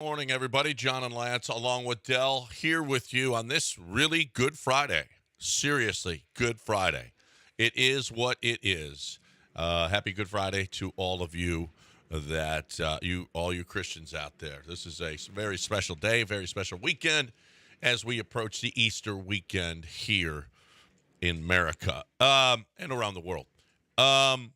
Morning, everybody. John and Lance, along with Dell, here with you on this really good Friday. Seriously, good Friday. It is what it is. Happy Good Friday to all of you all you Christians out there. This is a very special day, very special weekend as we approach the Easter weekend here in America and around the world. And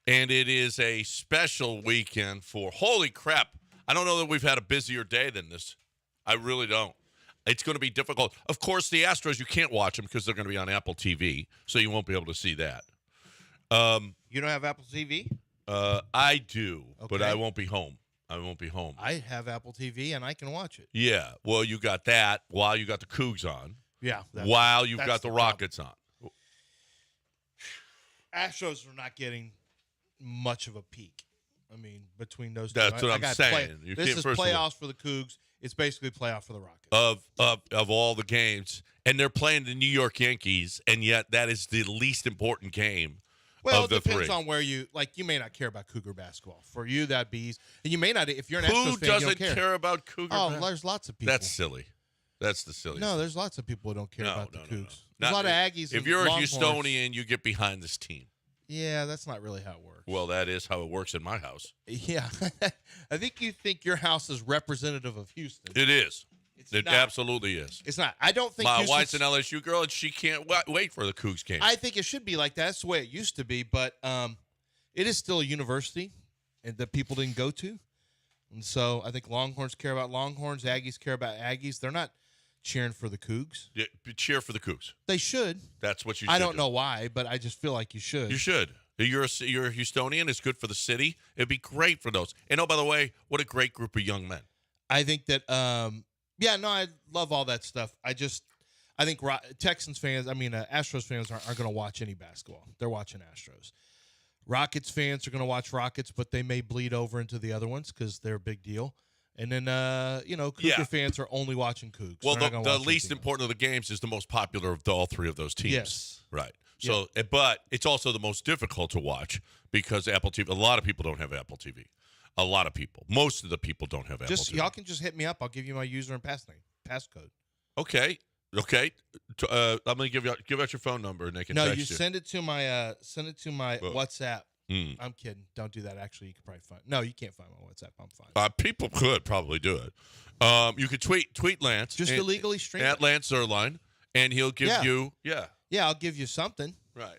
it is a special weekend for, holy crap, I don't know that we've had a busier day than this. I really don't. It's going to be difficult. Of course, the Astros, you can't watch them because they're going to be on Apple TV, so you won't be able to see that. You don't have Apple TV? I do, but Okay. I won't be home. I have Apple TV, and I can watch it. Yeah, well, you got that while you got the Cougs on, Yeah. while you've that's got the problem. Rockets on. Astros are not getting much of a peak. I mean, between those two. That's what I I'm got saying. You This can't- is first of all- playoffs for the Cougs. It's basically playoff for the Rockets. Of all the games, and they're playing the New York Yankees, and yet that is the least important game Well, of the it depends three. on where you like. You may not care about Cougar basketball. For you, that'd be, and you may not. If you're an Who Astros fan, doesn't you don't care about Cougar? Oh, bas- there's lots of people. That's silly. That's the silliest. No, there's lots of people who don't care No, about the no, no, Cougs. no. There's Not- a lot of Aggies. If and you're a Longhorns. Houstonian, you get behind this team. Yeah, that's not really how it works. Well, that is how it works in my house. Yeah, I think your house is representative of Houston. It is. It not. absolutely is. It's not. I don't think My Houston's- wife's an LSU girl, and she can't wait for the Cougs game. I think it should be like that. That's the way it used to be, but it is still a university and that people didn't go to. And so I think Longhorns care about Longhorns, Aggies care about Aggies. They're not cheering for the Cougs. Yeah, cheer for the Cougs. They should. That's what you should I don't do. know why, but I just feel like you should. You should. You're a Houstonian. It's good for the city. It'd be great for those. And oh, by the way, what a great group of young men. I think that I love all that stuff. I think Texans fans, Astros fans aren't going to watch any basketball. They're watching Astros. Rockets fans are going to watch Rockets, but they may bleed over into the other ones because they're a big deal. And then, Cougar fans are only watching Cougs. Well, They're not the gonna watch least anything important of the games is the most popular of all three of those teams. Yes. Right. So, but it's also the most difficult to watch because Apple TV, a lot of people don't have Apple TV. A lot of people. Most of the people don't have Apple TV. Y'all can just hit me up. I'll give you my user and passcode. Okay. I'm going to give out your phone number and they can No, text you you. send it to my Well, WhatsApp. Mm. I'm kidding. Don't do that. Actually, you can probably find. No, you can't find my WhatsApp. I'm fine. People could probably do it. You could tweet Lance. Just illegally stream at it. Lance Zerline, and he'll give you Yeah, I'll give you something. right.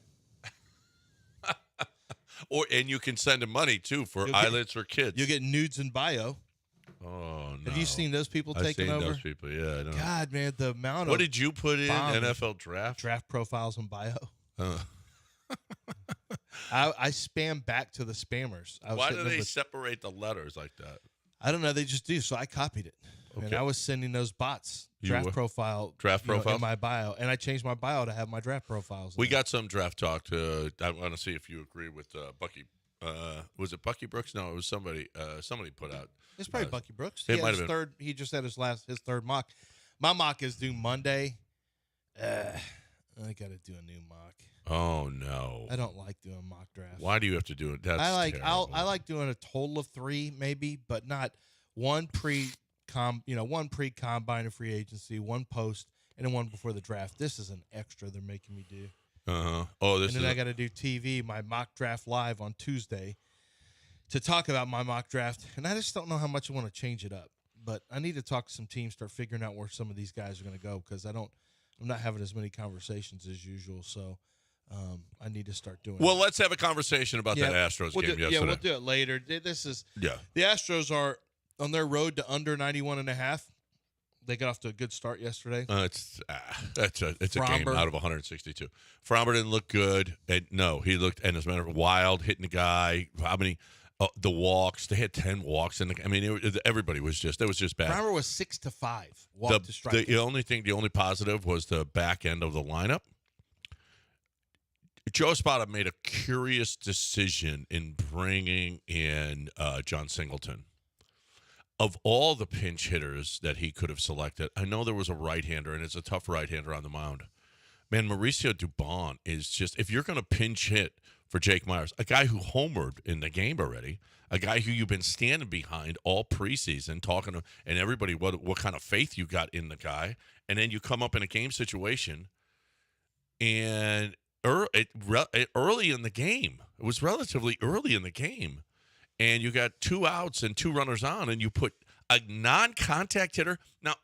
And you can send him money too for eyelids for kids. You'll get nudes in bio. Oh no! Have you seen those people I've taking seen over? those people. Yeah, I know. God, man, the amount What of did you put in bomb. NFL draft? draft profiles in bio. Uh, I spam back to the spammers. I was why hitting do them they with- separate the letters like that? I don't know. They just do. So I copied it, and Okay. I was sending those bots You draft were? profile Draft profiles? in my bio, and I changed my bio to have my draft profiles. We in. got some draft talk. I want to see if you agree with Bucky. Was it Bucky Brooks? No, it was somebody. Somebody put out. It's probably Bucky Brooks. it He might had have his been. third. He just had his third mock. My mock is due Monday. I got to do a new mock. Oh no! I don't like doing mock drafts. Why do you have to do it? That's terrible. I like doing a total of 3 maybe, but not one combine and free agency, one post, and then one before the draft. This is an extra they're making me do. Oh, this And then I got to do TV, my mock draft live on Tuesday to talk about my mock draft, and I just don't know how much I want to change it up. But I need to talk to some teams, start figuring out where some of these guys are going to go because I'm not having as many conversations as usual. So I need to start doing. Well, that. let's have a conversation about that Astros game yesterday. Yeah, we'll do it later. This is Yeah. the Astros are on their road to under 91.5. They got off to a good start yesterday. It's a game Fromber. out of 162. Fromber didn't look good. He looked, and as a matter of fact, wild, hitting the guy. How many? The walks. They had 10 walks, and everybody was just. It was just bad. Farmer was 6-5. Walk to strike. The only positive was the back end of the lineup. Joe Espada made a curious decision in bringing in John Singleton. Of all the pinch hitters that he could have selected, I know there was a right-hander, and it's a tough right-hander on the mound. Man, Mauricio Dubon is just, if you're going to pinch hit for Jake Myers, a guy who homered in the game already, a guy who you've been standing behind all preseason, talking to and everybody what kind of faith you got in the guy, and then you come up in a game situation, and early in the game, it was relatively early in the game, and you got 2 outs and 2 runners on, and you put a non-contact hitter. Now,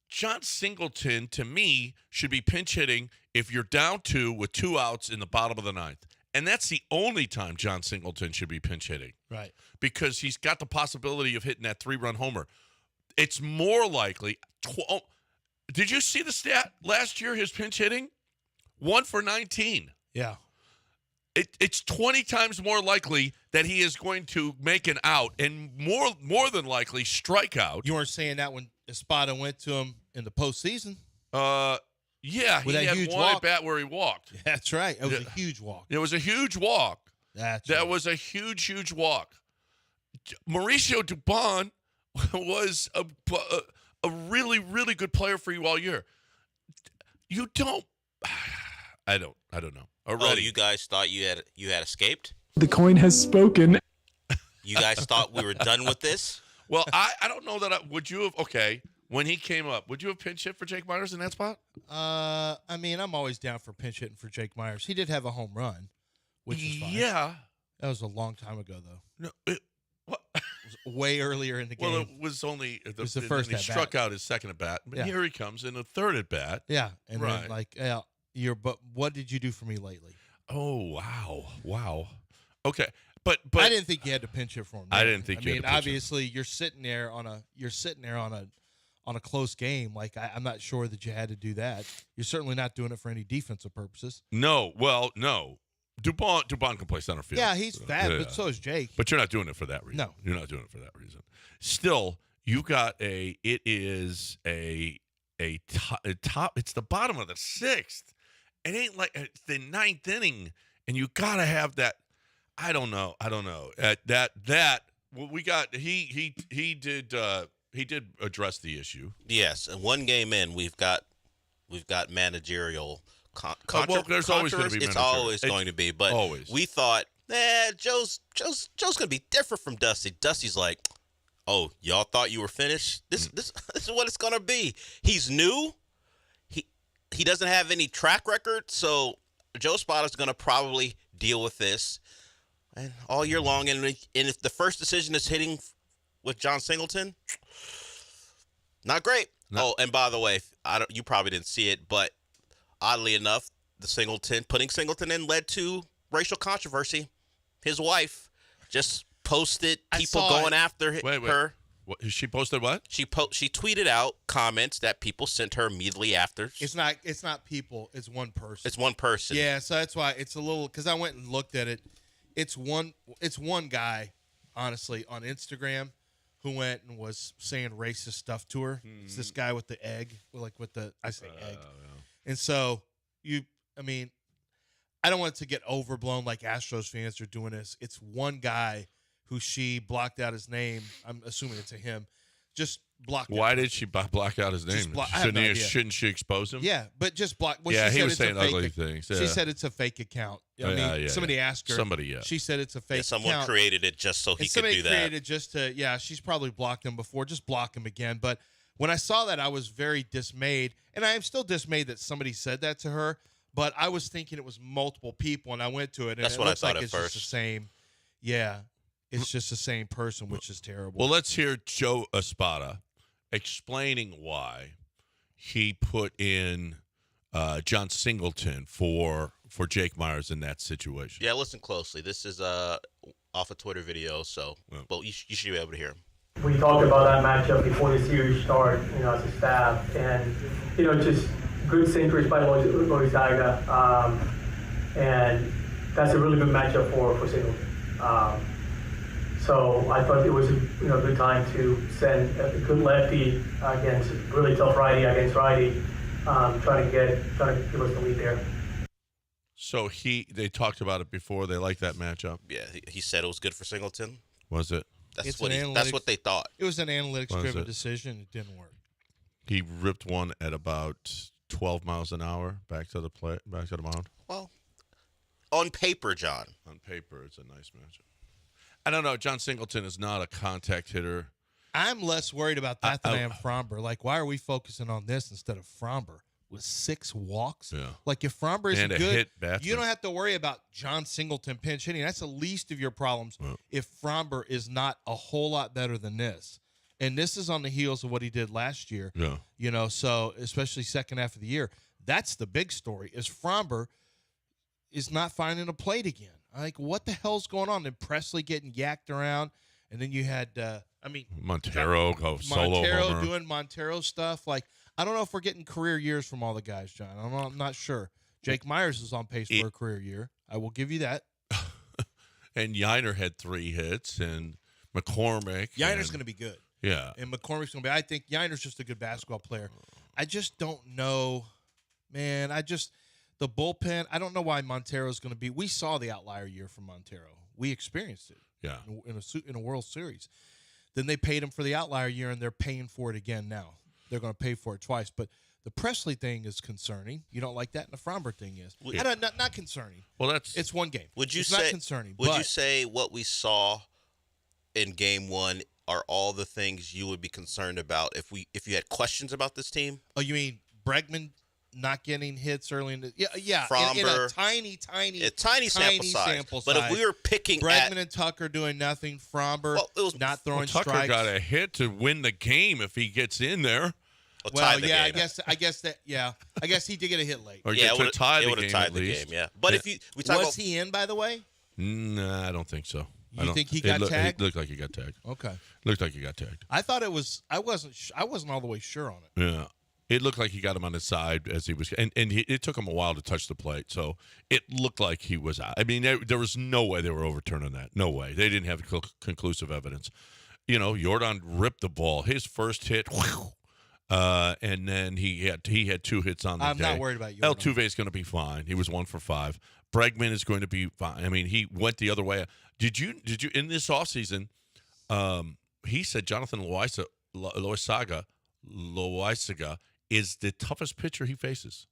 John Singleton, to me, should be pinch hitting if you're down 2 with 2 outs in the bottom of the 9th. And that's the only time John Singleton should be pinch hitting. Right. Because he's got the possibility of hitting that 3-run homer. It's more likely. Did you see the stat last year, his pinch hitting? 1 for 19. Yeah. It's 20 times more likely that he is going to make an out and more than likely strike out. You weren't saying that when Espada went to him in the postseason? Yeah, With he that had huge one walk? at bat where he walked. That's right. It was a huge walk. It was a huge walk. That was a huge walk. Mauricio Dubon was a really, really good player for you all year. You don't. I don't know. Already. Oh, you guys thought you had escaped? The coin has spoken. You guys thought we were done with this? Well, I don't know that would you have, okay, when he came up, would you have pinch hit for Jake Myers in that spot? I mean, I'm always down for pinch hitting for Jake Myers. He did have a home run, which is fine. Yeah. That was a long time ago, though. No, what? It was way earlier in the game. Well, it was only it was the first he at struck bat. out his second at bat. But Yeah. here he comes in the third at bat. Yeah, and Right. then but what did you do for me lately? Oh, wow. Okay. But I didn't think you had to pinch it for him. I didn't think you had to pinch it. obviously you're sitting there on a close game. Like I'm not sure that you had to do that. You're certainly not doing it for any defensive purposes. No. Dubon can play center field. Yeah, he's fat, but so is Jake. But you're not doing it for that reason. No. You're not doing it for that reason. Still, you got it is a top, it's the bottom of the 6th. It ain't like it's the 9th inning, and you got to have that. I don't know. Well, we got he did address the issue. Yes, and one game in, we've got managerial there's always going to be. It's always going to be, but always. We thought, Joe's going to be different from Dusty. Dusty's like, oh, y'all thought you were finished? This is what it's going to be. He's new. He doesn't have any track record, so Joe Spada's going to probably deal with this and all year long. And if the first decision is hitting with John Singleton, not great. No. Oh, and by the way, you probably didn't see it, but oddly enough, putting Singleton in led to racial controversy. His wife just posted people going after her. What, she posted what? She tweeted out comments that people sent her immediately after. It's not people. It's one person. It's one person. Yeah, so that's why it's a little, because I went and looked at it. It's one guy, honestly, on Instagram who went and was saying racist stuff to her. It's this guy with the egg, I say egg. Yeah. And so I don't want it to get overblown like Astros fans are doing this. It's one guy who she blocked out his name. I'm assuming it's a him. Just blocked. Why did she block out his name? Shouldn't she expose him? Yeah, but just block. Well, yeah, he was saying ugly things. Yeah. She said it's a fake account. Somebody asked her. She said it's a fake account. Someone created it just so he could do that. Somebody created it just to, she's probably blocked him before. Just block him again. But when I saw that, I was very dismayed. And I am still dismayed that somebody said that to her. But I was thinking it was multiple people, and I went to it, and it looks like it's just the same. Yeah. It's just the same person, which is terrible. Well, let's hear Joe Espada explaining why he put in John Singleton for Jake Myers in that situation. Yeah, listen closely. This is off a Twitter video, so you should be able to hear him. We talked about that matchup before the series started, as a staff, and just good centers by Loizaga, and that's a really good matchup for Singleton. So I thought it was a good time to send a good lefty against a really tough righty against righty, trying to give us the lead there. So they talked about it before. They liked that matchup. Yeah, he said it was good for Singleton. Was it? That's what they thought. It was an analytics-driven decision. It didn't work. He ripped one at about 12 miles an hour back to the mound. Well, on paper, John. On paper, it's a nice matchup. I don't know. John Singleton is not a contact hitter. I'm less worried about that than I am Fromber. Like, why are we focusing on this instead of Fromber with 6 walks? Yeah. Like, if Fromber isn't And a good, hit batsman. you don't have to worry about John Singleton pinch hitting. That's the least of your problems if Fromber is not a whole lot better than this. And this is on the heels of what he did last year. Yeah. You know, so especially second half of the year. That's the big story, is Fromber is not finding a plate again. Like, what the hell's going on? And Presley getting yacked around. And then you had, Montero go solo homer. doing Montero stuff. Like, I don't know if we're getting career years from all the guys, John. I'm not sure. Jake Myers is on pace for a career year. I will give you that. And Yiner had 3 hits, and McCormick. Yiner's going to be good. Yeah. And McCormick's going to be. I think Yiner's just a good basketball player. I just don't know, man. The bullpen, I don't know why Montero's going to be. We saw the outlier year from Montero. We experienced it. Yeah. In a World Series. Then they paid him for the outlier year, and they're paying for it again now. They're going to pay for it twice. But the Presley thing is concerning. You don't like that, and the Fromber thing is. Not concerning. Well, it's one game. It's not concerning. Would you say what we saw in Game 1 are all the things you would be concerned about if you had questions about this team? Oh, you mean Bregman not getting hits early in the Fromber, in a tiny sample size. But if we were picking Bregman and Tucker doing nothing, Fromber not throwing Tucker strikes. got a hit to win the game if he gets in there. Well, yeah, I guess he did get a hit late. Or get to tie the game tied at the least. game, yeah. But if we talk about, he in, by the way? Nah, I don't think so. You think he got tagged? It looked like he got tagged. Okay. Looked like he got tagged. I thought it was. I wasn't all the way sure on it. Yeah. It looked like he got him on his side as he was, it took him a while to touch the plate, so it looked like he was out. I mean, there was no way they were overturning that. No way. They didn't have conclusive evidence. You know, Jordan ripped the ball. His first hit, and then he had 2 hits on the day. I'm not worried about Jordan. Altuve is going to be fine. He was 1 for 5. Bregman is going to be fine. I mean, he went the other way. Did you in this offseason, he said Jonathan Loaisaga is the toughest pitcher he faces.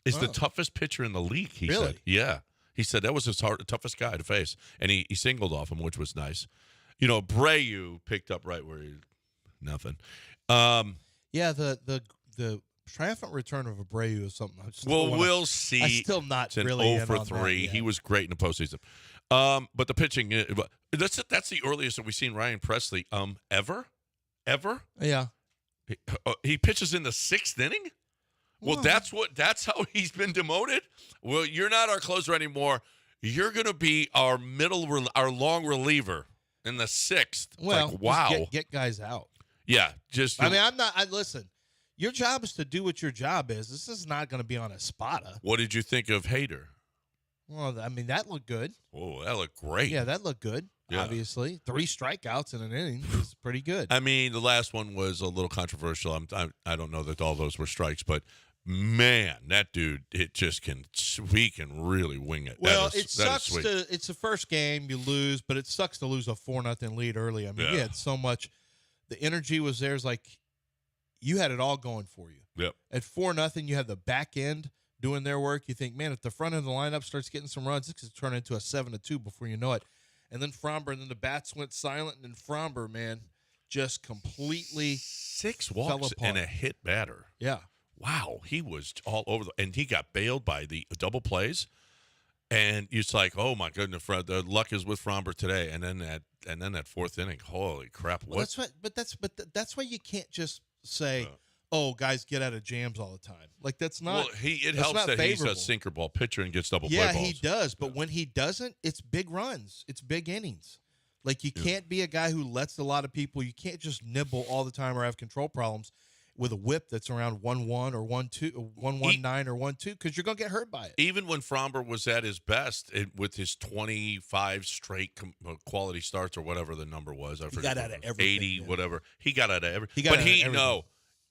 Is the toughest pitcher in the league, he said. Yeah. He said that was his toughest guy to face. And he singled off him, which was nice. You know, Abreu picked up right where nothing. Yeah, the triumphant return of Abreu is something. We'll see. I'm still not it's an really 0 for 3. He was great in the postseason. But the pitching, that's the earliest that we've seen Ryan Presley ever. Yeah. He pitches in the 6th inning? Well, that's how he's been demoted? Well, you're not our closer anymore. You're going to be our long reliever in the 6th. Well, like, wow. Get guys out. Yeah, listen. Your job is to do what your job is. This is not going to be on a Spada. What did you think of Hader? Well, I mean, that looked good. Oh, that looked great. Yeah, that looked good. Yeah. Obviously, 3 strikeouts in an inning is pretty good. I mean, the last one was a little controversial. I don't know that all those were strikes, but man, that dude, he can really wing it. Well, it sucks it's the first game, you lose, but it sucks to lose a 4-0 lead early. I mean, you had so much. The energy was there. It's like you had it all going for you. Yep. At 4-0, you have the back end doing their work. You think, man, if the front end of the lineup starts getting some runs, it's going to turn into a 7-2 before you know it. And then Fromber, and then the bats went silent, and then Fromber, man, just completely 6 walks and a hit batter. Yeah. Wow, he was all over and he got bailed by the double plays, and it's like, oh my goodness, the luck is with Fromber today, and then that 4th inning, holy crap! Well, that's why you can't just say, oh, guys, get out of jams all the time. Like that's not. Well, it helps that favorable. He's a sinker ball pitcher and gets double play balls. Yeah, he does. But when he doesn't, it's big runs. It's big innings. Like you can't be a guy who lets a lot of people. You can't just nibble all the time or have control problems with a whip that's around 1-1 or 1-2, 1-1-9 or 1-2 because you're gonna get hurt by it. Even when Fromber was at his best with his 25 straight quality starts or whatever the number was, I forget. He got out of everything. 80, whatever. He got out of everything.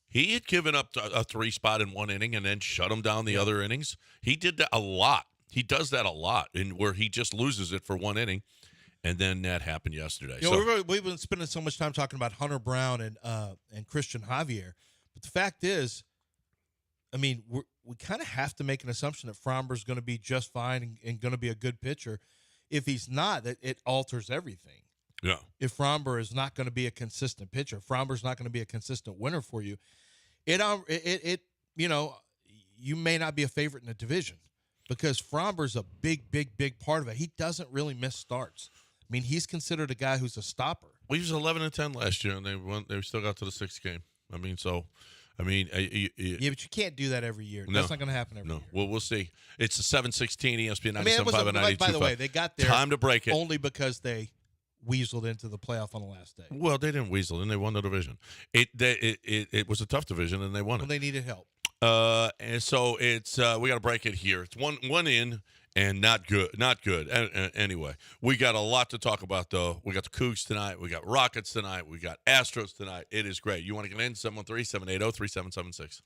He had given up a 3 spot in 1 inning and then shut him down the other innings. He did that a lot. He does that a lot, where he just loses it for 1 inning, and then that happened yesterday. We've been spending so much time talking about Hunter Brown and Christian Javier, but the fact is, I mean, we kind of have to make an assumption that Fromber's going to be just fine and going to be a good pitcher. If he's not, it alters everything. Yeah. If Fromber is not going to be a consistent pitcher, Fromber's not going to be a consistent winner for you. It you may not be a favorite in the division because Fromber's a big part of it. He doesn't really miss starts. I mean, he's considered a guy who's a stopper. Well, he was 11-10 last year, and they still got to the 6th game. I mean, Yeah, but you can't do that every year. No. That's not going to happen every year. Well, we'll see. It's a 7:16 ESPN 97.5 and 92.5. By the way, they got there time to break it only because they weaseled into the playoff on the last day. Well, they didn't weasel, and they won the division. It was a tough division, and they won it. Well, they needed help. And so it's we got to break it here. It's one in and not good. Anyway, we got a lot to talk about though. We got the Cougs tonight. We got Rockets tonight. We got Astros tonight. It is great. You want to get in? 713-780-3776.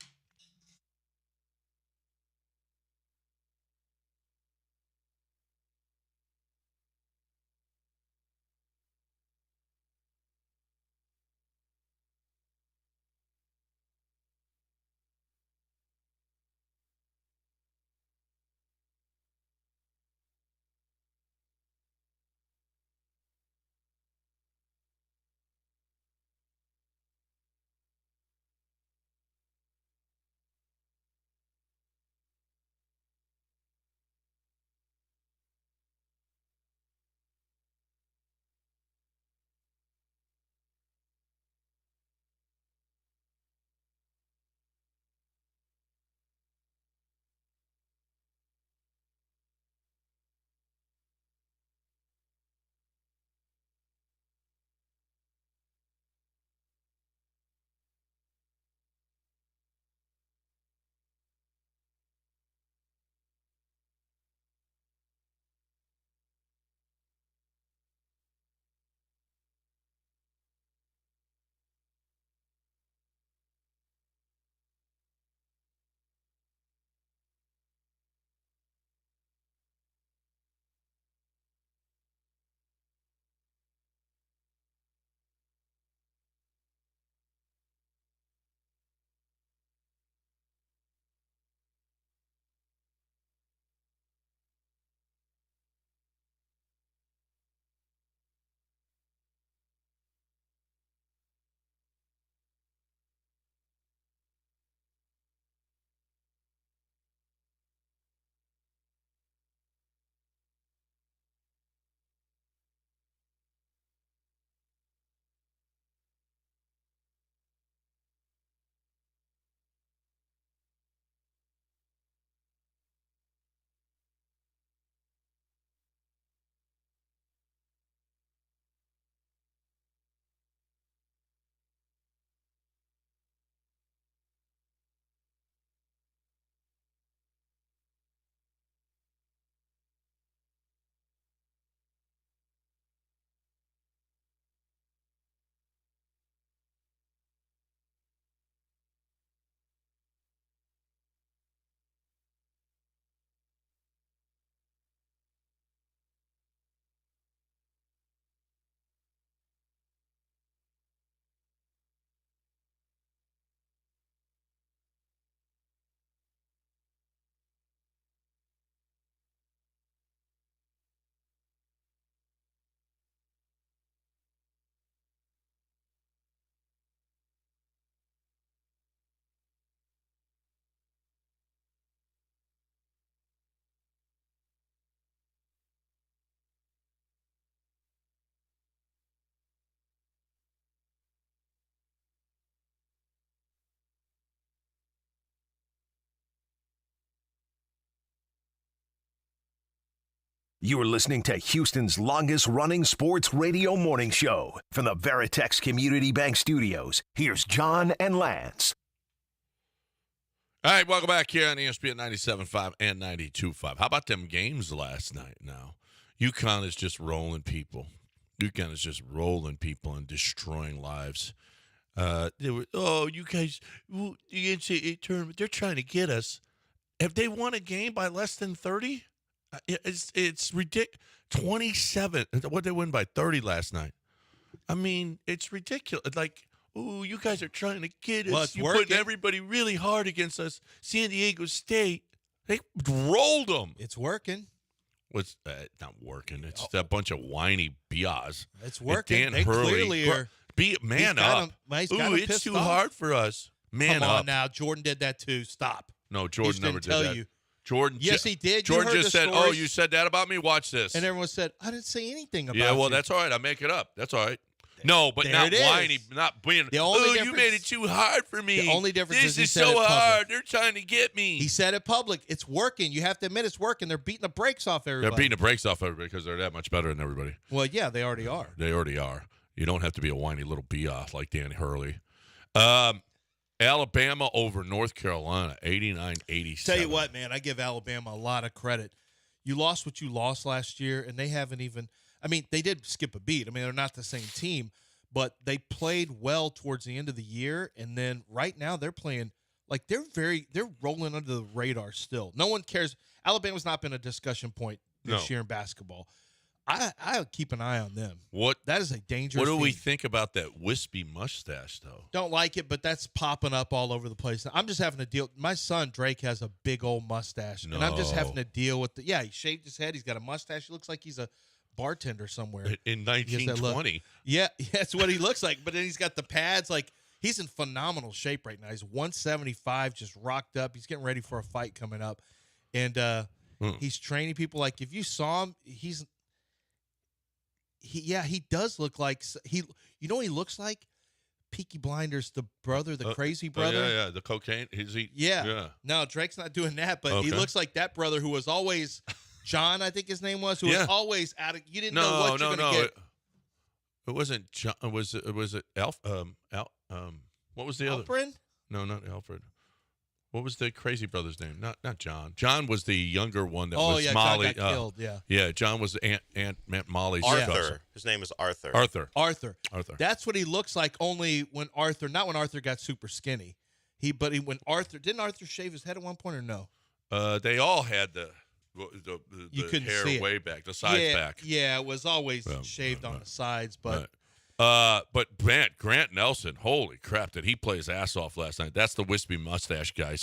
You're listening to Houston's longest-running sports radio morning show. From the Veritex Community Bank Studios, here's John and Lance. All right, welcome back here on ESPN 97.5 and 92.5. How about them games last night now? UConn is just rolling people. UConn is just rolling people and destroying lives. They were, you guys, the NCAA tournament, they're trying to get us. Have they won a game by less than 30? It's ridiculous. 27. What they win by 30 last night. I mean, it's ridiculous. Like, "Ooh, you guys are trying to get us. Well, it's You're putting working. everybody really hard against us." San Diego State, they rolled them. It's working. What's not working? It's that bunch of whiny bias. It's And working. Dan They Hurley, clearly are. be man got up. him- he's got Ooh, him it's pissed too off. hard for us. Man Come up. on now. Jordan did that too. Stop. No, He Jordan just never didn't did tell that. you. Jordan, Yes, he did. You Jordan heard just the said, "Oh, stories. you said that about me. Watch this." And everyone said, I didn't say anything about Yeah, well, you. that's all right. I make it up. That's all right. No, but There not it is. whiny, not being. The only Oh, you difference- made it too hard for me. The only difference this is he is said it so public. hard. They're trying to get me. He said it public. It's working. You have to admit it's working. They're beating the brakes off They're everybody. beating the brakes off everybody because they're that much better than everybody. Well, yeah, they already are. They already are. You don't have to be a whiny little biatch like Dan Hurley. Alabama over North Carolina, 89-87. Tell you what, man, I give Alabama a lot of credit. You lost what you lost last year, and they haven't even – I mean, they did skip a beat. I mean, they're not the same team, but they played well towards the end of the year, and then right now they're playing – like they're rolling under the radar still. No one cares. Alabama's not been a discussion point this year in basketball. I keep an eye on them. That is a dangerous What do we team. think about that wispy mustache, though? Don't like it, but that's popping up all over the place. I'm just having to deal. My son Drake has a big old mustache, and I'm just having to deal with the. Yeah, he shaved his head. He's got a mustache. He looks like he's a bartender somewhere. In 1920. Yeah, that's what he looks like. But then he's got the pads. Like he's in phenomenal shape right now. He's 175, just rocked up. He's getting ready for a fight coming up, and he's training people. Like if you saw him, he does look like he. You know what he looks like? Peaky Blinders, the brother, the crazy brother. Yeah, the cocaine. Is he? Yeah. No, Drake's not doing that, but he looks like that brother who was always John, I think his name was, who was always out of. You didn't know what you're going to get. It wasn't John. Was it Alf? What was the other? Alfred? No, not Alfred. What was the crazy brother's name? Not John. John was the younger one that was Molly. John got killed. Yeah. John was Aunt Molly's Arthur. cousin. His name is Arthur. Arthur. That's what he looks like. Only when Arthur, not when Arthur got super skinny. When Arthur didn't Arthur shave his head at one point or no? They all had the you couldn't hair see it. way back, the sides back. Yeah, it was always shaved on the sides, but. But Grant Nelson, holy crap, did he play his ass off last night? That's the wispy mustache guy.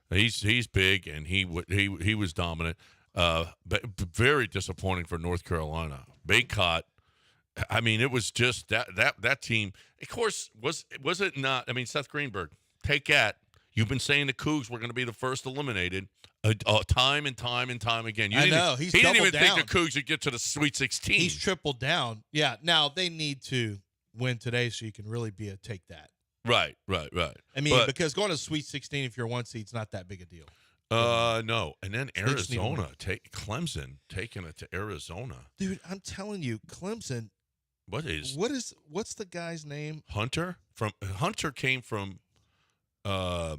He's big and he was dominant. But very disappointing for North Carolina. Baycott. I mean, it was just that team. Of course, was it not? I mean, Seth Greenberg, take that. You've been saying the Cougs were going to be the first eliminated time and time again. I know. He didn't even down. think the Cougs would get to the Sweet 16. He's tripled down. Yeah. Now they need to win today so you can really be a take that. Right. I mean, because going to Sweet 16 if you're one seed is not that big a deal. No. And then Arizona, Clemson taking it to Arizona. Dude, I'm telling you, Clemson. What's the guy's name? Hunter came from. No.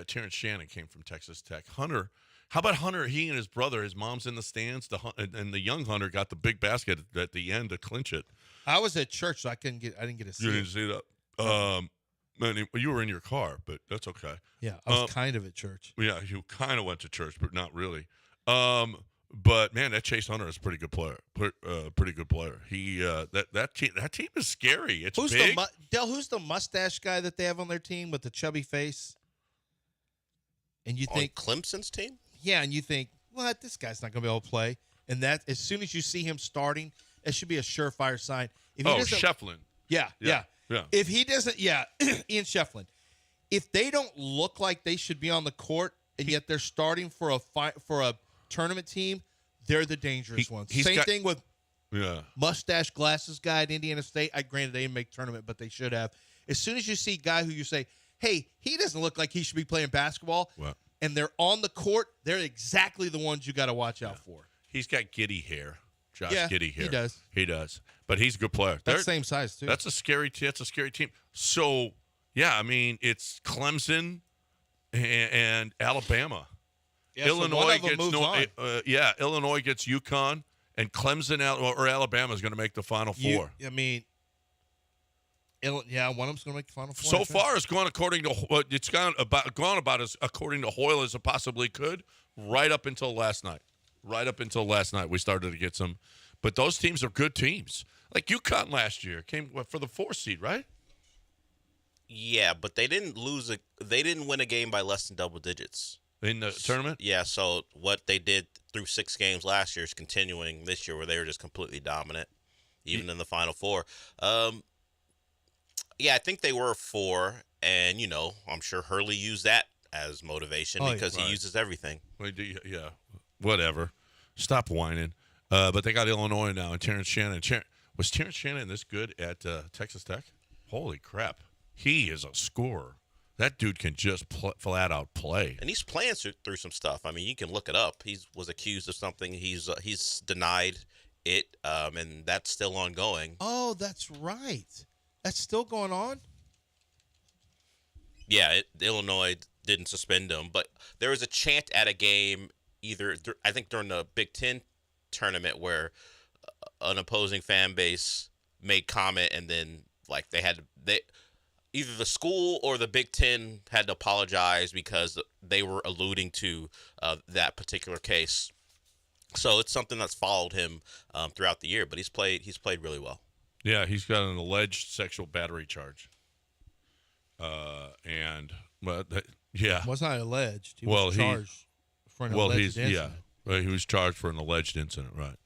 Terrence Shannon came from Texas Tech. Hunter, how about Hunter? He and his brother, his mom's in the stands. And the young Hunter got the big basket at the end to clinch it. I was at church, so I didn't get to see it. You didn't see that. You were in your car, but that's okay. Yeah, I was kind of at church. Yeah, you kind of went to church, but not really. But man, that Chase Hunter is a pretty good player. Pretty good player. He that team is scary. It's big. Who's the mustache guy that they have on their team with the chubby face? And you think Clemson's team? Yeah, and you think, what? This guy's not going to be able to play. And that as soon as you see him starting, it should be a surefire sign. If he Shefflin. Yeah. If he doesn't, Ian Shefflin. If they don't look like they should be on the court, and yet they're starting for a tournament team, they're the dangerous ones. Same thing with mustache glasses guy at Indiana State. Granted, they didn't make tournament, but they should have. As soon as you see a guy who you say, hey, he doesn't look like he should be playing basketball, and they're on the court, they're exactly the ones you got to watch out for. He's got giddy hair. Josh Giddey hair. He does. But he's a good player. That's the same size, too. That's a scary team. So, yeah, I mean, it's Clemson and Alabama. Yeah, Illinois so Illinois gets UConn, and Clemson or Alabama is going to make the Final Four. One of them's going to make the Final Four. So far, it's gone according to about as according to Hoyle as it possibly could, right up until last night. We started to get some, But those teams are good teams. Like UConn last year came for the 4th seed, right? Yeah, but they didn't they didn't win a game by less than double digits In the tournament? Yeah, so what they did through 6 games last year is continuing this year, where they were just completely dominant, even in the Final Four. Yeah, I think they were 4, and I'm sure Hurley used that as motivation because he uses everything. Yeah, whatever. Stop whining. But they got Illinois now, and Terrence Shannon. Was Terrence Shannon this good at Texas Tech? Holy crap. He is a scorer. That dude can just flat out play. And he's playing through some stuff. I mean, you can look it up. He was accused of something. He's denied it, and that's still ongoing. Oh, that's right. That's still going on? Yeah, Illinois didn't suspend him, but there was a chant at a game, I think during the Big Ten tournament, where an opposing fan base made comment, and then like either the school or the Big Ten had to apologize because they were alluding to that particular case. So it's something that's followed him throughout the year, but he's played really well. Yeah, he's got an alleged sexual battery charge. Yeah. Was not alleged. He was charged for an alleged incident. Yeah, he was charged for an alleged incident, right?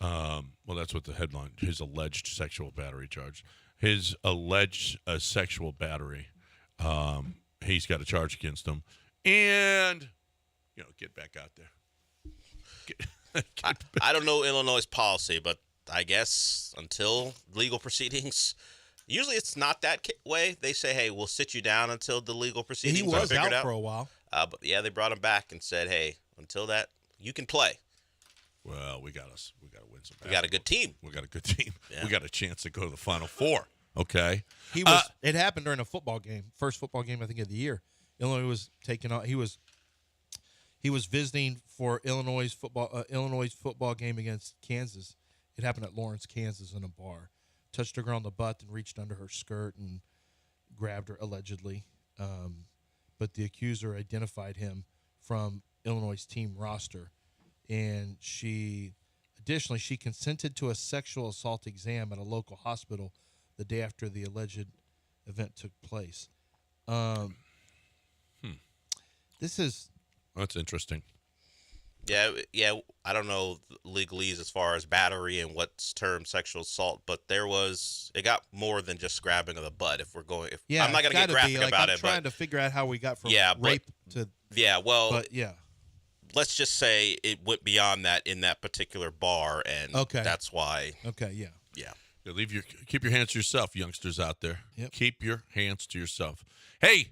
Well, that's what the headline, his alleged sexual battery charge. His alleged sexual battery, he's got a charge against him. And, get back out there. I don't know Illinois' policy, but I guess until legal proceedings, usually it's not that way. They say, hey, we'll sit you down until the legal proceedings He was are figured out for a while. But yeah, they brought him back and said, hey, until that, you can play. Well, we got to win some basketball. We got a good team. We got a good team. Yeah. We got a chance to go to the Final Four. Okay. It happened during a football game, first football game I think of the year. Illinois was taking on. He was visiting for Illinois' football game against Kansas. It happened at Lawrence, Kansas, in a bar. Touched her girl on the butt and reached under her skirt and grabbed her allegedly. But the accuser identified him from Illinois' team roster, and she consented to a sexual assault exam at a local hospital the day after the alleged event took place. That's interesting. Yeah. I don't know legalese as far as battery and what's termed sexual assault, but it got more than just grabbing of the butt. I'm not going to get graphic about it. I'm trying to figure out how we got from rape to. Yeah, well. But yeah. Let's just say it went beyond that in that particular bar, and that's why. Okay, yeah. Yeah. Keep your hands to yourself, youngsters out there. Yep. Keep your hands to yourself. Hey,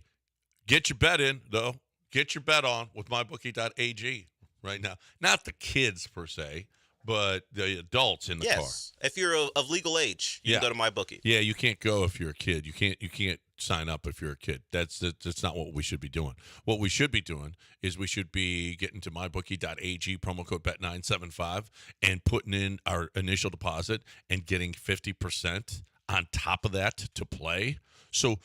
get your bet in, though. Get your bet on with mybookie.ag right now. Not the kids, per se, but the adults in the car. Yes. If you're of legal age, you can go to MyBookie. Yeah, you can't go if you're a kid. You can't sign up if you're a kid. That's not what we should be doing. What we should be doing is we should be getting to mybookie.ag, promo code bet975, and putting in our initial deposit and getting 50% on top of that to play. So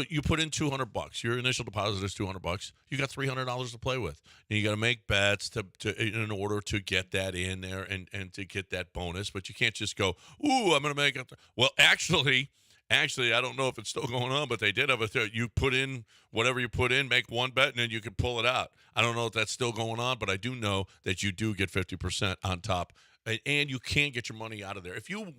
you put in $200. Your initial deposit is $200. You got $300 to play with. And you got to make bets to in order to get that in there and to get that bonus. But you can't just go, ooh, I'm going to make it. Well, actually, I don't know if it's still going on, but they did have a thing. You put in whatever you put in, make one bet, and then you can pull it out. I don't know if that's still going on, but I do know that you do get 50% on top, and you can get your money out of there. If you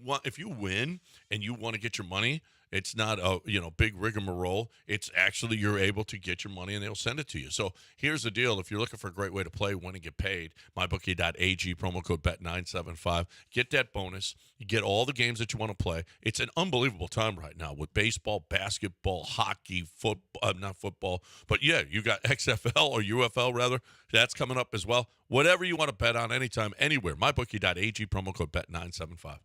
win and you want to get your money, it's not a big rigmarole. It's actually you're able to get your money and they'll send it to you. So here's the deal: if you're looking for a great way to play, win and get paid, mybookie.ag, promo code bet975. Get that bonus. You get all the games that you want to play. It's an unbelievable time right now with baseball, basketball, hockey, football. Not football, but yeah, you got XFL or UFL rather. That's coming up as well. Whatever you want to bet on, anytime, anywhere. Mybookie.ag, promo code bet975.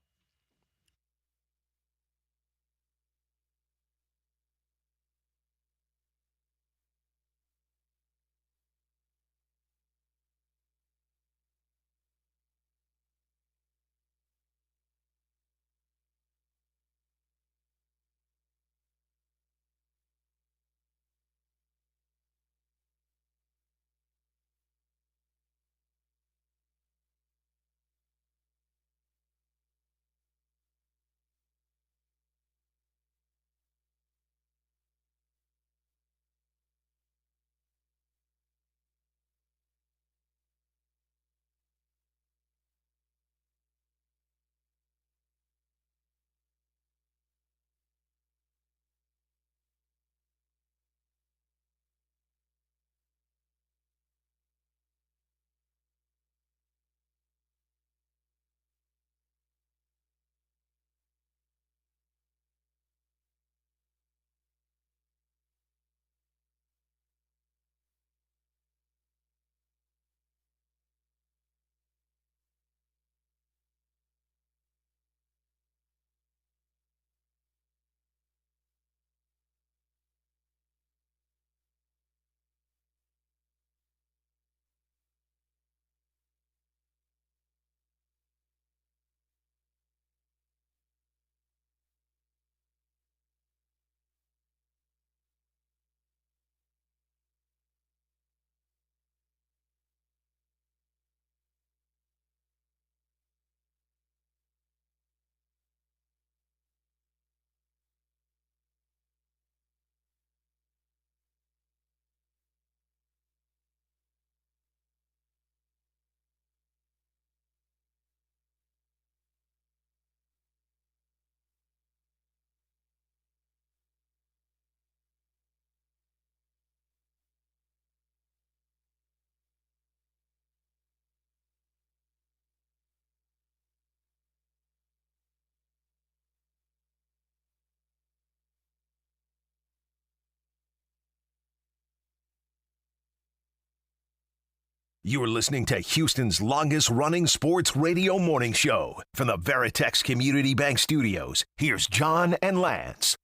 You're listening to Houston's longest-running sports radio morning show. From the Veritex Community Bank Studios, here's John and Lance.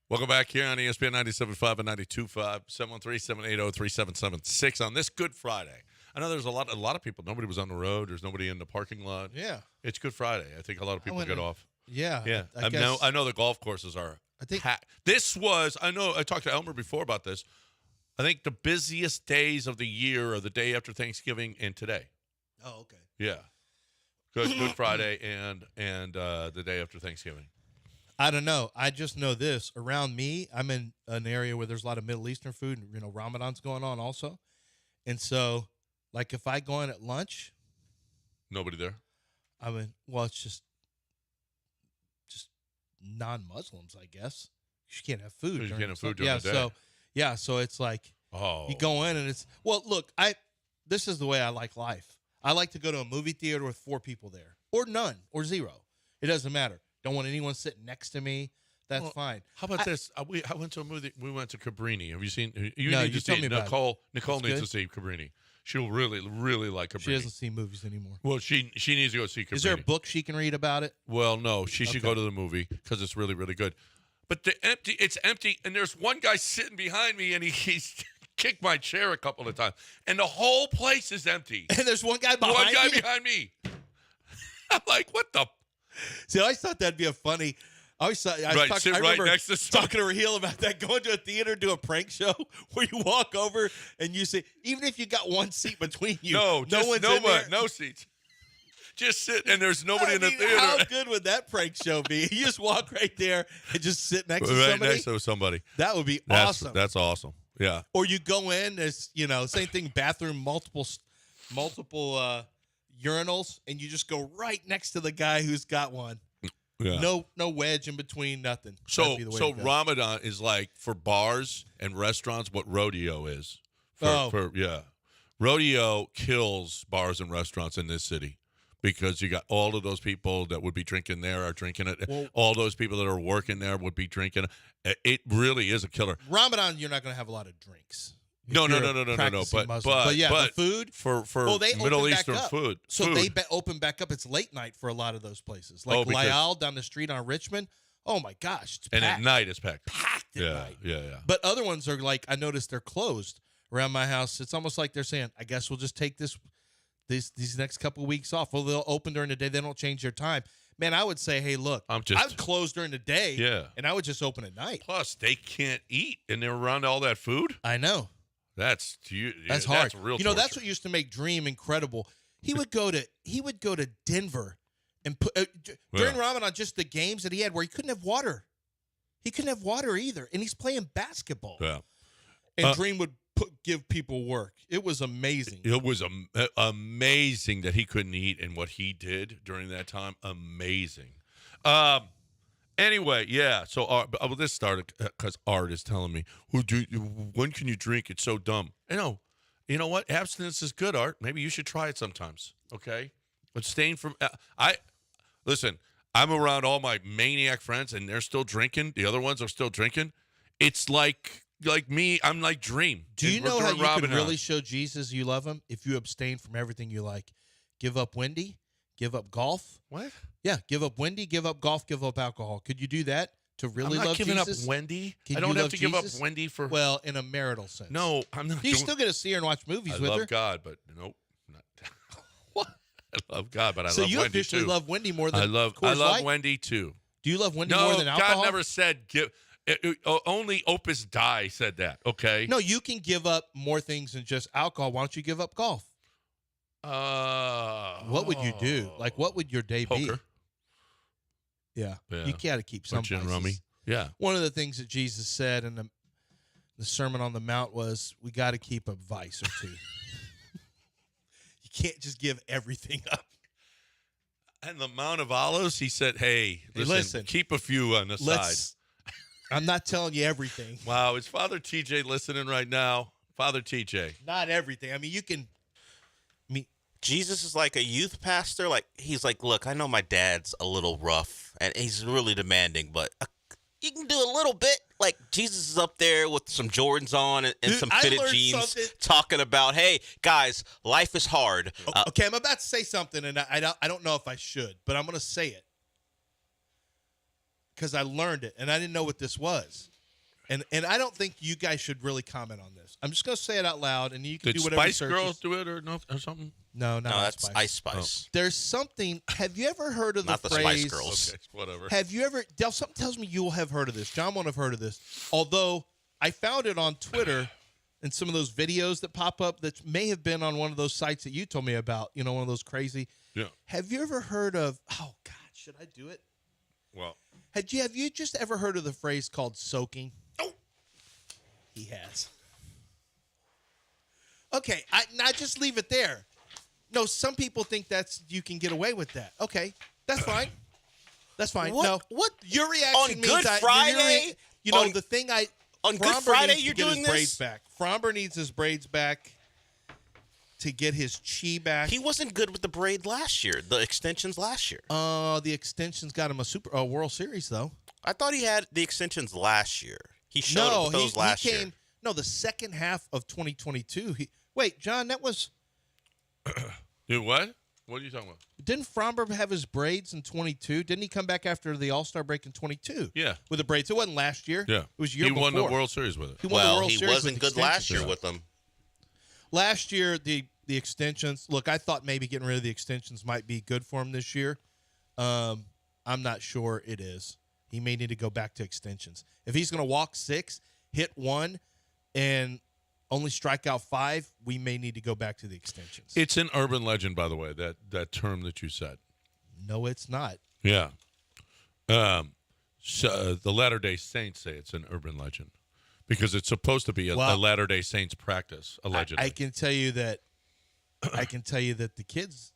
Welcome back here on ESPN 97.5 and 92.5, 713-780-3776 on this Good Friday. I know there's a lot of people. Nobody was on the road. There's nobody in the parking lot. Yeah. It's Good Friday. I think a lot of people get off. Yeah. Yeah. I know the golf courses are. I think this was, I know I talked to Elmer before about this. I think the busiest days of the year are the day after Thanksgiving and today. Oh, okay. Yeah. Good Friday and the day after Thanksgiving. I don't know. I just know this. Around me, I'm in an area where there's a lot of Middle Eastern food. And, Ramadan's going on also. And so, like, if I go in at lunch. Nobody there? It's just non-Muslims, I guess. You can't have food. You during can't have food during the day. So it's like Oh. you go in and it's – well, look, this is the way I like life. I like to go to a movie theater with 4 people there, or none, or 0. It doesn't matter. Don't want anyone sitting next to me. That's fine. How about this? I went to a movie. We went to Cabrini. Have you seen? No, need you to told see me about it. Nicole It's needs good? to see Cabrini. She'll really, really like Cabrini. She doesn't see movies anymore. Well, she needs to go see Cabrini. Is there a book she can read about it? Well, no. She should go to the movie because it's really, really good. But it's empty, and there's one guy sitting behind me, and he's kicked my chair a couple of times, and the whole place is empty. And there's one guy behind you? Behind me. I'm like, what the? See, I always thought that'd be a funny. I always thought. I remember next to talking to Raheel about that. Going to a theater, do a prank show where you walk over and you say, even if you got one seat between you, no one's in there. No seats. Just sit, and there's nobody in the theater. How good would that prank show be? You just walk right there and just sit next to somebody. Next to somebody. That would be awesome. That's awesome. Yeah. Or you go in, there's same thing, bathroom, multiple urinals, and you just go right next to the guy who's got one. Yeah. No wedge in between, nothing. So Ramadan is like for bars and restaurants what rodeo is. Rodeo kills bars and restaurants in this city because you got all of those people that would be drinking there are drinking it. Well, all those people that are working there would be drinking it. It really is a killer. Ramadan, you're not going to have a lot of drinks. No. But the food for they Middle open Eastern back up. food. So they open back up. It's late night for a lot of those places, like Lyall down the street on Richmond. Oh my gosh, it's and packed. at night it's packed. Packed at night. Yeah. But other ones are like, I noticed they're closed around my house. It's almost like they're saying, I guess we'll just take these next couple of weeks off. Well, they'll open during the day. They don't change their time. Man, I would say, hey, look, I would close during the day, and I would just open at night. Plus, they can't eat, and they're around all that food. I know. That's hard. That's real. That's what used to make Dream incredible. He would go to Denver and put during Ramadan, just the games that he had where he couldn't have water. He couldn't have water either, and he's playing basketball. Yeah. And Dream would give people work. It was amazing. It was amazing that he couldn't eat and what he did during that time. Amazing. Anyway, yeah. So this started because Art is telling me, when can you drink? It's so dumb. You know what? Abstinence is good, Art. Maybe you should try it sometimes. Okay. Abstain from. Listen. I'm around all my maniac friends, and they're still drinking. The other ones are still drinking. It's like me. I'm like Dream. Do you know how you can really show Jesus you love him if you abstain from everything you like? Give up Wendy. Give up golf. What? Yeah, give up Wendy, give up golf, give up alcohol. Could you do that to really love Jesus? I'm not giving up Wendy. I don't have to give up Wendy for... Well, in a marital sense. No, I'm not. You still get to see her and watch movies with her. I love God, but nope. Not. What? I love God, but I love Wendy too. So you officially love Wendy more than I love Wendy too. Do you love Wendy more than alcohol? God never said give... only Opus Dei said that, okay? No, you can give up more things than just alcohol. Why don't you give up golf? What would you do? Like, what would your day be? Poker. Yeah. You got to keep some gin rummy. Yeah. One of the things that Jesus said in the Sermon on the Mount was, we got to keep a vice or two. You can't just give everything up. And the Mount of Olives, he said, hey, listen, keep a few on the side. I'm not telling you everything. Wow, is Father TJ listening right now? Father TJ. Not everything. I mean, you can... Jesus is like a youth pastor. Like, he's like, look, I know my dad's a little rough, and he's really demanding, but you can do a little bit. like Jesus is up there with some Jordans on and Dude, some I fitted learned jeans, something. talking about, "Hey guys, life is hard." Okay, I'm about to say something, and I don't know if I should, but I'm going to say it because I learned it, and I didn't know what this was. And I don't think you guys should really comment on this. I'm just going to say it out loud, and you can Did do whatever Spice searches. Girls do it or something? No, not No, that's Spice. Ice Spice. There's something. Have you ever heard of the Not the phrase? Spice Girls. Okay, whatever. Have you ever? Del, something tells me you will have heard of this. John won't have heard of this. Although I found it on Twitter and some of those videos that pop up that may have been on one of those sites that you told me about. You know, one of those crazy. Yeah. Have you ever heard of? Oh God, should I do it? Well, Have you just ever heard of the phrase called soaking? Oh, he has. Okay, I just leave it there. No, some people think that's you can get away with that. Okay, that's fine. That's fine. What- No, what- your reaction on means Good your Friday? you know On- the thing I on Good Fromber Friday needs to you're get his doing braids this? back. Fromber needs his braids back to get his chi back. He wasn't good with the braid last year, the extensions last year. The extensions got him a World Series though. I thought he had the extensions last year. He showed up with those last he came. year. No, the second half of 2022. Wait, John, that was. dude, what? What are you talking about? Didn't Fromber have his braids in 22? Didn't he come back after the All-Star break in 22? Yeah. With the braids. It wasn't last year. Yeah. It was year He before. won the World Series with it. He won the Well, World he Series wasn't with good last extensions. year with them. Last year, the extensions. Look, I thought maybe getting rid of the extensions might be good for him this year. I'm not sure it is. He may need to go back to extensions. If he's going to walk 6, hit 1, and only strike out 5, we may need to go back to the extensions. It's an urban legend, by the way, that term that you said. No, it's not. Yeah. So, the Latter-day Saints say it's an urban legend because it's supposed to be a Latter-day Saints practice, allegedly. I can tell you that. The kids.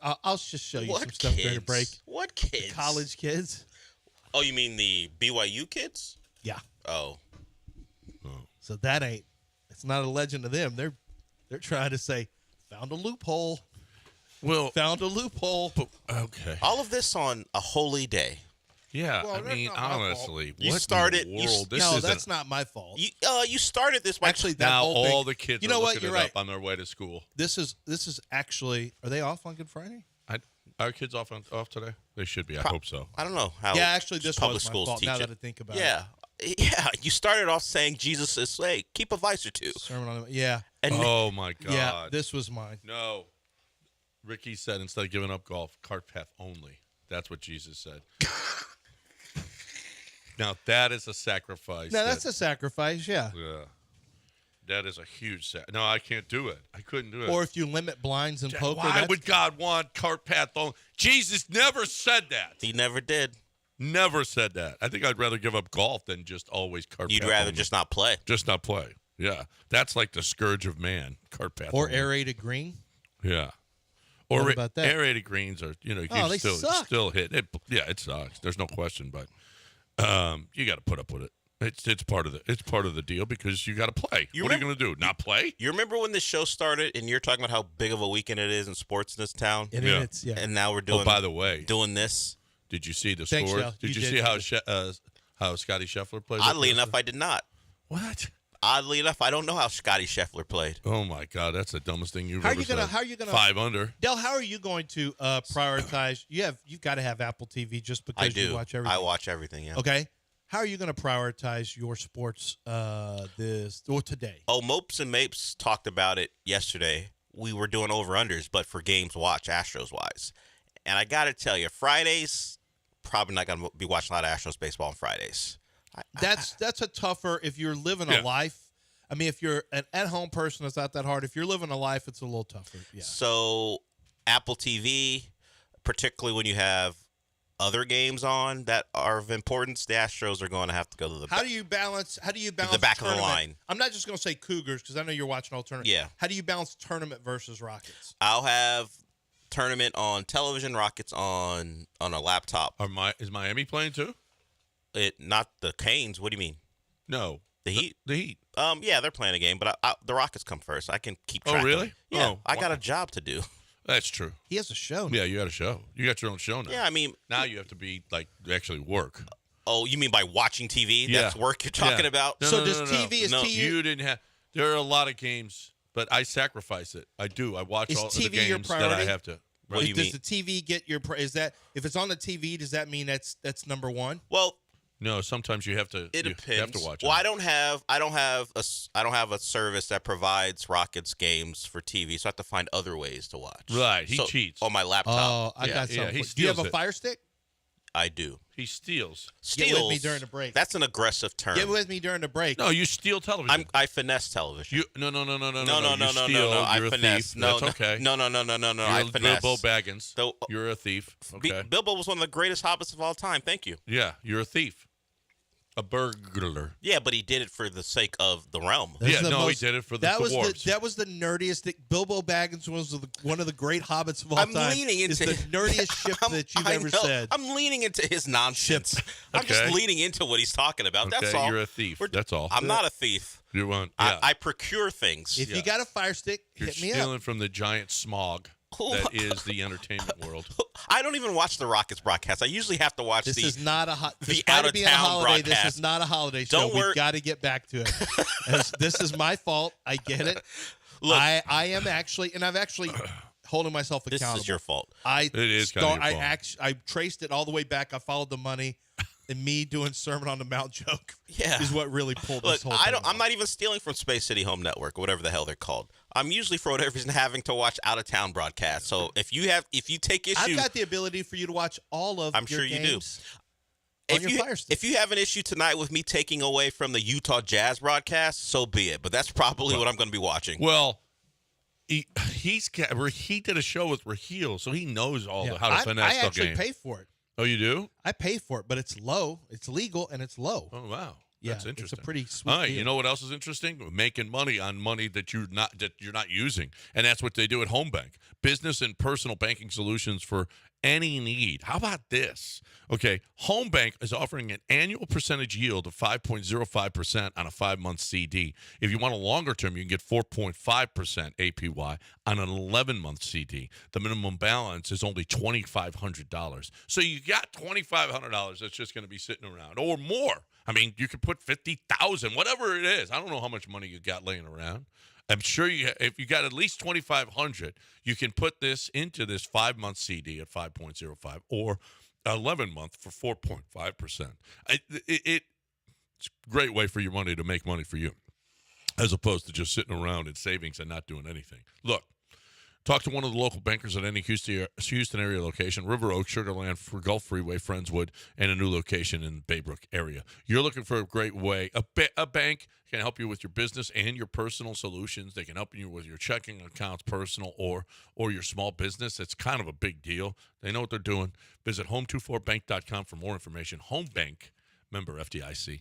I'll just show you some What stuff kids? during the break. What kids? College kids. Oh, you mean the BYU kids? Yeah. Oh. So that ain't. It's not a legend to them. They're trying to say, found a loophole. Well, Found a loophole. okay. All of this on a holy day. Yeah, Well, I that's mean, not my fault. honestly, You what started- in you the s- world? This No, isn't- that's not my fault. You started this by Actually, that now whole thing, all the kids You are know what? looking You're it right. up on their way to school. This is actually. Are they off on Good Friday? Are kids off today? They should be. I hope so. I don't know how. Yeah, actually, this public was my schools fault. teach Now it. that I think about it. Yeah. You started off saying Jesus is keep a vice or two. Sermon on the. Yeah. And Oh my God! Yeah. This was mine. No, Ricky said instead of giving up golf, cart path only. That's what Jesus said. Now that is a sacrifice. Now that's a sacrifice. Yeah. Yeah, that is a huge No, I can't do it. I couldn't do it. Or if you limit blinds and poker. Why that's- would God want cart path only? Jesus never said that. he never did. Never said that. I think I'd rather give up golf than just always cart You'd path rather only. just not play. Just not play. Yeah, that's like the scourge of man. Cart path Or only. aerated green. Yeah. Or What about that? aerated greens are, you Oh, they suck. still hit it. Yeah, it sucks. There's no question, but you got to put up with it. It's part of the deal because you got to play. You What are you going to do? Not play? You remember when this show started and you're talking about how big of a weekend it is in sports in this town? And Yeah. it's And now we're doing. Oh, by the way, doing this. did you see the Thanks, score? Shell. Did You you did. see how Scotty Scheffler played? Oddly yesterday? enough, I did not. What? Oddly enough, I don't know how Scotty Scheffler played. Oh my God, that's the dumbest thing you've How are ever you gonna- said. how are you gonna- 5 under? Del, how are you going to prioritize? You've got to have Apple TV just because I do. you watch everything. I watch everything. Yeah. Okay. How are you going to prioritize your sports today? Oh, Mopes and Mapes talked about it yesterday. We were doing over-unders, but for games watch, Astros-wise. And I got to tell you, Fridays, probably not going to be watching a lot of Astros baseball on Fridays. That's a tougher. If you're living a life, I mean, if you're an at-home person, it's not that hard. If you're living a life, it's a little tougher. Yeah. So Apple TV, particularly when you have other games on that are of importance, the Astros are going to have to go to the How do you balance? the back of the tournament? line. I'm not just going to say Cougars because I know you're watching all tournament. Yeah. How do you balance tournament versus Rockets? I'll have tournament on television, Rockets on a laptop. Is Miami playing too? Not the Canes. What do you mean? No. The Heat? The Heat. Yeah, they're playing a game, but the Rockets come first. I can keep Oh, track. really? Of it. Yeah, Oh, I got wow. a job to do. That's true. He has a show. Yeah, you got a show. You got your own show now. Yeah, I mean, Now you have to be actually work. Oh, you mean by watching TV? Yeah. That's work you're talking about? No, So no, does no, no, TV is no. TV You didn't have. There are a lot of games, but I sacrifice it. I do. I watch Is all of the TV your games that I priority? have to. What do you does mean? the TV get your? Is that if it's on the TV? Does that mean that's number one? Well, No, sometimes you have to. it you depends. have to watch Well, it. I don't have a service that provides Rockets games for TV, so I have to find other ways to watch. Right, he cheats. on my laptop. Oh, I Yeah, got yeah, something. he Do you have steals a it. Fire Stick? I do. He steals. Steals. Get with me during the break. That's an aggressive term. Get with me during the break. No, you steal television. I finesse television. You no. no. You steal. I You're a finesse. thief. No, That's okay. No. You're I finesse. Bilbo Baggins. So- You're a thief. Okay. Bilbo was one of the greatest hobbits of all time. Thank you. Yeah, you're a thief. A burglar. Yeah, but he did it for the sake of the realm. That's Yeah, the no, he most- did it for the that was dwarves. that was the nerdiest thing. Bilbo Baggins was one of the great hobbits of all I'm time. leaning It's into the nerdiest ship that you've I ever know. said. I'm leaning into his nonsense. I'm just Okay. leaning into what he's talking about. Okay, That's all. you're a thief. We're- That's all. I'm not a thief. You want? Yeah. I procure things. If you got a Fire Stick, You're hit me stealing up. from the giant smog that is the entertainment world. I don't even watch the Rockets broadcast. I usually have to watch This the. is not a the despite it being a out-of-town holiday. This broadcast. is not a holiday show. Don't worry. We've got to get back to it. This is my fault. I get it. Look, I am actually, and I've actually holding myself this accountable. is your fault. I It is kinda your fault. I traced it all the way back. I followed the money, and me doing Sermon on the Mount joke Yeah. is what really pulled Look, this whole I thing don't. I'm off. not even stealing from Space City Home Network or whatever the hell they're called. I'm usually for whatever reason having to watch out of town broadcasts. So if you take issue, I've got the ability for you to watch all of. I'm your sure you do. games on your Fire Stick. if you have an issue tonight with me taking away from the Utah Jazz broadcast, so be it. But that's probably what I'm going to be watching. Well, he did a show with Raheel, so he knows all how to finesse I the actually game. pay for it. Oh, you do? I pay for it, but it's low. It's legal and it's low. Oh, wow. Yeah, That's interesting. It's a pretty sweet All right, deal. you know what else is interesting? Making money on money that you're not using, and that's what they do at Home Bank. Business and personal banking solutions for any need. How about this? Okay, Home Bank is offering an annual percentage yield of 5.05% on a 5-month CD. If you want a longer term, you can get 4.5% APY on an 11-month CD. The minimum balance is only $2,500. So you got $2,500 that's just going to be sitting around, or more. I mean, you could put 50,000, whatever it is. I don't know how much money you got laying around. I'm sure if you got at least 2,500, you can put this into this 5-month CD at 5.05 or 11-month for 4.5%. It's a great way for your money to make money for you, as opposed to just sitting around in savings and not doing anything. Look. Talk to one of the local bankers at any Houston area location, River Oak, Sugar Land, for Gulf Freeway, Friendswood, and a new location in the Baybrook area. You're looking for a great way. A bank can help you with your business and your personal solutions. They can help you with your checking accounts, personal or your small business. It's kind of a big deal. They know what they're doing. Visit home24bank.com for more information. Home Bank, member FDIC.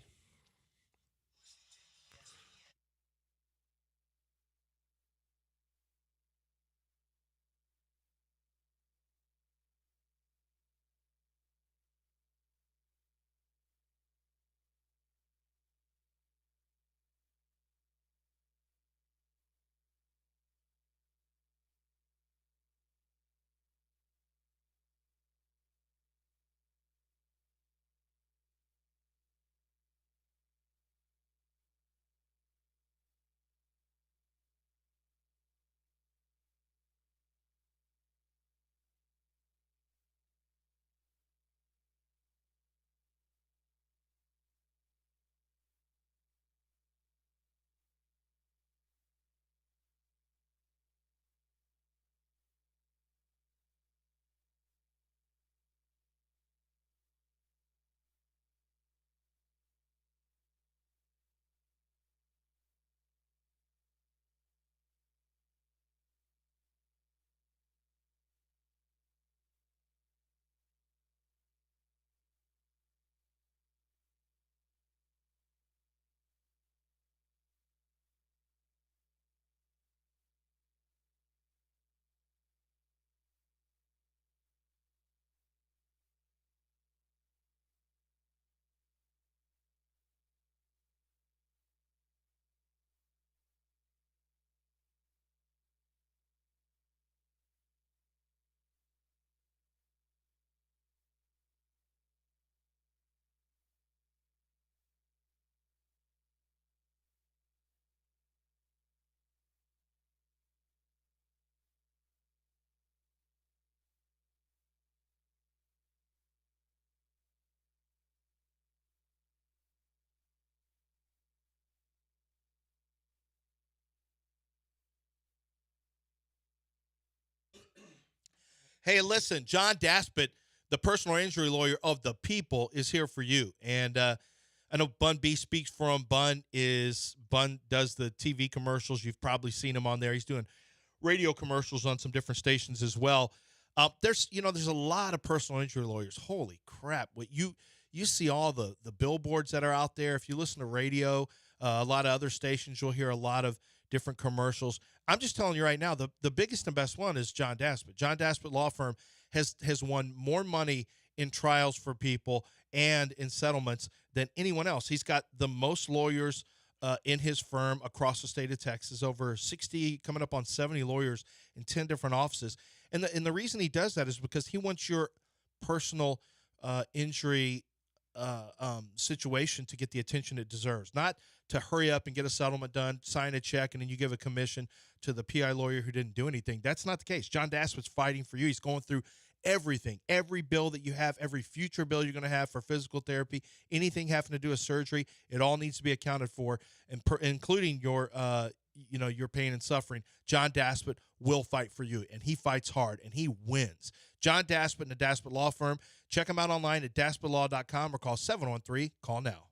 Hey, listen, John Daspit, the personal injury lawyer of the people, is here for you. And I know Bun B speaks for him. Bun does the TV commercials. You've probably seen him on there. He's doing radio commercials on some different stations as well. There's a lot of personal injury lawyers. Holy crap! What you see all the billboards that are out there. If you listen to radio, a lot of other stations, you'll hear a lot of different commercials. I'm just telling you right now, the biggest and best one is John Daspit. John Daspit Law Firm has won more money in trials for people and in settlements than anyone else. He's got the most lawyers in his firm across the state of Texas, over 60, coming up on 70 lawyers in 10 different offices. And the reason he does that is because he wants your personal injury situation to get the attention it deserves, not to hurry up and get a settlement done, sign a check, and then you give a commission to the PI lawyer who didn't do anything. That's not the case. John Daspit's fighting for you. He's going through everything, every bill that you have, every future bill you're going to have for physical therapy, anything having to do with surgery, it all needs to be accounted for, and including your your pain and suffering. John Daspit will fight for you, and he fights hard, and he wins. John Daspit and the Daspit Law Firm. Check him out online at daspitlaw.com or call 713. Call now.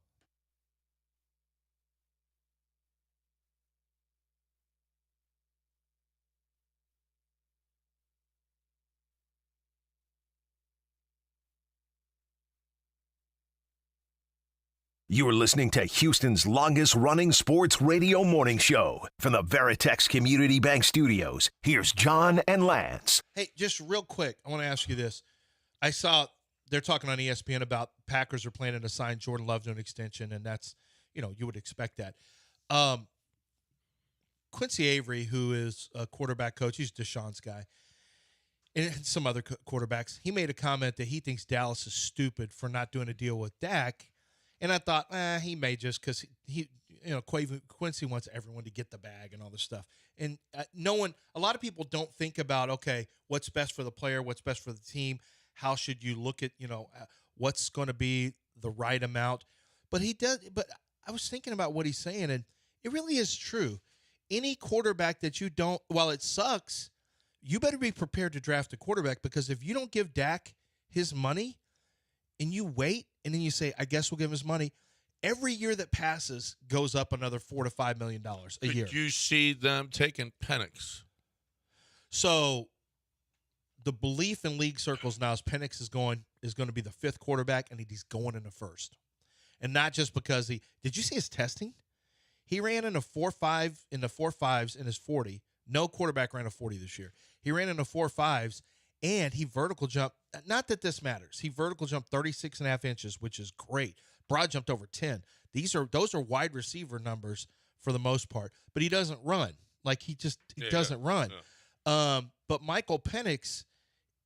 You are listening to Houston's longest-running sports radio morning show. From the Veritex Community Bank Studios, here's John and Lance. Hey, just real quick, I want to ask you this. I saw they're talking on ESPN about Packers are planning to sign Jordan Love to an extension, and that's, you would expect that. Quincy Avery, who is a quarterback coach, he's Deshaun's guy, and some other quarterbacks, he made a comment that he thinks Dallas is stupid for not doing a deal with Dak. And I thought, he may just because Quincy wants everyone to get the bag and all this stuff. And a lot of people don't think about, okay, what's best for the player, what's best for the team, how should you look at, what's going to be the right amount. But he does. But I was thinking about what he's saying, and it really is true. Any quarterback that you don't, while it sucks, you better be prepared to draft a quarterback, because if you don't give Dak his money and you wait, and then you say, I guess we'll give him his money, every year that passes goes up another $4 to $5 million a year. Did you see them taking Penix? So the belief in league circles now is Penix is going to be the fifth quarterback, and he's going in the first. And not just because did you see his testing? He ran in a 4.5 in the 4.5s in his 40. No quarterback ran a 40 this year. He ran in a 4.5s. And he vertical jumped, not that this matters. He vertical jumped 36.5 inches, which is great. Broad jumped over 10. Those are wide receiver numbers for the most part. But he doesn't run. Like he doesn't run. Yeah. But Michael Penix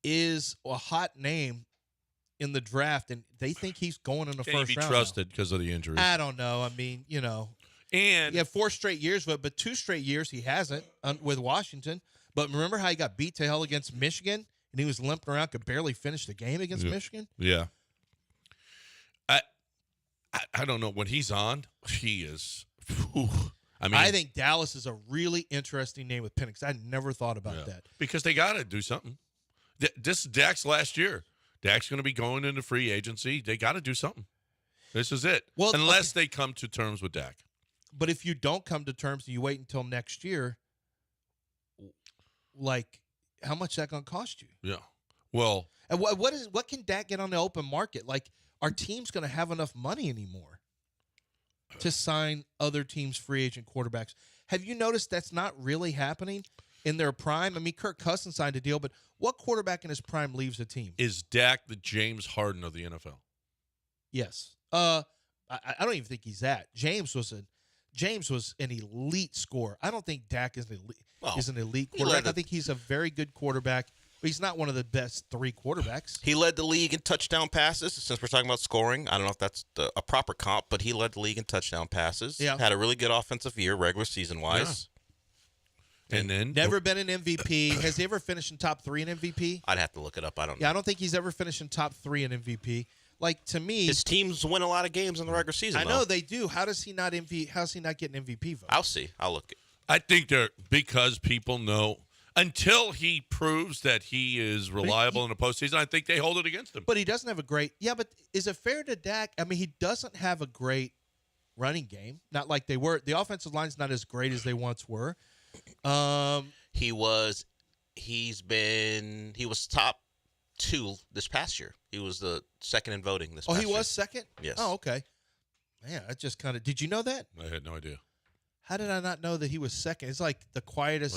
is a hot name in the draft, and they think he's going in the first round. Can he be trusted because of the injuries? I don't know. I mean, And he had 4 straight years, but 2 straight years he hasn't with Washington. But remember how he got beat to hell against Michigan? And he was limping around, could barely finish the game against Michigan. Yeah. I don't know. When he's on, he is. I think Dallas is a really interesting name with Penix. I never thought about that. Because they got to do something. This is Dak's last year. Dak's going to be going into free agency. They got to do something. This is it. Well, unless they come to terms with Dak. But if you don't come to terms and you wait until next year, how much is that going to cost you? Yeah. Well, and what can Dak get on the open market? Like, are teams going to have enough money anymore to sign other teams' free agent quarterbacks? Have you noticed that's not really happening in their prime? I mean, Kirk Cousins signed a deal, but what quarterback in his prime leaves a team? Is Dak the James Harden of the NFL? Yes. I don't even think he's that. James was an elite scorer. I don't think Dak is an elite quarterback. I think he's a very good quarterback, but he's not one of the best 3 quarterbacks. He led the league in touchdown passes. Since we're talking about scoring, I don't know if that's a proper comp, but he led the league in touchdown passes. Yeah. Had a really good offensive year, regular season-wise. Yeah. And then never been an MVP. Has he ever finished in top 3 in MVP? I'd have to look it up. I don't know. Yeah, I don't think he's ever finished in top 3 in MVP. Like, to me, his teams win a lot of games in the regular season. I know they do. How does he not How's he not getting MVP vote? I'll see. I'll look. I think because people know. until he proves that he is reliable in the postseason, I think they hold it against him. But he doesn't have a great – yeah, but is it fair to Dak? I mean, he doesn't have a great running game, not like they were. The offensive line's not as great as they once were. He was top 2 this past year. He was the second in voting this past year. Oh, he was second? Yes. Oh, okay. Man, I just kind of – did you know that? I had no idea. How did I not know that he was second? It's like the quietest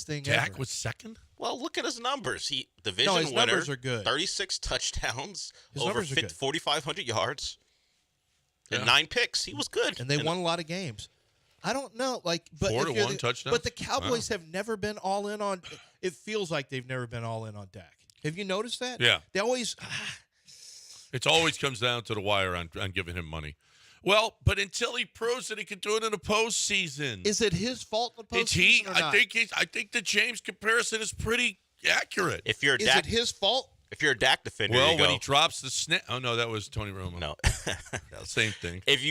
thing Dak ever. was second? Well, look at his numbers. He division No, his winner, numbers are good. 36 touchdowns, His over numbers are good. 4,500 yards, and Yeah. 9 picks. He was good. And they won a lot of games. I don't know, like, but 4 to if you're 1 touchdowns? But the Cowboys have never been all in on. It feels like they've never been all in on Dak. Have you noticed that? Yeah. They always. It always comes down to the wire on giving him money. Well, but until he proves that he can do it in the postseason. Is it his fault in the It's he. postseason or not? I think the James comparison is pretty accurate. If you're a Is Dak, it his fault? if you're a Dak defender, Well, you when go, he drops the snap. Oh no, that was Tony Romo. no. Same thing. If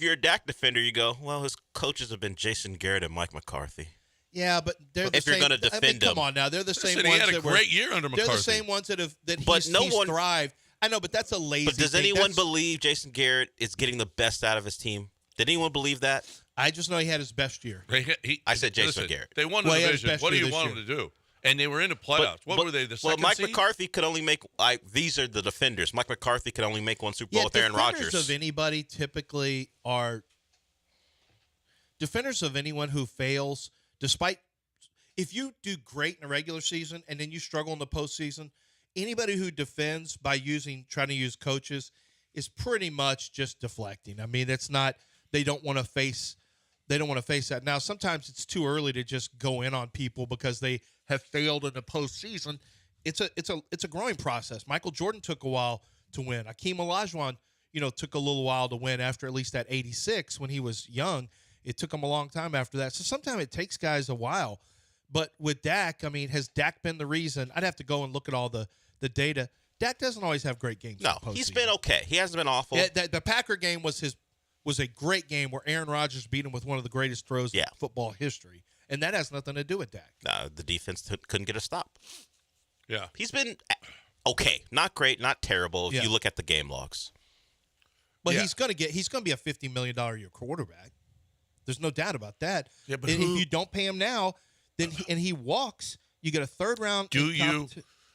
you're a Dak defender, you go, well, his coaches have been Jason Garrett and Mike McCarthy. Yeah, but they're the If you're same. gonna I mean, defend come him. on now, they're the same Listen, ones he had a that were. great year under They're McCarthy. the same ones that But he's no one- thrived. I know, but that's a lazy. But does thing. anyone That's- believe Jason Garrett is getting the best out of his team? Did anyone believe that? I just know he had his best year. I said Jason Garrett. They won Well, the he had his division. best What do year you this want year. them to do? And they were in the playoffs. What were they? The Well, second Mike seed? McCarthy could only make. These are the defenders. Mike McCarthy could only make one Super Bowl with Aaron defenders Rodgers. of anybody typically are defenders of anyone who fails, despite if you do great in the regular season and then you struggle in the postseason, anybody who defends by trying to use coaches is pretty much just deflecting. I mean, it's not they don't want to face that. Now, sometimes it's too early to just go in on people because they have failed in the postseason. It's a growing process. Michael Jordan took a while to win. Akeem Olajuwon, took a little while to win after at least that 86 when he was young. It took him a long time after that. So sometimes it takes guys a while. But with Dak, I mean, has Dak been the reason? I'd have to go and look at all the data. Dak doesn't always have great games. No, in the he's postseason. been okay. He hasn't been awful. Yeah, the Packer game was a great game where Aaron Rodgers beat him with one of the greatest throws in football history. And that has nothing to do with Dak. The defense couldn't get a stop. Yeah. He's been okay, not great, not terrible. If you look at the game logs, But he's gonna be a $50 million a year quarterback. There's no doubt about that. Yeah, but and if you don't pay him now, then he walks, you get a third round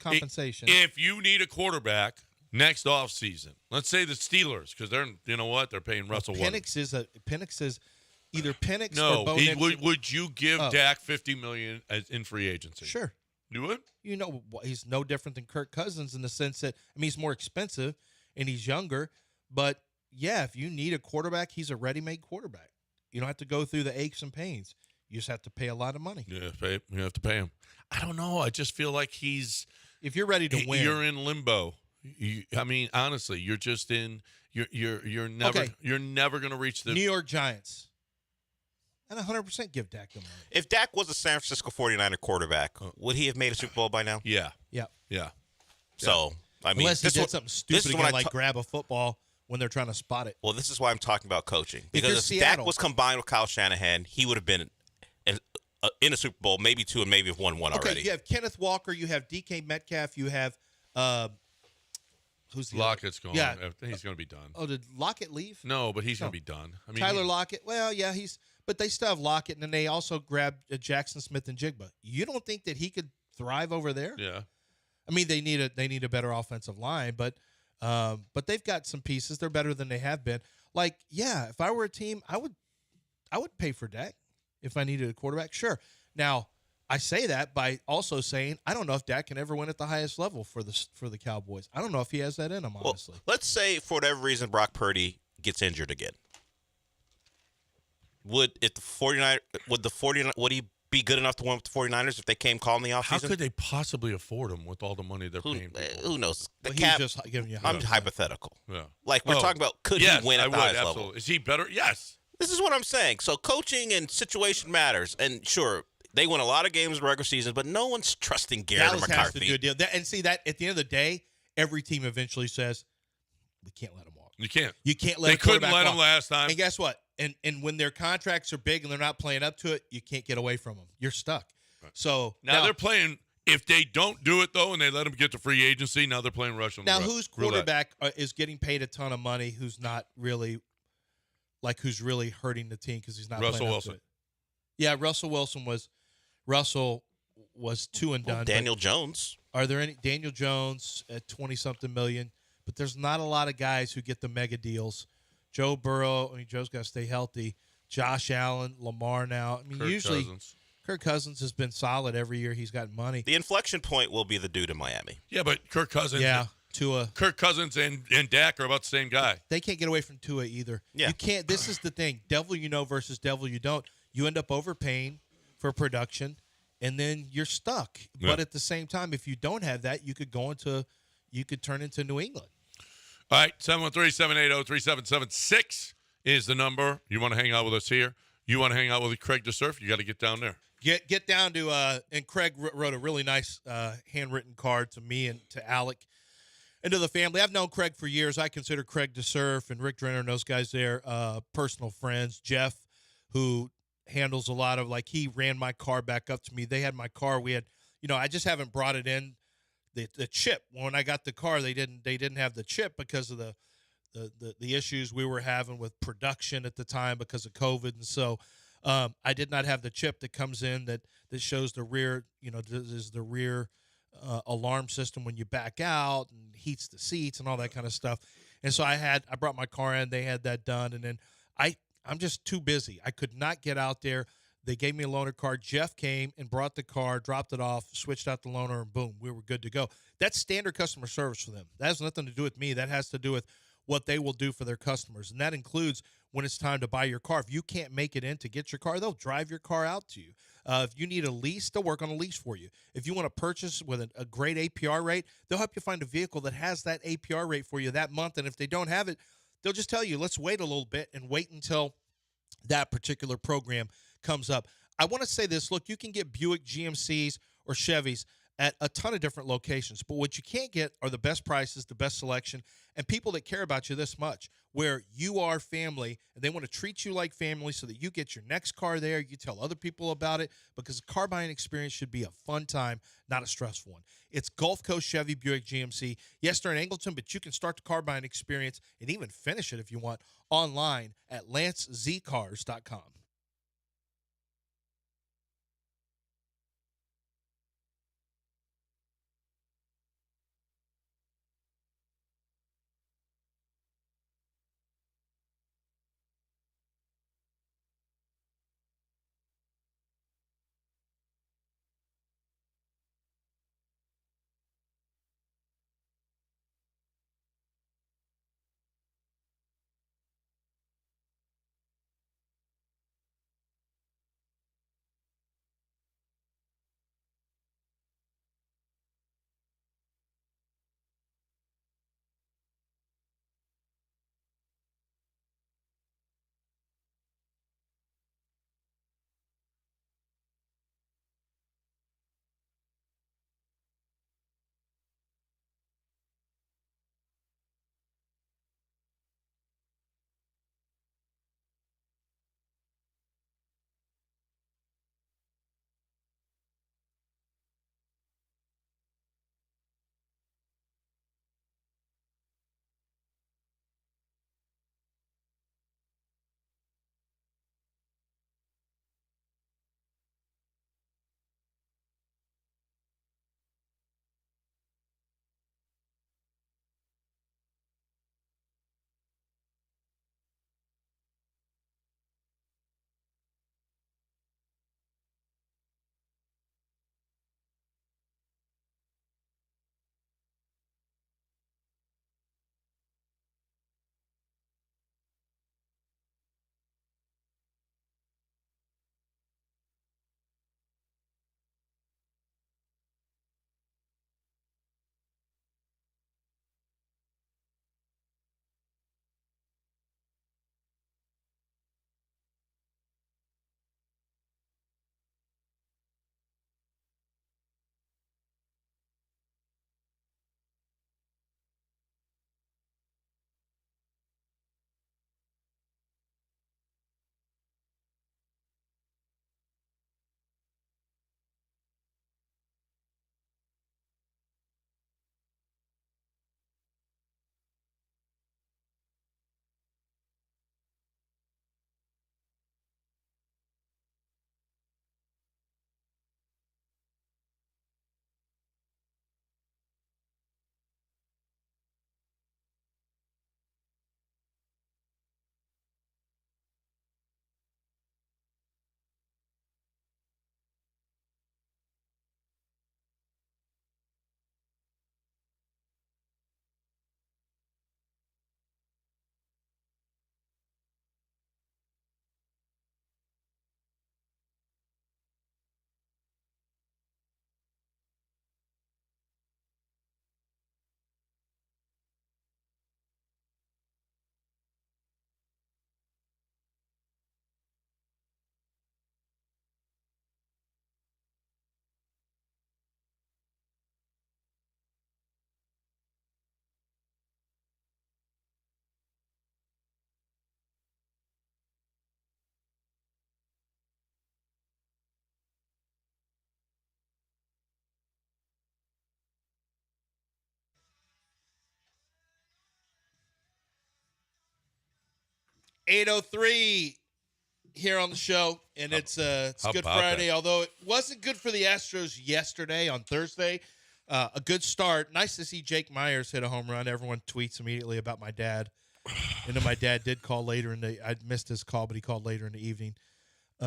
compensation. If you need a quarterback next offseason, let's say the Steelers, because they're paying Russell Wilson. Penix is either Penix No, or Bo Nix. would you give Dak $50 million in free agency? Sure. You would? He's no different than Kirk Cousins in the sense that he's more expensive and he's younger. But yeah, if you need a quarterback, he's a ready-made quarterback. You don't have to go through the aches and pains. You just have to pay a lot of money. Yeah, you have to pay him. I don't know. I just feel like if you're ready to win, you're in limbo. I mean, honestly, you're just in. You're never going to reach the New York Giants. And 100% give Dak the money. if Dak was a San Francisco 49er quarterback, would he have made a Super Bowl by now? Yeah. Yeah. So, I mean, Unless he this did is something this stupid is again, what like grab a football when they're trying to spot it. Well, this is why I'm talking about coaching. If you're Because if Seattle- Dak was combined with Kyle Shanahan, he would have been in a Super Bowl, maybe 2, and maybe have won 1 Okay, already. you have Kenneth Walker, you have DK Metcalf, you have who's the Lockett's gone. Yeah. He's going to be done. Oh, did Lockett leave? No, but he's going to be done. I mean, Tyler Lockett. Well, yeah, but they still have Lockett, and then they also grabbed Jackson Smith and Jigba. You don't think that he could thrive over there? Yeah. I mean, they need a better offensive line, but they've got some pieces. They're better than they have been. Like, yeah, if I were a team, I would pay for Dak if I needed a quarterback. Sure. Now, I say that by also saying I don't know if Dak can ever win at the highest level for the Cowboys. I don't know if he has that in him, honestly. Well, let's say for whatever reason Brock Purdy gets injured again. Would he be good enough to win with the 49ers if they came calling the offseason? How could they possibly afford him with all the money they're paying? Who knows? The Well, cap. he's just giving you. I'm hypothetical. Yeah. Like we're talking about, could he win at the highest absolutely. level? Is he better? Yes. This is what I'm saying. So coaching and situation matters. And sure, they win a lot of games in the regular season, but no one's trusting Garrett Dallas or has to McCarthy. do a deal. And see that at the end of the day, every team eventually says, "We can't let him walk. You can't. You can't let." They a couldn't quarterback let him walk." last time. And guess what? And when their contracts are big and they're not playing up to it, you can't get away from them. You're stuck. So Now they're playing. If they don't do it though, and they let them get to free agency, now they're playing Russian. now whose quarterback is getting paid a ton of money? Who's not really who's really hurting the team because he's not Russell playing up Wilson. to it? Yeah, Russell was 2 and done. Daniel Jones. Are there any Daniel Jones at 20-something million? But there's not a lot of guys who get the mega deals. Joe Burrow, Joe's got to stay healthy. Josh Allen, Lamar now. Usually Kirk Cousins has been solid every year. He's got money. The inflection point will be the dude in Miami. Yeah, but Kirk Cousins. Yeah, Tua. Kirk Cousins and Dak are about the same guy. They can't get away from Tua either. Yeah. You can't. This is the thing. Devil you know versus devil you don't. You end up overpaying for production, and then you're stuck. Yeah. But at the same time, if you don't have that, you could turn into New England. All right, 713-780-3776 is the number. You want to hang out with us here? You want to hang out with Craig DeSurf? You got to get down there. Get down to and Craig wrote a really nice handwritten card to me and to Alec and to the family. I've known Craig for years. I consider Craig DeSurf and Rick Drenner and those guys there personal friends. Jeff, who handles a lot of he ran my car back up to me. They had my car. We had I just haven't brought it in the chip. When I got the car, they didn't have the chip because of the issues we were having with production at the time because of COVID, and so. I did not have the chip that comes in that shows the rear, is the rear alarm system when you back out and heats the seats and all that kind of stuff. And so I brought my car in, they had that done. And then I'm just too busy. I could not get out there. They gave me a loaner car. Jeff came and brought the car, dropped it off, switched out the loaner, and boom, we were good to go. That's standard customer service for them. That has nothing to do with me. That has to do with what they will do for their customers. And that includes when it's time to buy your car. If you can't make it in to get your car, they'll drive your car out to you. If you need a lease, they'll work on a lease for you. If you want to purchase with a great APR rate, they'll help you find a vehicle that has that APR rate for you that month. And if they don't have it, they'll just tell you, let's wait a little bit and wait until that particular program comes up. I want to say this. Look, you can get Buick GMCs or Chevys at a ton of different locations. But what you can't get are the best prices, the best selection, and people that care about you this much, where you are family, and they want to treat you like family so that you get your next car there. You tell other people about it, because a car buying experience should be a fun time, not a stressful one. It's Gulf Coast Chevy Buick GMC. Yes, they're in Angleton, but you can start the car buying experience and even finish it if you want online at lancezcars.com. 8:03 here on the show, and it's Good Friday. That? Although it wasn't good for the Astros yesterday on Thursday, a good start. Nice to see Jake Myers hit a home run. Everyone tweets immediately about my dad, and then my dad did call later in the. I missed his call, but he called later in the evening. Hey,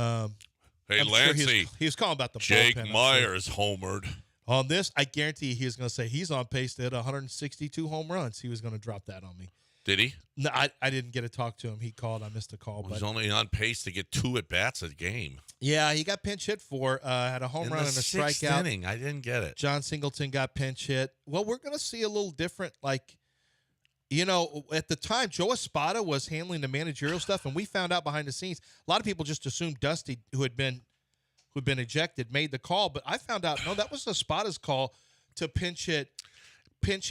I'm Lancey, sure he was calling about the Jake bullpen, Myers homered. on this. I guarantee he was going to say he's on pace to hit 162 home runs. He was going to drop that on me. Did he? No, I didn't get to talk to him. He called. I missed a call. Well, he's but only on pace to get 2 at-bats a game. yeah, he got pinch hit for. Had a home run and a sixth strikeout. inning. I didn't get it. John Singleton got pinch hit. Well, we're going to see a little different. Like, at the time, Joe Espada was handling the managerial stuff, and we found out behind the scenes. A lot of people just assumed Dusty, who'd been ejected, made the call. But I found out, no, that was Espada's call to pinch hit.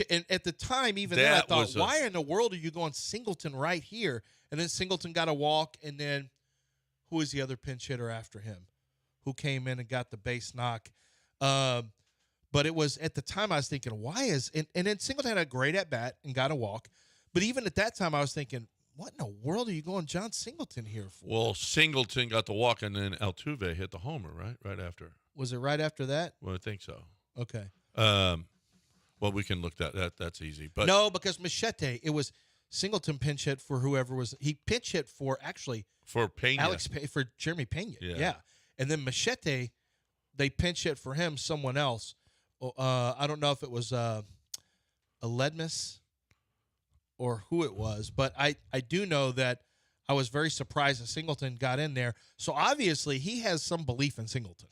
And at the time, even then, I thought, why in the world are you going Singleton right here? And then Singleton got a walk, and then who was the other pinch hitter after him who came in and got the base knock? But it was, at the time, I was thinking, why is – and then Singleton had a great at-bat and got a walk. But even at that time, I was thinking, what in the world are you going John Singleton here for? Well, Singleton got the walk, and then Altuve hit the homer, right? Right after. Was it right after that? Well, I think so. Okay. Well, we can look that's easy. But no, because Machete, it was Singleton pinch hit for whoever was – he pinch hit for actually – for Pena. for Jeremy Pena. Yeah. And then Machete, they pinch hit for him, someone else. I don't know if it was Aledmus or who it was, but I do know that I was very surprised that Singleton got in there. So obviously he has some belief in Singleton.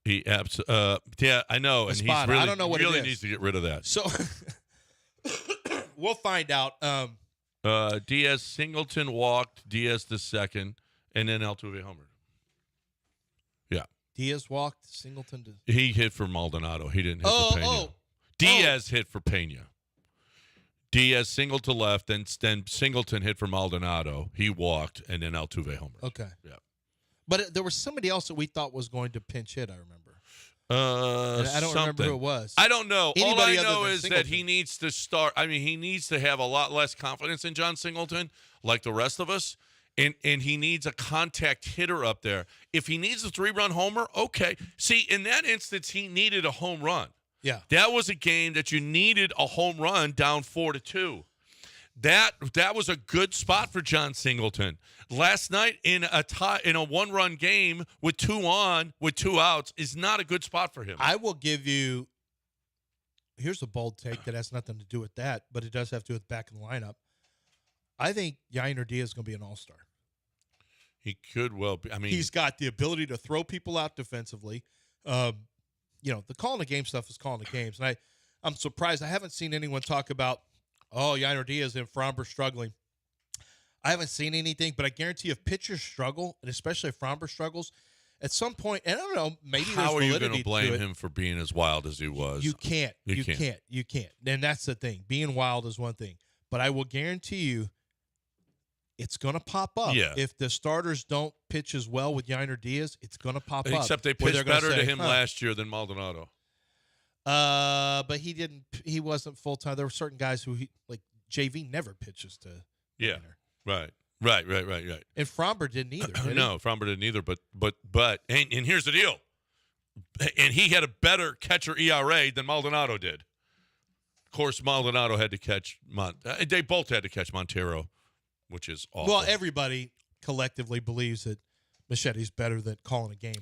He yeah, I know, and he's really, I don't know what it really is. needs to get rid of that. So we'll find out. Diaz Singleton walked, Diaz the second, and then Altuve homered. Yeah, Diaz walked, Singleton did. he hit for Maldonado. He didn't hit for Pena. Diaz hit for Pena. Diaz singled to left, then Singleton hit for Maldonado. He walked, and then Altuve homered. Okay. Yeah. But there was somebody else that we thought was going to pinch hit, I remember. And I don't remember who it was. I don't know. Anybody All I other know than is Singleton. that he needs to start. I mean, he needs to have a lot less confidence in John Singleton, like the rest of us, and he needs a contact hitter up there. If he needs a 3-run homer, okay. See, in that instance, he needed a home run. Yeah. That was a game that you needed a home run down 4-2. That was a good spot for John Singleton. Last night in a 1-run game with 2 on, with 2 outs, is not a good spot for him. I will give you – here's a bold take that has nothing to do with that, but it does have to do with back in the lineup. I think Yainer Diaz is going to be an all-star. He could well be. I mean, he's got the ability to throw people out defensively. The calling the game stuff is calling the games. And I'm surprised. I haven't seen anyone talk about, Yainer Diaz and Fromber struggling. I haven't seen anything, but I guarantee if pitchers struggle, and especially if Fromber struggles, at some point, and I don't know, maybe how are there's you validity going to blame to it. him for being as wild as he was? You can't. You can't. And that's the thing. Being wild is one thing. But I will guarantee you it's going to pop up. Yeah. If the starters don't pitch as well with Yainer Diaz, it's going to pop up. Except they where pitched they're gonna better to say, him last year than Maldonado. But he wasn't full-time. There were certain guys who, like JV, never pitches to Yeah. Yainer. Right. And Fromber didn't either, did he? No, Fromber didn't either. But and here's the deal. And he had a better catcher ERA than Maldonado did. Of course, Maldonado had to catch they both had to catch Montero, which is awful. Well, everybody collectively believes that Machete's better than calling a game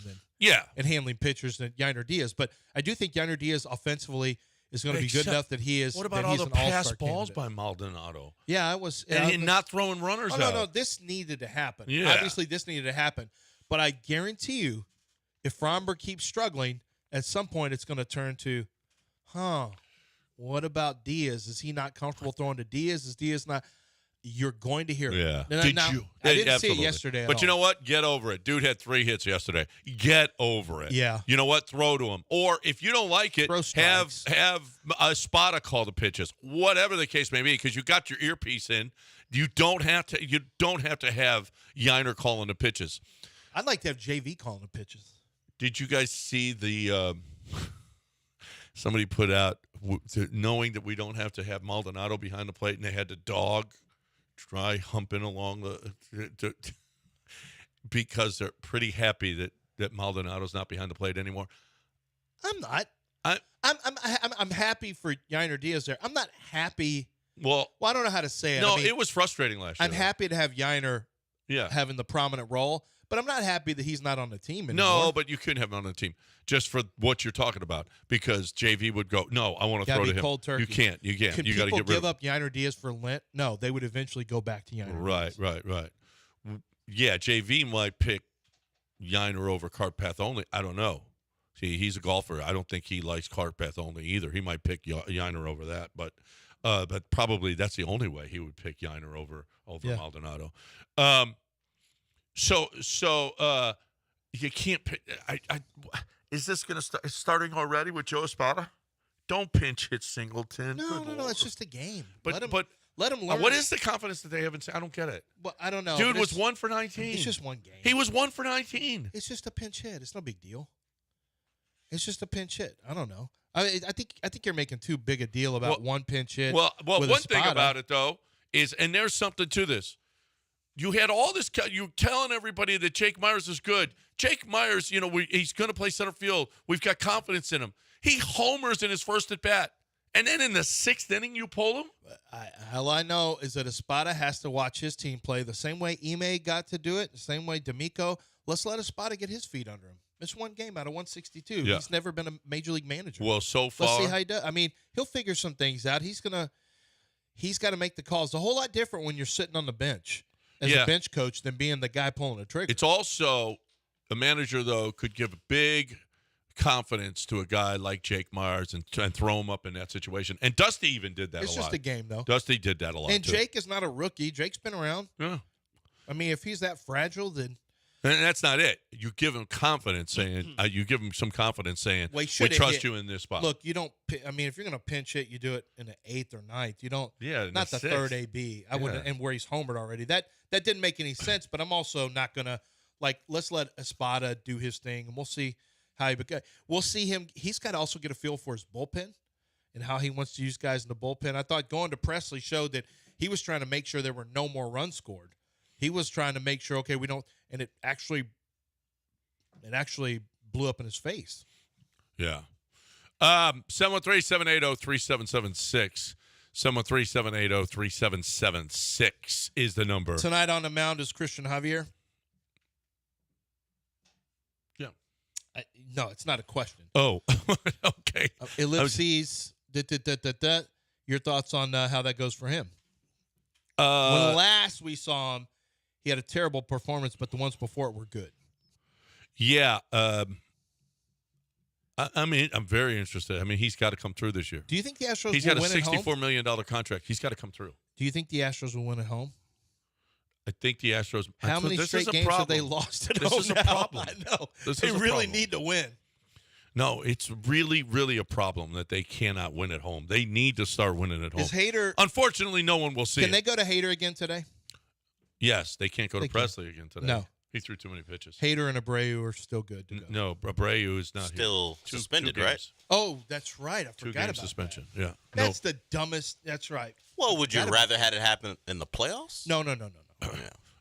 and handling pitchers than Yainer Diaz. But I do think Yainer Diaz offensively is going to be good enough that he is. What about that all he's the an pass all-star balls candidate. by Maldonado? Yeah, it was. And not throwing runners out. No. This needed to happen. Yeah. Obviously, this needed to happen. But I guarantee you, if Fromber keeps struggling, at some point it's going to turn to, what about Diaz? Is he not comfortable throwing to Diaz? Is Diaz not? You're going to hear it. Yeah. Now, I didn't see Absolutely. it yesterday. But you know what? Get over it. Dude had 3 hits yesterday. Get over it. Yeah. You know what? Throw to him. Or if you don't like it, Throw have strikes. a spotter call the pitches. Whatever the case may be, because you got your earpiece in. You don't have to have Yainer calling the pitches. I'd like to have JV calling the pitches. Did you guys see the somebody put out knowing that we don't have to have Maldonado behind the plate and they had the dog dry humping along because they're pretty happy that Maldonado's not behind the plate anymore. I'm not. I'm happy for Yainer Diaz there. I'm not happy. Well, I don't know how to say it. No, I mean, it was frustrating last year. I'm happy to have Yainer having the prominent role, but I'm not happy that he's not on the team anymore. No, but you couldn't have him on the team just for what you're talking about because JV would go, no, I want to throw to him. Cold turkey. You can't. Can You got to people get rid give of up Yainer Diaz for Lent? No, they would eventually go back to Yainer Diaz. Right. Yeah, JV might pick Yainer over cart path only. I don't know. See, he's a golfer. I don't think he likes cart path only either. He might pick Yainer over that, but probably that's the only way he would pick Yainer over Maldonado. So you can't pick. Is this going to start starting already with Joe Espada? Don't pinch hit Singleton. No. It's just a game. But let him learn. What is the confidence that they haven't? I don't get it. Well, I don't know. Dude was 1 for 19. It's just one game. He was 1 for 19. It's just a pinch hit. It's no big deal. It's just a pinch hit. I don't know. I think you're making too big a deal about one pinch hit. Well, with one thing Espada. about it though is, and there's something to this. You had all this. You telling everybody that Jake Myers is good. Jake Myers, he's going to play center field. We've got confidence in him. He homers in his first at bat, and then in the 6th inning, you pull him. All I know is that Espada has to watch his team play the same way Ime got to do it, the same way D'Amico. Let's let Espada get his feet under him. It's one game out of 162. Yeah. He's never been a major league manager. Well, so far, let's see how he does. I mean, he'll figure some things out. He's got to make the calls. A whole lot different when you're sitting on the bench as a bench coach than being the guy pulling the trigger. It's also a manager though could give big confidence to a guy like Jake Myers and throw him up in that situation. And Dusty even did that. It's a lot. just a game though. Dusty did that a lot. And too. Jake is not a rookie. Jake's been around. Yeah. I mean, if he's that fragile, then. And that's not it. You give him confidence, saying you give him some confidence, saying we trust you in this spot. Look, you don't. I mean, if you're going to pinch hit, you do it in the 8th or 9th. You don't. Yeah, not the 6th. 3rd AB. I wouldn't. And where he's homered already. That didn't make any sense. But I'm also not going to let's let Espada do his thing, and we'll see how he. We'll see him. He's got to also get a feel for his bullpen and how he wants to use guys in the bullpen. I thought going to Presley showed that he was trying to make sure there were no more runs scored. He was trying to make sure, okay, we don't, and it actually blew up in his face. Yeah. 713-780-3776. 713-780-3776 is the number. Tonight on the mound is Christian Javier. Yeah. No, it's not a question. Oh, okay. Ellipses. Your thoughts on how that goes for him? When last we saw him, he had a terrible performance, but the ones before it were good. Yeah. I mean, I'm very interested. I mean, he's got to come through this year. Do you think the Astros He's will got a win at home? $64 million contract. He's got to come through. Do you think the Astros will win at home? I think the Astros. How many straight games have they lost at home? This is a problem. I know. They really need to win. No, it's really, really a problem that they cannot win at home. They need to start winning at home. Is Hader? Unfortunately, no one will see Can it. they go to Hader again today? Yes, they can't go to Presley again today. No. He threw too many pitches. Hader and Abreu are still good to go. No, Abreu is not still here. suspended, two right? games. Oh, that's right. I forgot about suspension. that. Yeah. That's the dumbest. That's right. Well, would you rather had it happen in the playoffs? No. Yeah.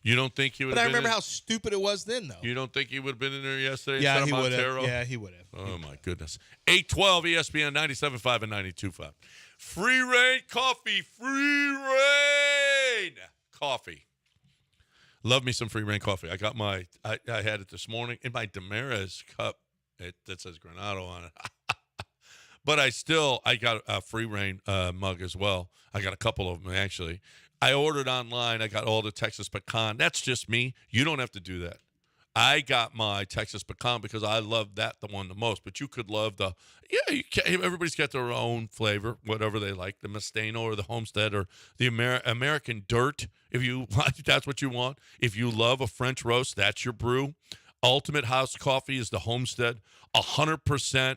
You don't think he would But have I been remember how stupid it was then, though. You don't think he would have been in there yesterday Yeah, instead he of would have. Montero? Yeah, he would have. Oh, my goodness. 812 ESPN 97.5 and 92.5. Free Reign Coffee. Free Reign Coffee. Love me some Free Reign Coffee. I got I had it this morning in my Demerez cup that says Granado on it. But I got a Free Reign mug as well. I got a couple of them, actually. I ordered online. I got all the Texas Pecan. That's just me. You don't have to do that. I got my Texas Pecan because I love the one the most. But you could love everybody's got their own flavor, whatever they like, the Mustano or the Homestead or the American Dirt. If that's what you want. If you love a French roast, that's your brew. Ultimate House Coffee is the Homestead, 100%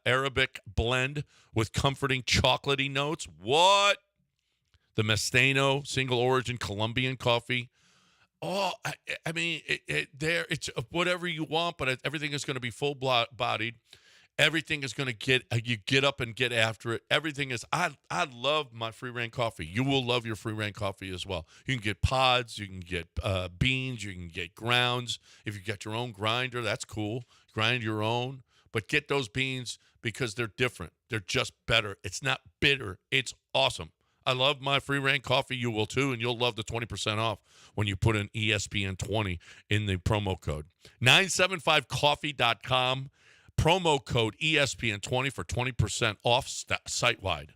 Arabic blend with comforting chocolatey notes. What? The Mustano, single origin Colombian coffee. Oh, I mean, it's whatever you want, but everything is going to be full-bodied. Everything is going to get you get up and get after it. Everything is. I love my free range coffee. You will love your free range coffee as well. You can get pods. You can get beans. You can get grounds. If you got your own grinder, that's cool. Grind your own, but get those beans because they're different. They're just better. It's not bitter. It's awesome. I love my free range coffee. You will too, and you'll love the 20% off when you put in ESPN 20 in the promo code 975coffee.com. Promo code ESPN20 for 20% off site-wide.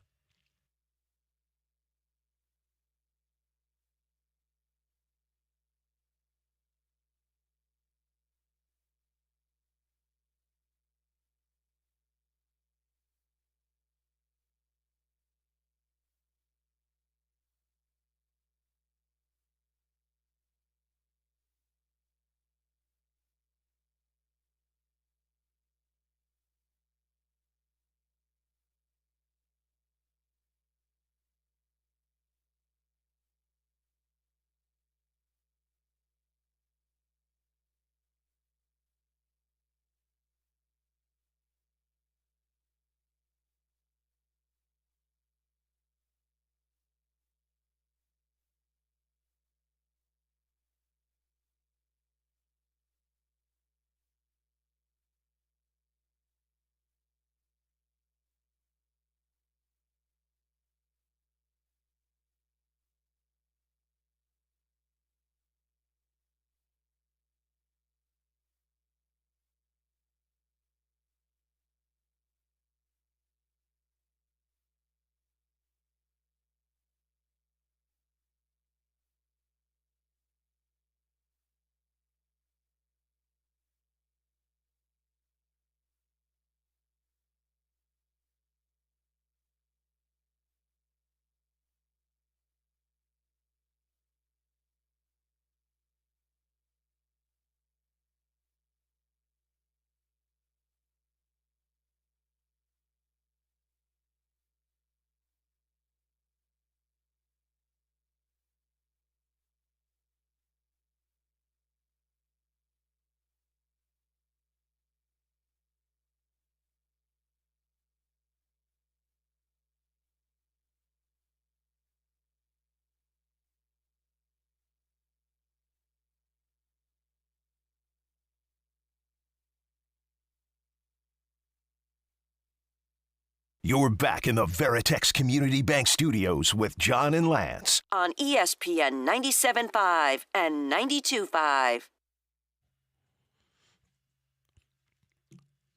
You're back in the Veritex Community Bank Studios with John and Lance. On ESPN 97.5 and 92.5.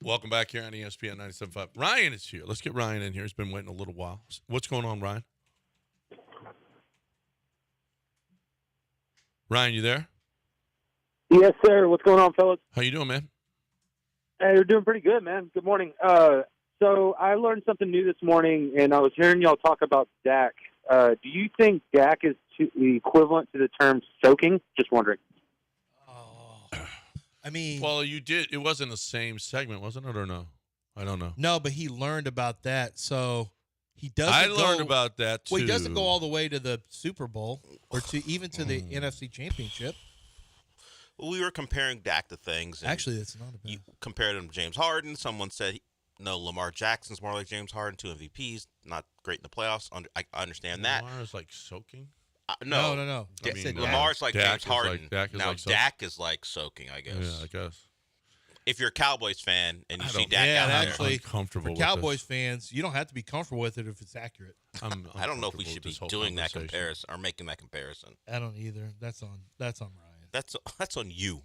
Welcome back here on ESPN 97.5. Ryan is here. Let's get Ryan in here. He's been waiting a little while. What's going on, Ryan? Ryan, you there? Yes, sir. What's going on, fellas? How you doing, man? Hey, you're doing pretty good, man. Good morning. So I learned something new this morning, and I was hearing y'all talk about Dak. Do you think Dak is equivalent to the term soaking? Just wondering. Oh, I mean, Well, you did. It wasn't the same segment, wasn't it, or no? I don't know. no, but he learned about that, so he doesn't. I learned about that too. Well, he doesn't go all the way to the Super Bowl or to even to the NFC Championship. We were comparing Dak to things. And Actually, that's not a bad. you compared him to James Harden. Someone said, no, Lamar Jackson's more like James Harden, 2 MVPs, not great in the playoffs. I understand that. Lamar's like soaking. No. Da- I mean, Lamar's like Dak James is like- Harden. Dak is now, like soaking. Dak is like soaking, I guess. Yeah, I guess. If you're a Cowboys fan and you I see don't- Dak Yeah, out and there, actually, uncomfortable for with Cowboys this. fans, you don't have to be comfortable with it if it's accurate. I don't know if we uncomfortable should with be this whole doing that conversation. comparison or making that comparison. I don't either. That's on Ryan. That's on you.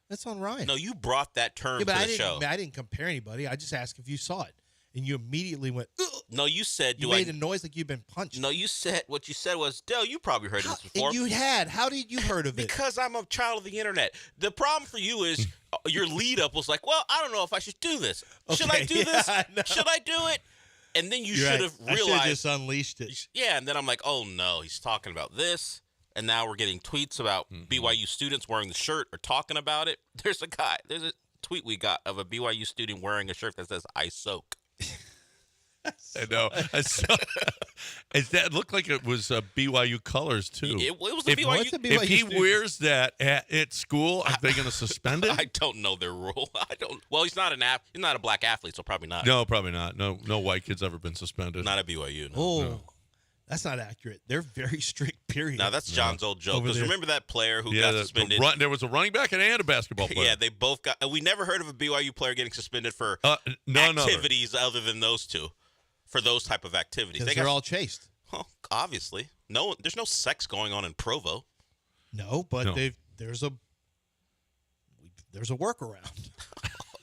That's on Ryan. No, you brought that term yeah, but to the show. I didn't compare anybody. I just asked if you saw it, and you immediately went. Ugh! No, you said, You made a noise like you've been punched. No, you said, what you said was, Dale, you probably heard this before. And you had. How did you heard of it? Because I'm a child of the internet. The problem for you is your lead up was like, well, I don't know if I should do this. Should I Okay, do yeah, this? I know. Should I do it? And then you You're should right. have I should realized. have just unleashed it. Yeah, and then I'm like, oh no, he's talking about this. And now we're getting tweets about BYU students wearing the shirt or talking about it. There's a tweet we got of a BYU student wearing a shirt that says, I soak. I know. I saw, that looked like it was BYU colors too. It was the if, BYU. if he wears that at school, are they going to suspend him? I don't know their rule. I don't. Well, he's not a black athlete, so probably not. No, probably not. No white kid's ever been suspended. Not at BYU. No. Oh, No. that's not accurate. They're very strict. Period. Now that's John's old joke. Over Because there. remember that player who got suspended? There was a running back and a basketball player. Yeah, they both got. We never heard of a BYU player getting suspended for none activities other than those two. For those type of activities, They're all chased. Well, obviously, there's no sex going on in Provo. No, but No. there's a workaround.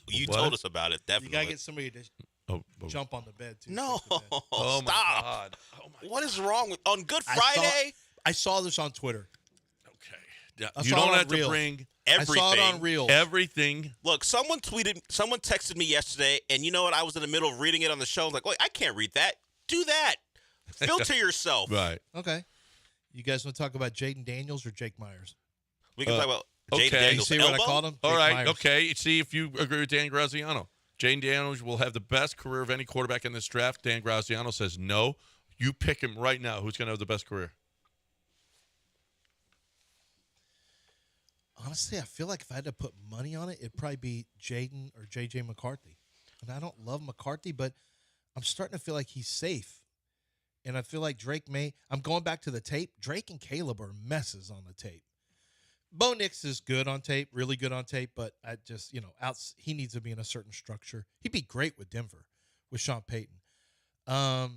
You What? told us about it. You Definitely. gotta get somebody to Oh, jump on the bed too. No, Stick the bed. oh my stop. God. Oh my What is wrong with on Good I Friday? I saw this on Twitter. Okay. Yeah, I you saw don't it on have to Reels. bring Everything. I saw it on Reels. everything. Look, someone texted me yesterday, and you know what? I was in the middle of reading it on the show. I was like, wait, I can't read that. Do that. Filter yourself. Right. Okay. You guys want to talk about Jaden Daniels or Jake Myers? We can talk about okay. Jaden You You Daniels' see what elbow. I called him? All Jake right. Myers. Okay. See if you agree with Dan Graziano. Jaden Daniels will have the best career of any quarterback in this draft. Dan Graziano says no. You pick him right now. Who's going to have the best career? Honestly, I feel like if I had to put money on it, it'd probably be Jaden or J.J. McCarthy. And I don't love McCarthy, but I'm starting to feel like he's safe. And I feel like Drake I'm going back to the tape. Drake and Caleb are messes on the tape. Bo Nix is good on tape, really good on tape, but I just, he needs to be in a certain structure. He'd be great with Denver, with Sean Payton. I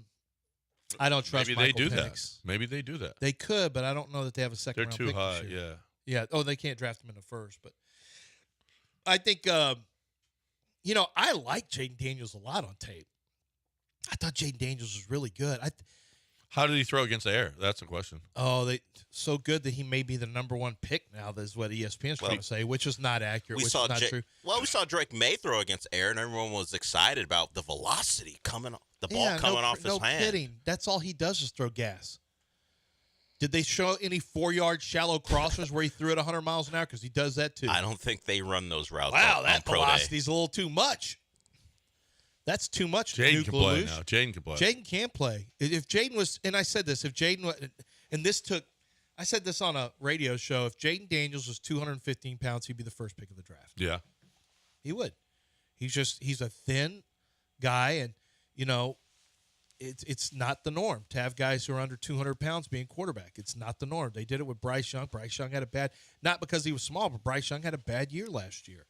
don't trust Maybe Michael they do Penix. that. Maybe they do that. They could, but I don't know that they have a second They're round too pick high. this year. Yeah. Yeah. Oh, they can't draft him in the first, but I think, I like Jaden Daniels a lot on tape. I thought Jaden Daniels was really good. How did he throw against the air? That's the question. They so good that he may be the number one pick now. That's what ESPN's trying to say, which is not accurate. We which saw is not true. Well, we saw Drake May throw against air, and everyone was excited about the velocity coming, the ball coming off his no hand. kidding. That's all he does is throw gas. Did they show any 4-yard shallow crossers where he threw it 100 miles an hour? Because he does that too. I don't think they run those routes. Wow, on that Pro Day. velocity's a little too much. That's too much. Jaden Nuke can play Lelouch. now. Jaden can play. Jaden can play. If Jaden was, and I said this, if Jaden was, and this took, I said this on a radio show, if Jaden Daniels was 215 pounds, he'd be the first pick of the draft. Yeah. He would. He's a thin guy, and, it's not the norm to have guys who are under 200 pounds being quarterback. It's not the norm. They did it with Bryce Young. Bryce Young had not because he was small, but Bryce Young had a bad year last year.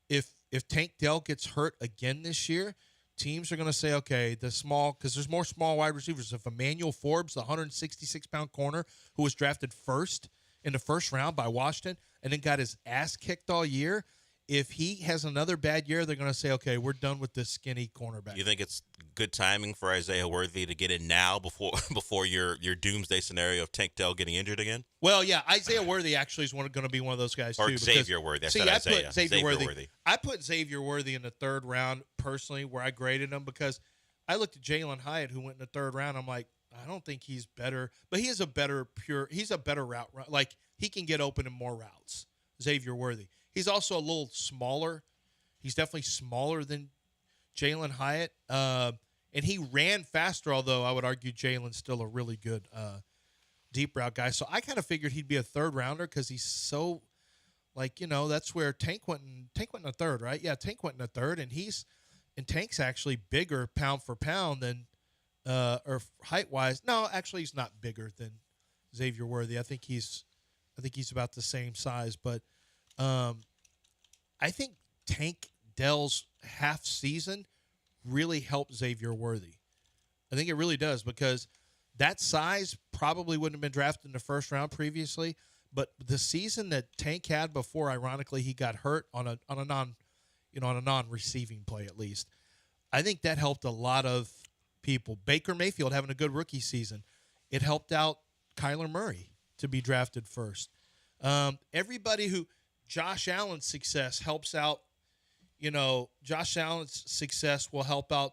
If Tank Dell gets hurt again this year, teams are going to say, okay, because there's more small wide receivers. If Emmanuel Forbes, the 166-pound corner who was drafted first in the first round by Washington and then got his ass kicked all year, if he has another bad year, they're going to say, okay, we're done with this skinny cornerback. You think it's good timing for Isaiah Worthy to get in now before your doomsday scenario of Tank Dell getting injured again? Well, yeah, Isaiah Worthy actually is going to be one of those guys, Or too. Xavier Worthy. I said Isaiah. Put Xavier Worthy. Worthy. I put Xavier Worthy in the third round, personally, where I graded him because I looked at Jalen Hyatt, who went in the third round. I'm like, I don't think he's better, but he's a better route. Like, he can get open in more routes, Xavier Worthy. He's also a little smaller. He's definitely smaller than Jalen Hyatt. And he ran faster, although I would argue Jalen's still a really good deep route guy. So I kind of figured he'd be a third rounder because he's so, that's where Tank went in the third, right? Yeah, Tank went in the third, and Tank's actually bigger pound for pound than, or height wise. No, actually, he's not bigger than Xavier Worthy. I think he's about the same size, but I think Tank Dell's half season really helped Xavier Worthy. I think it really does because that size probably wouldn't have been drafted in the first round previously, but the season that Tank had before, ironically, he got hurt on a non-receiving play at least. I think that helped a lot of people. Baker Mayfield having a good rookie season. It helped out Kyler Murray to be drafted first. Josh Allen's success helps out, Josh Allen's success will help out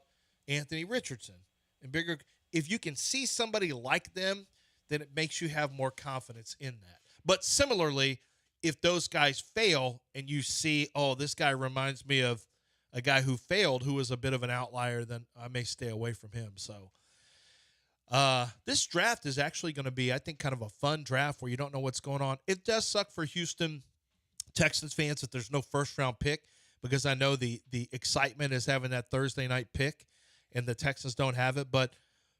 Anthony Richardson. And bigger, if you can see somebody like them, then it makes you have more confidence in that. But similarly, if those guys fail and you see, oh, this guy reminds me of a guy who failed, who was a bit of an outlier, then I may stay away from him. So this draft is actually going to be, I think, kind of a fun draft where you don't know what's going on. It does suck for Houston Texans fans that there's no first-round pick, because I know the excitement is having that Thursday night pick, and the Texans don't have it. But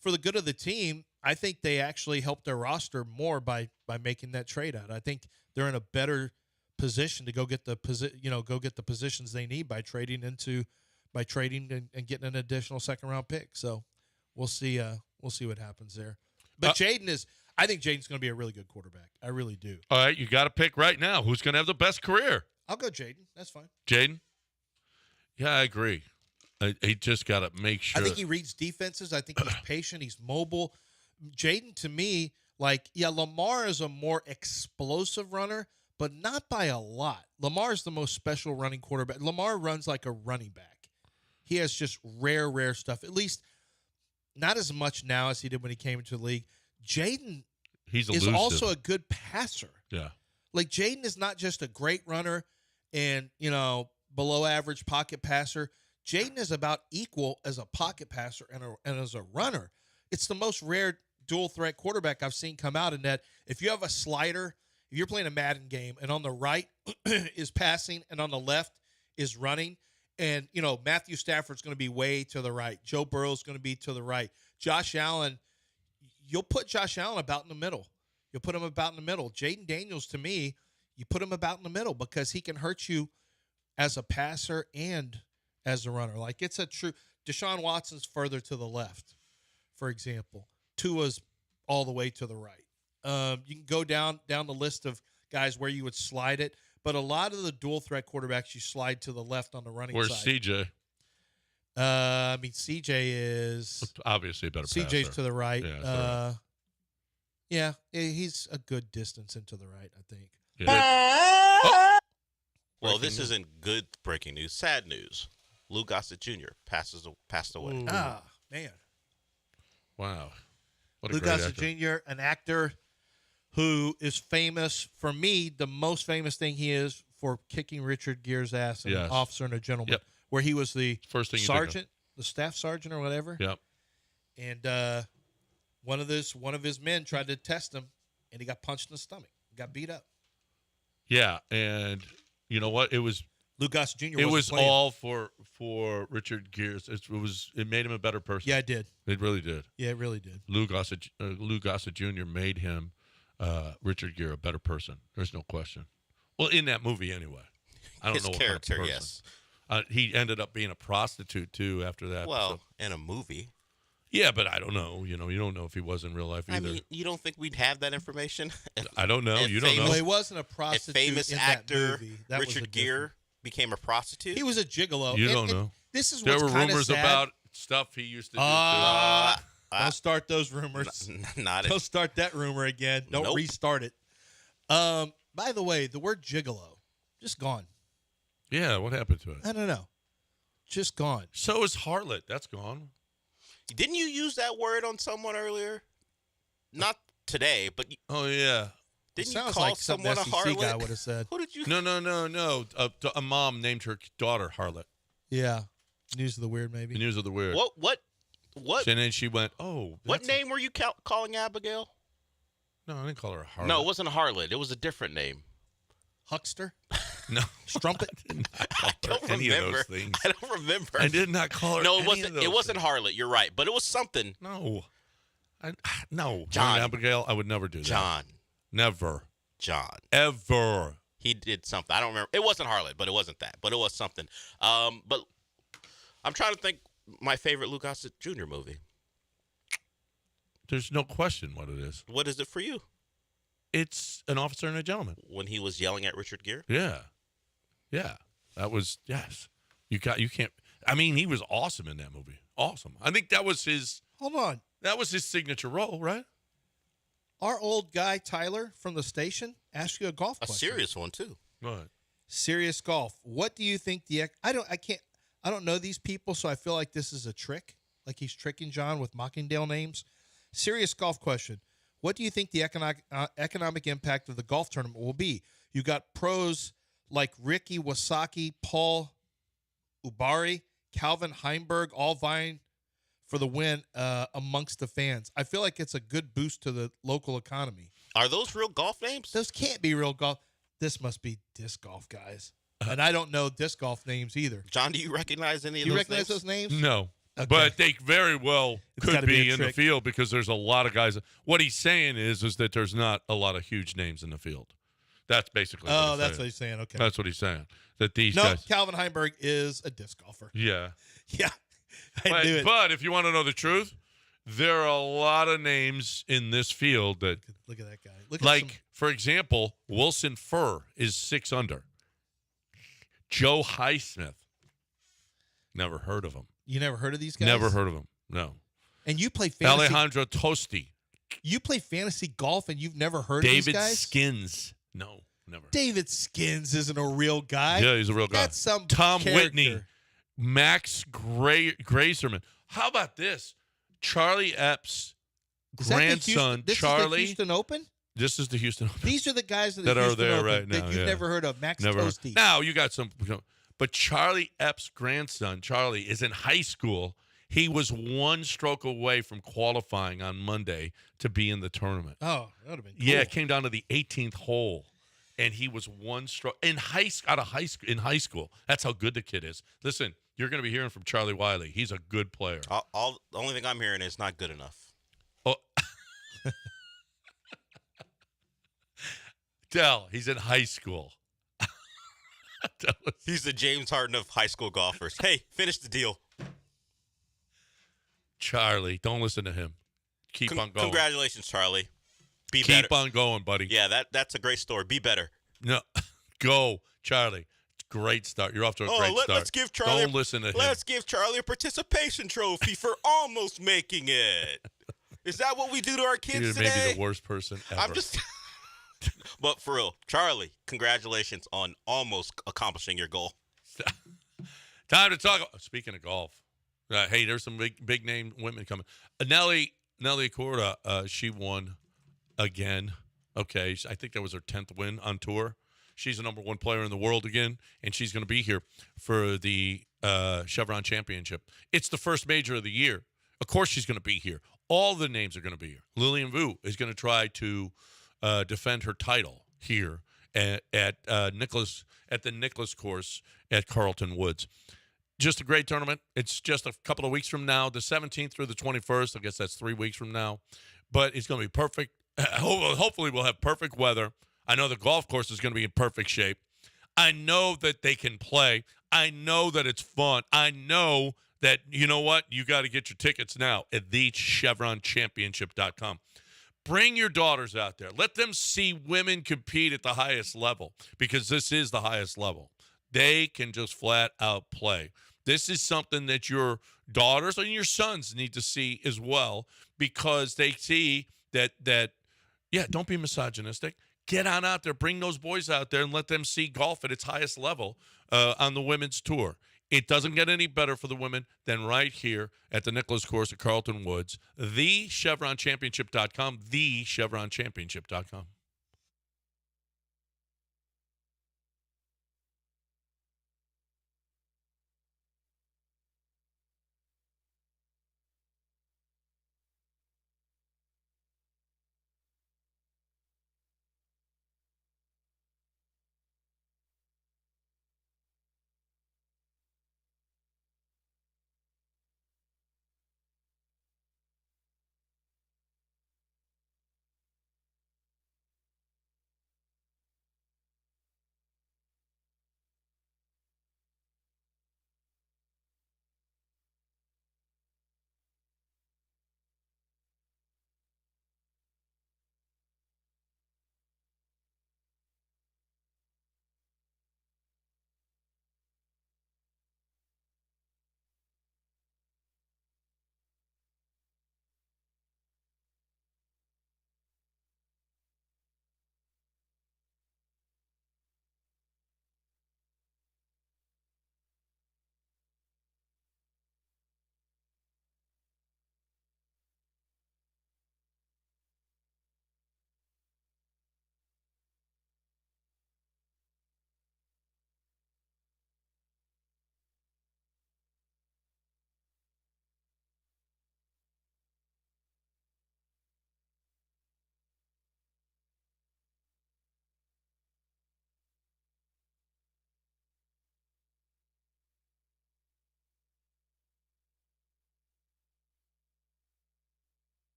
for the good of the team, I think they actually helped their roster more by making that trade out. I think they're in a better position to go get the positions they need by trading and getting an additional second-round pick. So we'll see what happens there. But I think Jaden's going to be a really good quarterback. I really do. All right, you got to pick right now. Who's going to have the best career? I'll go Jaden. That's fine. Jaden? Yeah, I agree. He just got to make sure. I think he reads defenses. I think he's patient. He's mobile. Jaden, to me, Lamar is a more explosive runner, but not by a lot. Lamar is the most special running quarterback. Lamar runs like a running back. He has just rare stuff. At least not as much now as he did when he came into the league. Jaden is also a good passer. Yeah. Like, Jaden is not just a great runner and, below average pocket passer. Jaden is about equal as a pocket passer and as a runner. It's the most rare dual threat quarterback I've seen come out, in that if you have a slider, if you're playing a Madden game and on the right is passing and on the left is running, and, Matthew Stafford's going to be way to the right. Joe Burrow's going to be to the right. Josh Allen, you'll put Josh Allen about in the middle. You'll put him about in the middle. Jaden Daniels, to me, you put him about in the middle because he can hurt you as a passer and as a runner. Like, it's a true – Deshaun Watson's further to the left, for example. Tua's all the way to the right. You can go down the list of guys where you would slide it, but a lot of the dual threat quarterbacks, you slide to the left on the running Where's side. CJ? CJ is obviously a better passer. CJ's to the right. Yeah, he's a good distance into the right, I think. Yeah. Well, this isn't good breaking news. Sad news. Lou Gossett Jr. passed away. Ooh. Man. Wow. What a Lou great Gossett actor. Jr., an actor who is famous. For me, the most famous thing he is for kicking Richard Gere's ass in Yes. Officer and a Gentleman, Yep. where he was the First thing you sergeant, the staff sergeant or whatever. Yep. And one of his men tried to test him, and he got punched in the stomach, got beat up. Yeah, and you know what? It was Lou Gossett Jr. It wasn't was playing. all for Richard Gere. It made him a better person. Yeah, it did. It really did. Yeah, it really did. Lou Gossett Jr. made him Richard Gere a better person. There's no question. Well, in that movie anyway. I don't His know what character, kind of person. yes. He ended up being a prostitute too after that. Well, in a movie. Yeah, but I don't know. You don't know if he was in real life either. I mean, you don't think we'd have that information? I don't know. You don't know. Well, he wasn't a A prostitute famous in actor, that movie. That was Richard a Gere, different- became a prostitute? He was a gigolo. You And- don't and know. This is There what's were kinda rumors sad. about stuff he used to do. Don't start those rumors. Not Don't start that rumor again. Don't Nope. restart it. By the way, the word gigolo, just gone. Yeah, what happened to it? I don't know. Just gone. So is harlot. That's gone. Didn't you use that word on someone earlier? Not today, but Oh yeah. didn't you Sounds call like something someone a SEC guy harlot? would have said. Who did you? No. A mom named her daughter Harlot. Yeah. News of the weird, maybe. The news of the weird. What? And then she went, "Oh, What that's name were you calling Abigail? No, I didn't call her a harlot. No, it wasn't a harlot. It was a different name. Huckster? No. Strumpet? I did not call I don't her any of remember. those things. I don't remember. I did not call her. No, it any wasn't. Of those It wasn't things. harlot. You're right, but it was something. No. No. John. Abigail, I would never do that. John. Never. John. Ever. He did something. I don't remember. It wasn't harlot, but it wasn't that. But it was something. But I'm trying to think. My favorite Lou Gossett Jr. movie. There's no question what it is. What is it for you? It's An Officer and a Gentleman. When he was yelling at Richard Gere? Yeah. Yeah. That was, yes. You can't, I mean, he was awesome in that movie. Awesome. I think that was his signature role, right? Our old guy, Tyler, from the station, asked you a golf A question. serious one, too. Right. Serious golf. What do you think I don't know these people, so I feel like this is a trick. Like he's tricking John with Mockingdale names. Serious golf question. What do you think the economic impact of the golf tournament will be? You got pros like Ricky Wasaki, Paul Ubari, Calvin Heimberg, all vying for the win amongst the fans. I feel like it's a good boost to the local economy. Are those real golf names? Those can't be real golf. This must be disc golf guys. And I don't know disc golf names either. John, do you recognize any of You those recognize names? those names? No. Okay. But they very well It's could gotta be be a in the trick. field because there's a lot of guys. What he's saying is that there's not a lot of huge names in the field. That's basically what Oh, he's that's saying. what he's saying. Okay. That's what he's saying. That these No, guys. Calvin Heimberg is a disc golfer. Yeah. Yeah. I knew it. But if you want to know the truth, there are a lot of names in this field that, Look at that guy. Look at like, for example, Wilson Furr is 6 under. Joe Highsmith. Never heard of him. you never heard of these guys? Never heard of him. No. And you play fantasy. Alejandro Tosti. You play fantasy golf and you've never heard of David these guys? Skins. No, never. David Skins isn't a real guy. Yeah, he's a real guy. That's some Tom character. Whitney, Max Graserman. How about this? Charlie Epps' Is that the grandson, Houston, this Charlie. is the Houston Open? This is the Houston Open. These are the guys That are Houston there Open right now, that you've yeah. never heard of. Max Never. Toasty. Now you got some, but Charlie Epps' grandson, Charlie, is in high school. He was one stroke away from qualifying on Monday to be in the tournament. Oh, that would have been cool. Yeah, it came down to the 18th hole, and he was one stroke in high school. That's how good the kid is. Listen, you're going to be hearing from Charlie Wiley. He's a good player. The only thing I'm hearing is not good enough. Oh, Dell, he's in high school. He's the James Harden of high school golfers. Hey, finish the deal. Charlie, don't listen to him. Keep on going. Congratulations, Charlie. Be Keep better. on going, buddy. Yeah, that's a great story. Be better. No, go, Charlie. Great start. You're off to a great start. Let's give Charlie. Don't listen to him. Let's give Charlie a participation trophy for almost making it. Is that what we do to our kids You're today? maybe the worst person ever. I'm just. But for real, Charlie, congratulations on almost accomplishing your goal. Time to talk. Speaking of golf, hey, there's some big name women coming. Nelly Corda, she won again. Okay, I think that was her 10th win on tour. She's the number 1 player in the world again, and she's going to be here for the Chevron Championship. It's the first major of the year. Of course, she's going to be here. All the names are going to be here. Lillian Vu is going to try to defend her title here at the Nicklaus course at Carlton Woods. Just a great tournament. It's just a couple of weeks from now, the 17th through the 21st. I guess that's 3 weeks from now. But it's going to be perfect. Hopefully we'll have perfect weather. I know the golf course is going to be in perfect shape. I know that they can play. I know that it's fun. I know that, you know what? You got to get your tickets now at thechevronchampionship.com. Bring your daughters out there. Let them see women compete at the highest level because this is the highest level. They can just flat out play. This is something that your daughters and your sons need to see as well because they see that yeah, don't be misogynistic. Get on out there. Bring those boys out there and let them see golf at its highest level on the women's tour. It doesn't get any better for the women than right here at the Nicklaus course at Carlton Woods. TheChevronChampionship.com. TheChevronChampionship.com.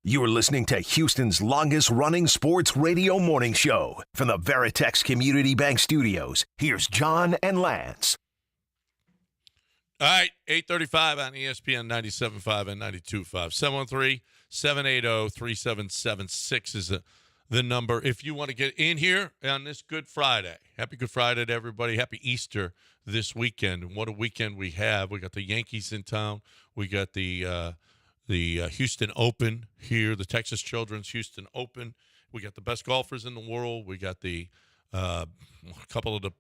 You're listening to Houston's longest-running sports radio morning show. From the Veritex Community Bank Studios, here's John and Lance. All right, 8:35 on ESPN 97.5 and 92.5. 713-780-3776 is the number. If you want to get in here on this Good Friday. Happy Good Friday to everybody. Happy Easter this weekend. And what a weekend we have. We got the Yankees in town. We got the Houston Open here, the Texas Children's Houston Open. We got the best golfers in the world. We got the a couple of the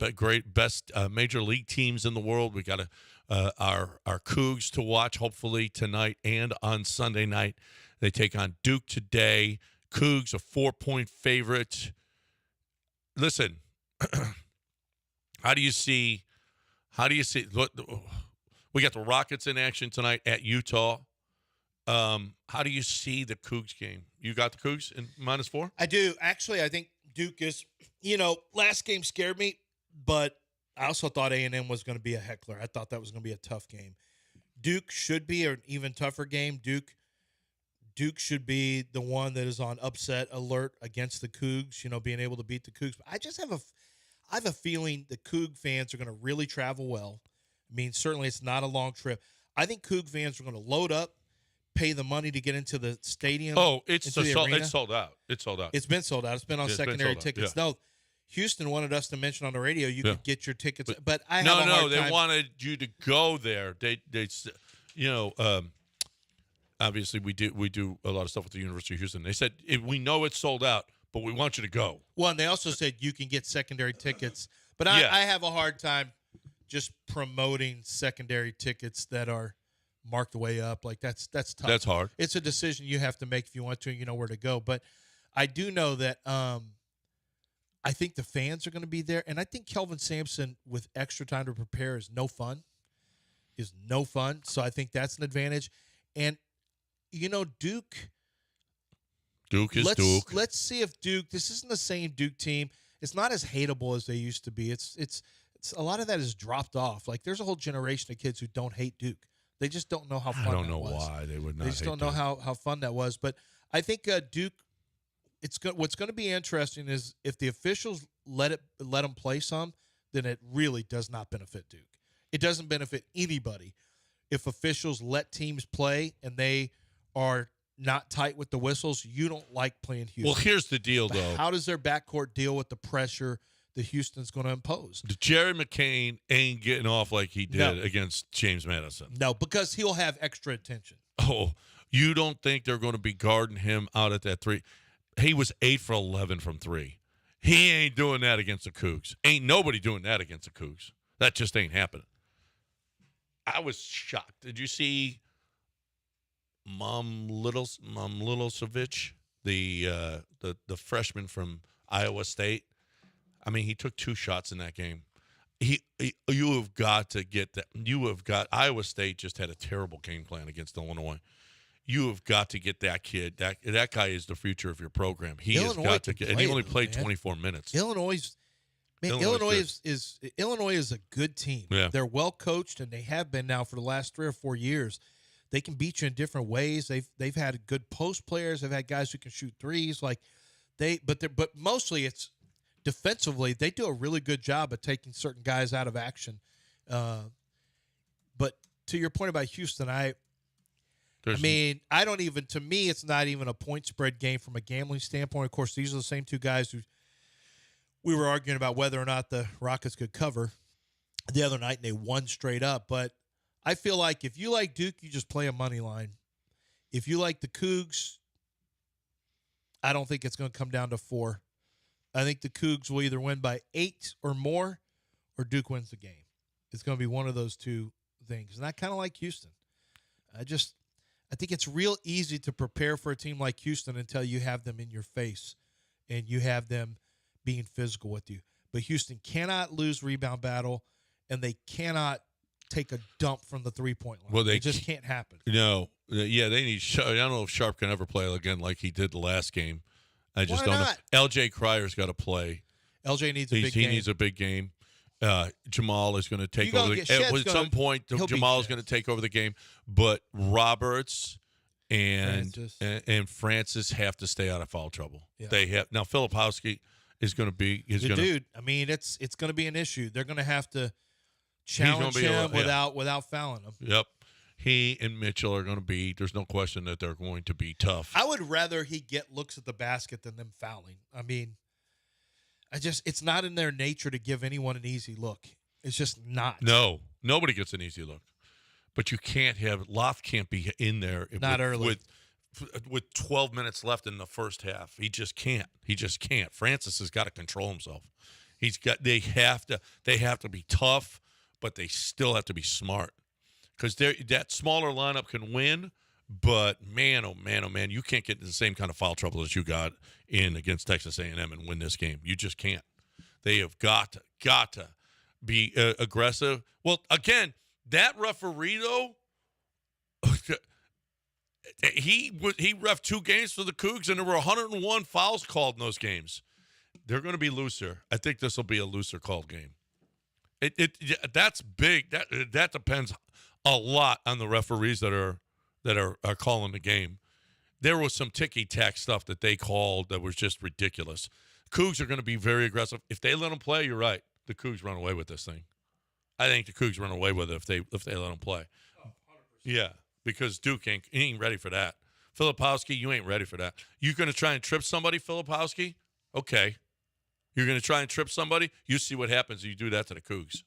best major league teams in the world. We got our Cougs to watch hopefully tonight and on Sunday night. They take on Duke today. Cougs a 4-point favorite. Listen, how do you see? Look, we got the Rockets in action tonight at Utah. How do you see the Cougs game? You got the Cougs in -4? I do. Actually, I think Duke is, last game scared me, but I also thought A&M was going to be a heckler. I thought that was going to be a tough game. Duke should be an even tougher game. Duke should be the one that is on upset alert against the Cougs, being able to beat the Cougs. But I have a feeling the Coug fans are going to really travel well. I mean, certainly it's not a long trip. I think Coug fans are going to load up, pay the money to get into the stadium. Oh, it's sold out. It's sold out. It's been sold out. It's been on secondary tickets. Yeah. No, Houston wanted us to mention on the radio you could get your tickets, but I have a hard time. They wanted you to go there. They obviously we do a lot of stuff with the University of Houston. They said we know it's sold out, but we want you to go. Well, and they also said you can get secondary tickets, but I have a hard time just promoting secondary tickets that are marked way up. Like that's tough. That's hard. It's a decision you have to make if you want to, and you know where to go. But I do know that I think the fans are going to be there, and I think Kelvin Sampson with extra time to prepare is no fun. So I think that's an advantage. And Duke is Duke. Let's see if Duke. This isn't the same Duke team. It's not as hateable as they used to be. It's a lot of that has dropped off. Like there's a whole generation of kids who don't hate Duke. They just don't know how fun that was. I don't know why they would not. They just don't know how fun that was. But I think Duke. What's going to be interesting is if the officials let them play some, then it really does not benefit Duke. It doesn't benefit anybody if officials let teams play and they are not tight with the whistles. You don't like playing Houston. Well, here's the deal, though. How does their backcourt deal with the pressure that Houston's going to impose? Jerry McCain ain't getting off like he did against James Madison. No, because he'll have extra attention. Oh, you don't think they're going to be guarding him out at that three? He was 8 for 11 from 3. He ain't doing that against the Cougs. Ain't nobody doing that against the Cougs. That just ain't happening. I was shocked. Did you see Littlesovic, the freshman from Iowa State? I mean, he took 2 shots in that game. You have got to get that. Iowa State just had a terrible game plan against Illinois. You have got to get that kid. That guy is the future of your program. He has got to get, and he only played 24 minutes. Illinois is a good team. Yeah. They're well coached, and they have been now for the last 3 or 4 years. They can beat you in different ways. They've had good post players. They've had guys who can shoot threes. But mostly it's defensively. They do a really good job of taking certain guys out of action. But to your point about Houston, to me, it's not even a point spread game from a gambling standpoint. Of course, these are the same 2 guys who we were arguing about whether or not the Rockets could cover the other night, and they won straight up. But I feel like if you like Duke, you just play a money line. If you like the Cougs, I don't think it's going to come down to 4. I think the Cougs will either win by 8 or more, or Duke wins the game. It's going to be one of those 2 things. And I kind of like Houston. I think it's real easy to prepare for a team like Houston until you have them in your face and you have them being physical with you. But Houston cannot lose rebound battle, and they cannot take a dump from the 3-point line. Well, it just can't happen. No. Yeah, they need Sharp. I don't know if Sharp can ever play again like he did the last game. I just don't know. LJ Cryer's got to play. LJ needs a big game. He needs a big game. Jamal is going to take over. At some point, Jamal is going to take over the game. But Roberts and Francis. Francis have to stay out of foul trouble. Yeah. They have now. Filipowski is going to be dude. I mean, it's going to be an issue. They're going to have to challenge him without fouling him. Yep. He and Mitchell are going to be. There's no question that they're going to be tough. I would rather he get looks at the basket than them fouling. I mean, it's not in their nature to give anyone an easy look. It's just not. No, nobody gets an easy look. But you can't have Loft can't be in there early with 12 minutes left in the first half. He just can't. Francis has got to control himself. They have to be tough, but they still have to be smart. Because that smaller lineup can win, but man, oh man, you can't get in the same kind of foul trouble as you got in against Texas A&M and win this game. You just can't. They have got to be aggressive. Well, again, that referee though, he reffed 2 games for the Cougs, and there were 101 fouls called in those games. They're going to be looser. I think this will be a looser called game. That's big. That depends a lot on the referees that are calling the game. There was some ticky-tack stuff that they called that was just ridiculous. Cougs are going to be very aggressive. If they let them play, you're right. The Cougs run away with this thing. I think the Cougs run away with it if they let them play. Oh, 100%. Yeah, because Duke ain't ready for that. Filipowski, you ain't ready for that. You going to try and trip somebody, Filipowski? Okay. You're going to try and trip somebody? You see what happens if you do that to the Cougs.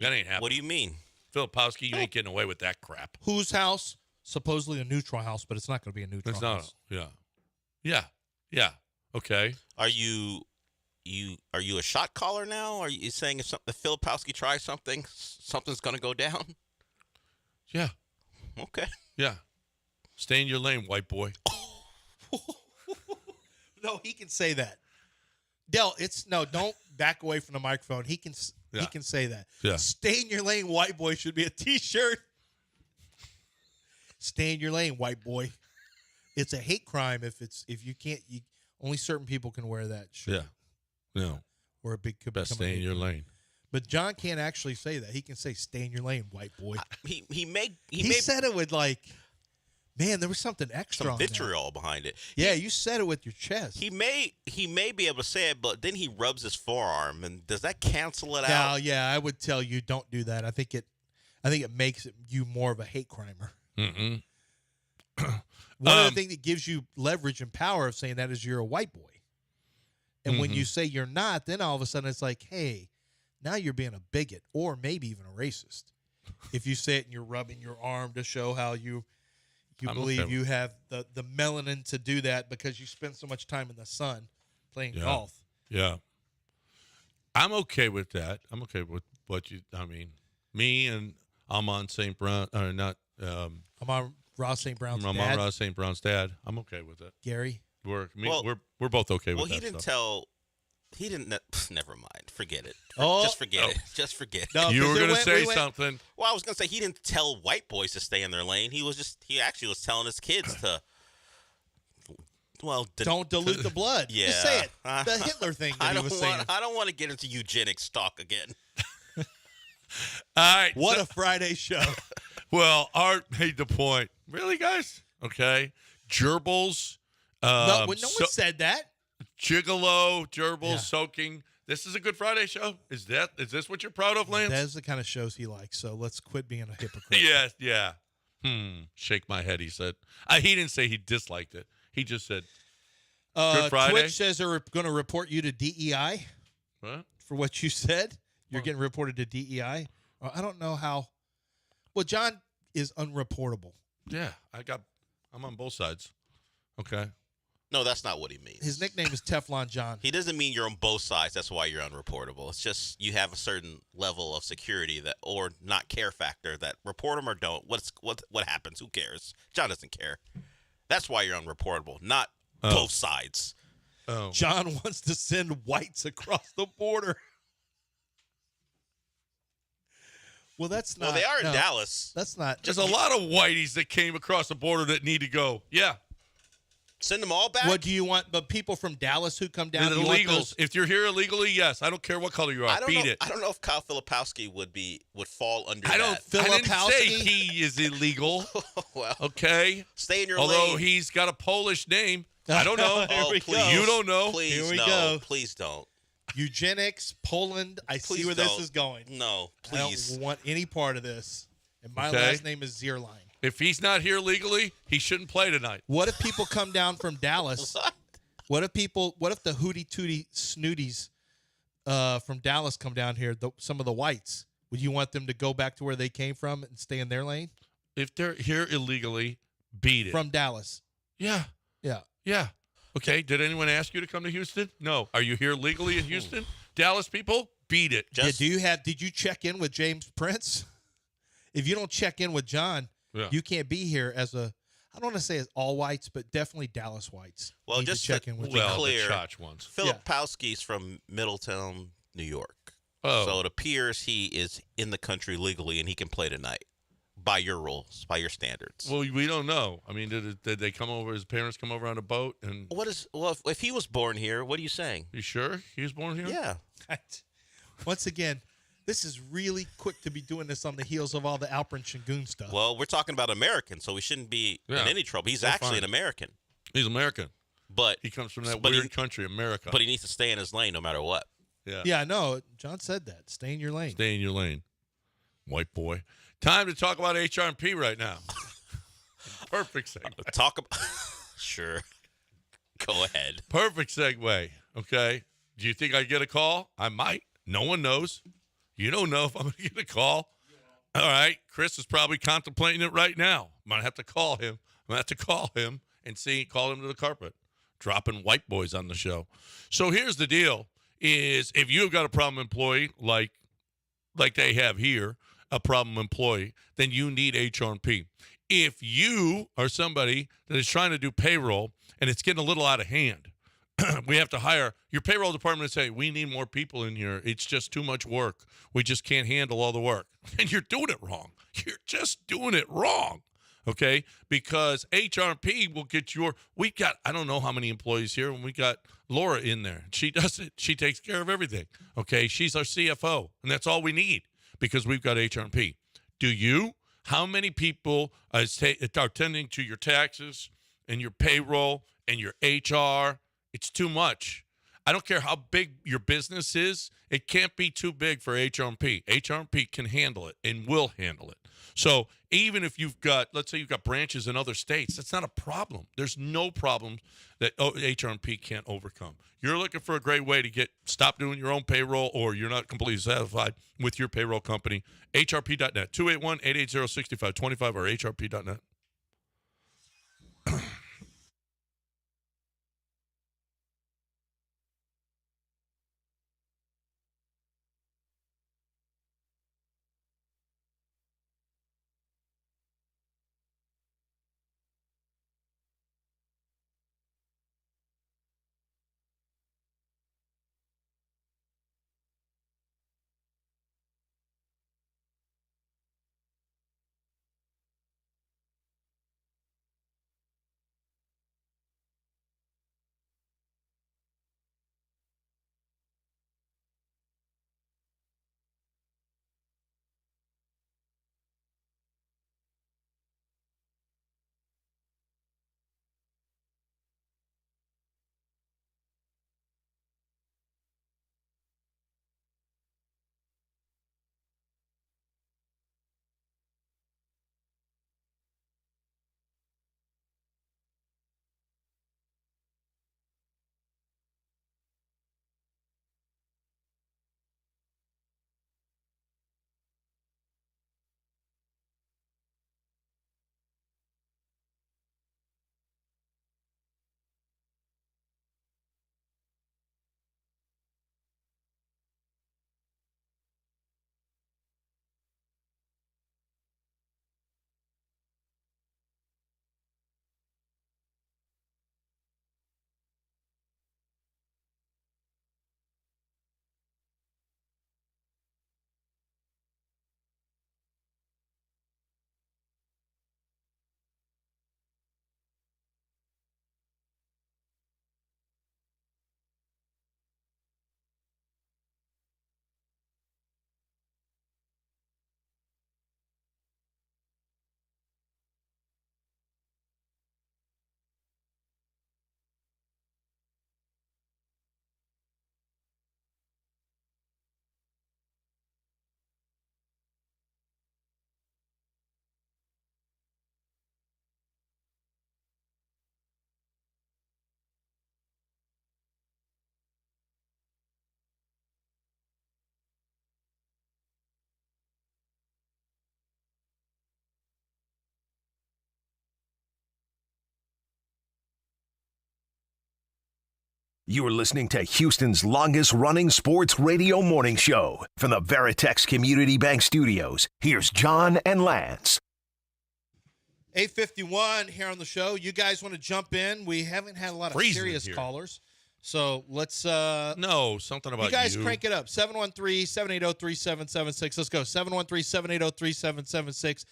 That ain't happening. What do you mean? Filipowski, you ain't getting away with that crap. Whose house? Supposedly a neutral house, but it's not going to be a neutral house. Yeah. Okay. Are you a shot caller now? Are you saying if Filipowski tries something, something's going to go down? Yeah. Okay. Yeah. Stay in your lane, white boy. No, he can say that. Del, don't back away from the microphone. He can say that. Yeah. Stay in your lane, white boy should be a t-shirt. Stay in your lane, white boy. It's a hate crime if you can't. Only certain people can wear that shirt. Yeah. No. Or a big could best stay in your lane. But John can't actually say that. He can say "Stay in your lane, white boy." He said it with man, there was something extra. Some vitriol behind it. Yeah, you said it with your chest. He may be able to say it, but then he rubs his forearm, and does that cancel it out? Yeah, I would tell you don't do that. I think it makes you more of a hate crimer. Mm-mm. One of the things that gives you leverage and power of saying that is you're a white boy. And when you say you're not, then all of a sudden it's like, hey, now you're being a bigot or maybe even a racist. If you say it and you're rubbing your arm to show how you believe you have the melanin to do that because you spend so much time in the sun playing golf. Yeah. I'm okay with that. I'm okay with me and Amon St. Brown, or not. Amon Ross St. Brown's dad. Amon Ross St. Brown's dad. I'm okay with it. Gary. We're both okay with that. Well, he didn't stuff. He didn't. Never mind. Forget it. Oh, just forget it. Just forget it. No, you were going to say something. Well, I was going to say he didn't tell white boys to stay in their lane. He actually was telling his kids to. Well, don't dilute the blood. Yeah, just say it. The Hitler thing that he was saying. I don't want to get into eugenics talk again. All right. What a Friday show. Well, Art made the point. Really, guys? Okay. Gerbils. No one said that. Gigolo, gerbils, soaking. This is a Good Friday show. Is this what you're proud of, Lance? That's the kind of shows he likes. So let's quit being a hypocrite. Yeah. Shake my head, he said. He didn't say he disliked it. He just said, Good Friday. Twitch says they're going to report you to DEI. What? For what you said. You're getting reported to DEI. I don't know how. Well, John is unreportable. Yeah, I'm on both sides. Okay. No, that's not what he means. His nickname is Teflon John. He doesn't mean you're on both sides. That's why you're unreportable. It's just you have a certain level of security or not care factor that report them or don't. What happens? Who cares? John doesn't care. That's why you're unreportable, not both sides. Oh. John wants to send whites across the border. Well, that's not. Well, they are in Dallas. That's not. There's a lot of whiteys that came across the border that need to go. Yeah. Send them all back? What do you want? But people from Dallas who come down, The you want illegals. those- If you're here illegally, yes. I don't care what color you are. Beat it. I don't know if Kyle Filipowski would fall under I that. didn't say Filipowski? he is illegal. Well, Okay. stay in your Although lane. he's got a Polish name. I don't know. Here we please. go. You don't know. Please, Here we no. go. Please don't. Eugenics, Poland. I see Please where don't. this is going. No, I please. don't want any part of this. And my Okay. last name is Zierlein. If he's not here legally, he shouldn't play tonight. What if people come down from Dallas? What if the hootie tootie snooties from Dallas come down here? Some of the whites. Would you want them to go back to where they came from and stay in their lane? If they're here illegally, beat it. From Dallas. Yeah. Yeah. Yeah. Okay. Did anyone ask you to come to Houston? No. Are you here legally in Houston? Dallas people, beat it. Just- Did you check in with James Prince? If you don't check in with John, Yeah. you can't be here as a. I don't want to say as all whites, but definitely Dallas whites. Well, Need to just check to in with be John. Well, clear, the Chach ones. Filipowski's from Middletown, New York. Oh. So it appears he is in the country legally and he can play tonight by your rules, by your standards. Well, we don't know. I mean, did they come over? His parents come over on a boat? And If he was born here, what are you saying? you sure he was born here? Yeah. Once again, this is really quick to be doing this on the heels of all the Alperin Şengün stuff. Well, we're talking about American, so we shouldn't be in Yeah. any trouble. He's We're actually fine. an American, He's American. but He comes from that but weird country, America. But he needs to stay in his lane no matter what. yeah. Yeah, I know. John said that. Stay in your lane. Stay in your lane, white boy. Time to talk about HR&P right now. Perfect segue. Talk about sure. Go ahead. Perfect segue. Okay. Do you think I get a call? I might. No one knows. You don't know if I'm going to get a call. All right. Chris is probably contemplating it right now. I'm going to have to call him. I'm going to have to call him and call him to the carpet. Dropping white boys on the show. So here's the deal is if you've got a problem employee like they have here, a problem employee, then you need HR&P. If you are somebody that is trying to do payroll and it's getting a little out of hand, we have to hire your payroll department and say, we need more people in here. It's just too much work. We just can't handle all the work. And you're doing it wrong. You're just doing it wrong. Okay? Because HR&P will get we got, I don't know how many employees here, and we got Laura in there. She does it. She takes care of everything. Okay? She's our CFO, and that's all we need because we've got HR&P. Do you? How many people are tending to your taxes and your payroll and your HR? It's too much. I don't care how big your business is. It can't be too big for HR&P. HR&P can handle it and will handle it. So even if let's say you've got branches in other states, that's not a problem. There's no problem that HR&P can't overcome. You're looking for a great way to stop doing your own payroll or you're not completely satisfied with your payroll company, hrp.net, 281-880-6525 or hrp.net. You're listening to Houston's longest-running sports radio morning show. From the Veritex Community Bank Studios, here's John and Lance. 8:51 here on the show. You guys want to jump in? We haven't had a lot of Freezing serious here. callers. So let's No, something about you guys crank it up. 713-780-3776. Let's go. 713-780-3776.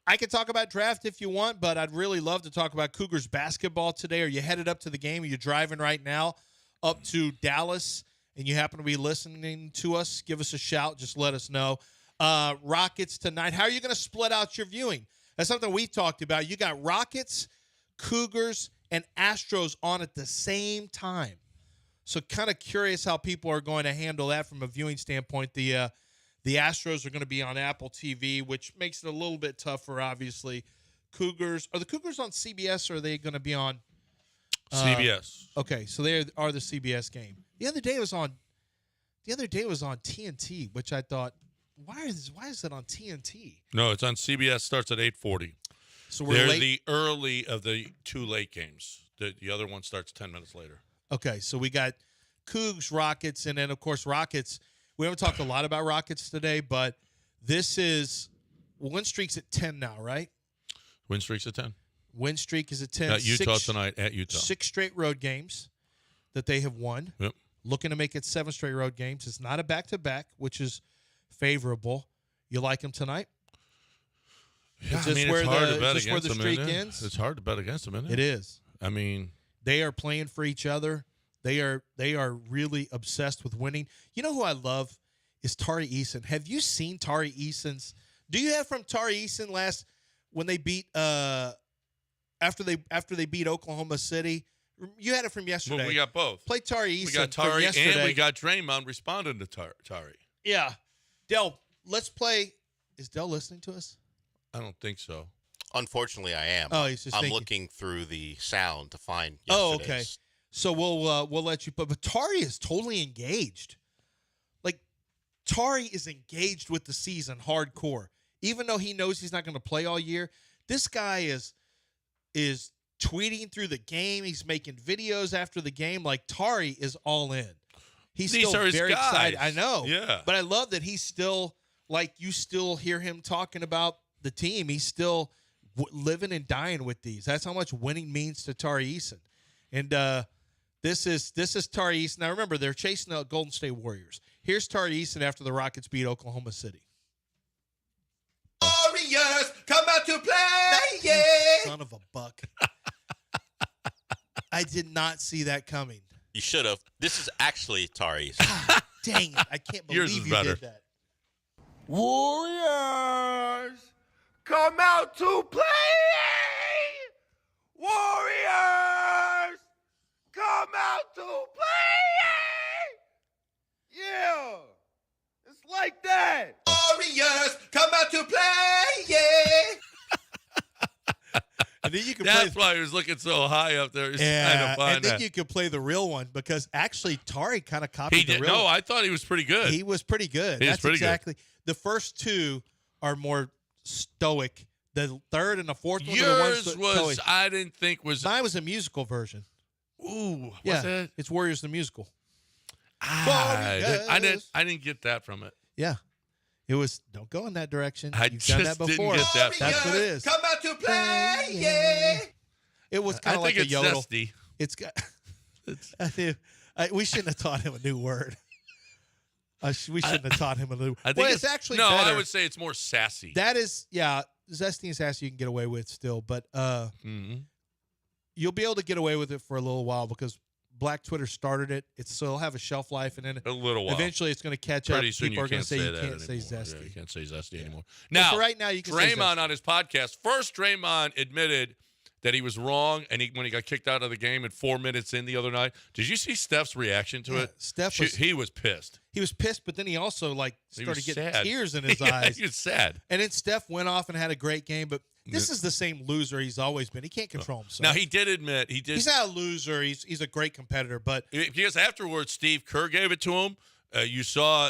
I can talk about draft if you want, but I'd really love to talk about Cougars basketball today. Are you headed up to the game? Are you driving right now up to Dallas and you happen to be listening to us? Give us a shout. Just let us know. Rockets tonight. How are you going to split out your viewing? That's something we've talked about. You got Rockets, Cougars, and Astros on at the same time. So kind of curious how people are going to handle that from a viewing standpoint. The Astros are going to be on Apple TV, which makes it a little bit tougher, obviously. Cougars. Are the Cougars on CBS or are they going to be on CBS? Okay, so they are the CBS game. The other day it was on TNT, which I thought, why is it on TNT? No, it's on CBS. Starts at 8:40. So we're They're late. the early of the two late games. The other one starts 10 minutes later. Okay, so we got Cougs, Rockets, and then, of course, Rockets. We haven't talked a lot about Rockets today, but this is win streak's at 10 now, right? Win streak's at 10. Win streak is at 10. At Utah tonight, at Utah. 6 straight road games that they have won. Yep. Looking to make it 7 straight road games. It's not a back-to-back, which is favorable. You like them tonight? Yeah, Is I this mean, where it's hard the- to bet is this where against the them, streak isn't it? ends? It's hard to bet against them, isn't it? It is. I mean, They are playing for each other. They are really obsessed with winning. You know who I love is Tari Eason. Have you seen Tari Eason's? Do you have from Tari Eason when they beat after they beat Oklahoma City? You had it from yesterday. well, we got both. Play Tari Eason. We got from Tari yesterday. and we got Draymond responding to Tari. Yeah. Del, let's play. Is Del listening to us? I don't think so. Unfortunately, I am. Oh, he's just I'm thinking. looking through the sound to find Oh, yesterday's. okay. So we'll let you. But Tari is totally engaged. Like Tari is engaged with the season hardcore, even though he knows he's not going to play all year. This guy is tweeting through the game. He's making videos after the game. Like Tari is all in. He's These still are his very guys. excited. I know. Yeah. But I love that he's still like you still hear him talking about the team. He's still living and dying with these. That's how much winning means to Tari Eason. And this is Tari Eason. Now remember, they're chasing the Golden State Warriors. Here's Tari Eason after the Rockets beat Oklahoma City. Warriors come out to play, yeah. Son of a buck. I did not see that coming. You should have. This is actually Tari's. Dang it. I can't Yours believe is you better. did that. Warriors come out to play. Warriors come out to play. Yeah, it's like that. Warriors come out to play. Yeah. And then you can That's play. why he was looking so high up there. He's trying Yeah, to find and then that. you could play the real one because actually Tari kind of copied He the did. real No, one. I thought he was pretty good. He was pretty good. He was That's pretty good. exactly. The first two are more stoic. The third and the fourth one are the ones Yours that was, stoic. I didn't think was. Mine was a musical version. Ooh, Yeah, what's that? it's Warriors the musical. I Warriors. didn't get that from it. Yeah, it was. Don't go in that direction. I You've done just that didn't before. get that. That's what it is. Come out to play. Yeah. It was I kind of like think a it's yodel. zesty. It's got. We shouldn't have taught him a new word. We shouldn't have taught him a new. I think Well, it's actually no. better. I would say it's more sassy. That is, yeah, zesty and sassy you can get away with still, but Mhm. you'll be able to get away with it for a little while because Black Twitter started it. So it'll have a shelf life, and then A little while. eventually it's going to catch Pretty up. soon People you are going can't to say you that can't say anymore. zesty. Yeah, you can't say zesty anymore. But Now, for right now, you can say Draymond zesty. on his podcast. First, Draymond admitted that he was wrong, and when he got kicked out of the game at 4 minutes in the other night. Did you see Steph's reaction to Yeah, it? Steph was- he was pissed. He was pissed, but then he also He was started getting sad. tears in his Yeah, eyes. he was sad. And then Steph went off and had a great game, but this is the same loser he's always been. He can't control himself. Now, he did admit He's not a loser. He's a great competitor, but because afterwards, Steve Kerr gave it to him. You saw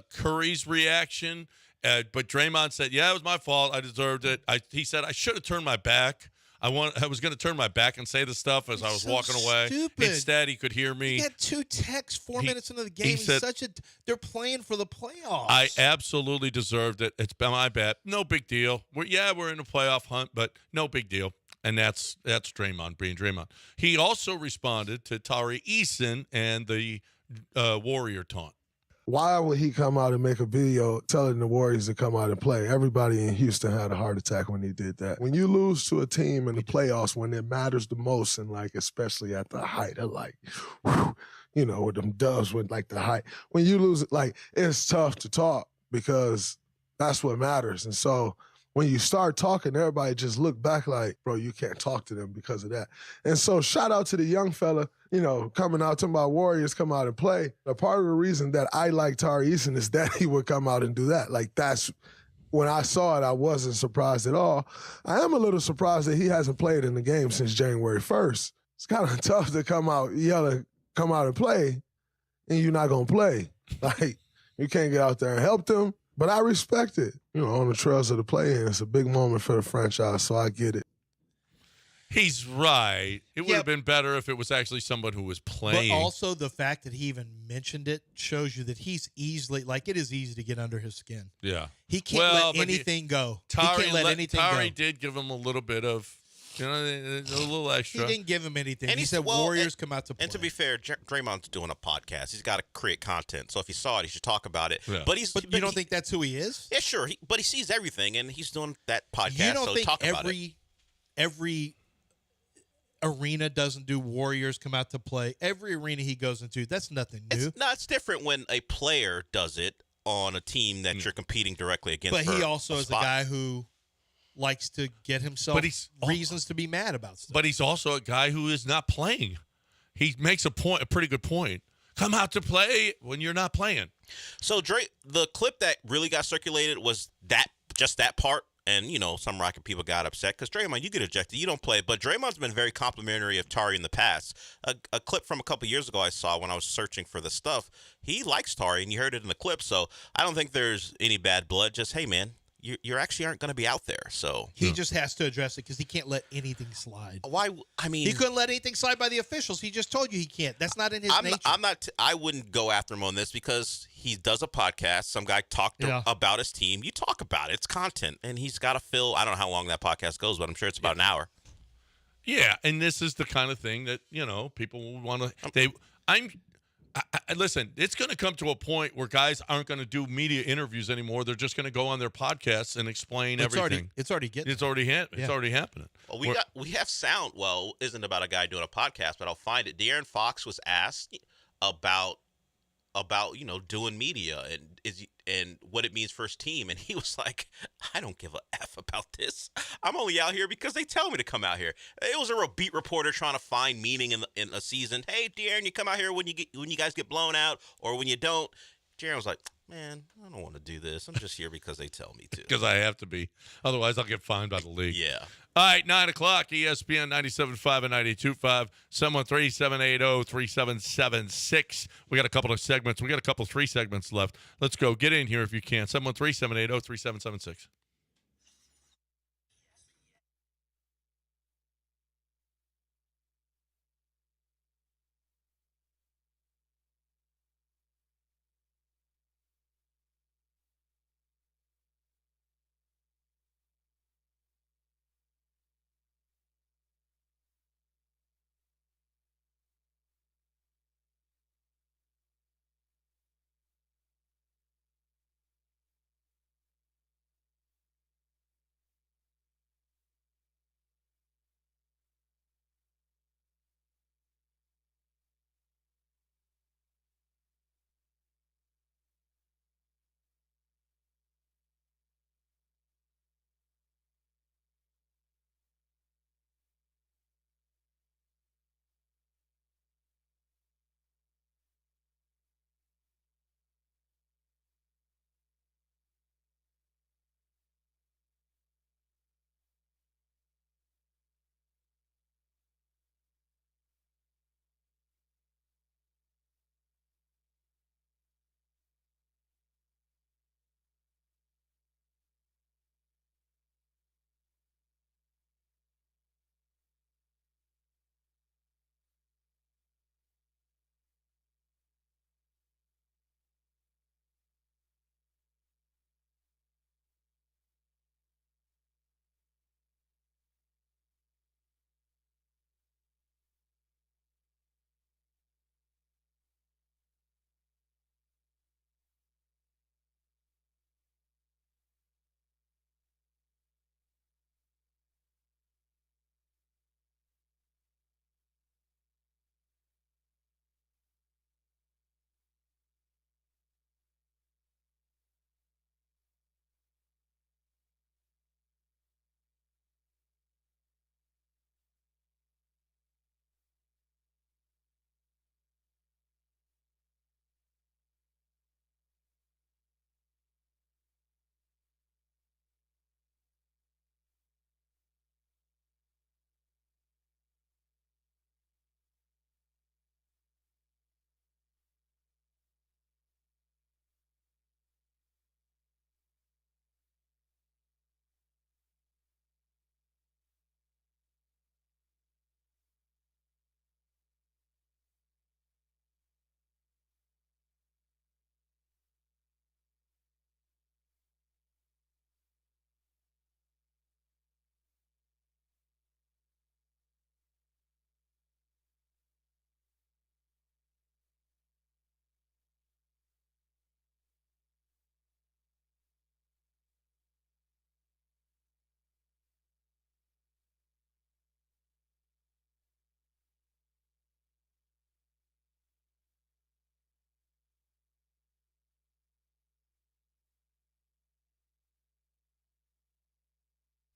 Curry's reaction, but Draymond said, "Yeah, it was my fault. I deserved it." He said, "I should have turned my back I was going to turn my back and say the stuff as I was so walking away. stupid. Instead, he could hear me. He had 2 texts 4 minutes into the game. They're playing for the playoffs. I absolutely deserved it. It's been my bad. No big deal. We're in a playoff hunt, but no big deal. And that's Draymond being Draymond. He also responded to Tari Eason and the Warrior taunt. Why would he come out and make a video telling the Warriors to come out and play? Everybody in Houston had a heart attack when he did that. When you lose to a team in the playoffs, when it matters the most, and like especially at the height of like, you know, with them dubs with like the height. When you lose it, like it's tough to talk because that's what matters. And so when you start talking, everybody just look back like, bro, you can't talk to them because of that. And so shout out to the young fella, you know, coming out talking about Warriors come out and play. A part of the reason that I like Tari Eason is that he would come out and do that. Like that's, when I saw it, I wasn't surprised at all. I am a little surprised that he hasn't played in the game since January 1st. It's kind of tough to come out yelling, come out and play, and you're not going to play. Like, you can't get out there and help them. But I respect it. You know, on the trails of the play-in, it's a big moment for the franchise, so I get it. He's right. It would have been better if it was actually someone who was playing. But also the fact that he even mentioned it shows you that he's easily, like it is easy to get under his skin. Yeah. He can't let anything go. He can't let anything go. Tari did give him a little bit of, you know, a little extra. He didn't give him anything. And he said Warriors come out to play. And to be fair, Draymond's doing a podcast. He's got to create content. So if he saw it, he should talk about it. Yeah. But you don't think that's who he is? Yeah, sure. But he sees everything, and he's doing that podcast. You don't think talk about it. every arena doesn't do Warriors come out to play? Every arena he goes into, that's nothing new. It's different when a player does it on a team that you're competing directly against. But he also is a guy who likes to get himself reasons to be mad about stuff. But he's also a guy who is not playing. He makes a pretty good point. Come out to play when you're not playing. So the clip that really got circulated was just that part. And, you know, some Rocket people got upset because Draymond, you get ejected. You don't play. But Draymond's been very complimentary of Tari in the past. A clip from a couple years ago I saw when I was searching for the stuff. He likes Tari, and you heard it in the clip. So I don't think there's any bad blood. Just, hey, man, you actually aren't going to be out there. So he just has to address it because he can't let anything slide. Why? I mean, he couldn't let anything slide by the officials. He just told you he can't. That's not in his nature. I wouldn't go after him on this because he does a podcast. Some guy talked about his team. You talk about it. It's content, and he's got to fill. I don't know how long that podcast goes, but I'm sure it's about an hour. Yeah, and this is the kind of thing that, you know, people will want to. Listen, it's going to come to a point where guys aren't going to do media interviews anymore. They're just going to go on their podcasts and explain everything. It's already happening. Well, we have sound. Well, isn't about a guy doing a podcast, but I'll find it. De'Aaron Fox was asked about doing media and what it means for his team, and he was like, I don't give a F about this. I'm only out here because they tell me to come out here. It was a beat reporter trying to find meaning in a season. Hey, De'Aaron, you come out here when you guys get blown out or when you don't. De'Aaron was like, man, I don't want to do this. I'm just here because they tell me to. Because I have to be. Otherwise, I'll get fined by the league. Yeah. All right, 9 o'clock, ESPN 97.5 and 92.5, 713-780-3776. We got a couple of segments. We got a couple, 3 segments left. Let's go. Get in here if you can. 713-780-3776.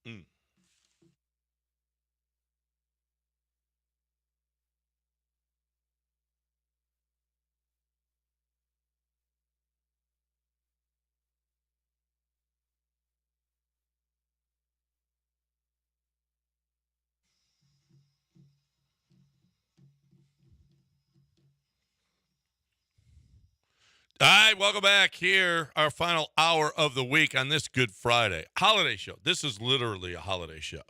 Mm. All right, welcome back here. Our final hour of the week on this Good Friday holiday show. This is literally a holiday show,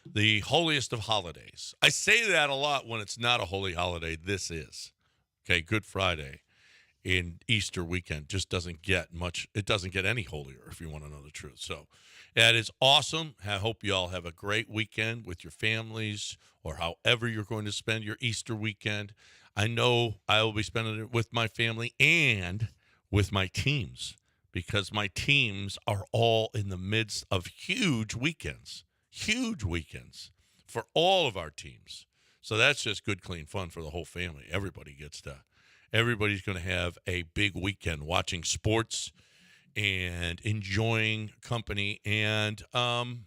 the holiest of holidays. I say that a lot when it's not a holy holiday. This is. Okay, Good Friday in Easter weekend just doesn't get much. It doesn't get any holier if you want to know the truth. So that is awesome. I hope you all have a great weekend with your families or however you're going to spend your Easter weekend. I know I will be spending it with my family and with my teams because my teams are all in the midst of huge weekends for all of our teams. So that's just good, clean fun for the whole family. Everybody's going to have a big weekend watching sports and enjoying company and honoring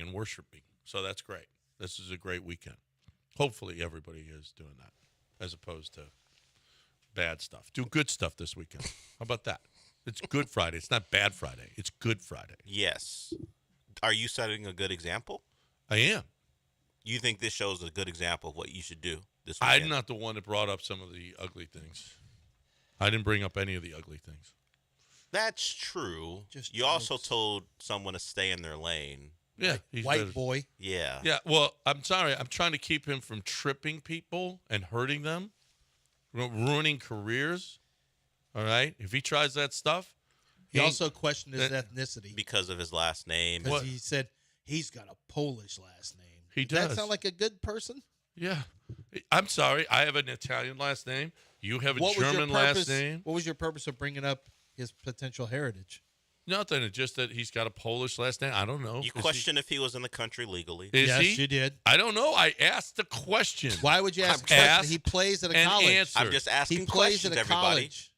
and worshiping. So that's great. This is a great weekend. Hopefully everybody is doing that as opposed to bad stuff. Do good stuff this weekend. How about that? It's Good Friday. It's not Bad Friday. It's Good Friday. Yes. Are you setting a good example? I am. You think this shows a good example of what you should do this weekend? I'm not the one that brought up some of the ugly things. I didn't bring up any of the ugly things. That's true. Just you also told someone to stay in their lane. Yeah. White boy. Yeah. Yeah, well, I'm sorry. I'm trying to keep him from tripping people and hurting them, ruining careers. All right? If he tries that stuff. He also questioned his ethnicity. Because of his last name. Because he said he's got a Polish last name. He does. does. That sound like a good person? Yeah. I'm sorry. I have an Italian last name. You have a German last name. What was your purpose of bringing up his potential heritage? Nothing. It's just that he's got a Polish last name. I don't know. You question if he was in the country legally. Yes, he? you did. I don't know. I asked the question. Why would you ask the question? He plays at a college. Answered. I'm just asking he plays questions, at a everybody. college.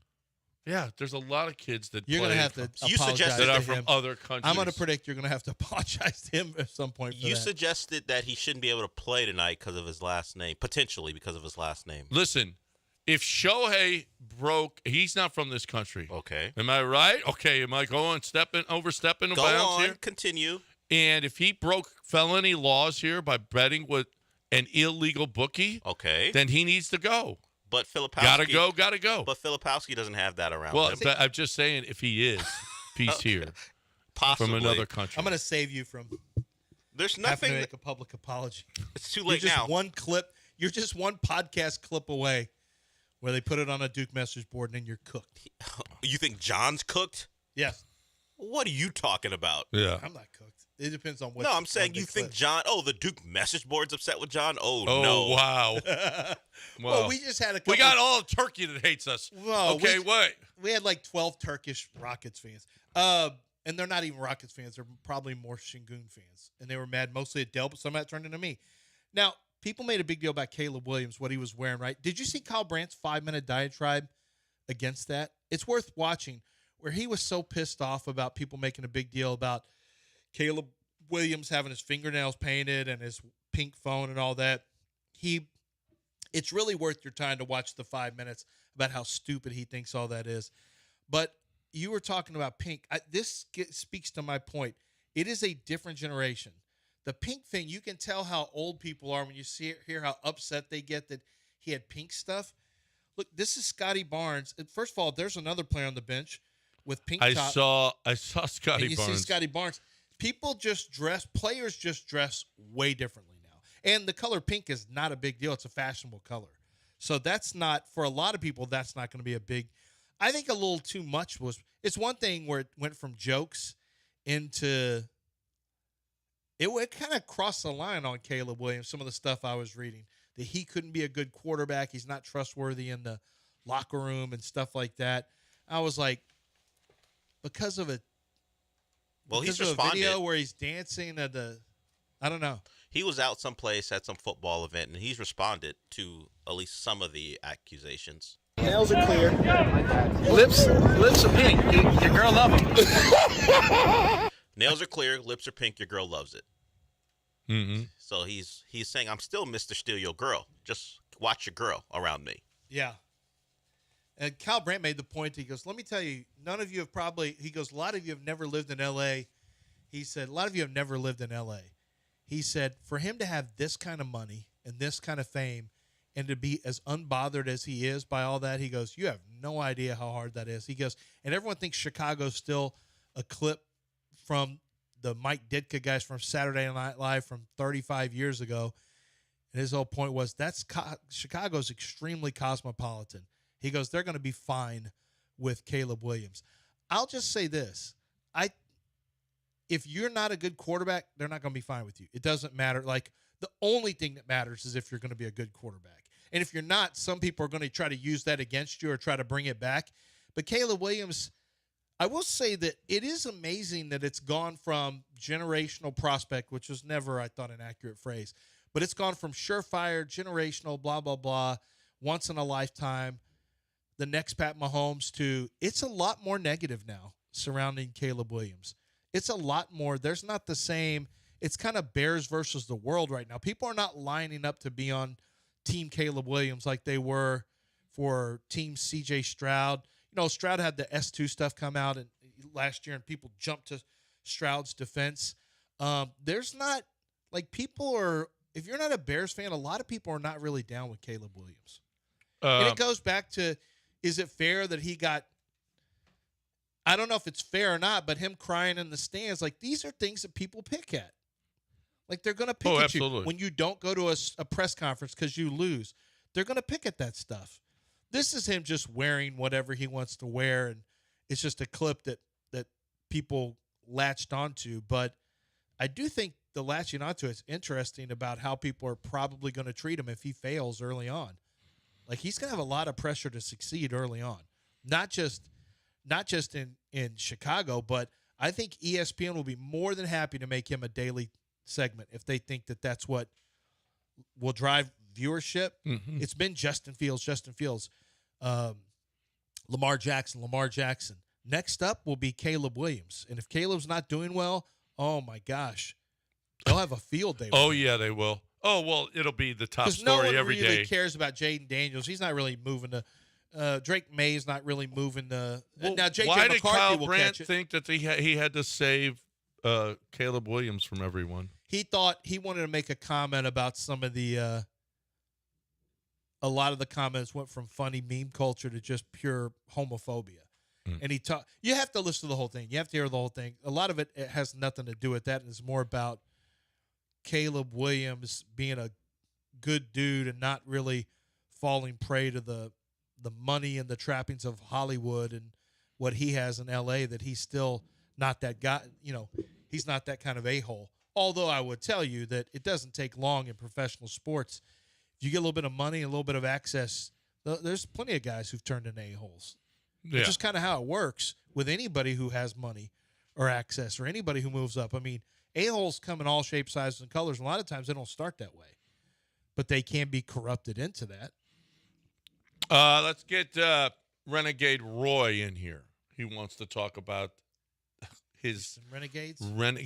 Yeah, there's a lot of kids that You're play going to have to You apologize suggested that to are from him. other countries. I'm going to predict you're going to have to apologize to him at some point for You that. suggested that he shouldn't be able to play tonight because of his last name, potentially because of his last name. Listen, if Shohei broke, he's not from this country. Okay. Am I right? Okay, am I overstepping the Go bounds on, here? continue. And if he broke felony laws here by betting with an illegal bookie, Okay. then he needs to go. But Filipowski. Gotta go. But Filipowski doesn't have that around Well, him. I'm just saying if he is, if he's here Possibly. from another country. I'm going to save you from There's having nothing. to make a public apology. It's too You're late just now. one clip. You're just one podcast clip away where they put it on a Duke message board and then you're cooked. You think John's cooked? Yes. What are you talking about? Yeah. I'm not cooked. It depends on what. No, I'm saying what you they think clip. John. Oh, the Duke message board's upset with John. Oh, Oh, no. wow. Well, we just had a couple. We got all Turkey that hates us. Well, okay, wait. We had like 12 Turkish Rockets fans. And they're not even Rockets fans. They're probably more Şengün fans. And they were mad mostly at Dell, but some of that turned into me. Now, people made a big deal about Caleb Williams, what he was wearing, right? Did you see Kyle Brandt's 5-minute diatribe against that? It's worth watching, where he was so pissed off about people making a big deal about Caleb Williams having his fingernails painted and his pink phone and all that. It's really worth your time to watch the 5 minutes about how stupid he thinks all that is. But you were talking about pink. This speaks to my point. It is a different generation. The pink thing, you can tell how old people are when you hear how upset they get that he had pink stuff. Look, this is Scotty Barnes. First of all, there's another player on the bench with pink top. I saw Scotty and Barnes. You see Scotty Barnes. Players just dress way differently now. And the color pink is not a big deal. It's a fashionable color. So that's not, for a lot of people, that's not going to be a big, I think a little too much it's one thing where it went from jokes into, it kind of crossed the line on Caleb Williams, some of the stuff I was reading, that he couldn't be a good quarterback. He's not trustworthy in the locker room and stuff like that. I was like, because of it. Well, he's a responded. video where he's dancing at I don't know. He was out someplace at some football event, and he's responded to at least some of the accusations. Nails are clear. Lips are pink. Your girl love them. Nails are clear, lips are pink. Your girl loves it. Mm-hmm. So he's saying, I'm still Mr. Steal Your Girl. Just watch your girl around me. Yeah. And Kyle Brandt made the point. He goes, let me tell you, none of you have probably, he goes, a lot of you have never lived in L.A. He said, a lot of you have never lived in L.A. He said, for him to have this kind of money and this kind of fame and to be as unbothered as he is by all that, he goes, you have no idea how hard that is. He goes, and everyone thinks Chicago's still a clip from the Mike Ditka guys from Saturday Night Live from 35 years ago. And his whole point was Chicago's extremely cosmopolitan. He goes, they're going to be fine with Caleb Williams. I'll just say this. If you're not a good quarterback, they're not going to be fine with you. It doesn't matter. Like, the only thing that matters is if you're going to be a good quarterback. And if you're not, some people are going to try to use that against you or try to bring it back. But Caleb Williams, I will say that it is amazing that it's gone from generational prospect, which was never, I thought, an accurate phrase, but it's gone from surefire, generational, blah, blah, blah, once in a lifetime, the next Pat Mahomes to it's a lot more negative now surrounding Caleb Williams. It's a lot more. There's not the same. It's kind of Bears versus the world right now. People are not lining up to be on Team Caleb Williams like they were for Team C.J. Stroud. You know, Stroud had the S2 stuff come out last year, and people jumped to Stroud's defense. There's not, like, people are, if you're not a Bears fan, a lot of people are not really down with Caleb Williams. And it goes back to, is it fair that he got, I don't know if it's fair or not, but him crying in the stands, like, these are things that people pick at. Like, they're going to pick at you when you don't go to a press conference because you lose. They're going to pick at that stuff. This is him just wearing whatever he wants to wear, and it's just a clip that people latched onto. But I do think the latching onto it's interesting about how people are probably going to treat him if he fails early on. Like, he's going to have a lot of pressure to succeed early on, not just in Chicago, but I think ESPN will be more than happy to make him a daily segment if they think that that's what will drive viewership. Mm-hmm. It's been Justin Fields, Lamar Jackson. Next up will be Caleb Williams. And if Caleb's not doing well, oh my gosh, they'll have a field day. Oh, yeah, they will. Oh, well, it'll be the top story every day. Because no one really cares about Jaden Daniels. He's not really moving the Drake May's not really moving the now JJ why McCarthy did Kyle will Brandt catch it. think that he had to save Caleb Williams from everyone? He thought he wanted to make a comment about some of the a lot of the comments went from funny meme culture to just pure homophobia. And you have to listen to the whole thing. You have to hear the whole thing. A lot of it has nothing to do with that. It's more about Caleb Williams being a good dude and not really falling prey to the money and the trappings of Hollywood and what he has in L.A., that he's still not that guy. You know, he's not that kind of a-hole. Although I would tell you that it doesn't take long in professional sports. If you get a little bit of money and a little bit of access, there's plenty of guys who've turned into a-holes. Yeah. It's just kind of how it works with anybody who has money or access or anybody who moves up. I mean, a-holes come in all shapes, sizes, and colors. And a lot of times they don't start that way, but they can be corrupted into that. Let's get Renegade Roy in here. He wants to talk about his Some Renegades.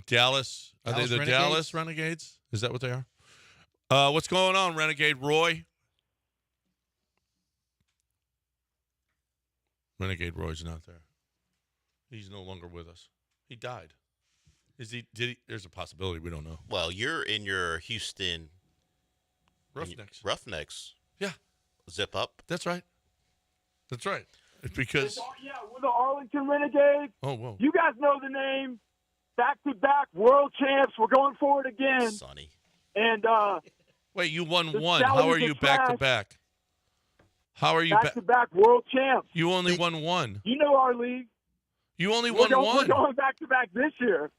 Dallas. Are they the Renegades? Dallas Renegades? Is that what they are? What's going on, Renegade Roy? Renegade Roy's not there. He's no longer with us. He died. Did he? There's a possibility. We don't know. Well, you're in your Houston Roughnecks. Yeah. Zip up. That's right. That's right. Because we're the Arlington Renegades. oh, whoa. You guys know the name. Back-to-back world champs. We're going for it again. Sonny. And Wait, you won the one. Stallions How are are you trash. back-to-back? How are you back-to-back world champs. You only won one. You know our league. You only We're won one. We're going back-to-back this year.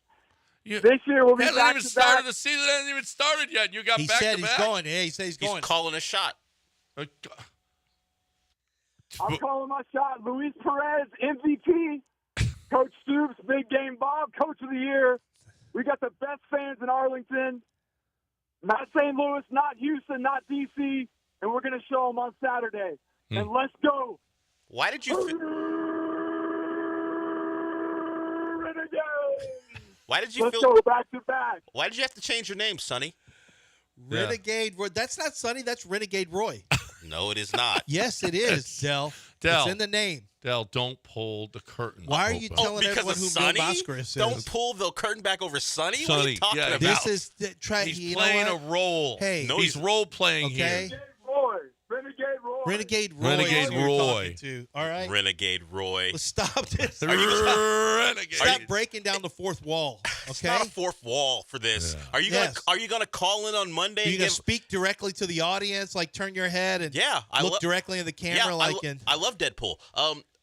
You, This year we'll be hasn't even back-to-back. started the season. Hasn't even started yet. You got He back said to he's back. going. Yeah, he said he's He's going. calling a shot. I'm calling my shot. Luis Perez, MVP. Coach Stoops, Big Game Bob, Coach of the Year. We got the best fans in Arlington. Not St. Louis, not Houston, not D.C., and we're going to show them on Saturday. And let's go. Why did you? Renegades! Why did you Let's feel? go back to back. Why did you have to change your name, Sonny? Renegade Roy. That's not Sonny. That's Renegade Roy. No, it is not. Yes, it is, Dell. Dell. It's in the name. Dell, don't pull the curtain. Why are you open. telling because everyone of who Sonny? Bill Moskowitz is? Don't pull the curtain back over Sonny. What are Sonny, you talking yeah, about? This is He's you know playing a what? role. Hey. No, he's role playing Okay. here. Renegade Roy. Renegade Roy. Renegade is who you're Roy. talking to. All right. Renegade Roy. Let's stop this. Renegade. Stop breaking down the fourth wall. It's Okay. not a fourth wall for this. Yeah. Are you Yes. gonna call in on Monday? Are you and gonna give- speak directly to the audience, like turn your head and I look lo- directly in the camera, I love Deadpool.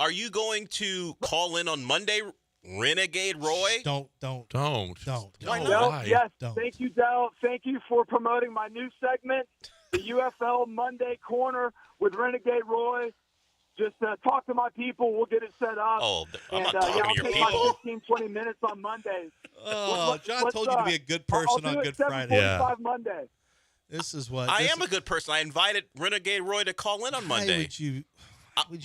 Are you going to call in on Monday, Renegade Roy? Don't. Why Del, not? yes, Don't. thank you, Del. Thank you for promoting my new segment, the UFL Monday Corner with Renegade Roy. Just talk to my people. We'll get it set up. Oh, I'm not and, talking I'll to your take people. my 15, 20 minutes on Mondays. Oh, John Let's, told you to be a good person I'll on do it Good Friday. 7:45 Monday. This is what I this am a good person. I invited Renegade Roy to call in on Why Monday. would you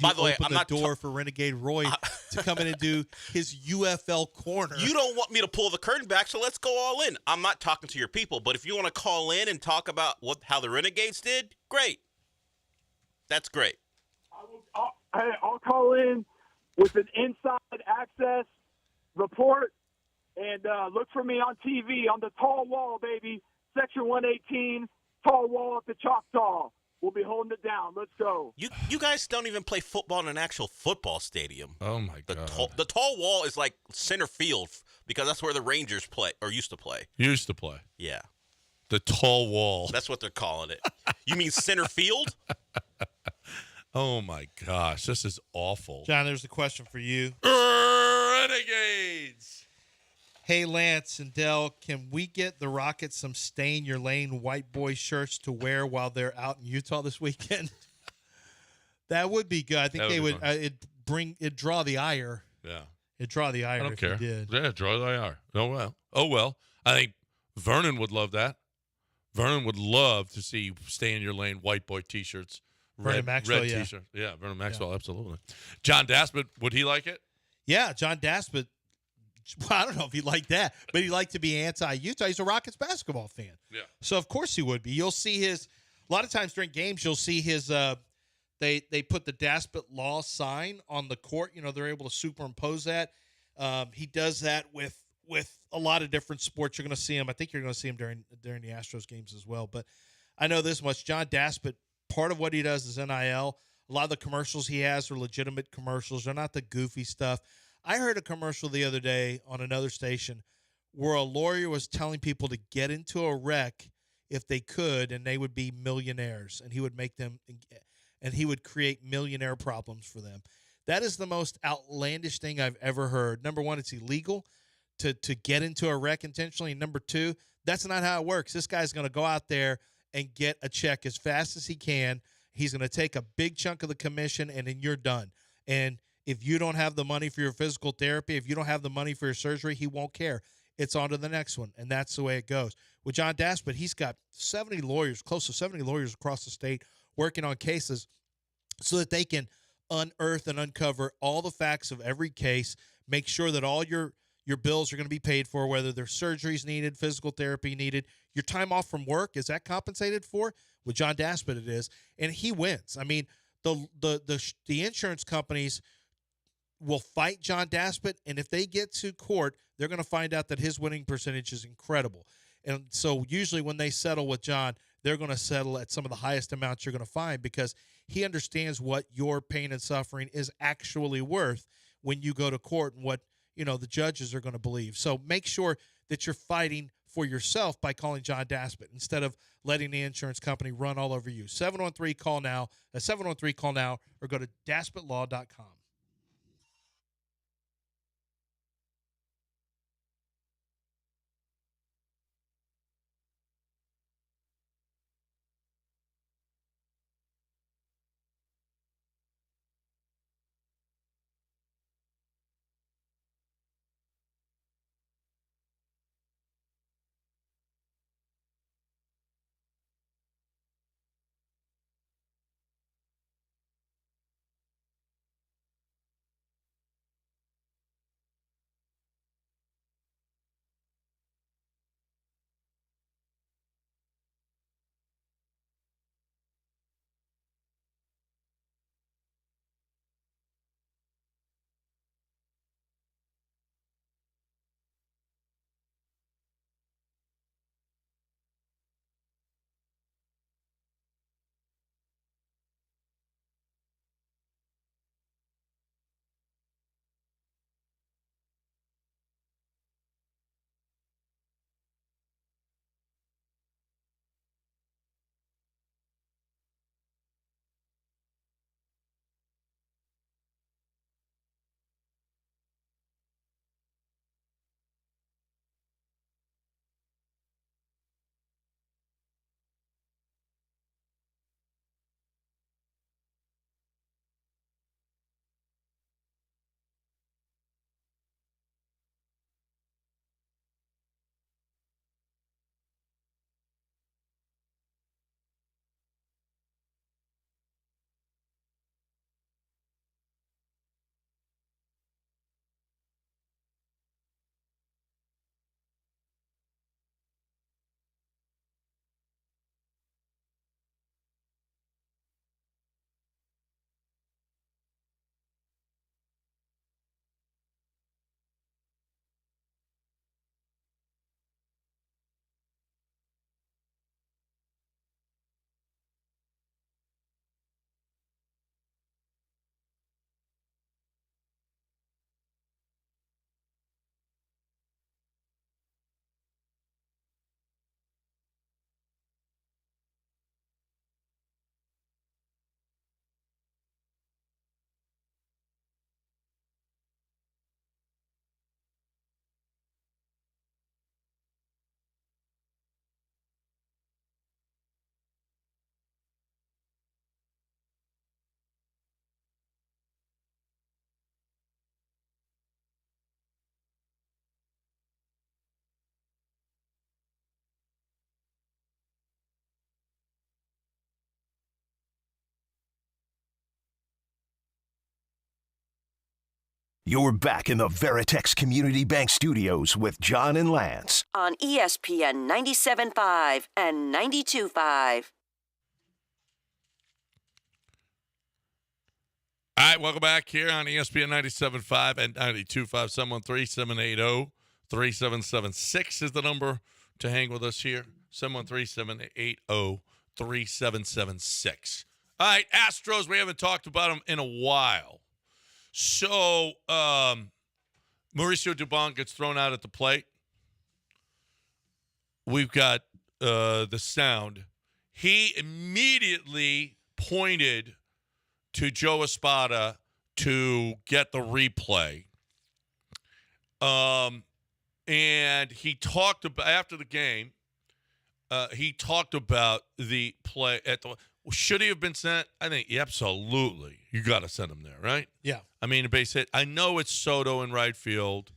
By the way, open I'm the not door for Renegade Roy to come in and do his UFL corner? You don't want me to pull the curtain back, so let's go all in. I'm not talking to your people, but if you want to call in and talk about how the Renegades did, great. That's great. I'll call in with an inside access report and look for me on TV on the tall wall, baby. Section 118, tall wall at the Choctaw. We'll be holding it down. Let's go. You guys don't even play football in an actual football stadium. Oh my god. The tall wall is like center field because that's where the Rangers play or used to play. Used to play. Yeah. The tall wall. That's what they're calling it. You mean center field? Oh my gosh, this is awful. John, there's a question for you. Renegades. Hey, Lance and Dell, can we get the Rockets some stay in your lane white boy shirts to wear while they're out in Utah this weekend? That would be good. I think they would. It'd draw the ire. Yeah. It'd draw the ire. I don't if care. you did. Yeah, draw the IR. Oh well. Oh well. I think Vernon would love that. Vernon would love to see stay in your lane white boy T-shirts. Vernon Maxwell, red yeah. T-shirt. Yeah, Vernon Maxwell, absolutely. John Daspit, would he like it? Yeah, John Daspit. Well, I don't know if he'd like that, but he'd like to be anti-Utah. He's a Rockets basketball fan. Yeah. So, of course, he would be. You'll see a lot of times during games, you'll see his, they put the Daspit Law sign on the court. You know, they're able to superimpose that. He does that with a lot of different sports. You're going to see him. I think you're going to see him during the Astros games as well. But I know this much. John Daspit, part of what he does is NIL. A lot of the commercials he has are legitimate commercials. They're not the goofy stuff. I heard a commercial the other day on another station where a lawyer was telling people to get into a wreck if they could, and they would be millionaires, and he would make them, and he would create millionaire problems for them. That is the most outlandish thing I've ever heard. Number one, it's illegal to get into a wreck intentionally. And number two, that's not how it works. This guy's going to go out there and get a check as fast as he can. He's going to take a big chunk of the commission, and then you're done. And if you don't have the money for your physical therapy, if you don't have the money for your surgery, he won't care. It's on to the next one, and that's the way it goes. With John Daspit, he's got 70 lawyers, close to 70 lawyers across the state working on cases so that they can unearth and uncover all the facts of every case, make sure that all your bills are going to be paid for, whether there's surgeries needed, physical therapy needed. Your time off from work, is that compensated for? With John Daspit, it is, and he wins. I mean, the insurance companies will fight John Daspit, and if they get to court, they're going to find out that his winning percentage is incredible. And so usually when they settle with John, they're going to settle at some of the highest amounts you're going to find because he understands what your pain and suffering is actually worth when you go to court and what, the judges are going to believe. So make sure that you're fighting for yourself by calling John Daspit instead of letting the insurance company run all over you. 713-CALL-NOW, 713-CALL-NOW, or go to DaspitLaw.com. You're back in the Veritex Community Bank Studios with John and Lance. On ESPN 97.5 and 92.5. All right, welcome back here on ESPN 97.5 and 92.5. 713-780-3776 is the number to hang with us here. 713-780-3776. All right, Astros, we haven't talked about them in a while. So, Mauricio Dubon gets thrown out at the plate. We've got the sound. He immediately pointed to Joe Espada to get the replay. And he talked about, after the game, he talked about the play at the, should he have been sent? I think absolutely. You got to send him there, right? Yeah. I mean, a base hit. I know it's Soto in right field.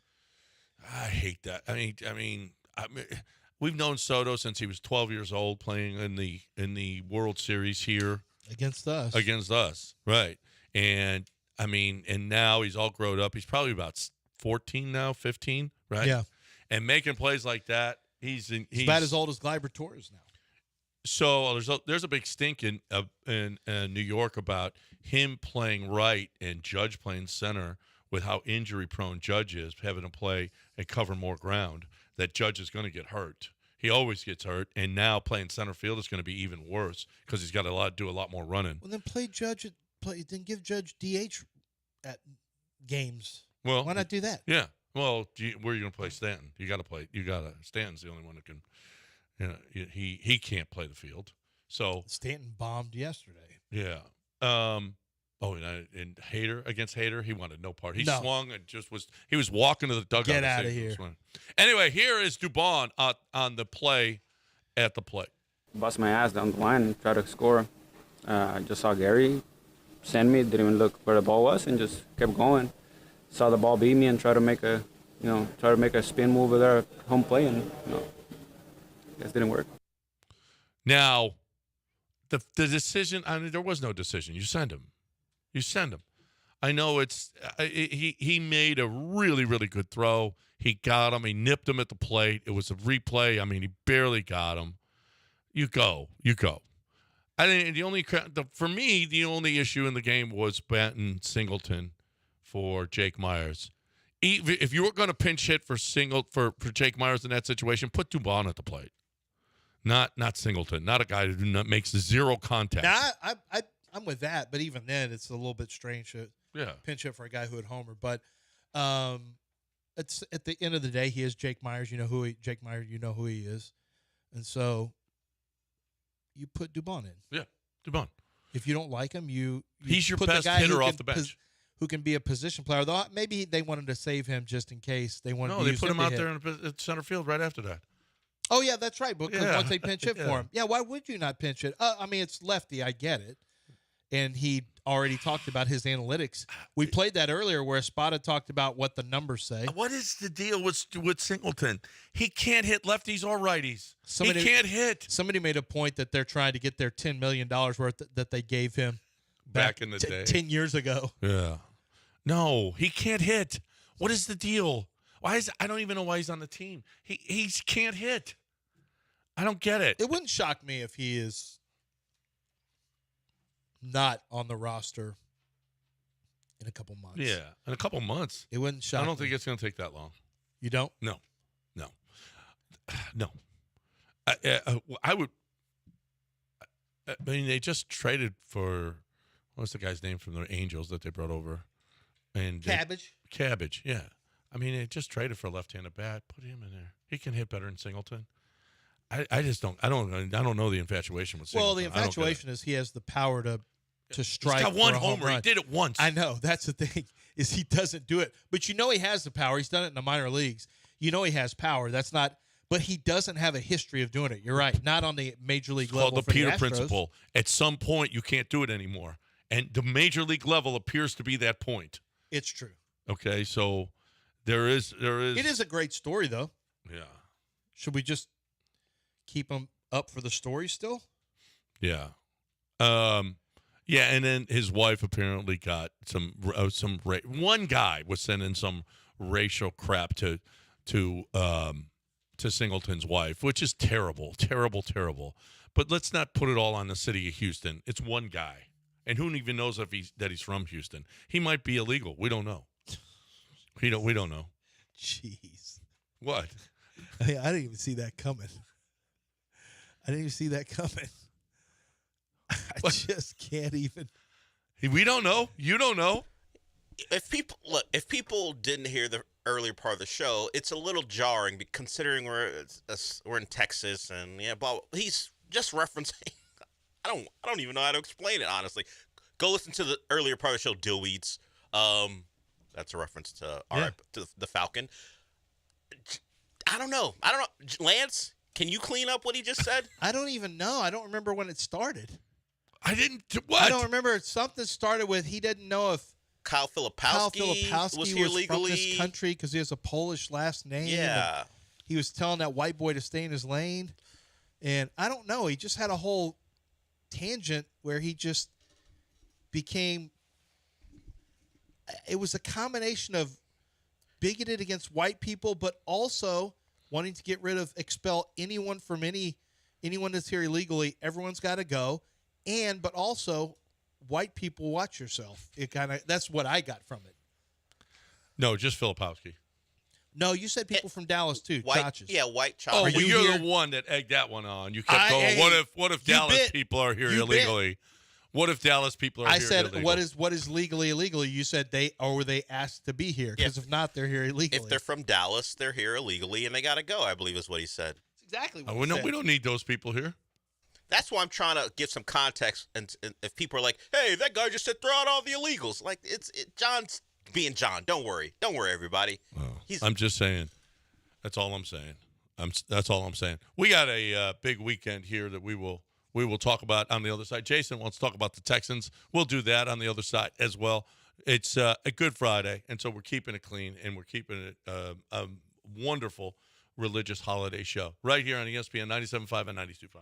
I hate that. I mean, we've known Soto since he was 12 years old, playing in the World Series here against us. Right? And I mean, and now he's all grown up. He's probably about 14 now, 15, right? Yeah. And making plays like that, he's about as old as Gleyber Torres now. So there's a big stink in New York about him playing right and Judge playing center, with how injury-prone Judge is, having to play and cover more ground, that Judge is going to get hurt. He always gets hurt, and now playing center field is going to be even worse because he's got to do a lot more running. Well, then then give Judge DH at games. Well, why not do that? Yeah. Well, where are you going to play Stanton? You got to play. Stanton's the only one that can. You know, he can't play the field. So Stanton bombed yesterday. Yeah. And Hader, against Hader, he wanted no part. He swung and he was walking to the dugout. Get out of here. Anyway, here is Dubon on the play at the plate. Bust my ass down the line and try to score. I just saw Gary send me, didn't even look where the ball was, and just kept going. Saw the ball beat me and try to make a spin move over there at home plate, and it didn't work. Now, the decision, there was no decision. You send him. I know he made a really, really good throw. He got him. He nipped him at the plate. It was a replay. I mean, he barely got him. You go. I think for me, the only issue in the game was Banton Singleton for Jake Myers. If you were going to pinch hit for Jake Myers in that situation, put Dubon at the plate. Not Singleton, not a guy who makes zero contact. Now, I'm with that, but even then, it's a little bit strange to pinch hit for a guy who had homered. But it's at the end of the day, he is Jake Myers. You know who he is, and so you put Dubon in. Yeah, Dubon. If you don't like him, he's your put best the guy hitter off the bench. Who can be a position player? Though maybe they wanted to save him just in case they wanted. No, they put him out there in center field right after that. Oh yeah, that's right. Because once they pinch hit for him, why would you not pinch it? I mean, it's lefty. I get it, and he already talked about his analytics. We played that earlier, where Espada talked about what the numbers say. What is the deal with Singleton? He can't hit lefties or righties. He can't hit. Somebody made a point that they're trying to get their $10 million worth that they gave him back in the day, 10 years ago. Yeah. No, he can't hit. What is the deal? I don't even know why he's on the team. He can't hit. I don't get it. It wouldn't shock me if he is not on the roster in a couple months. Yeah, in a couple months. It wouldn't shock me. I don't think it's going to take that long. You don't? No. I would. I mean, they just traded for, what's the guy's name from the Angels that they brought over? And Cabbage, yeah. I mean, they just traded for a left-handed bat. Put him in there. He can hit better than Singleton. I just don't. I don't know the infatuation with Singleton. Well, the infatuation is he has the power to strike. He's got one for a home homer. run. He did it once. I know. That's the thing, is he doesn't do it. But you know he has the power. He's done it in the minor leagues. You know he has power. That's not. But he doesn't have a history of doing it. You're right. Not on the major league level. It's called the Peter principle. At some point, you can't do it anymore, and the major league level appears to be that point. It's true. Okay, so there is. It is a great story, though. Yeah. Should we just keep him up for the story still? Yeah. Yeah, and then his wife apparently got one guy was sending some racial crap to Singleton's wife, which is terrible, terrible, terrible. But let's not put it all on the city of Houston. It's one guy, and who even knows if he's from Houston? He might be illegal. We don't know. We don't know. Jeez. What? I didn't even see that coming. I just can't even. We don't know. You don't know. If people didn't hear the earlier part of the show, it's a little jarring considering we're in Texas and but he's just referencing. I don't even know how to explain it honestly. Go listen to the earlier part of the show, Dillweeds. That's a reference to to the Falcon. I don't know. Lance, can you clean up what he just said? I don't even know. I don't remember when it started. I didn't. What? I don't remember. Something started with he didn't know if Kyle Filipowski was here from legally. this country because he has a Polish last name. Yeah. He was telling that white boy to stay in his lane. And I don't know. He just had a whole tangent where he just became – it was a combination of bigoted against white people but also wanting to expel anyone from anyone that's here illegally. Everyone's got to go. But also – white people, watch yourself. That's what I got from it. No, just Filipowski. No, you said people from Dallas too. Chachas. Yeah, white Chachas. Oh, well, you're the one that egged that one on. You kept going. What if Dallas people are here illegally? What if Dallas people are here illegally? I said, what is legally illegal? You said were they asked to be here? Because if not, they're here illegally. If they're from Dallas, they're here illegally and they got to go, I believe is what he said. That's exactly what he said. We don't need those people here. That's why I'm trying to give some context. And if people are like, "Hey, that guy just said throw out all the illegals," like John's being John. Don't worry, everybody. Oh, I'm just saying. That's all I'm saying. That's all I'm saying. We got a big weekend here that we will talk about on the other side. Jason wants to talk about the Texans. We'll do that on the other side as well. It's a Good Friday, and so we're keeping it clean and we're keeping it a wonderful religious holiday show right here on ESPN 97.5 and 92.5.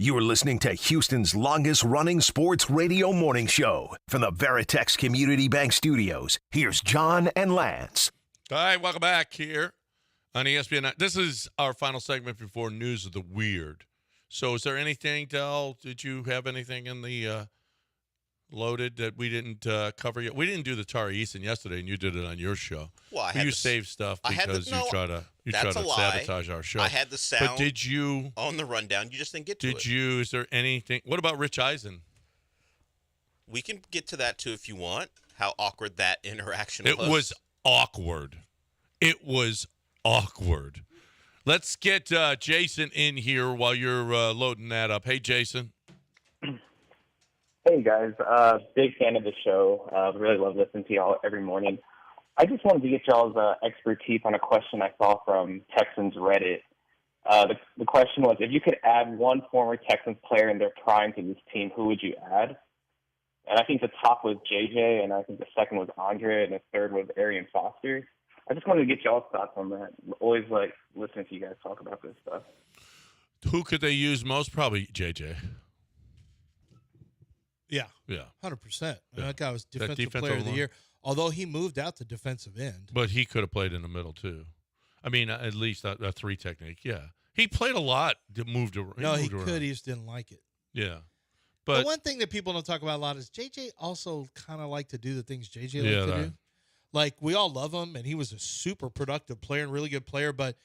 You're listening to Houston's longest-running sports radio morning show. From the Veritex Community Bank Studios, here's John and Lance. All right, welcome back here on ESPN. This is our final segment before News of the Weird. So is there anything, Del, did you have anything in the loaded that we didn't cover yet? We didn't do the Tari Eason yesterday, and you did it on your show. Well, you saved stuff because you try to sabotage our show. I had the sound but did you, on the rundown. You just didn't get to it. Did you, is there anything? What about Rich Eisen? We can get to that, too, if you want, how awkward that interaction was. It was awkward. It was awkward. Let's get Jason in here while you're loading that up. Hey, Jason. Hey, guys. Big fan of the show. Really love listening to y'all every morning. I just wanted to get y'all's expertise on a question I saw from Texans Reddit. The question was, if you could add one former Texans player in their prime to this team, who would you add? And I think the top was JJ, and I think the second was Andre, and the third was Arian Foster. I just wanted to get y'all's thoughts on that. Always like listening to you guys talk about this stuff. Who could they use most? Probably JJ. Yeah. 100%. That guy was defensive player of the year, although he moved out to defensive end. But he could have played in the middle, too. I mean, at least a three technique, yeah. He played a lot, moved around. No, he could. He just didn't like it. Yeah. But the one thing that people don't talk about a lot is JJ also kind of liked to do the things JJ liked to do. Like, we all love him, and he was a super productive player and really good player. But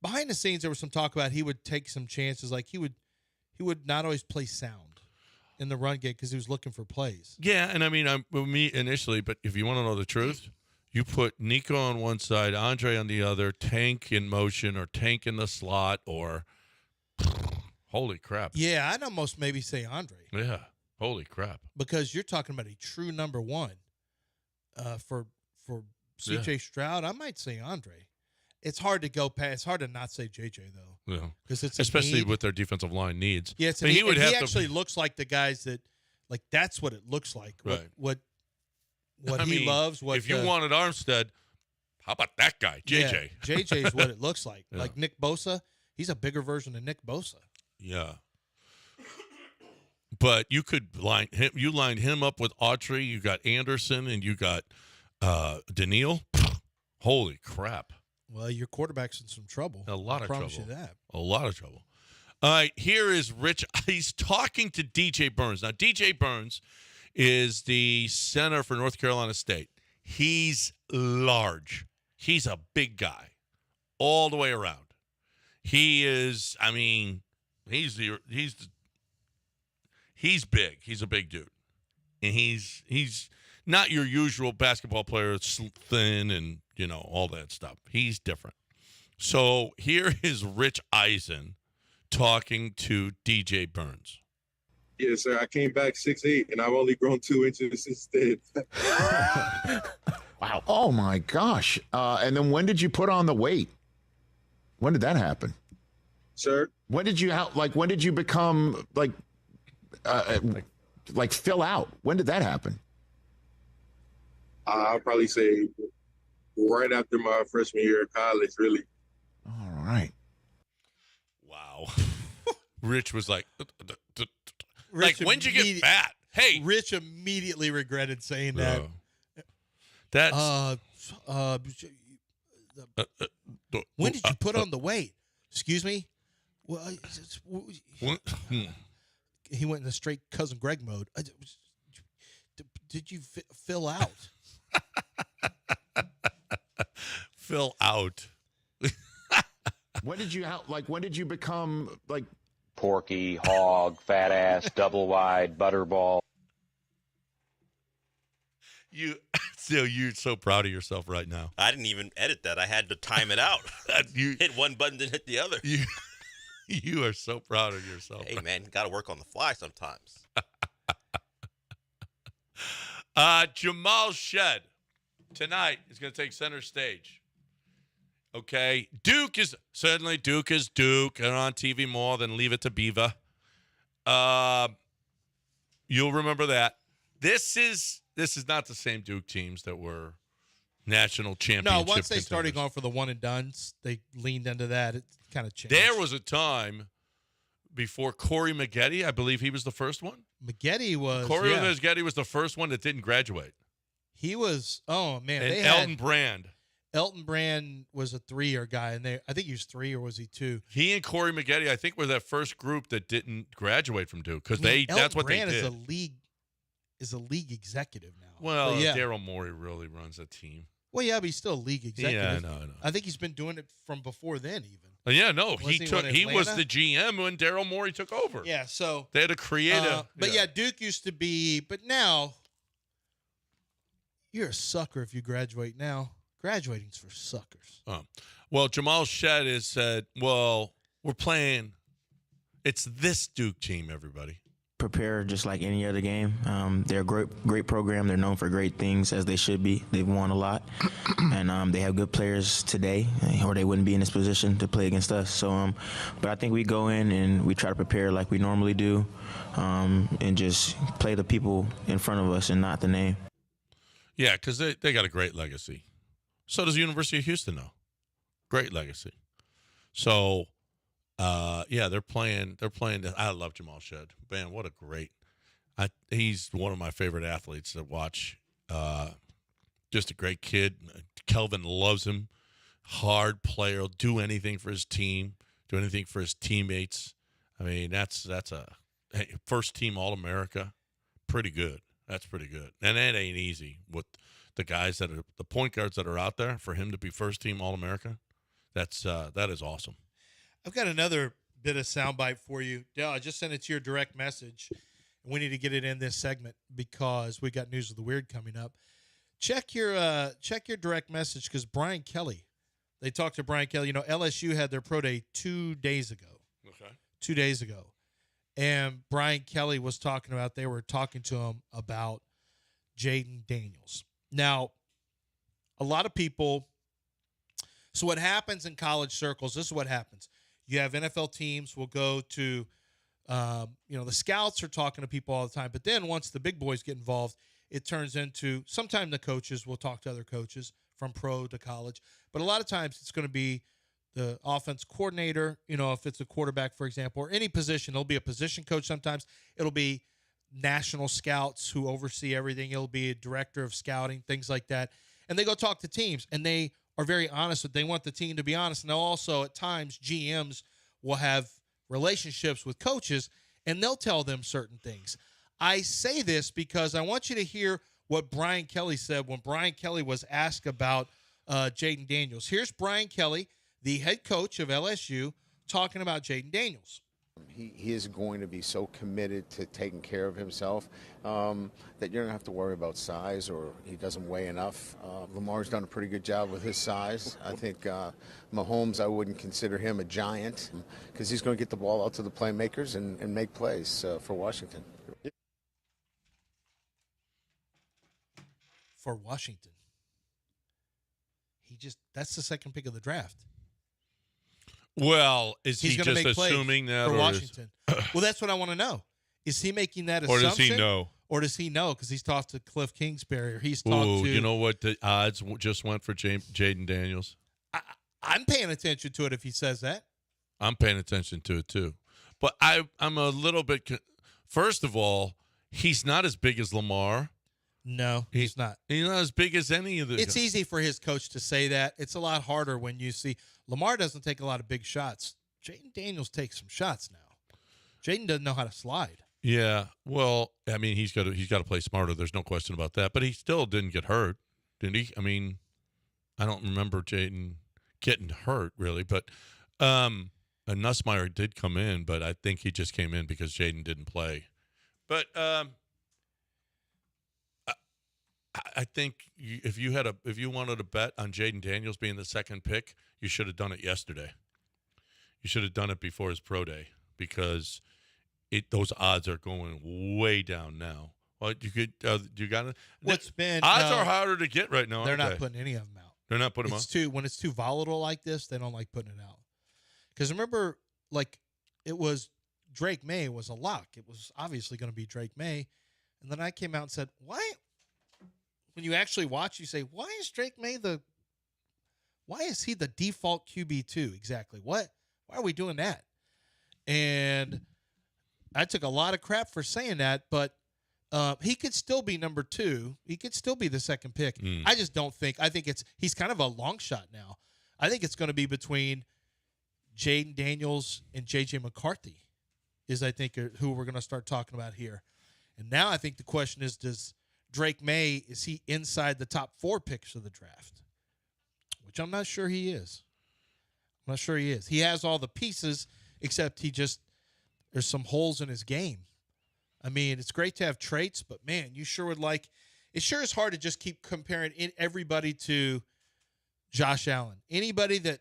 behind the scenes, there was some talk about he would take some chances. Like, he would not always play sound in the run game because he was looking for plays. Yeah, and I mean, me initially, but if you want to know the truth, you put Nico on one side, Andre on the other, Tank in motion or Tank in the slot, or holy crap. Yeah, I'd almost maybe say Andre. Yeah, holy crap. Because you're talking about a true number one. For C.J. Stroud, I might say Andre. It's hard to go past. It's hard to not say J.J. though. Yeah, because it's especially with their defensive line needs. Yeah, he actually looks like the guys that, like, that's what it looks like. Right. What he loves. What if you wanted Armstead, how about that guy, J.J.? Yeah, J.J. is what it looks like. Yeah. Like Nick Bosa, he's a bigger version of Nick Bosa. Yeah. But you could line him. You lined him up with Autry. You got Anderson, and you got Daniil. Holy crap! Well, your quarterback's in some trouble. A lot of trouble. I promise you that. A lot of trouble. All right, here is Rich. He's talking to DJ Burns. Now, DJ Burns is the center for North Carolina State. He's large. He's a big guy, all the way around. He is. I mean, he's big. He's a big dude. And he's not your usual basketball player that's thin and, all that stuff. He's different. So here is Rich Eisen talking to DJ Burns. Yes, sir. I came back 6'8", and I've only grown 2 inches since then. Wow. Oh, my gosh. And then when did you put on the weight? When did that happen? Sir? When did you become, like fill out? When did that happen? I'll probably say right after my freshman year of college, really. All right. Wow. Rich was like, when'd you get fat? Hey. Rich immediately regretted saying that. That's. When did you put on the weight? Excuse me? Well, he went in the straight cousin Greg mode. Did you fill out? Fill out. When did you become like Porky, hog, fat ass, double wide, butterball? You're so proud of yourself right now. I didn't even edit that. I had to time it out. Hit one button, then hit the other. You are so proud of yourself. Hey, man, got to work on the fly sometimes. Jamal Shed tonight is going to take center stage. Okay. Duke is Duke. They're on TV more than Leave It to Beaver. You'll remember that. This is not the same Duke teams that were national championship. No, once they started contenders. going for the one and dones, they leaned into that. It kind of changed. There was a time before Corey Maggette. I believe he was the first one. Maggette was Corey Maggette was the first one that didn't graduate. He was. Oh man, And they Elton had, Brand. Elton Brand was a 3-year guy, and I think he was 3 or was he 2? He and Corey Maggette, I think, were that first group that didn't graduate from Duke because that's what Brand they did. Is a league executive now. Well, yeah. Daryl Morey really runs a team. Well, yeah, but he's still a league executive. Yeah, I know. I think he's been doing it from before then, even. Yeah, no, Was he was the GM when Daryl Morey took over. Yeah, so they had to create But yeah, Duke used to be. But now, you're a sucker if you graduate now. Graduating's for suckers. Well, Jamal Shedd has said, "Well, we're playing. It's this Duke team, everybody." Prepare just like any other game. They're a great program. They're known for great things, as they should be. They've won a lot, and they have good players today, or they wouldn't be in this position to play against us. So, but I think we go in and we try to prepare like we normally do, and just play the people in front of us and not the name. Yeah, because they got a great legacy. So does the University of Houston, though. Great legacy. So. Yeah, they're playing. I love Jamal Shedd. Man, what a great! He's one of my favorite athletes to watch. Just a great kid. Kelvin loves him. Hard player. Will do anything for his team. Do anything for his teammates. I mean, that's a first team All-America. Pretty good. That's pretty good. And that ain't easy with the guys that are the point guards that are out there. For him to be first team All-America, that is awesome. I've got another bit of soundbite for you. Dale, I just sent it to your direct message. We need to get it in this segment because we got News of the Weird coming up. Check your direct message because Brian Kelly, they talked to Brian Kelly. You know, LSU had their pro day 2 days ago. Okay. 2 days ago. And Brian Kelly was they were talking to him about Jaden Daniels. Now, a lot of people, so what happens in college circles, this is what happens. You have NFL teams will go to, the scouts are talking to people all the time. But then once the big boys get involved, it turns into sometimes the coaches will talk to other coaches from pro to college. But a lot of times it's going to be the offense coordinator, if it's a quarterback, for example, or any position. It'll be a position coach sometimes. It'll be national scouts who oversee everything. It'll be a director of scouting, things like that. And they go talk to teams, and they are very honest that they want the team to be honest. And they'll also, at times, GMs will have relationships with coaches, and they'll tell them certain things. I say this because I want you to hear what Brian Kelly said when Brian Kelly was asked about Jaden Daniels. Here's Brian Kelly, the head coach of LSU, talking about Jaden Daniels. He is going to be so committed to taking care of himself that you don't have to worry about size or he doesn't weigh enough. Lamar's done a pretty good job with his size. I think Mahomes, I wouldn't consider him a giant because he's going to get the ball out to the playmakers and make plays for Washington. For Washington. That's the second pick of the draft. Well, is He's he gonna just make plays assuming that? for Washington? Well, that's what I want to know. Is he making that Or assumption? does he know? Or does he know? Because he's talked to Cliff Kingsbury, or he's talked Ooh, to. you know what the odds just went for Jaden Daniels? I'm paying attention to it if he says that. I'm paying attention to it too. But I'm a little bit. First of all, he's not as big as Lamar. No, he's not. He's not as big as any of the. It's easy for his coach to say that. It's a lot harder when you see Lamar doesn't take a lot of big shots. Jaden Daniels takes some shots now. Jaden doesn't know how to slide. Yeah, well, I mean, he's got to play smarter. There's no question about that. But he still didn't get hurt, did he? I mean, I don't remember Jaden getting hurt really. But Nussmeier did come in, but I think he just came in because Jaden didn't play. But I think if you wanted to bet on Jaden Daniels being the second pick, you should have done it yesterday. You should have done it before his pro day because those odds are going way down now. Well, you got it. What's been odds are harder to get right now. They're aren't not putting any of them out. They're not putting them out. When it's too volatile like this, they don't like putting it out. Because remember, it was Drake May was a lock. It was obviously going to be Drake May, and then I came out and said, why? When you actually watch, you say, why is Drake May why is he the default QB2 exactly? Why are we doing that? And I took a lot of crap for saying that, but he could still be number 2. He could still be the second pick. I just don't think. I think he's kind of a long shot now. I think it's going to be between Jaden Daniels and J.J. McCarthy is, I think, who we're going to start talking about here. And now I think the question is, does Drake May, is he inside the top 4 picks of the draft? Which I'm not sure he is. I'm not sure he is. He has all the pieces, except there's some holes in his game. I mean, it's great to have traits, but, man, you sure would like – it sure is hard to just keep comparing everybody to Josh Allen. Anybody that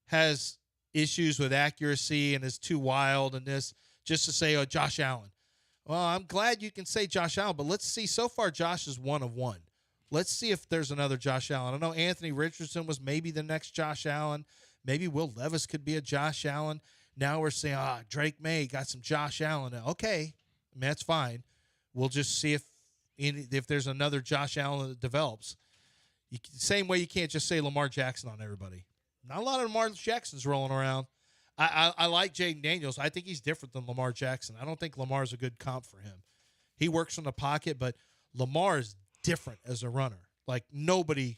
has issues with accuracy and is too wild and this, just to say, oh, Josh Allen. Well, I'm glad you can say Josh Allen, but let's see. So far, Josh is 1 of 1. Let's see if there's another Josh Allen. I know Anthony Richardson was maybe the next Josh Allen. Maybe Will Levis could be a Josh Allen. Now we're saying, Drake May got some Josh Allen. Okay, I mean, that's fine. We'll just see if there's another Josh Allen that develops. Same way you can't just say Lamar Jackson on everybody. Not a lot of Lamar Jacksons rolling around. I like Jaden Daniels. I think he's different than Lamar Jackson. I don't think Lamar's a good comp for him. He works from the pocket, but Lamar is different as a runner. Like nobody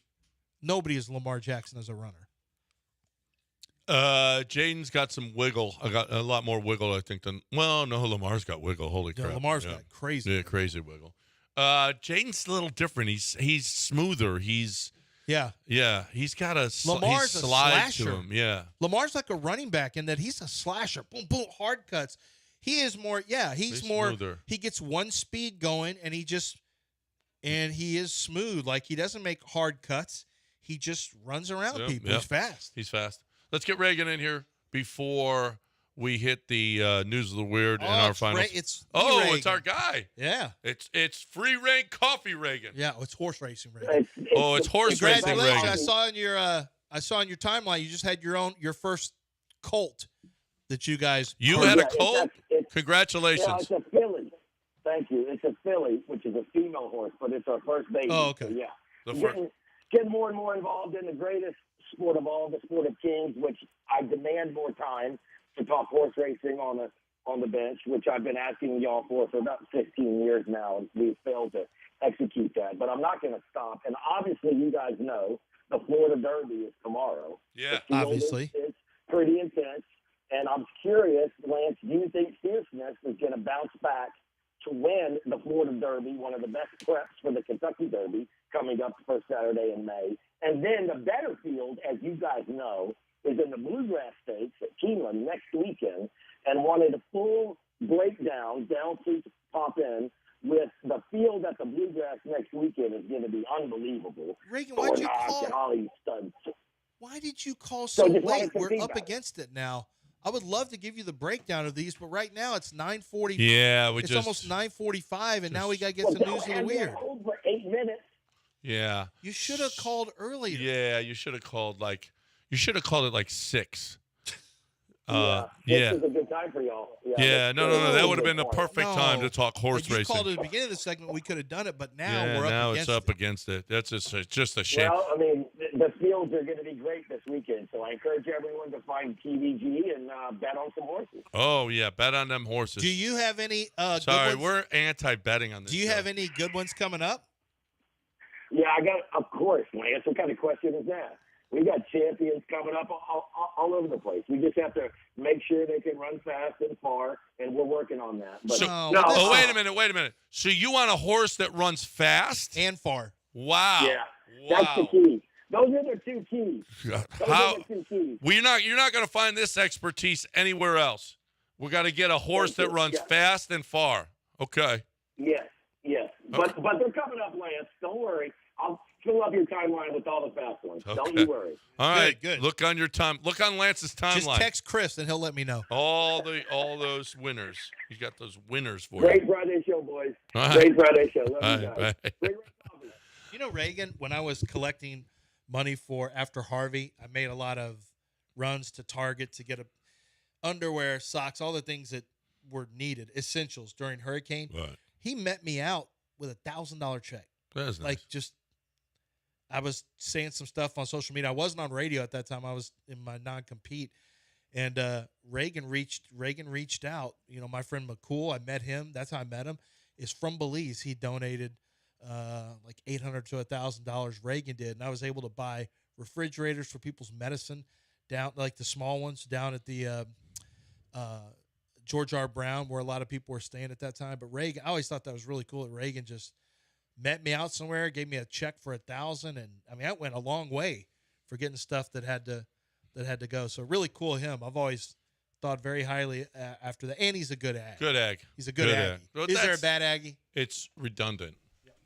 is Lamar Jackson as a runner. Jaden's got some wiggle. I got a lot more wiggle, I think, than – well, no, Lamar's got wiggle. Holy crap. Lamar's got crazy wiggle. Crazy wiggle. Jaden's a little different. He's smoother. He's got a Lamar's slide a slasher. to him. Yeah. Lamar's like a running back in that he's a slasher. Boom, boom, hard cuts. He is more – he's more smoother. He gets one speed going, and he is smooth. Like he doesn't make hard cuts. He just runs around people. He's fast. He's fast. Let's get Reagan in here before we hit the news of the weird in our finals. It's our guy. Yeah. It's free rank coffee, Reagan. Yeah, it's horse racing, Reagan. It's horse racing, Reagan. I saw in your timeline you just had your first colt that you guys. You had a colt? Congratulations. Yeah, it's a filly. Thank you. It's a filly, which is a female horse, but it's our first baby. Oh, okay. So, yeah. Getting more and more involved in the greatest sport of all, the sport of kings, which I demand more time to talk horse racing on the bench, which I've been asking y'all for about 15 years now, and we've failed to execute that. But I'm not going to stop. And obviously, you guys know the Florida Derby is tomorrow. Yeah, obviously. It's pretty intense. And I'm curious, Lance, do you think Fierceness is going to bounce back to win the Florida Derby, one of the best preps for the Kentucky Derby coming up the first Saturday in May? And then the better field, as you guys know, is in the Bluegrass Stakes at Keeneland next weekend, and wanted a full breakdown down to pop in with the field at the Bluegrass next weekend is going to be unbelievable. Reagan, why did you call so late? We're up feedback. Against it now. I would love to give you the breakdown of these, but right now it's 9:40. Yeah, it's almost 9:45, and now we got to get some news of the weird. Hold for 8 minutes. Yeah. You should have called earlier. Yeah, you should have called it like 6. This is a good time for y'all. No. That would have been the perfect time to talk horse racing. You called it at the beginning of the segment. We could have done it, but now it's up against it. That's just a shame. Well, I mean, the fields are going to be great this weekend, so I encourage everyone to find TVG and bet on some horses. Oh, yeah, bet on them horses. Do you have any Sorry, good ones? we're anti-betting on this Do you show. have any good ones coming up? Yeah, I got, of course, Lance. What kind of question is that? We got champions coming up all over the place. We just have to make sure they can run fast and far, and we're working on that. But wait a minute. So you want a horse that runs fast and far? Wow. Yeah, that's the key. Those are the two keys. You're not going to find this expertise anywhere else. We got to get a horse that runs fast and far. Okay. Yes. But they're coming up, Lance. Don't worry. I'll fill up your timeline with all the fast ones. Okay. Don't you worry. All right. Good. Look on Lance's timeline. Just text Chris and he'll let me know. All those winners. He's got those winners for Great you. Friday show, boys. All Great Friday show. Love you guys. Bye. You know, Reagan, when I was collecting money for after Harvey, I made a lot of runs to Target to get underwear, socks, all the things that were needed, essentials during hurricane. Right. He met me out with $1,000 check. That's nice. I was saying some stuff on social media. I wasn't on radio at that time. I was in my non-compete. And Reagan reached out. You know, my friend McCool, I met him. That's how I met him. Is from Belize. He donated like $800 to $1,000. Reagan did, and I was able to buy refrigerators for people's medicine down, like the small ones, down at the George R. Brown, where a lot of people were staying at that time. But Reagan, I always thought that was really cool that Reagan just met me out somewhere, gave me a check for $1,000, and I mean that went a long way for getting stuff that had to go. So really cool of him. I've always thought very highly after that, and he's a good ag. Good ag. He's a good Aggie. ag. Well, Is there a bad Aggie? It's redundant.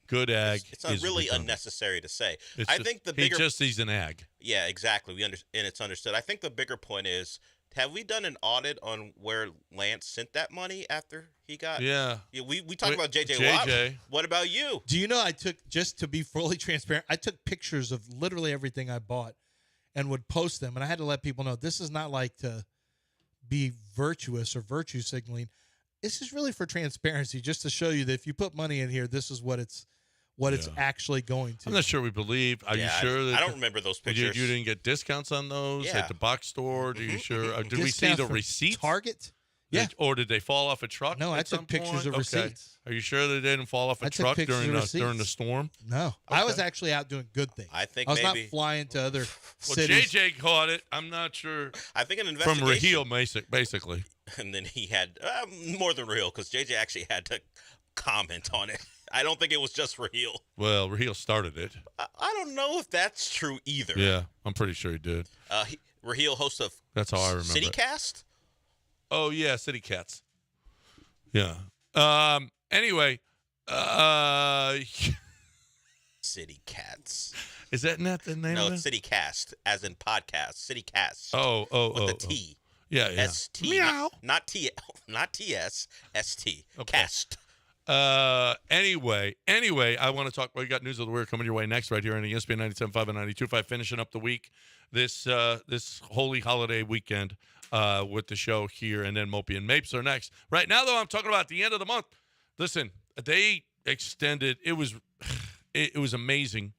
Good ag. It's not is really redundant. unnecessary to say. It's I just- think the bigger he's an ag. Yeah, exactly. And it's understood. I think the bigger point is, have we done an audit on where Lance sent that money after he got? Yeah. We talked Wait, about JJ Watt. JJ. What about you? Do you know I took, just to be fully transparent, I took pictures of literally everything I bought and would post them. And I had to let people know this is not like to be virtuous or virtue signaling. This is really for transparency, just to show you that if you put money in here, this is what it's actually going to. I'm not sure we believe. Are you sure that I don't remember those pictures. You didn't get discounts on those at the box store? Are you sure? Did we see Discounts the from receipts? Target? Yeah. Or did they fall off a truck? No, I at took some pictures point? of Okay. receipts. Are you sure they didn't fall off a I took truck pictures during of during the receipts. storm? No. I was actually out doing good things. I think I was maybe not flying to other Well, cities. JJ caught it. I'm not sure. I think an From investigation. Raheel, basically. And then he had more than real, because JJ actually had to comment on it. I don't think it was just Raheel. Well, Raheel started it. I don't know if that's true either. Yeah, I'm pretty sure he did. Raheel, host of That's how I remember it. CityCast? Oh, yeah, City Cats. Yeah. Anyway, City Cats. Is that not the name No, of it's it? CityCast, as in podcast. CityCast. Oh, with a T. Yeah, yeah. S-T. Meow. Not T. Not T-S. S-T. Okay. Cast. Anyway, I want to talk. We got news of the week coming your way next, right here on ESPN 97.5 and 92.5, finishing up the week this holy holiday weekend with the show here, and then Mopey and Mapes are next. Right now, though, I'm talking about the end of the month. Listen, they extended. It was amazing.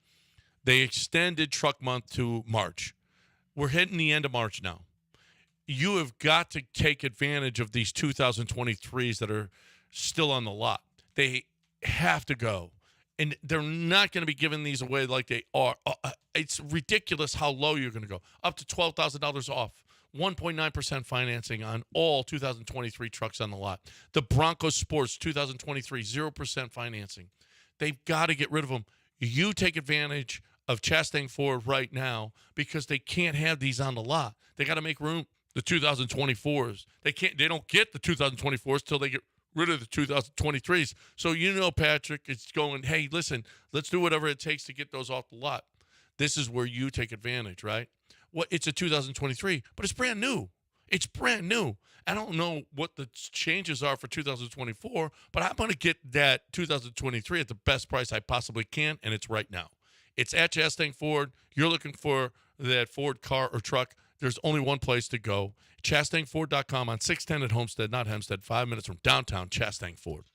They extended Truck Month to March. We're hitting the end of March now. You have got to take advantage of these 2023s that are still on the lot. They have to go. And they're not going to be giving these away like they are. It's ridiculous how low you're going to go. Up to $12,000 off. 1.9% financing on all 2023 trucks on the lot. The Bronco Sports 2023, 0% financing. They've got to get rid of them. You take advantage of Chastang Ford right now because they can't have these on the lot. They got to make room. The 2024s. They don't get the 2024s till they get rid of the 2023s. So Patrick, it's going, hey, listen, let's do whatever it takes to get those off the lot. This is where you take advantage, right? It's a 2023, but it's brand new. It's brand new. I don't know what the changes are for 2024, but I'm going to get that 2023 at the best price I possibly can, and it's right now. It's at Chastang Ford. You're looking for that Ford car or truck. There's only one place to go. ChastangFord.com on 610 at Homestead, not Hempstead, 5 minutes from downtown Chastang Ford.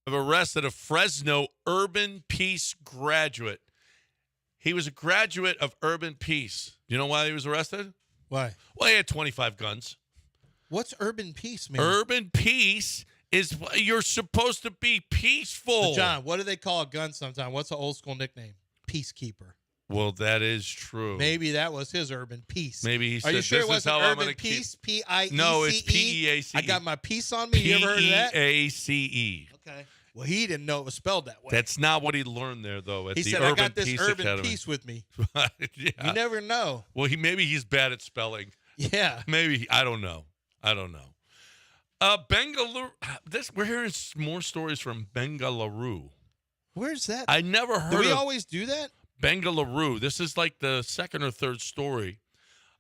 Have arrested a Fresno Urban Peace graduate. He was a graduate of Urban Peace. You know why he was arrested? Why? Well, he had 25 guns. What's Urban Peace, man? Urban Peace is you're supposed to be peaceful. But John, what do they call a gun sometimes? What's an old school nickname? Peacekeeper. Well, that is true. Maybe that was his Urban Peace. Maybe he Are said, you sure this it is wasn't how I'm Urban going to keep... Peace? P-I-E-C-E? No, it's P-E-A-C-E. I got my peace on me. You ever heard of that? P-E-A-C-E. Okay. Well, he didn't know it was spelled that way. That's not what he learned there, though, at He the said, Urban I got this Peace Urban Academy. Peace with me. Yeah. You never know. Well, maybe he's bad at spelling. Yeah. Maybe. I don't know. Bengaluru. We're hearing more stories from Bengaluru. Where's that? I never heard Do we of always do that? Bengaluru. This is like the second or third story.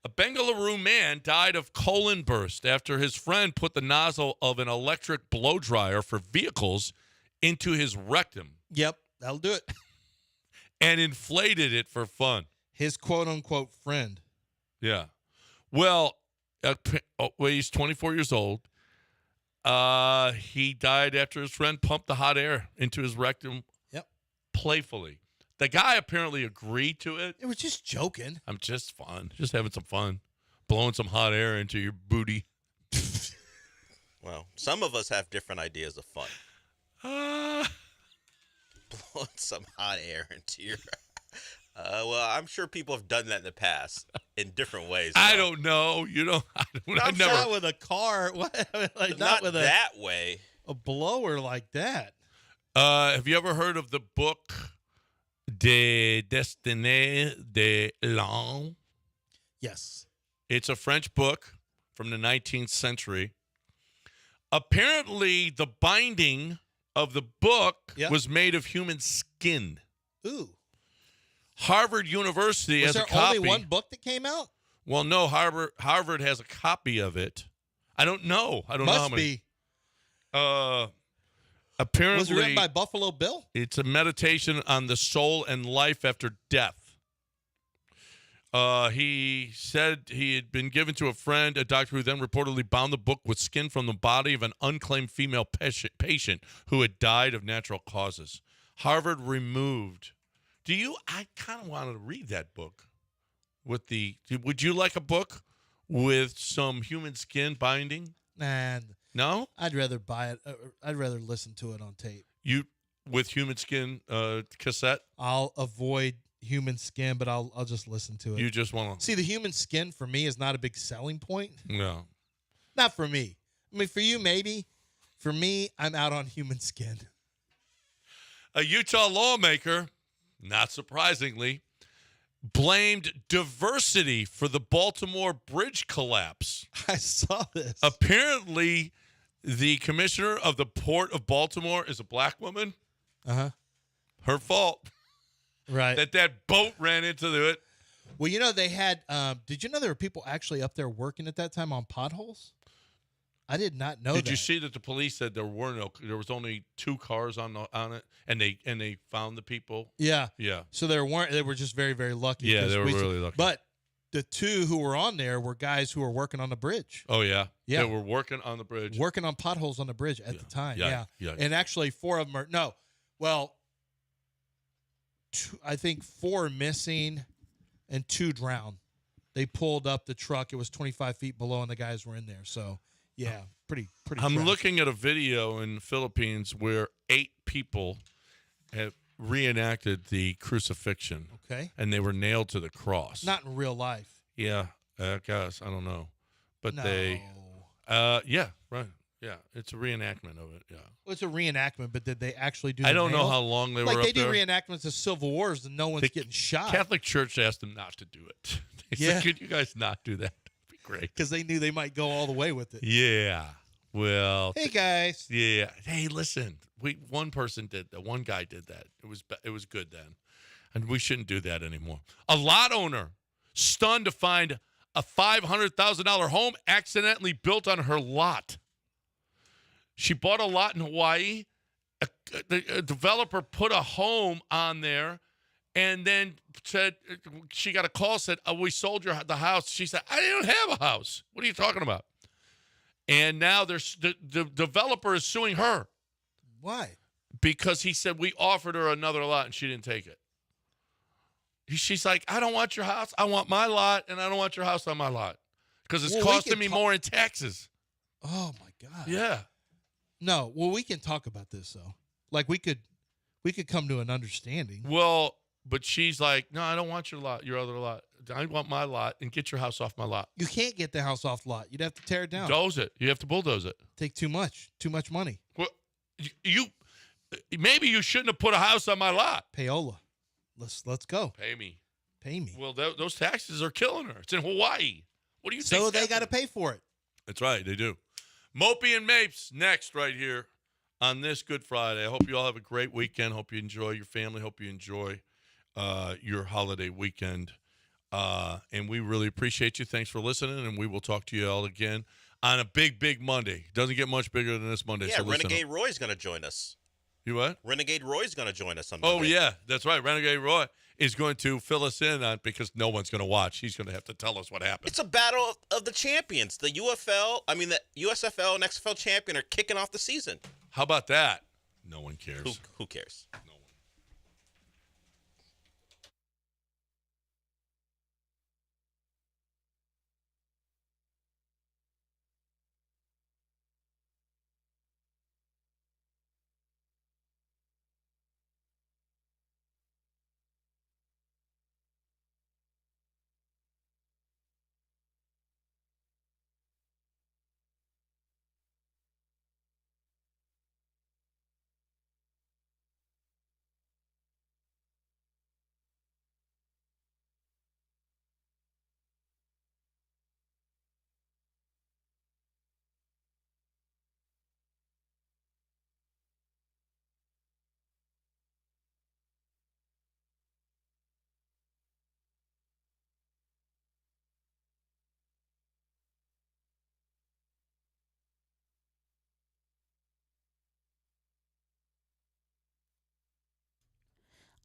A Bengaluru man died of colon burst after his friend put the nozzle of an electric blow dryer for vehicles into his rectum. Yep, that'll do it. And inflated it for fun. His quote-unquote friend. Yeah. Well, he's 24 years old. He died after his friend pumped the hot air into his rectum. Yep. Playfully. The guy apparently agreed to it. It was just joking. I'm just fun. Just having some fun. Blowing some hot air into your booty. Well, some of us have different ideas of fun. Blowing some hot air into your... well, I'm sure people have done that in the past in different ways. I don't know. You know, I've never... Not with a car. What? Like, not with that way. A blower like that. Have you ever heard of the book De Destinée de l'Homme? Yes. It's a French book from the 19th century. Apparently, the binding of the book was made of human skin. Ooh. Harvard University has a copy. Was there only one book that came out? Well, no. Harvard has a copy of it. I don't know. I don't know how many. Must be. Apparently, was it written by Buffalo Bill? It's a meditation on the soul and life after death. He said he had been given to a friend, a doctor who then reportedly bound the book with skin from the body of an unclaimed female patient who had died of natural causes. Harvard removed. I kind of wanted to read that book. Would you like a book with some human skin binding? Nah. No? I'd rather buy it. I'd rather listen to it on tape. With human skin cassette? I'll avoid human skin, but I'll just listen to it. You just want to... See, the human skin for me is not a big selling point. No. Not for me. I mean, for you, maybe. For me, I'm out on human skin. A Utah lawmaker, not surprisingly, blamed diversity for the Baltimore bridge collapse. I saw this. Apparently, the commissioner of the Port of Baltimore is a black woman. Uh-huh. Her fault. Right. That boat ran into it. Well, you know, they had, did you know there were people actually up there working at that time on potholes? I did not know that. Did you see that the police said there was only 2 cars on it, and they found the people? Yeah. Yeah. So they were just very, very lucky. Yeah, they were really lucky. But the 2 who were on there were guys who were working on the bridge. Oh, yeah? Yeah. They were working on the bridge. Working on potholes on the bridge at the time. Yeah. And actually 4 of them are, no, well, I think 4 missing and 2 drowned. They pulled up the truck. It was 25 feet below, and the guys were in there. So, yeah, pretty. I'm tragic. looking at a video in the Philippines where 8 people have reenacted the crucifixion. Okay. And they were nailed to the cross. Not in real life. Yeah, I guess. I don't know. But No. yeah, right. Yeah, it's a reenactment of it, yeah. Well, it's a reenactment, but did they actually do I don't know nails? how long they like were up they do there. reenactments of Civil Wars and no one's getting shot. Catholic Church asked them not to do it. They said, could you guys not do that? That'd be great. Because they knew they might go all the way with it. Yeah. Well. Hey, guys. Yeah. Hey, listen. One person did that. One guy did that. It was good then. And we shouldn't do that anymore. A lot owner stunned to find a $500,000 home accidentally built on her lot. She bought a lot in Hawaii. A developer put a home on there and then said, she got a call, said, we sold the house. She said, I didn't have a house. What are you talking about? And now the developer is suing her. Why? because he said we offered her another lot and she didn't take it. She's like, I don't want your house. I want my lot, and I don't want your house on my lot because it's costing me more in taxes. Oh, my God. Yeah. No, well, we can talk about this, though. Like, we could come to an understanding. Well, but she's like, no, I don't want your other lot. I want my lot, and get your house off my lot. You can't get the house off the lot. You'd have to tear it down. Doze it. You have to bulldoze it. Take too much money. Well, maybe you shouldn't have put a house on my lot. Payola. Let's go. Pay me. Well, those taxes are killing her. It's in Hawaii. What do you think? So they got to pay for it. That's right. They do. Mopey and Mapes next right here on this Good Friday. I hope you all have a great weekend. Hope you enjoy your family. Hope you enjoy your holiday weekend. And we really appreciate you. Thanks for listening, and we will talk to you all again on a big, big Monday. Doesn't get much bigger than this Monday. Yeah, so Renegade Roy's going to join us. You what? Renegade Roy's going to join us on Monday. Oh, yeah, that's right. Renegade Roy is going to fill us in on because no one's going to watch. He's going to have to tell us what happened. It's a battle of the champions. The USFL and XFL champion are kicking off the season. How about that? No one cares. Who cares?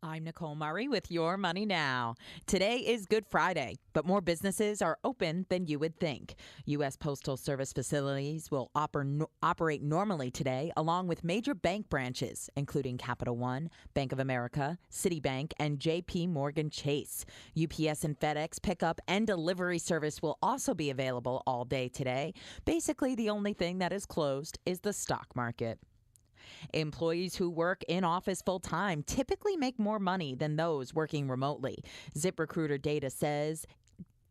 I'm Nicole Murray with Your Money Now. Today is Good Friday, but more businesses are open than you would think. U.S. Postal Service facilities will operate normally today, along with major bank branches, including Capital One, Bank of America, Citibank, and J.P. Morgan Chase. UPS and FedEx pickup and delivery service will also be available all day today. Basically, the only thing that is closed is the stock market. Employees who work in office full-time typically make more money than those working remotely. ZipRecruiter data says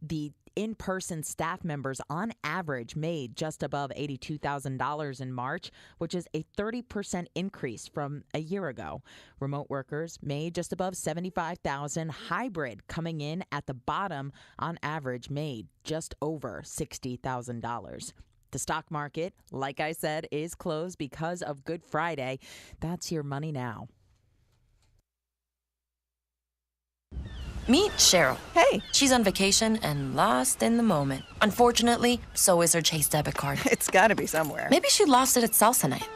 the in-person staff members on average made just above $82,000 in March, which is a 30% increase from a year ago. Remote workers made just above $75,000. Hybrid coming in at the bottom on average made just over $60,000. The stock market, like I said, is closed because of Good Friday. That's Your Money Now. Meet Cheryl. Hey. She's on vacation and lost in the moment. Unfortunately, so is her Chase debit card. It's got to be somewhere. Maybe she lost it at salsa night.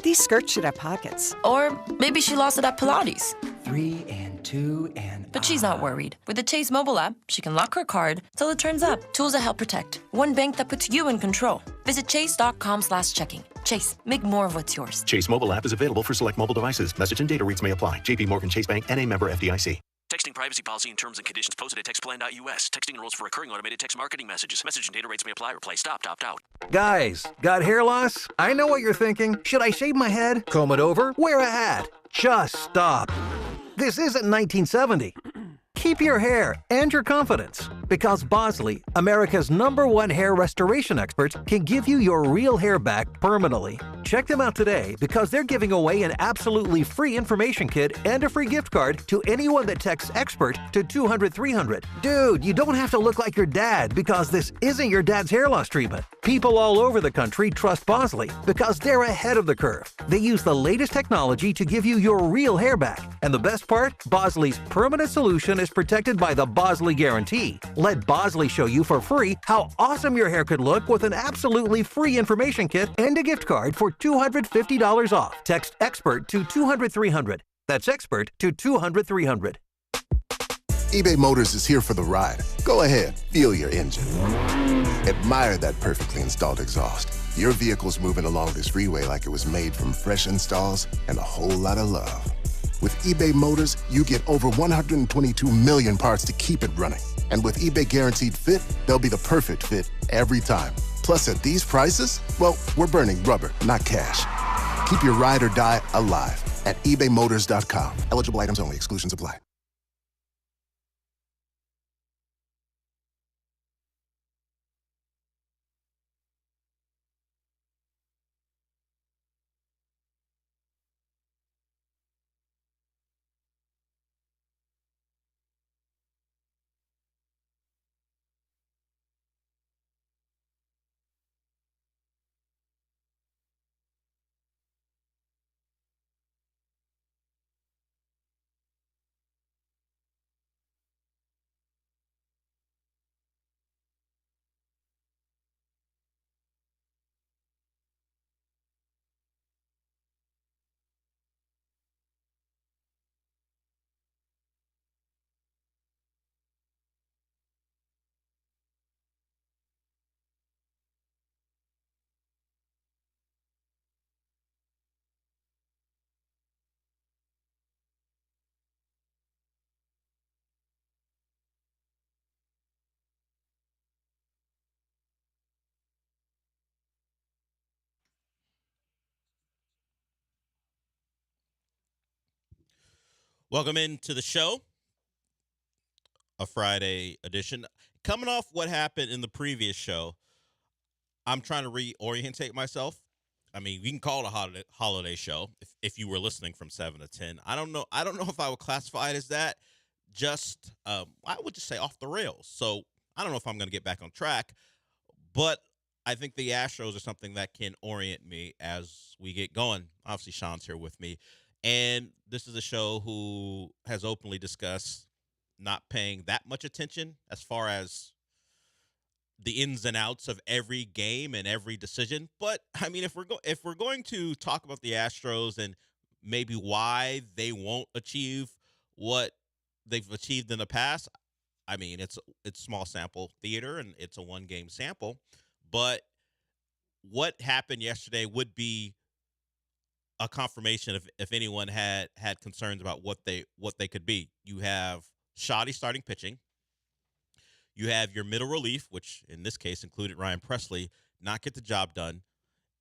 These skirts should have pockets. Or maybe she lost it at Pilates. 3 and 2 and... But she's not worried. With the Chase mobile app, she can lock her card till it turns up. Tools that help protect. One bank that puts you in control. Visit chase.com/checking. Chase, make more of what's yours. Chase mobile app is available for select mobile devices. Message and data rates may apply. J.P. Morgan Chase Bank, N.A. member FDIC. Texting privacy policy and terms and conditions posted at textplan.us. Texting enrolls for recurring automated text marketing messages. Message and data rates may apply. Reply stop, opt out. Guys, got hair loss? I know what you're thinking. Should I shave my head? Comb it over? Wear a hat? Just stop. This isn't 1970. Keep your hair and your confidence, because Bosley, America's #1 hair restoration experts, can give you your real hair back permanently. Check them out today because they're giving away an absolutely free information kit and a free gift card to anyone that texts EXPERT to 200-300. Dude, you don't have to look like your dad because this isn't your dad's hair loss treatment. People all over the country trust Bosley because they're ahead of the curve. They use the latest technology to give you your real hair back. And the best part? Bosley's permanent solution is protected by the Bosley Guarantee. Let Bosley show you for free how awesome your hair could look with an absolutely free information kit and a gift card for $250 off. Text EXPERT to 200-300. That's EXPERT to 200-300. eBay Motors is here for the ride. Go ahead, feel your engine. Admire that perfectly installed exhaust. Your vehicle's moving along this freeway like it was made from fresh installs and a whole lot of love. With eBay Motors, you get over 122 million parts to keep it running. And with eBay Guaranteed Fit, they'll be the perfect fit every time. Plus, at these prices, well, we're burning rubber, not cash. Keep your ride or die alive at ebaymotors.com. Eligible items only. Exclusions apply. Welcome into the show, a Friday edition. Coming off what happened in the previous show, I'm trying to reorientate myself. I mean, we can call it a holiday show if you were listening from 7 to 10. I don't know if I would classify it as that. Just, I would just say off the rails. So I don't know if I'm going to get back on track, but I think the Astros are something that can orient me as we get going. Obviously, Sean's here with me. And this is a show who has openly discussed not paying that much attention as far as the ins and outs of every game and every decision. But I mean, if we're going to talk about the Astros and maybe why they won't achieve what they've achieved in the past, I mean, it's small sample theater and it's a 1-game sample. But what happened yesterday would be a confirmation if anyone had concerns about what they could be. You have shoddy starting pitching. You have your middle relief, which in this case included Ryan Presley, not get the job done.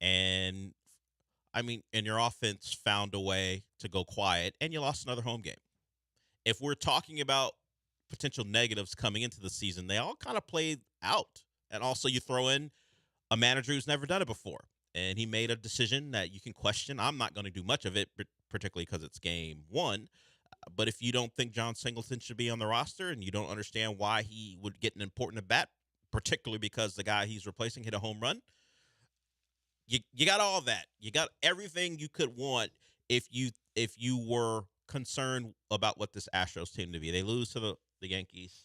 And I mean, and your offense found a way to go quiet, and you lost another home game. If we're talking about potential negatives coming into the season, they all kind of played out. And also you throw in a manager who's never done it before. And he made a decision that you can question. I'm not going to do much of it, particularly because it's game 1. But if you don't think John Singleton should be on the roster and you don't understand why he would get an important at-bat, particularly because the guy he's replacing hit a home run, you got all that. You got everything you could want if you were concerned about what this Astros team to be. They lose to the Yankees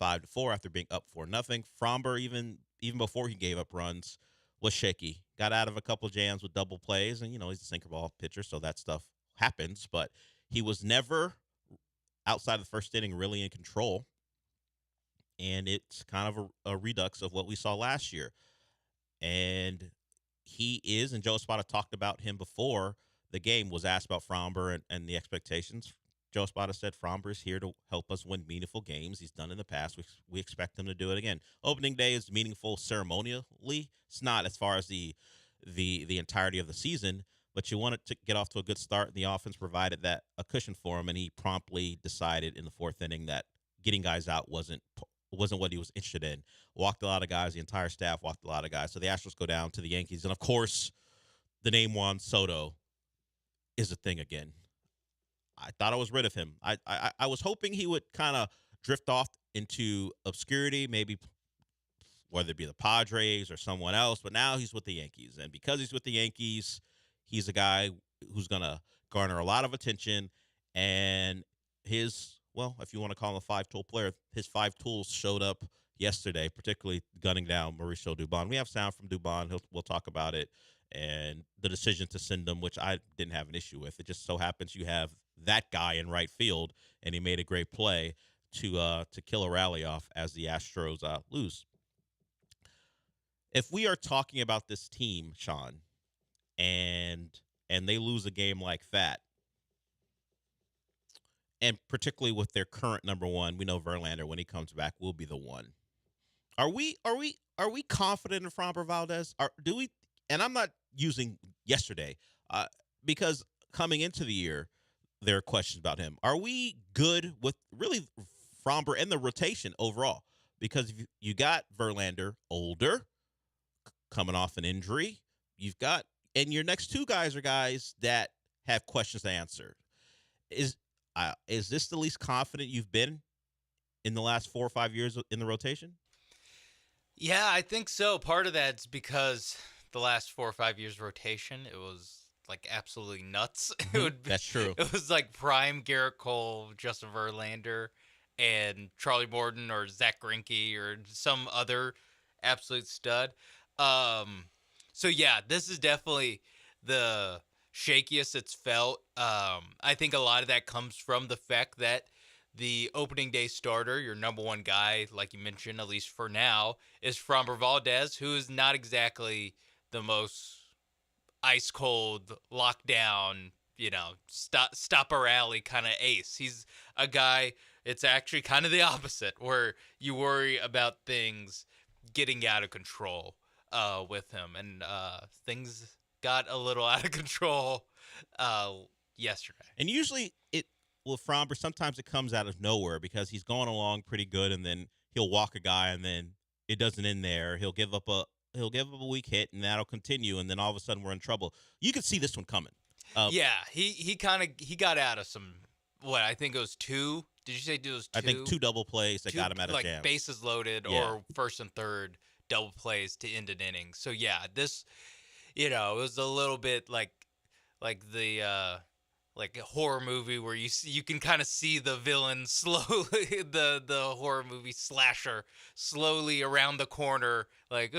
5-4 after being up 4-0. Fromber, even before he gave up runs, was shaky. Got out of a couple jams with double plays, and, he's a sinker ball pitcher, so that stuff happens. But he was never, outside of the first inning, really in control. And it's kind of a redux of what we saw last year. And he is, and Joe Espada talked about him before the game, was asked about Fromber and the expectations. Joe Espada said Fromber is here to help us win meaningful games. He's done in the past. We expect him to do it again. Opening day is meaningful ceremonially. It's not as far as the entirety of the season, but you wanted to get off to a good start, and the offense provided that a cushion for him, and he promptly decided in the 4th inning that getting guys out wasn't what he was interested in. Walked a lot of guys. The entire staff walked a lot of guys. So the Astros go down to the Yankees, and of course, the name Juan Soto is a thing again. I thought I was rid of him. I was hoping he would kind of drift off into obscurity, maybe whether it be the Padres or someone else, but now he's with the Yankees. And because he's with the Yankees, he's a guy who's going to garner a lot of attention. And his, well, if you want to call him a 5-tool player, his 5 tools showed up yesterday, particularly gunning down Mauricio Dubon. We have sound from Dubon. We'll talk about it. And the decision to send him, which I didn't have an issue with. It just so happens you have that guy in right field, and he made a great play to kill a rally off as the Astros lose. if we are talking about this team, Sean, and they lose a game like that, and particularly with their current number one, we know Verlander, when he comes back, will be the one. Are we confident in Framber Valdez? Do we? And I'm not using yesterday because coming into the year, there are questions about him. Are we good with really Framber and the rotation overall? Because you got Verlander, older, coming off an injury. And your next two guys are guys that have questions to answer. Is this the least confident you've been in the last 4 or 5 years in the rotation? Yeah, I think so. Part of that's because the last 4 or 5 years rotation, it was like absolutely nuts. That's true. It was like prime Garrett Cole, Justin Verlander, and Charlie Morton or Zach Greinke or some other absolute stud. So yeah, this is definitely the shakiest it's felt. I think a lot of that comes from the fact that the opening day starter, your number one guy, like you mentioned, at least for now, is Framber Valdez, who is not exactly the most ice cold, lockdown, stop a rally kind of ace. He's a guy, it's actually kind of the opposite, where you worry about things getting out of control with him. And things got a little out of control yesterday. And usually with Framber, sometimes it comes out of nowhere because he's going along pretty good, and then he'll walk a guy, and then it doesn't end there. He'll give up a weak hit, and that'll continue, and then all of a sudden we're in trouble. You could see this one coming. Yeah, he got out of some. What, I think it was 2. Did you say it was 2? I think 2 double plays that got him out of jam. Like bases loaded or first and third double plays to end an inning. So yeah, this, it was a little bit like the. Like a horror movie where you can kind of see the villain slowly, the horror movie slasher slowly around the corner, like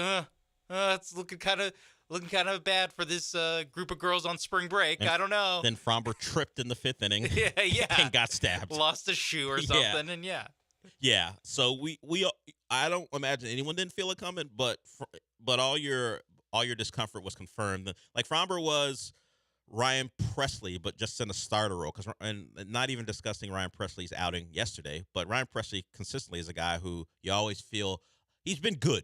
it's looking kind of bad for this group of girls on spring break. I don't know. Then Framber tripped in the 5th inning, and got stabbed, lost a shoe or something, and yeah. So I don't imagine anyone didn't feel it coming, but all your discomfort was confirmed. Like Framber was Ryan Presley, but just in a starter role. And not even discussing Ryan Presley's outing yesterday, but Ryan Presley consistently is a guy who you always feel he's been good,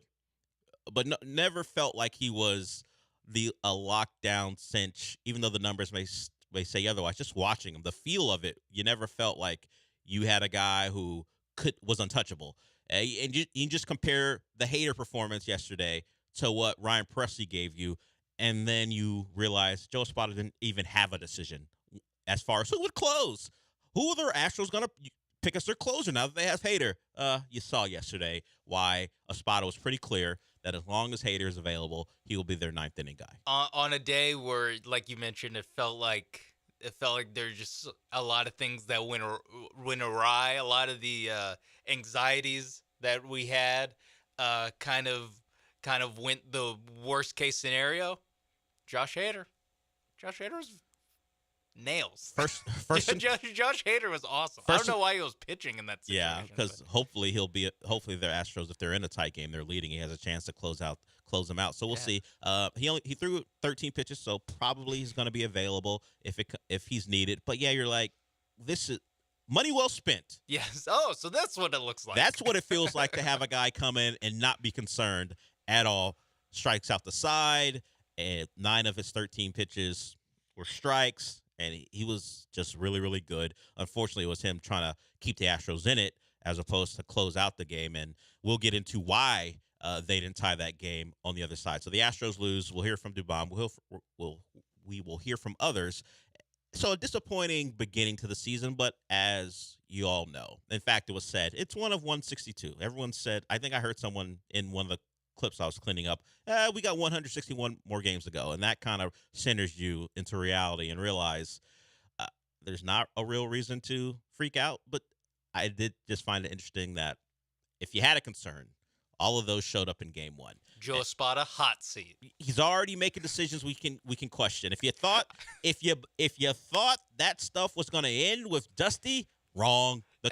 but never felt like he was a lockdown cinch, even though the numbers may say otherwise. Just watching him, the feel of it, you never felt like you had a guy who was untouchable. And you just compare the Hader performance yesterday to what Ryan Presley gave you, and then you realize Joe Espada didn't even have a decision as far as who would close. Who are the Astros going to pick as their closer now that they have Hader? You saw yesterday why Espada was pretty clear that as long as Hader is available, he will be their 9th inning guy. On a day where, like you mentioned, it felt like there's just a lot of things that went awry. A lot of the anxieties that we had kind of went the worst case scenario. Josh Hader was nails. First Josh Hader was awesome. I don't know why he was pitching in that situation. Yeah, because hopefully their Astros, if they're in a tight game, they're leading, he has a chance to close them out. So we'll see. He threw 13 pitches, so probably he's going to be available if he's needed. But yeah, you're like, this is money well spent. Yes. Oh, so that's what it looks like. That's what it feels like to have a guy come in and not be concerned at all. Strikes out the side, and 9 of his 13 pitches were strikes, and he was just really, really good. Unfortunately, it was him trying to keep the Astros in it as opposed to close out the game, and we'll get into why they didn't tie that game on the other side. So the Astros lose. We'll hear from Dubon. We will hear from others. So a disappointing beginning to the season, but as you all know, in fact, it was said, it's one of 162. Everyone said, I think I heard someone in one of the clips I was cleaning up, we got 161 more games to go. And that kind of centers you into reality and realize there's not a real reason to freak out. But I did just find it interesting that if you had a concern, all of those showed up in game 1. Joe Espada, hot seat. He's already making decisions we can question. If you thought that stuff was going to end with Dusty, wrong. The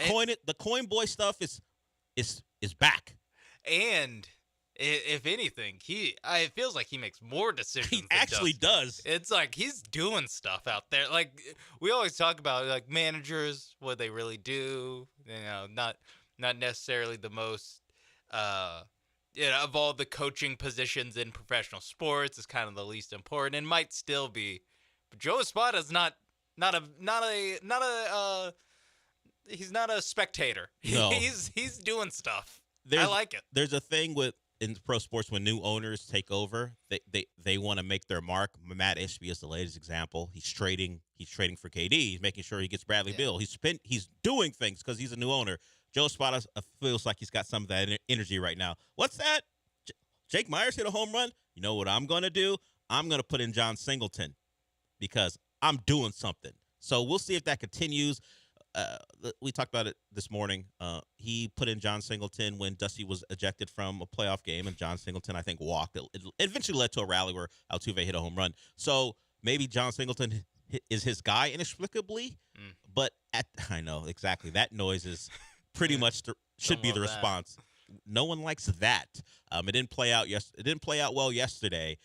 coin boy stuff is back. And If anything, it feels like he makes more decisions. He than actually Dusty. does. It's like he's doing stuff out there. Like we always talk about, like managers, what they really do. Not necessarily the most. Of all the coaching positions in professional sports, is kind of the least important, and might still be. But Joe Espada's not a. He's not a spectator. No. He's doing stuff. I like it. There's a thing in pro sports when new owners take over, they want to make their mark. Matt Ishby is the latest example. He's trading for KD. He's making sure he gets Bradley Beal. He's doing things because he's a new owner. Joe Espada feels like he's got some of that energy right now. What's that? Jake Myers hit a home run. You know what I'm going to do? I'm going to put in John Singleton because I'm doing something. So we'll see if that continues. We talked about it this morning. He put in John Singleton when Dusty was ejected from a playoff game, and John Singleton, I think, walked. It eventually led to a rally where Altuve hit a home run. So maybe John Singleton is his guy inexplicably, but I know exactly that noise is pretty much should be the response. No one likes that. It didn't play out. It didn't play out well yesterday,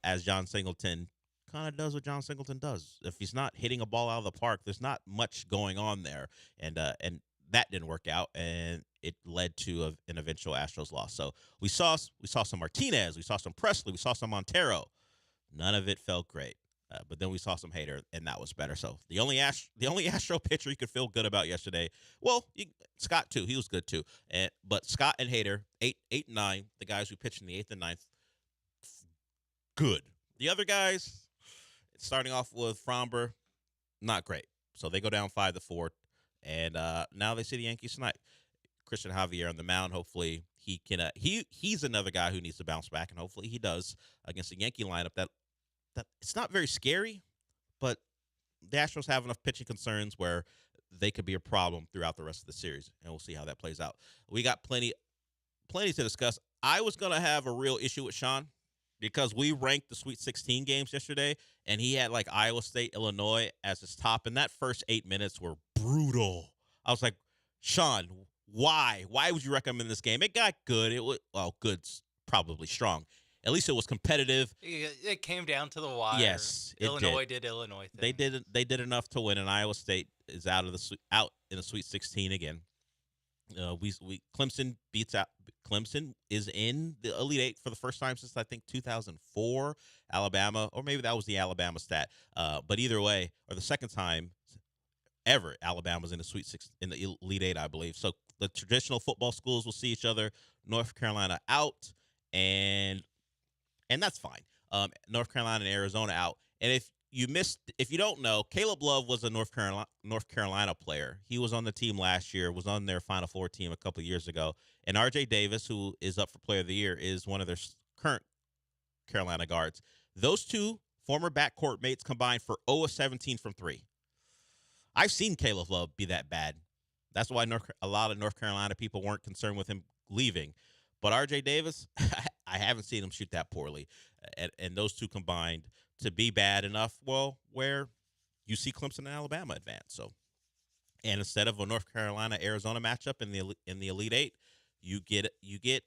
as John Singleton kind of does what John Singleton does. If he's not hitting a ball out of the park, there's not much going on there, and that didn't work out, and it led to an eventual Astros loss. So we saw some Martinez, we saw some Presley, we saw some Montero. None of it felt great, but then we saw some Hader, and that was better. So the only Astro pitcher you could feel good about yesterday, Scott too, he was good too, but Scott and Hader, 8 and 9, the guys who pitched in the 8th and 9th, good. The other guys, starting off with Fromber, not great. So they go down 5-4, and now they see the Yankees tonight. Christian Javier on the mound. Hopefully he can. He's another guy who needs to bounce back, and hopefully he does against the Yankee lineup. That it's not very scary, but the Astros have enough pitching concerns where they could be a problem throughout the rest of the series, and we'll see how that plays out. We got plenty to discuss. I was gonna have a real issue with Sean, because we ranked the Sweet 16 games yesterday, and he had like Iowa State, Illinois as his top, and that first 8 minutes were brutal. I was like, Sean, why? Why would you recommend this game? It got good. Good's probably strong. At least it was competitive. It came down to the wire. Yes, Illinois did Illinois thing. They did enough to win, and Iowa State is out in the Sweet 16 again. Clemson beats out. Clemson is in the Elite Eight for the first time since I think 2004. Alabama, or maybe that was the Alabama stat. But either way, or the second time ever, Alabama's in the in the Elite Eight, I believe. So the traditional football schools will see each other. North Carolina out, and that's fine. North Carolina and Arizona out. And if you don't know, Caleb Love was a North Carolina player. He was on the team last year, was on their Final Four team a couple of years ago. And R.J. Davis, who is up for Player of the Year, is one of their current Carolina guards. Those two former backcourt mates combined for 0 of 17 from 3. I've seen Caleb Love be that bad. That's why a lot of North Carolina people weren't concerned with him leaving. But R.J. Davis, I haven't seen him shoot that poorly. And those two combined to be bad enough, where you see Clemson and Alabama advance. So, and instead of a North Carolina-Arizona matchup in the Elite Eight, you get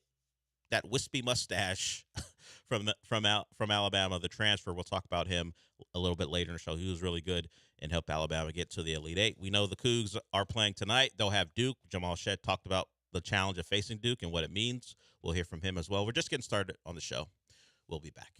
that wispy mustache from Alabama, the transfer. We'll talk about him a little bit later in the show. He was really good and helped Alabama get to the Elite Eight. We know the Cougs are playing tonight. They'll have Duke. Jamal Shedd talked about the challenge of facing Duke and what it means. We'll hear from him as well. We're just getting started on the show. We'll be back.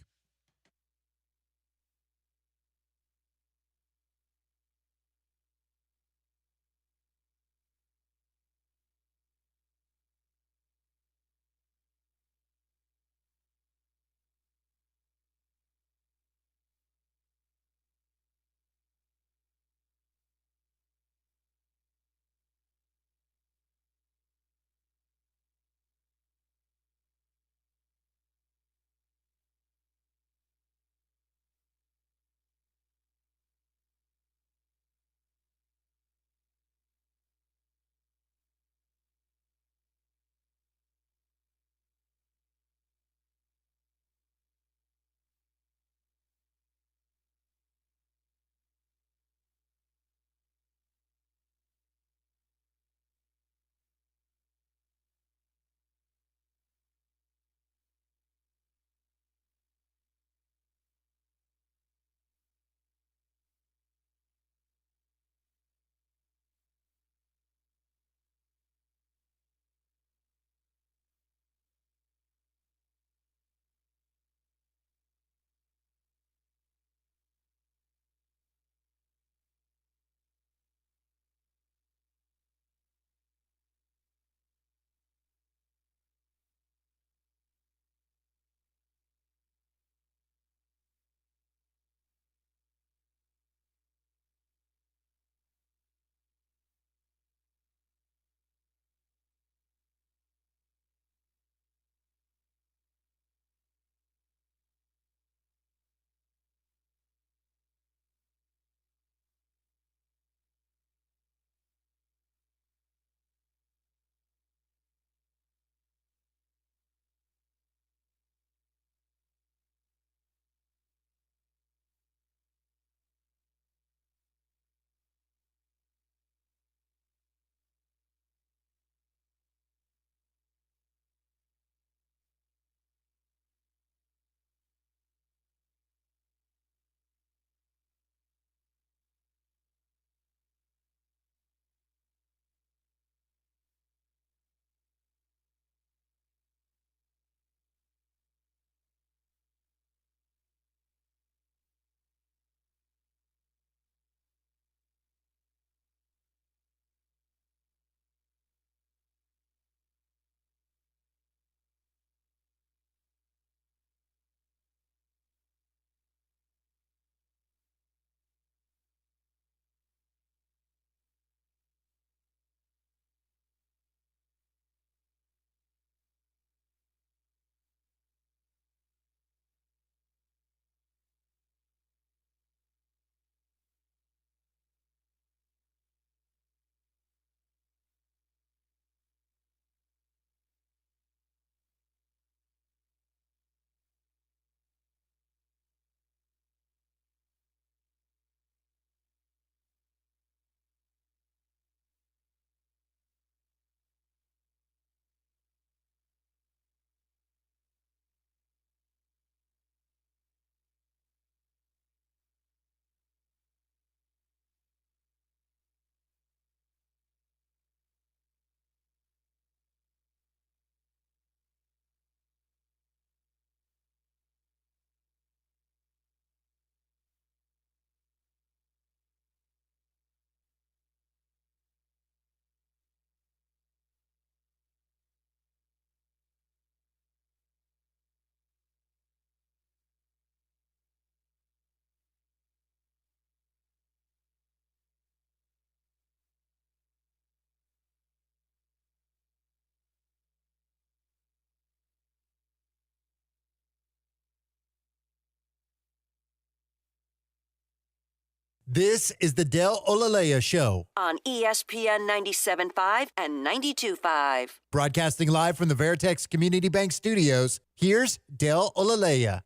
This is the Del Olaleye Show, On ESPN 97.5 and 92.5. broadcasting live from the Veritex Community Bank Studios. Here's Del Olaleye.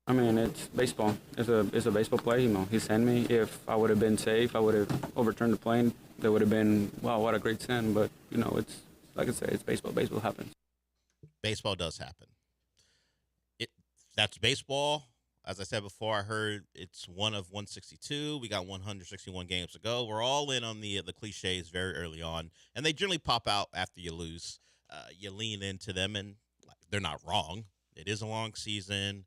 I mean, it's baseball. It's a baseball play. He sent me. If I would have been safe, I would have overturned the plane. There would have been, wow, what a great send. But, it's like I said, it's baseball. Baseball happens. Baseball does happen. That's baseball. As I said before, I heard it's one of 162. We got 161 games to go. We're all in on the cliches very early on, and they generally pop out after you lose. You lean into them, and they're not wrong. It is a long season.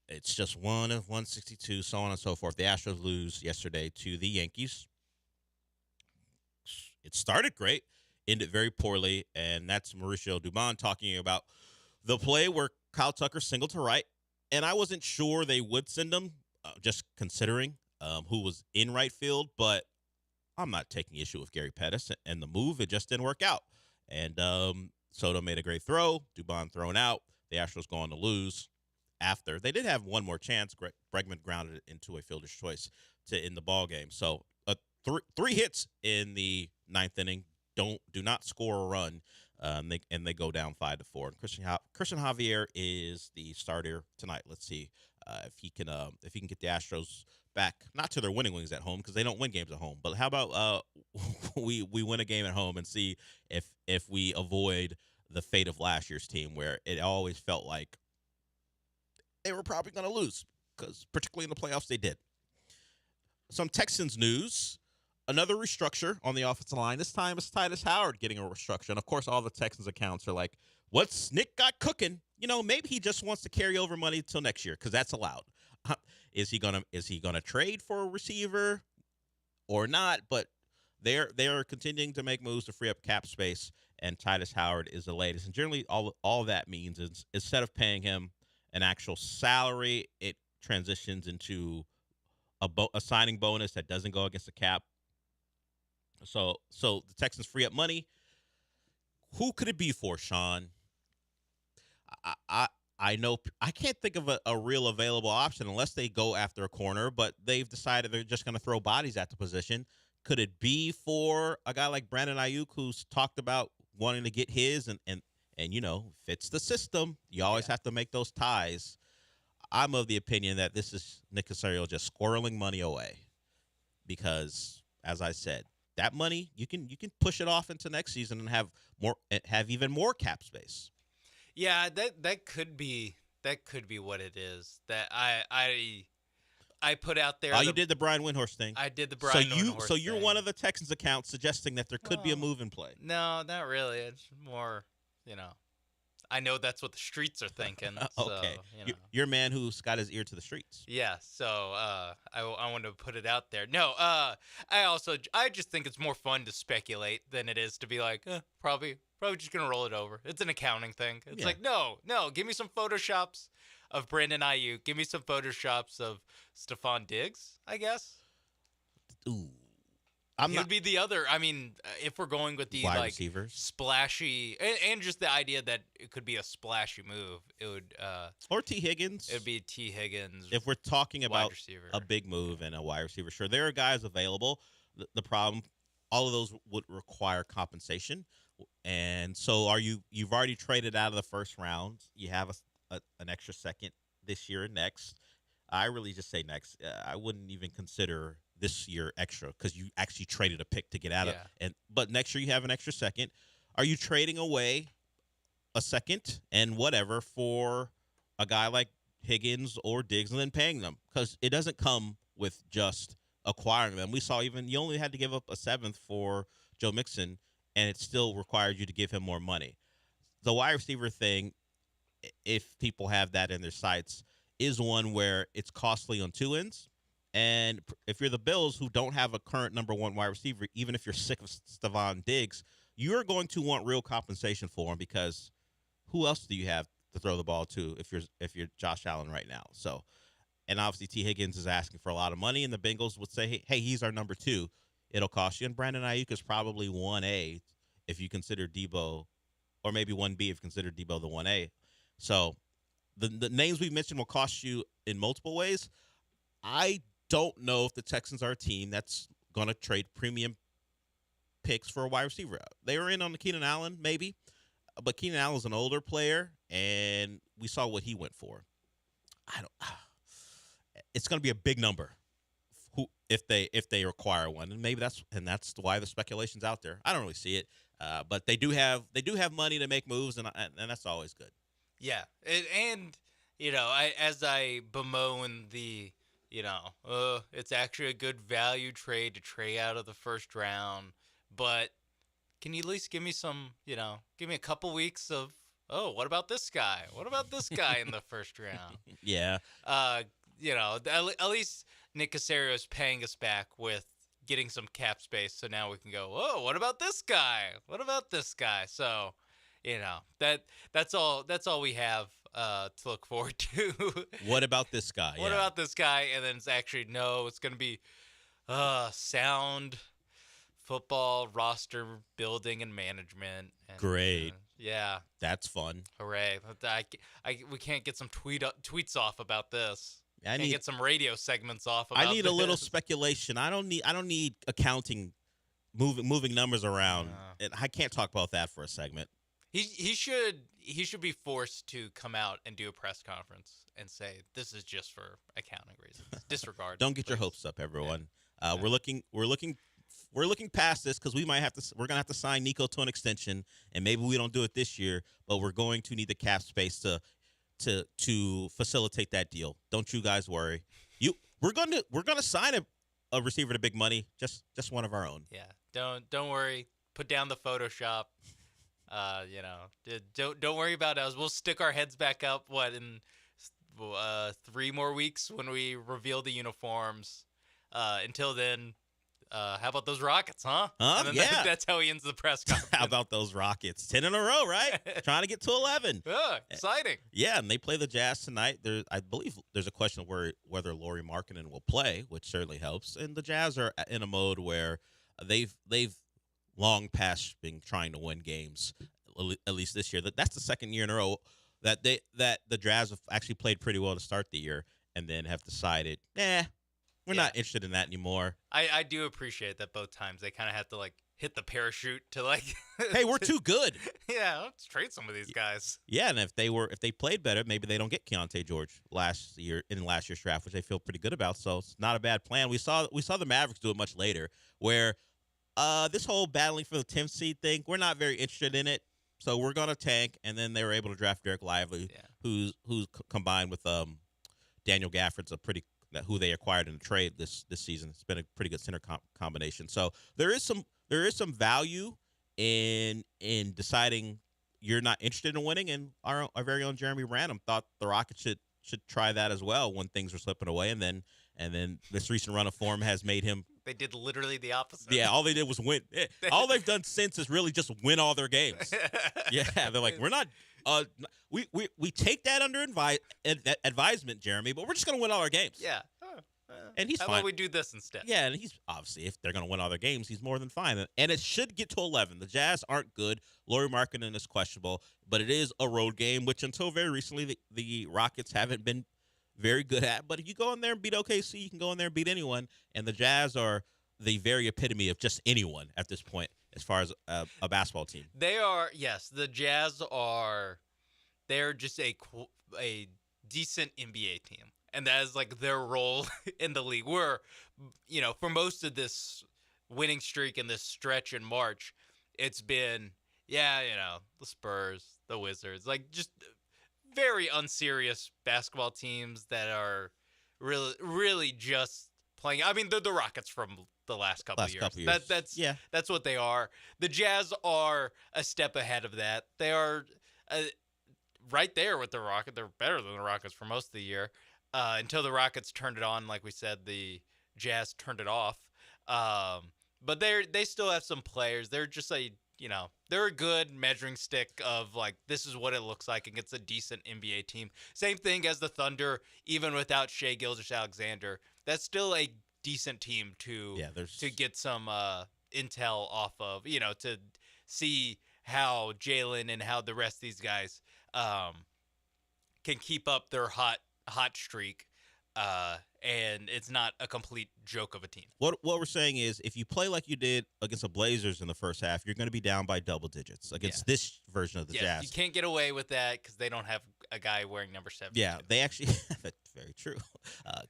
It's just one of 162, so on and so forth. The Astros lose yesterday to the Yankees. It started great, ended very poorly, and that's Mauricio Dubon talking about the play where Kyle Tucker singled to right. And I wasn't sure they would send him, just considering who was in right field. But I'm not taking issue with Gary Pettis and the move. It just didn't work out. And Soto made a great throw. Dubon thrown out. The Astros go on to lose after. They did have one more chance. Bregman grounded it into a fielder's choice to end the ball game. So three hits in the ninth inning. Do not score a run. And they go down 5-4. And Christian Javier is the starter tonight. Let's see if he can get the Astros back, not to their winning wings at home because they don't win games at home. But how about we win a game at home and see if we avoid the fate of last year's team where it always felt like they were probably going to lose because particularly in the playoffs they did. Some Texans news. Another restructure on the offensive line. This time it's Titus Howard getting a restructure. And, of course, all the Texans accounts are like, what's Nick got cooking? Maybe he just wants to carry over money until next year because that's allowed. Is he gonna trade for a receiver or not? But they're continuing to make moves to free up cap space, and Titus Howard is the latest. And generally all that means is instead of paying him an actual salary, it transitions into a signing bonus that doesn't go against the cap. So the Texans free up money. Who could it be for, Sean? I know I can't think of a real available option unless they go after a corner, but they've decided they're just going to throw bodies at the position. Could it be for a guy like Brandon Ayuk who's talked about wanting to get his and fits the system? You always have to make those ties. I'm of the opinion that this is Nick Caserio just squirreling money away because, as I said, that money you can push it off into next season and have even more cap space. Yeah, that could be what it is. That I put out there. Oh, you did the Brian Windhorst thing. I did the Brian Windhorst So you're thing. one of the Texans accounts suggesting that there could be a move in play. No, not really. It's more, I know that's what the streets are thinking. Okay. So, You're a man who's got his ear to the streets. Yeah, so I want to put it out there. No, I just think it's more fun to speculate than it is to be like, probably just gonna roll it over. It's an accounting thing. It's like, no, give me some photoshops of Brandon Ayuk. Give me some photoshops of Stephon Diggs, I guess. Ooh. He would be the other. I mean, if we're going with the wide receivers, splashy, and just the idea that it could be a splashy move, it would. Or T. Higgins. It would be T. Higgins. If we're talking about a big move and a wide receiver, sure, there are guys available. The problem, all of those would require compensation, and so you've already traded out of the first round. You have an extra second this year and next. I really just say next. I wouldn't even consider this year extra because you actually traded a pick to get out of. But next year you have an extra second. Are you trading away a second and whatever for a guy like Higgins or Diggs and then paying them? Because it doesn't come with just acquiring them. We saw you only had to give up a seventh for Joe Mixon, and it still required you to give him more money. The wide receiver thing, if people have that in their sights, is one where it's costly on two ends. And if you're the Bills, who don't have a current number one wide receiver, even if you're sick of Stephon Diggs, you're going to want real compensation for him because who else do you have to throw the ball to if you're Josh Allen right now? So, and obviously T. Higgins is asking for a lot of money, and the Bengals would say, hey, he's our number two. It'll cost you. And Brandon Ayuk is probably 1A if you consider Debo, or maybe 1B if you consider Debo the 1A. So the names we mentioned will cost you in multiple ways. I don't know if the Texans are a team that's going to trade premium picks for a wide receiver. They were in on the Keenan Allen, maybe, but Keenan Allen's an older player, and we saw what he went for. It's going to be a big number if they require one, and maybe that's why the speculation's out there. I don't really see it, but they do have money to make moves, and that's always good. Yeah, and as I bemoan the it's actually a good value trade to trade out of the first round, but can you at least give me give me a couple weeks of, what about this guy? What about this guy in the first round? Yeah. At least Nick Caserio's paying us back with getting some cap space, so now we can go, what about this guy? What about this guy? So, that's all we have to look forward to. What about this guy? What about this guy? And then it's actually, it's going to be sound football roster building and management. And, Great. Yeah. That's fun. Hooray. We can't get some tweets off about this. I need get some radio segments off about I need a little speculation. I don't need accounting moving numbers around. And I can't talk about that for a segment. He should be forced to come out and do a press conference and say this is just for accounting reasons. Disregard. Don't get your hopes up, everyone. Yeah. We're looking past this because we're gonna have to sign Nico to an extension, and maybe we don't do it this year, but we're going to need the cap space to facilitate that deal. Don't you guys worry. We're gonna sign a receiver to big money, just one of our own. Yeah. Don't worry. Put down the Photoshop. Don't worry about us. We'll stick our heads back up. In 3 more weeks when we reveal the uniforms. Until then, how about those Rockets, huh? And then yeah. That's how he ends the press conference. How about those Rockets? 10 in a row, right? Trying to get to 11. Exciting. Yeah, and they play the Jazz tonight. I believe there's a question of whether Lauri Markkanen will play, which certainly helps. And the Jazz are in a mode where they've long past been trying to win games, at least this year. That's the second year in a row that the Jazz have actually played pretty well to start the year, and then have decided, we're not interested in that anymore. I do appreciate that both times they kind of have to hit the parachute to hey, we're too good. Yeah, let's trade some of these guys. Yeah, and if they played better, maybe they don't get Gallant George last year's draft, which I feel pretty good about. So it's not a bad plan. We saw the Mavericks do it much later, where this whole battling for the 10th seed thing, we're not very interested in it. So we're gonna tank, and then they were able to draft Derek Lively, who's combined with Daniel Gafford's who they acquired in a trade this season. It's been a pretty good center combination. So there is some value in deciding you're not interested in winning, and our very own Jeremy Branham thought the Rockets should try that as well when things were slipping away, and then this recent run of form has made him. They did literally the opposite. Yeah, all they did was win. All they've done since is really just win all their games. Yeah, they're like, we're not. We take that under advisement, Jeremy, but we're just going to win all our games. Yeah. And he's How fine. about we do this instead? Yeah, and he's obviously, if they're going to win all their games, he's more than fine. And it should get to 11. The Jazz aren't good. Lauri Markkanen is questionable, but it is a road game, which until very recently the Rockets haven't been very good at. But if you go in there and beat OKC, you can go in there and beat anyone. And the Jazz are the very epitome of just anyone at this point as far as a basketball team. They are, yes, the Jazz are, they're just a decent NBA team. And that is their role in the league. We're, for most of this winning streak and this stretch in March, it's been, the Spurs, the Wizards, just very unserious basketball teams that are really, really just playing. I mean, they're the Rockets from the last couple of years. That's what they are. The Jazz are a step ahead of that. They are right there with the Rockets. They're better than the Rockets for most of the year. Until the Rockets turned it on, like we said, the Jazz turned it off. But they still have some players. They're just they're a good measuring stick of this is what it looks like against a decent NBA team. Same thing as the Thunder, even without Shai Gilgeous-Alexander. That's still a decent team to get some intel off of, to see how Jalen and how the rest of these guys can keep up their hot streak and it's not a complete joke of a team. What we're saying is, if you play like you did against the Blazers in the first half, you're going to be down by double digits against this version of the Jazz. You can't get away with that because they don't have a guy wearing number 7. Yeah, they actually that's very true.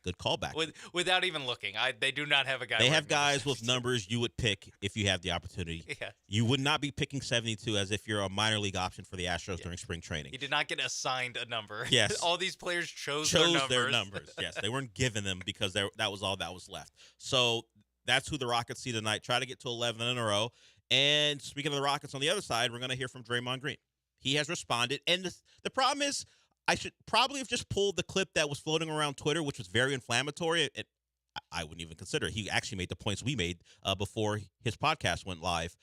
Good callback. Without even looking, they do not have a guy. They wearing have guys number with numbers you would pick if you have the opportunity. Yeah. You would not be picking 72 as if you're a minor league option for the Astros during spring training. He did not get assigned a number. Yes. All these players chose their numbers. Yes, they weren't given them because that was all that was left. So that's who the Rockets see tonight. Try to get to 11 in a row. And speaking of the Rockets on the other side, we're going to hear from Draymond Green. He has responded. And the problem is, I should probably have just pulled the clip that was floating around Twitter, which was very inflammatory. I wouldn't even consider it. He actually made the points we made before his podcast went live.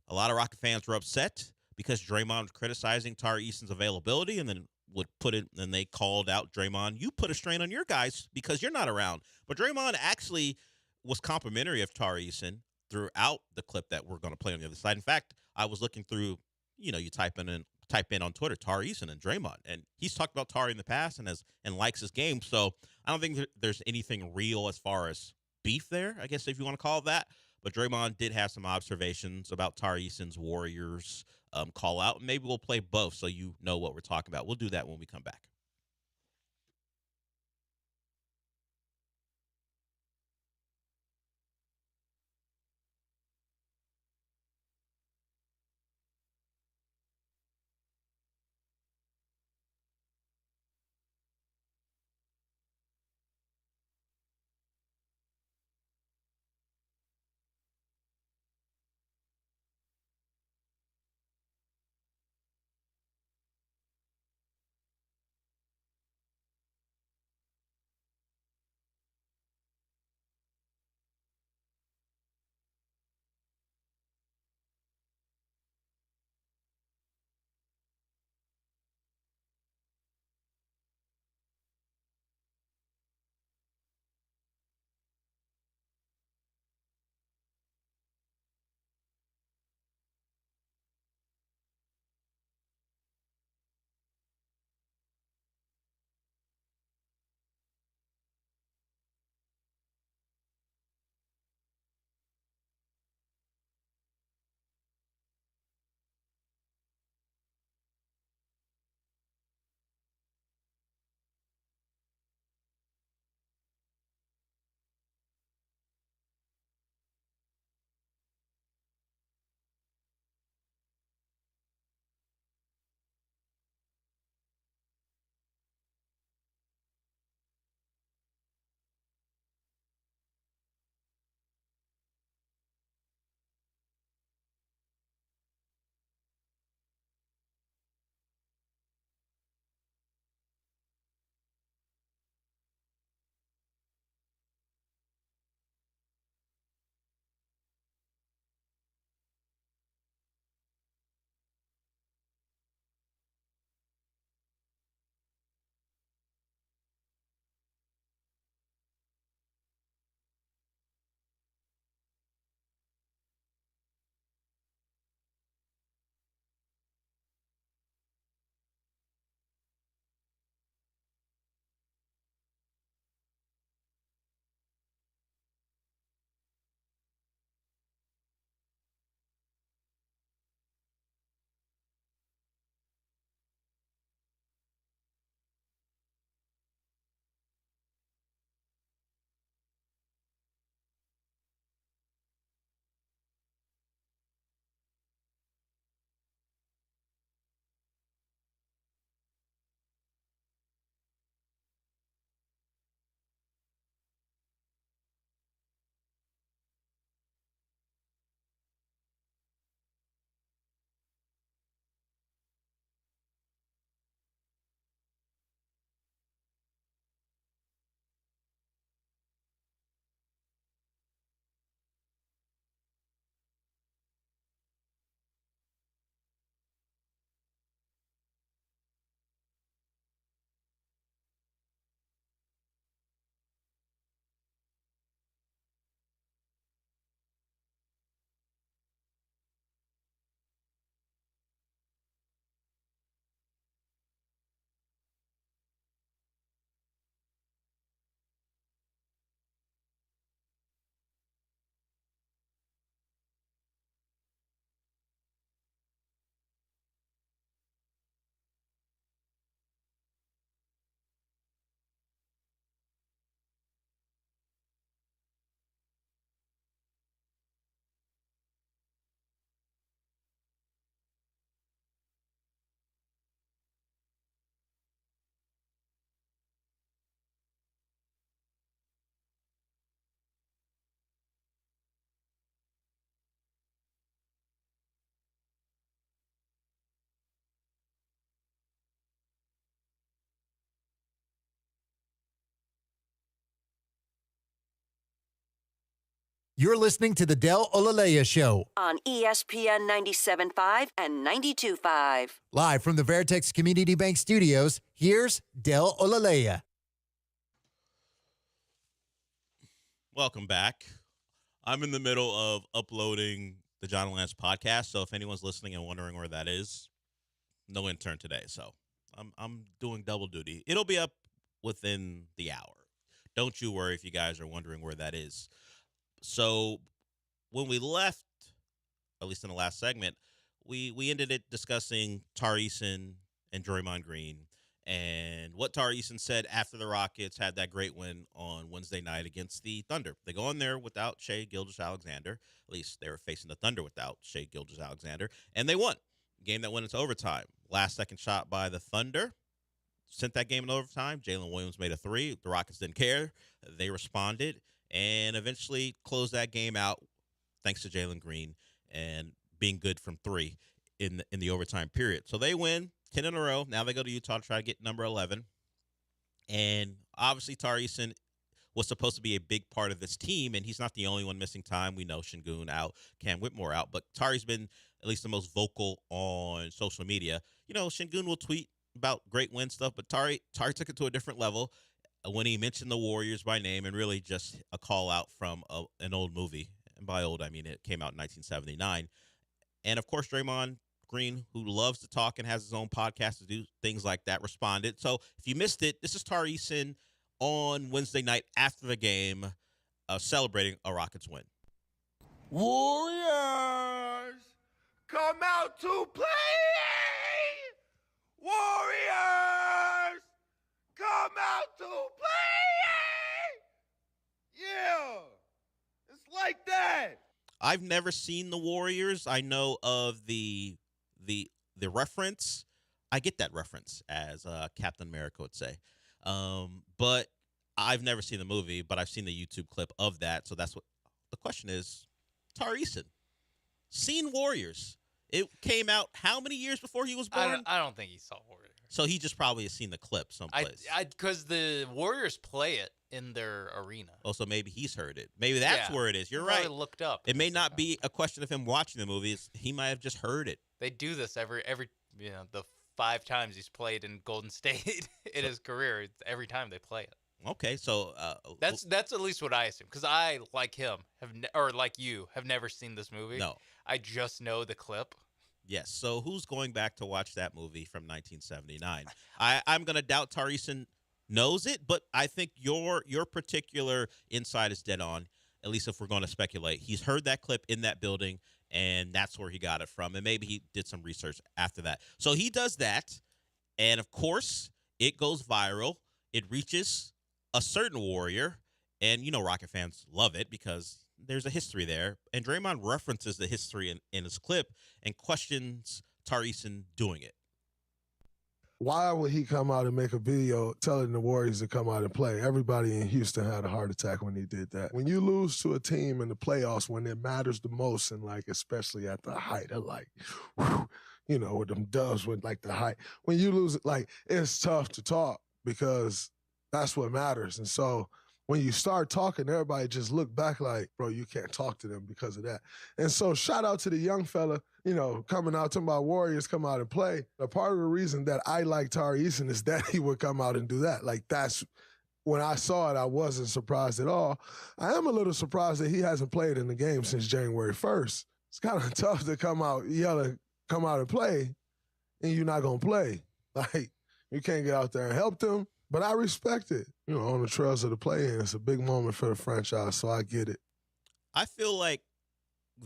A lot of Rocket fans were upset because Draymond was criticizing Tari Eason's availability, and then and they called out Draymond, you put a strain on your guys because you're not around. But Draymond actually was complimentary of Tari Eason throughout the clip that we're going to play on the other side. In fact, I was looking through, you type in on Twitter, Tari Eason and Draymond, and he's talked about Tari in the past and likes his game. So I don't think there's anything real as far as beef there, I guess, if you want to call it that. But Draymond did have some observations about Tari Eason's Warriors call out. Maybe we'll play both so you know what we're talking about. We'll do that when we come back. You're listening to the Del Olaleye Show. On ESPN 97.5 and 92.5. Live from the Veritex Community Bank Studios, here's Del Olaleye. Welcome back. I'm in the middle of uploading the John and Lance podcast, so if anyone's listening and wondering where that is, no intern today, so I'm doing double duty. It'll be up within the hour. Don't you worry if you guys are wondering where that is. So when we left, at least in the last segment, we ended it discussing Tari Eason and Draymond Green and what Tari Eason said after the Rockets had that great win on Wednesday night against the Thunder. They go in there without Shai Gilgeous-Alexander. At least they were facing the Thunder without Shai Gilgeous-Alexander, and they won. Game that went into overtime. Last second shot by the Thunder sent that game in overtime. Jalen Williams made a three. The Rockets didn't care. They responded and eventually closed that game out thanks to Jalen Green and being good from three in the overtime period. So they win 10 in a row. Now they go to Utah to try to get number 11. And obviously Tari Eason was supposed to be a big part of this team, and he's not the only one missing time. We know Şengün out, Cam Whitmore out, but Tari's been at least the most vocal on social media. You know, Şengün will tweet about great win stuff, but Tari took it to a different level when he mentioned the Warriors by name and really just a call out from an old movie. And by old, I mean it came out in 1979. And, of course, Draymond Green, who loves to talk and has his own podcast to do things like that, responded. So if you missed it, this is Tari Eason on Wednesday night after the game celebrating a Rockets win. Warriors, come out to play! Warriors, come out to play! Yeah, it's like that. I've never seen the Warriors. I know of the reference. I get that reference, as Captain America would say. But I've never seen the movie, but I've seen the YouTube clip of that. So that's what the question is. Tari Eason, seen Warriors. It came out how many years before he was born? I don't think he saw Warriors. So he just probably has seen the clip someplace. Because the Warriors play it in their arena. Oh, so maybe he's heard it. Maybe that's where it is. You're right. Looked up. It may not be a question of him watching the movie. He might have just heard it. They do this every the 5 times he's played in Golden State in his career. Every time they play it. Okay, so that's at least what I assume. Because I, like him, like you, have never seen this movie. No, I just know the clip. Yes. So who's going back to watch that movie from 1979? I'm going to doubt Tari Eason knows it, but I think your particular insight is dead on. At least if we're going to speculate, he's heard that clip in that building, and that's where he got it from. And maybe he did some research after that. So he does that, and of course, it goes viral. It reaches a certain Warrior, and Rocket fans love it because there's a history there. And Draymond references the history in his clip and questions Tari Eason doing it. Why would he come out and make a video telling the Warriors to come out and play? Everybody in Houston had a heart attack when he did that. When you lose to a team in the playoffs, when it matters the most, and especially at the height of with them dubs with the height. When you lose it, it's tough to talk because that's what matters. And so when you start talking, everybody just look back like, bro, you can't talk to them because of that. And so shout out to the young fella, coming out, talking about Warriors come out and play. A part of the reason that I like Tari Eason is that he would come out and do that. That's when I saw it, I wasn't surprised at all. I am a little surprised that he hasn't played in the game since January 1st. It's kind of tough to come out, come out and play, and you're not going to play. You can't get out there and help them. But I respect it. On the trails of the play-in, it's a big moment for the franchise, so I get it. I feel like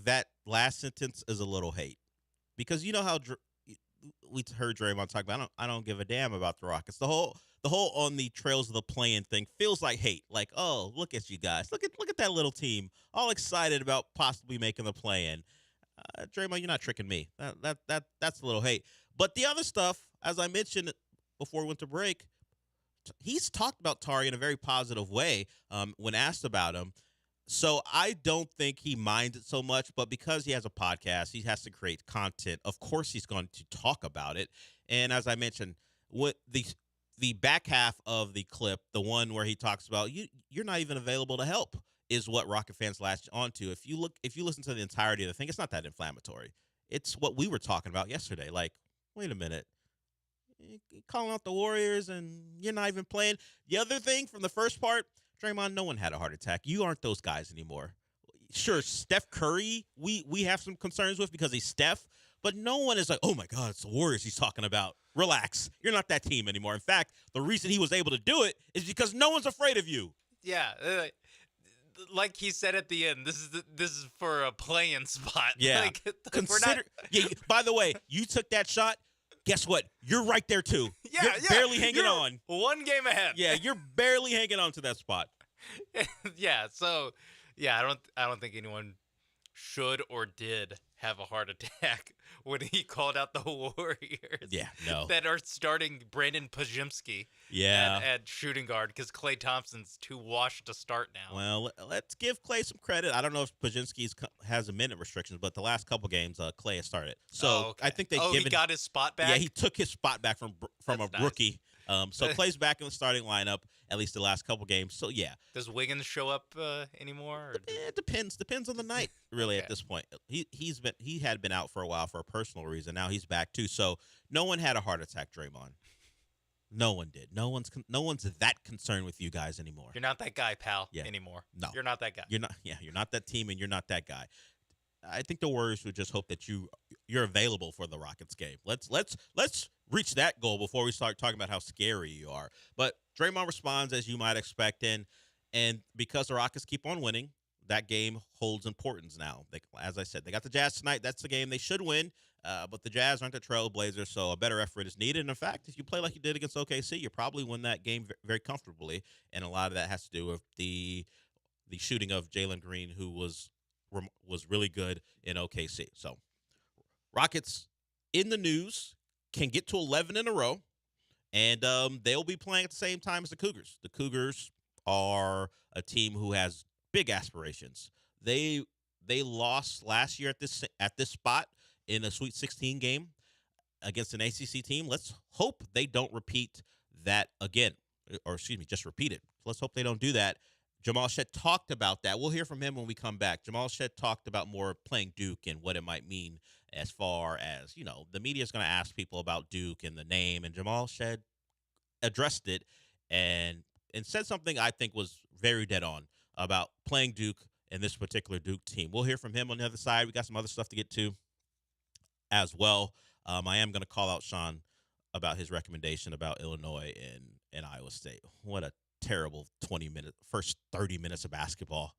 that last sentence is a little hate because you know how we heard Draymond talk about, I don't give a damn about the Rockets. The whole on the trails of the play-in thing feels like hate. Like, oh, look at you guys. Look at that little team, all excited about possibly making the play-in. Draymond, you're not tricking me. That's a little hate. But the other stuff, as I mentioned before we went to break, he's talked about Tari in a very positive way when asked about him. So I don't think he minds it so much, but because he has a podcast, he has to create content. Of course, he's going to talk about it. And as I mentioned, what the back half of the clip, the one where he talks about you're not even available to help is what Rocket fans latch onto. If you listen to the entirety of the thing, it's not that inflammatory. It's what we were talking about yesterday. Like, wait a minute. You're calling out the Warriors and you're not even playing. The other thing from the first part, Draymond, no one had a heart attack. You aren't those guys anymore. Sure, Steph Curry, we have some concerns with because he's Steph, but no one is like, oh, my God, it's the Warriors he's talking about. Relax. You're not that team anymore. In fact, the reason he was able to do it is because no one's afraid of you. Yeah, like he said at the end, this is for a play-in spot. Yeah. Like, Consider. Yeah. By the way, you took that shot. Guess what? You're right there too. Yeah, you're barely hanging on. One game ahead. Yeah, you're barely hanging on to that spot. Yeah. So, yeah, I don't think anyone should or did have a heart attack when he called out the Warriors. Yeah, no. That are starting Brandon Pajimski at shooting guard because Klay Thompson's too washed to start now. Well, let's give Klay some credit. I don't know if Pajimski has a minute restrictions, but the last couple games, Klay has started. So I think they've given. He got his spot back? Yeah, he took his spot back from That's a rookie. So Klay's back in the starting lineup, at least the last couple games. So, yeah. Does Wiggins show up anymore? It depends. Depends on the night, really, at this point. He had been out for a while for a personal reason. Now he's back, too. So no one had a heart attack, Draymond. No one did. No one's that concerned with you guys anymore. You're not that guy, pal, anymore. No. You're not that guy. You're not that team, and you're not that guy. I think the Warriors would just hope that you're available for the Rockets game. Let's reach that goal before we start talking about how scary you are. But Draymond responds as you might expect, and because the Rockets keep on winning, that game holds importance now. As I said, they got the Jazz tonight. That's the game they should win. But the Jazz aren't the Trailblazers, so a better effort is needed. And in fact, if you play like you did against OKC, you probably win that game very comfortably. And a lot of that has to do with the shooting of Jalen Green, who was really good in OKC. So Rockets in the news can get to 11 in a row, and they'll be playing at the same time as the Cougars. The Cougars are a team who has big aspirations. They lost last year at this spot in a Sweet 16 game against an ACC team. Let's hope they don't repeat that again, or excuse me, just repeat it. Let's hope they don't do that. Jamal Shead talked about that. We'll hear from him when we come back. Jamal Shead talked about more playing Duke and what it might mean as far as, the media is going to ask people about Duke and the name, and Jamal Shead addressed it and said something I think was very dead on about playing Duke and this particular Duke team. We'll hear from him on the other side. We got some other stuff to get to as well. I am going to call out Sean about his recommendation about Illinois and Iowa State. What a terrible first 30 minutes of basketball.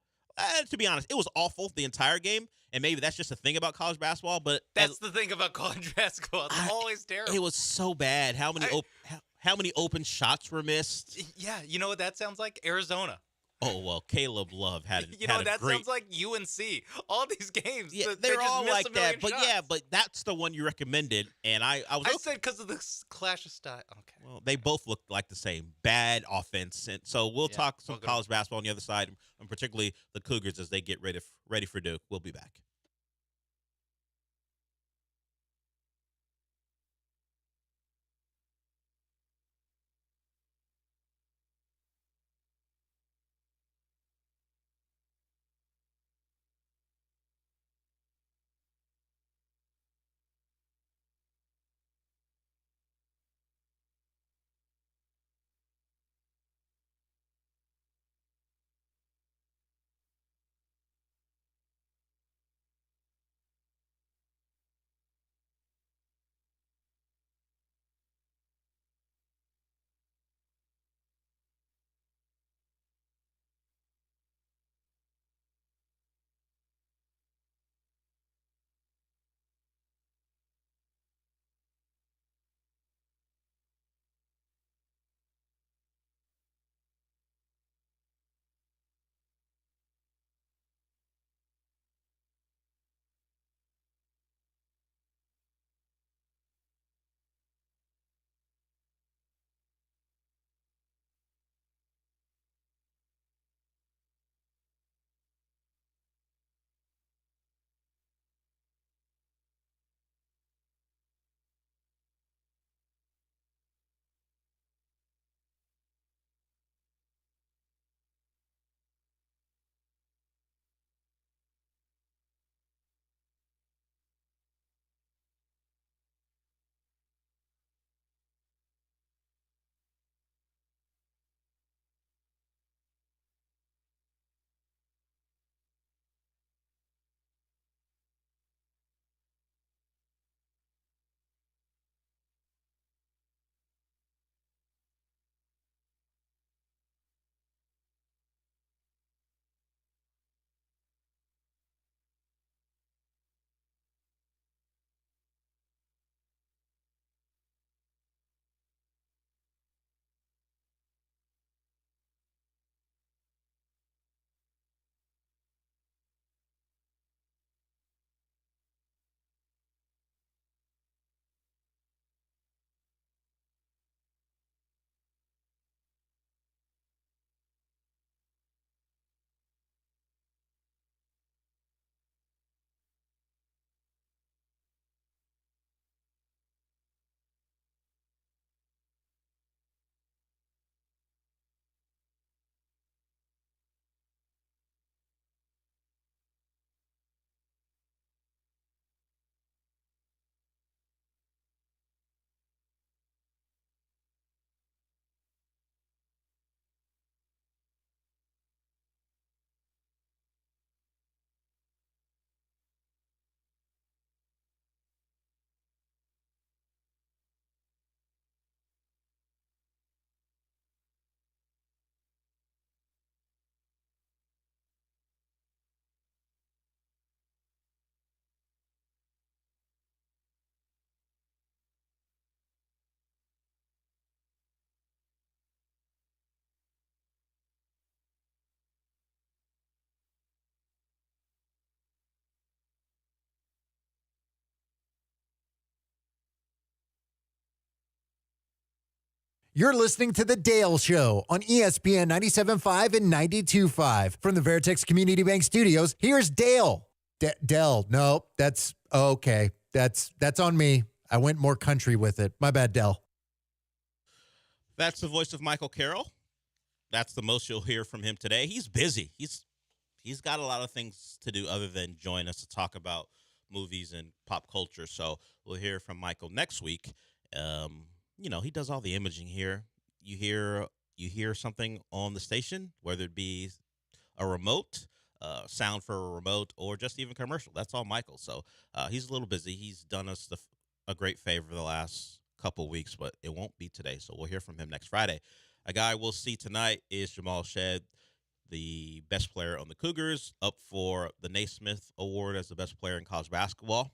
To be honest, it was awful the entire game, and maybe that's just a thing about college basketball, but that's the thing about college basketball. It's always terrible. It was so bad. How many open shots were missed? Yeah, you know what that sounds like? Arizona. Oh, well, Caleb Love had that sounds like UNC. All these games, yeah, they're just all like that. But shots. but that's the one you recommended, and I said because of the clash of style. Okay. Well, they both looked like the same bad offense, and so we'll talk some college basketball on the other side, and particularly the Cougars as they get ready for Duke. We'll be back. You're listening to The Dale Show on ESPN 97.5 and 92.5. From the Veritex Community Bank Studios, here's Dale. Dell, no, that's okay. That's on me. I went more country with it. My bad, Dell. That's the voice of Michael Carroll. That's the most you'll hear from him today. He's busy. He's got a lot of things to do other than join us to talk about movies and pop culture. So we'll hear from Michael next week. He does all the imaging here. You hear something on the station, whether it be a remote, sound for a remote, or just even commercial. That's all Michael. So he's a little busy. He's done us a great favor the last couple weeks, but it won't be today. So we'll hear from him next Friday. A guy we'll see tonight is Jamal Shead, the best player on the Cougars, up for the Naismith Award as the best player in college basketball.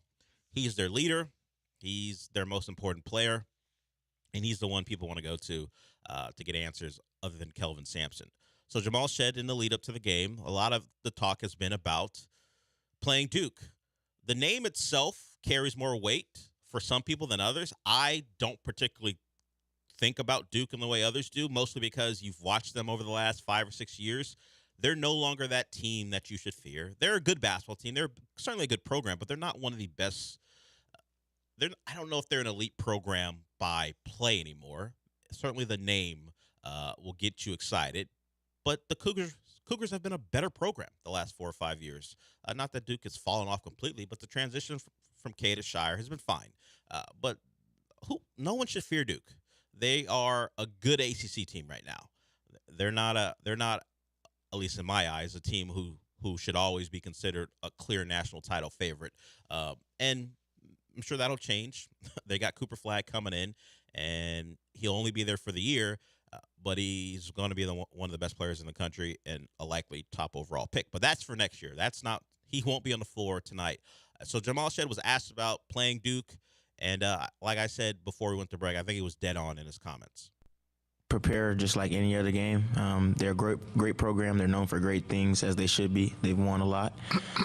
He's their leader. He's their most important player. And he's the one people want to go to get answers other than Kelvin Sampson. So Jamal Shead, in the lead up to the game, a lot of the talk has been about playing Duke. The name itself carries more weight for some people than others. I don't particularly think about Duke in the way others do, mostly because you've watched them over the last 5 or 6 years. They're no longer that team that you should fear. They're a good basketball team. They're certainly a good program, but they're not one of the best. I don't know if they're an elite program by play anymore. Certainly the name will get you excited. But the Cougars have been a better program the last 4 or 5 years. Not that Duke has fallen off completely, but the transition from K to Shire has been fine. But no one should fear Duke. They are a good ACC team right now. They're not, at least in my eyes, a team who should always be considered a clear national title favorite. And I'm sure that'll change. They got Cooper Flagg coming in, and he'll only be there for the year, but he's going to be one of the best players in the country and a likely top overall pick. But that's for next year. He won't be on the floor tonight. So Jamal Shead was asked about playing Duke, and like I said before we went to break, I think he was dead on in his comments. Prepare just like any other game. They're a great program. They're known for great things, as they should be. They've won a lot,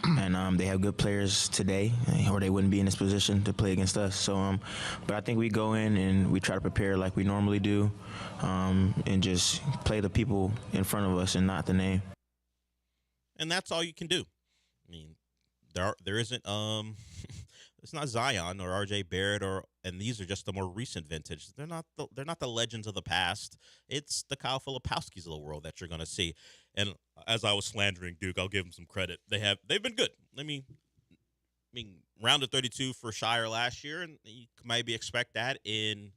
and they have good players today, or they wouldn't be in this position to play against us. So, but I think we go in and we try to prepare like we normally do, and just play the people in front of us and not the name. And that's all you can do. I mean, there isn't it's not Zion or R.J. Barrett and these are just the more recent vintage. They're not the legends of the past. It's the Kyle Filipowskis of the world that you're going to see. And as I was slandering Duke, I'll give them some credit. They've been good. I mean, round of 32 for Shire last year, and you might expect that in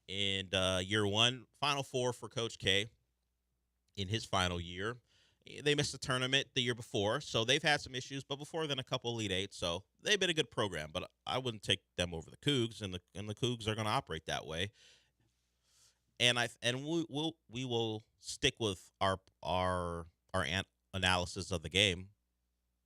year one. Final Four for Coach K in his final year. They missed the tournament the year before, so they've had some issues. But before then, a couple Elite Eight, so they've been a good program. But I wouldn't take them over the Cougs, and the Cougs are going to operate that way. And we will stick with our analysis of the game.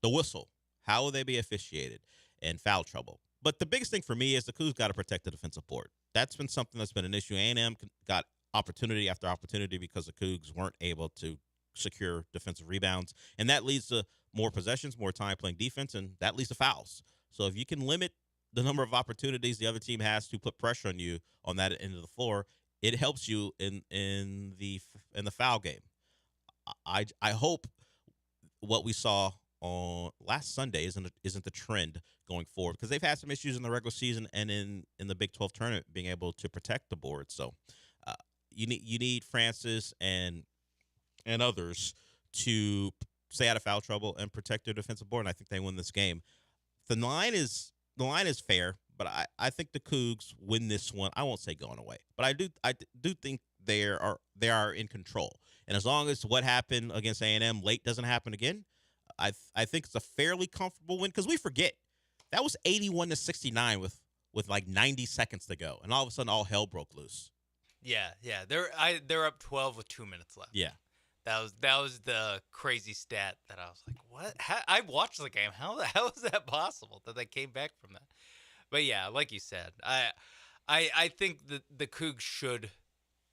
The whistle, how will they be officiated, and foul trouble. But the biggest thing for me is the Cougs got to protect the defensive board. That's been something that's been an issue. A&M got opportunity after opportunity because the Cougs weren't able to secure defensive rebounds, and that leads to more possessions, more time playing defense, and that leads to fouls. So if you can limit the number of opportunities the other team has to put pressure on you on that end of the floor, it helps you in the foul game. I hope what we saw on last Sunday isn't the trend going forward, because they've had some issues in the regular season and in the Big 12 tournament being able to protect the board. So you need Francis and others to stay out of foul trouble and protect their defensive board, and I think they win this game. The line is fair, but I think the Cougs win this one. I won't say going away, but I do think they are in control. And as long as what happened against A&M late doesn't happen again, I think it's a fairly comfortable win, because we forget that was 81-69 with like 90 seconds to go, and all of a sudden all hell broke loose. Yeah. They're up 12 with 2 minutes left. Yeah. That was the crazy stat that I was like, what? I watched the game. How is that possible that they came back from that? But yeah, like you said, I think the Cougs should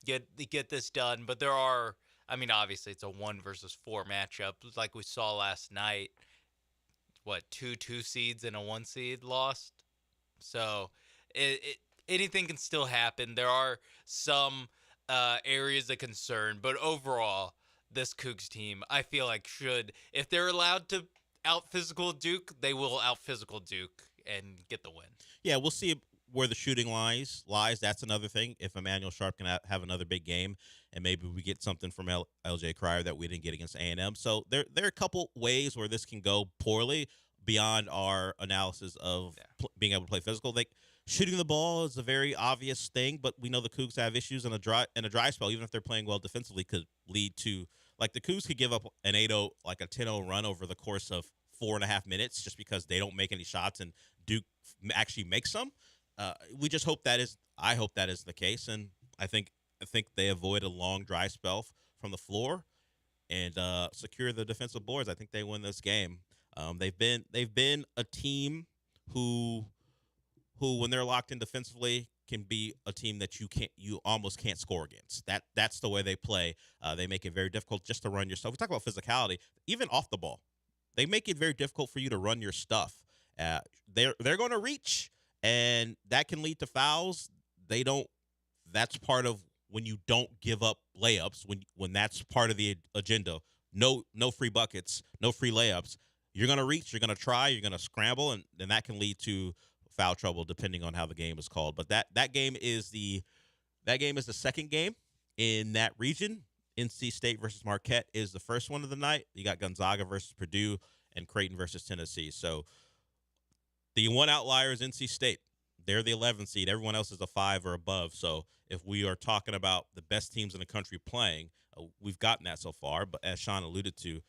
get this done. But there are, obviously it's a 1 versus 4 matchup, like we saw last night. What, 2 seeds and a 1 seed lost? So anything can still happen. There are some areas of concern, but overall, this Cougs team, I feel like if they're allowed to out physical Duke, they will out physical Duke and get the win. Yeah, we'll see where the shooting lies. That's another thing. If Emmanuel Sharp can have another big game, and maybe we get something from LJ Cryer that we didn't get against A&M. So there are a couple ways where this can go poorly beyond our analysis of being able to play physical. Like shooting the ball is a very obvious thing, but we know the Cougs have issues in a dry spell. Even if they're playing well defensively, could lead to like the Cougs could give up an 8-0, like a 10-0 run over the course of 4.5 minutes just because they don't make any shots and Duke actually makes some. We just hope I hope that is the case, and I think they avoid a long dry spell from the floor and secure the defensive boards. I think they win this game. They've been a team who when they're locked in defensively can be a team that you almost can't score against. That's the way they play. They make it very difficult just to run your stuff. We talk about physicality, even off the ball. They make it very difficult for you to run your stuff. They're going to reach, and that can lead to fouls. That's part of when you don't give up layups, when that's part of the agenda. No free buckets, no free layups. You're going to reach, you're going to try, you're going to scramble, and then that can lead to foul trouble depending on how the game is called. But that game is the second game in that region. NC State versus Marquette is the first one of the night. You got Gonzaga versus Purdue and Creighton versus Tennessee. So the one outlier is NC State. They're the 11th seed. Everyone else is a 5 or above. So if we are talking about the best teams in the country playing, we've gotten that so far. But as Sean alluded to,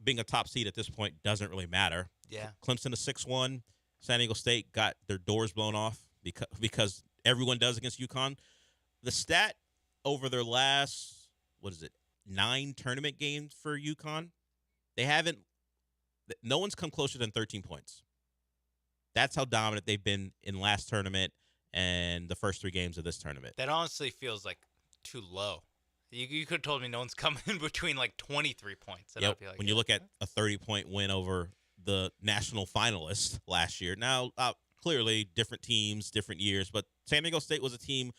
being a top seed at this point doesn't really matter. Yeah. Clemson is 6-1. San Diego State got their doors blown off because everyone does against UConn. The stat over their last 9 tournament games for UConn, no one's come closer than 13 points. That's how dominant they've been in last tournament and the first 3 games of this tournament. That honestly feels like too low. You could have told me no one's coming in between like 23 points. And Yep. I'd be like, When you look at a 30-point win over the national finalists last year. Now, clearly different teams, different years, but San Diego State was a team.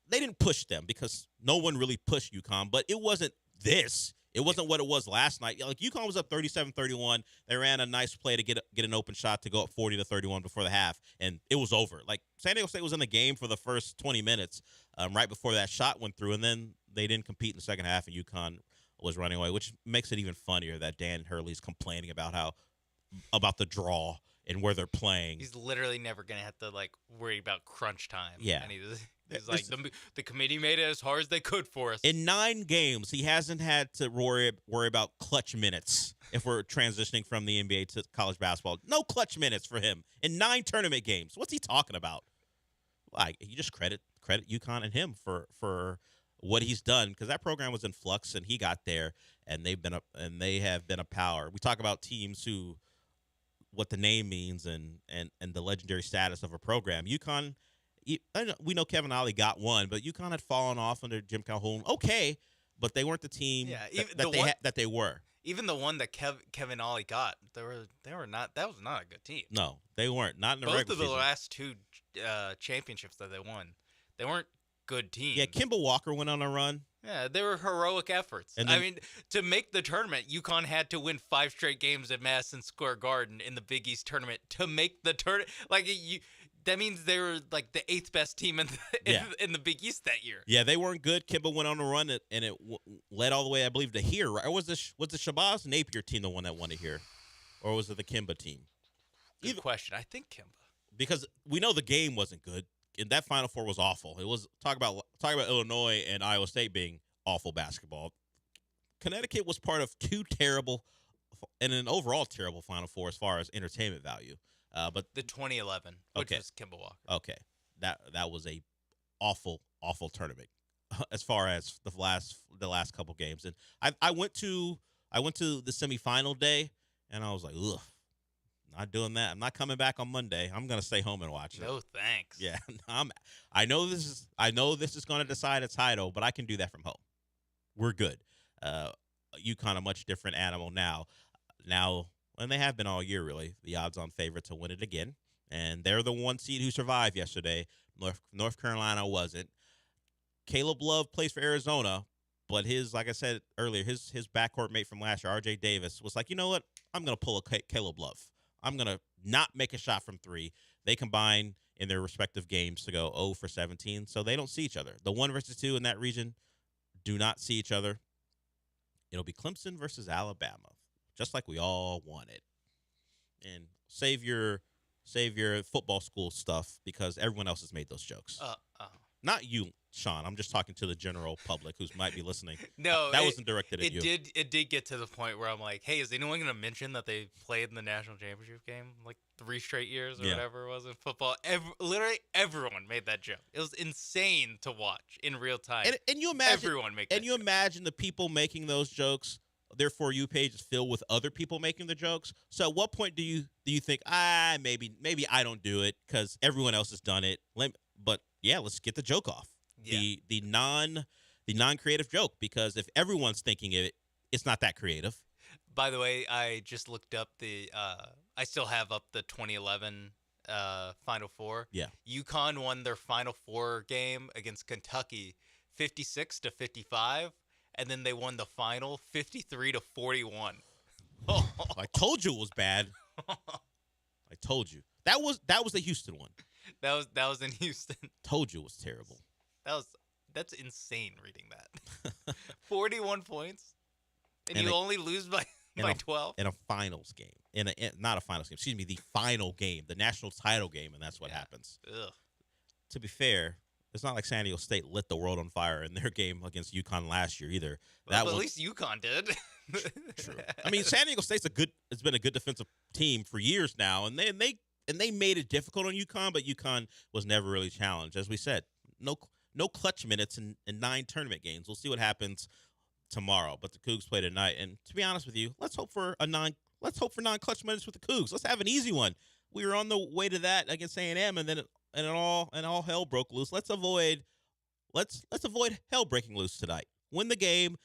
They didn't push them because no one really pushed UConn, but it wasn't this. It wasn't what it was last night. Like UConn was up 37-31. They ran a nice play to get an open shot to go up 40-31 before the half, and it was over. Like San Diego State was in the game for the first 20 minutes, right before that shot went through, and then they didn't compete in the second half, and UConn was running away, which makes it even funnier that Dan Hurley's complaining about the draw and where they're playing. he's literally never going to have to like worry about crunch time. Yeah. And he's like, the committee made it as hard as they could for us. In 9 games, he hasn't had to worry about clutch minutes if we're transitioning from the NBA to college basketball. No clutch minutes for him in 9 tournament games. What's he talking about? Like, you just credit UConn and him for what he's done, because that program was in flux and he got there, and they have been a power. We talk about teams who what the name means and the legendary status of a program. UConn, we know Kevin Ollie got one, but UConn had fallen off under Jim Calhoun. Okay, but they weren't the team that they were. Even the one that Kevin Ollie got, they were not. That was not a good team. No, they weren't. Not in the Both regular of the season. last 2 championships that they won, they weren't good teams. Yeah, Kimball Walker went on a run. Yeah, they were heroic efforts. And then, I mean, to make the tournament, UConn had to win 5 straight games at Madison Square Garden in the Big East tournament to make the tournament. Like that means they were like the 8th best team in the Big East that year. Yeah, they weren't good. Kimball went on a run, and it led all the way, I believe, to here. Right? Or was the Shabazz Napier team the one that won it here, or was it the Kimba team? Good question. I think Kimba. Because we know the game wasn't good. And that Final Four was awful. It was talk about Illinois and Iowa State being awful basketball. Connecticut was part of 2 terrible and an overall terrible Final Four as far as entertainment value. But the 2011, which was Kimball Walker. Okay, that was a awful tournament as far as the last couple games. And I went to the semifinal day, and I was like, ugh. Not doing that. I'm not coming back on Monday. I'm gonna stay home and watch it. No thanks. Yeah, I know this is going to decide a title, but I can do that from home. We're good. UConn a much different animal now, and they have been all year really. The odds-on favorite to win it again, and they're the 1 seed who survived yesterday. North Carolina wasn't. Caleb Love plays for Arizona, but like I said earlier, his backcourt mate from last year, R.J. Davis, was like, you know what? I'm going to pull a Caleb Love. I'm going to not make a shot from three. They combine in their respective games to go 0 for 17, so they don't see each other. The 1 versus 2 in that region do not see each other. It'll be Clemson versus Alabama, just like we all wanted. And save your football school stuff because everyone else has made those jokes. Not you, Sean. I'm just talking to the general public who might be listening. No, that wasn't directed at you. It did get to the point where I'm like, hey, is anyone going to mention that they played in the national championship game like 3 straight years or whatever it was in football? Literally everyone made that joke. It was insane to watch in real time. And you imagine everyone make that and you joke. imagine the people making those jokes. Their For You page is filled with other people making the jokes. So at what point do you think maybe I don't do it because everyone else has done it? But yeah, let's get the joke off. Yeah. The non-creative joke, because if everyone's thinking it, it's not that creative. By the way, I just looked up I still have up the 2011 Final Four. Yeah. UConn won their Final Four game against Kentucky 56-55, and then they won the final 53-41. I told you it was bad. I told you. That was the Houston one. That was in Houston. Told you it was terrible. That's insane reading that. 41 points. And And you a- only lose by 12. In a finals game. Not a finals game. Excuse me, the final game, the national title game, and that's what happens. Ugh. To be fair, it's not like San Diego State lit the world on fire in their game against UConn last year either. Well, but at least UConn did. True. I mean, San Diego State's it's been a good defensive team for years now, and they made it difficult on UConn, but UConn was never really challenged. As we said, no clutch minutes in 9 tournament games. We'll see what happens tomorrow, but the Cougs play tonight. And to be honest with you, let's hope for non-clutch minutes with the Cougs. Let's have an easy one. We were on the way to that against A&M, and then all hell broke loose. Let's avoid hell breaking loose tonight. Win the game.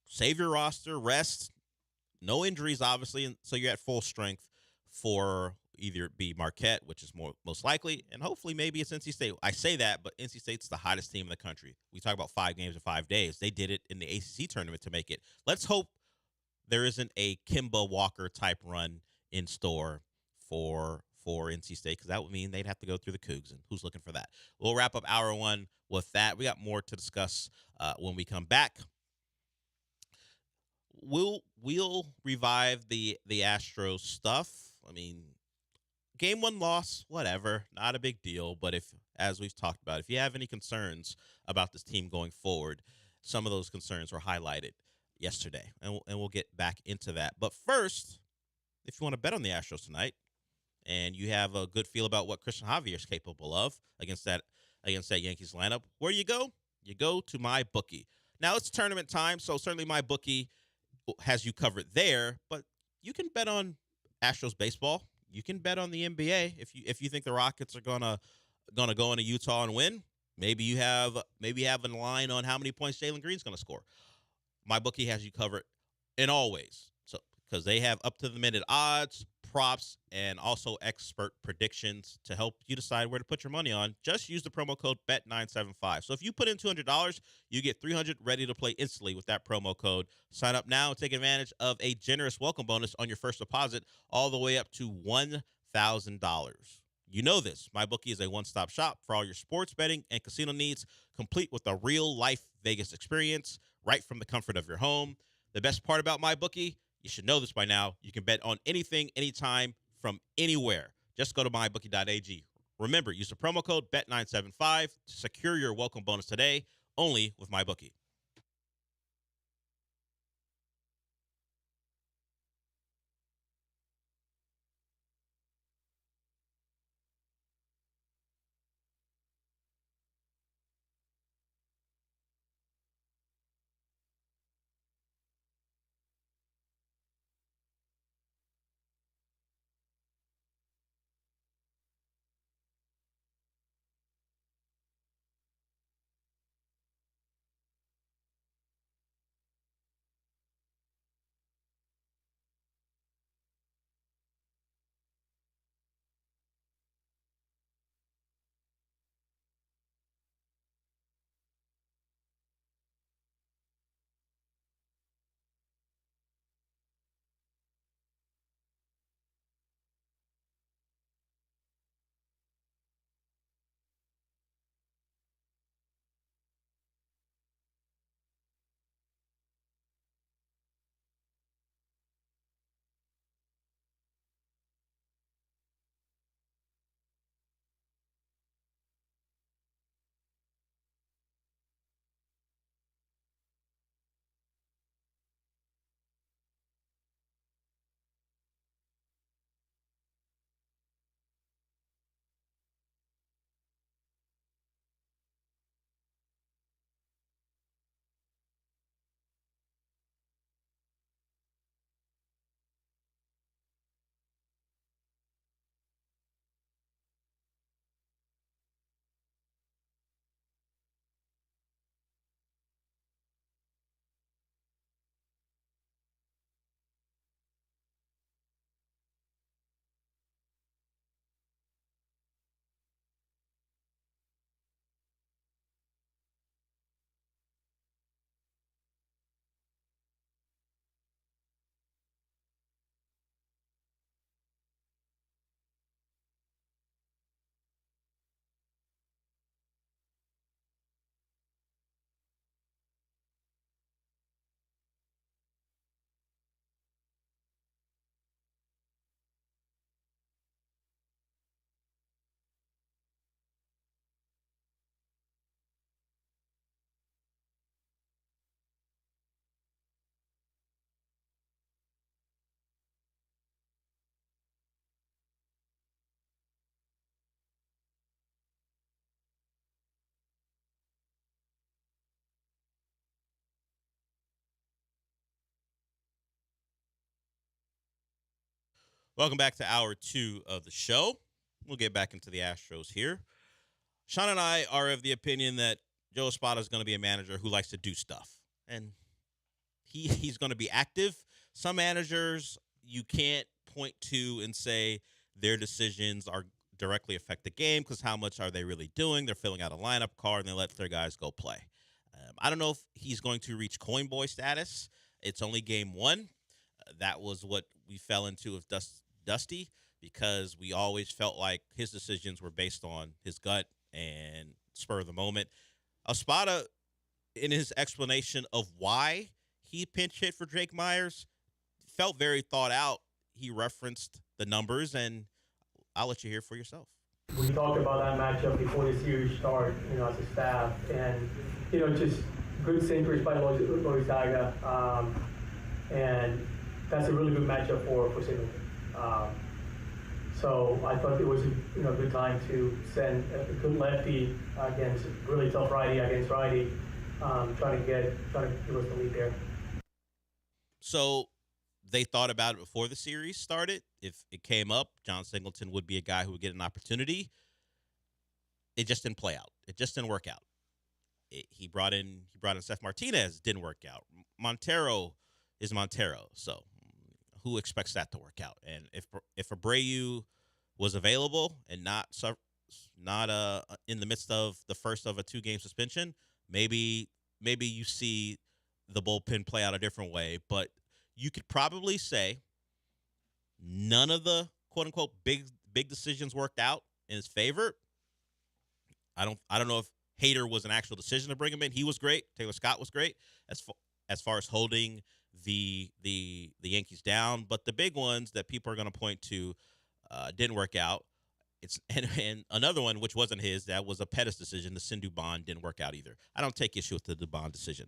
Save your roster. Rest. No injuries, obviously, and so you're at full strength for either be Marquette, which is most likely, and hopefully maybe it's NC State. I say that, but NC State's the hottest team in the country. We talk about 5 games in 5 days. They did it in the ACC tournament to make it. Let's hope there isn't a Kimba Walker type run in store for NC State, because that would mean they'd have to go through the Cougs, and who's looking for that? We'll wrap up hour 1 with that. We got more to discuss when we come back. We'll revive the Astros stuff. I mean, game 1 loss, whatever, not a big deal. But as we've talked about, if you have any concerns about this team going forward, some of those concerns were highlighted yesterday, and we'll get back into that. But first, if you want to bet on the Astros tonight, and you have a good feel about what Christian Javier is capable of against that Yankees lineup, where you go? You go to MyBookie. Now it's tournament time, so certainly MyBookie has you covered there. But you can bet on Astros baseball. You can bet on the NBA if you think the Rockets are gonna go into Utah and win. Maybe you have a line on how many points Jalen Green's gonna score. MyBookie has you covered in all ways. So because they have up to the minute odds, props, and also expert predictions to help you decide where to put your money on. Just use the promo code BET975. So if you put in $200, you get $300 ready to play instantly with that promo code. Sign up now and take advantage of a generous welcome bonus on your first deposit all the way up to $1,000. You know this. MyBookie is a one-stop shop for all your sports betting and casino needs, complete with a real-life Vegas experience right from the comfort of your home. The best part about MyBookie, you should know this by now, you can bet on anything, anytime, from anywhere. Just go to mybookie.ag. Remember, use the promo code BET975 to secure your welcome bonus today, only with MyBookie. Welcome back to hour 2 of the show. We'll get back into the Astros here. Sean and I are of the opinion that Joe Espada is going to be a manager who likes to do stuff. And he's going to be active. Some managers you can't point to and say their decisions are directly affect the game because how much are they really doing? They're filling out a lineup card and they let their guys go play. I don't know if he's going to reach coin boy status. It's only game 1. That was what we fell into with Dusty because we always felt like his decisions were based on his gut and spur of the moment. Espada, in his explanation of why he pinch hit for Jake Myers, felt very thought out. He referenced the numbers, and I'll let you hear for yourself. We talked about that matchup before the series started, as a staff, and just good centers by Loizaga, and that's a really good matchup for Singleton. So I thought it was a good time to send a good lefty against a really tough righty against righty, trying to give us the lead there. So they thought about it before the series started. If it came up, John Singleton would be a guy who would get an opportunity. It just didn't play out. It just didn't work out. He brought in Seth Martinez. Didn't work out. Montero is Montero. So who expects that to work out? And if Abreu was available and not in the midst of the first of a 2-game suspension, maybe you see the bullpen play out a different way. But you could probably say none of the quote unquote big decisions worked out in his favor. I don't know if Hader was an actual decision to bring him in. He was great. Taylor Scott was great as far as holding the Yankees down, but the big ones that people are going to point to didn't work out. And another one which wasn't his, that was a Pettis decision. The send Dubon didn't work out either. I don't take issue with the Dubon decision.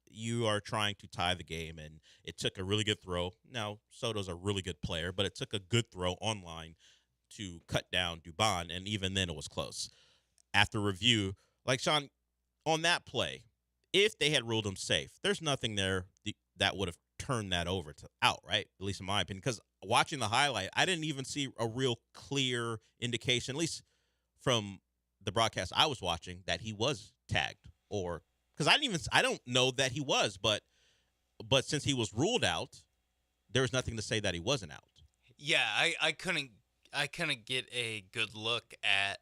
You are trying to tie the game, and it took a really good throw. Now Soto's a really good player, but it took a good throw online to cut down Dubon, and even then it was close. After review, like Sean, on that play, if they had ruled him safe, there's nothing there that would have turned that over to out, right? At least in my opinion, because watching the highlight, I didn't even see a real clear indication, at least from the broadcast I was watching, that he was tagged, or because I don't know that he was, but since he was ruled out, there was nothing to say that he wasn't out. Yeah, I couldn't get a good look at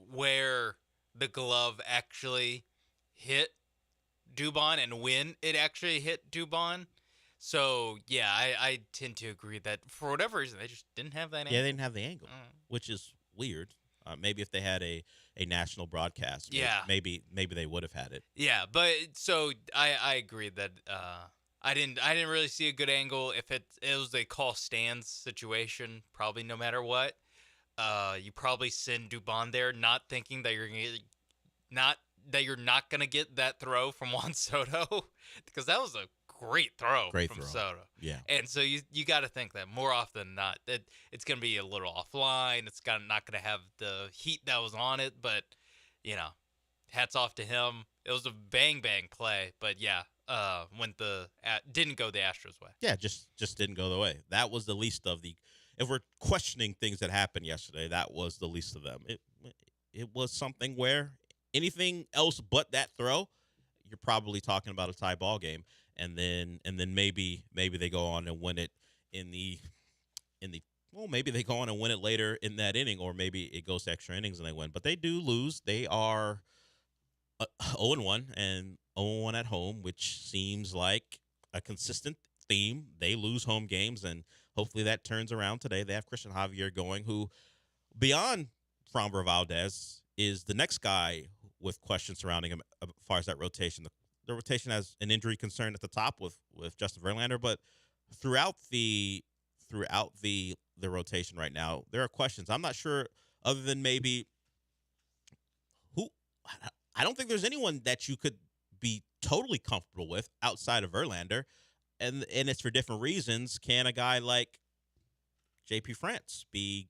where the glove actually hit Dubon and when it actually hit Dubon. So, yeah, I tend to agree that for whatever reason, they just didn't have that angle. Yeah, they didn't have the angle, which is weird. Maybe if they had a national broadcast, maybe they would have had it. Yeah, but so I agree that I didn't really see a good angle. If it was a call stands situation, probably no matter what, you probably send Dubon there, not thinking that you're not gonna get that throw from Juan Soto, because that was a great throw from Soto. Yeah. And so you got to think that more often than not that it's going to be a little offline. It's not going to have the heat that was on it, but hats off to him. It was a bang play, but yeah, didn't go the Astros way. Yeah, just didn't go the way. That was the least of the. If we're questioning things that happened yesterday, that was the least of them. It was something where anything else but that throw, you're probably talking about a tie ball game. And then maybe they go on and win it maybe they go on and win it later in that inning, or maybe it goes to extra innings and they win. But they do lose. They are 0-1 and 0-1 at home, which seems like a consistent theme. They lose home games, and hopefully that turns around today. They have Christian Javier going, who beyond Framber Valdez is the next guy with questions surrounding him as far as that rotation. The rotation has an injury concern at the top with Justin Verlander, but throughout the rotation right now, there are questions. I'm not sure, other than maybe who. I don't think there's anyone that you could be totally comfortable with outside of Verlander, and it's for different reasons. Can a guy like J.P. France be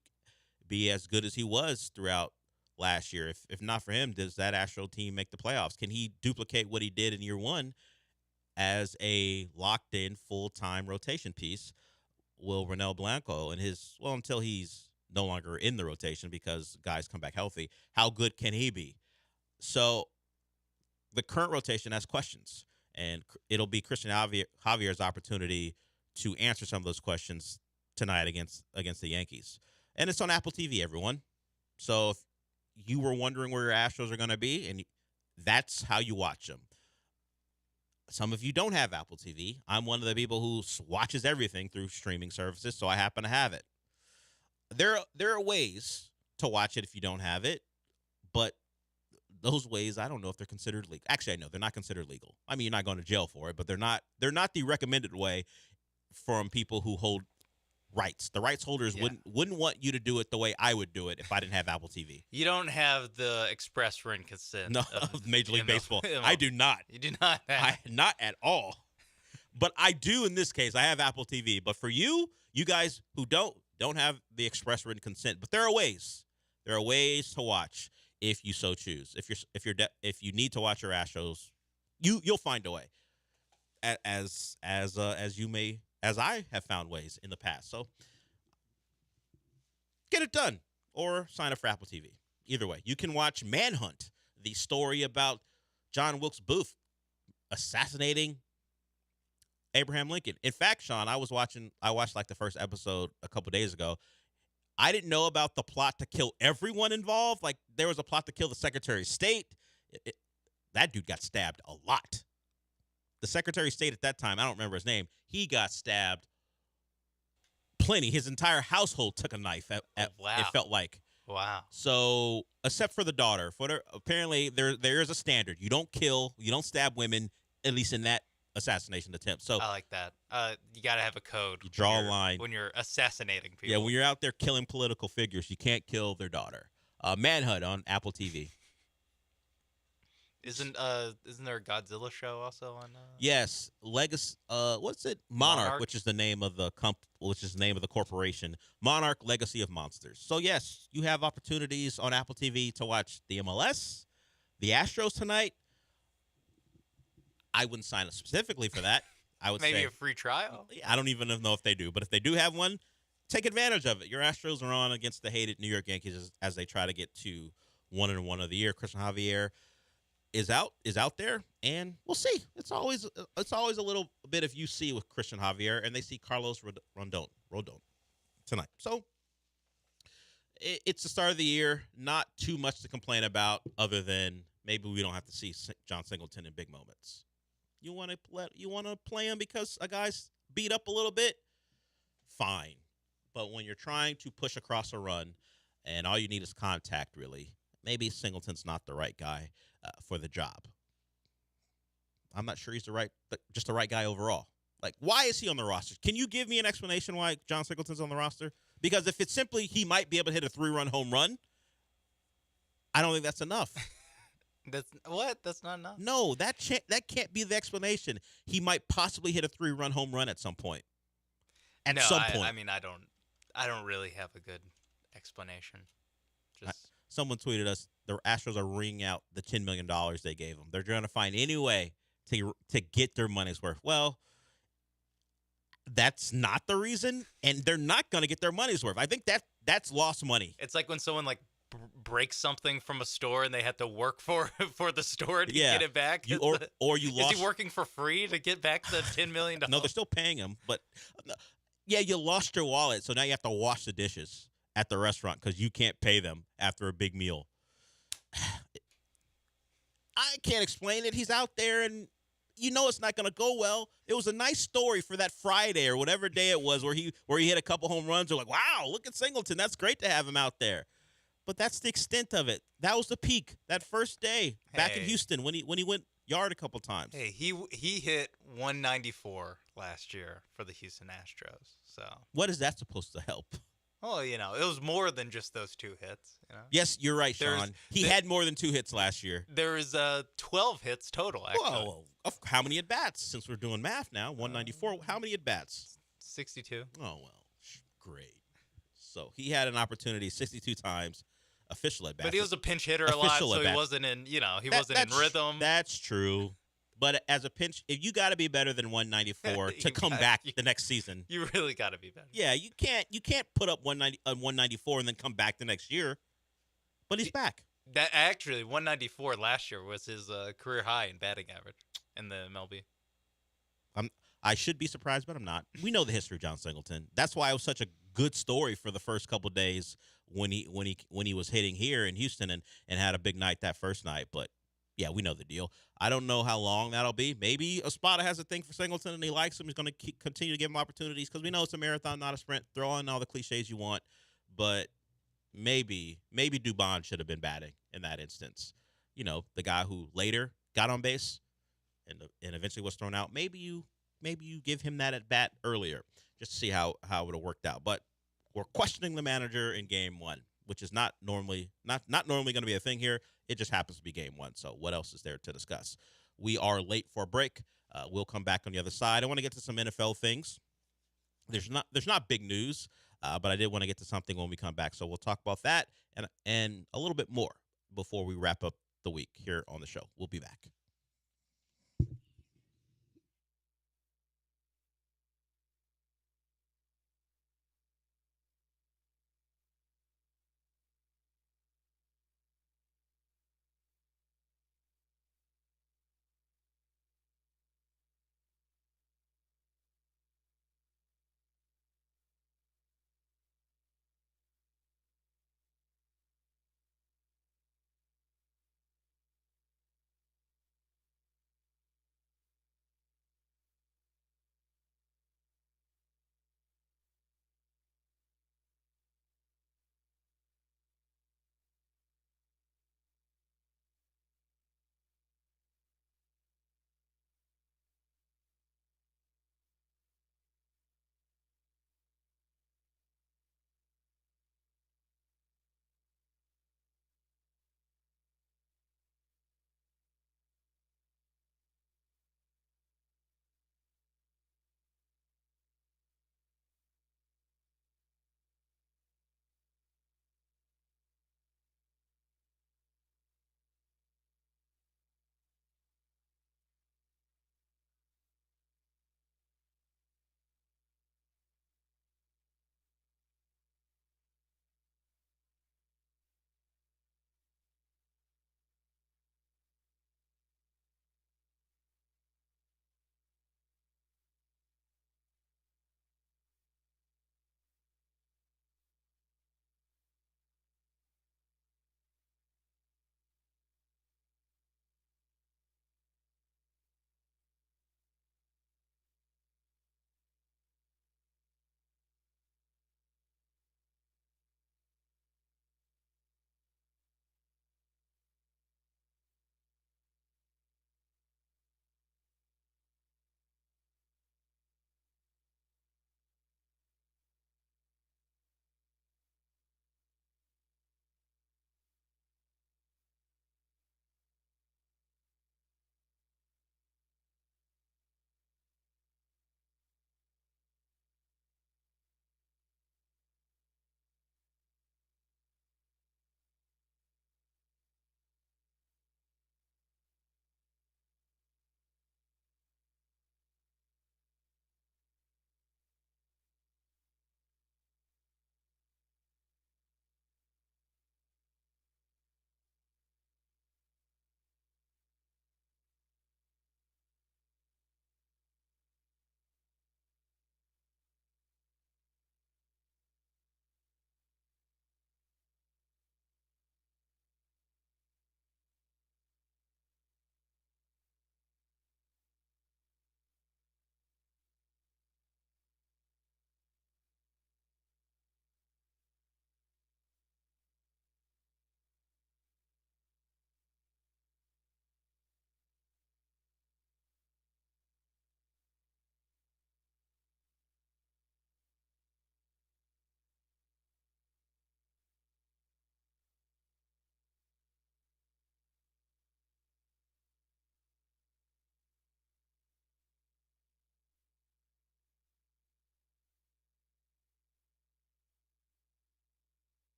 as good as he was throughout last year? If not for him, does that Astro team make the playoffs? Can he duplicate what he did in year one as a locked-in full-time rotation piece? will Ronel Blanco and until he's no longer in the rotation because guys come back healthy, how good can he be? So the current rotation has questions, and it'll be Christian Javier's opportunity to answer some of those questions tonight against the Yankees. And it's on Apple TV, everyone. So if you were wondering where your Astros are going to be, and that's how you watch them. Some of you don't have Apple TV. I'm one of the people who watches everything through streaming services, so I happen to have it. There are ways to watch it if you don't have it, but those ways, I don't know if they're considered legal. Actually, I know they're not considered legal. I mean, you're not going to jail for it, but they're not the recommended way from people who hold rights. The rights holders wouldn't want you to do it the way I would do it if I didn't have Apple TV. You don't have the express written consent. No, of Major League Baseball. I do not. You do not have. Not at all. But I do in this case. I have Apple TV. But for you guys who don't have the express written consent, but there are ways. There are ways to watch if you so choose. If you need to watch your Astros, you'll find a way. As I have found ways in the past. So get it done or sign up for Apple TV. Either way, you can watch Manhunt, the story about John Wilkes Booth assassinating Abraham Lincoln. In fact, Sean, I watched like the first episode a couple days ago. I didn't know about the plot to kill everyone involved. Like there was a plot to kill the Secretary of State. That dude got stabbed a lot. The Secretary of State at that time, I don't remember his name, he got stabbed plenty. His entire household took a knife. Wow. It felt like. Wow. So, except for the daughter, apparently there is a standard. You don't kill, you don't stab women, at least in that assassination attempt. So I like that. You got to have a code. You draw a line when you're assassinating people. Yeah, when you're out there killing political figures, you can't kill their daughter. Manhunt on Apple TV. Isn't there a Godzilla show also on? Yes, Legacy. What's it? Monarch, which is the name of the corporation. Monarch: Legacy of Monsters. So yes, you have opportunities on Apple TV to watch the MLS, the Astros tonight. I wouldn't sign up specifically for that. I would maybe say a free trial. I don't even know if they do, but if they do have one, take advantage of it. Your Astros are on against the hated New York Yankees as they try to get to 1-1 of the year. Christian Javier is out there, and we'll see. It's always a little bit of you see with Christian Javier, and they see Carlos Rodon tonight. So it's the start of the year. Not too much to complain about, other than maybe we don't have to see John Singleton in big moments. You want to play him because a guy's beat up a little bit, fine. But when you're trying to push across a run, and all you need is contact, really, maybe Singleton's not the right guy for the job. I'm not sure he's just the right guy overall. Like, why is he on the roster? Can you give me an explanation why John Singleton's on the roster? Because if it's simply he might be able to hit a 3-run home run, I don't think that's enough. That's not enough. No, that can't be the explanation. He might possibly hit a 3-run home run at some point. At some point. I mean, I don't really have a good explanation. Someone tweeted us, the Astros are wringing out the $10 million they gave them. They're trying to find any way to get their money's worth. Well, that's not the reason, and they're not going to get their money's worth. I think that's lost money. It's like when someone breaks something from a store and they have to work for the store to get it back. Or you lost. Is he working for free to get back the $10 million? No, they're still paying him, but you lost your wallet, so now you have to wash the dishes at the restaurant because you can't pay them after a big meal. I can't explain it. He's out there, and it's not going to go well. It was a nice story for that Friday or whatever day it was where he hit a couple home runs. You're like, wow, look at Singleton. That's great to have him out there. But that's the extent of it. That was the peak that first day back in Houston when he went yard a couple times. Hey, he hit 194 last year for the Houston Astros. So what is that supposed to help? Well, it was more than just those 2 hits. Yes, you're right, Sean. He had more than 2 hits last year. There was 12 hits total, actually. Whoa. How many at-bats? Since we're doing math now, 194. How many at-bats? 62. Oh, well, great. So he had an opportunity 62 times, official at-bats. But he was a pinch hitter a lot, so he wasn't in, he wasn't in rhythm. That's true. But as a pinch, if you got to be better than 194 to come back the next season, You really got to be better. yeah, you can't put up 194 and then come back the next year. But he's back. That actually 194 last year was his career high in batting average in the MLB. I should be surprised, but I'm not. We know the history of John Singleton. That's why it was such a good story for the first couple of days when he was hitting here in Houston and had a big night that first night. But yeah, we know the deal. I don't know how long that'll be. Maybe Espada has a thing for Singleton and he likes him. He's going to continue to give him opportunities because we know it's a marathon, not a sprint. Throw on all the cliches you want, but maybe Dubon should have been batting in that instance. You know, the guy who later got on base and eventually was thrown out. Maybe you give him that at bat earlier just to see how it would have worked out. But we're questioning the manager in game one, which is not normally going to be a thing here. It just happens to be game one. So what else is there to discuss? We are late for a break. We'll come back on the other side. I want to get to some NFL things. There's not big news, but I did want to get to something when we come back. So we'll talk about that and a little bit more before we wrap up the week here on the show. We'll be back.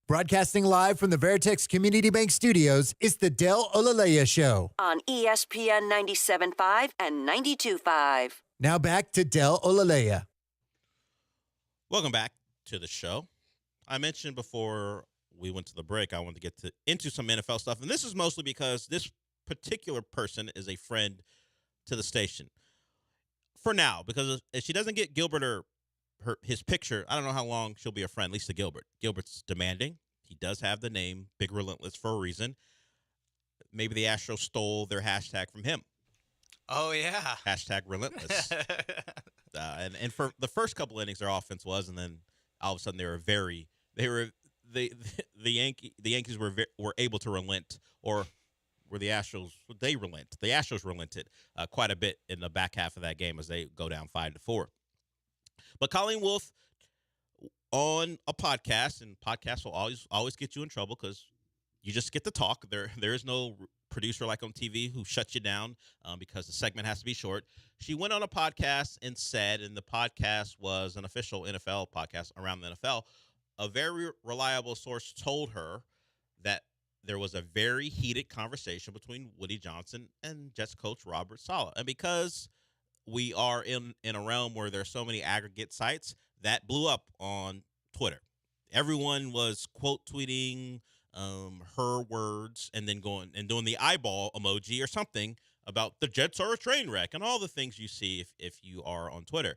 Broadcasting live from the Veritex Community Bank Studios, it's the Del Olaleye Show. On ESPN 97.5 and 92.5. Now back to Del Olaleye. Welcome back to the show. I mentioned before we went to the break, I wanted to get into some NFL stuff, and this is mostly because this particular person is a friend to the station. For now, because if she doesn't get Gilbert or his picture, I don't know how long she'll be a friend, at least to Gilbert. Gilbert's demanding. He does have the name Big Relentless for a reason. Maybe the Astros stole their hashtag from him. Oh, yeah. Hashtag Relentless. And for the first couple innings, their offense was, and then all of a sudden the Yankees were able to relent, or were the Astros? They relent. The Astros relented quite a bit in the back half of that game as they go down 5-4. But Colleen Wolfe on a podcast, and podcasts will always get you in trouble because you just get to talk. There is no producer like on TV who shuts you down because the segment has to be short. She went on a podcast and said, and the podcast was an official NFL podcast around the NFL, a very reliable source told her that there was a very heated conversation between Woody Johnson and Jets coach Robert Saleh. And because we are in a realm where there's so many aggregate sites, that blew up on Twitter. Everyone was quote tweeting her words and then going and doing the eyeball emoji or something about the Jets are a train wreck and all the things you see if you are on Twitter.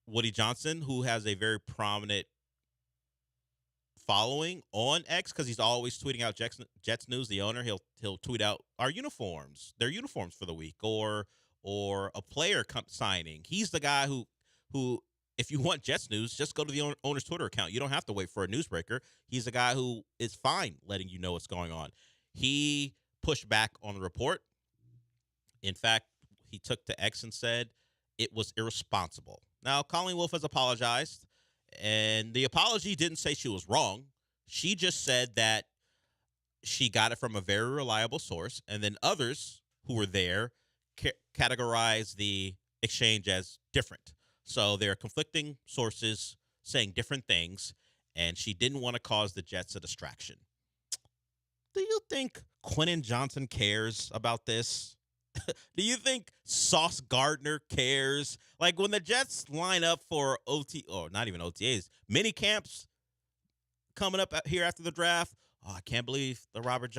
Woody Johnson, who has a very prominent following on X because he's always tweeting out Jets news, the owner, he'll tweet out their uniforms for the week or a player signing. He's the guy who if you want Jets news, just go to the owner's Twitter account. You don't have to wait for a newsbreaker. He's the guy who is fine letting you know what's going on. He pushed back on the report. In fact, he took to X and said it was irresponsible. Now, Colleen Wolfe has apologized, and the apology didn't say she was wrong. She just said that she got it from a very reliable source, and then others who were there categorize the exchange as different. So there are conflicting sources saying different things, and she didn't want to cause the Jets a distraction. Do you think Quentin Johnson cares about this? Do you think Sauce Gardner cares? Like when the Jets line up for not even OTAs, mini camps coming up here after the draft. Oh, I can't believe the Robert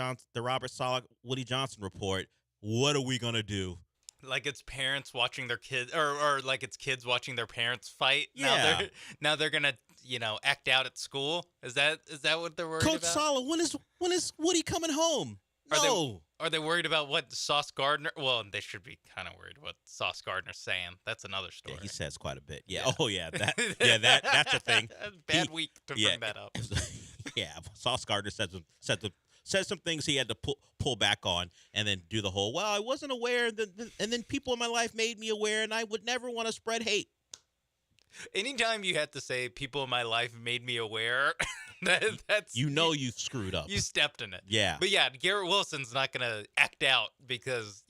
Saleh, Woody Johnson report. What are we gonna do? Like it's parents watching their kids, or like it's kids watching their parents fight. Yeah. Now they're gonna act out at school. Is that what they're worried about? Coach Saleh, when is Woody coming home? No. Are they worried about what Sauce Gardner? Well, they should be kind of worried what Sauce Gardner's saying. That's another story. Yeah, he says quite a bit. Yeah. Oh yeah. That's a thing. Bad week to bring that up. Yeah. Sauce Gardner said some things he had to pull back on, and then do the whole, well, I wasn't aware, and then people in my life made me aware, and I would never want to spread hate. Anytime you had to say people in my life made me aware, that's you've screwed up. You stepped in it. Yeah. But yeah, Garrett Wilson's not gonna act out because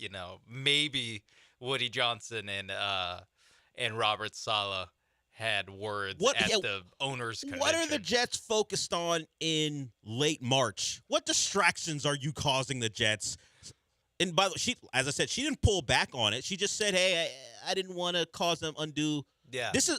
maybe Woody Johnson and Robert Saleh had words the owners' convention. What are the Jets focused on in late March? What distractions are you causing the Jets? And by the way, as I said, she didn't pull back on it. She just said, "Hey, I didn't want to cause them undue." Yeah. This.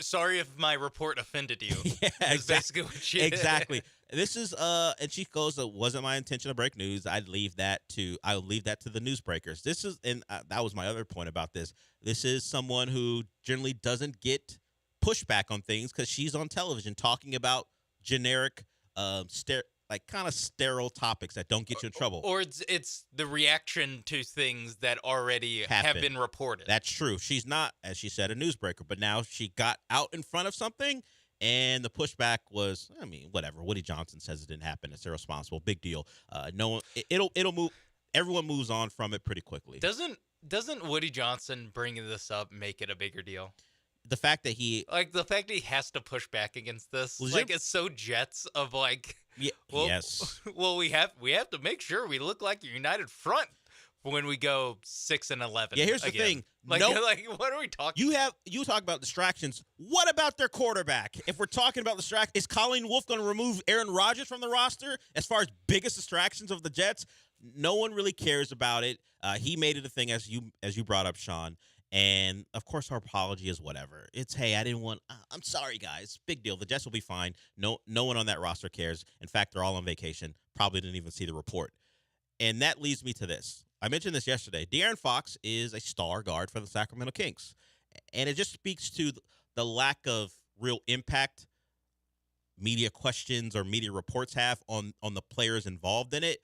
Sorry if my report offended you. Yeah, basically what she exactly. This is and she goes, "It wasn't my intention to break news. I would leave that to the newsbreakers." This is, and that was my other point about this. This is someone who generally doesn't get pushback on things because she's on television talking about generic, kind of sterile topics that don't get you in trouble. Or it's the reaction to things that already have been reported. That's true. She's not, as she said, a newsbreaker, but now she got out in front of something, and the pushback was, whatever. Woody Johnson says it didn't happen. It's irresponsible. Big deal. It'll move. Everyone moves on from it pretty quickly. Doesn't Woody Johnson bringing this up make it a bigger deal? The fact that he has to push back against this, it's so Jets of yes. Well, we have to make sure we look like a united front when we go 6-11. Yeah, here's the again. thing. Like, like, what are we talking? You talk about distractions. What about their quarterback? If we're talking about distraction, is Colleen Wolfe going to remove Aaron Rodgers from the roster as far as biggest distractions of the Jets? No one really cares about it. He made it a thing, as you brought up, Sean. And of course, our apology is whatever. It's, hey, I didn't want. I'm sorry, guys. Big deal. The Jets will be fine. No one on that roster cares. In fact, they're all on vacation. Probably didn't even see the report. And that leads me to this. I mentioned this yesterday. De'Aaron Fox is a star guard for the Sacramento Kings. And it just speaks to the lack of real impact media questions or media reports have on the players involved in it.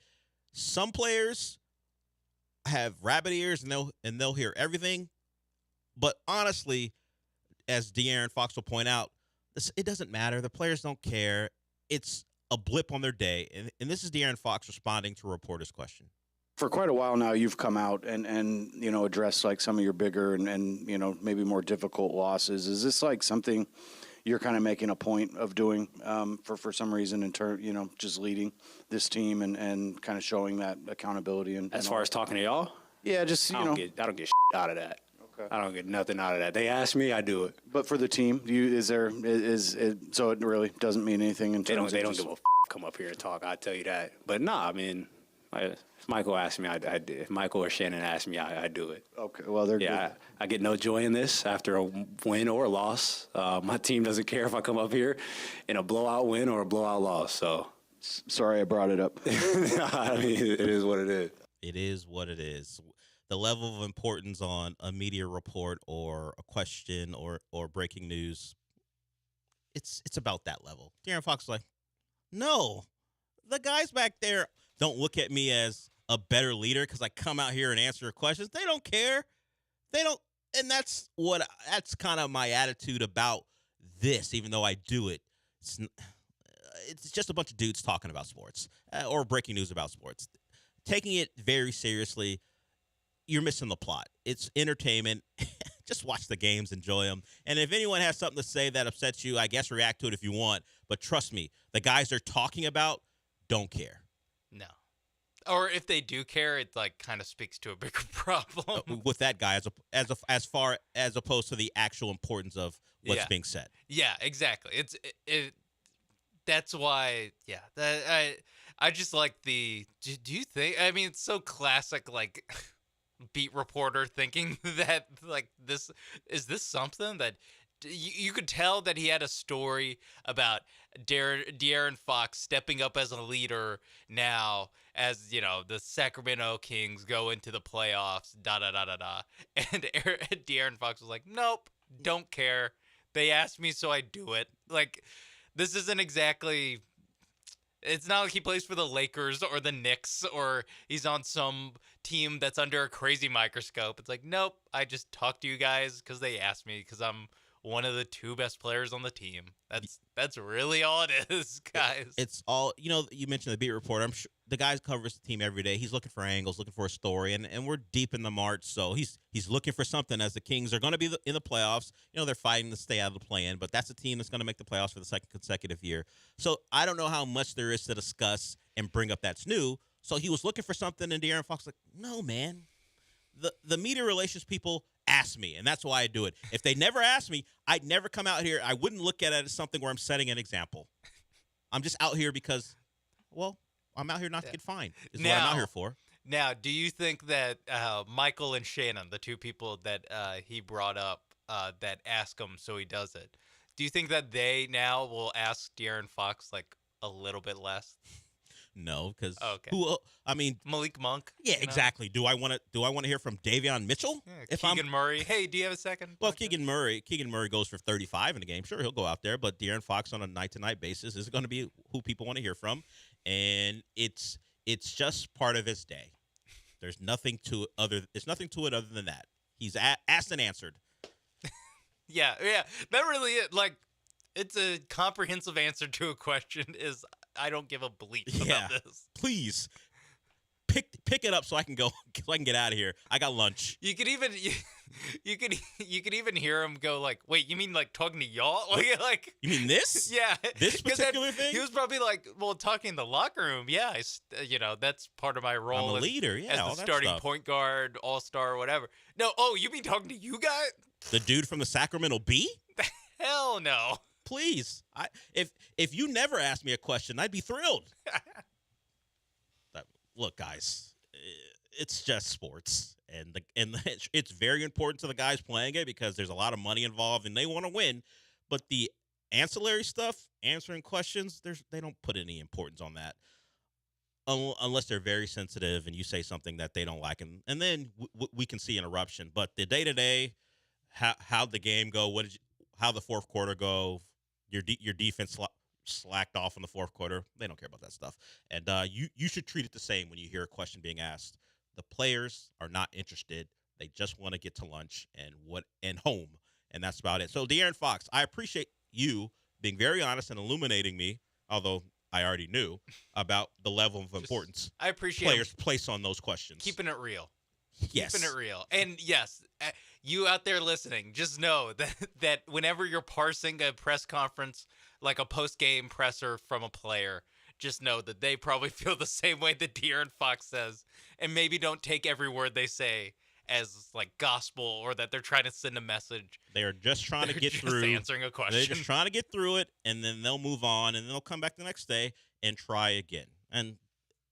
Some players have rabbit ears and they'll hear everything. But honestly, as De'Aaron Fox will point out, it doesn't matter. The players don't care. It's a blip on their day. And this is De'Aaron Fox responding to a reporter's question. For quite a while now, you've come out and addressed like some of your bigger and maybe more difficult losses. Is this like something you're kind of making a point of doing for some reason in turn, just leading this team and kind of showing that accountability? And as far as talking to y'all? Yeah, just, I don't get shit out of that. Okay. I don't get nothing out of that. They ask me, I do it. But for the team, so it really doesn't mean anything in terms They of don't give a come up here and talk. I tell you that. But I mean, if Michael asked me, I did. If Michael or Shannon asked me, I do it. Okay, well, they're good. I get no joy in this after a win or a loss. My team doesn't care if I come up here in a blowout win or a blowout loss. So sorry I brought it up. I mean, it is what it is. It is what it is. The level of importance on a media report or a question or breaking news, it's about that level. De'Aaron Fox is like, no, the guys back there don't look at me as a better leader because I come out here and answer questions. They don't care. They don't. And that's kind of my attitude about this, even though I do it. It's just a bunch of dudes talking about sports or breaking news about sports. Taking it very seriously, you're missing the plot. It's entertainment. Just watch the games, enjoy them. And if anyone has something to say that upsets you, I guess react to it if you want. But trust me, the guys they're talking about don't care. No. Or if they do care, it like kind of speaks to a bigger problem with that guy as far as opposed to the actual importance of what's being said. Yeah, exactly. That's why. Yeah, I just like the. Do you think? I mean, it's so classic, like beat reporter thinking that like this is this something that. You could tell that he had a story about De'Aaron Fox stepping up as a leader now as, the Sacramento Kings go into the playoffs, da-da-da-da-da. And De'Aaron Fox was like, nope, don't care. They asked me, so I do it. Like, this isn't exactly... It's not like he plays for the Lakers or the Knicks or he's on some team that's under a crazy microscope. It's like, nope, I just talked to you guys because they asked me because I'm one of the two best players on the team. That's really all it is, guys. It's all, you mentioned the beat reporter. I'm sure the guy covers the team every day. He's looking for angles, looking for a story, and we're deep in the March, so he's looking for something as the Kings are going to be in the playoffs. They're fighting to stay out of the play-in, but that's a team that's going to make the playoffs for the second consecutive year. So I don't know how much there is to discuss and bring up that's new. So he was looking for something, and De'Aaron Fox was like, no, man. The media relations people ask me, and that's why I do it. If they never asked me, I'd never come out here. I wouldn't look at it as something where I'm setting an example. I'm just out here because, I'm out here not to get fined is what I'm out here for. Now, do you think that Michael and Shannon, the two people that he brought up that ask him so he does it, do you think that they now will ask De'Aaron Fox like a little bit less? No, because Malik Monk. Yeah, exactly. Do I want to hear from Davion Mitchell? Yeah, Keegan Murray. Hey, do you have a second? Well, Keegan Murray goes for 35 in a game. Sure, he'll go out there, but De'Aaron Fox on a night-to-night basis is going to be who people want to hear from, and it's just part of his day. There's nothing to it other than that. He's asked and answered. Yeah, that really is like. It's a comprehensive answer to a question is I don't give a bleep about this. Please pick it up so I can go, so I can get out of here. I got lunch. You could even you could even hear him go like, "Wait, you mean like talking to y'all? Like You mean this? yeah, This 'cause particular thing? He was probably like, well, talking in the locker room. Yeah, that's part of my role. I'm a leader. Yeah, all as the that starting stuff. point guard, all-star, whatever. No, you mean talking to you guys? The dude from the Sacramento Bee? Hell no. Please. If you never asked me a question, I'd be thrilled. Look, guys, it's just sports, and it's very important to the guys playing it because there's a lot of money involved and they want to win. But the ancillary stuff, answering questions, they don't put any importance on that unless they're very sensitive and you say something that they don't like, and then we can see an eruption. But the day to day, how'd the game go? How the fourth quarter go? Your defense slacked off in the fourth quarter. They don't care about that stuff. And you should treat it the same when you hear a question being asked. The players are not interested. They just want to get to lunch and home, and that's about it. So, De'Aaron Fox, I appreciate you being very honest and illuminating me, although I already knew about the level of importance I appreciate players place on those questions. Keeping it real. Yes. Keeping it real. And yes, you out there listening, just know that whenever you're parsing a press conference, like a post-game presser from a player, just know that they probably feel the same way that De'Aaron Fox says, and maybe don't take every word they say as like gospel or that they're trying to send a message. They are just trying to get through. Answering a question. They're just trying to get through it, and then they'll move on, and they'll come back the next day and try again. And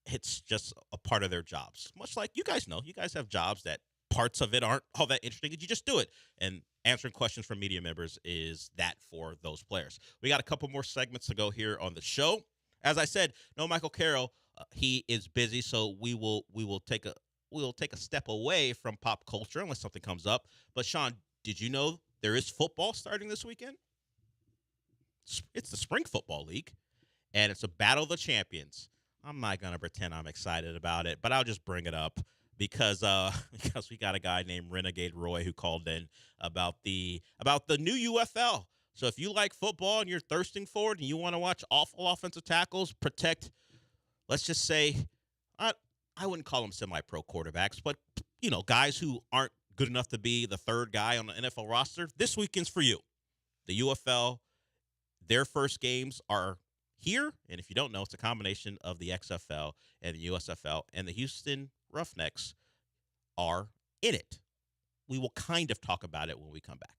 it's just a part of their jobs. Much like you guys know. You guys have jobs that parts of it aren't all that interesting, and you just do it. And answering questions from media members is that for those players. We got a couple more segments to go here on the show. As I said, no Michael Carroll. He is busy, so we will take a step away from pop culture unless something comes up. But Sean, did you know there is football starting this weekend? It's the Spring Football League, and it's a Battle of the Champions. I'm not gonna pretend I'm excited about it, but I'll just bring it up because we got a guy named Renegade Roy who called in about the new UFL. So if you like football and you're thirsting for it and you want to watch awful offensive tackles protect, let's just say, I wouldn't call them semi-pro quarterbacks, but guys who aren't good enough to be the third guy on the NFL roster, this weekend's for you. The UFL, their first games are here, and if you don't know, it's a combination of the XFL and the USFL, and the Houston Roughnecks are in it. We will kind of talk about it when we come back.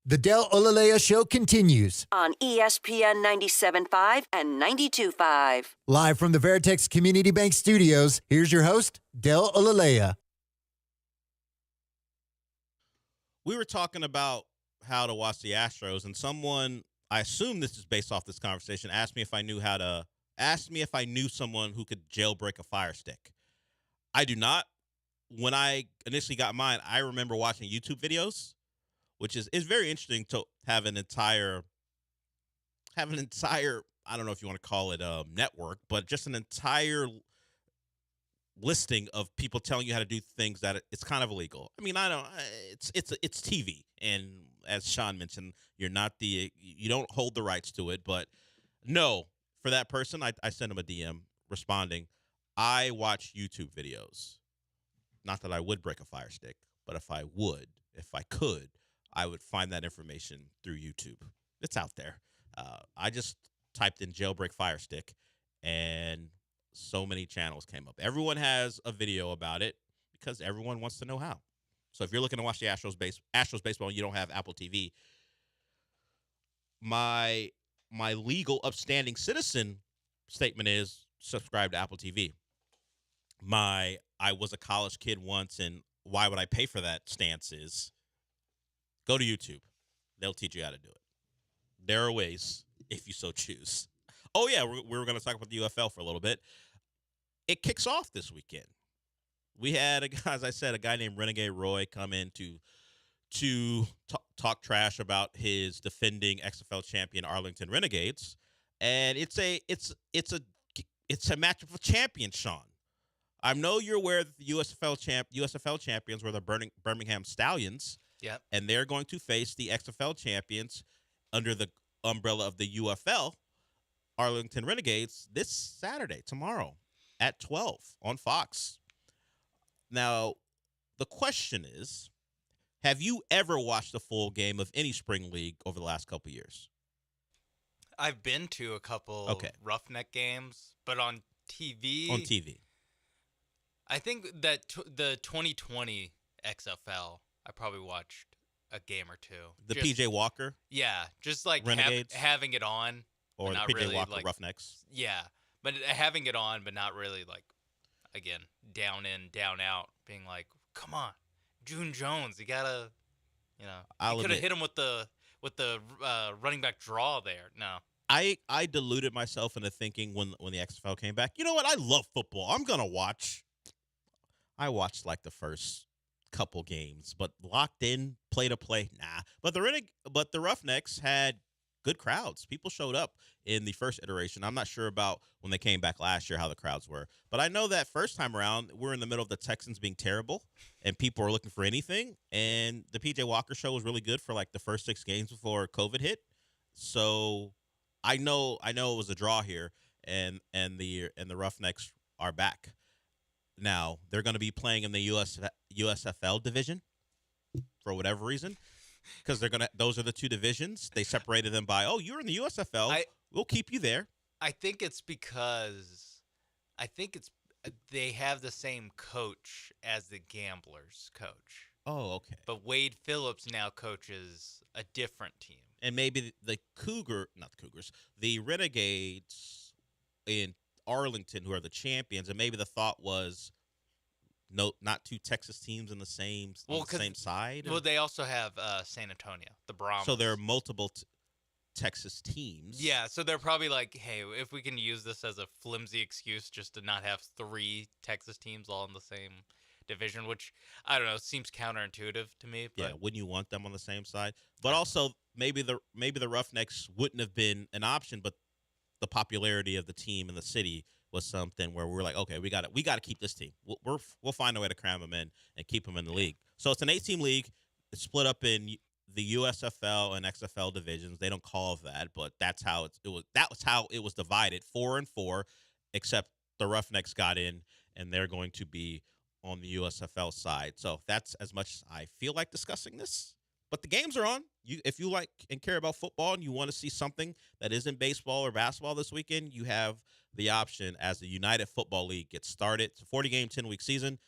The Del Olaleye Show continues. On ESPN 97.5 and 92.5. Live from the Veritex Community Bank Studios, here's your host, Del Olaleye. We were talking about how to watch the Astros, and someone, I assume this is based off this conversation, asked me if I knew someone who could jailbreak a Fire Stick. I do not. When I initially got mine, I remember watching YouTube videos, which is very interesting to have an entire, I don't know if you want to call it a network, but just an entire listing of people telling you how to do things that it's kind of illegal. I mean, it's TV, and as Sean mentioned, you don't hold the rights to it. But no, for that person, I sent him a DM responding, I watch YouTube videos. Not that I would break a Fire Stick, but if I could, I would find that information through YouTube. It's out there. I just typed in jailbreak Fire Stick, and so many channels came up. Everyone has a video about it because everyone wants to know how. So if you're looking to watch the Astros baseball and you don't have Apple TV, my legal upstanding citizen statement is subscribe to Apple TV. I was a college kid once, and why would I pay for that stance is go to YouTube. They'll teach you how to do it. There are ways if you so choose. Oh, yeah, we were going to talk about the UFL for a little bit. It kicks off this weekend. We had, as I said, a guy named Renegade Roy come in to talk trash about his defending XFL champion Arlington Renegades, and it's a matchup of champions, Sean. I know you're aware that the USFL champions were the Birmingham Stallions. Yep. And they're going to face the XFL champions under the umbrella of the UFL, Arlington Renegades, this Saturday, tomorrow, at 12 on Fox. Now, the question is, have you ever watched a full game of any spring league over the last couple years? I've been to a couple Roughneck games, but on TV. On TV. I think that the 2020 XFL, I probably watched a game or two. The PJ Walker? Yeah, just like having it on. Or the PJ really, Walker Roughnecks? Yeah, but having it on, but not really like, again, down in, down out, being like, come on, June Jones, you gotta, you could have hit him with the running back draw there. No. I deluded myself into thinking when the XFL came back, you know what, I love football. I'm going to watch. I watched like the first couple games, but locked in, play to play, nah. But the Roughnecks had good crowds. People showed up in the first iteration. I'm not sure about when they came back last year how the crowds were, but I know that first time around we're in the middle of the Texans being terrible and people are looking for anything. And the PJ Walker show was really good for like the first 6 games before COVID hit. So I know it was a draw here, and the Roughnecks are back. Now, they're going to be playing in the USFL division for whatever reason, because those are the two divisions. They separated them by, you're in the USFL. We'll keep you there. I think it's because they have the same coach as the Gamblers coach. Oh, okay. But Wade Phillips now coaches a different team. And maybe the Renegades in Arlington, who are the champions, and maybe the thought was not two Texas teams in the same side. Well, they also have San Antonio, the Brahmas. So there are multiple Texas teams. Yeah, so they're probably like, hey, if we can use this as a flimsy excuse just to not have 3 Texas teams all in the same division, which I don't know, seems counterintuitive to me. But. Yeah, wouldn't you want them on the same side? But also maybe the Roughnecks wouldn't have been an option, but the popularity of the team in the city was something where we're like, okay, we got to keep this team. We'll find a way to cram them in and keep them in the league. So it's an 8-team league. It's split up in the USFL and XFL divisions. They don't call it that, but that's how that was how it was divided, 4-4, except the Roughnecks got in, and they're going to be on the USFL side. So that's as much as I feel like discussing this. But the games are on. If you like and care about football and you want to see something that isn't baseball or basketball this weekend, you have the option as the United Football League gets started. It's a 40-game, 10-week season.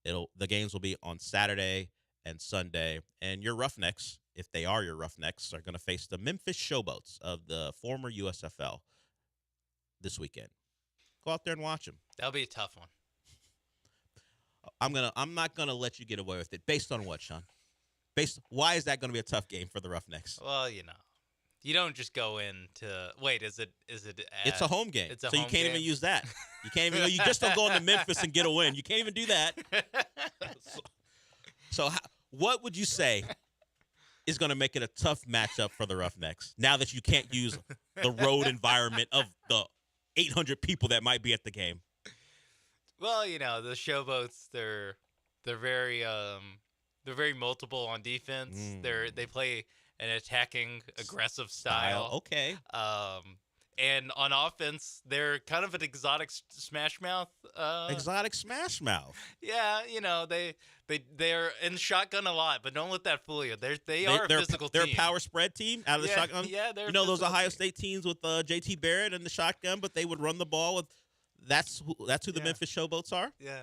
The games will be on Saturday and Sunday. And your Roughnecks, if they are your Roughnecks, are going to face the Memphis Showboats of the former USFL this weekend. Go out there and watch them. That'll be a tough one. I'm not gonna let you get away with it. Based on what, Sean? Why is that gonna be a tough game for the Roughnecks? Well, you don't just go into. Wait, is it? It's a home game, It's a so home you can't game? even use that. You can't even. You just don't go into Memphis and get a win. You can't even do that. What would you say is going to make it a tough matchup for the Roughnecks now that you can't use the road environment of the 800 people that might be at the game? Well, the Showboats, they're very multiple on defense. They play an attacking, aggressive style. Okay. And on offense, they're kind of an exotic smash mouth. Exotic smash mouth. Yeah, they're in shotgun a lot, but don't let that fool you. They are a physical team. They're a power spread team out of the shotgun. Yeah, they're those Ohio State teams with JT Barrett and the shotgun, but they would run the ball with. That's who the Memphis Showboats are. Yeah,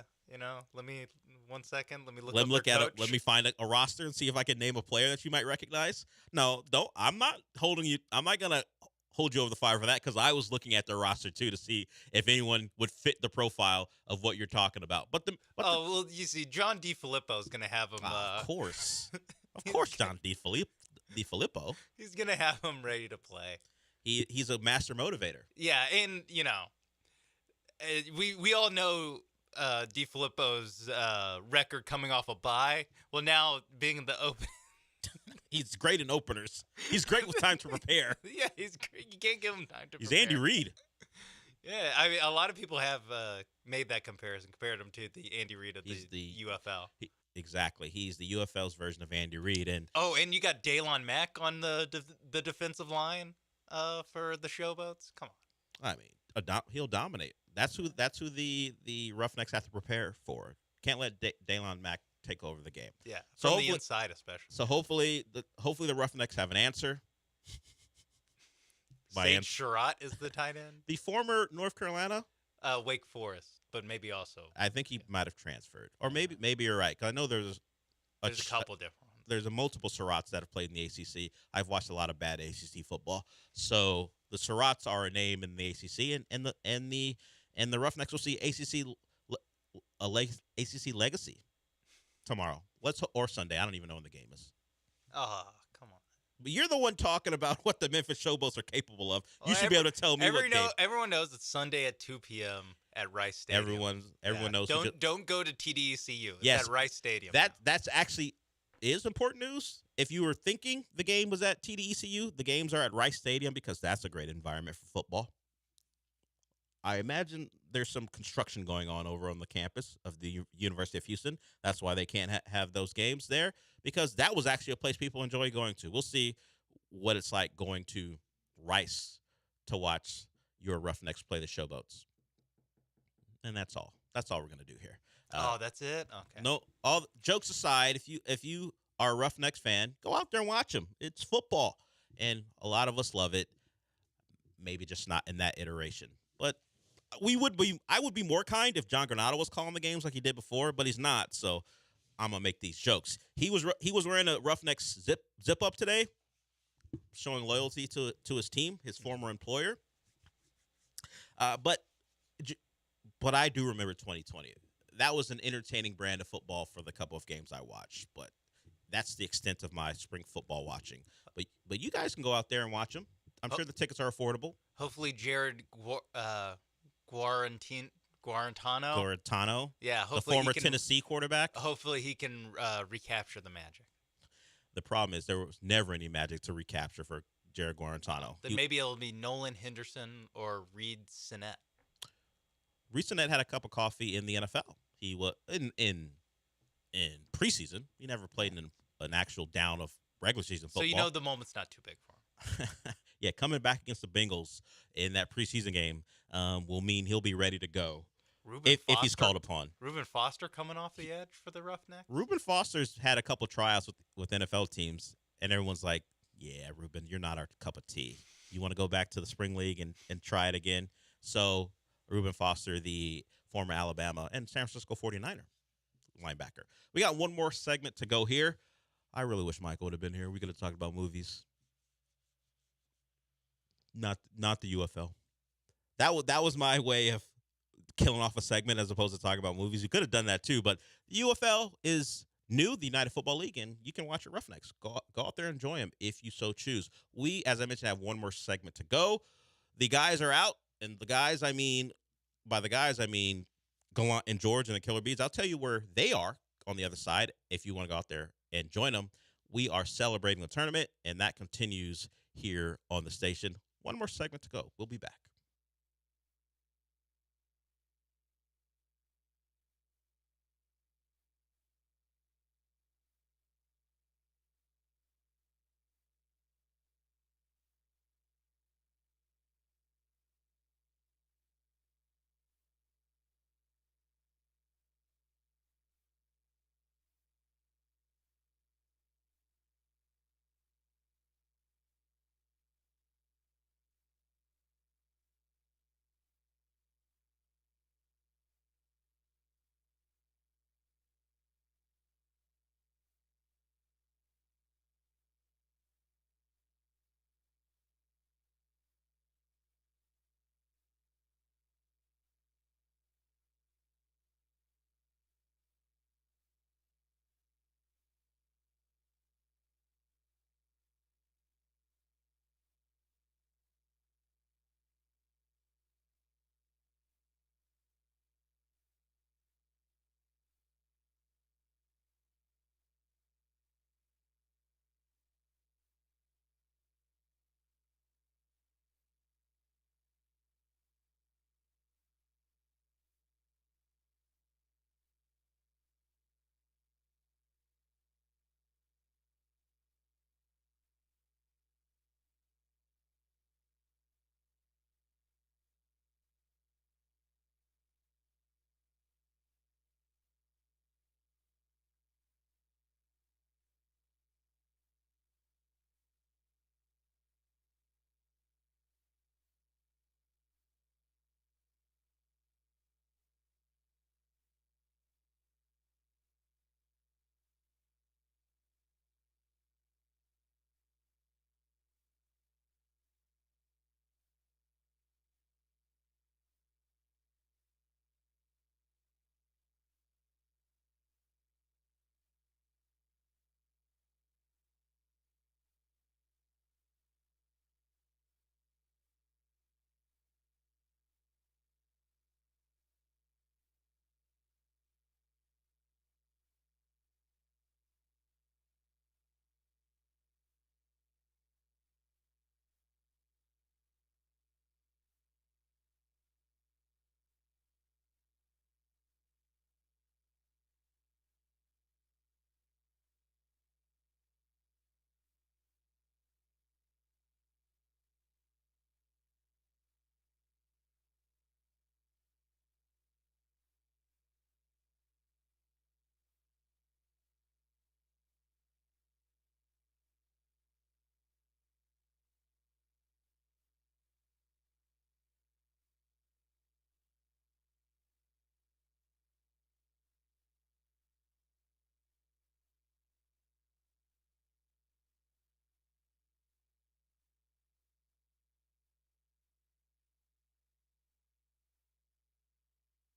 let me 1 second. Let me look. Let me look at coach. it. Let me find a roster and see if I can name a player that you might recognize. No, don't. I'm not holding you. I'm not gonna hold you over the fire for that because I was looking at their roster too to see if anyone would fit the profile of what you're talking about. Well, you see, John DiFilippo is gonna have him. Of course, John DiFilippo. He's gonna have him ready to play. He's a master motivator. Yeah, and we all know DiFilippo's record coming off a bye. Well, now being in the open, he's great in openers. He's great with time to prepare. Yeah, he's great. You can't give him time to. He's prepare. Andy Reid. Yeah, I mean, a lot of people have made that comparison, compared him to the Andy Reid of the UFL. Exactly, he's the UFL's version of Andy Reid, and and you got Daylon Mack on the defensive line for the Showboats. Come on, I mean, he'll dominate. That's who the Roughnecks have to prepare for. Can't let Daylon Mack take over the game. Yeah, from the inside especially. So hopefully the Roughnecks have an answer. Sage Surratt is the tight end. The former North Carolina, Wake Forest, but maybe also. I think he might have transferred, or maybe you're right. 'Cause I know there's a couple different ones. There's multiple Surratts that have played in the ACC. I've watched a lot of bad ACC football, so the Surratts are a name in the ACC, and the Roughnecks will see ACC legacy tomorrow. Or Sunday. I don't even know when the game is. Oh, come on. But you're the one talking about what the Memphis Showboats are capable of. You should be able to tell me what game. Everyone knows it's Sunday at 2 p.m. at Rice Stadium. Everyone knows. Don't go to TDECU. It's at Rice Stadium. That's actually is important news. If you were thinking the game was at TDECU, the games are at Rice Stadium because that's a great environment for football. I imagine there's some construction going on over on the campus of the University of Houston. That's why they can't have those games there, because that was actually a place people enjoy going to. We'll see what it's like going to Rice to watch your Roughnecks play the Showboats. And that's all. That's all we're going to do here. That's it? Okay. No, all jokes aside, if you are a Roughnecks fan, go out there and watch them. It's football, and a lot of us love it. Maybe just not in that iteration. But I would be more kind if John Granado was calling the games like he did before, but he's not. So I'm gonna make these jokes. He was wearing a Roughnecks zip up today, showing loyalty to his team, his former employer. But I do remember 2020. That was an entertaining brand of football for the couple of games I watched. But that's the extent of my spring football watching. But you guys can go out there and watch them. I'm sure the tickets are affordable. Hopefully, Jared Guarantano. Yeah, the former Tennessee quarterback. Hopefully, he can recapture the magic. The problem is there was never any magic to recapture for Jared Guarantano. Then maybe it'll be Nolan Henderson or Reed Sinnett. Reed Sinnett had a cup of coffee in the NFL. He was in preseason. He never played in an actual down of regular season football. So you know the moment's not too big for him. Yeah, coming back against the Bengals in that preseason game will mean he'll be ready to go if he's called upon. Reuben Foster coming off the edge for the Roughnecks? Reuben Foster's had a couple tryouts with NFL teams, and everyone's like, yeah, Reuben, you're not our cup of tea. You want to go back to the spring league and try it again? So Reuben Foster, the former Alabama and San Francisco 49er linebacker. We got one more segment to go here. I really wish Michael would have been here. We could have talked about movies. Not the UFL. That was my way of killing off a segment as opposed to talking about movies. You could have done that too, but the UFL is new, the United Football League, and you can watch it Roughnecks. Go out there and enjoy them if you so choose. We, as I mentioned, have one more segment to go. The guys are out, and the guys, I mean Gallant and George and the Killer Bees. I'll tell you where they are on the other side if you want to go out there and join them. We are celebrating the tournament, and that continues here on the station. One more segment to go. We'll be back.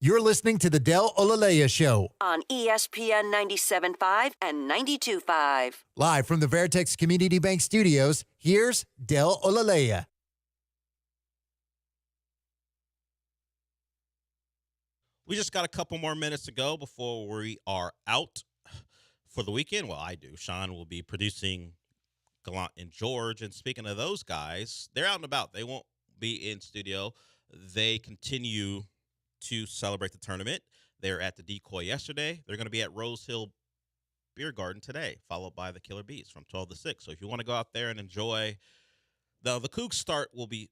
You're listening to the Del Olaleye Show on ESPN 97.5 and 92.5. Live from the Veritex Community Bank Studios, here's Del Olaleye. We just got a couple more minutes to go before we are out for the weekend. Well, I do. Sean will be producing Gallant and George. And speaking of those guys, they're out and about. They won't be in studio. They continue to celebrate the tournament. They're at the Decoy yesterday. They're going to be at Rose Hill Beer Garden today, followed by the Killer Bees from 12 to 6. So if you want to go out there and enjoy, the Cougs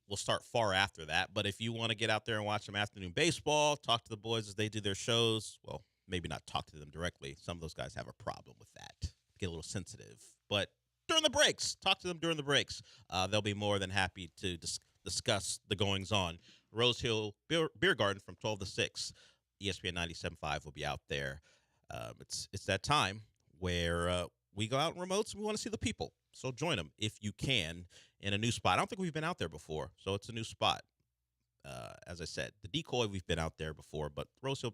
will start far after that. But if you want to get out there and watch some afternoon baseball, talk to the boys as they do their shows, well, maybe not talk to them directly. Some of those guys have a problem with that. Get a little sensitive. But during the breaks, talk to them during the breaks. They'll be more than happy to discuss the goings-on. Rose Hill Beer Garden from 12 to 6. ESPN 97.5 will be out there. It's that time where we go out in remotes and we want to see the people. So join them if you can in a new spot. I don't think we've been out there before, so it's a new spot. As I said, the Decoy, we've been out there before, but Rose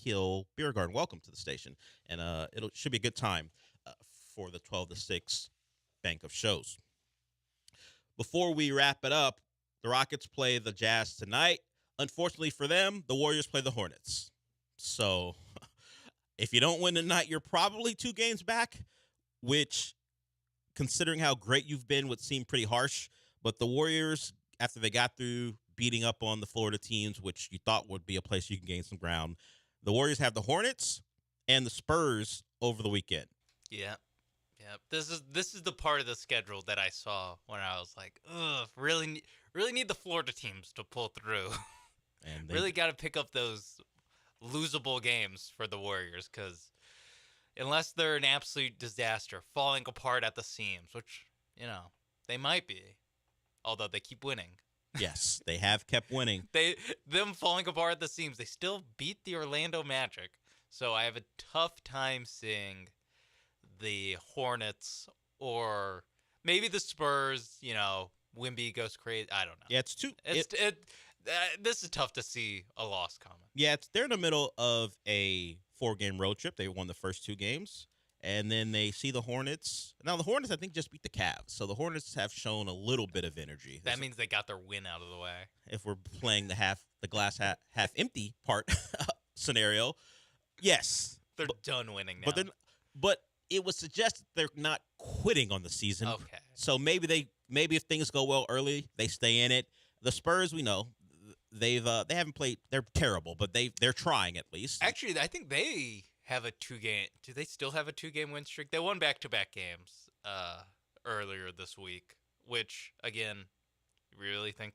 Hill Beer Garden, welcome to the station. And it should be a good time for the 12 to 6 bank of shows. Before we wrap it up, the Rockets play the Jazz tonight. Unfortunately for them, the Warriors play the Hornets. So if you don't win tonight, you're probably 2 games back, which, considering how great you've been, would seem pretty harsh. But the Warriors, after they got through beating up on the Florida teams, which you thought would be a place you can gain some ground, the Warriors have the Hornets and the Spurs over the weekend. Yeah. This is the part of the schedule that I saw when I was like, ugh, really need the Florida teams to pull through. And really got to pick up those losable games for the Warriors, because unless they're an absolute disaster, falling apart at the seams, which, they might be, although they keep winning. Yes, they have kept winning. Them falling apart at the seams, they still beat the Orlando Magic. So I have a tough time seeing the Hornets or maybe the Spurs. Wemby goes crazy. I don't know. Yeah, this is tough to see a loss coming. Yeah, they're in the middle of a 4-game road trip. They won the first 2 games, and then they see the Hornets. Now, the Hornets, I think, just beat the Cavs, so the Hornets have shown a little bit of energy. That means they got their win out of the way. If we're playing the glass half empty part scenario, yes. They're done winning now. But it would suggest they're not quitting on the season. Okay. So maybe if things go well early, they stay in it. The Spurs, we know, they haven't played. They're terrible, but they're trying at least. Actually, I think they have a 2-game. Do they still have a 2-game win streak? They won back-to-back games earlier this week. Which, again, you really think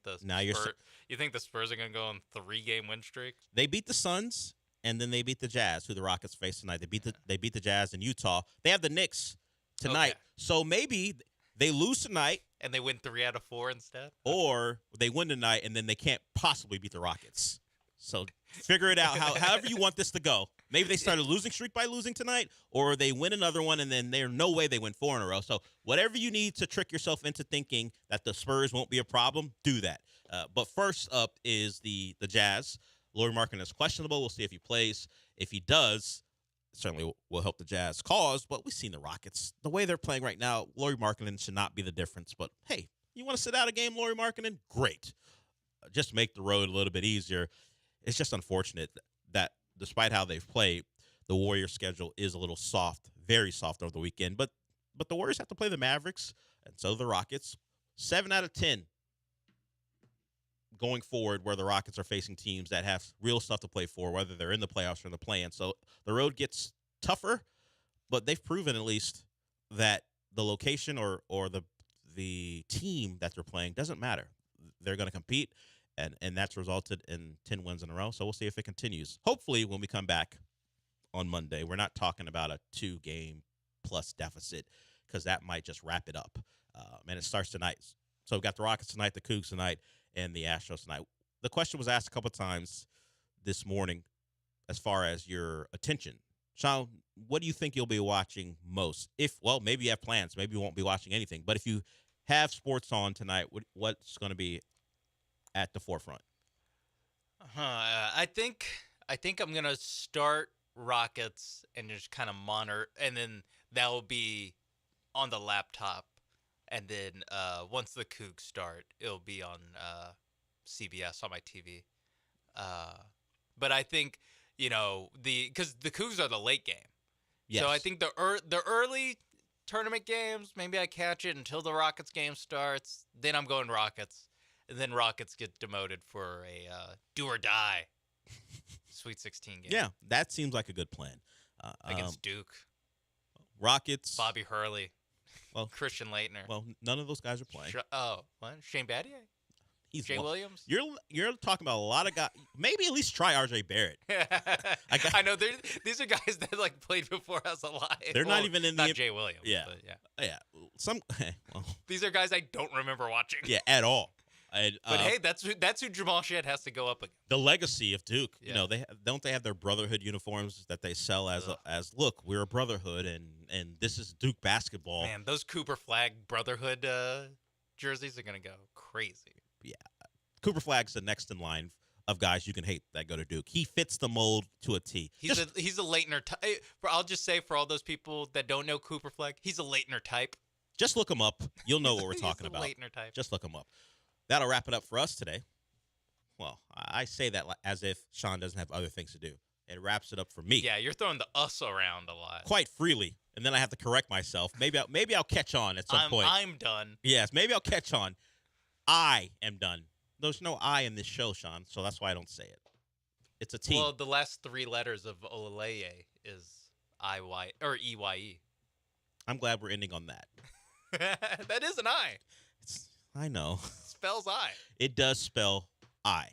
you think the Spurs are going to go on 3-game win streak? They beat the Suns, and then they beat the Jazz, who the Rockets face tonight. They beat the Jazz in Utah. They have the Knicks tonight, Okay. So maybe they lose tonight. And they win 3 out of 4 instead? Or they win tonight, and then they can't possibly beat the Rockets. So figure it out however you want this to go. Maybe they start a losing streak by losing tonight, or they win another one, and then there's no way they win 4 in a row. So whatever you need to trick yourself into thinking that the Spurs won't be a problem, do that. But first up is the Jazz. Lauri Markkanen is questionable. We'll see if he plays. If he does, certainly will help the Jazz cause, but we've seen the Rockets. The way they're playing right now, Lauri Markkanen should not be the difference. But, hey, you want to sit out a game, Lauri Markkanen? Great. Just make the road a little bit easier. It's just unfortunate that despite how they've played, the Warriors' schedule is a little soft, very soft over the weekend. But the Warriors have to play the Mavericks, and so the Rockets. 7 out of 10 going forward, where the Rockets are facing teams that have real stuff to play for, whether they're in the playoffs or in the play-in. So the road gets tougher, but they've proven at least that the location or the team that they're playing doesn't matter. They're going to compete, and that's resulted in 10 wins in a row. So we'll see if it continues. Hopefully, when we come back on Monday, we're not talking about a 2-game plus deficit, because that might just wrap it up. And it starts tonight. So we've got the Rockets tonight, the Cougs tonight, and the Astros tonight. The question was asked a couple of times this morning as far as your attention. Sean, what do you think you'll be watching most? Maybe you have plans. Maybe you won't be watching anything. But if you have sports on tonight, what's going to be at the forefront? I think I'm going to start Rockets and just kind of monitor, and then that will be on the laptop. And then once the Cougs start, it'll be on CBS on my TV. But I think, because the Cougs are the late game. Yes. So I think the early tournament games, maybe I catch it until the Rockets game starts. Then I'm going Rockets. And then Rockets get demoted for a do or die Sweet 16 game. Yeah, that seems like a good plan. Against Duke. Rockets. Bobby Hurley. Well, Christian Leitner. Well, none of those guys are playing. What? Shane Battier? Jay Well, Williams? You're talking about a lot of guys. Maybe at least try RJ Barrett. I know these are guys that played before I was alive. They're not even in not Jay Williams. Yeah, but yeah. yeah. These are guys I don't remember watching. Yeah, at all. And, But hey, that's who Jamal Shead has to go up against. the legacy of Duke. Yeah. You know, they have their brotherhood uniforms that they sell as look, we're a brotherhood, and this is Duke basketball. Man, those Cooper Flag Brotherhood jerseys are gonna go crazy. Yeah, Cooper Flag's the next in line of guys you can hate that go to Duke. He fits the mold to a T. He's a Leitner type. I'll just say for all those people that don't know Cooper Flag, he's a Leitner type. Just look him up. You'll know what we're talking He's a about. Leitner type. Just look him up. That'll wrap it up for us today. Well, I say that as if Sean doesn't have other things to do. It wraps it up for me. Yeah, you're throwing the us around a lot. Quite freely, and then I have to correct myself. Maybe I'll catch on at some point. I'm done. Yes, maybe I'll catch on. I am done. There's no I in this show, Sean, so that's why I don't say it. It's a T. Well, the last three letters of Olaleye is I-Y or E-Y-E. I'm glad we're ending on that. That is an I. I know. It spells I. It does spell I.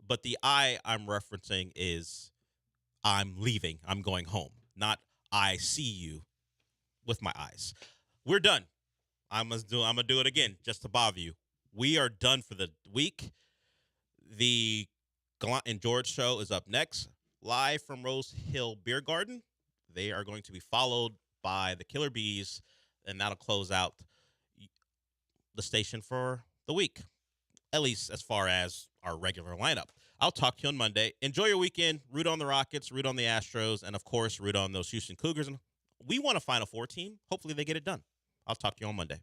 But the I I'm referencing is I'm leaving. I'm going home. Not I see you with my eyes. We're done. I'm gonna do it again just to bother you. We are done for the week. The Gallant George show is up next, live from Rose Hill Beer Garden. They are going to be followed by the Killer Bees, and that'll close out the station for the week, at least as far as our regular lineup. I'll talk to you on Monday. Enjoy your weekend. Root on the Rockets, root on the Astros, and, of course, root on those Houston Cougars. And we want a Final Four team. Hopefully they get it done. I'll talk to you on Monday.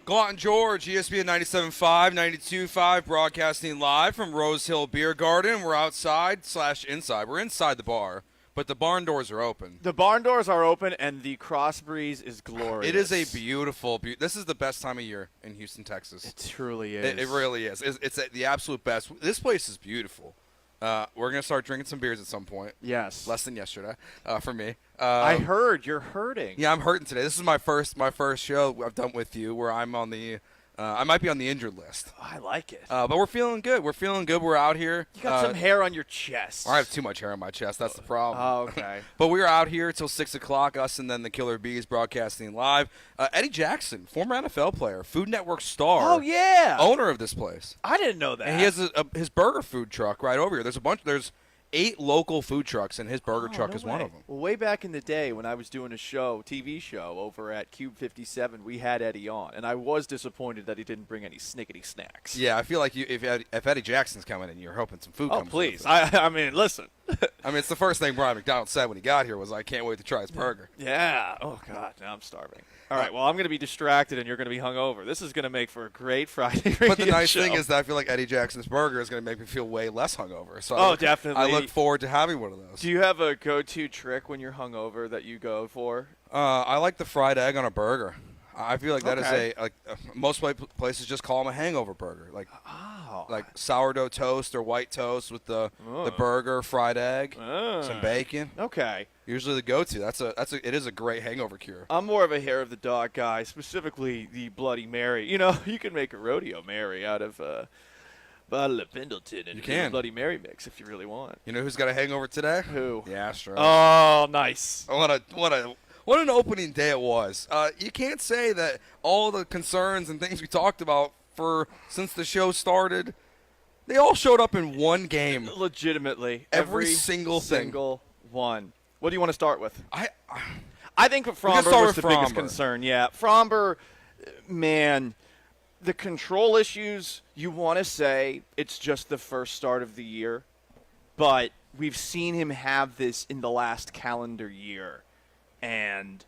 Gallant George, ESPN 97.5, 92.5, broadcasting live from Rose Hill Beer Garden. We're outside/inside. We're inside the bar, but the barn doors are open. The barn doors are open, and the cross breeze is glorious. It is a beautiful this is the best time of year in Houston, Texas. It truly is. It really is. It's the absolute best. This place is beautiful. We're going to start drinking some beers at some point. Yes. Less than yesterday for me. I heard you're hurting. Yeah, I'm hurting today. This is my first show I've done with you where I'm on the I might be on the injured list. I like it. But we're feeling good. We're out here. You got some hair on your chest. I have too much hair on my chest. That's the problem. Oh, okay. But we were out here till 6 o'clock, us and then the Killer Bees broadcasting live. Eddie Jackson, former NFL player, Food Network star. Oh, yeah. Owner of this place. I didn't know that. And he has his burger food truck right over here. There's 8 local food trucks, and his burger truck is one of them. Well, way back in the day when I was doing a TV show over at Cube 57, we had Eddie on, and I was disappointed that he didn't bring any snickety snacks. Yeah, I feel like if Eddie Jackson's coming in, you're hoping some food comes. Oh, please. With it. I mean, listen. I mean, it's the first thing Brian McDonald said when he got here was, I can't wait to try his burger. Yeah. Oh, God. Now I'm starving. All right. Well, I'm going to be distracted, and you're going to be hungover. This is going to make for a great Friday radio But the nice show. thing is that I feel like Eddie Jackson's burger is going to make me feel way less hungover. So definitely. I look forward to having one of those. Do you have a go-to trick when you're hungover that you go for? I like the fried egg on a burger. I feel like that Okay. is most places just call them a hangover burger, like sourdough toast or white toast with the burger, fried egg, some bacon. Okay. Usually the go-to. It is a great hangover cure. I'm more of a hair of the dog guy, specifically the Bloody Mary. You know, you can make a rodeo Mary out of a bottle of Pendleton and do a Bloody Mary mix if you really want. You know who's got a hangover today? Who? The Astros. Oh, nice. What an opening day it was. You can't say that all the concerns and things we talked about since the show started, they all showed up in one game. Legitimately. Every single thing. Single one. What do you want to start with? I think Fromber was the biggest concern. Yeah. Fromber, man, the control issues, you want to say it's just the first start of the year, but we've seen him have this in the last calendar year. And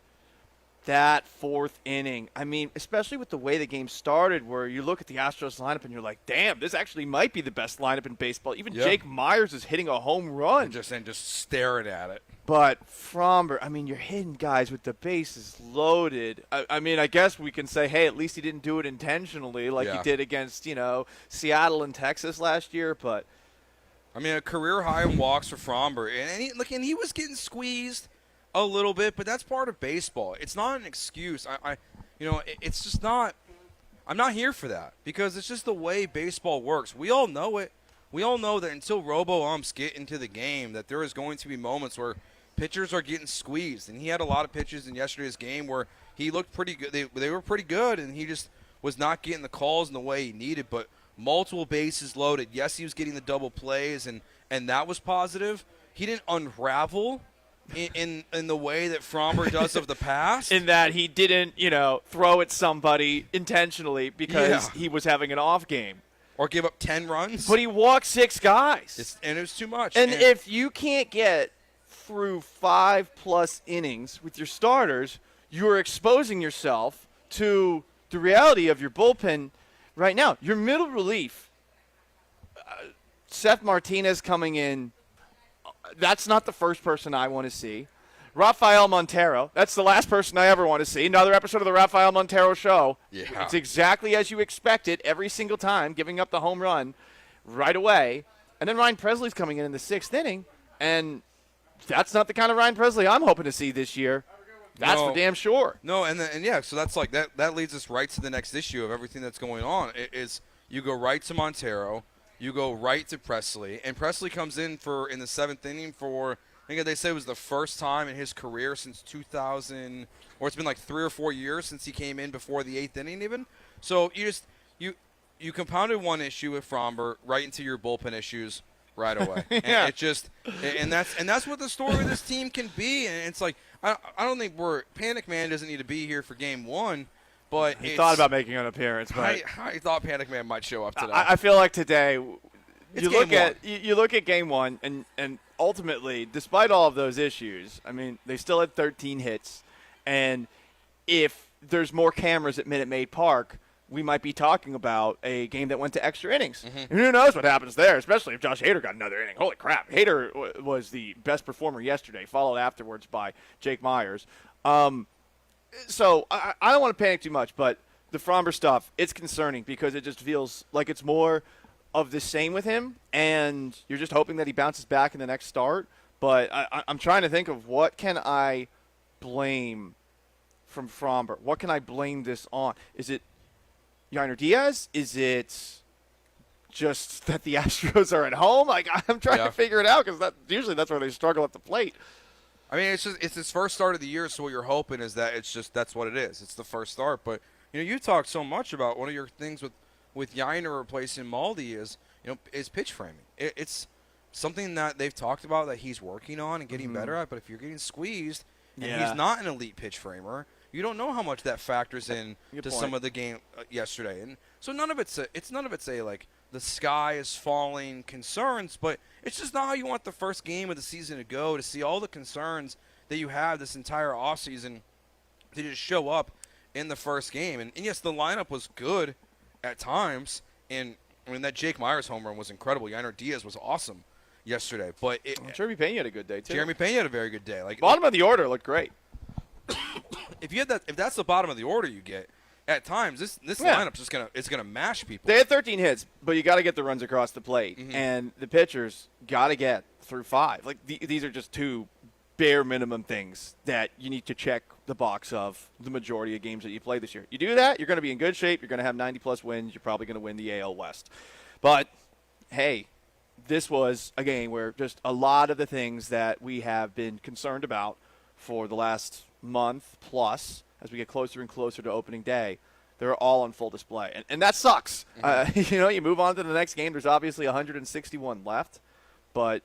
that fourth inning, I mean, especially with the way the game started, where you look at the Astros lineup and you're like, damn, this actually might be the best lineup in baseball. Even Jake Myers is hitting a home run. And just staring at it. But Fromber, I mean, you're hitting guys with the bases loaded. I mean, I guess we can say, hey, at least he didn't do it intentionally like he did against, Seattle and Texas last year. But I mean, a career high in walks for Fromber. And he was getting squeezed a little bit, but that's part of baseball. It's not an excuse. It's just not. I'm not here for that because it's just the way baseball works. We all know it. We all know that until robo-umps get into the game, that there is going to be moments where pitchers are getting squeezed. And he had a lot of pitches in yesterday's game where he looked pretty good. They were pretty good, and he just was not getting the calls in the way he needed. But multiple bases loaded. Yes, he was getting the double plays, and that was positive. He didn't unravel in the way that Fromber does of the past. In that he didn't, throw at somebody intentionally because he was having an off game. Or give up 10 runs. But he walked 6 guys. And it was too much. And if you can't get through 5+ innings with your starters, you're exposing yourself to the reality of your bullpen right now. Your middle relief, Seth Martinez coming in, that's not the first person I want to see. Rafael Montero, that's the last person I ever want to see. Another episode of the Rafael Montero Show. Yeah. It's exactly as you expect it every single time, giving up the home run right away. And then Ryan Presley's coming in the 6th inning, and that's not the kind of Ryan Presley I'm hoping to see this year. That's for damn sure. No, so that's like that leads us right to the next issue of everything that's going on. Is you go right to Montero, you go right to Presley, and Presley comes in in the 7th inning for, I think they say it was the first time in his career since 2000, or it's been like 3 or 4 years since he came in before the 8th inning even. So you compounded one issue with Fromber right into your bullpen issues right away. Yeah. And that's what the story of this team can be. And it's like I don't think Panic Man doesn't need to be here for game 1. But he thought about making an appearance, but I thought Panic Man might show up today. I feel like today you look at game 1 and ultimately, despite all of those issues, I mean, they still had 13 hits, and if there's more cameras at Minute Maid Park, we might be talking about a game that went to extra innings. Mm-hmm. And who knows what happens there, especially if Josh Hader got another inning. Holy crap. Hader was the best performer yesterday, followed afterwards by Jake Myers. So I don't want to panic too much, but the Fromber stuff, it's concerning because it just feels like it's more of the same with him, and you're just hoping that he bounces back in the next start. But I'm trying to think of what can I blame from Fromber. What can I blame this on? Is it Yainer Diaz? Is it just that the Astros are at home? Like, I'm trying to figure it out because usually that's where they struggle at the plate. I mean, it's his first start of the year, so what you're hoping is that that's what it is. It's the first start. But, you talk so much about one of your things with Yainer replacing Maldi is pitch framing. It's something that they've talked about that he's working on and getting better at. But if you're getting squeezed and he's not an elite pitch framer, you don't know how much that factors in to some of the game yesterday. And so none of it's like the sky is falling concerns, but it's just not how you want the first game of the season to go, to see all the concerns that you have this entire offseason to just show up in the first game. And yes, the lineup was good at times, and I mean that Jake Myers home run was incredible. Yainer Diaz was awesome yesterday, but Jeremy Pena had a good day too. Jeremy Pena had a very good day. Like bottom of the order looked great. If that's the bottom of the order you get, at times this lineup's just gonna mash people. They had 13 hits, but you got to get the runs across the plate, and the pitchers got to get through 5. Like these are just 2 bare minimum things that you need to check the box of the majority of games that you play this year. You do that, you're going to be in good shape. You're going to have 90-plus wins. You're probably going to win the AL West. But, hey, this was a game where just a lot of the things that we have been concerned about for the last month plus, as we get closer and closer to opening day, they're all on full display. And that sucks. You move on to the next game. There's obviously 161 left. But,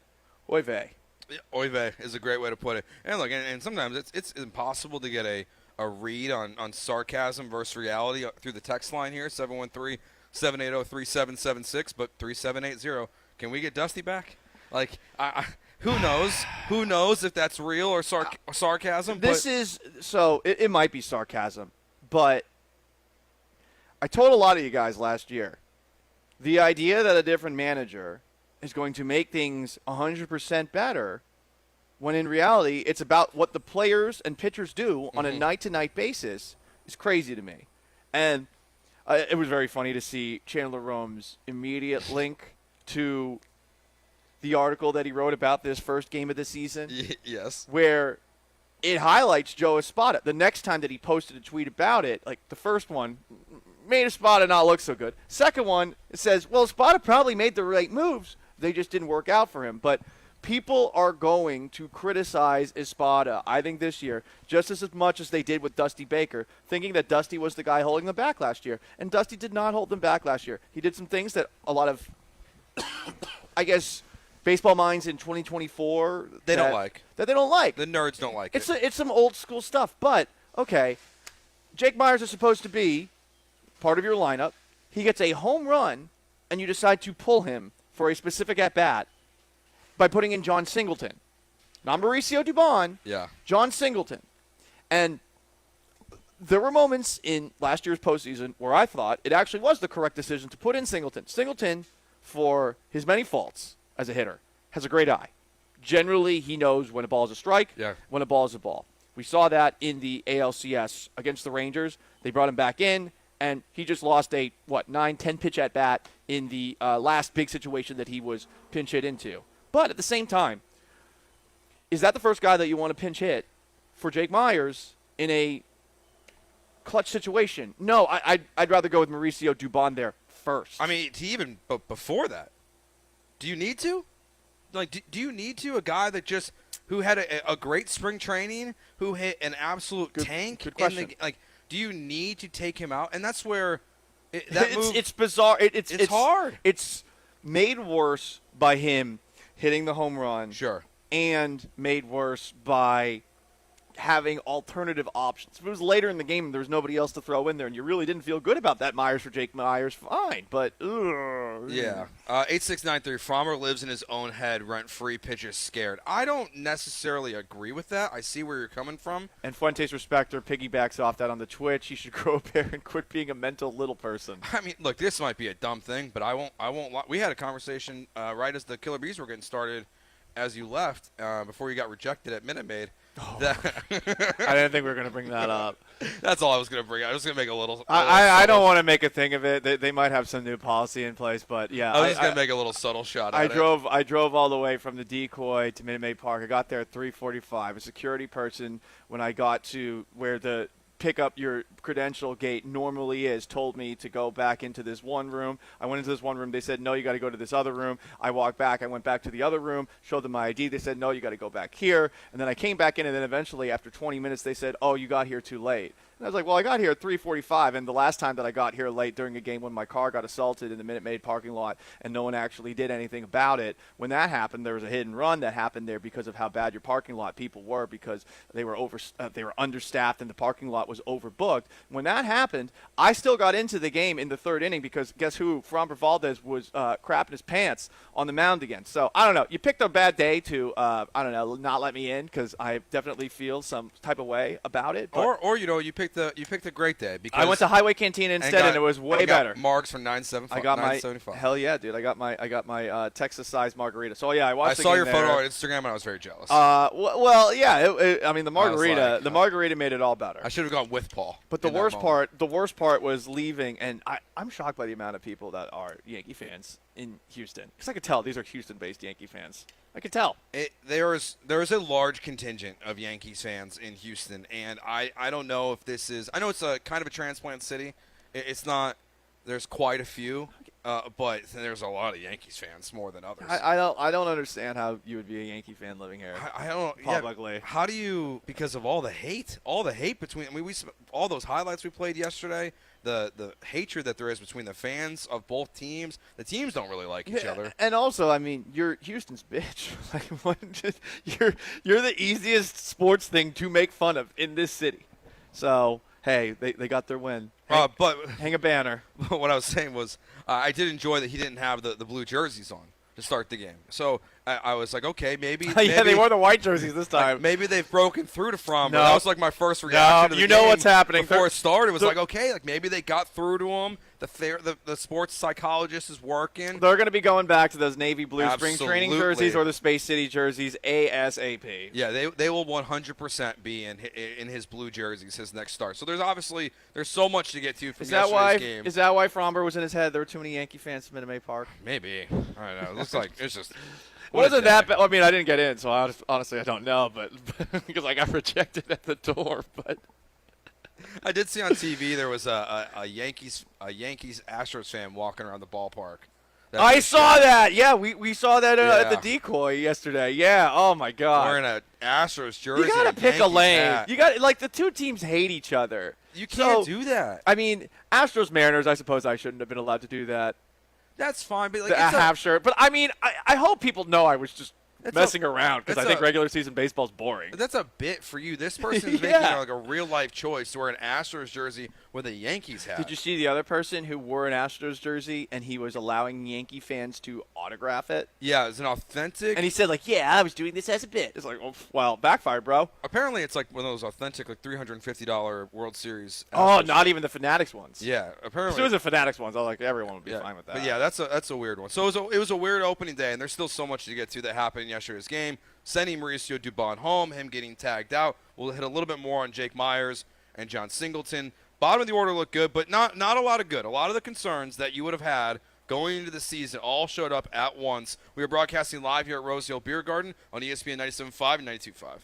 oy vey. Oy vey is a great way to put it. And look, and sometimes it's impossible to get a read on sarcasm versus reality through the text line here, 713-780-3776, but 3780. Can we get Dusty back? Like, who knows? Who knows if that's real or sarcasm? It might be sarcasm, but I told a lot of you guys last year, the idea that a different manager is going to make things 100% better, when in reality it's about what the players and pitchers do on a night-to-night basis, is crazy to me. And it was very funny to see Chandler Rome's immediate link to the article that he wrote about this first game of the season. Yes. Where it highlights Joe Espada. The next time that he posted a tweet about it, like the first one, made Espada not look so good. Second one, it says, well, Espada probably made the right moves. They just didn't work out for him. But people are going to criticize Espada, I think, this year, just as much as they did with Dusty Baker, thinking that Dusty was the guy holding them back last year. And Dusty did not hold them back last year. He did some things that a lot of, I guess, baseball minds in 2024 they don't like. That they don't like. The nerds don't like it. It's some old school stuff. But, okay, Jake Myers is supposed to be part of your lineup. He gets a home run, and you decide to pull him for a specific at-bat by putting in John Singleton. Not Mauricio Dubon. Yeah. John Singleton. And there were moments in last year's postseason where I thought it actually was the correct decision to put in Singleton. Singleton, for his many faults as a hitter, has a great eye. Generally, he knows when a ball is a strike, when a ball is a ball. We saw that in the ALCS against the Rangers. They brought him back in, and he just lost a, 9-10 pitch at bat in the last big situation that he was pinch hit into. But at the same time, is that the first guy that you want to pinch hit for Jake Myers in a clutch situation? No, I'd rather go with Mauricio Dubon there first. I mean, but before that, do you need to? Like, do you need to? A guy that who had a great spring training, who hit an absolute tank. Good question. Do you need to take him out? And that's where it's bizarre. It's hard. It's made worse by him hitting the home run. Sure. And made worse by having alternative options. If it was later in the game and there was nobody else to throw in there and you really didn't feel good about that Myers for Jake Myers, fine. But, yeah. 8693, Frommer lives in his own head, rent-free, pitches scared. I don't necessarily agree with that. I see where you're coming from. And Fuentes Respector piggybacks off that on the Twitch. He should grow a pair and quit being a mental little person. I mean, look, this might be a dumb thing, but I won't lie. We had a conversation right as the Killer Bees were getting started as you left before you got rejected at Minute Maid. I didn't think we were going to bring that up. That's all I was going to bring. I was going to make a little. I don't want to make a thing of it. They might have some new policy in place, but yeah. I was just going to make a little subtle shot. I drove all the way from the decoy to Minute Maid Park. I got there at 3:45. A security person, when I got to where the pick up your credential gate normally is, told me to go back into this one room. I went into this one room. They said, no, you got to go to this other room. I walked back. I went back to the other room, showed them my ID. They said, no, you got to go back here. And then I came back in, and then eventually after 20 minutes they said, oh, you got here too late. And I was like, well, I got here at 3:45, and the last time that I got here late during a game when my car got assaulted in the Minute Maid parking lot and no one actually did anything about it, when that happened, there was a hit and run that happened there because of how bad your parking lot people were, because they were understaffed and the parking lot was overbooked. When that happened, I still got into the game in the third inning because guess who? Framber Valdez was crapping his pants on the mound again. So, I don't know. You picked a bad day to, not let me in because I definitely feel some type of way about it. Or you picked a great day because I went to Highway Cantina instead, and it was way better. Marks for $9.75. I got my hell yeah, dude! I got my Texas-sized margarita. So yeah, I saw your photo on Instagram, and I was very jealous. Well, yeah. I mean, the margarita made it all better. I should have gone with Paul. But the worst part was leaving, and I'm shocked by the amount of people that are Yankee fans in Houston, because I could tell these are Houston-based Yankee fans. I could tell. There is a large contingent of Yankees fans in Houston, and I don't know if this is – I know it's a kind of a transplant city. It's not – there's quite a few, but there's a lot of Yankees fans more than others. I don't understand how you would be a Yankee fan living here. I don't publicly. Yeah, how do you – because of all the hate between – I mean, all those highlights we played yesterday – the hatred that there is between the fans of both teams. The teams don't really like each other. And also, I mean, you're Houston's bitch. You're the easiest sports thing to make fun of in this city. So, hey, they got their win. Hang a banner. What I was saying was I did enjoy that he didn't have the blue jerseys on to start the game. So I was like, okay, maybe. Yeah, they wore the white jerseys this time. Like, maybe they've broken through to Framber. That was like my first reaction to the game. You know what's happening. Before it started, it was like, okay, like maybe they got through to him. The sports psychologist is working. They're going to be going back to those navy blue spring training jerseys or the Space City jerseys ASAP. Yeah, they will 100% be in his blue jerseys his next start. So there's so much to get to from yesterday's game. Is that why Framber was in his head? There were too many Yankee fans at Minute Maid Park. Maybe. I don't know. It looks like it's just. Wasn't that bad? I mean, I didn't get in, so honestly, I don't know, but because I got rejected at the door. But I did see on TV there was a Yankees Astros fan walking around the ballpark. I saw that. Yeah, we saw that at the decoy yesterday. Yeah. Oh my God. Wearing an Astros jersey. You gotta pick a lane. You got the two teams hate each other. You can't do that. I mean, Astros Mariners. I suppose I shouldn't have been allowed to do that. That's fine, but a half shirt. But I mean, I hope people know I was just messing around because I think regular season baseball is boring. That's a bit for you. This person is making like a real life choice to wear an Astros jersey with a Yankees hat. Did you see the other person who wore an Astros jersey and he was allowing Yankee fans to autograph it? Yeah, it's an authentic. And he said yeah, I was doing this as a bit. It's like, well, backfired, bro. Apparently, it's like one of those authentic, like $350 World Series. Oh, not even the Fanatics ones. Yeah, apparently. If it was the Fanatics ones, I like everyone would be fine with that. But yeah, that's a weird one. So it was a weird opening day, and there's still so much to get to that happened in yesterday's game. Sending Mauricio Dubon home, him getting tagged out. We'll hit a little bit more on Jake Myers and John Singleton. Bottom of the order looked good, but not a lot of good. A lot of the concerns that you would have had going into the season all showed up at once. We are broadcasting live here at Rose Hill Beer Garden on ESPN 97.5 and 92.5.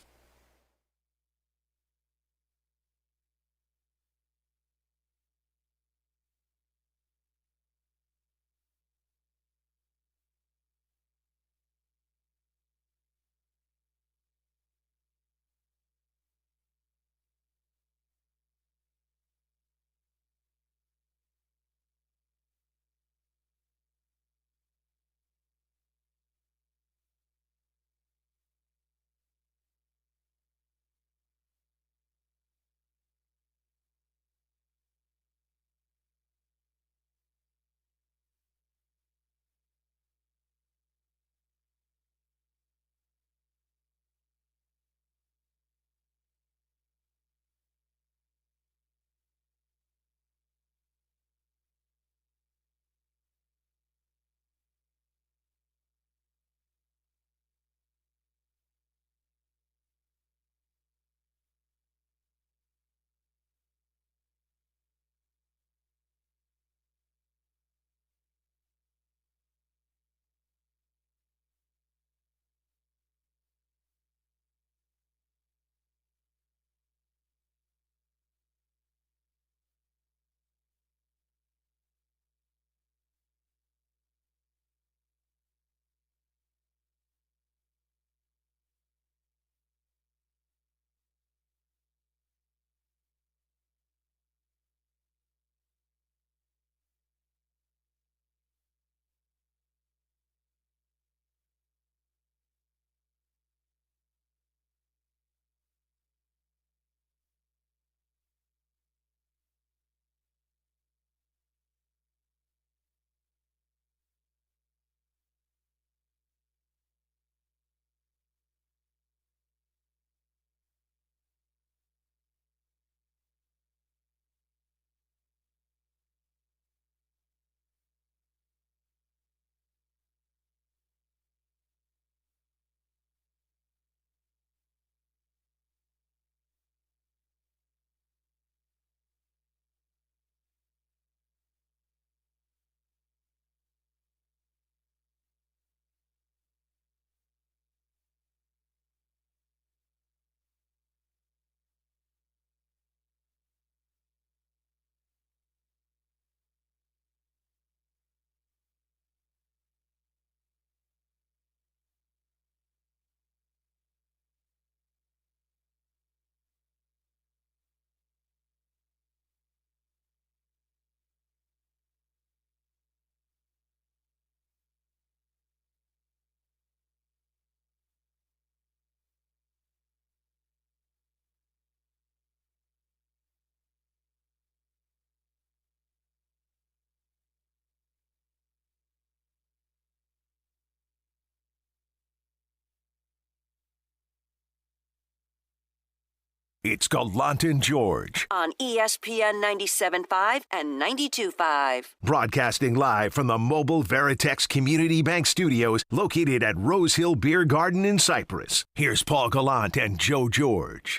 It's Gallant and George. On ESPN 97.5 and 92.5. Broadcasting live from the mobile Veritex Community Bank Studios located at Rose Hill Beer Garden in Cypress. Here's Paul Gallant and Joe George.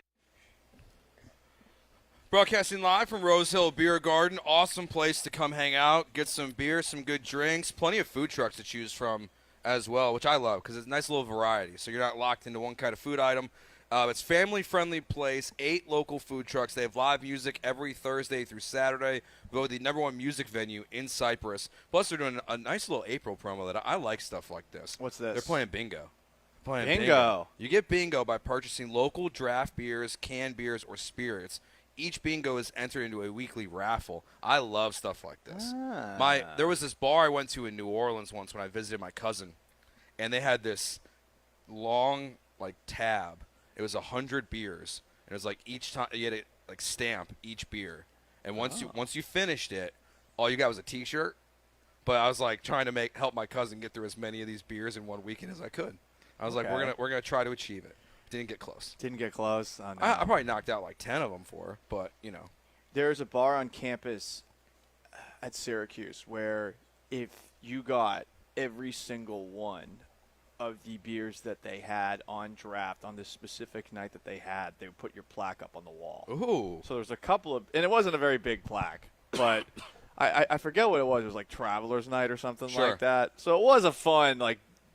Broadcasting live from Rose Hill Beer Garden. Awesome place to come hang out, get some beer, some good drinks, plenty of food trucks to choose from as well, which I love because it's a nice little variety. So you're not locked into one kind of food item. It's family-friendly place, 8 local food trucks. They have live music every Thursday through Saturday. Voted the #1 music venue in Cyprus. Plus, they're doing a nice little April promo that I like stuff like this. What's this? They're playing bingo. Bingo. You get bingo by purchasing local draft beers, canned beers, or spirits. Each bingo is entered into a weekly raffle. I love stuff like this. There was this bar I went to in New Orleans once when I visited my cousin, and they had this long tab. It was 100 beers, and it was like each time you had to stamp each beer, and once you finished it, all you got was a T-shirt. But I was trying to help my cousin get through as many of these beers in one weekend as I could. I was like, we're gonna try to achieve it. Didn't get close. Oh, no. I probably knocked out 10 of them for her, but There's a bar on campus at Syracuse where if you got every single one of the beers that they had on draft on this specific night that they had, they would put your plaque up on the wall. Ooh. So there's a couple of, and it wasn't a very big plaque, but I forget what it was. It was like Traveler's Night or something like that. So it was a fun,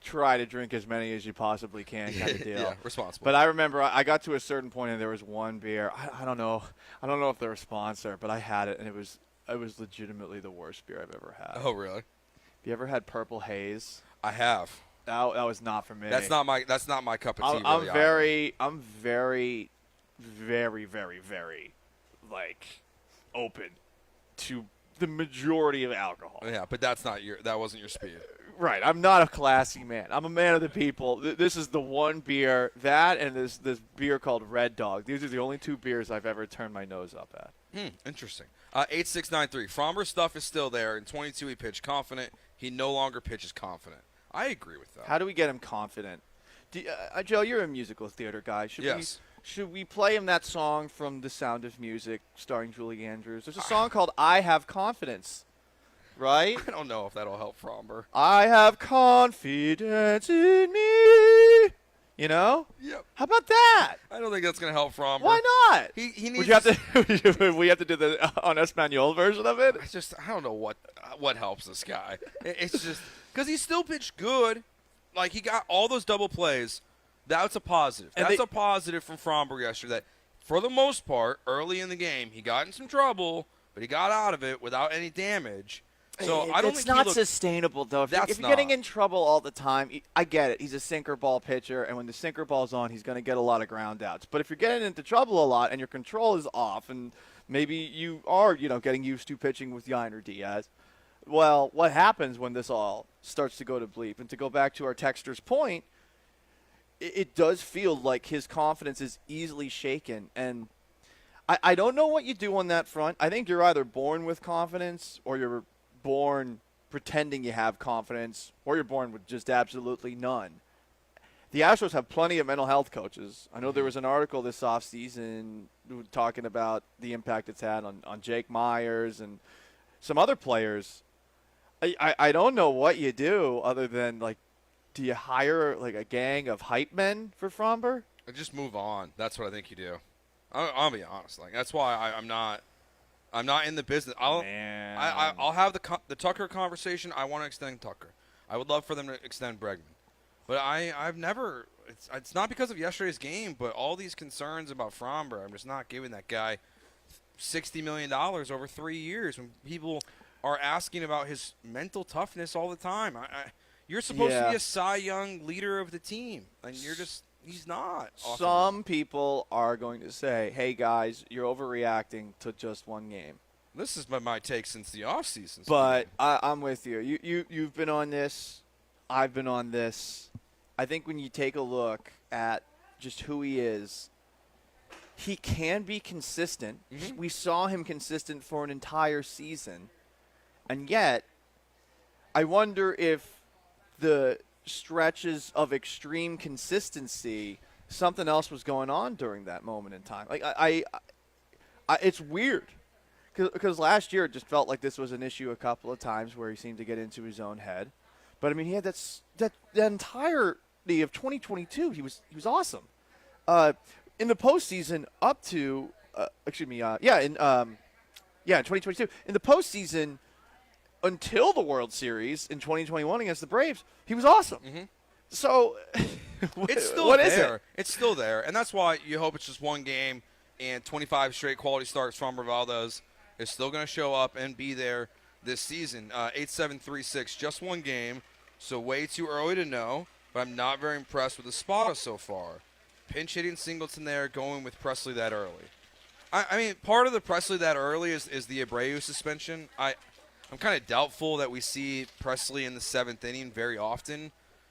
try to drink as many as you possibly can kind of deal. Yeah, responsible. But I remember I got to a certain point and there was one beer. I don't know if they're a sponsor, but I had it and it was legitimately the worst beer I've ever had. Oh, really? Have you ever had Purple Haze? I have. That was not for me. That's not my cup of tea. I'm very, very, very, very open to the majority of alcohol. Yeah, but that wasn't your speed. Right. I'm not a classy man. I'm a man of the people. This is the one beer, that and this beer called Red Dog. These are the only 2 beers I've ever turned my nose up at. Interesting. 8693. Fromber's stuff is still there. In 22, he pitched confident. He no longer pitches confident. I agree with that. How do we get him confident? Joe, you're a musical theater guy. Should we play him that song from The Sound of Music starring Julie Andrews? There's a song called I Have Confidence, right? I don't know if that'll help Fromber. I have confidence in me. You know? Yep. How about that? I don't think that's going to help Fromber. Why not? He needs Would you have to we have to do the on Espanol version of it? I don't know what helps this guy. It's just because he still pitched good. He got all those double plays. That's a positive. That's a positive from Fromber yesterday. That for the most part, early in the game, he got in some trouble, but he got out of it without any damage. So I don't think it's not sustainable, though. If you're getting in trouble all the time, I get it. He's a sinker ball pitcher, and when the sinker ball's on, he's going to get a lot of ground outs. But if you're getting into trouble a lot and your control is off, and maybe you are, getting used to pitching with Yainer Diaz, well, what happens when this all starts to go to bleep? And to go back to our texter's point, it does feel like his confidence is easily shaken. And I don't know what you do on that front. I think you're either born with confidence or you're born pretending you have confidence, or you're born with just absolutely none. The Astros have plenty of mental health coaches. I know there was an article this offseason talking about the impact it's had on Jake Myers and some other players. I don't know what you do other than, do you hire, a gang of hype men for Fromber? Just move on. That's what I think you do. I'll be honest. That's why I'm not in the business. I'll have the Tucker conversation. I want to extend Tucker. I would love for them to extend Bregman. But I've never – it's not because of yesterday's game, but all these concerns about Fromber, I'm just not giving that guy $60 million over 3 years when people are asking about his mental toughness all the time. You're supposed to be a Cy Young leader of the team, and you're just – he's not. Some people are going to say, hey, guys, you're overreacting to just one game. This has been my take since the offseason. But I'm with you. You've been on this. I've been on this. I think when you take a look at just who he is, he can be consistent. Mm-hmm. We saw him consistent for an entire season. And yet, I wonder if the stretches of extreme consistency something else was going on during that moment in time. Like I it's weird because last year it just felt like this was an issue a couple of times where he seemed to get into his own head. But I mean, he had that entirety of 2022. He was awesome. In the postseason, up to in 2022, in the postseason until the World Series in 2021 against the Braves, he was awesome. Mm-hmm. So it's still what there. is it? It's still there, and that's why you hope it's just one game and 25 straight quality starts from Valdez is still going to show up and be there this season. 8-7-3-6, just one game, so way too early to know. But I'm not very impressed with the Spada so far. Pinch hitting Singleton there, going with Presley that early. I mean, part of the Presley that early is the Abreu suspension. I'm kind of doubtful that we see Presley in the 7th inning very often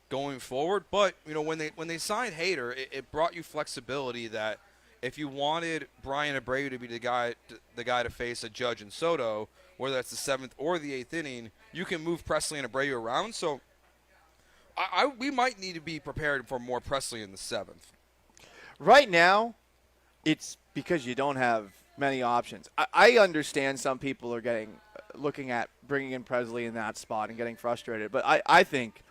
going forward. But when they signed Hader, it brought you flexibility that if you wanted Brian Abreu to be the guy to face a Judge and Soto, whether that's the 7th or the 8th inning, you can move Presley and Abreu around. So we might need to be prepared for more Presley in the 7th. Right now, it's because you don't have many options. I understand some people are looking at bringing in Presley in that spot and getting frustrated, but I think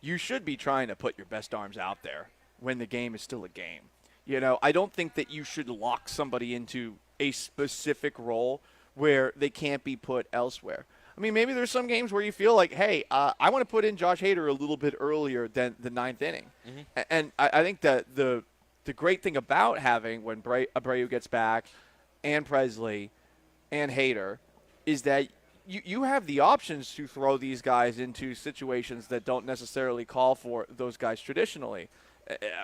you should be trying to put your best arms out there when the game is still a game. I don't think that you should lock somebody into a specific role where they can't be put elsewhere. I mean, maybe there's some games where you feel like, hey, I want to put in Josh Hader a little bit earlier than the 9th inning. Mm-hmm. And I think that the great thing about having when Abreu gets back and Presley and Hader is that you have the options to throw these guys into situations that don't necessarily call for those guys traditionally.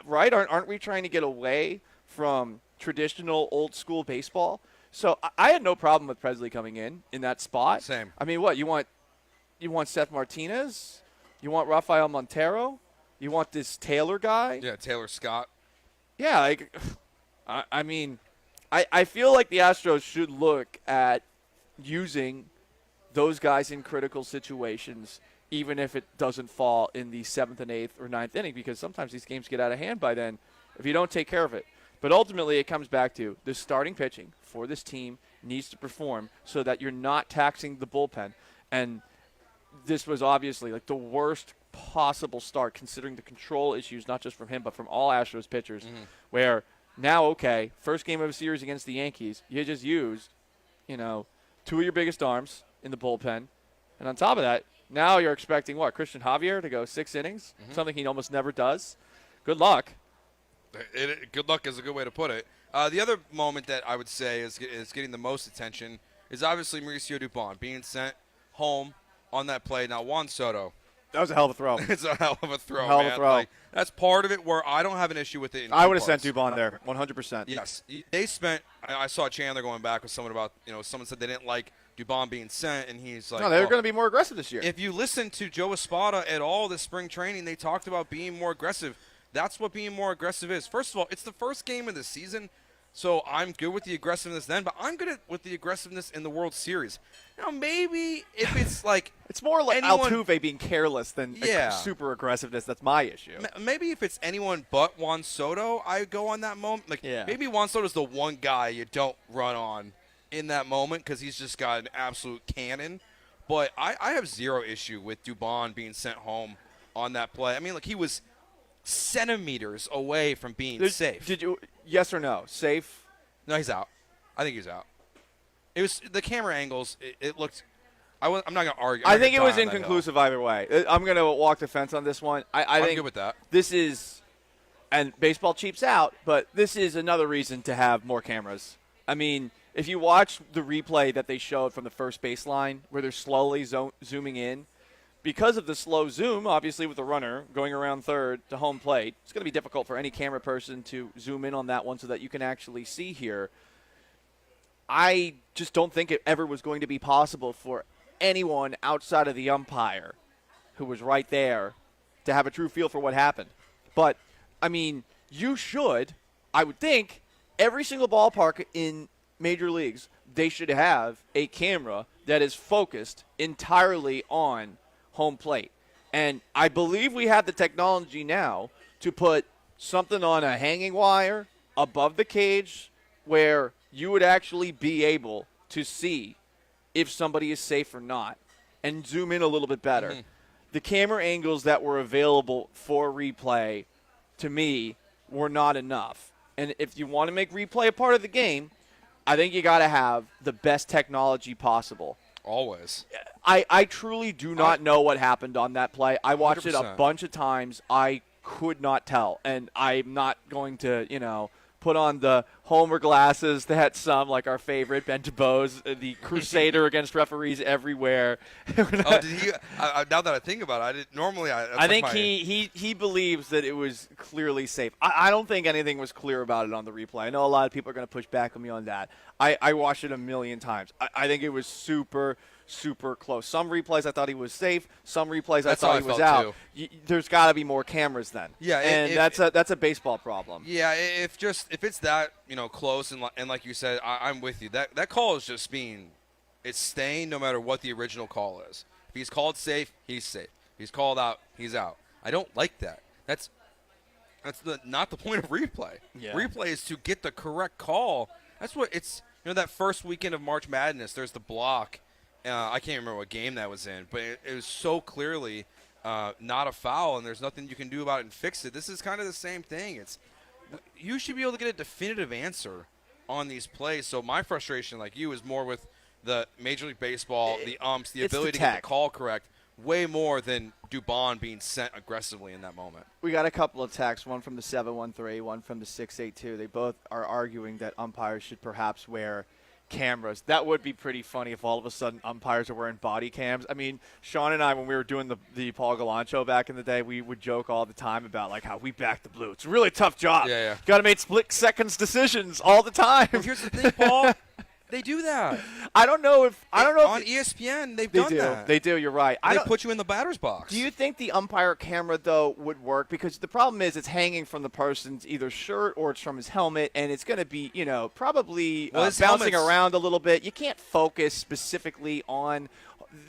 Right? Aren't we trying to get away from traditional old-school baseball? So I had no problem with Presley coming in that spot. Same. I mean, what, you want Seth Martinez? You want Rafael Montero? You want this Taylor guy? Yeah, Taylor Scott. Yeah, I mean, I feel like the Astros should look at using those guys in critical situations, even if it doesn't fall in the 7th and 8th or 9th inning, because sometimes these games get out of hand by then if you don't take care of it. But ultimately, it comes back to the starting pitching for this team needs to perform so that you're not taxing the bullpen. And this was obviously like the worst possible start considering the control issues, not just from him, but from all Astros pitchers, where now, okay, first game of a series against the Yankees, you just used, 2 of your biggest arms in the bullpen. And on top of that, now you're expecting, Christian Javier to go 6 innings, something he almost never does. Good luck. Good luck is a good way to put it. The other moment that I would say is getting the most attention is obviously Mauricio Dubon being sent home on that play. Now, Juan Soto. That was a hell of a throw. It's a hell of a throw, hell man. Of a throw. Like, that's part of it where I don't have an issue with it. I would have sent Dubon there, 100%. Yes. They spent – I saw Chandler going back with someone about – someone said they didn't like Dubon being sent, and he's like – no, they were going to be more aggressive this year. If you listen to Joe Espada at all this spring training, they talked about being more aggressive. That's what being more aggressive is. First of all, it's the first game of the season, so I'm good with the aggressiveness then, but I'm good with the aggressiveness in the World Series. Maybe if it's like it's more like Altuve being careless than super aggressiveness. That's my issue. Maybe if it's anyone but Juan Soto, I go on that moment. Maybe Juan Soto's the one guy you don't run on in that moment because he's just got an absolute cannon. But I have zero issue with Dubon being sent home on that play. I mean, he was centimeters away from being safe. Did you? Yes or no? Safe? No, he's out. I think he's out. It was the camera angles. It looked. I'm not going to argue. I think it was inconclusive either way. I'm going to walk the fence on this one. I'm good with that. This is, and baseball cheaps out, but this is another reason to have more cameras. I mean, if you watch the replay that they showed from the first baseline where they're slowly zooming in, because of the slow zoom, obviously with the runner going around third to home plate, it's going to be difficult for any camera person to zoom in on that one so that you can actually see here. I just don't think it ever was going to be possible for anyone outside of the umpire who was right there to have a true feel for what happened. But, I mean, you should, I would think, every single ballpark in major leagues, they should have a camera that is focused entirely on home plate. And I believe we have the technology now to put something on a hanging wire above the cage where you would actually be able to see if somebody is safe or not and zoom in a little bit better. Mm-hmm. The camera angles that were available for replay, to me, were not enough. And if you want to make replay a part of the game, I think you got to have the best technology possible. Always. I truly do not know what happened on that play. I watched it a 100%. bunch of times. I could not tell. And I'm not going to, put on the Homer glasses that some, like our favorite, Ben DeBose, the crusader against referees everywhere. Did he? Now that I think about it, I think he believes that it was clearly safe. I don't think anything was clear about it on the replay. I know a lot of people are going to push back on me on that. I watched it a million times. I think it was super close. Some replays I thought he was safe. Some replays I thought he was out. There's got to be more cameras then. Yeah, and that's a baseball problem. Yeah, if it's that close and like you said, I'm with you. That call is just it's staying no matter what the original call is. If he's called safe, he's safe. If he's called out, he's out. I don't like that. That's not the point of replay. Yeah. Replay is to get the correct call. That's what it's. That first weekend of March Madness, there's the block. I can't remember what game that was in, but it was so clearly not a foul, and there's nothing you can do about it and fix it. This is kind of the same thing. You should be able to get a definitive answer on these plays. So my frustration, like you, is more with the Major League Baseball, the umps, the ability to get the call correct, way more than Dubon being sent aggressively in that moment. We got a couple of texts, one from the 713, one from the 682. They both are arguing that umpires should perhaps wear cameras. That would be pretty funny if all of a sudden umpires are wearing body cams. I mean, Sean and I, when we were doing the Paul Gallant Show back in the day, we would joke all the time about like how we back the blue. It's a really tough job. Yeah. Got to make split seconds decisions all the time. Well, here's the thing, Paul. They do that. I don't know if on ESPN they've done that. They do. You're right. They put you in the batter's box. Do you think the umpire camera though would work? Because the problem is it's hanging from the person's either shirt or it's from his helmet, and it's going to be probably bouncing around a little bit. You can't focus specifically on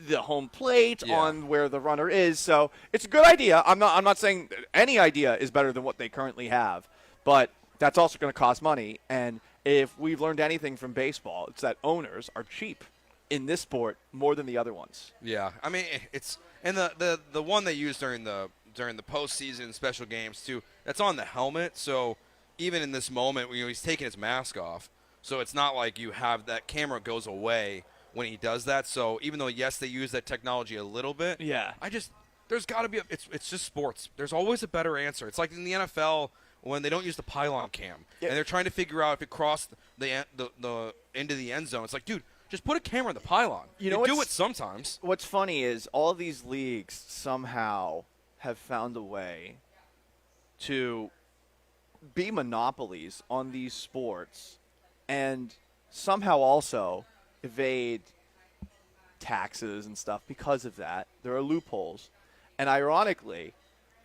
the home plate, on where the runner is. So it's a good idea. I'm not saying any idea is better than what they currently have, but that's also going to cost money. And if we've learned anything from baseball, it's that owners are cheap in this sport more than the other ones. Yeah, I mean it's and the one they used during the postseason special games too. That's on the helmet, so even in this moment, he's taking his mask off, so it's not like you have that camera goes away when he does that. So even though yes, they use that technology a little bit, there's got to be it's just sports. There's always a better answer. It's like in the NFL. When they don't use the pylon cam, and they're trying to figure out if it crossed the into the end zone. It's like, dude, just put a camera in the pylon. You do it sometimes. What's funny is all these leagues somehow have found a way to be monopolies on these sports and somehow also evade taxes and stuff because of that. There are loopholes. And ironically,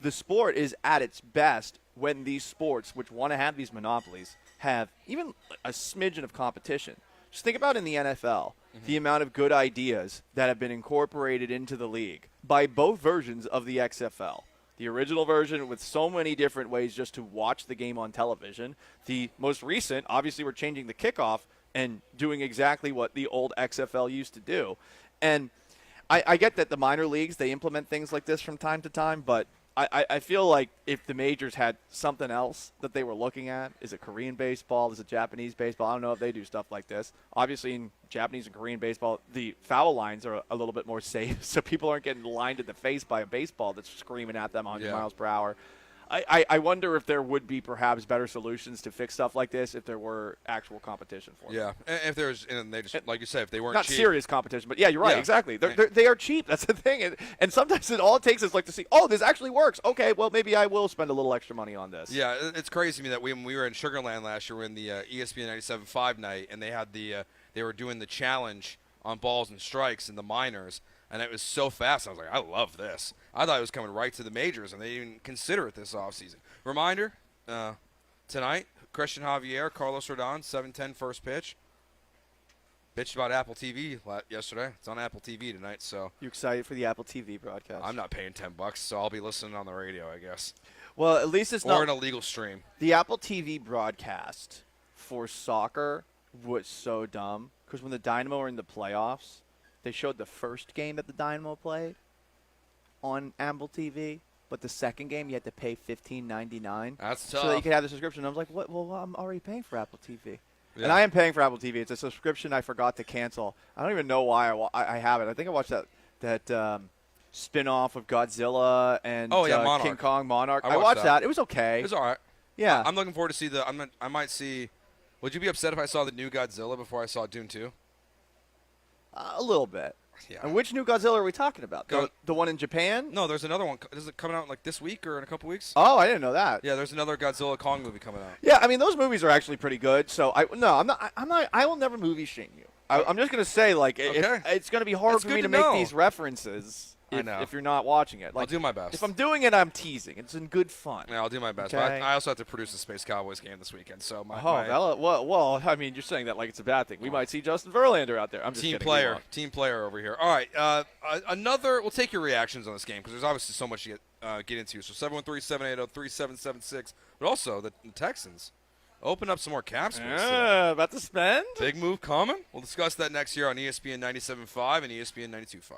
the sport is at its best when these sports, which want to have these monopolies, have even a smidgen of competition. Just think about in the NFL, the amount of good ideas that have been incorporated into the league by both versions of the XFL. The original version with so many different ways just to watch the game on television. The most recent, obviously we're changing the kickoff and doing exactly what the old XFL used to do. And I get that the minor leagues, they implement things like this from time to time, but I feel like if the majors had something else that they were looking at, is it Korean baseball, is it Japanese baseball? I don't know if they do stuff like this. Obviously, in Japanese and Korean baseball, the foul lines are a little bit more safe, so people aren't getting lined in the face by a baseball that's screaming at them 100 miles per hour. I wonder if there would be perhaps better solutions to fix stuff like this if there were actual competition for it. Yeah, and if there's, and they just, like you said, if they weren't not cheap. serious competition, but yeah, you're right, exactly. They are cheap. That's the thing, and sometimes all it takes is like to see, oh, this actually works. Okay, well maybe I will spend a little extra money on this. Yeah, it's crazy to me that when we were in Sugarland last year, in the ESPN 97.5 night, and they had they were doing the challenge on balls and strikes in the minors. And it was so fast. I was like, I love this. I thought it was coming right to the majors, and they didn't even consider it this offseason. Reminder, tonight, Christian Javier, Carlos Rodon, 7:10 first pitch. Bitched about Apple TV yesterday. It's on Apple TV tonight. So you excited for the Apple TV broadcast? I'm not paying $10, so I'll be listening on the radio, I guess. Well, at least it's not. Or an illegal stream. The Apple TV broadcast for soccer was so dumb because when the Dynamo were in the playoffs, they showed the first game that the Dynamo played on Apple TV, but the second game you had to pay $15.99. That's tough. So that you could have the subscription. I was like, what? Well, I'm already paying for Apple TV. Yeah. And I am paying for Apple TV. It's a subscription I forgot to cancel. I don't even know why I have it. I think I watched that spin-off of Godzilla and King Kong Monarch. I watched that. It was okay. It was all right. Yeah. I'm looking forward to see I might see. Would you be upset if I saw the new Godzilla before I saw Dune 2? A little bit. Yeah. And which new Godzilla are we talking about? The one in Japan? No, there's another one. Is it coming out like this week or in a couple weeks? Oh, I didn't know that. Yeah, there's another Godzilla Kong movie coming out. Yeah, I mean those movies are actually pretty good. So I'm not. I will never movie shame you. I'm just gonna say it's gonna be hard for me to make these references. If you're not watching it. I'll do my best. If I'm doing it, I'm teasing. It's in good fun. Yeah, I'll do my best. Okay. But I also have to produce the Space Cowboys game this weekend. So well, I mean, you're saying that like it's a bad thing. We might see Justin Verlander out there. I'm just team kidding. player over here. All right, we'll take your reactions on this game because there's obviously so much to get into. So 713-780-3776, but also the Texans open up some more cap space. Yeah, about to spend. Big move coming. We'll discuss that next year on ESPN 97.5 and ESPN 92.5.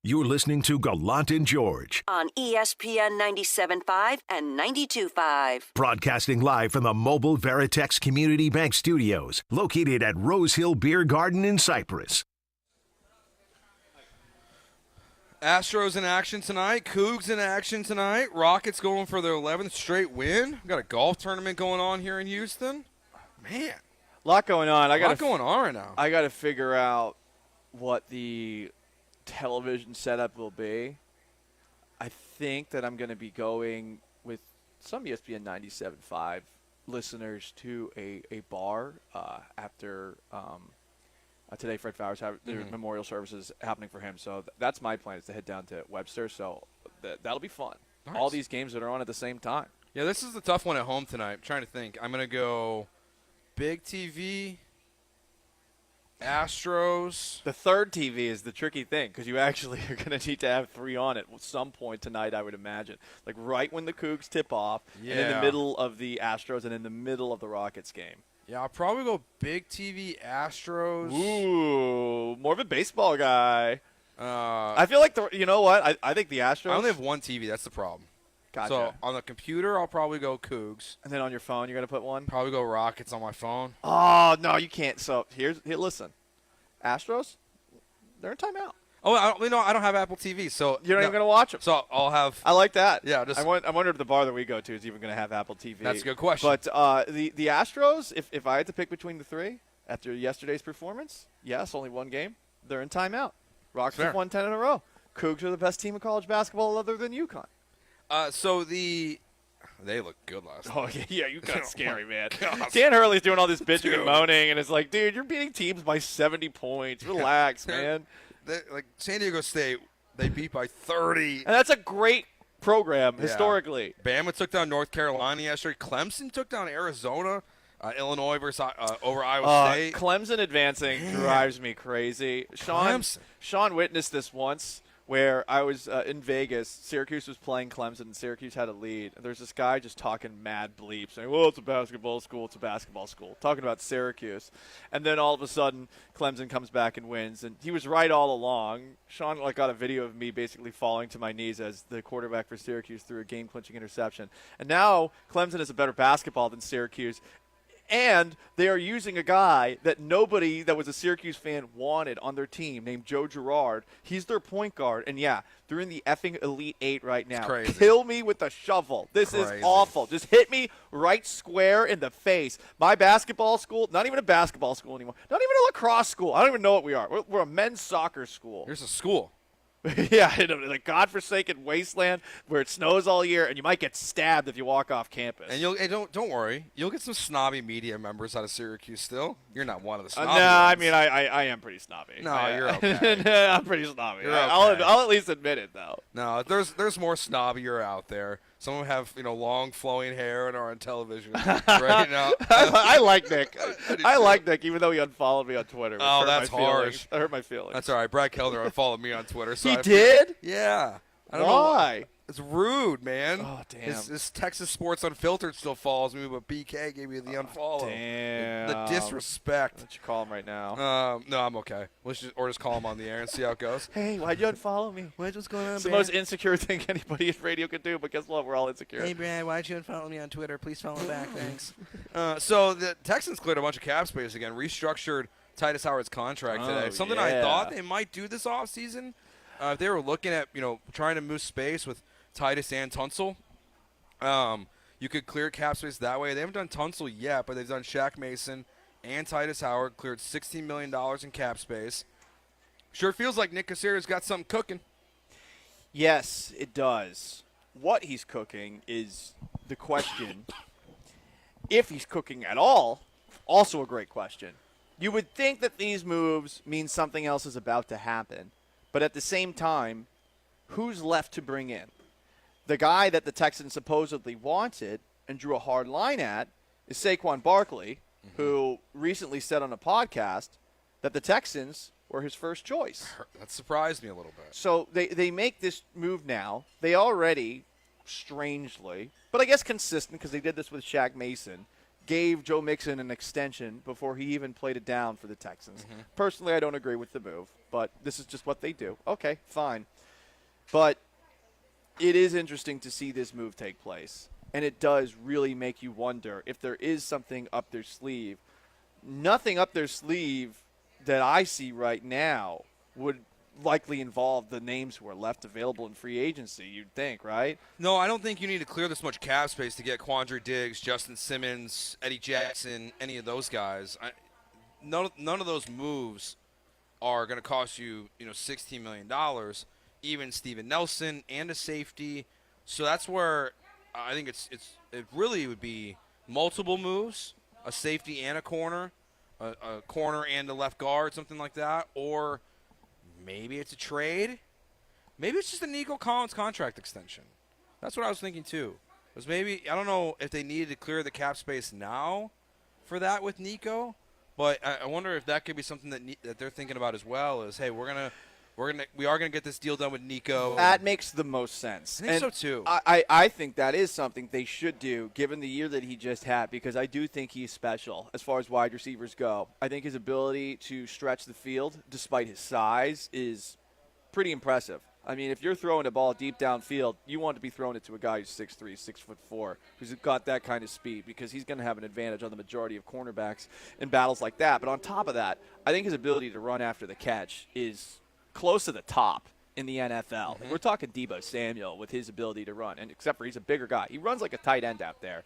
You're listening to Gallant and George, on ESPN 97.5 and 92.5. broadcasting live from the Mobile Veritex Community Bank Studios, located at Rose Hill Beer Garden in Cypress. Astros in action tonight. Cougs in action tonight. Rockets going for their 11th straight win. We've got a golf tournament going on here in Houston. Man. A lot going on. A lot going on right now. I got to figure out what the television setup will be. I think that I'm going to be going with some ESPN 97.5 listeners to a bar after today. Fred Fowers have their memorial services happening for him, so that's my plan, is to head down to Webster. So that'll be fun. Nice. All these games that are on at the same time. Yeah, this is the tough one at home tonight. I'm trying to think. I'm going to go big TV, Astros. The third TV is the tricky thing, because you actually are going to need to have 3 on at some point tonight, I would imagine. Like right when the Cougs tip off, and in the middle of the Astros, and in the middle of the Rockets game. Yeah, I'll probably go big TV, Astros. Ooh, more of a baseball guy. I feel like, you know what? I think the Astros. I only have one TV. That's the problem. Gotcha. So on the computer, I'll probably go Cougs. And then on your phone, you're going to put one? Probably go Rockets on my phone. Oh, no, you can't. So here, listen. Astros, they're in timeout. Oh, I don't have Apple TV, so you're not even going to watch them. So I'll have. I like that. Yeah, I wonder if the bar that we go to is even going to have Apple TV. That's a good question. But the Astros, if I had to pick between the 3 after yesterday's performance, yes, only one game, they're in timeout. Rockets have won 10 in a row. Cougs are the best team in college basketball other than UConn. They look good last night. Oh, yeah, you got scary, man. God. Dan Hurley's doing all this bitching and moaning, and it's like, dude, you're beating teams by 70 points. Relax, man. Like San Diego State, they beat by 30. And that's a great program historically. Bama took down North Carolina yesterday. Clemson took down Arizona. Illinois versus over Iowa State. Clemson advancing drives me crazy. Sean witnessed this once where I was in Vegas. Syracuse was playing Clemson, and Syracuse had a lead. And there's this guy just talking mad bleep, saying, well, it's a basketball school, it's a basketball school, talking about Syracuse. And then all of a sudden, Clemson comes back and wins. And he was right all along. Sean got a video of me basically falling to my knees as the quarterback for Syracuse threw a game-clinching interception. And now Clemson is a better basketball than Syracuse. And they are using a guy that nobody that was a Syracuse fan wanted on their team named Joe Girard. He's their point guard. And, yeah, they're in the effing Elite 8 right now. It's crazy. Kill me with a shovel. This is awful. Just hit me right square in the face. My basketball school, not even a basketball school anymore. Not even a lacrosse school. I don't even know what we are. We're a men's soccer school. Here's a school. Yeah, in a godforsaken wasteland where it snows all year, and you might get stabbed if you walk off campus. And don't worry, you'll get some snobby media members out of Syracuse. Still, you're not one of the snobby. No, I mean I am pretty snobby. No, you're okay. I'm pretty snobby. You're okay. I'll at least admit it though. No, there's more snobbier out there. Some of them have long flowing hair and are on television right now. I like Nick. I like Nick, even though he unfollowed me on Twitter. Oh, that's harsh. I hurt my feelings. That's all right. Brad Kellner unfollowed me on Twitter. So He did? Yeah. I don't know why. It's rude, man. Oh, damn. His Texas Sports Unfiltered still follows me, but BK gave me the unfollow. Damn. The disrespect. Why don't you call him right now? No, I'm okay. Or just call him on the air and see how it goes. Hey, why'd you unfollow me? What's going on, It's the most insecure thing anybody in radio could do, but guess what? We're all insecure. Hey, Brad, why'd you unfollow me on Twitter? Please follow back. Thanks. So the Texans cleared a bunch of cap space again, restructured Titus Howard's contract today. Something I thought they might do this offseason. If they were looking at, trying to move space with Titus and Tunsil, you could clear cap space that way. They haven't done Tunsil yet, but they've done Shaq Mason and Titus Howard, cleared $16 million in cap space. Sure feels like Nick Caserta's got something cooking. Yes, it does. What he's cooking is the question. If he's cooking at all, also a great question. You would think that these moves mean something else is about to happen. But at the same time, who's left to bring in? The guy that the Texans supposedly wanted and drew a hard line at is Saquon Barkley, who recently said on a podcast that the Texans were his first choice. That surprised me a little bit. So they make this move now. They already, strangely, but I guess consistent because they did this with Shaq Mason, gave Joe Mixon an extension before he even played it down for the Texans. Personally, I don't agree with the move, but this is just what they do. Okay, fine. But it is interesting to see this move take place, and it does really make you wonder if there is something up their sleeve. Nothing up their sleeve that I see right now would likely involve the names who are left available in free agency, you'd think, right? No, I don't think you need to clear this much cap space to get Quandre Diggs, Justin Simmons, Eddie Jackson, any of those guys. None of those moves are going to cost you, $16 million. Even Steven Nelson and a safety. So that's where I think it really would be multiple moves, a safety and a corner and a left guard, something like that. Or maybe it's a trade. Maybe it's just a Nico Collins contract extension. That's what I was thinking too. Was maybe, I don't know if they needed to clear the cap space now for that with Nico, but I wonder if that could be something that they're thinking about as well. Is, hey, we are gonna get this deal done with Nico. That makes the most sense. I think so too. I think that is something they should do, given the year that he just had, because I do think he's special as far as wide receivers go. I think his ability to stretch the field, despite his size, is pretty impressive. I mean, if you're throwing a ball deep downfield, you want to be throwing it to a guy who's 6'3", 6'4", who's got that kind of speed, because he's going to have an advantage on the majority of cornerbacks in battles like that. But on top of that, I think his ability to run after the catch is close to the top in the NFL. We're talking Deebo Samuel with his ability to run, and except for he's a bigger guy. He runs like a tight end out there.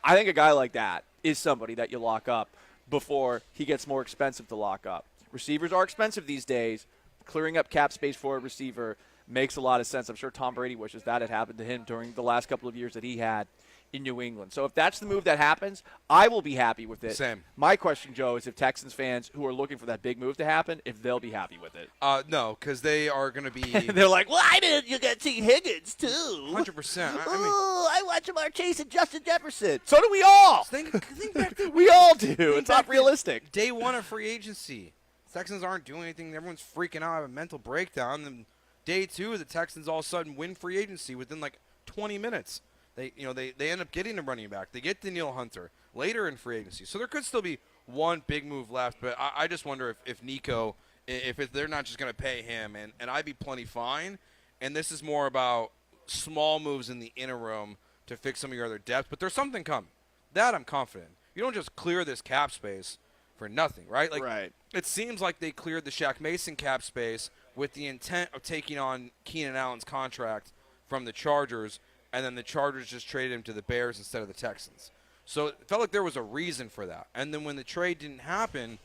I think a guy like that is somebody that you lock up before he gets more expensive to lock up. Receivers are expensive these days. Clearing up cap space for a receiver makes a lot of sense. I'm sure Tom Brady wishes that had happened to him during the last couple of years that he had in New England. So if that's the move that happens, I will be happy with it. Same. My question, Joe, is if Texans fans who are looking for that big move to happen, if they'll be happy with it. No, because they are going to be. They're like, well, I didn't. You got T. Higgins too. 100%. I watch him out chasing Justin Jefferson. So do we all. Think back to we all do. It's not realistic. Day one of free agency, Texans aren't doing anything. Everyone's freaking out, have a mental breakdown. Then day two, the Texans all of a sudden win free agency within like 20 minutes. They end up getting a running back. They get Danielle Hunter later in free agency. So there could still be one big move left. But I just wonder if Nico, if they're not just going to pay him, and I'd be plenty fine. And this is more about small moves in the interim to fix some of your other depth. But there's something coming. That I'm confident. You don't just clear this cap space for nothing, right? Like, it seems like they cleared the Shaq Mason cap space with the intent of taking on Keenan Allen's contract from the Chargers, and then the Chargers just traded him to the Bears instead of the Texans. So it felt like there was a reason for that. And then when the trade didn't happen,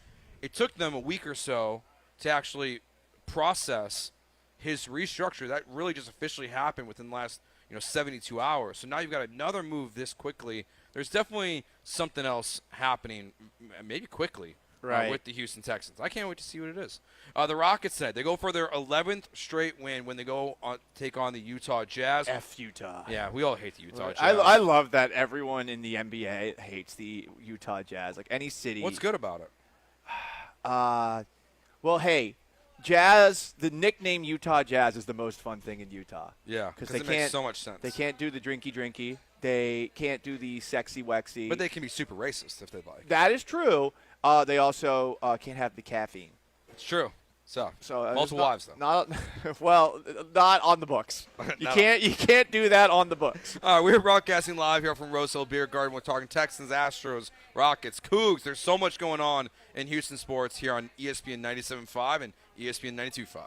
it took them a week or so to actually process his restructure. That really just officially happened within the last 72 hours. So now you've got another move this quickly. There's definitely something else happening, maybe quickly, with the Houston Texans. I can't wait to see what it is. The Rockets said they go for their 11th straight win when they go take on the Utah Jazz. F Utah. Yeah, we all hate the Utah Jazz. I love that everyone in the NBA hates the Utah Jazz. Like any city. What's good about it? Well, hey, Jazz. The nickname Utah Jazz is the most fun thing in Utah. Yeah, because it makes so much sense. They can't do the drinky. They can't do the sexy wexy. But they can be super racist if they'd like. That is true. They also can't have the caffeine. It's true. So multiple not, wives though. Not on the books. You can't do that on the books. We're broadcasting live here from Rose Hill Beer Garden. We're talking Texans, Astros, Rockets, Cougs. There's so much going on in Houston sports here on ESPN 97.5 and ESPN 92.5.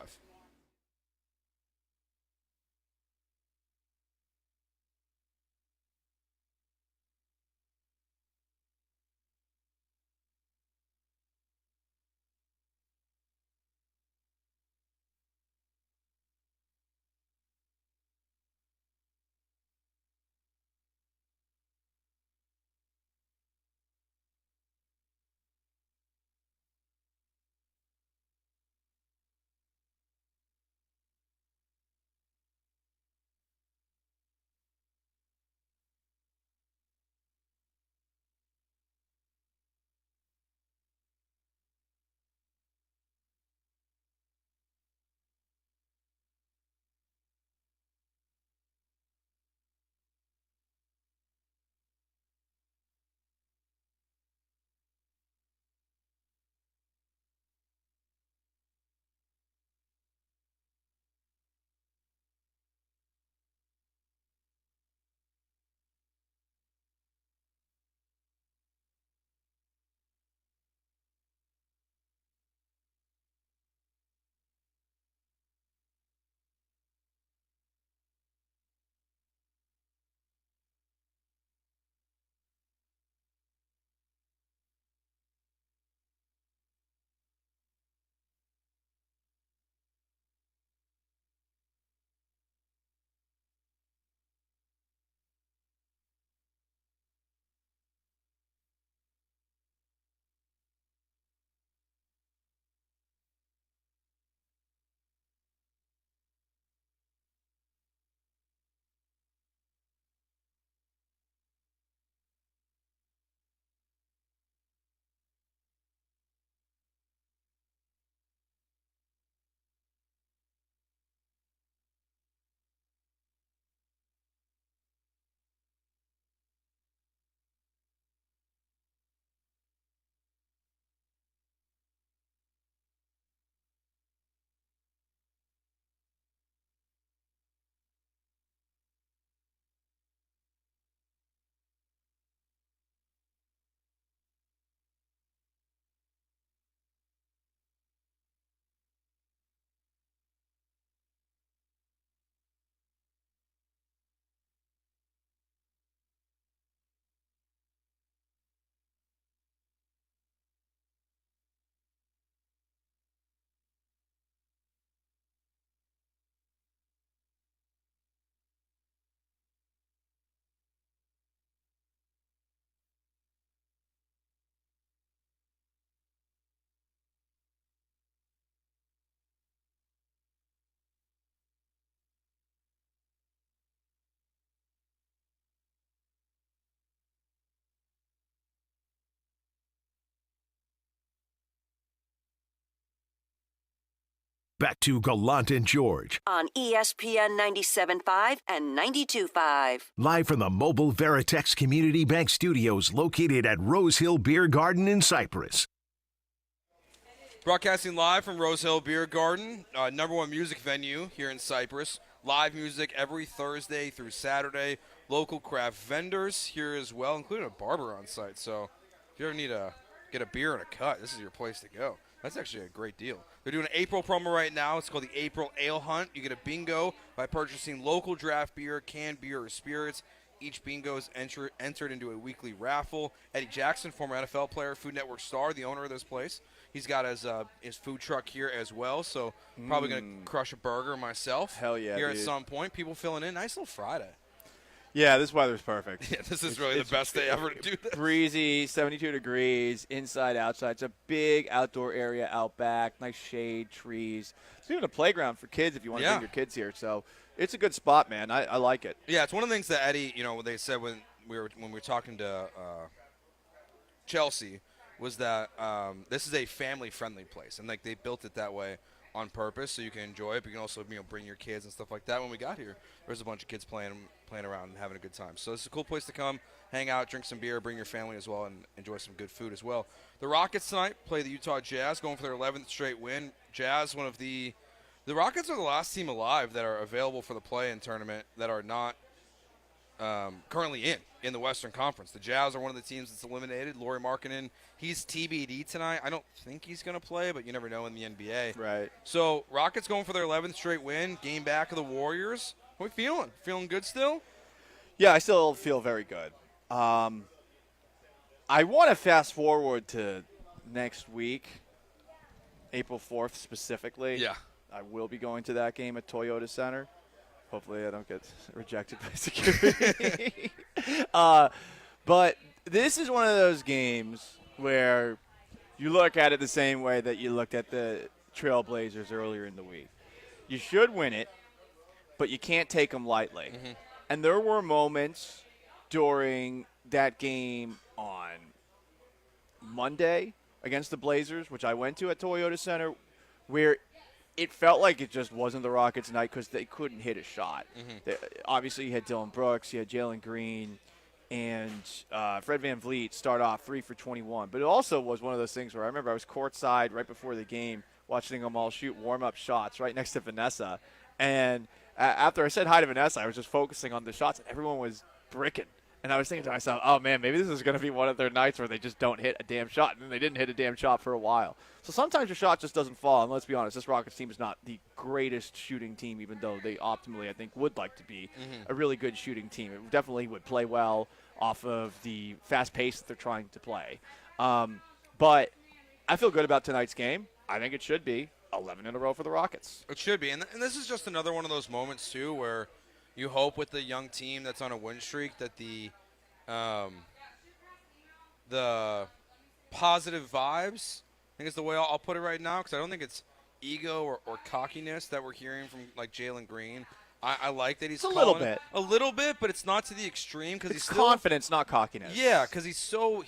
Back to Gallant and George, on ESPN 97.5 and 92.5. live from the mobile Veritex Community Bank Studios located at Rose Hill Beer Garden in Cypress. Broadcasting live from Rose Hill Beer Garden, #1 music venue here in Cypress. Live music every Thursday through Saturday. Local craft vendors here as well, including a barber on site. So if you ever need to get a beer and a cut, this is your place to go. That's actually a great deal. They're doing an April promo right now. It's called the April Ale Hunt. You get a bingo by purchasing local draft beer, canned beer, or spirits. Each bingo is entered into a weekly raffle. Eddie Jackson, former NFL player, Food Network star, the owner of this place. He's got his food truck here as well, so probably going to crush a burger myself. Hell yeah, here dude. at some point. People filling in. Nice little Friday. Yeah, this weather's perfect. Yeah, this is really the best day ever to do this. Breezy, 72 degrees, inside, outside. It's a big outdoor area out back, nice shade, trees. It's even a playground for kids if you want to bring your kids here. So it's a good spot, man. I like it. Yeah, it's one of the things that Eddie, they said when we were talking to Chelsea, was that this is a family-friendly place, and they built it that way on purpose so you can enjoy it, but you can also bring your kids and stuff like that. When we got here, there was a bunch of kids playing around and having a good time. So it's a cool place to come, hang out, drink some beer, bring your family as well, and enjoy some good food as well. The Rockets tonight play the Utah Jazz, going for their 11th straight win. Jazz, the Rockets are the last team alive that are available for the play-in tournament that are not currently in the Western Conference. The Jazz are one of the teams that's eliminated. Lauri Markkanen, he's TBD tonight. I don't think he's going to play, but you never know in the NBA. Right. So Rockets going for their 11th straight win, game back of the Warriors. How are we feeling? Feeling good still? Yeah, I still feel very good. I want to fast forward to next week, April 4th specifically. Yeah. I will be going to that game at Toyota Center. Hopefully I don't get rejected by security. But this is one of those games where you look at it the same way that you looked at the Trailblazers earlier in the week. You should win it, but you can't take them lightly. Mm-hmm. And there were moments during that game on Monday against the Blazers, which I went to at Toyota Center, where it felt like it just wasn't the Rockets' night because they couldn't hit a shot. Mm-hmm. Obviously, you had Dylan Brooks, you had Jalen Green, and Fred VanVleet start off 3 for 21. But it also was one of those things where I remember I was courtside right before the game watching them all shoot warm-up shots right next to Vanessa. And after I said hi to Vanessa, I was just focusing on the shots, and everyone was bricking. And I was thinking to myself, oh, man, maybe this is going to be one of their nights where they just don't hit a damn shot. And they didn't hit a damn shot for a while. So sometimes your shot just doesn't fall. And let's be honest, this Rockets team is not the greatest shooting team, even though they optimally, I think, would like to be a really good shooting team. It definitely would play well off of the fast pace that they're trying to play. But I feel good about tonight's game. I think it should be 11 in a row for the Rockets. It should be. And this is just another one of those moments, too, where you hope with the young team that's on a win streak that the positive vibes, I think is the way I'll put it right now, because I don't think it's ego or cockiness that we're hearing from, Jalen Green. I like that he's a little bit. A little bit, but it's not to the extreme because he's still confidence, not cockiness. Yeah, because he's so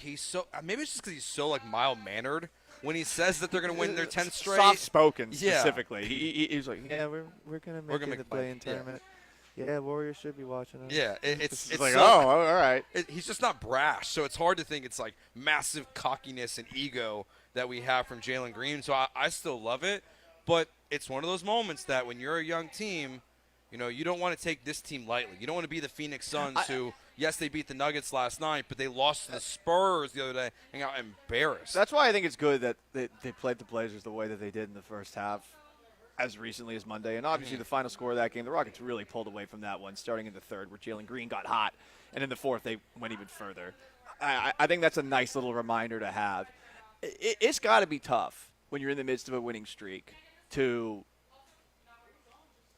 maybe it's just because he's so mild-mannered when he says that they're going to win their 10th straight. Soft-spoken, Yeah. specifically. He's like, yeah, we're going to make it the play-in tournament. Yeah, Warriors should be watching us. Yeah, it's like, so, oh, all right. He's just not brash, so it's hard to think it's massive cockiness and ego that we have from Jalen Green. So I still love it, but it's one of those moments that when you're a young team, you don't want to take this team lightly. You don't want to be the Phoenix Suns who, yes, they beat the Nuggets last night, but they lost to the Spurs the other day and got embarrassed. That's why I think it's good that they played the Blazers the way that they did in the first half as recently as Monday. And obviously the final score of that game, the Rockets really pulled away from that one, starting in the third where Jalen Green got hot. And in the fourth, they went even further. I think that's a nice little reminder to have. It's got to be tough when you're in the midst of a winning streak to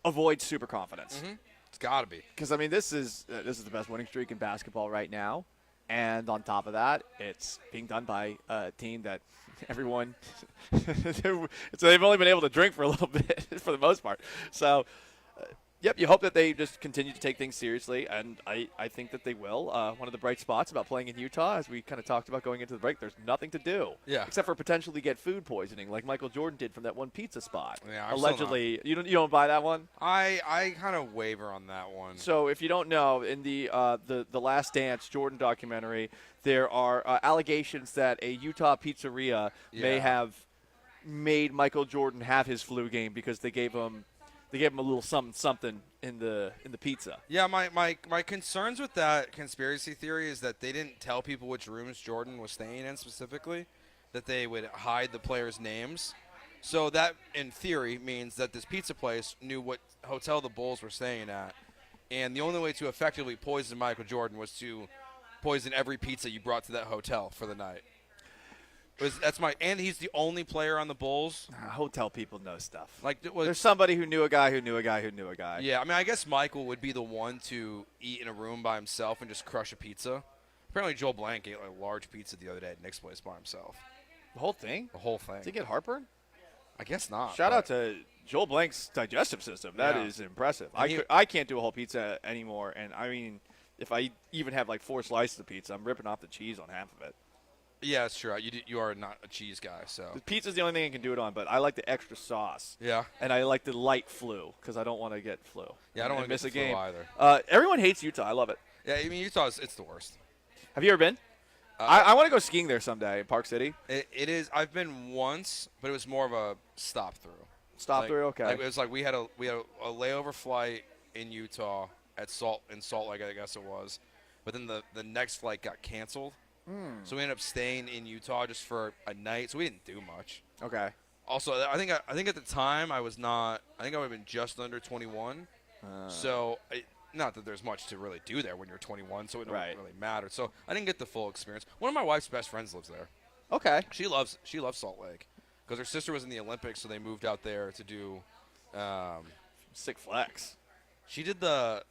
avoid super confidence. Mm-hmm. It's got to be. Because, this is the best winning streak in basketball right now. And on top of that, it's being done by a team that everyone – so they've only been able to drink for a little bit for the most part. So Yep, you hope that they just continue to take things seriously, and I think that they will. One of the bright spots about playing in Utah, as we kind of talked about going into the break, there's nothing to do. Yeah. Except for potentially get food poisoning, like Michael Jordan did from that one pizza spot. Yeah, I'm allegedly. You don't buy that one? I kind of waver on that one. So if you don't know, in the Last Dance Jordan documentary, there are allegations that a Utah pizzeria may have made Michael Jordan have his flu game because they gave him a little something in the pizza. Yeah, my concerns with that conspiracy theory is that they didn't tell people which rooms Jordan was staying in specifically, that they would hide the players' names. So that, in theory, means that this pizza place knew what hotel the Bulls were staying at. And the only way to effectively poison Michael Jordan was to poison every pizza you brought to that hotel for the night. And he's the only player on the Bulls. Hotel people know stuff. There's somebody who knew a guy who knew a guy who knew a guy. Yeah, I mean, I guess Michael would be the one to eat in a room by himself and just crush a pizza. Apparently, Joel Blank ate a large pizza the other day at Nick's place by himself. The whole thing? The whole thing. Did he get heartburn? I guess not. Shout out to Joel Blank's digestive system. That is impressive. I can't do a whole pizza anymore, and I mean, if I even have 4 slices of pizza, I'm ripping off the cheese on half of it. Yeah, it's true. You are not a cheese guy, so. The pizza's the only thing I can do it on, but I like the extra sauce. Yeah. And I like the light flu because I don't want to get flu. Yeah, I don't want to miss get a game either. Everyone hates Utah. I love it. Yeah, I mean, Utah's it's the worst. Have you ever been? I want to go skiing there someday in Park City. It is. I've been once, but it was more of a stop through. Through, okay. It was we had a layover flight in Utah at Salt Lake, I guess it was, but then the next flight got canceled. So we ended up staying in Utah just for a night. So we didn't do much. Okay. Also, I think at the time I was not. I think I would have been just under 21. So not that there's much to really do there when you're 21. So it don't really matter. So I didn't get the full experience. One of my wife's best friends lives there. Okay. She loves Salt Lake because her sister was in the Olympics, so they moved out there to do. Sick flex. She did the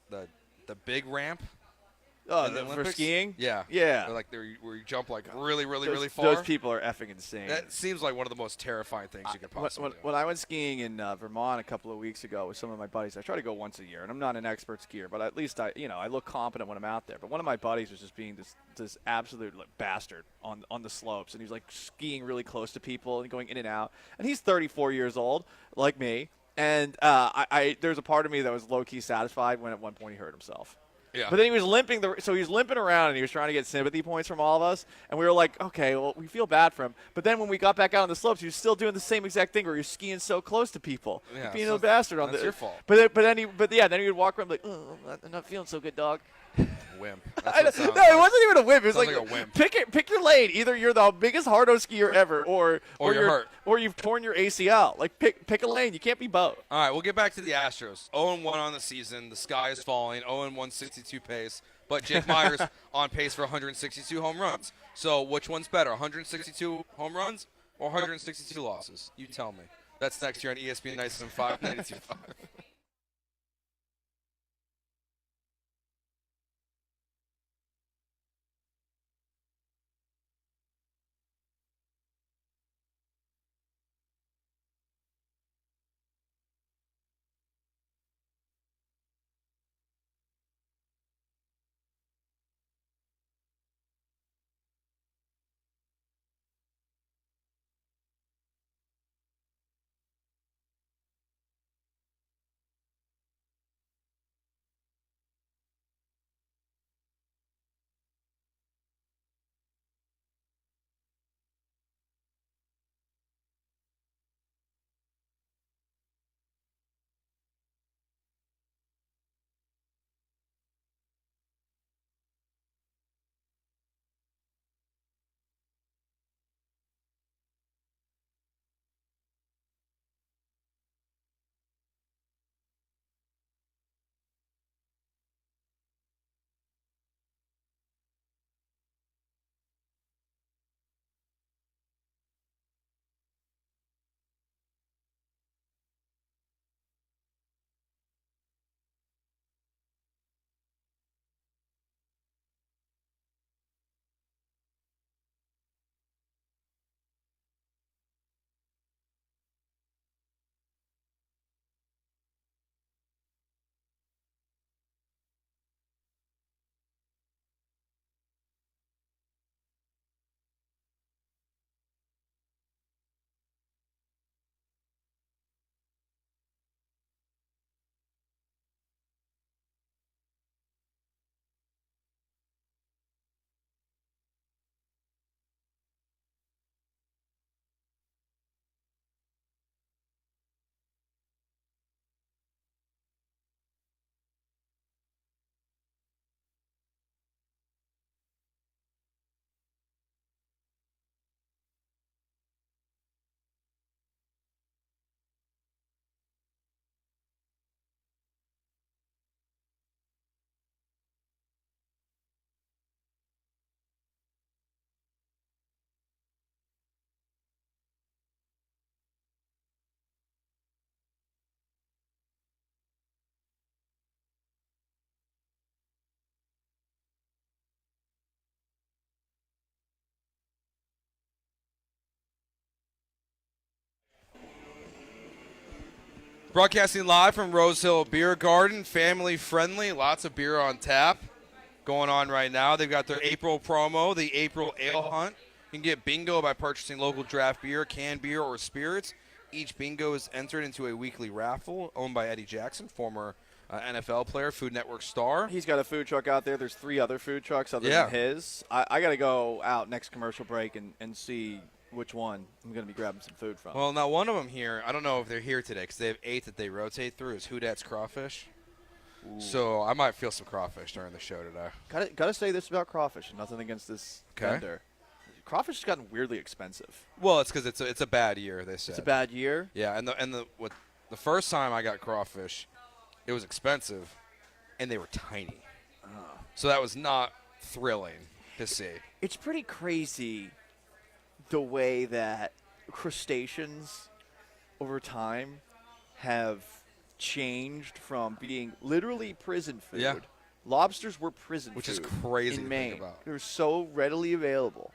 big ramp. Oh, for skiing? Yeah. Yeah. Where you jump really far. Those people are effing insane. That seems like one of the most terrifying things you could possibly do. When I went skiing in Vermont a couple of weeks ago with some of my buddies, I try to go once a year, and I'm not an expert skier, but at least I look competent when I'm out there. But one of my buddies was just being this absolute bastard on the slopes, and he was skiing really close to people and going in and out. And he's 34 years old, like me, and there's a part of me that was low-key satisfied when at one point he hurt himself. Yeah. But then he was limping he was limping around and he was trying to get sympathy points from all of us, and we were like, okay, well, we feel bad for him. But then when we got back out on the slopes, he was still doing the same exact thing where you're skiing so close to people. Yeah, being a bastard on that's your fault. But then he would walk around like, oh, I'm not feeling so good, dog. Wimp. No, it wasn't even a whip. It was Sounds like a wimp. Pick your lane. Either you're the biggest hardo skier ever, or you're hurt, or you've torn your ACL. Pick a lane. You can't be both. All right, we'll get back to the Astros. 0-1 on the season. The sky is falling. 0-1, 62 pace. But Jake Myers on pace for 162 home runs. So which one's better, 162 home runs or 162 losses? You tell me. That's next year on ESPN 97.5, 92.5. Broadcasting live from Rose Hill Beer Garden, family friendly, lots of beer on tap going on right now. They've got their April promo, the April Ale Hunt. You can get bingo by purchasing local draft beer, canned beer, or spirits. Each bingo is entered into a weekly raffle owned by Eddie Jackson, former NFL player, Food Network star. He's got a food truck out there. There's 3 other food trucks other than his. I got to go out next commercial break and see which one I'm going to be grabbing some food from. Well, now one of them here, I don't know if they're here today because they have 8 that they rotate through, is Houdat's Crawfish. Ooh. So I might feel some crawfish during the show today. Got to say this about crawfish. Nothing against this vendor. Crawfish has gotten weirdly expensive. Well, it's because it's a bad year, they said. It's a bad year? Yeah, and the first time I got crawfish, it was expensive, and they were tiny. Oh. So that was not thrilling to see. It's pretty crazy the way that crustaceans over time have changed from being literally prison food. Yeah. Lobsters were prison Which food is crazy in to Maine. think about. They were so readily available.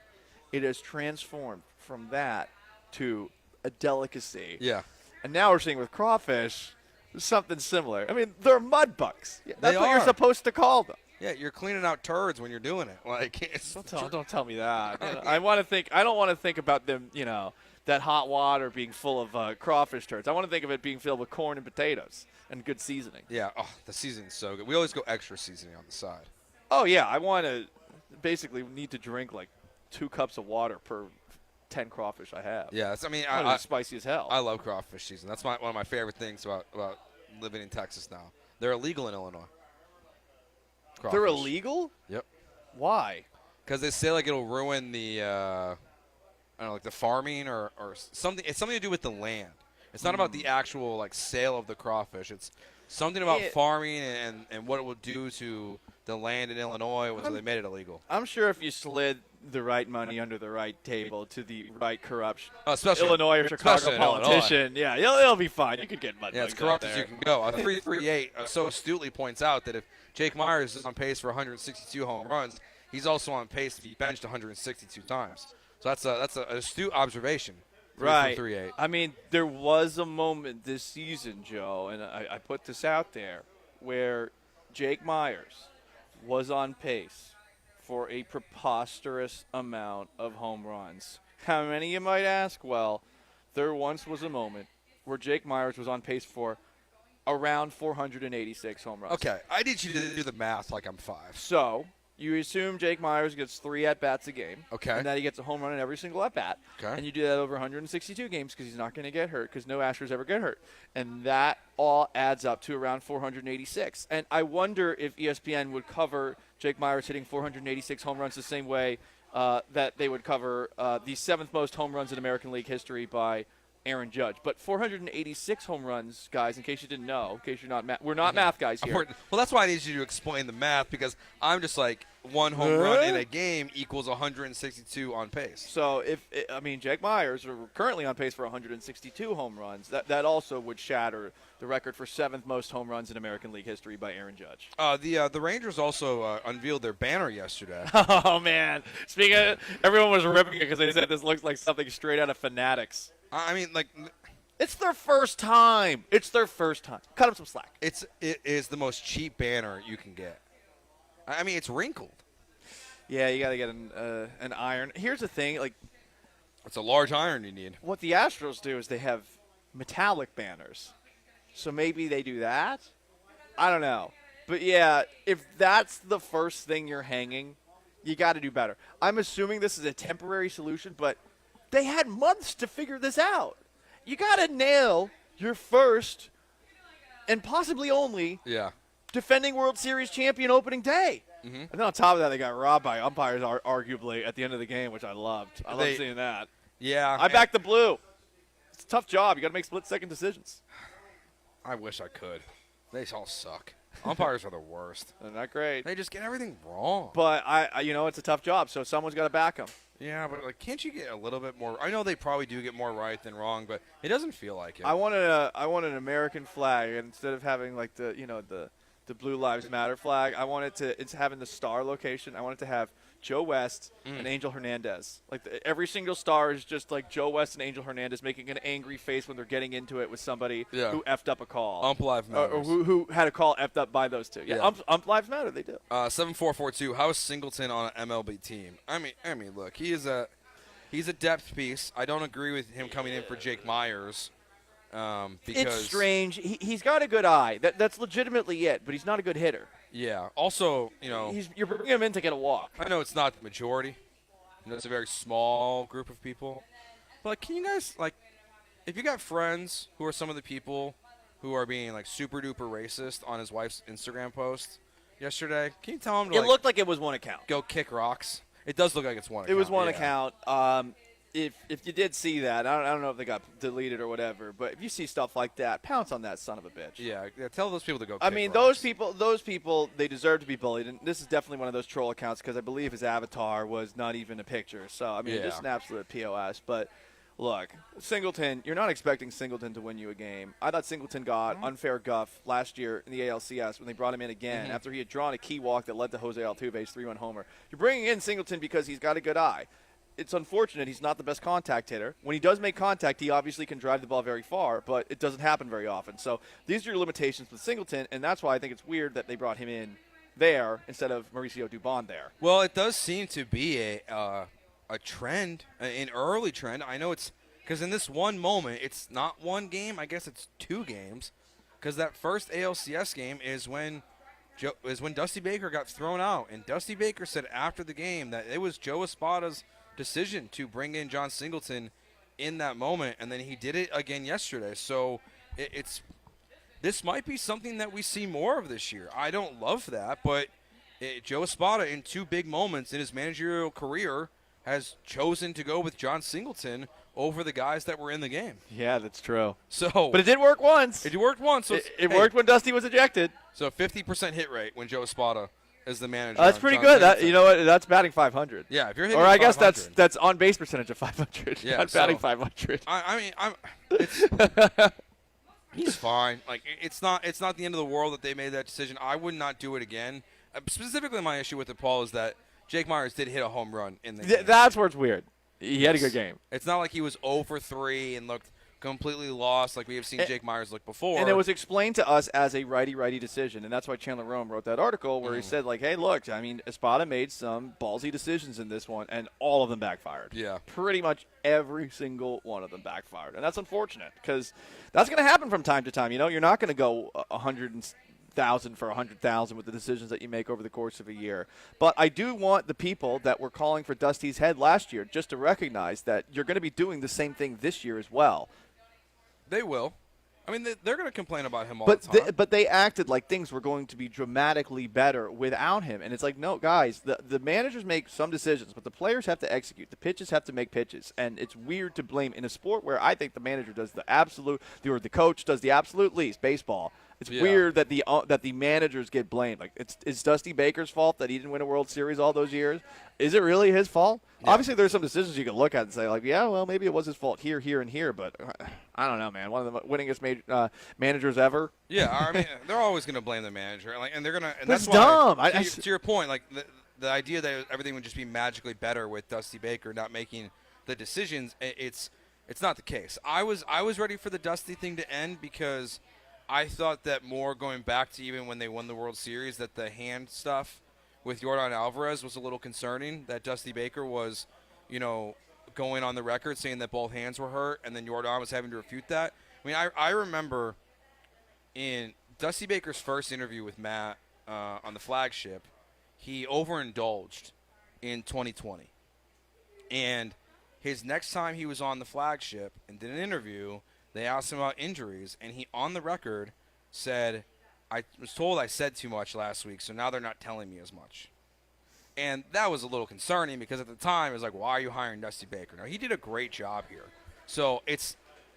It has transformed from that to a delicacy. Yeah. And now we're seeing with crawfish something similar. I mean, they're mud bugs. That's what you're are. supposed to call them. Yeah, you're cleaning out turds when you're doing it. Like, Don't tell me that. I want to think. I don't want to think about them. That hot water being full of crawfish turds. I want to think of it being filled with corn and potatoes and good seasoning. Yeah. Oh, the seasoning's so good. We always go extra seasoning on the side. Oh yeah, I want to basically need to drink like 2 cups of water per 10 crawfish I have. Yeah, It's spicy as hell. I love crawfish season. That's one of my favorite things about living in Texas now. They're illegal in Illinois. Crawfish. They're illegal? Yep. Why? Because they say like it'll ruin the, I don't know, like the farming or something. It's something to do with the land. It's not about the actual like sale of the crawfish. It's something about farming and what it will do to the land in Illinois. So they made it illegal. I'm sure if you slid the right money under the right table to the right corruption, especially Illinois or Chicago especially politician, it'll be fine. You could get mud. Yeah, it's corrupt as you can go. 338 so astutely points out that if Jake Myers is on pace for 162 home runs, he's also on pace to be benched 162 times. So that's an astute observation. Right. 338. I mean, there was a moment this season, Joe, and I put this out there, where Jake Myers was on pace for a preposterous amount of home runs. How many, you might ask? Well, there once was a moment where Jake Myers was on pace for around 486 home runs. Okay, I need you to do the math like I'm 5. So you assume Jake Myers gets 3 at-bats a game. Okay. And that he gets a home run in every single at-bat. Okay. And you do that over 162 games because he's not going to get hurt because no Astros ever get hurt. And that all adds up to around 486. And I wonder if ESPN would cover Jake Myers hitting 486 home runs the same way that they would cover the 7th most home runs in American League history by Aaron Judge. But 486 home runs, guys, in case you didn't know, in case you're not we're not math guys here. Well, that's why I need you to explain the math because I'm just like 1 home run in a game equals 162 on pace. So Jake Myers are currently on pace for 162 home runs. That also would shatter the record for 7th most home runs in American League history by Aaron Judge. The Rangers also unveiled their banner yesterday. Oh man! Speaking of, everyone was ripping it because they said this looks like something straight out of Fanatics. I mean, like, it's their first time. It's their first time. Cut them some slack. It is the most cheap banner you can get. I mean, it's wrinkled. Yeah, you got to get an iron. Here's the thing, like, it's a large iron you need. What the Astros do is they have metallic banners, so maybe they do that. I don't know, but yeah, if that's the first thing you're hanging, you got to do better. I'm assuming this is a temporary solution, but they had months to figure this out. You got to nail your first and possibly only defending World Series champion opening day. Mm-hmm. And then on top of that, they got robbed by umpires arguably at the end of the game, which I loved. I love seeing that. Yeah. I back the blue. It's a tough job. You got to make split-second decisions. I wish I could. They all suck. Umpires are the worst. They're not great. They just get everything wrong. But, it's a tough job, so someone's got to back them. Yeah, but like, can't you get a little bit more? I know they probably do get more right than wrong, but it doesn't feel like it. I want an American flag, and instead of having like the Blue Lives Matter flag, I want it to. It's having the star location. I want it to have Joe West and Angel Hernandez. Like every single star is just like Joe West and Angel Hernandez making an angry face when they're getting into it with somebody who effed up a call. Ump Lives Matters. Or who had a call effed up by those two. Yeah. Ump Lives Matter, they do. 7442, how is Singleton on an MLB team? I mean, look, he's a depth piece. I don't agree with him coming in for Jake Myers. Because it's strange. He's got a good eye. That's legitimately it, but he's not a good hitter. Yeah. Also, you're bringing him in to get a walk. I know it's not the majority. It's a very small group of people. But can you guys, if you got friends who are some of the people who are being super duper racist on his wife's Instagram post yesterday, can you tell him to It looked like it was one account. Go kick rocks? It does look like it's one account. It was one account. If you did see that, I don't know if they got deleted or whatever, but if you see stuff like that, pounce on that son of a bitch. Yeah, tell those people to go. I mean, those people, they deserve to be bullied, and this is definitely one of those troll accounts because I believe his avatar was not even a picture. So I mean, just an absolute POS. But look, Singleton, you're not expecting Singleton to win you a game. I thought Singleton got unfair guff last year in the ALCS when they brought him in again after he had drawn a key walk that led to Jose Altuve's 3-1 homer. You're bringing in Singleton because he's got a good eye. It's unfortunate he's not the best contact hitter. When he does make contact, he obviously can drive the ball very far, but it doesn't happen very often. So these are your limitations with Singleton, and that's why I think it's weird that they brought him in there instead of Mauricio Dubon there. Well, it does seem to be a trend, an early trend. I know it's because in this one moment, it's not one game. I guess it's 2 games because that first ALCS game is when Dusty Baker got thrown out, and Dusty Baker said after the game that it was Joe Espada's decision to bring in John Singleton in that moment, and then he did it again yesterday. So this might be something that we see more of this year. I don't love that, but Joe Espada in 2 big moments in his managerial career has chosen to go with John Singleton over the guys that were in the game. Yeah, that's true. But it did work once. It worked once. So it worked when Dusty was ejected. So 50% hit rate when Joe Espada is the manager. That's pretty good. You know what? That's batting 500. Yeah, if you're hitting, or I guess that's on base percentage of 500. Yeah, not batting 500. He's fine. It's not the end of the world that they made that decision. I would not do it again. Specifically, my issue with it, Paul, is that Jake Myers did hit a home run in the game. That's where it's weird. He had a good game. It's not like he was 0 for 3 and looked completely lost like we have seen Jake Myers look before. And it was explained to us as a righty-righty decision, and that's why Chandler Rome wrote that article where he said, hey, look, I mean, Espada made some ballsy decisions in this one, and all of them backfired. Yeah. Pretty much every single one of them backfired. And that's unfortunate because that's going to happen from time to time. You're not going to go 100,000 for 100,000 with the decisions that you make over the course of a year. But I do want the people that were calling for Dusty's head last year just to recognize that you're going to be doing the same thing this year as well. They will. I mean, they're going to complain about him all the time. But they acted like things were going to be dramatically better without him. And it's like, no, guys, the managers make some decisions, but the players have to execute. The pitches have to make pitches. And it's weird to blame in a sport where I think the manager does the coach does the absolute least, baseball. It's weird that the managers get blamed. It's Dusty Baker's fault that he didn't win a World Series all those years. Is it really his fault? Yeah. Obviously, there's some decisions you can look at and say, maybe it was his fault here, and here. But I don't know, man. One of the winningest managers ever. Yeah, I mean, they're always going to blame the manager, and they're going to. And that's dumb. Why, to your point, the idea that everything would just be magically better with Dusty Baker not making the decisions, it's not the case. I was ready for the Dusty thing to end because I thought that more going back to even when they won the World Series, that the hand stuff with Yordan Alvarez was a little concerning, that Dusty Baker was, going on the record saying that both hands were hurt, and then Yordan was having to refute that. I mean, I remember in Dusty Baker's first interview with Matt on the flagship, he overindulged in 2020. And his next time he was on the flagship and did an interview, they asked him about injuries, and he, on the record, said, I was told I said too much last week, so now they're not telling me as much. And that was a little concerning because at the time it was like, why are you hiring Dusty Baker? Now, he did a great job here. So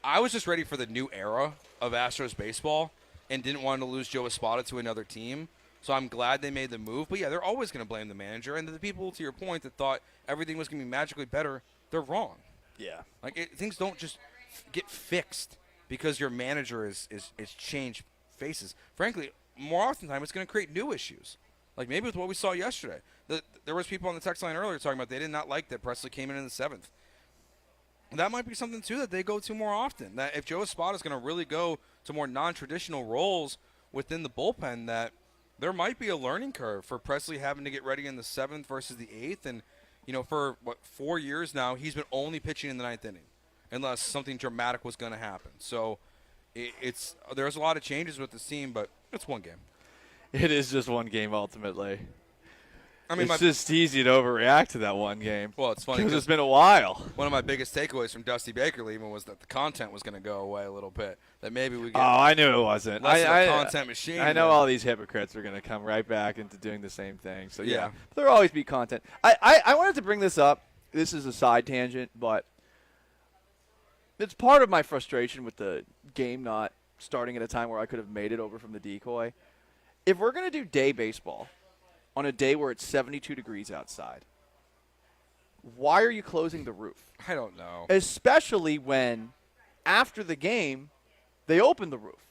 I was just ready for the new era of Astros baseball and didn't want to lose Joe Espada to another team. So I'm glad they made the move. But, yeah, they're always going to blame the manager. And the people, to your point, that thought everything was going to be magically better, they're wrong. Yeah. Things don't just get fixed because your manager is changed faces. Frankly, more often than time, it's going to create new issues. Like maybe with what we saw yesterday. There was people on the text line earlier talking about they did not like that Presley came in the 7th. That might be something, too, that they go to more often. That if Joe Espada is going to really go to more non-traditional roles within the bullpen, that there might be a learning curve for Presley having to get ready in the 7th versus the 8th. And, for, 4 years now, he's been only pitching in the 9th inning unless something dramatic was going to happen. So there's a lot of changes with this team, but it's one game. It is just one game ultimately. I mean, it's just easy to overreact to that one game. Well, it's funny because it's been a while. One of my biggest takeaways from Dusty Baker even was that the content was going to go away a little bit. That maybe we get I knew it wasn't. Less of a content machine. I know all these hypocrites are going to come right back into doing the same thing. So, Yeah. there'll always be content. I wanted to bring this up. This is a side tangent, but it's part of my frustration with the game not starting at a time where I could have made it over from the decoy. If we're going to do day baseball on a day where it's 72 degrees outside, why are you closing the roof? I don't know. Especially when, after the game, they open the roof.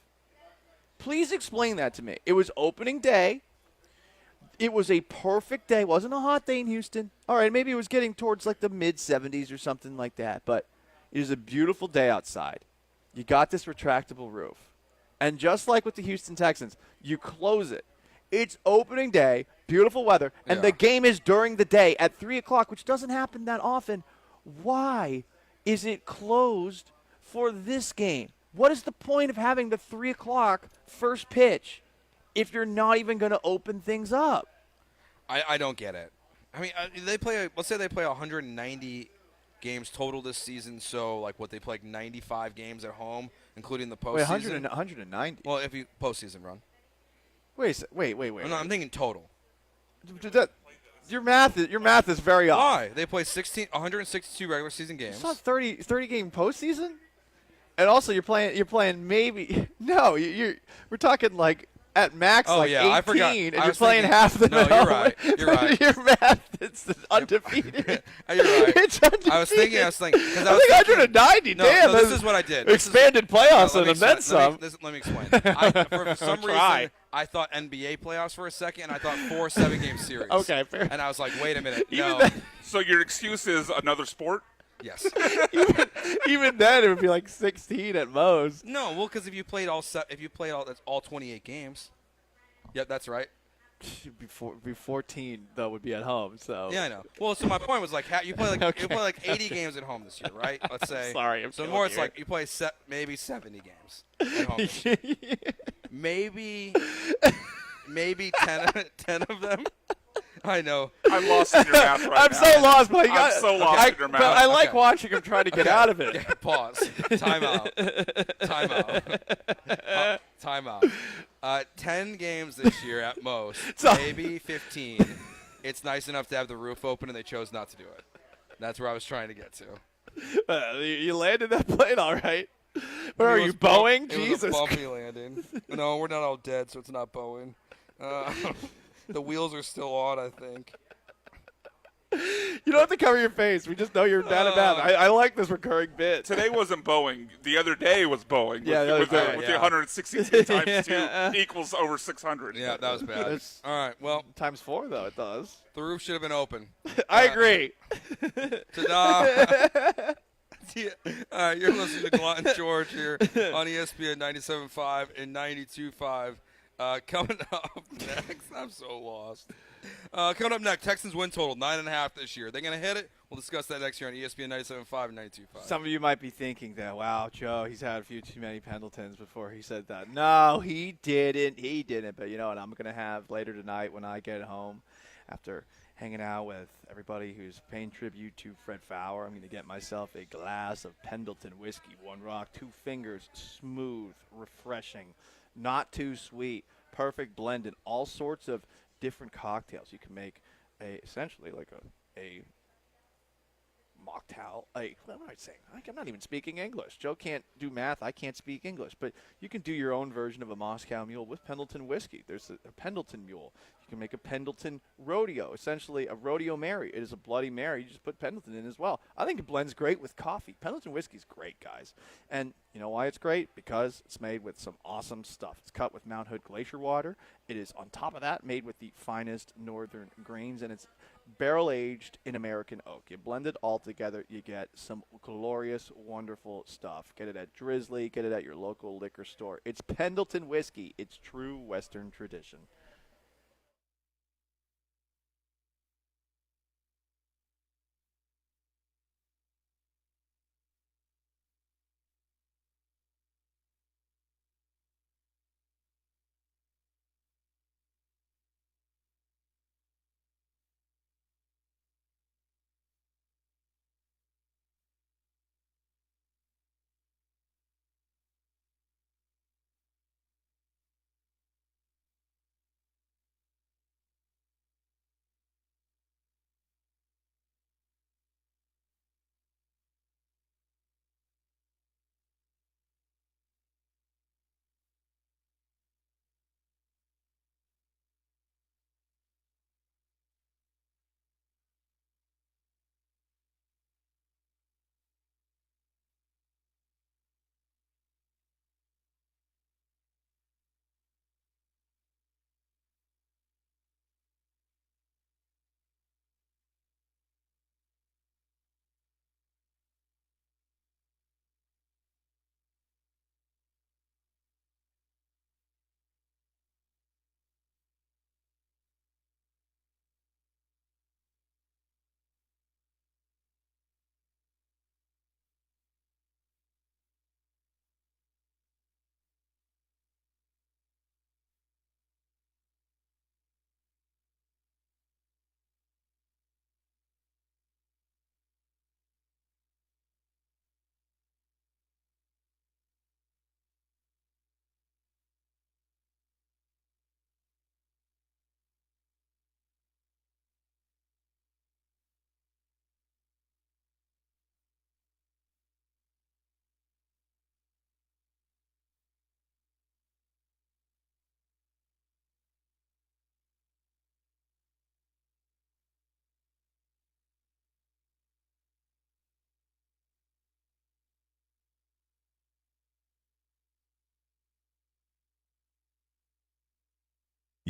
Please explain that to me. It was opening day. It was a perfect day. It wasn't a hot day in Houston. All right, maybe it was getting towards like the mid-70s or something like that, but it was a beautiful day outside. You got this retractable roof. And just like with the Houston Texans, you close it. It's opening day, beautiful weather, and the game is during the day at 3 o'clock, which doesn't happen that often. Why is it closed for this game? What is the point of having the 3 o'clock first pitch if you're not even going to open things up? I don't get it. I mean, let's say they play 190 games total this season, so like what they play like 95 games at home, including the postseason. Wait, 190? Well, if you postseason run. Wait. No, I'm thinking total. Your math is very off. Why? They play 162 regular season games. It's not 30 game postseason? And also you're playing maybe no, we're talking like at max 18, I forgot. and you're playing half the No, you're right. You're right. Your math, it's undefeated. You're right. It's undefeated. I was thinking, I think 190. Damn, this is what I did. Expanded playoffs and then some. Let me explain. For some reason, I thought NBA playoffs for a second, and I thought 4 7-game series. Okay, fair. And I was like, wait a minute. No. So your excuse is another sport? Yes. even then, it would be like 16 at most. No, well, because if you played all 28 games. Yep, that's right. Before 14 though would be at home. So yeah, I know. Well, so my point was like you play like 80 games at home this year, right? Let's say. Sorry, I'm so killing more it's you. like you play maybe 70 games at home. This year. maybe 10 of them. I know. I'm lost in your math right now. I'm so lost, but I'm so lost in your math. But I like watching him trying to get out of it. Yeah, pause. Time out. 10 games this year at most. Maybe 15. It's nice enough to have the roof open, and they chose not to do it. That's where I was trying to get to. You landed that plane all right. But are you Boeing? Jesus. It was a bumpy landing. No, we're not all dead, so it's not Boeing. The wheels are still on, I think. You don't have to cover your face. We just know you're bad at math. I like this recurring bit. Today wasn't Boeing. The other day was Boeing. Yeah, with the 162 times 2 equals over 600. Yeah, that was bad. All right, well. Times 4, though, it does. The roof should have been open. I agree. Ta-da. Yeah. All right, you're listening to Gallant George here on ESPN 97.5 and 92.5. Coming up next, I'm so lost. Coming up next, Texans win total 9.5 this year. They're going to hit it. We'll discuss that next year on ESPN 97.5 and 92.5. Some of you might be thinking that, wow, Joe, he's had a few too many Pendletons before he said that. No, he didn't. He didn't. But you know what I'm going to have later tonight when I get home after hanging out with everybody who's paying tribute to Fred Fowler. I'm going to get myself a glass of Pendleton whiskey, 1 rock, 2 fingers, smooth, refreshing, not too sweet, perfect blend in all sorts of different cocktails. You can make essentially like a mocktail. Like, what am I saying? I'm not even speaking English. Joe can't do math. I can't speak English. But you can do your own version of a Moscow Mule with Pendleton whiskey. There's a Pendleton Mule. You can make a Pendleton Rodeo, essentially a Rodeo Mary. It is a Bloody Mary. You just put Pendleton in as well. I think it blends great with coffee. Pendleton whiskey is great, guys. And you know why it's great? Because it's made with some awesome stuff. It's cut with Mount Hood glacier water. It is, on top of that, made with the finest northern grains, and it's barrel-aged in American oak. You blend it all together, you get some glorious, wonderful stuff. Get it at Drizzly. Get it at your local liquor store. It's Pendleton whiskey. It's true Western tradition.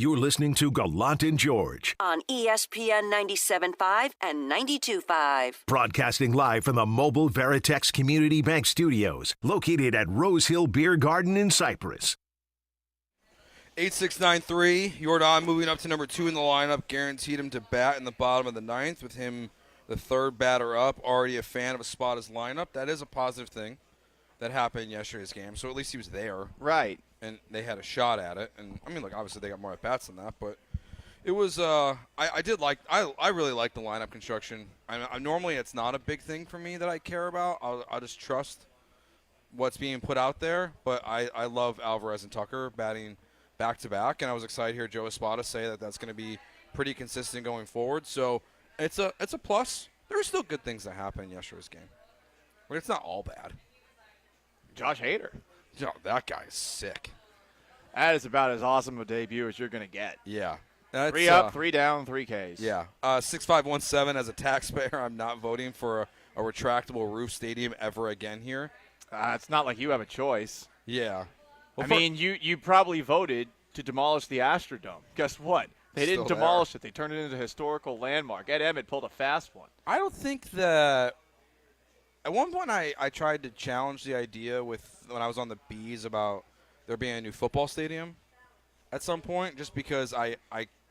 You're listening to Gallant and George, on ESPN 97.5 and 92.5. broadcasting live from the Mobile Veritex Community Bank Studios, located at Rose Hill Beer Garden in Cypress. 8693, Jordan moving up to number 2 in the lineup, guaranteed him to bat in the bottom of the ninth, with him the third batter up, already a fan of a spot as lineup. That is a positive thing that happened in yesterday's game, so at least he was there. Right. And they had a shot at it. And, I mean, look, obviously they got more at-bats than that, but it was, I really like the lineup construction. I normally it's not a big thing for me that I care about. I'll just trust what's being put out there, but I love Alvarez and Tucker batting back-to-back, and I was excited to hear Joe Espada say that that's going to be pretty consistent going forward. So it's a plus. There were still good things that happened in yesterday's game, but it's not all bad. Josh Hader. Yo, that guy is sick. That is about as awesome a debut as you're going to get. Yeah. 3 up, 3 down, 3 Ks. Yeah. 6517, as a taxpayer, I'm not voting for a retractable roof stadium ever again here. It's not like you have a choice. Yeah. Well, you probably voted to demolish the Astrodome. Guess what? They didn't demolish it. They turned it into a historical landmark. Ed Emmett pulled a fast one. I don't think that – at one point I tried to challenge the idea when I was on the Bees about there being a new football stadium at some point, just because I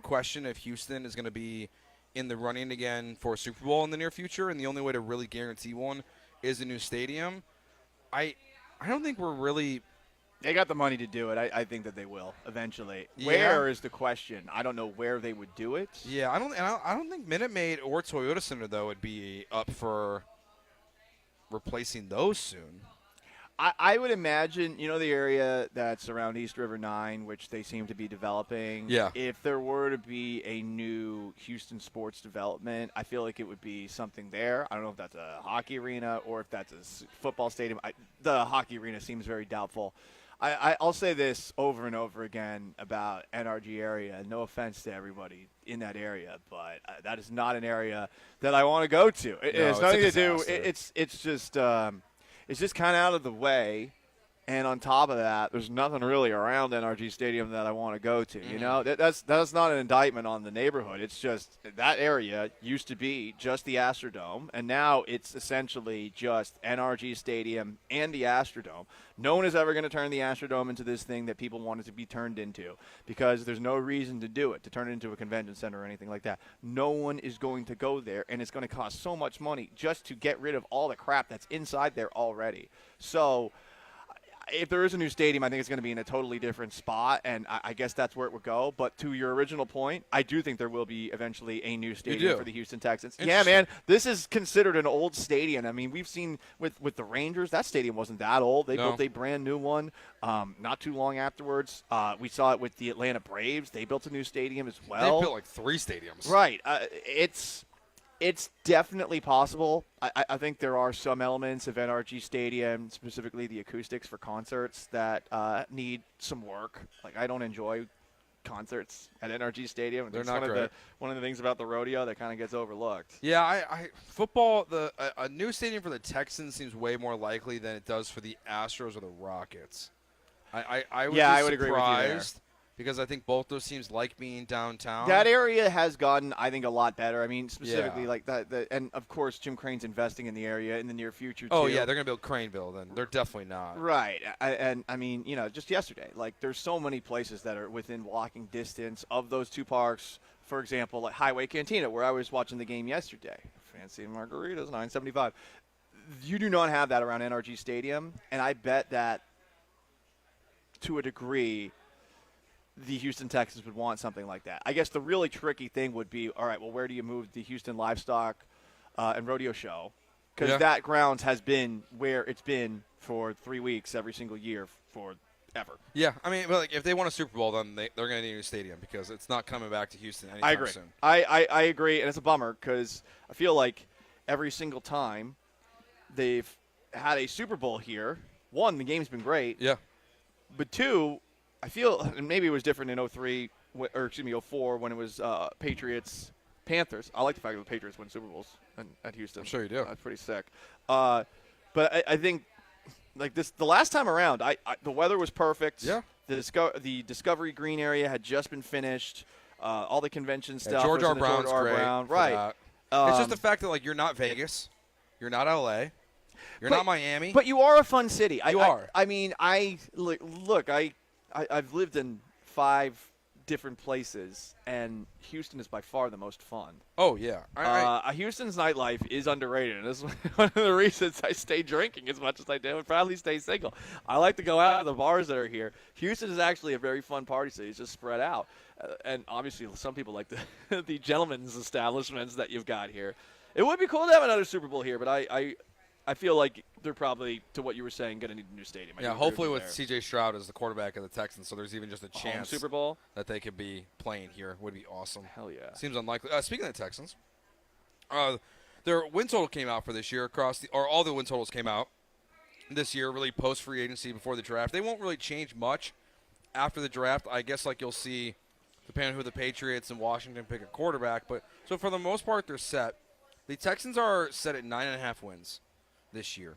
question if Houston is going to be in the running again for a Super Bowl in the near future, and the only way to really guarantee one is a new stadium. I don't think we're really – They got the money to do it. I think that they will eventually. Yeah. Where is the question? I don't know where they would do it. Yeah, I don't think Minute Maid or Toyota Center, though, would be up for replacing those soon. I would imagine, the area that's around East River 9, which they seem to be developing. Yeah. If there were to be a new Houston sports development, I feel like it would be something there. I don't know if that's a hockey arena or if that's a football stadium. The hockey arena seems very doubtful. I'll say this over and over again about NRG area. No offense to everybody in that area, but that is not an area that I want to go to. It's nothing to do. It's just kind of out of the way, and on top of that, there's nothing really around NRG Stadium that I want to go to. That's not an indictment on the neighborhood. It's just that area used to be just the Astrodome, and now it's essentially just NRG Stadium and the Astrodome. No one is ever going to turn the Astrodome into this thing that people want it to be turned into, because there's no reason to do it, to turn it into a convention center or anything like that. No one is going to go there, and it's going to cost so much money just to get rid of all the crap that's inside there already. So if there is a new stadium, I think it's going to be in a totally different spot, and I guess that's where it would go. But to your original point, I do think there will be eventually a new stadium for the Houston Texans. Yeah, man, this is considered an old stadium. I mean, we've seen with the Rangers, that stadium wasn't that old. They built a brand new one not too long afterwards. We saw it with the Atlanta Braves. They built a new stadium as well. They built like 3 stadiums. Right. It's definitely possible. I think there are some elements of NRG Stadium, specifically the acoustics for concerts, that need some work. Like, I don't enjoy concerts at NRG Stadium. They're It's not great. One of the things about the rodeo that kind of gets overlooked. Yeah, football, a new stadium for the Texans seems way more likely than it does for the Astros or the Rockets. I would agree with you there. Because I think both those teams like being downtown. That area has gotten, I think, a lot better. I mean, specifically like that. And, of course, Jim Crane's investing in the area in the near future, too. Oh, yeah, they're going to build Craneville then. They're definitely not. Right. And, I mean, just yesterday, like, there's so many places that are within walking distance of those two parks. For example, like Highway Cantina, where I was watching the game yesterday. Fancy margaritas, $9.75. You do not have that around NRG Stadium, and I bet that, to a degree, the Houston Texans would want something like that. I guess the really tricky thing would be, all right, well, where do you move the Houston Livestock and Rodeo Show? Because that grounds has been where it's been for 3 weeks every single year forever. Yeah, I mean, like, if they want a Super Bowl, then they're going to need a new stadium because it's not coming back to Houston anytime I agree. soon. I agree, and it's a bummer because I feel like every single time they've had a Super Bowl here, one, the game's been great. Yeah. But two, I feel, and maybe it was different in 04 when it was Patriots-Panthers. I like the fact that the Patriots win Super Bowls at Houston. I'm sure you do. That's pretty sick. But I think, like this, the last time around, the weather was perfect. Yeah. The Discovery Green area had just been finished. All the convention stuff. George was R. in the Brown's George R. great. Brown. For Right. that. It's just the fact that, like, you're not Vegas. You're not L.A. You're not Miami. But you are a fun city. You are. I mean, look, I've lived in 5 different places, and Houston is by far the most fun. Oh, yeah. Houston's nightlife is underrated, and this is one of the reasons I stay drinking as much as I do and probably stay single. I like to go out to the bars that are here. Houston is actually a very fun party city. It's just spread out. And obviously some people like the gentlemen's establishments that you've got here. It would be cool to have another Super Bowl here, but I feel like they're probably, to what you were saying, going to need a new stadium. Yeah, hopefully with C.J. Stroud as the quarterback of the Texans, so there's even just a chance Super Bowl that they could be playing here. Would be awesome. Hell yeah. Seems unlikely. Speaking of the Texans, their win total came out for this year all the win totals came out this year, really post free agency before the draft. They won't really change much after the draft. I guess like you'll see, depending on who the Patriots and Washington pick a quarterback. But so for the most part, they're set. The Texans are set at 9.5 wins this year.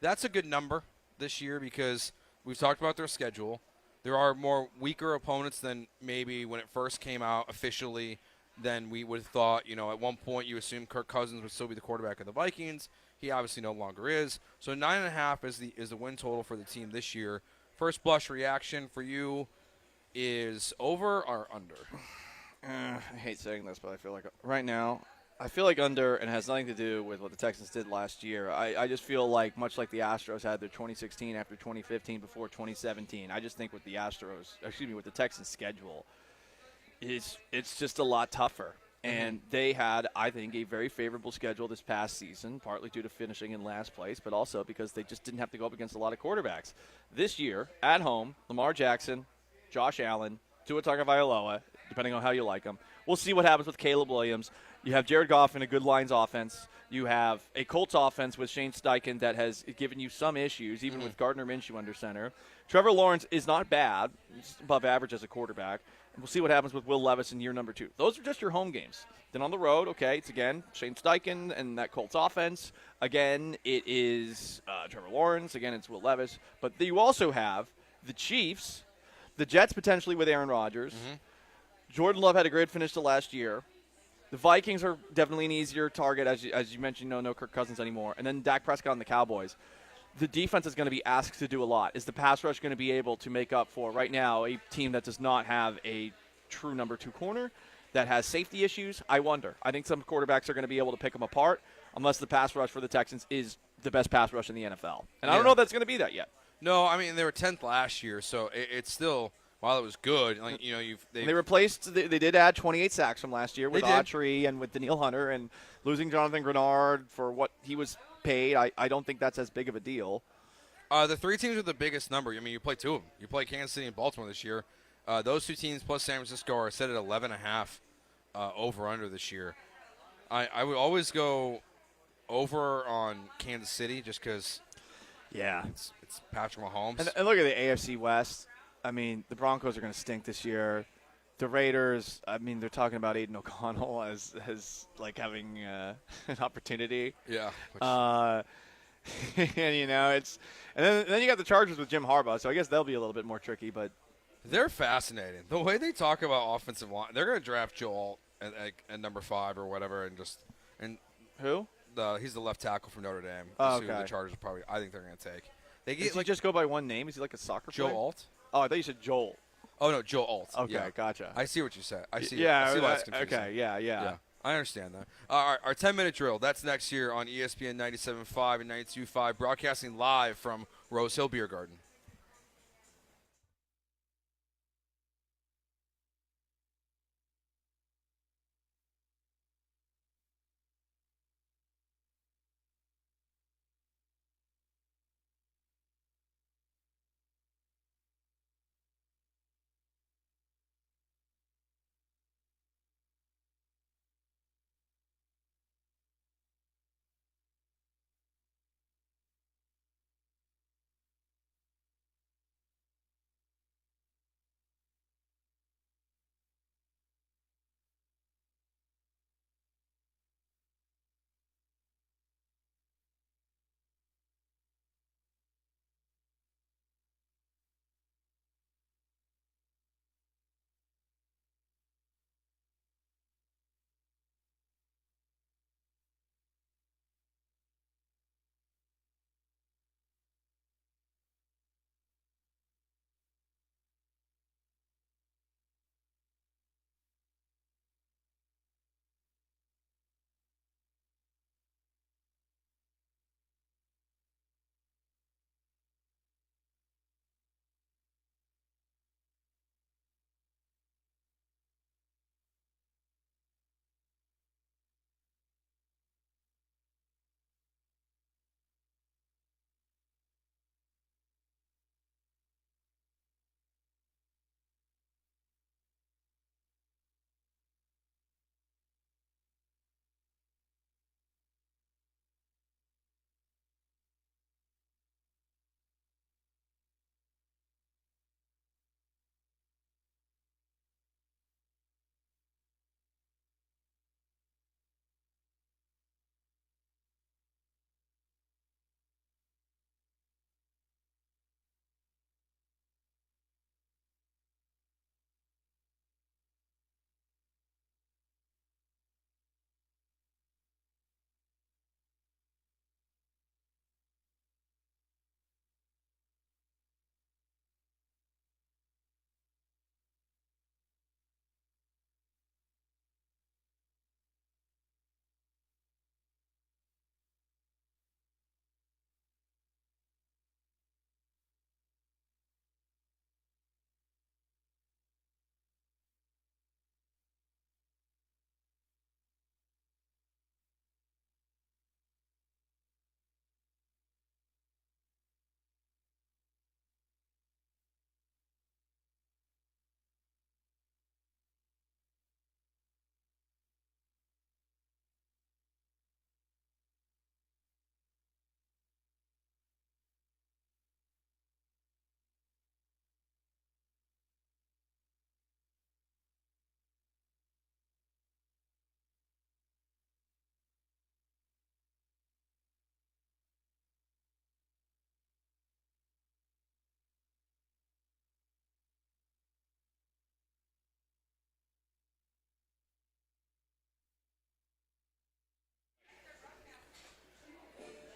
That's a good number this year because we've talked about their schedule. There are more weaker opponents than maybe when it first came out officially than we would have thought. At one point you assumed Kirk Cousins would still be the quarterback of the Vikings. He obviously no longer is. So 9.5 is the win total for the team this year. First blush reaction for you is over or under? I hate saying this, but I feel like right now – I feel like under, and it has nothing to do with what the Texans did last year. I just feel like, much like the Astros had their 2016 after 2015 before 2017, I just think with the Texans' schedule, it's just a lot tougher. And they had, I think, a very favorable schedule this past season, partly due to finishing in last place, but also because they just didn't have to go up against a lot of quarterbacks. This year, at home, Lamar Jackson, Josh Allen, Tua Tagovailoa, depending on how you like them. We'll see what happens with Caleb Williams. You have Jared Goff in a good Lions offense. You have a Colts offense with Shane Steichen that has given you some issues, even with Gardner Minshew under center. Trevor Lawrence is not bad. He's above average as a quarterback. And we'll see what happens with Will Levis in year number 2. Those are just your home games. Then on the road, okay, it's again Shane Steichen and that Colts offense. Again, it is Trevor Lawrence. Again, it's Will Levis. But you also have the Chiefs, the Jets potentially with Aaron Rodgers. Jordan Love had a great finish to last year. The Vikings are definitely an easier target, as you mentioned, no Kirk Cousins anymore. And then Dak Prescott and the Cowboys. The defense is going to be asked to do a lot. Is the pass rush going to be able to make up for, right now, a team that does not have a true number 2 corner, that has safety issues? I wonder. I think some quarterbacks are going to be able to pick them apart unless the pass rush for the Texans is the best pass rush in the NFL. And I don't know if that's going to be that yet. No, I mean, they were 10th last year, so it's still, while it was good, like, you know, they replaced, they did add 28 sacks from last year with Autry and with Daniil Hunter, and losing Jonathan Grenard for what he was paid, I don't think that's as big of a deal. The 3 teams with the biggest number, I mean, you play 2 of them. You play Kansas City and Baltimore this year. Those 2 teams plus San Francisco are set at 11.5 over-under this year. I would always go over on Kansas City just because it's Patrick Mahomes. And look at the AFC West. I mean, the Broncos are going to stink this year. The Raiders, I mean, they're talking about Aiden O'Connell as like having an opportunity. Yeah. And you know, and then you got the Chargers with Jim Harbaugh, so I guess they'll be a little bit more tricky. But they're fascinating. The way they talk about offensive line, they're going to draft Joe Alt at number 5 or whatever, and who? He's the left tackle from Notre Dame. Oh, who okay. the Chargers probably, I think they're going to take. They Does he just go by one name? Is he like a soccer Joe player? Alt? Oh, I thought you said Joel. Oh no, Joe Alt. Okay, yeah. gotcha. I see what you said. I see. Yeah, I see why it's confusing. okay, yeah. I understand that. Our 10-minute drill. That's next year on ESPN 97.5 and 92.5, broadcasting live from Rose Hill Beer Garden.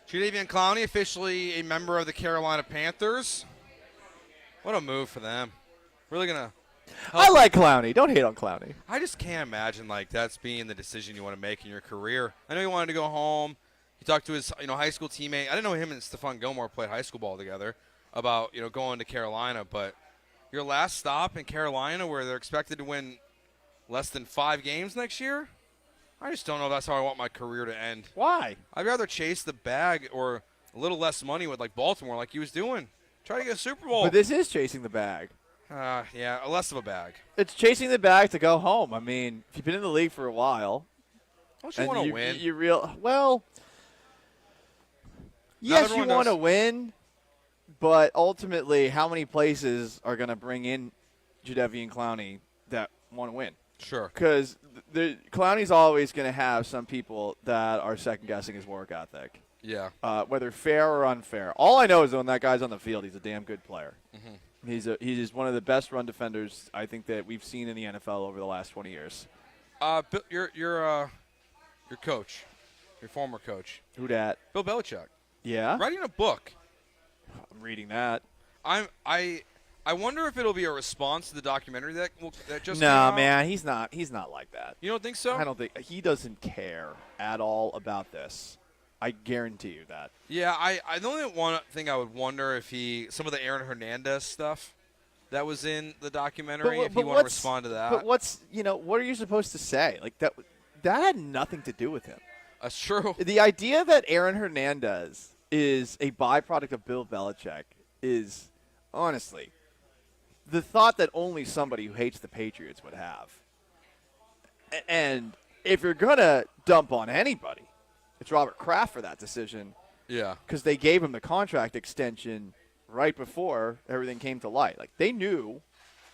Jadeveon Clowney officially a member of the Carolina Panthers. What a move for them. Really going to I like Clowney. Don't hate on Clowney. I just can't imagine like that's being the decision you want to make in your career. I know he wanted to go home. He talked to his high school teammate. I didn't know him and Stephon Gilmore played high school ball together about going to Carolina. But your last stop in Carolina, where they're expected to win less than 5 games next year, I just don't know if that's how I want my career to end. Why? I'd rather chase the bag or a little less money with like Baltimore, like he was doing. Try to get a Super Bowl. But this is chasing the bag. Yeah, less of a bag. It's chasing the bag to go home. I mean, if you've been in the league for a while, don't you want to win? Yes, you want to win, but ultimately, how many places are going to bring in Jadeveon Clowney that want to win? Sure. Because Clowney's always going to have some people that are second-guessing his work ethic. Yeah. Whether fair or unfair. All I know is when that guy's on the field, he's a damn good player. Mm-hmm. He's one of the best run defenders I think that we've seen in the NFL over the last 20 years. Your coach, your former coach. Who dat? Bill Belichick. Yeah. Writing a book. I'm reading that. I wonder if it'll be a response to the documentary that just no, came out. Man, he's not like that. You don't think so? I don't think he doesn't care at all about this. I guarantee you that. Yeah, the only one thing I would wonder if some of the Aaron Hernandez stuff that was in the documentary, if you want to respond to that. But what are you supposed to say? Like that had nothing to do with him. That's true. The idea that Aaron Hernandez is a byproduct of Bill Belichick is, honestly, the thought that only somebody who hates the Patriots would have. And if you're going to dump on anybody, it's Robert Kraft for that decision. Yeah. Because they gave him the contract extension right before everything came to light. Like, they knew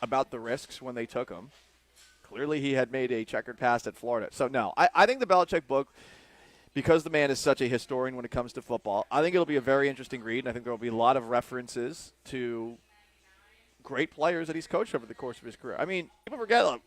about the risks when they took him. Clearly, he had made a checkered past at Florida. So, no, I think the Belichick book, because the man is such a historian when it comes to football, I think it'll be a very interesting read, and I think there will be a lot of references to great players that he's coached over the course of his career. I mean, people forget,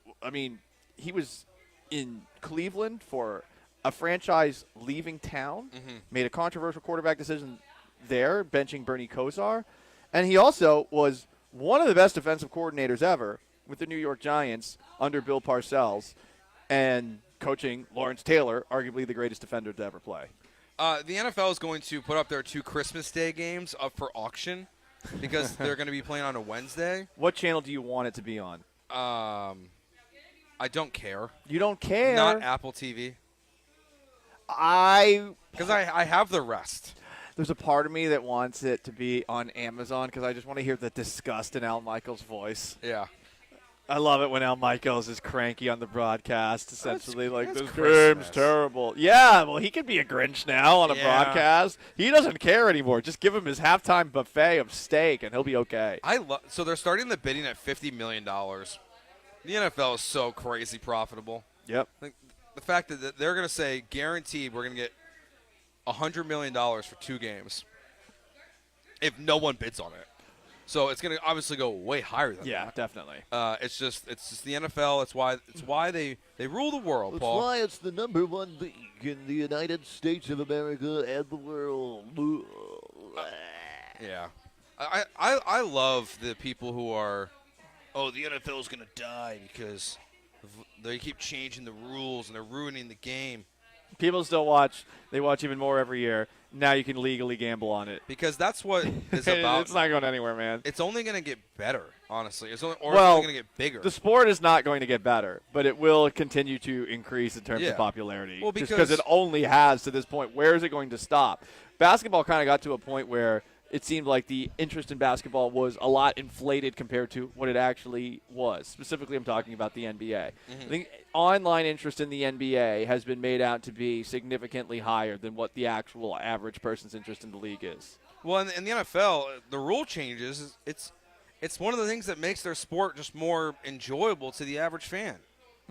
he was in Cleveland for a franchise leaving town, made a controversial quarterback decision there, benching Bernie Kosar, and he also was one of the best defensive coordinators ever with the New York Giants under Bill Parcells, and coaching Lawrence Taylor, arguably the greatest defender to ever play. The NFL is going to put up their 2 Christmas Day games up for auction because they're going to be playing on a Wednesday. What channel do you want it to be on? I don't care. You don't care? Not Apple TV. Because I have the rest. There's a part of me that wants it to be on Amazon because I just want to hear the disgust in Al Michaels' voice. Yeah. I love it when Al Michaels is cranky on the broadcast, essentially. This Christmas. game's terrible. Yeah, well, he could be a Grinch now on a broadcast. He doesn't care anymore. Just give him his halftime buffet of steak, and he'll be okay. So they're starting the bidding at $50 million. The NFL is so crazy profitable. Yep. The fact that they're going to say, guaranteed, we're going to get $100 million for 2 games if no one bids on it. So it's going to obviously go way higher than that. Yeah, definitely. It's just the NFL. It's why they rule the world, That's Paul. why it's the #1 league in the United States of America and the world. Yeah. I love the people who are, the NFL is going to die because they keep changing the rules and they're ruining the game. People still watch. They watch even more every year. Now you can legally gamble on it. Because that's what it's about. It's not going anywhere, man. It's only going to get better, honestly. It's only well, going to get bigger. The sport is not going to get better, but it will continue to increase in terms of popularity. Well, because it only has to this point. Where is it going to stop? Basketball kind of got to a point where it seemed like the interest in basketball was a lot inflated compared to what it actually was. Specifically, I'm talking about the NBA. I think online interest in the NBA has been made out to be significantly higher than what the actual average person's interest in the league is. Well, in the NFL, the rule changes. It's one of the things that makes their sport just more enjoyable to the average fan.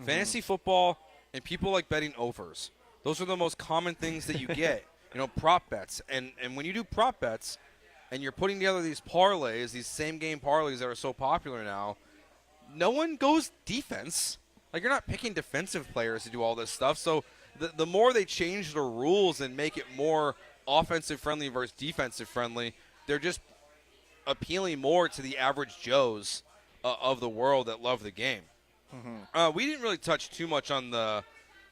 Fantasy football and people like betting overs. Those are the most common things that you get. Prop bets. And when you do prop bets, and you're putting together these parlays, these same-game parlays that are so popular now, no one goes defense. Like, you're not picking defensive players to do all this stuff. So the more they change the rules and make it more offensive friendly versus defensive friendly. They're just appealing more to the average Joes of the world that love the game. Mm-hmm. We didn't really touch too much on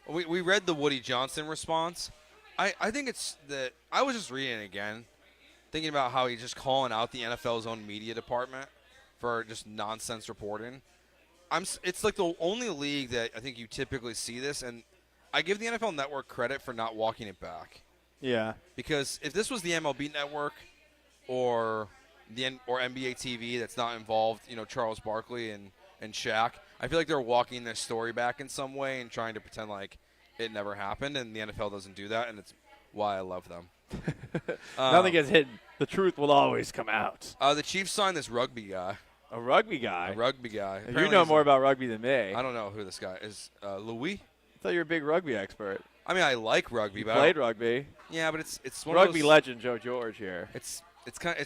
we read the Woody Johnson response. I think it's that I was just reading it again, thinking about how he's just calling out the NFL's own media department for just nonsense reporting. It's like the only league that I think you typically see this, and I give the NFL Network credit for not walking it back. Yeah. Because if this was the MLB Network or NBA TV that's not involved, Charles Barkley and Shaq, I feel like they're walking their story back in some way and trying to pretend like it never happened, and the NFL doesn't do that, and it's why I love them. Nothing gets hidden. The truth will always come out. The Chiefs signed this rugby guy. A rugby guy? A rugby guy. You know more about rugby than me. I don't know who this guy is. Louis? I thought you were a big rugby expert. I mean, I like rugby. You but played rugby. Yeah, but it's one rugby of those, legend Joe George here. It's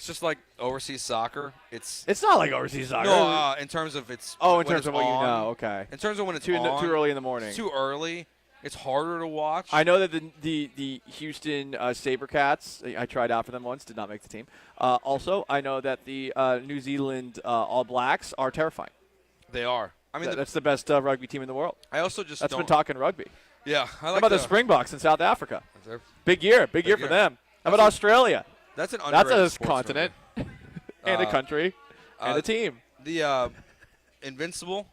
just like overseas soccer. It's not like overseas soccer. No, in terms of its. Oh, in terms of what you know. Okay. In terms of when it's too early in the morning. It's too early. It's harder to watch. I know that the Houston Sabercats, I tried out for them once, did not make the team. Also, I know that the New Zealand All Blacks are terrifying. They are. I mean, that's the best rugby team in the world. I also just been talking rugby. Yeah, How about the Springboks in South Africa? Big year for year. them. How about Australia? That's an underrated That's a sports continent and a country and a team. The Invincible.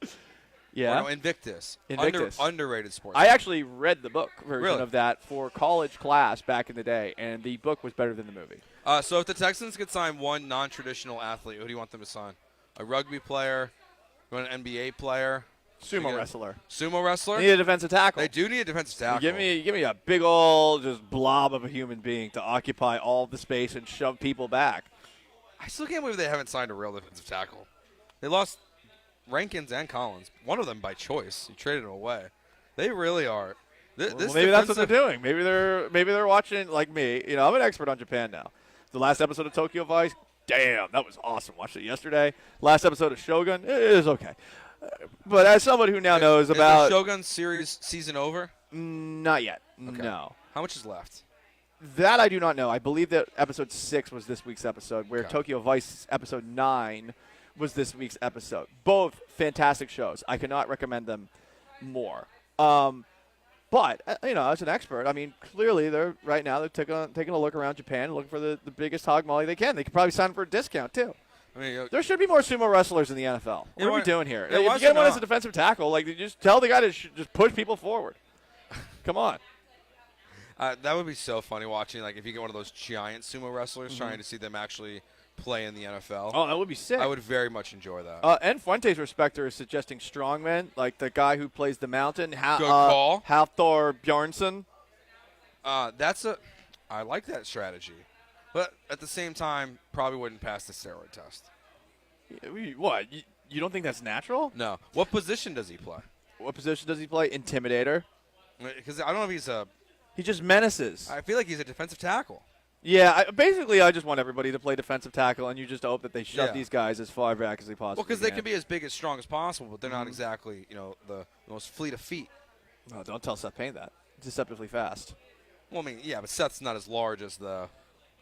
Yeah. No, Invictus. Invictus. Underrated sports. I actually read the book version Really? of that for college class back in the day, and the book was better than the movie. So if the Texans could sign one non-traditional athlete, who do you want them to sign? A rugby player? You want an NBA player? Sumo wrestler. Sumo wrestler? They need a defensive tackle. They do need a defensive tackle. Give me a big old just blob of a human being to occupy all the space and shove people back. I still can't believe they haven't signed a real defensive tackle. They lost Rankins and Collins. One of them by choice. You traded him away. They really are. Maybe that's what they're doing. Maybe they're watching like me. I'm an expert on Japan now. The last episode of Tokyo Vice, damn, that was awesome. Watched it yesterday. Last episode of Shogun, it is okay. But as someone who now knows about is the Shogun series season over? Not yet. Okay. No. How much is left? That I do not know. I believe that episode 6 was this week's episode, where Okay. Tokyo Vice episode 9 was this week's episode. Both fantastic shows. I cannot recommend them more. But as an expert, I mean, clearly they're taking a look around Japan, looking for the biggest hog molly they can. They could probably sign for a discount too. I mean, there should be more sumo wrestlers in the NFL. What are we doing here? Yeah, If why you is get there one as not? a defensive tackle, like, you just tell the guy to just push people forward. Come on. That would be so funny watching, like, if you get one of those giant sumo wrestlers trying to see them actually play in the NFL. Oh, that would be sick. I would very much enjoy that. And Fuente's Respecter is suggesting strongmen, like the guy who plays the mountain, Good call. Hafthor Bjornsson. I like that strategy. But at the same time, probably wouldn't pass the steroid test. What? You don't think that's natural? No. What position does he play? What position does he play? Intimidator. Because I don't know if he's a... He just menaces. I feel like he's a defensive tackle. Yeah, basically I just want everybody to play defensive tackle, and you just hope that they shove Yeah. these guys as far back as they possibly Well, because they can. can be as big as strong as possible, but they're not exactly, the most fleet of feet. No, don't tell Seth Payne that. Deceptively fast. Well, I mean, yeah, but Seth's not as large as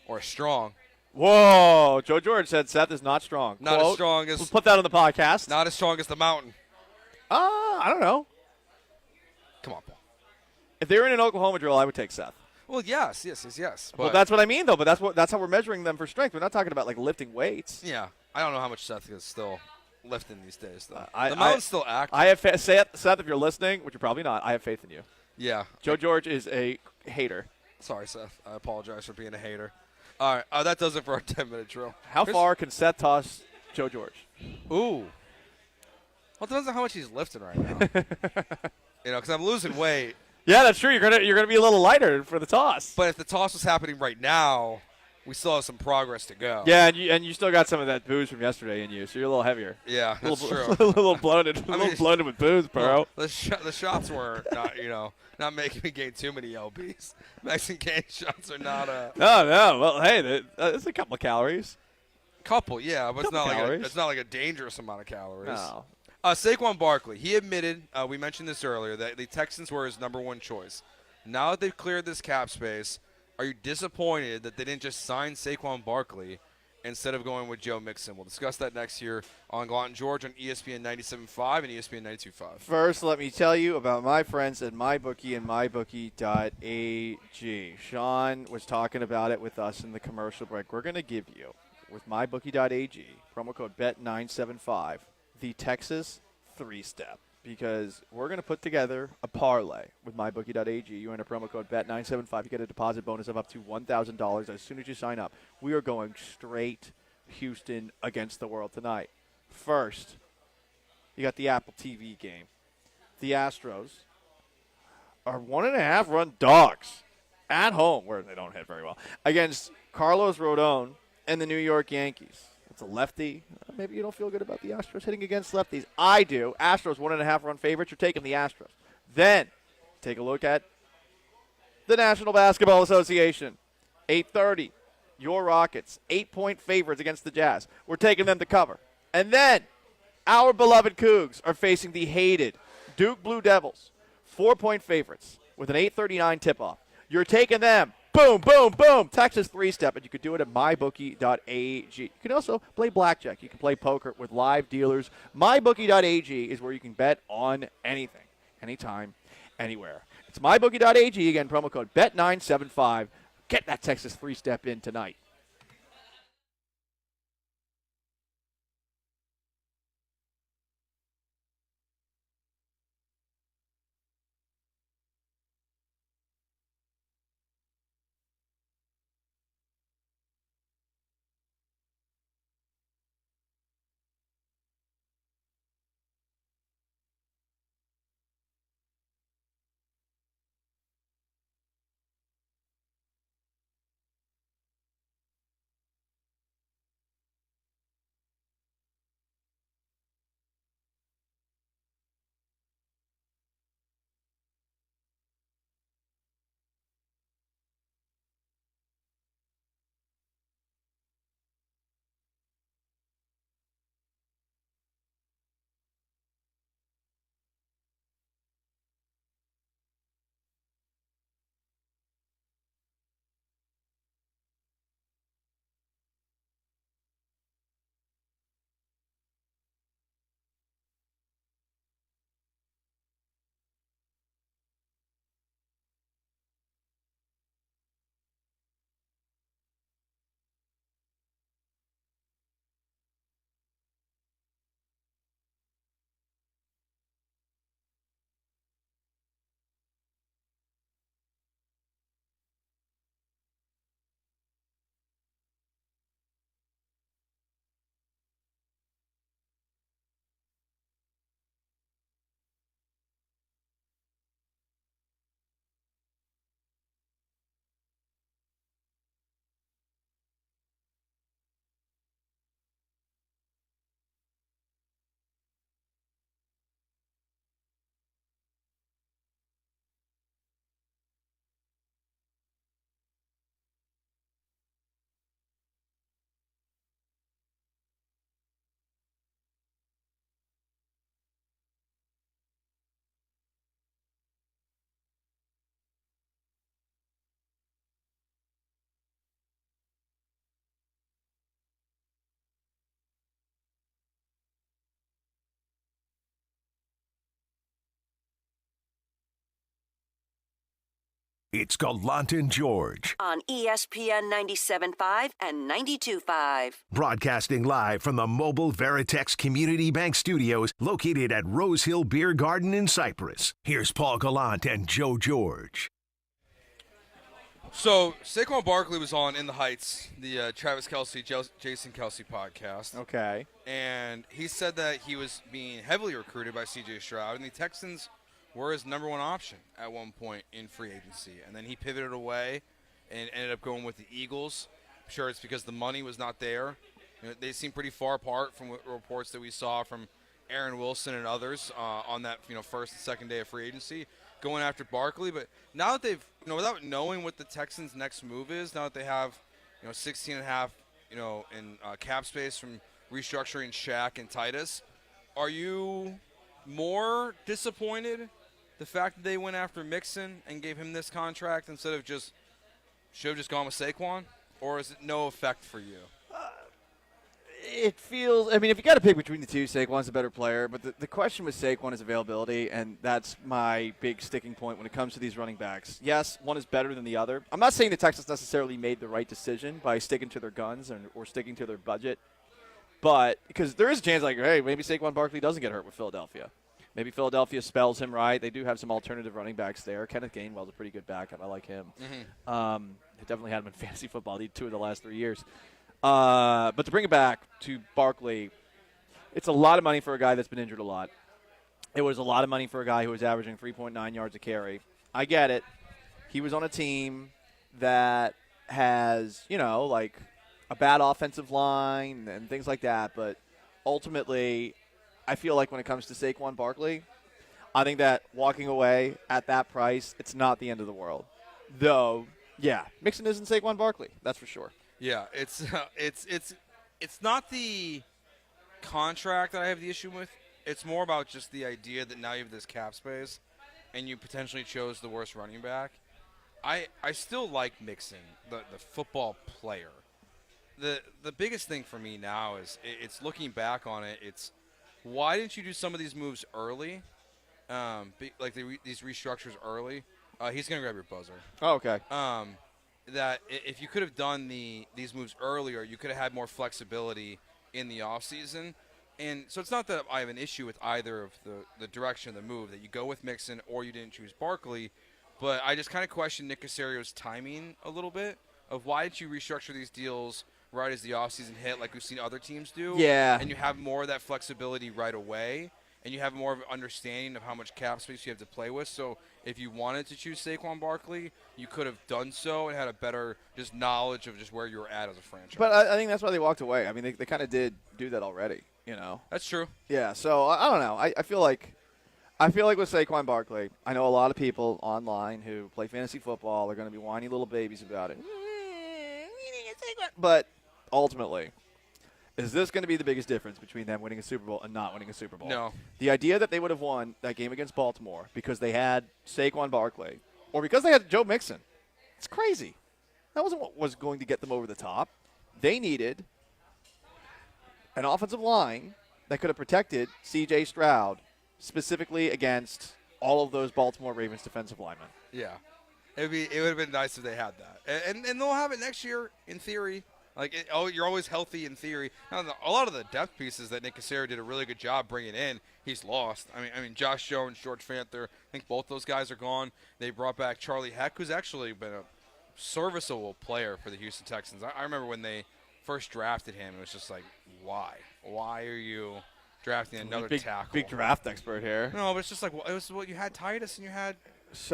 or as strong. Whoa! Joe George said Seth is not strong. Not Quote, as strong as... We'll put that on the podcast. Not as strong as the mountain. I don't know. Come on, Paul. If they were in an Oklahoma drill, I would take Seth. Well, yes. But Well, that's what I mean, though. But that's how we're measuring them for strength. We're not talking about, like, lifting weights. Yeah. I don't know how much Seth is still lifting these days, though. The the mountain's still active. I have Seth, if you're listening, which you're probably not, I have faith in you. Yeah. Joe George is a hater. Sorry, Seth. I apologize for being a hater. All right. That does it for our 10-minute drill. How far can Seth toss Joe George? Ooh. Well, it depends on how much he's lifting right now. Because I'm losing weight. Yeah, that's true. You're gonna be a little lighter for the toss. But if the toss was happening right now, we still have some progress to go. Yeah, and you still got some of that booze from yesterday in you, so you're a little heavier. Yeah, that's true. A little bloated, bloated with booze, bro. Well, the shots were not, not making me gain too many lbs. Mexican cane shots are not No. Well, hey, it's a couple of calories. Couple, yeah, but it's not like a dangerous amount of calories. No. Saquon Barkley, he admitted, we mentioned this earlier, that the Texans were his number one choice. Now that they've cleared this cap space, Are you disappointed that they didn't just sign Saquon Barkley instead of going with Joe Mixon? We'll discuss that next here on Gallant George on ESPN 97.5 and ESPN 92.5. First, let me tell you about my friends at MyBookie and MyBookie.ag. Sean was talking about it with us in the commercial break. We're going to give you, with MyBookie.ag, promo code BET975, the Texas 3-step. Because we're going to put together a parlay with MyBookie.ag. You enter promo code BET975. You get a deposit bonus of up to $1,000 as soon as you sign up. We are going straight Houston against the world tonight. First, you got the Apple TV game. The Astros are 1.5-run dogs at home, where they don't hit very well, against Carlos Rodon and the New York Yankees. It's a lefty. Maybe you don't feel good about the Astros hitting against lefties. I do. Astros 1.5-run favorites. You're taking the Astros. Then take a look at the National Basketball Association. 8:30. Your Rockets, 8-point favorites against the Jazz. We're taking them to cover. And then our beloved Cougs are facing the hated Duke Blue Devils, 4-point favorites with an 8:39 tip-off. You're taking them. Boom, boom, boom. Texas 3-step, and you can do it at mybookie.ag. You can also play blackjack. You can play poker with live dealers. Mybookie.ag is where you can bet on anything, anytime, anywhere. It's mybookie.ag. Again, promo code BET975. Get that Texas 3-step in tonight. It's Gallant George. On ESPN 97.5 and 92.5. Broadcasting live from the Mobile Veritex Community Bank Studios located at Rose Hill Beer Garden in Cypress. Here's Paul Gallant and Joe George. So, Saquon Barkley was on In the Heights, the Travis Kelce, Jason Kelce podcast. Okay. And he said that he was being heavily recruited by C.J. Stroud, and the Texans were his number one option at one point in free agency. And then he pivoted away and ended up going with the Eagles. I'm sure it's because the money was not there. You know, they seem pretty far apart from what reports that we saw from Aaron Wilson and others on that first and second day of free agency, going after Barkley. But now that they've, without knowing what the Texans' next move is, now that they have, 16.5, in cap space from restructuring Shaq and Titus, are you more disappointed the fact that they went after Mixon and gave him this contract instead of just should have just gone with Saquon, or is it no effect for you? It feels – I mean, if you got to pick between the two, Saquon's a better player. But the question with Saquon is availability, and that's my big sticking point when it comes to these running backs. Yes, one is better than the other. I'm not saying the Texans necessarily made the right decision by sticking to their guns or sticking to their budget. But because there is a chance, like, hey, maybe Saquon Barkley doesn't get hurt with Philadelphia. Maybe Philadelphia spells him right. They do have some alternative running backs there. Kenneth Gainwell's a pretty good backup. I like him. I definitely had him in fantasy football 2 of the last 3 years. But to bring it back to Barkley, it's a lot of money for a guy that's been injured a lot. It was a lot of money for a guy who was averaging 3.9 yards a carry. I get it. He was on a team that has, like a bad offensive line and things like that. But ultimately, I feel like when it comes to Saquon Barkley, I think that walking away at that price, it's not the end of the world. Though, yeah, Mixon isn't Saquon Barkley. That's for sure. Yeah, it's not the contract that I have the issue with. It's more about just the idea that now you have this cap space, and you potentially chose the worst running back. I still like Mixon, the football player. The biggest thing for me now is it's looking back on it. It's why didn't you do some of these moves early, these restructures early? He's gonna grab your buzzer. Oh, okay. That if you could have done these moves earlier, you could have had more flexibility in the offseason. And so it's not that I have an issue with either of the direction of the move, that you go with Mixon or you didn't choose Barkley. But I just kind of question Nick Caserio's timing a little bit of why did you restructure these deals right as the offseason hit like we've seen other teams do? Yeah. And you have more of that flexibility right away. And you have more of an understanding of how much cap space you have to play with. So if you wanted to choose Saquon Barkley, you could have done so and had a better just knowledge of just where you were at as a franchise. But I think that's why they walked away. I mean, they kind of did do that already, That's true. Yeah, so I don't know. I feel like with Saquon Barkley, I know a lot of people online who play fantasy football are going to be whiny little babies about it. But ultimately, is this going to be the biggest difference between them winning a Super Bowl and not winning a Super Bowl? No. The idea that they would have won that game against Baltimore because they had Saquon Barkley or because they had Joe Mixon, it's crazy. That wasn't what was going to get them over the top. They needed an offensive line that could have protected C.J. Stroud specifically against all of those Baltimore Ravens defensive linemen. Yeah. It would have been nice if they had that. And they'll have it next year in theory. You're always healthy in theory. Now, a lot of the depth pieces that Nick Caserio did a really good job bringing in, he's lost. I mean, Josh Jones, George Fanther, I think both those guys are gone. They brought back Charlie Heck, who's actually been a serviceable player for the Houston Texans. I remember when they first drafted him, it was just like, why? Why are you drafting another tackle? Big draft expert here. No, but it's just like, it was what you had Titus and you had it's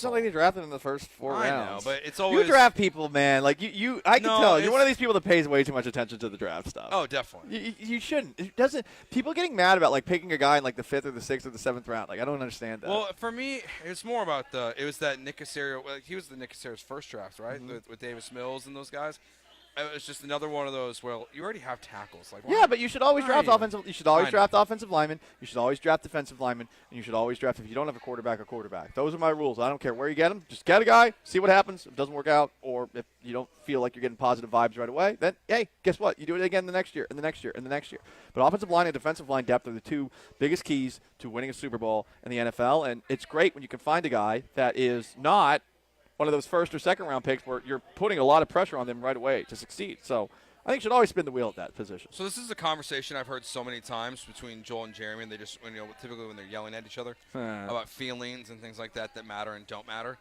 not like they drafted in the first 4 rounds. I know, but it's always you draft people, man. Like you I can tell you're one of these people that pays way too much attention to the draft stuff. Oh, definitely. You shouldn't. It doesn't. People getting mad about like picking a guy in like the 5th or the 6th or the 7th round. Like I don't understand that. Well, for me, it's more about it was that Nick Caserio. He was the Nick Caserio's first draft, right, with Davis Mills and those guys. It was just another one of those. Well, you already have tackles. But you should always draft offensive. You should always draft offensive linemen. You should always draft defensive linemen, and you should always draft if you don't have a quarterback. Those are my rules. I don't care where you get them. Just get a guy, see what happens. If it doesn't work out, or if you don't feel like you're getting positive vibes right away, then hey, guess what? You do it again the next year, and the next year, and the next year. But offensive line and defensive line depth are the two biggest keys to winning a Super Bowl in the NFL, and it's great when you can find a guy that is not one of those 1st or 2nd round picks where you're putting a lot of pressure on them right away to succeed. So I think you should always spin the wheel at that position. So this is a conversation I've heard so many times between Joel and Jeremy, and they just, typically when they're yelling at each other about feelings and things like that matter and don't matter.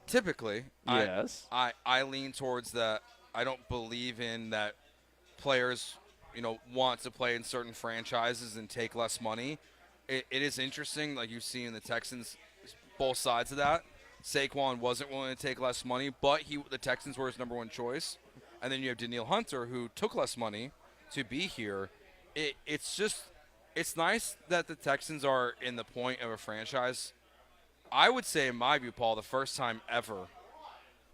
Typically, yes, I lean towards that. I don't believe in that players, want to play in certain franchises and take less money. It is interesting, like you've seen in the Texans, both sides of that. Saquon wasn't willing to take less money, but the Texans were his number one choice. And then you have Danielle Hunter, who took less money to be here. It's nice that the Texans are in the point of a franchise. I would say, in my view, Paul, the first time ever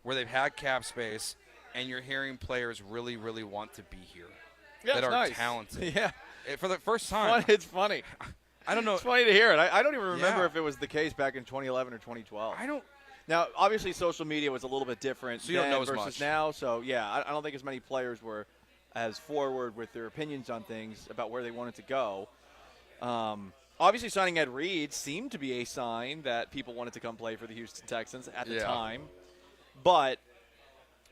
where they've had cap space and you're hearing players really, really want to be here that are talented. Yeah. For the first time. It's funny. I don't know. It's funny to hear it. I don't even remember if it was the case back in 2011 or 2012. Now, obviously, social media was a little bit different So you don't then know as versus much. now. So, yeah, I don't think as many players were as forward with their opinions on things about where they wanted to go. Obviously, signing Ed Reed seemed to be a sign that people wanted to come play for the Houston Texans at the time. But,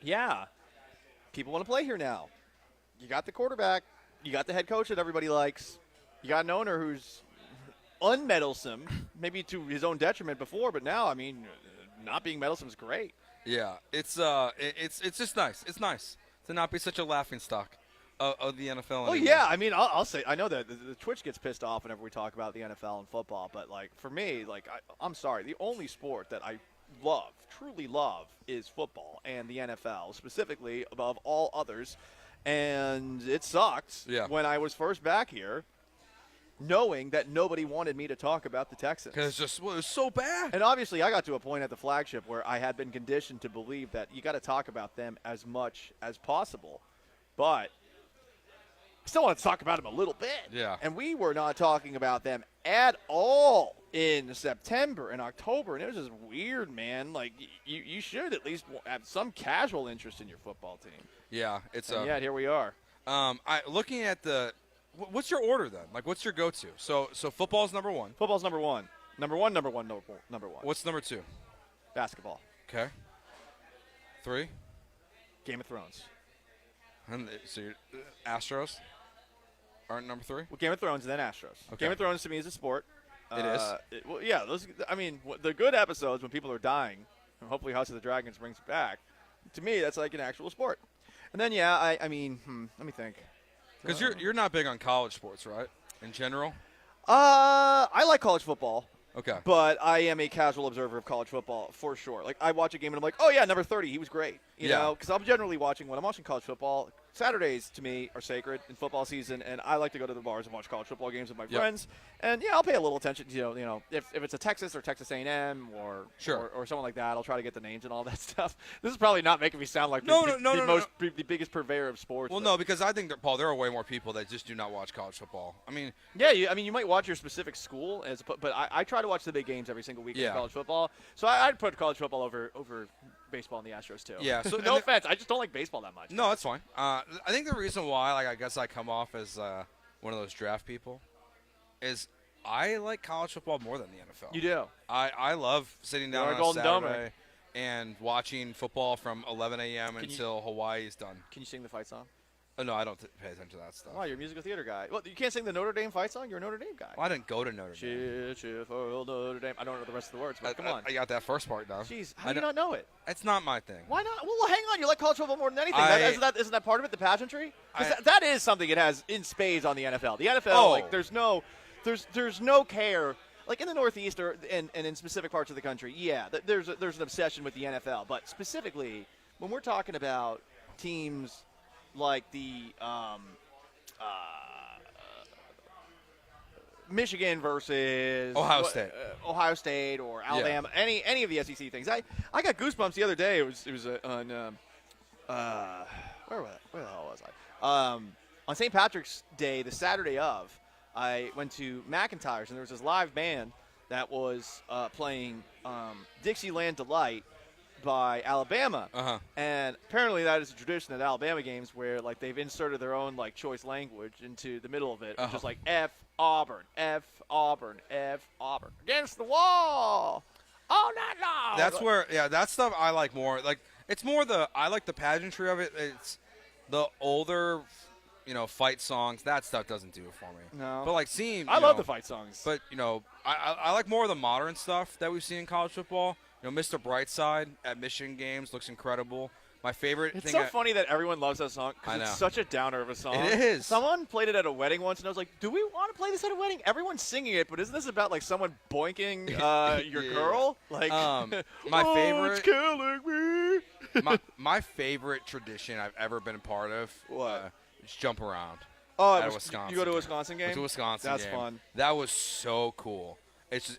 yeah, people want to play here now. You got the quarterback. You got the head coach that everybody likes. You got an owner who's unmeddlesome, maybe to his own detriment before, but now, I mean, not being meddlesome is great. Yeah, it's just nice. It's nice to not be such a laughingstock of the NFL. Well, anymore. yeah, I mean, I'll say, I know that the Twitch gets pissed off whenever we talk about the NFL and football, but, like, for me, like, I'm sorry, the only sport that I love, truly love, is football and the NFL, specifically above all others. And it sucked when I was first back here, knowing that nobody wanted me to talk about the Texans. Because it was so bad. And obviously, I got to a point at the flagship where I had been conditioned to believe that you got to talk about them as much as possible. But I still want to talk about them a little bit. Yeah. And we were not talking about them at all in September and October. And it was just weird, man. Like, you should at least have some casual interest in your football team. Yeah, it's and yet here we are. Looking at what's your order then? Like, what's your go-to? So football's number one. Football's number one. Number one. What's number two? Basketball. Okay. 3. Game of Thrones. And so your Astros aren't number 3? Well, Game of Thrones and then Astros. Okay. Game of Thrones to me is a sport. It is. Well, yeah. The good episodes when people are dying, and hopefully House of the Dragons brings it back. To me, that's like an actual sport. And then, I mean, let me think. Because you're not big on college sports, right? In general. I like college football. Okay. But I am a casual observer of college football for sure. Like, I watch a game and I'm like, oh yeah, number 30, he was great. You know, because I'm generally watching when I'm watching college football. Saturdays to me are sacred in football season, and I like to go to the bars and watch college football games with my friends. And I'll pay a little attention to you know if it's a Texas or Texas A&M or someone like that, I'll try to get the names and all that stuff. This is probably not making me sound like the biggest purveyor of sports. Well, no, because I think Paul, there are way more people that just do not watch college football. I mean, you might watch your specific school, but I try to watch the big games every single week in college football. So I'd put college football over baseball and the Astros too. Yeah. So no offense, I just don't like baseball that much. No, that's fine. I think the reason why, like, I guess I come off as one of those draft people, is I like college football more than the NFL. You do. I love sitting down on a Golden Saturday and watching football from 11 a.m. until Hawaii is done. Can you sing the fight song? Oh, no, I don't pay attention to that stuff. Oh, you're a musical theater guy. Well, you can't sing the Notre Dame fight song? You're a Notre Dame guy. Well, I didn't go to Notre Dame. Cheer for Notre Dame. I don't know the rest of the words, but come on. I got that first part down. Jeez, how do you not know it? It's not my thing. Why not? Well, hang on. You like college football more than anything. Isn't that part of it, the pageantry? Because that is something it has in spades on the NFL. The NFL, like, there's no care. Like in the Northeast and in specific parts of the country, there's an obsession with the NFL. But specifically, when we're talking about teams like the Michigan versus Ohio State or Alabama, any of the SEC things. I got goosebumps the other day. It was on where the hell was I? On St. Patrick's Day, the Saturday of, I went to McIntyre's and there was this live band that was playing Dixieland Delight by Alabama. And apparently that is a tradition at Alabama games where, like, they've inserted their own, like, choice language into the middle of it, just like F Auburn, F Auburn, F Auburn, against the wall all night long. That's where that stuff I like more. Like, it's more I like the pageantry of it. It's the older, fight songs. That stuff doesn't do it for me. No. But like seeing, I love the fight songs. But I like more of the modern stuff that we've seen in college football. Mr. Brightside at Michigan games looks incredible. My favorite It's thing. so funny that everyone loves that song I because know. it's such a downer of a song. It is. Someone played it at a wedding once, and I was like, do we want to play this at a wedding? Everyone's singing it, but isn't this about, like, someone boinking your girl? Like, my favorite. It's killing me. my favorite tradition I've ever been a part of. What? Is jump around. Oh, at a Wisconsin. You go to a Wisconsin game? Went to a Wisconsin That's game. fun. That was so cool. It's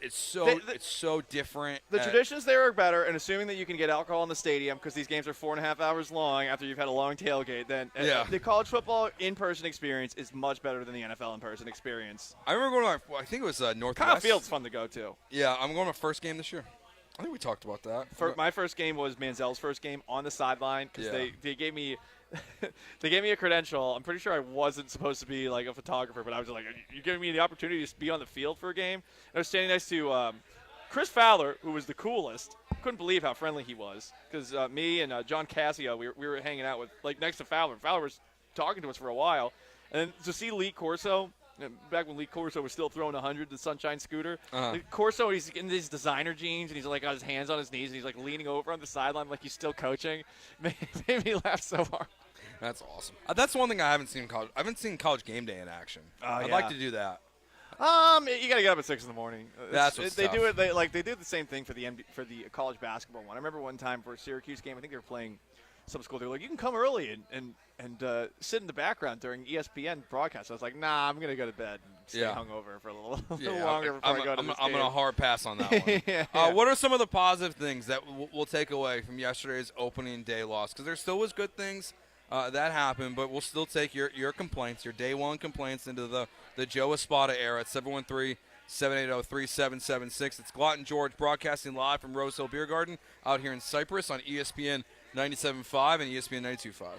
so different. The traditions there are better, and assuming that you can get alcohol in the stadium because these games are 4.5 hours long after you've had a long tailgate, then the college football in-person experience is much better than the NFL in-person experience. I remember going to I think it was Northwest. Kyle Field's fun to go to. Yeah, I'm going to my first game this year. I think we talked about that. My first game was Manziel's first game on the sideline because Yeah. they gave me they gave me a credential. I'm pretty sure I wasn't supposed to be like a photographer, but I was like, "You're giving me the opportunity to be on the field for a game." And I was standing next to Chris Fowler, who was the coolest. Couldn't believe how friendly he was because me and John Cassio, we were hanging out with like next to Fowler. Fowler was talking to us for a while, and then to see Lee Corso. Back when Lee Corso was still throwing 100, the Sunshine Scooter. Corso, he's in these designer jeans, and he's like got his hands on his knees, and he's like leaning over on the sideline like he's still coaching. Made me laugh so hard. That's awesome. That's one thing I haven't seen. I haven't seen College Game Day in action. I'd like to do that. You gotta get up at 6 in the morning. That's what's they tough. do it. They did the same thing for the college basketball one. I remember one time for a Syracuse game. I think they were playing some school. They were like, you can come early and sit in the background during ESPN broadcast. I was like, nah, I'm gonna go to bed and stay hungover for a little longer before I go to this I'm game. gonna hard pass on that one. Yeah. What are some of the positive things that we'll take away from yesterday's opening day loss? Because there still was good things that happened, but we'll still take your complaints, your day one complaints into the Joe Espada era at 713-780-3776. It's Gallant George broadcasting live from Rose Hill Beer Garden out here in Cyprus on ESPN 97.5 and ESPN 92.5.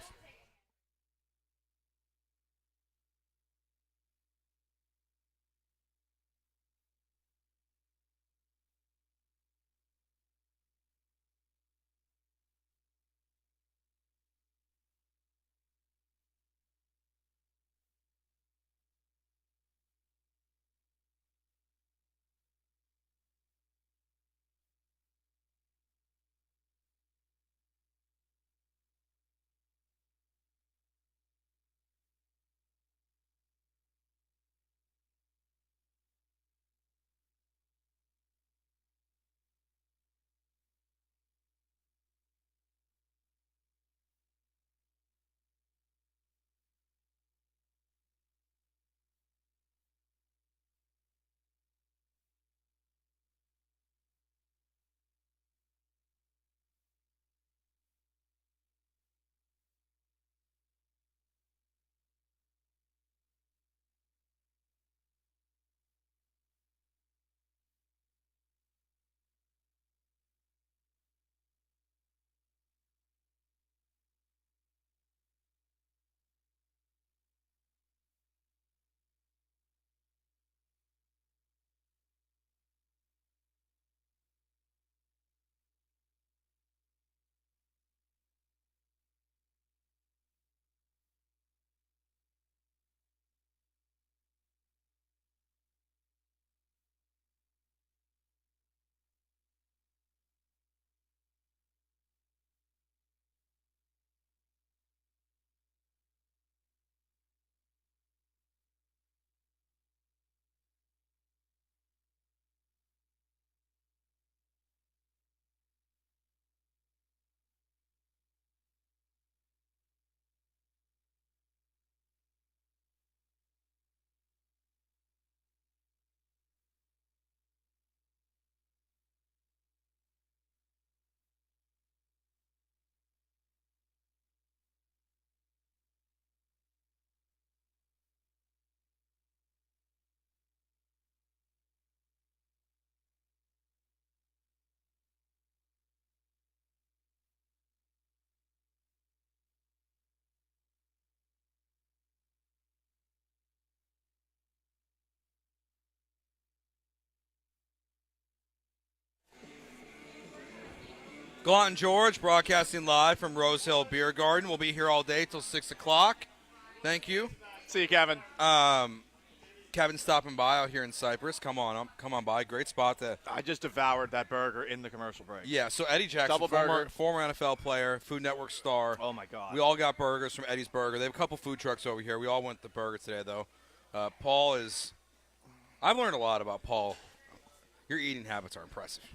Gallant George broadcasting live from Rose Hill Beer Garden. We'll be here all day till 6 o'clock. Thank you. See you, Kevin. Kevin's stopping by out here in Cyprus. Come on by. Great spot there. I just devoured that burger in the commercial break. Yeah, so Eddie Jackson, Double burger. former NFL player, Food Network star. Oh, my God. We all got burgers from Eddie's Burger. They have a couple food trucks over here. We all went to the burger today, though. Paul is – I've learned a lot about Paul. Your eating habits are impressive.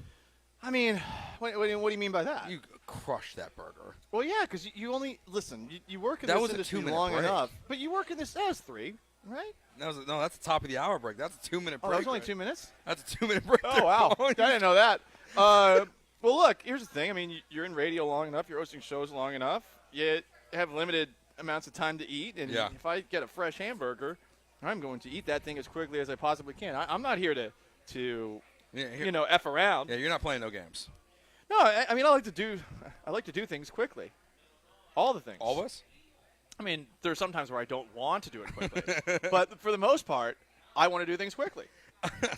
I mean, what do you mean by that? You crushed that burger. Well, yeah, because you only – listen, you work in That this was a industry 2-minute long break. enough. But you work in this – that was 3, right? No, that's the top of the hour break. That's a 2-minute break. Oh, that was only right? 2 minutes? That's a 2-minute break. Oh, wow. I didn't know that. Well, look, here's the thing. I mean, you're in radio long enough. You're hosting shows long enough. You have limited amounts of time to eat. And Yeah. if I get a fresh hamburger, I'm going to eat that thing as quickly as I possibly can. I'm not here to F around. Yeah, you're not playing no games. No, I mean I like to do things quickly. All the things. Always? I mean, there's some times where I don't want to do it quickly. But for the most part, I want to do things quickly.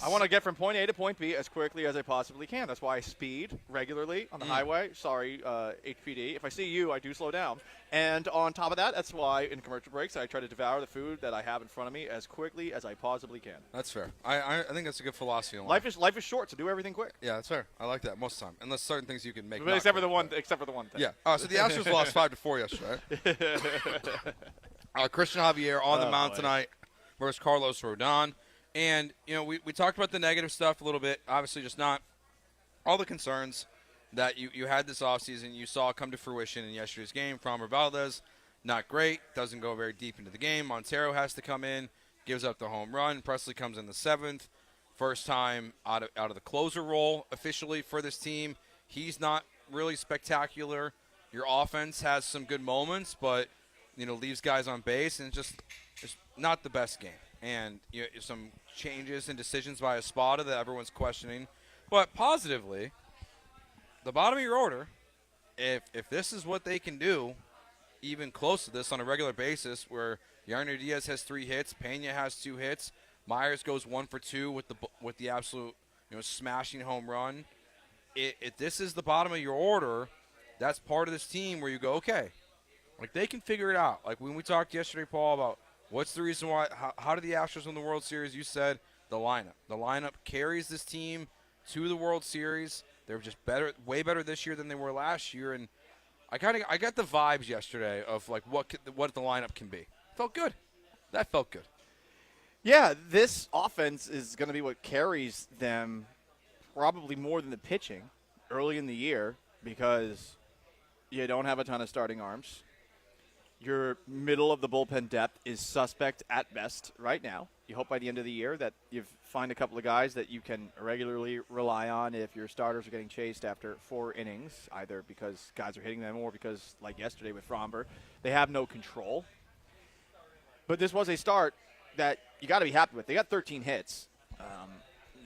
I want to get from point A to point B as quickly as I possibly can. That's why I speed regularly on the highway. Sorry, HPD. If I see you, I do slow down. And on top of that, that's why in commercial breaks, I try to devour the food that I have in front of me as quickly as I possibly can. That's fair. I think that's a good philosophy in life. Life is short, so do everything quick. Yeah, that's fair. I like that most of the time. Unless certain things you can make. But except for the one thing. Yeah. So the Astros lost 5-4 yesterday. Christian Javier on the mound tonight versus Carlos Rodon. And, we talked about the negative stuff a little bit. Obviously, just not all the concerns that you had this offseason. You saw come to fruition in yesterday's game. Framber Valdez, not great. Doesn't go very deep into the game. Montero has to come in, gives up the home run. Presley comes in the 7th. First time out of the closer role officially for this team. He's not really spectacular. Your offense has some good moments, but, leaves guys on base. And it's not the best game. And some changes and decisions by Espada that everyone's questioning. But positively, the bottom of your order, if this is what they can do, even close to this on a regular basis, where Yainer Diaz has 3 hits, Pena has 2 hits, Myers goes 1 for 2 with the absolute smashing home run. If this is the bottom of your order, that's part of this team where you go, okay, like they can figure it out. Like when we talked yesterday, Paul, about what's the reason why? How did the Astros win the World Series? You said the lineup. The lineup carries this team to the World Series. They're just better, way better this year than they were last year. And I got the vibes yesterday of like what the lineup can be. Felt good. That felt good. Yeah, this offense is going to be what carries them probably more than the pitching early in the year because you don't have a ton of starting arms. Your middle of the bullpen depth is suspect at best right now. You hope by the end of the year that you find a couple of guys that you can regularly rely on if your starters are getting chased after 4 innings, either because guys are hitting them or because, like yesterday with Framber, they have no control. But this was a start that you got to be happy with. They got 13 hits.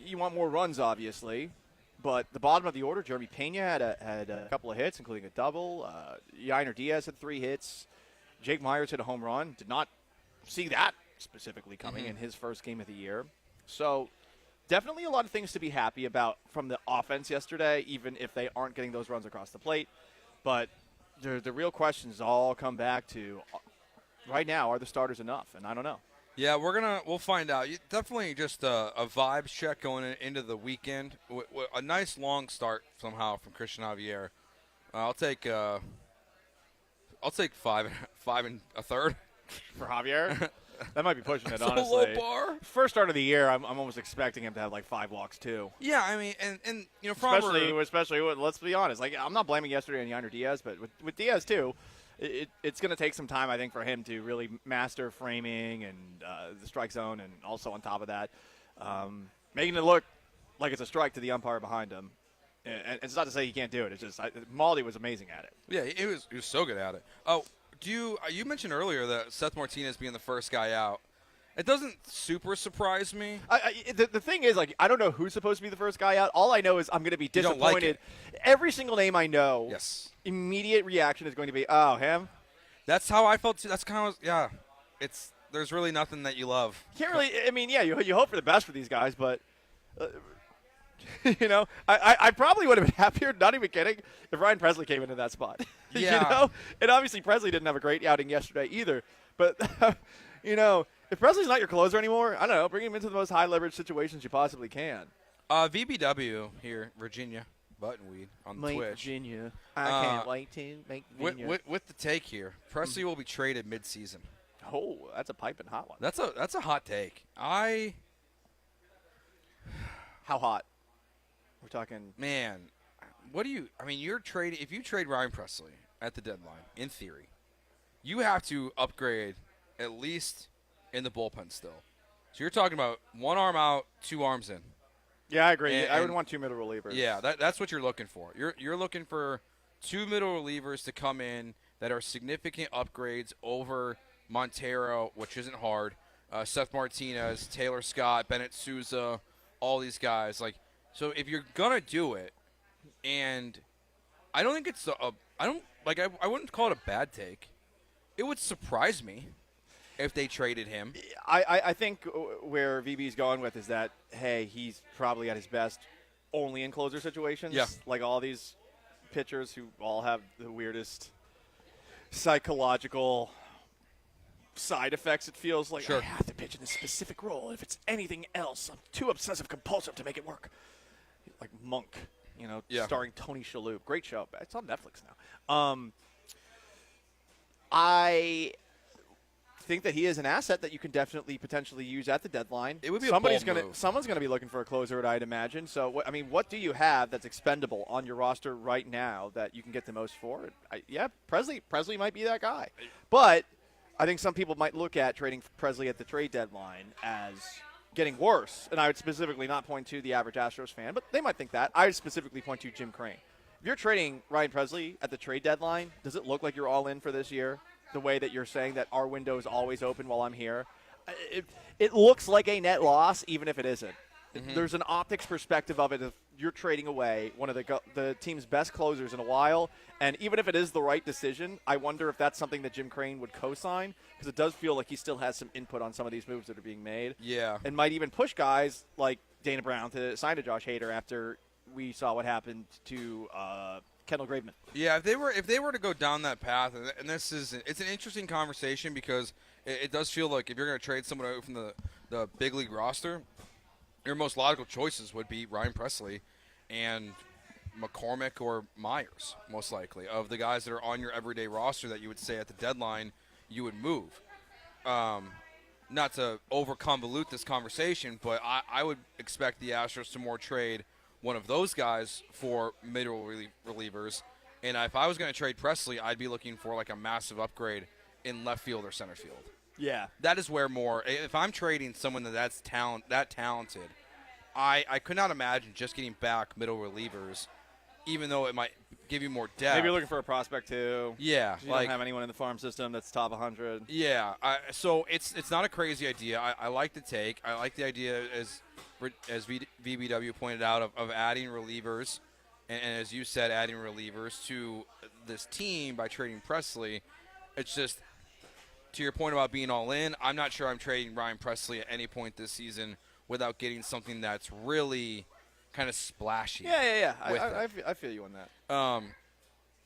You want more runs, obviously. But the bottom of the order, Jeremy Pena had a couple of hits, including a double. Yainer Diaz had 3 hits. Jake Myers hit a home run. Did not see that specifically coming in his first game of the year. So definitely a lot of things to be happy about from the offense yesterday, even if they aren't getting those runs across the plate. But the real questions all come back to right now, are the starters enough? And I don't know. Yeah, we'll find out. Definitely just a vibes check going into the weekend. A nice long start somehow from Christian Javier. I'll take 5 1/3 for Javier. That might be pushing it, That's honestly. a low bar. First start of the year, I'm almost expecting him to have like 5 walks too. Yeah, I mean, and especially let's be honest. Like I'm not blaming yesterday on Yainer Diaz, but with Diaz too, it's going to take some time, I think, for him to really master framing and the strike zone, and also on top of that, making it look like it's a strike to the umpire behind him. And it's not to say he can't do it. It's just Maldi was amazing at it. Yeah, he was so good at it. Oh, you mentioned earlier that Seth Martinez being the first guy out. It doesn't super surprise me. The thing is, like, I don't know who's supposed to be the first guy out. All I know is I'm going to be disappointed. You don't like it. Every single name I know, yes, immediate reaction is going to be, oh, him? That's how I felt too. That's kind of, yeah. There's really nothing that you love. Can't really, I mean, yeah, you hope for the best for these guys, but, I probably would have been happier, not even kidding, if Ryan Presley came into that spot. Yeah. And obviously Presley didn't have a great outing yesterday either. But, if Presley's not your closer anymore, I don't know, bring him into the most high-leverage situations you possibly can. VBW here, Virginia Buttonweed on Mate Twitch. Virginia. I can't wait to make Virginia. With the take here, Presley will be traded mid-season. Oh, that's a piping hot one. That's a hot take. How hot? We're talking. Man, you're trading. If you trade Ryan Presley at the deadline, in theory, you have to upgrade at least in the bullpen still. So you're talking about 1 arm out, 2 arms in. Yeah, I agree. I would want 2 middle relievers. Yeah, that's what you're looking for. You're looking for 2 middle relievers to come in that are significant upgrades over Montero, which isn't hard. Seth Martinez, Taylor Scott, Bennett Souza, all these guys. Like, So if you're gonna do it, and I don't think it's I wouldn't call it a bad take. It would surprise me if they traded him. I think where VB's going with is that, hey, he's probably at his best only in closer situations. Yeah. Like all these pitchers who all have the weirdest psychological side effects, it feels like. Sure. I have to pitch in this specific role. If it's anything else, I'm too obsessive compulsive to make it work. Like Monk, starring Tony Shalhoub. Great show. It's on Netflix now. I think that he is an asset that you can definitely potentially use at the deadline. It would be someone's a bold gonna move. someone's going to be looking for a closer, I'd imagine. So what do you have that's expendable on your roster right now that you can get the most for? Presley might be that guy. But I think some people might look at trading Presley at the trade deadline as getting worse. And I would specifically not point to the average Astros fan, but they might think that. I would specifically point to Jim Crane. If you're trading Ryan Presley at the trade deadline, does it look like you're all in for this year? The way that you're saying that our window is always open while I'm here? It looks like a net loss, even if it isn't. Mm-hmm. There's an optics perspective of it if you're trading away one of the team's best closers in a while. And even if it is the right decision, I wonder if that's something that Jim Crane would co-sign, because it does feel like he still has some input on some of these moves that are being made. Yeah. And might even push guys like Dana Brown to sign to Josh Hader after we saw what happened to Kendall Graveman. Yeah, if they were to go down that path, and it's an interesting conversation because it does feel like if you're going to trade someone out from the big league roster, your most logical choices would be Ryan Presley and McCormick or Myers, most likely, of the guys that are on your everyday roster that you would say at the deadline you would move. Not to over-convolute this conversation, but I would expect the Astros to more trade one of those guys for middle relievers. And if I was going to trade Presley, I'd be looking for like a massive upgrade in left field or center field. Yeah. That is where more – if I'm trading someone that's talented, I could not imagine just getting back middle relievers, even though it might give you more depth. Maybe you're looking for a prospect too. Yeah. You don't have anyone in the farm system that's top 100. Yeah. So it's not a crazy idea. I like the take. I like the idea as VBW pointed out of adding relievers, and as you said, adding relievers to this team by trading Presley. It's just, to your point about being all in, I'm not sure I'm trading Ryan Presley at any point this season without getting something that's really kind of splashy. Yeah. I feel you on that.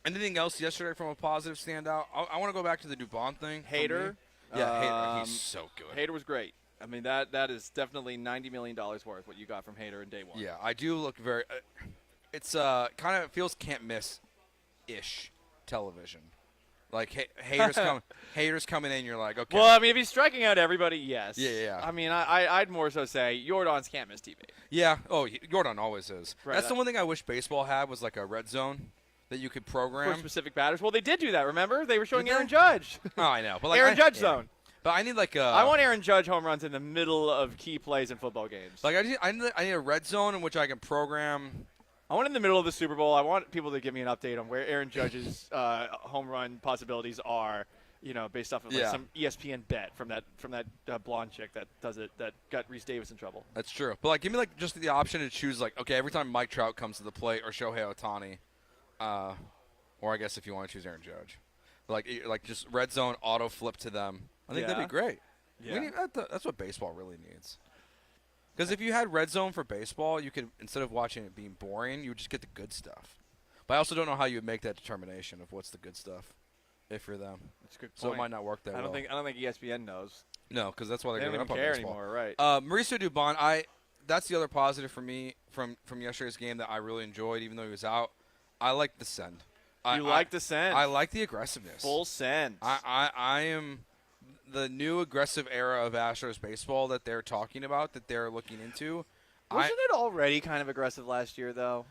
Anything else yesterday from a positive standout? I want to go back to the Dubon thing. Hader. Yeah, Hader. He's so good. Hader was great. I mean, that is definitely $90 million worth what you got from Hader in day one. Yeah, I do look very it's kind of feels can't miss-ish television. Like, Hader's coming in, you're like, okay. Well, I mean, if he's striking out everybody, yes. Yeah. I mean, I'd more so say Jordan's can't miss TV. Yeah. Oh, Jordan always is. Right, That's the one thing I wish baseball had was like a red zone that you could program. For specific batters. Well, they did do that, remember? They were showing Did they? Aaron Judge. Oh, I know. But like, Aaron Judge zone. But I need like a. I want Aaron Judge home runs in the middle of key plays in football games. Like I need a red zone in which I can program. I want in the middle of the Super Bowl. I want people to give me an update on where Aaron Judge's home run possibilities are. Based off of like some ESPN bet from that blonde chick that does it that got Reese Davis in trouble. That's true. But like, give me like just the option to choose like, okay, every time Mike Trout comes to the plate or Shohei Ohtani, or I guess if you want to choose Aaron Judge, like just red zone auto flip to them. I think that'd be great. Yeah. That's what baseball really needs. Because if you had red zone for baseball, you could, instead of watching it being boring, you would just get the good stuff. But I also don't know how you would make that determination of what's the good stuff if you're them. That's a good point. So it might not work that well. I don't think ESPN knows. No, because that's why they they're don't giving even up care on baseball. anymore, right? Mauricio Dubon, that's the other positive for me from yesterday's game that I really enjoyed, even though he was out. I like the send. You like the send? I like the aggressiveness. Full send. I am the new aggressive era of Astros baseball that they're talking about, that they're looking into. Wasn't it already kind of aggressive last year, though?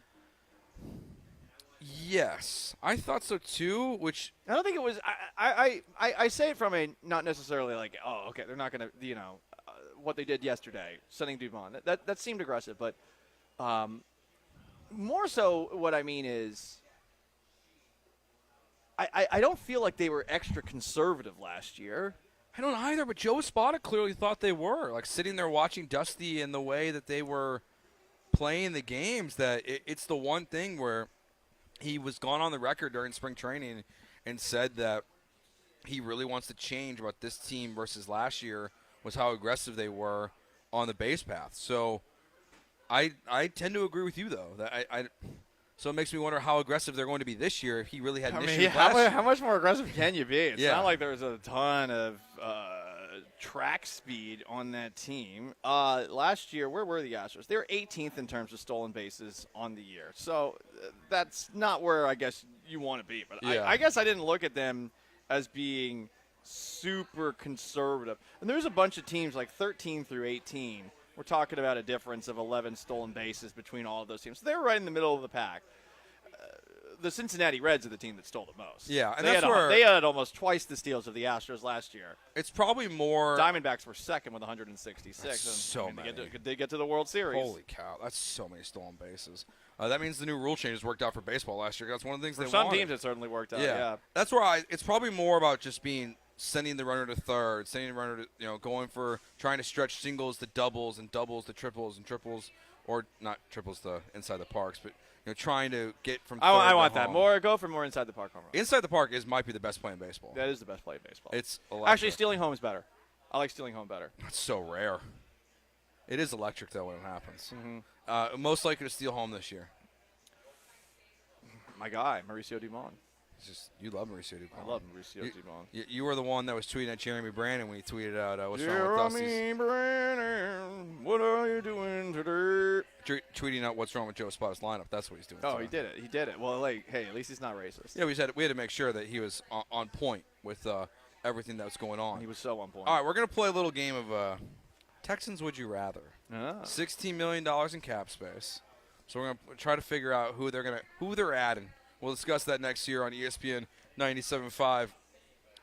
Yes, I thought so too. Which I don't think it was. I say it from a not necessarily like, oh, okay, they're not going to, what they did yesterday, sending Dubon. That seemed aggressive, but more so, what I mean is, I don't feel like they were extra conservative last year. I don't either, but Joe Espada clearly thought they were. Like, sitting there watching Dusty and the way that they were playing the games that it's the one thing where he was gone on the record during spring training and said that he really wants to change about this team versus last year was how aggressive they were on the base path. So I tend to agree with you, though. That so it makes me wonder how aggressive they're going to be this year if he really had an issue last year. How much more aggressive can you be? It's Yeah. not like there's a ton of track speed on that team. Last year, where were the Astros? They were 18th in terms of stolen bases on the year. So that's not where I guess you want to be. But Yeah. I guess I didn't look at them as being super conservative. And there's a bunch of teams like 13 through 18. We're talking about a difference of 11 stolen bases between all of those teams. So they were right in the middle of the pack. The Cincinnati Reds are the team that stole the most. Yeah, and they that's had where they had almost twice the steals of the Astros last year. It's probably more. Diamondbacks were second with 166. That's and, so they many. They get to the World Series. Holy cow, that's so many stolen bases. That means the new rule changes worked out for baseball last year. That's one of the things For they some wanted. teams, it certainly worked out. Yeah. That's where it's probably more about just sending the runner to third, sending the runner to, going for trying to stretch singles to doubles and doubles to triples and triples, or not triples to inside the parks, but trying to get from third I to want that home. Go for more inside the park home runs. Inside the park might be the best play in baseball. That is the best play in baseball. It's electric. Actually, stealing home is better. I like stealing home better. That's so rare. It is electric, though, when it happens. Mm-hmm. Most likely to steal home this year. My guy, Mauricio Dumont. You love Mauricio Dumont. I love Mauricio Dumont. You were the one that was tweeting at Jeremy Brandon when he tweeted out, what's wrong with Jeremy Brandon, what are you doing today? Tweeting out what's wrong with Joe Spot's lineup. That's what he's doing. Oh, he did it. He did it. Well, hey, at least he's not racist. Yeah, we had to make sure that he was on point with everything that was going on. He was so on point. All right, we're going to play a little game of Texans Would You Rather. $16 million in cap space. So we're going to try to figure out who they're adding. We'll discuss that next year on ESPN 97.5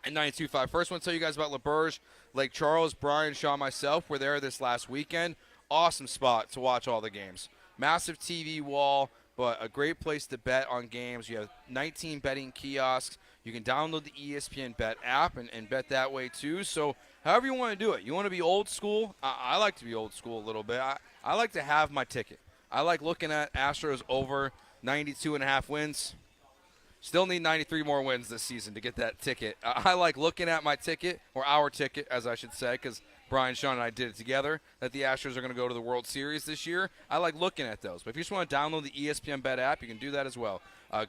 and 92.5. First, I want to tell you guys about LaBerge, Lake Charles. Brian, Sean, myself were there this last weekend. Awesome spot to watch all the games. Massive TV wall, but a great place to bet on games. You have 19 betting kiosks. You can download the ESPN Bet app and bet that way too. So however you want to do it. You want to be old school? I like to be old school a little bit. I like to have my ticket. I like looking at Astros over 92.5 wins. Still need 93 more wins this season to get that ticket. I like looking at my ticket, or our ticket, as I should say, because Brian, Sean, and I did it together, that the Astros are going to go to the World Series this year. I like looking at those. But if you just want to download the ESPN Bet app, you can do that as well.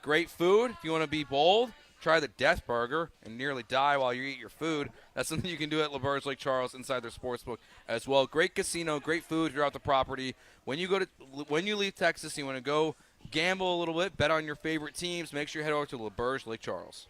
Great food. If you want to be bold, try the Death Burger and nearly die while you eat your food. That's something you can do at LaBerge Lake Charles inside their sportsbook as well. Great casino, great food throughout the property. When you leave Texas, you want to go gamble a little bit, bet on your favorite teams, make sure you head over to LaBerge Lake Charles.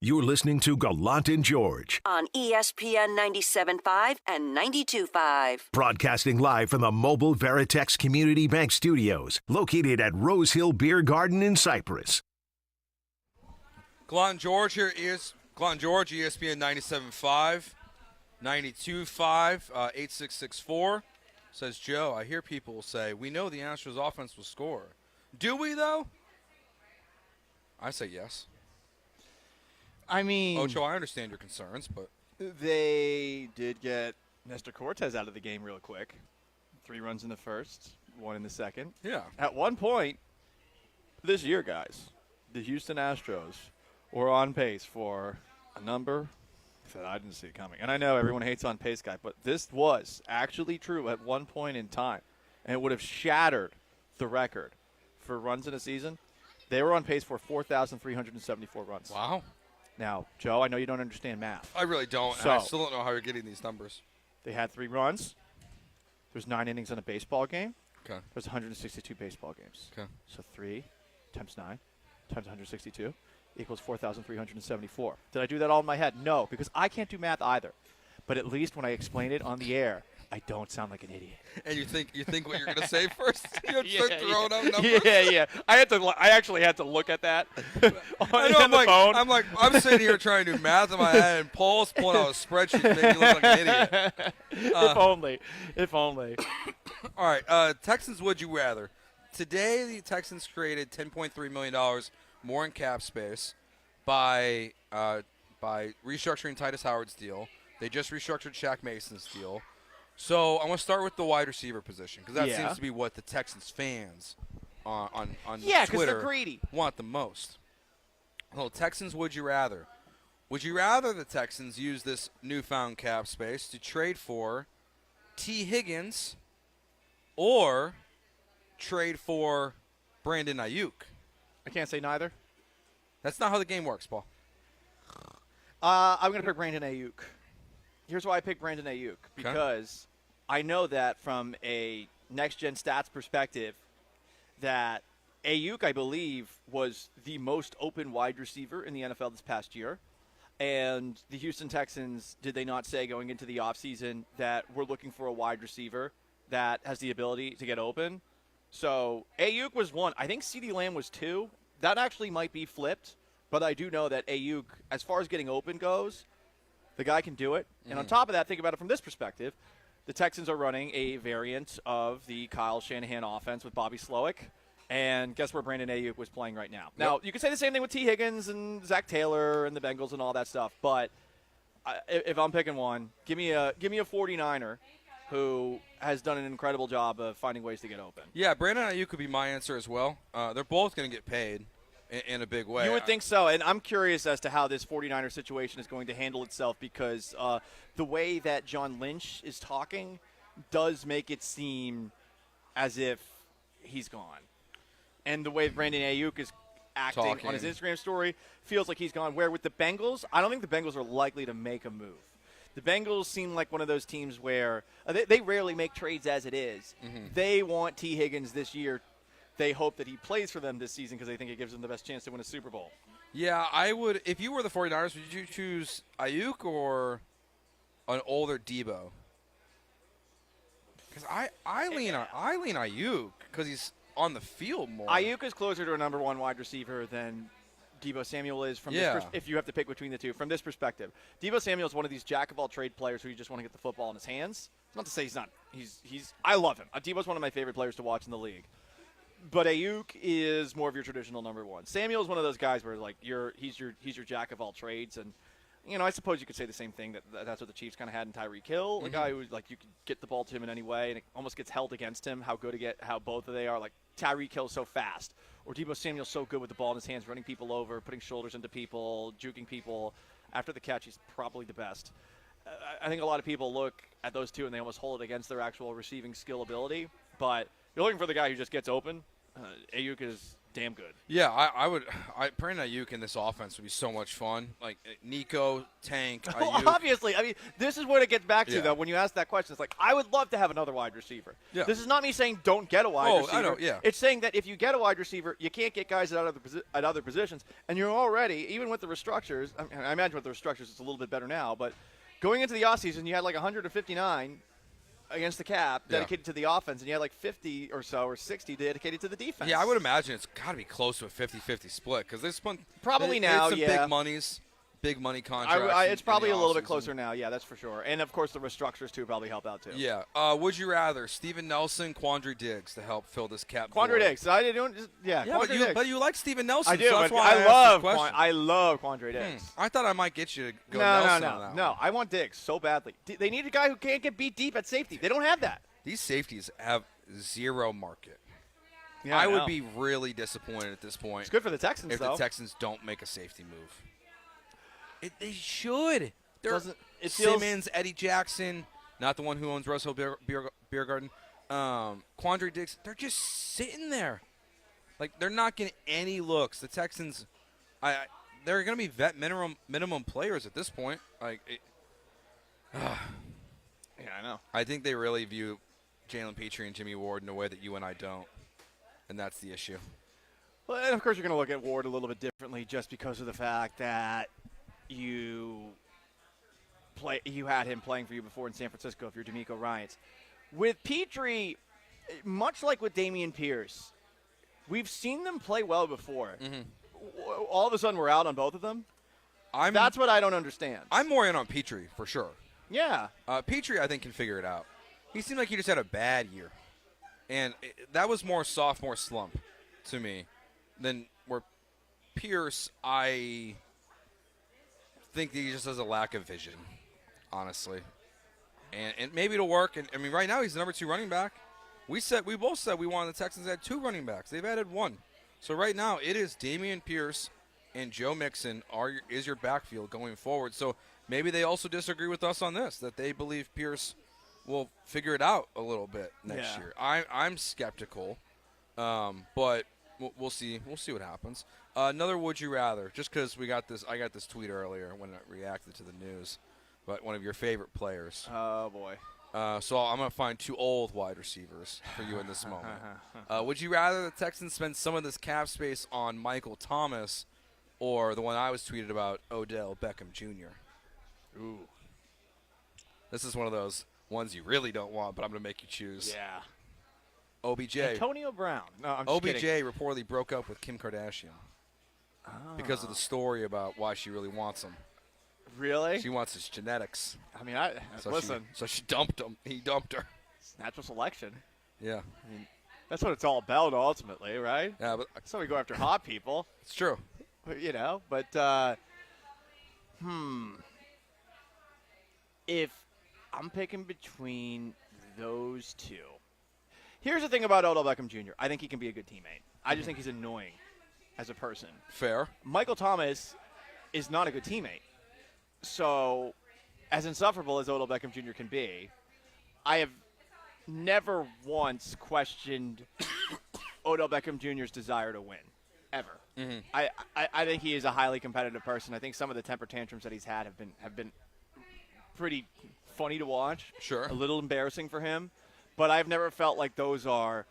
You're listening to Gallant and George, on ESPN 97.5 and 92.5. broadcasting live from the Mobile Veritex Community Bank Studios, located at Rose Hill Beer Garden in Cypress. Gallant George here is Gallant George, ESPN 97.5, 92.5, 8664. Says Joe, I hear people say, we know the Astros offense will score. Do we, though? I say yes. I mean, Ocho, I understand your concerns, but they did get Nestor Cortez out of the game real quick. 3 runs in the first, 1 in the second. Yeah. At one point this year, guys, the Houston Astros were on pace for a number that I didn't see coming. And I know everyone hates on pace guy, but this was actually true at one point in time, and it would have shattered the record for runs in a season. They were on pace for 4,374 runs. Wow. Now, Joe, I know you don't understand math. I really don't. So, and I still don't know how you're getting these numbers. They had 3 runs. There's 9 innings in a baseball game. Okay. There's 162 baseball games. Okay. So 3 times 9 times 162 equals 4,374. Did I do that all in my head? No, because I can't do math either. But at least when I explain it on the air, I don't sound like an idiot. And you think what you're going to say first? You don't start throwing out numbers? Yeah. I actually had to look at that on the phone. I'm sitting here trying to do math in my head, and Paul's pulling out a spreadsheet to make me look like an idiot. If only. All right, Texans would you rather? Today, the Texans created $10.3 million more in cap space by restructuring Titus Howard's deal. They just restructured Shaq Mason's deal. So I want to start with the wide receiver position because that seems to be what the Texans fans on because Twitter they're greedy. Want the most. Well, Texans, would you rather? Would you rather the Texans use this newfound cap space to trade for T. Higgins or trade for Brandon Ayuk? I can't say neither. That's not how the game works, Paul. I'm going to pick Brandon Ayuk. Here's why I picked Brandon Ayuk. Because I know that from a next-gen stats perspective that Ayuk, I believe, was the most open wide receiver in the NFL this past year. And the Houston Texans, did they not say going into the offseason that we're looking for a wide receiver that has the ability to get open? So Ayuk was 1. I think CeeDee Lamb was 2. That actually might be flipped. But I do know that Ayuk, as far as getting open goes, the guy can do it. And on top of that, think about it from this perspective. The Texans are running a variant of the Kyle Shanahan offense with Bobby Slowick. And guess where Brandon Ayuk was playing right now? Now, you can say the same thing with T. Higgins and Zach Taylor and the Bengals and all that stuff. But if I'm picking one, give me a 49er who has done an incredible job of finding ways to get open. Yeah, Brandon Ayuk could be my answer as well. They're both going to get paid in a big way. You would think so, and I'm curious as to how this 49er situation is going to handle itself because the way that John Lynch is talking does make it seem as if he's gone. And the way Brandon Ayuk is acting on his Instagram story feels like he's gone. Where with the Bengals, I don't think the Bengals are likely to make a move. The Bengals seem like one of those teams where they rarely make trades as it is. Mm-hmm. They want T. Higgins this year. They hope that he plays for them this season because they think it gives them the best chance to win a Super Bowl. Yeah, I would. If you were the 49ers, would you choose Ayuk or an older Debo? Because I lean Ayuk because he's on the field more. Ayuk is closer to a number 1 wide receiver than Deebo Samuel is from this if you have to pick between the two. From this perspective, Deebo Samuel is one of these jack-of-all-trade players who you just want to get the football in his hands. It's not to say he's not. I love him. Deebo's one of my favorite players to watch in the league. But Ayuk is more of your traditional number 1. Samuel is one of those guys where he's your jack of all trades, and I suppose you could say the same thing that's what the Chiefs kind of had in Tyreek Hill, a guy who you could get the ball to him in any way, and it almost gets held against him how both of they are. Like Tyreek Hill's so fast, or Deebo Samuel's so good with the ball in his hands, running people over, putting shoulders into people, juking people. After the catch, he's probably the best. I think a lot of people look at those two and they almost hold it against their actual receiving skill ability, but you're looking for the guy who just gets open Ayuk is damn good. Yeah, I would. Brandon Ayuk in this offense would be so much fun. Like Nico, Tank, Ayuk. Well, obviously, I mean, this is what it gets back to, Yeah. though. When you ask that question, it's like, I would love to have another wide receiver. Yeah. This is not me saying don't get a wide receiver. I know, yeah. It's saying that if you get a wide receiver, you can't get guys at other positions, and you're already, even with the restructures, I imagine with the restructures it's a little bit better now, but going into the offseason, you had like 159 against the cap dedicated to the offense, and you had like 50 or so or 60 dedicated to the defense. Yeah, I would imagine it's got to be close to a 50-50 split because this one Probably they now, some yeah. big money contracts. It's probably in a the little bit offseason. closer now, yeah, that's for sure. And, of course, the restructures, too, probably help out, too. Yeah. Would you rather Steven Nelson, Quandre Diggs to help fill this cap? Quandre void? Diggs. I didn't Yeah, Quandre but you like Steven Nelson. I do. So that's but why I love Quandre Diggs. I thought I might get you to go No. Nelson on that one. I want Diggs so badly. They need a guy who can't get beat deep at safety. They don't have that. These safeties have zero market. Yeah, I I would know. be really disappointed at this point. It's good for the Texans, if though. the Texans don't make a safety move. They should. It feels- Simmons, Eddie Jackson, not the one who owns Rose Hill Beer Garden. Quandre Diggs, they're just sitting there. Like, they're not getting any looks. The Texans, they're going to be vet minimum players at this point. Like, Yeah, I know. I think they really view Jalen Petrie and Jimmy Ward in a way that you and I don't, and that's the issue. Well, and of course you're going to look at Ward a little bit differently just because of the fact that you had him playing for you before in San Francisco if you're D'Amico Ryans. With Petrie, much like with Dameon Pierce, we've seen them play well before. All of a sudden we're out on both of them. That's what I don't understand. I'm more in on Petrie for sure. Yeah. Petrie, I think, can figure it out. He seemed like he just had a bad year. And that was more sophomore slump to me than where Pierce, I think he just has a lack of vision, honestly. And maybe it'll work. And I mean, right now he's the number 2 running back. We both said we wanted the Texans to add 2 running backs. They've added 1. So right now it is Dameon Pierce and Joe Mixon is your backfield going forward. So maybe they also disagree with us on this, that they believe Pierce will figure it out a little bit next year. I'm skeptical, but we'll see. We'll see what happens. Another would you rather, just because I got this tweet earlier when I reacted to the news, but one of your favorite players. Oh, boy. So I'm going to find 2 old wide receivers for you in this moment. Would you rather the Texans spend some of this cap space on Michael Thomas or the one I was tweeted about, Odell Beckham Jr.? Ooh. This is one of those ones you really don't want, but I'm going to make you choose. Yeah. OBJ. Antonio Brown. No, I'm just OBJ kidding. reportedly broke up with Kim Kardashian because of the story about why she really wants him. Really? She wants his genetics. I mean, listen. So she dumped him. He dumped her. It's natural selection. Yeah. I mean, that's what it's all about ultimately, right? Yeah, but that's how we go after hot people. It's true. You know, but if I'm picking between those 2. Here's the thing about Odell Beckham Jr. I think he can be a good teammate. I just think he's annoying as a person. Fair. Michael Thomas is not a good teammate. So, as insufferable as Odell Beckham Jr. can be, I have never once questioned Odell Beckham Jr.'s desire to win, ever. Mm-hmm. I think he is a highly competitive person. I think some of the temper tantrums that he's had have been pretty funny to watch. Sure. A little embarrassing for him. But I've never felt like those are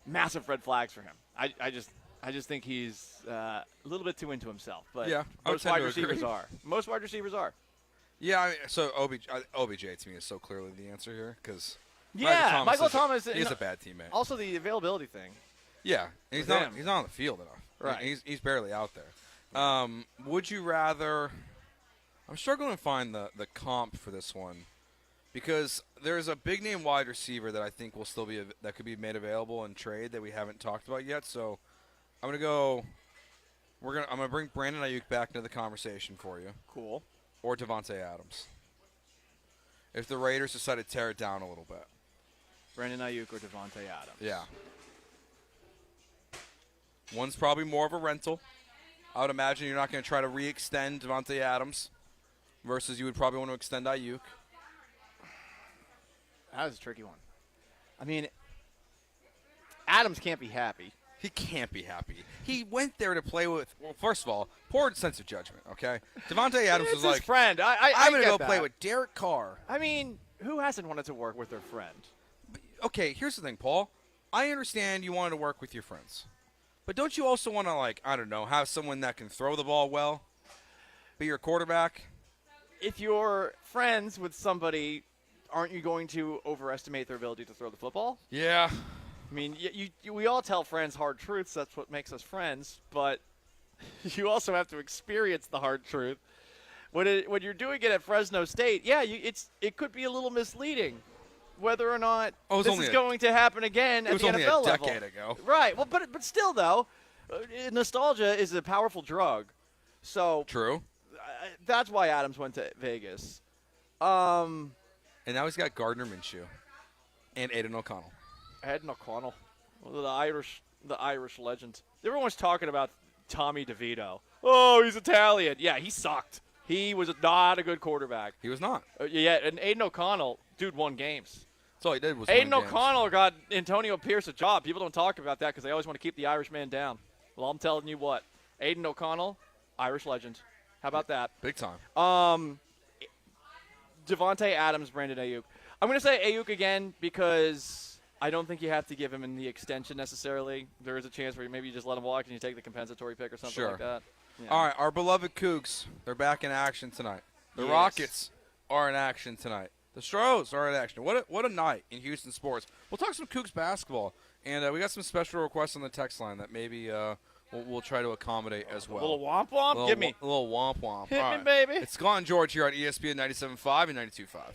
massive red flags for him. I just think he's a little bit too into himself. But yeah, most wide receivers are. Most wide receivers are. Yeah, I mean, so OBJ to me is so clearly the answer here because Michael Thomas is a bad teammate. Also, the availability thing. Yeah, he's not on the field enough. Right. He's barely out there. Would you rather? I'm struggling to find the comp for this one because there's a big name wide receiver that I think will still be that could be made available in trade that we haven't talked about yet. So I'm gonna go. I'm gonna bring Brandon Ayuk back into the conversation for you. Cool. Or Devontae Adams. If the Raiders decide to tear it down a little bit. Brandon Ayuk or Devontae Adams. Yeah. One's probably more of a rental. I would imagine you're not going to try to re-extend Devontae Adams versus you would probably want to extend Ayuk. That was a tricky one. I mean, Adams can't be happy. He can't be happy. He went there to play with. Well, first of all, poor sense of judgment. Okay, Devontae Adams was It's like, his friend. I'm gonna get go that. play with Derek Carr. I mean, who hasn't wanted to work with their friend? Okay, here's the thing, Paul. I understand you wanted to work with your friends, but don't you also want to, like, I don't know, have someone that can throw the ball well, be your quarterback? If you're friends with somebody, aren't you going to overestimate their ability to throw the football? Yeah. I mean, we all tell friends hard truths. That's what makes us friends. But you also have to experience the hard truth. When you're doing it at Fresno State, yeah, it could be a little misleading whether or not this is going to happen again at the NFL level. It was only a decade ago. Right. Well, but still, though, nostalgia is a powerful drug. So True. That's why Adams went to Vegas. And now he's got Gardner Minshew and Aiden O'Connell. Aiden O'Connell, the Irish legend. Everyone's talking about Tommy DeVito. Oh, he's Italian. Yeah, he sucked. He was not a good quarterback. He was not. Yeah, and Aiden O'Connell, dude, won games. That's all he did was Aiden win O'Connell got Antonio Pierce a job. People don't talk about that because they always want to keep the Irish man down. Well, I'm telling you what. Aiden O'Connell, Irish legend. How about that? Big time. Devontae Adams, Brandon Ayuk. I'm going to say Ayuk again because I don't think you have to give him in the extension necessarily. There is a chance where maybe you just let him walk and you take the compensatory pick or something like that. Yeah. All right, our beloved Cougs, they're back in action tonight. The Yes. Rockets are in action tonight. The Stros are in action. What a night in Houston sports. We'll talk some Cougs basketball, and we got some special requests on the text line that maybe we'll try to accommodate as well. A little womp womp? Give me. A little womp womp. Hit All me, right. baby. It's Gallant George here on ESPN 97.5 and 92.5.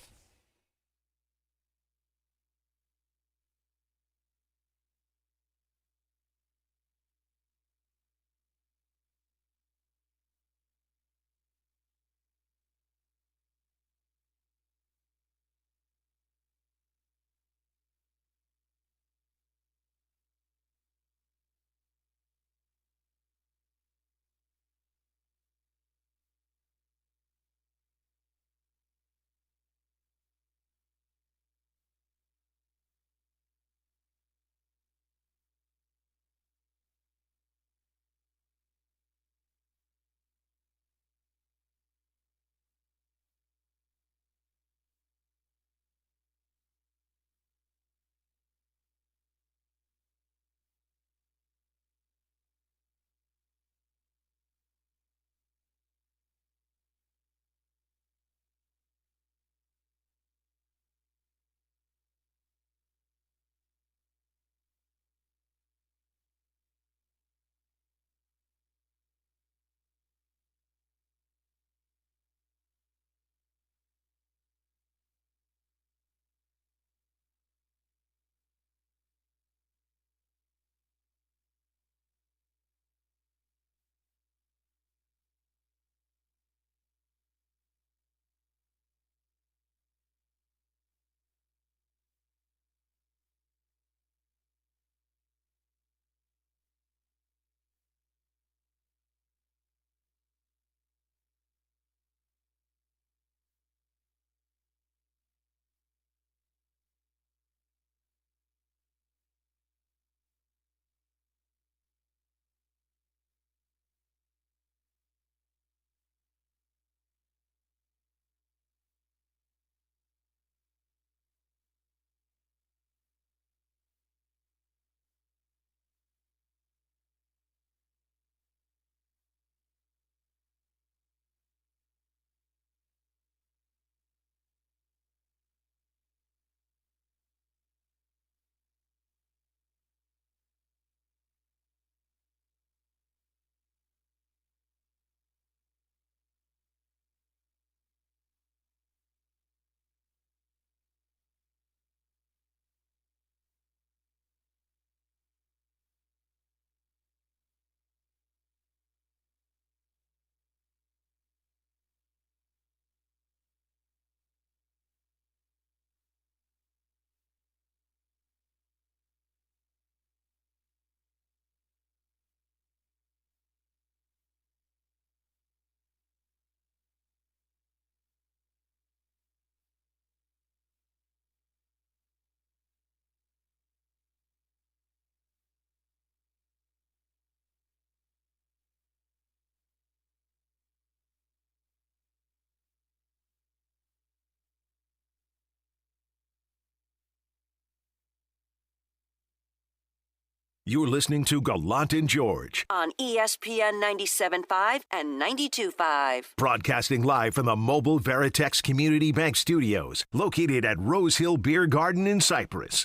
You're listening to Gallant and George, on ESPN 97.5 and 92.5. broadcasting live from the Mobile Veritex Community Bank Studios, located at Rose Hill Beer Garden in Cypress.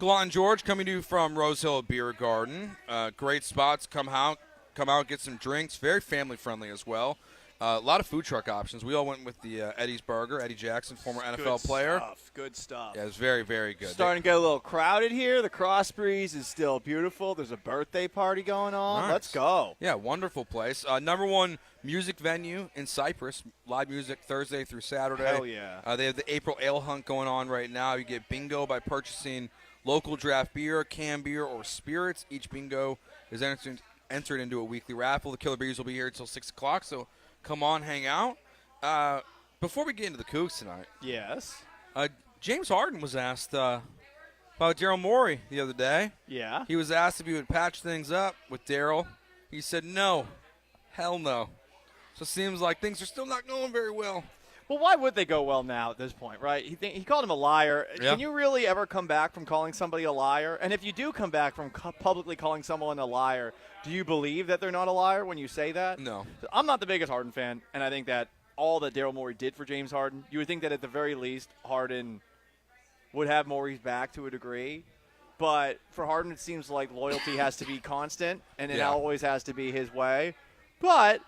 Gallant George coming to you from Rose Hill Beer Garden. Great spots. Come out, get some drinks. Very family friendly as well. A lot of food truck options. We all went with the Eddie's Burger. Eddie Jackson, former NFL player. Good stuff. Yeah, it was very, very good. Starting to get a little crowded here. The Cross Breeze is still beautiful. There's a birthday party going on. Nice. Let's go. Yeah, wonderful place. Number one music venue in Cypress. Live music Thursday through Saturday. Hell yeah. They have the April Ale Hunt going on right now. You get bingo by purchasing local draft beer, canned beer, or spirits. Each bingo is entered into a weekly raffle. The Killer Bees will be here until 6 o'clock, so come on, hang out. Before we get into the Cougs tonight. Yes. James Harden was asked about Daryl Morey the other day. Yeah. He was asked if he would patch things up with Daryl. He said no. Hell no. So it seems like things are still not going very well. Well, why would they go well now at this point, right? He called him a liar. Yeah. Can you really ever come back from calling somebody a liar? And if you do come back from publicly calling someone a liar, do you believe that they're not a liar when you say that? No. I'm not the biggest Harden fan, and I think that all that Daryl Morey did for James Harden, you would think that at the very least Harden would have Morey's back to a degree. But for Harden, it seems like loyalty has to be constant, and it always has to be his way. But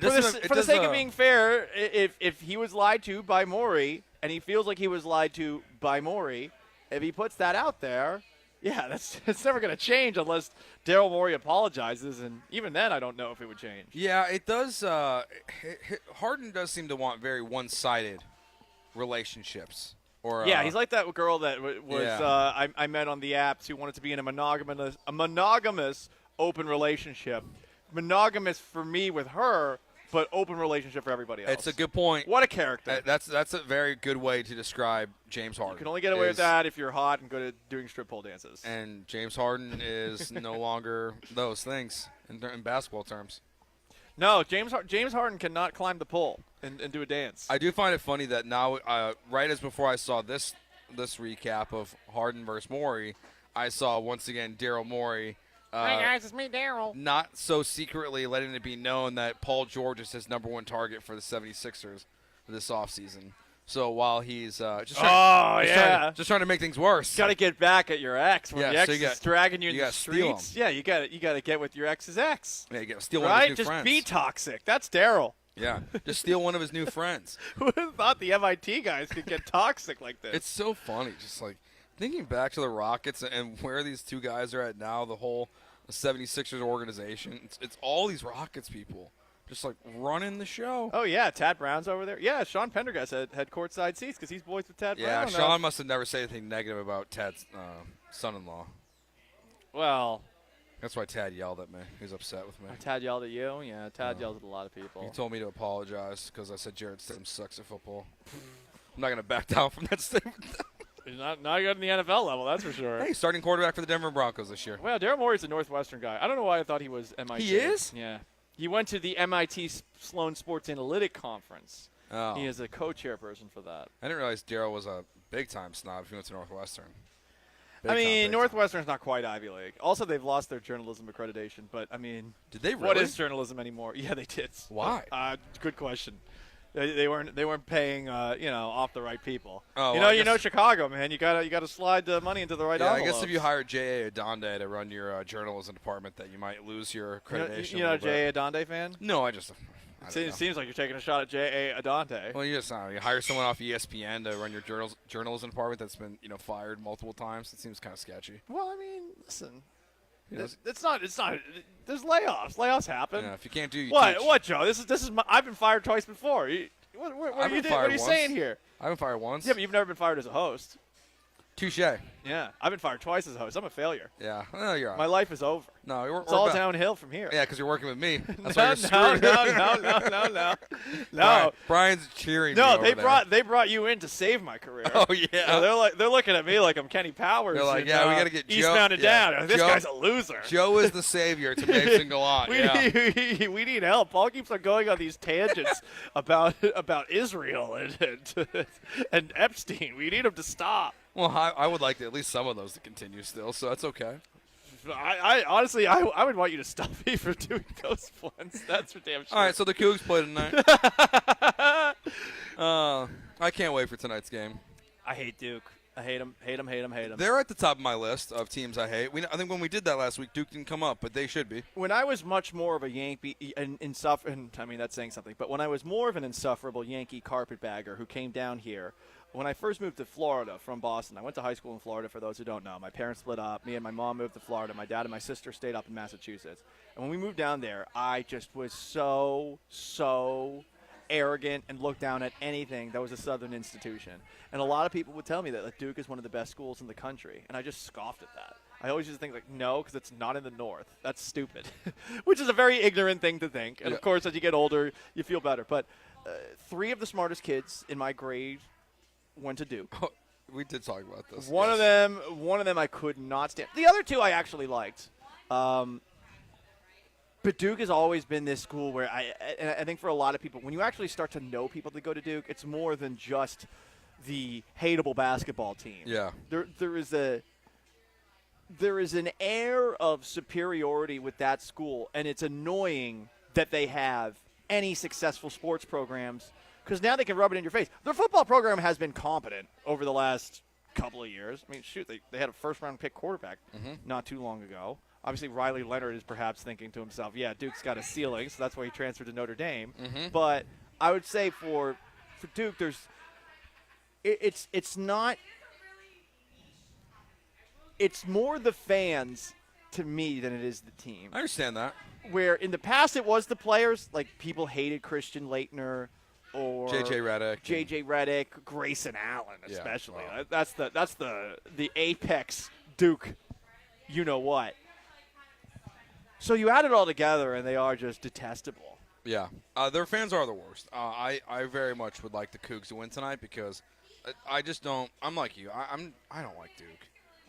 for the sake of being fair, if he was lied to by Morey, and he feels like he was lied to by Morey, if he puts that out there, yeah, it's never going to change unless Daryl Morey apologizes, and even then I don't know if it would change. Yeah, it does. Harden does seem to want very one-sided relationships. Or yeah, he's like that girl that was I met on the apps who wanted to be in a monogamous open relationship. Monogamous for me with her, but open relationship for everybody else. It's a good point. What a character. That's a very good way to describe James Harden. You can only get away with that if you're hot and good at doing strip pole dances. And James Harden is no longer those things in basketball terms. No, James Harden cannot climb the pole and do a dance. I do find it funny that now, right as before I saw this recap of Harden versus Morey, I saw once again Daryl Morey. Hey guys, it's me, Daryl. Not so secretly letting it be known that Paul George is his number one target for the 76ers this offseason. So while he's just trying to make things worse. Got to get back at your ex when the ex so is dragging you in the steal streets. Yeah, you got to get with your ex's ex. Yeah, you got to steal right? one of his new Just friends. be toxic. That's Daryl. Yeah, just steal one of his new friends. Who would have thought the MIT guys could get toxic like this? It's so funny, just like thinking back to the Rockets and where these two guys are at now, the whole 76ers organization. It's all these Rockets people just like running the show. Oh, yeah, Tad Brown's over there. Yeah, Sean Pendergast had courtside seats because he's boys with Tad Brown. Yeah, Sean must have never said anything negative about Tad's son-in-law. Well, that's why Tad yelled at me. He was upset with me. Tad yelled at you? Yeah, Tad yells at a lot of people. He told me to apologize because I said Jared Stidham sucks at football. I'm not going to back down from that statement. He's not good in the NFL level, that's for sure. Hey, starting quarterback for the Denver Broncos this year. Well, Daryl Morey's a Northwestern guy. I don't know why I thought he was MIT. He is? Yeah. He went to the MIT Sloan Sports Analytic Conference. Oh. He is a co-chairperson for that. I didn't realize Daryl was a big-time snob if he went to Northwestern. I mean, Northwestern's not quite Ivy League. Also, they've lost their journalism accreditation. But, I mean, did they really? What is journalism anymore? Yeah, they did. Why? Good question. They weren't paying off the right people. Oh, you know Chicago, man. You gotta slide the money into the right envelopes. I guess if you hired J.A. Adonde to run your journalism department, that you might lose your accreditation. You know J.A. Adonde fan? No, it seems like you're taking a shot at J.A. Adonde. Well, you hire someone off ESPN to run your journalism department that's been fired multiple times. It seems kind of sketchy. Well, I mean, listen. It's not. There's layoffs. Layoffs happen. Yeah, if you can't do, What, Joe? This is. I've been fired twice before. What are you saying here? I've been fired once. Yeah, but you've never been fired as a host. Touche. Yeah, I've been fired twice as a host. I'm a failure. Yeah, well, you're all right. My life is over. No, it's all downhill from here. Yeah, because you're working with me. That's no, why you're screwed. No. Brian's cheering. No, me they brought you in to save my career. Oh yeah. They're looking at me like I'm Kenny Powers. They're like, we got to get Eastbound and down. This guy's a loser. Joe is the savior to Mason Gallant. We need help. Paul keeps on going on these tangents about Israel and Epstein. We need him to stop. Well, I would like at least some of those to continue still, so that's okay. I honestly, I would want you to stop me from doing those ones. That's for damn sure. All right, so the Cougs play tonight. I can't wait for tonight's game. I hate Duke. I hate them. Hate them. Hate them. Hate them. They're at the top of my list of teams I hate. I think when we did that last week, Duke didn't come up, but they should be. When I was much more of a Yankee, I mean that's saying something, but when I was more of an insufferable Yankee carpetbagger who came down here, when I first moved to Florida from Boston, I went to high school in Florida, for those who don't know. My parents split up. Me and my mom moved to Florida. My dad and my sister stayed up in Massachusetts. And when we moved down there, I just was so arrogant and looked down at anything that was a Southern institution. And a lot of people would tell me that Duke is one of the best schools in the country. And I just scoffed at that. I always used to think, no, because it's not in the North. That's stupid, which is a very ignorant thing to think. And, of course, as you get older, you feel better. But 3 of the smartest kids in my grade went to Duke. Oh, we did talk about this. One of them I could not stand. The other 2 I actually liked. But Duke has always been this school where I think for a lot of people, when you actually start to know people that go to Duke, it's more than just the hateable basketball team. Yeah. There is an air of superiority with that school, and it's annoying that they have any successful sports programs because now they can rub it in your face. Their football program has been competent over the last couple of years. I mean, shoot, they had a first-round pick quarterback not too long ago. Obviously, Riley Leonard is perhaps thinking to himself, yeah, Duke's got a ceiling, so that's why he transferred to Notre Dame. But I would say for Duke, it's more the fans to me than it is the team. I understand that. Where in the past it was the players, like people hated Christian Laettner or JJ Redick, Grayson Allen especially. Yeah, wow. That's the apex Duke. You know what? So you add it all together, and they are just detestable. Yeah, their fans are the worst. I very much would like the Cougs to win tonight because I just don't. I'm like you. I don't like Duke.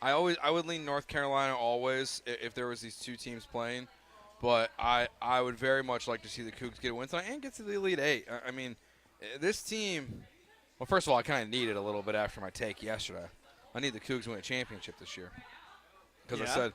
I would lean North Carolina always if there was these 2 teams playing, but I would very much like to see the Cougs get a win tonight and get to the Elite 8. I mean, this team. Well, first of all, I kind of need it a little bit after my take yesterday. I need the Cougs to win a championship this year. Because I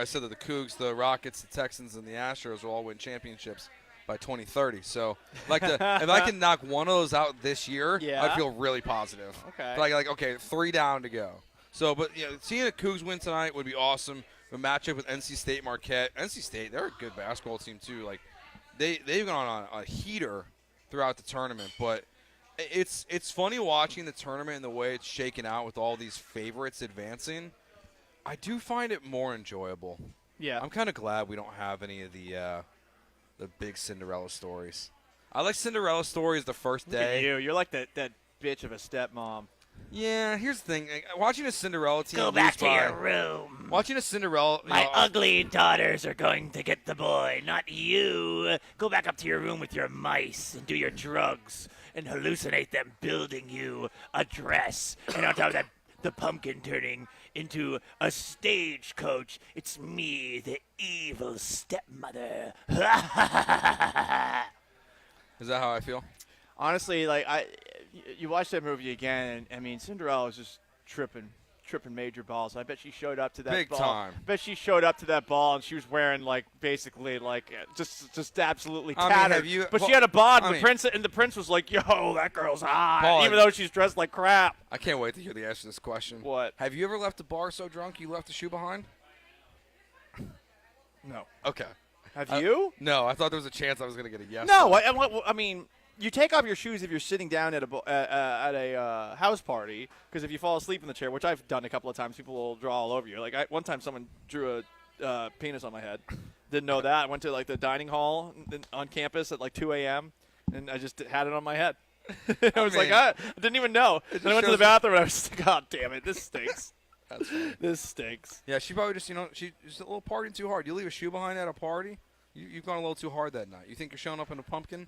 said that the Cougs, the Rockets, the Texans, and the Astros will all win championships by 2030. So, if I can knock one of those out this year, I feel really positive. Okay. But okay, 3 down to go. So, but seeing the Cougs win tonight would be awesome. The matchup with NC State Marquette. NC State, they're a good basketball team too. Like, they've gone on a heater throughout the tournament. But it's funny watching the tournament and the way it's shaken out with all these favorites advancing. I do find it more enjoyable. Yeah. I'm kind of glad we don't have any of the big Cinderella stories. I like Cinderella stories the first day. Look at you. You're like that bitch of a stepmom. Yeah, here's the thing. Watching a Cinderella team Go back to your room. Watching a Cinderella... My ugly daughters are going to get the boy, not you. Go back up to your room with your mice and do your drugs and hallucinate them building you a dress. And on top of that, the pumpkin turning into a stagecoach. It's me, the evil stepmother. Is that how I feel? Honestly, you watch that movie again, and I mean, Cinderella is just tripping major balls. I bet she showed up to that big ball. time. I bet she showed up to that ball, and she was wearing basically just absolutely tattered. But she had a bod, and the prince was like, "Yo, that girl's hot," Paul, even though she's dressed like crap. I can't wait to hear the answer to this question. What? Have you ever left a bar so drunk you left the shoe behind? No. Okay. Have you? No, I thought there was a chance I was going to get a yes. No, I mean, you take off your shoes if you're sitting down at a house party, because if you fall asleep in the chair, which I've done a couple of times, people will draw all over you. One time someone drew a penis on my head. Didn't know that. I went to the dining hall on campus at 2 a.m. and I just had it on my head. I was I didn't even know. Then I went to the bathroom and I was like, God damn it, this stinks. That's funny. This stinks. Yeah, she probably just, she's a little partying too hard. You leave a shoe behind at a party, you've gone a little too hard that night. You think you're showing up in a pumpkin?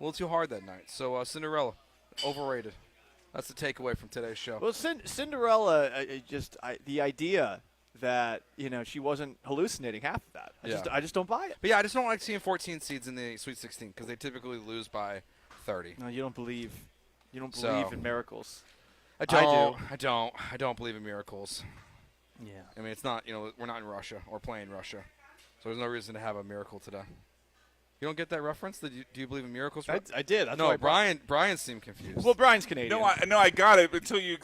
A little too hard that night. So Cinderella, overrated. That's the takeaway from today's show. Well, Cinderella, the idea that she wasn't hallucinating half of that. I just don't buy it. But yeah, I just don't like seeing 14 seeds in the Sweet 16 because they typically lose by 30. No, you don't believe. You don't believe in miracles. I don't believe in miracles. Yeah. I mean, it's not, we're not in Russia or playing Russia. So there's no reason to have a miracle today. You don't get that reference? Do you believe in miracles? I did. That's no, why Brian seemed confused. Well, Brian's Canadian. No, I got it until you.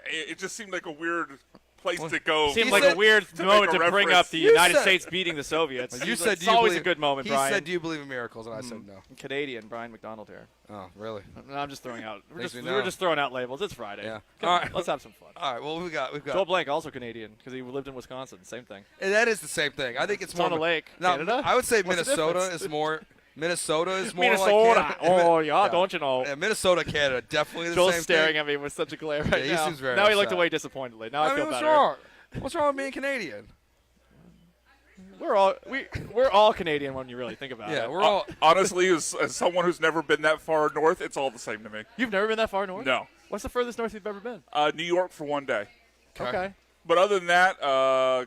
It just seemed like a weird place to go. Seemed like a weird moment to bring up the United States beating the Soviets. You said it's always a good moment, Brian. He said, "Do you believe in miracles?" And I said, "No." Canadian, Brian McDonald here. Oh, really? No, I'm just throwing out. We're Makes just throwing out labels. It's Friday. Yeah. Come All on, right. let's have some fun. All right. Well, we've got. Joel Blank, also Canadian, because he lived in Wisconsin. Same thing. And that is the same thing. I think it's more on a lake. No, Canada? I would say What's the Minnesota difference? is more. Minnesota is more Minnesota. like Canada. Oh, yeah, don't you know? Yeah, Minnesota, Canada, definitely the Joel's same staring thing. at me with such a glare Yeah, right he now. seems very now he looked upset. away disappointedly. Now I feel what's better. wrong? What's wrong with being Canadian? We're all Canadian when you really think about it. Yeah, we're all. Honestly, as someone who's never been that far north, it's all the same to me. You've never been that far north? No. What's the furthest north you've ever been? New York for one day. Okay. But other than that,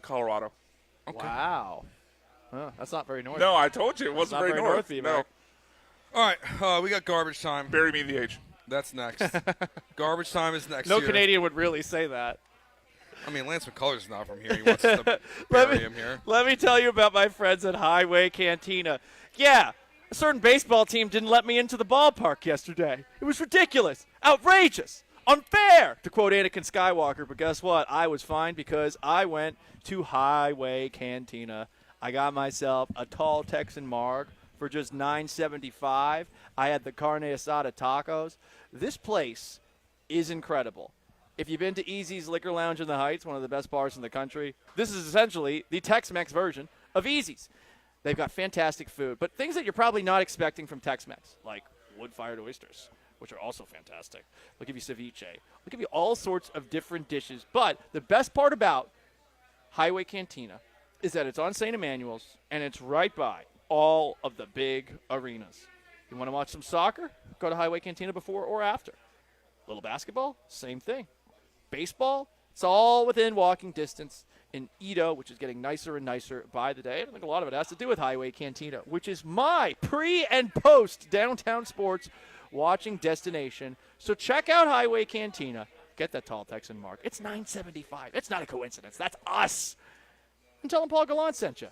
Colorado. Okay. Wow. Huh, that's not very north. No, I told you it wasn't Not very north. northy, No. Mark. All right, we got garbage time. Bury me in the age. That's next. Garbage time is next. No year. Canadian would really say that. I mean, Lance McCullers is not from here. He wants us to bury him here. Let me tell you about my friends at Highway Cantina. Yeah, a certain baseball team didn't let me into the ballpark yesterday. It was ridiculous, outrageous, unfair, to quote Anakin Skywalker. But guess what? I was fine because I went to Highway Cantina. I got myself a tall Texan Marg for just $9.75. I had the carne asada tacos. This place is incredible. If you've been to Easy's Liquor Lounge in the Heights, one of the best bars in the country, this is essentially the Tex-Mex version of Easy's. They've got fantastic food, but things that you're probably not expecting from Tex-Mex, like wood-fired oysters, which are also fantastic. They'll give you ceviche. They'll give you all sorts of different dishes. But the best part about Highway Cantina is that it's on St. Emmanuel's, and it's right by all of the big arenas. You want to watch some soccer? Go to Highway Cantina before or after. Little basketball? Same thing. Baseball? It's all within walking distance in Edo, which is getting nicer and nicer by the day. I think a lot of it has to do with Highway Cantina, which is my pre- and post-downtown sports watching destination. So check out Highway Cantina. Get that tall Texan Mark. It's $9.75. It's not a coincidence. That's us. And tell them Paul Gallant sent you.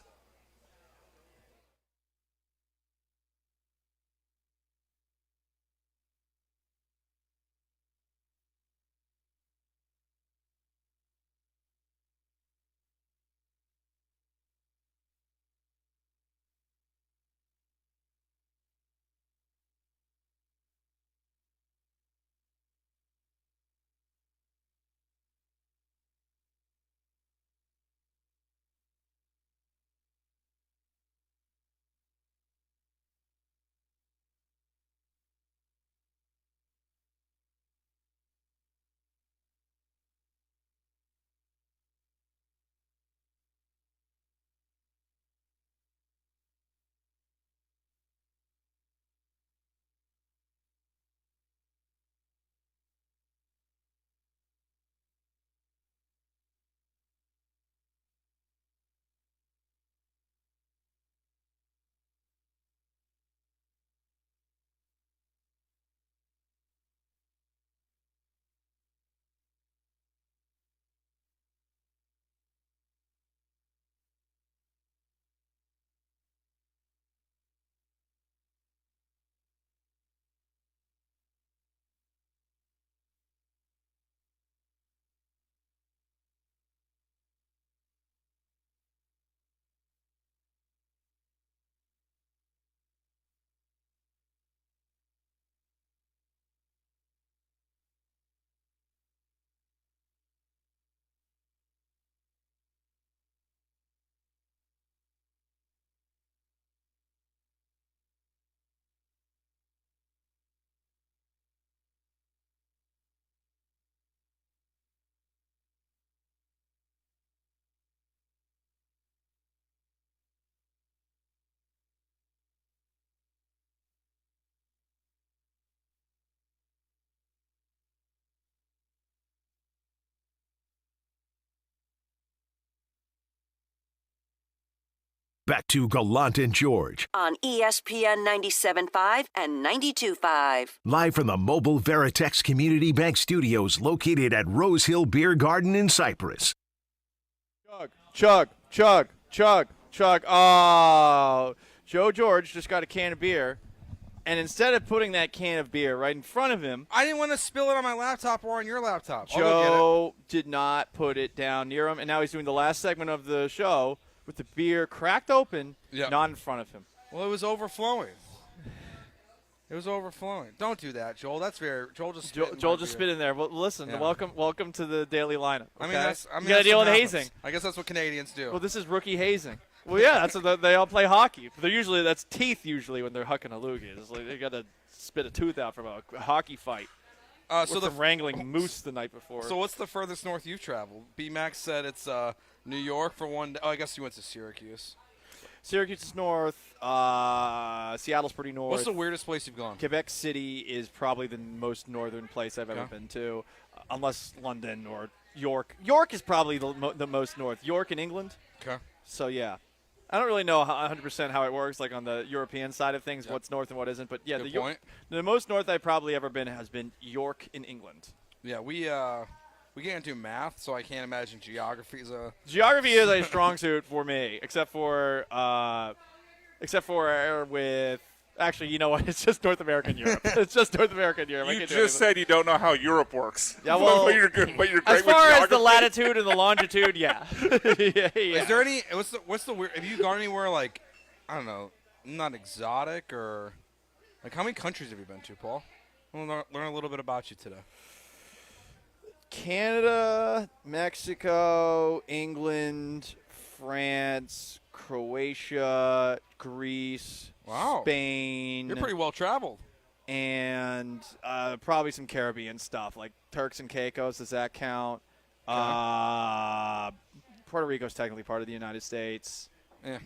back to Gallant and George. On ESPN 97.5 and 92.5. Live from the Mobile Veritex Community Bank Studios located at Rose Hill Beer Garden in Cypress. Chug, chug, chug, chug. Oh, Joe George just got a can of beer. And instead of putting that can of beer right in front of him, I didn't want to spill it on my laptop or on your laptop. Joe did not put it down near him, and now he's doing the last segment of the show with the beer cracked open, not in front of him. Well, it was overflowing. It was overflowing. Don't do that, Joel. That's very Joel just spit Joel just spit in there. Well, listen, welcome to the daily lineup. Okay? You got to deal with hazing. I guess that's what Canadians do. Well, this is rookie hazing. Well, yeah, that's what they all play hockey. That's teeth usually when they're hucking a loogie. It's like they got to spit a tooth out from a hockey fight. So the wrangling moose the night before. So what's the furthest north you've traveled? B-Max said it's New York for one day. Oh, I guess you went to Syracuse. Syracuse is north. Seattle's pretty north. What's the weirdest place you've gone? Quebec City is probably the most northern place I've ever been to, unless London or York. York is probably the most north. York in England. Okay. So, yeah. I don't really know 100% how it works, like on the European side of things, what's north and what isn't. But, yeah, the most north I've probably ever been has been York in England. Yeah, we can't do math, so I can't imagine geography is a – Geography is a strong suit for me, except for with – actually, you know what? It's just North America and Europe. It's just North America and Europe. You just said you don't know how Europe works. Yeah, well, but you're great with geography. As far as the latitude and the longitude, yeah. Yeah. Is there any – what's the weird – have you gone anywhere like, I don't know, not exotic or – like how many countries have you been to, Paul? I want to learn a little bit about you today. Canada, Mexico, England, France, Croatia, Greece, Spain. You're pretty well traveled. And probably some Caribbean stuff like Turks and Caicos. Does that count? Puerto Rico's technically part of the United States. Yeah.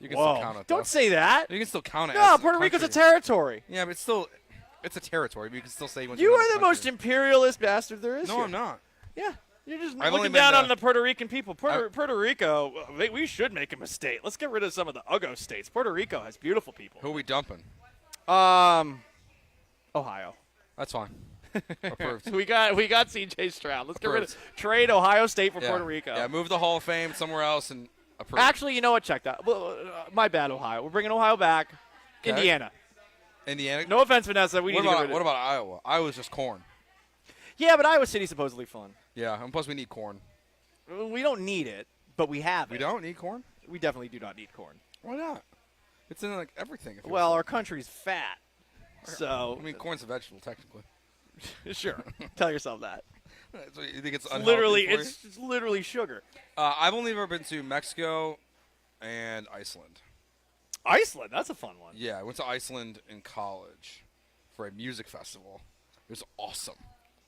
You can still count it. Don't say that. You can still count it. No, Puerto Rico's a territory. Yeah, but it's still it's a territory. But you can still say you are the most imperialist bastard there is. No, here. I'm not. Yeah. You're just looking down on the Puerto Rican people. Puerto Rico, we should make them a state. Let's get rid of some of the Ugo states. Puerto Rico has beautiful people. Who are we dumping? Ohio. That's fine. Approved. we got C.J. Stroud. Let's get rid of trade Ohio State for Puerto Rico. Yeah, move the Hall of Fame somewhere else and approve. Actually, you know what? Check that. Well, my bad, Ohio. We're bringing Ohio back. Okay. Indiana. No offense, Vanessa. We need to get rid of it. What about Iowa? Iowa's just corn. Yeah, but Iowa City's supposedly fun. Yeah, and plus we need corn. We don't need it, but we have it. We don't need corn? We definitely do not need corn. Why not? It's in like everything. Well, our country's fat, so. I mean, corn's a vegetable, technically. Sure. Tell yourself that. So you think it's it's literally sugar. I've only ever been to Mexico and Iceland. Iceland? That's a fun one. Yeah, I went to Iceland in college for a music festival. It was awesome.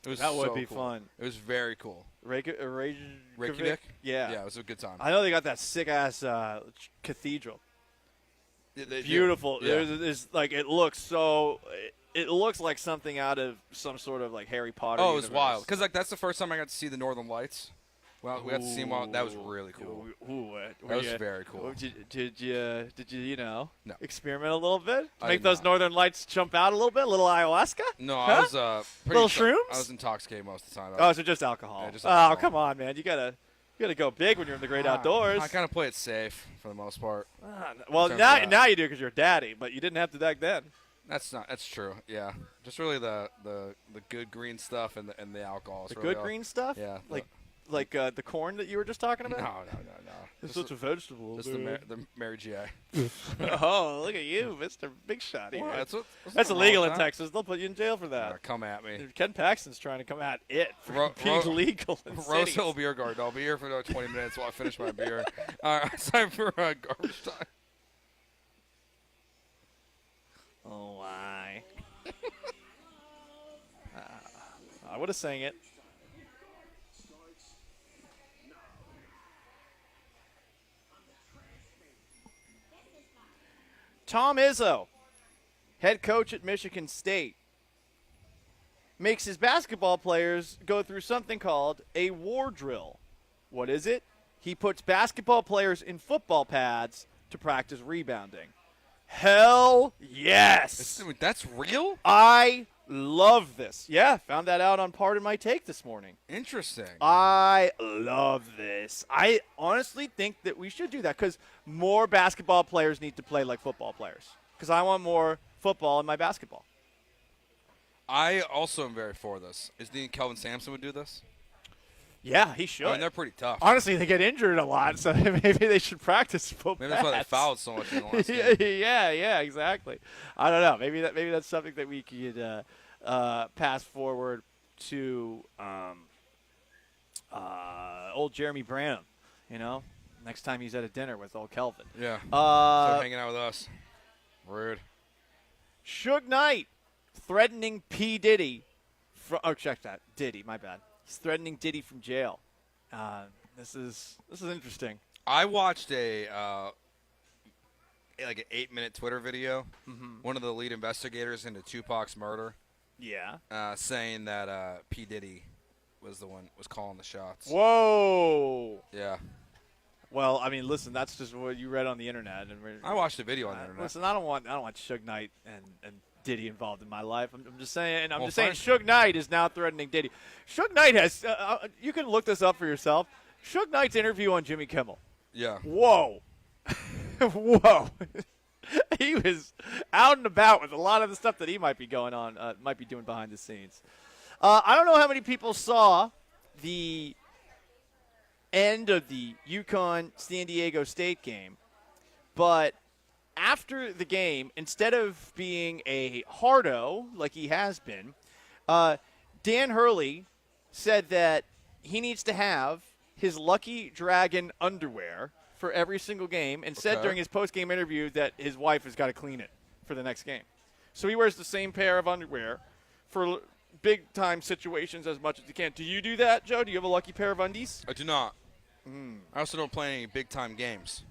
That would be fun. It was very cool. Reykjavik? Yeah. Yeah, it was a good time. I know they got that sick-ass cathedral. Beautiful. Yeah. It looks so – it looks like something out of some sort of, like, Harry Potter universe. It was wild. Because, that's the first time I got to see the Northern Lights. Well, we got to see them all. That was really cool. That was very cool. Did you No. experiment a little bit? Make those Northern Lights jump out a little bit? A little ayahuasca? No, I was pretty little shrooms? I was intoxicated most of the time. So just alcohol. Yeah, just alcohol. Oh, come on, man. You gotta go big when you're in the great outdoors. I kind of play it safe for the most part. Well, now you do because you're daddy, but you didn't have to back then. That's true. Yeah, just really the good green stuff and the alcohol. The good green stuff? Yeah. Like the corn that you were just talking about? No. It's such a vegetable. Just the Mary G.I. Oh, look at you, Mr. Big Shot here. Well, that's illegal in Texas. They'll put you in jail for that. Come at me. Ken Paxton's trying to come at it for being legal in Rose Hill Beer Garden. I'll be here for another 20 minutes while I finish my beer. All right, it's time for garbage time. Oh, why? I would have sang it. Tom Izzo, head coach at Michigan State, makes his basketball players go through something called a war drill. What is it? He puts basketball players in football pads to practice rebounding. Hell yes. That's real? I love this. Yeah, found that out on Part of My Take this morning. Interesting. I love this. I honestly think that we should do that because more basketball players need to play like football players because I want more football in my basketball. I also am very for this. Is the Kelvin Sampson would do this? Yeah, he should. I mean, they're pretty tough. Honestly, they get injured a lot, so maybe they should practice football. Maybe that's why they fouled so much in the last game. Yeah, exactly. I don't know. Maybe that's something that we could pass forward to old Jeremy Branham. You know, next time he's at a dinner with old Kelvin. Yeah. So hanging out with us. Rude. Suge Knight threatening P. Diddy. Check that. Diddy, my bad. He's threatening Diddy from jail. This is interesting. I watched a like an 8-minute Twitter video. Mhm. One of the lead investigators into Tupac's murder. Yeah. Saying that P. Diddy was calling the shots. Whoa. Yeah. Well, I mean, listen, that's just what you read on the internet. And I watched a video on the internet. Listen, I don't want Suge Knight and Diddy involved in my life. I'm just saying. I'm Well, just saying. fine. Suge Knight is now threatening Diddy. Suge Knight has. You can look this up for yourself. Suge Knight's interview on Jimmy Kimmel. Yeah. Whoa. Whoa. He was out and about with a lot of the stuff that he might be going on, might be doing behind the scenes. I don't know how many people saw the end of the UConn-San Diego State game, but after the game, instead of being a hardo like he has been, Dan Hurley said that he needs to have his Lucky Dragon underwear for every single game and said during his post-game interview that his wife has got to clean it for the next game. So he wears the same pair of underwear for big-time situations as much as he can. Do you do that, Joe? Do you have a lucky pair of undies? I do not. I also don't play any big-time games.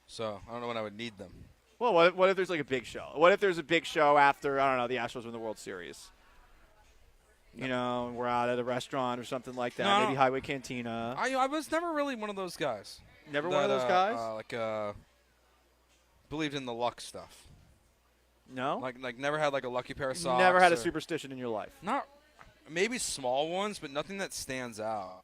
So I don't know when I would need them. Well, what if there's like a big show? What if there's a big show after, I don't know, the Astros win the World Series? You know, we're out at a restaurant or something like that. No, Maybe Highway Cantina. I was never really one of those guys. Never one of those guys? Believed in the luck stuff. No? Like never had like a lucky pair of socks. Never had a superstition in your life. Not maybe small ones, but nothing that stands out.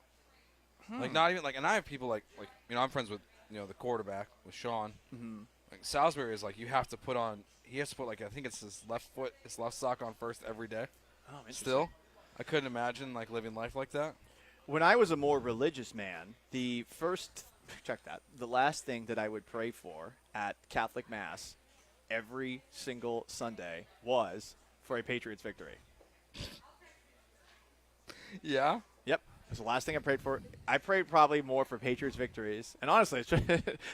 Like not even like, and I have people like I'm friends with the quarterback with Sean. Mm-hmm. Like Salisbury is like he has to put like I think it's his left sock on first every day. Oh, interesting. Still, I couldn't imagine like living life like that. When I was a more religious man, the last thing that I would pray for at Catholic Mass every single Sunday was for a Patriots victory. Yeah? Yep. That's the last thing I prayed for. I prayed probably more for Patriots victories. And honestly,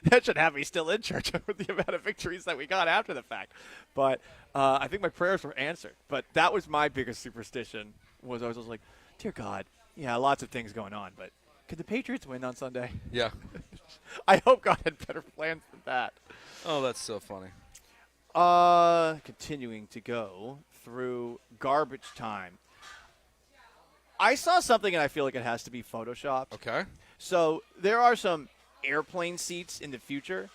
that should have me still in church with the amount of victories that we got after the fact. But I think my prayers were answered. But that was my biggest superstition was I was like, dear God, yeah, lots of things going on, but could the Patriots win on Sunday? Yeah. I hope God had better plans than that. Oh, that's so funny. Continuing to go through garbage time. I saw something and I feel like it has to be photoshopped. Okay. So there are some airplane seats in the future,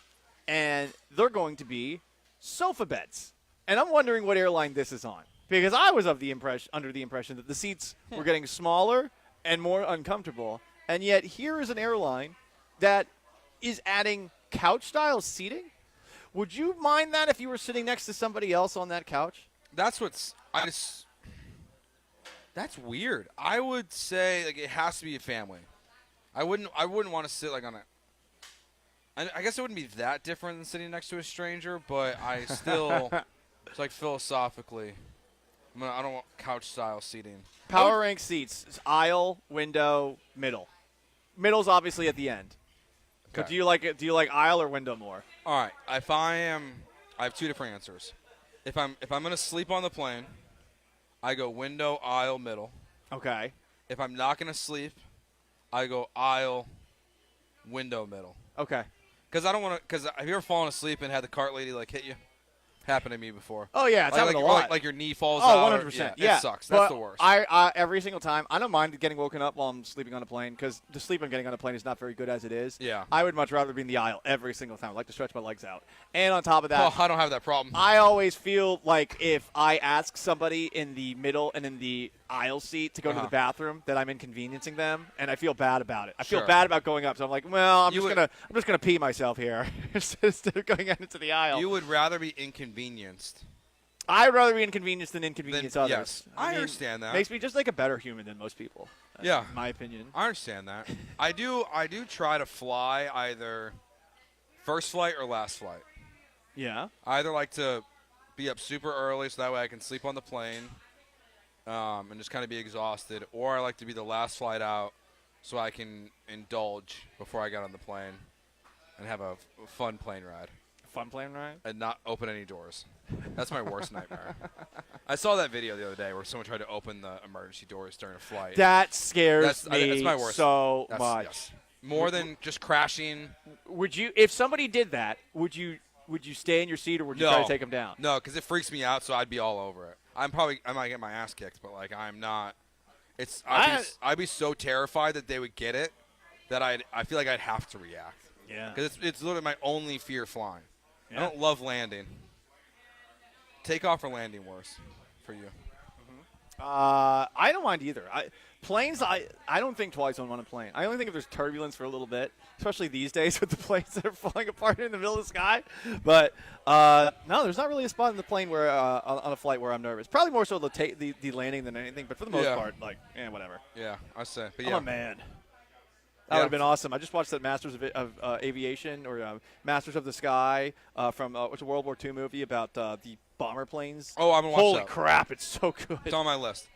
and they're going to be sofa beds. And I'm wondering what airline this is on. Because I was under the impression that the seats were getting smaller and more uncomfortable. And yet here is an airline that is adding couch-style seating. Would you mind that if you were sitting next to somebody else on that couch? That's weird. I would say like it has to be a family. I wouldn't want to sit like on a. I guess it wouldn't be that different than sitting next to a stranger, but I still, it's like philosophically, I don't want couch style seating. Power rank seats: it's aisle, window, middle. Middle's obviously at the end. Okay. But do you like aisle or window more? All right. I have two different answers. If I'm gonna sleep on the plane, I go window, aisle, middle. Okay. If I'm not gonna sleep, I go aisle, window, middle. Okay. Because I don't want to. Because have you ever fallen asleep and had the cart lady like hit you Happened to me before. Oh yeah, it's happened a or lot. Like your knee falls Oh, out. 100%. Yeah, it sucks. That's but the worst. I every single time, I don't mind getting woken up while I'm sleeping on a plane because the sleep I'm getting on a plane is not very good as it is. Yeah. I would much rather be in the aisle every single time. I like to stretch my legs out. And on top of that, I don't have that problem. I always feel like if I ask somebody in the middle and in the aisle seat to go to the bathroom, that I'm inconveniencing them, and I feel bad about it. I feel bad about going up, so I'm like, well, I'm just gonna pee myself here instead of going out into the aisle. You would rather be inconvenienced. I'd rather be inconvenienced than inconvenience others. Yes, I understand that. Makes me just like a better human than most people. Yeah, in my opinion. I understand that. I do try to fly either first flight or last flight. Yeah. I either like to be up super early so that way I can sleep on the plane and just kind of be exhausted, or I like to be the last flight out so I can indulge before I get on the plane and have a fun plane ride. Fun plane ride? And not open any doors. That's my worst nightmare. I saw that video the other day where someone tried to open the emergency doors during a flight. That scares me that's my worst. so That's- much. yes. More than just crashing. Would you, if somebody did that, would you stay in your seat or would you try to take them down? No, because it freaks me out, so I'd be all over it. I might get my ass kicked, but like I'm not. I'd be so terrified that they would get it that I feel like I'd have to react. Yeah. Because it's literally my only fear flying. Yeah. I don't love landing. Takeoff or landing worse for you? I don't mind either. Planes, I don't think twice on a plane. I only think if there's turbulence for a little bit, especially these days with the planes that are falling apart in the middle of the sky. But no, there's not really a spot in the plane where on a flight where I'm nervous. Probably more so the landing than anything. But for the most part, like, whatever. Yeah, I say. But I'm a man. That would have been awesome. I just watched that Masters of Aviation or Masters of the Sky from what's a World War II movie about the bomber planes. Oh, I'm gonna watch Holy that. crap, it's so good. It's on my list.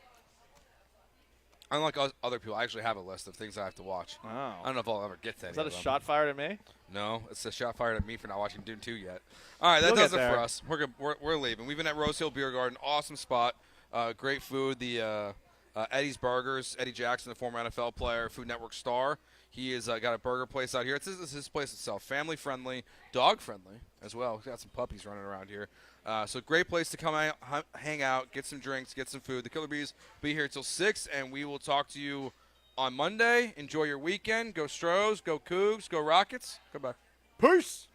Unlike other people, I actually have a list of things I have to watch. Wow. I don't know if I'll ever get to any Is that a of them. shot fired at me? No, it's a shot fired at me for not watching Dune 2 yet. All right, that You'll does get it for there. us. We're leaving. We've been at Rose Hill Beer Garden. Awesome spot. Great food. The Eddie's Burgers. Eddie Jackson, the former NFL player, Food Network star. He has got a burger place out here. It's his place itself. Family friendly, dog friendly as well. He's got some puppies running around here. So great place to come out, hang out, get some drinks, get some food. The Killer Bees will be here till 6, and we will talk to you on Monday. Enjoy your weekend. Go Stros, go Cougs, go Rockets. Goodbye. Peace.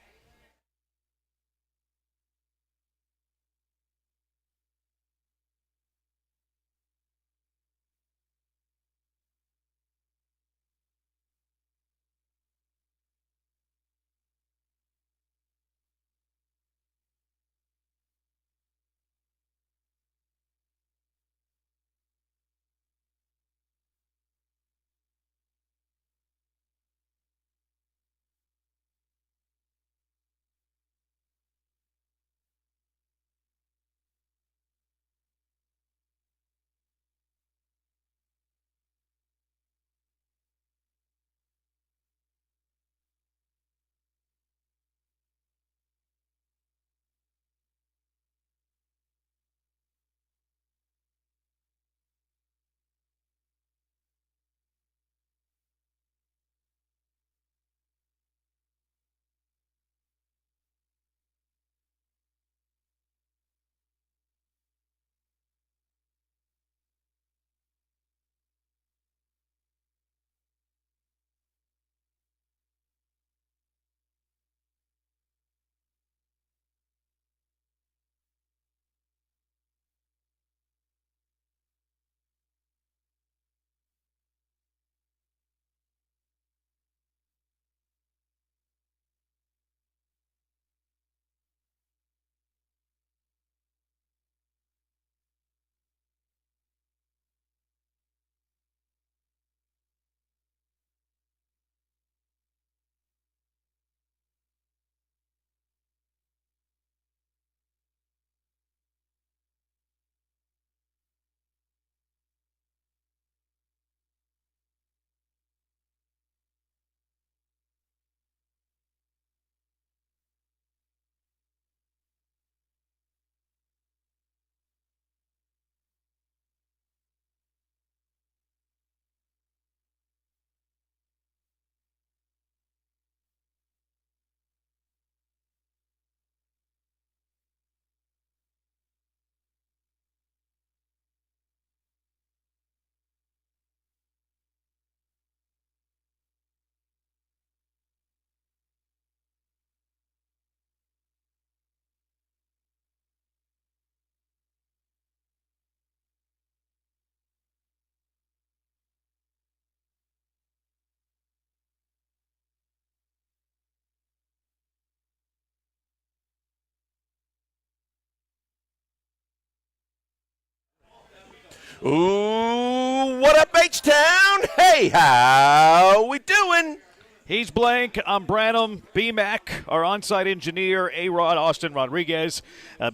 Ooh, what up, H-Town? Hey, how we doing? He's Blank. I'm Branham. B-Mac, our on-site engineer, A-Rod, Austin Rodriguez,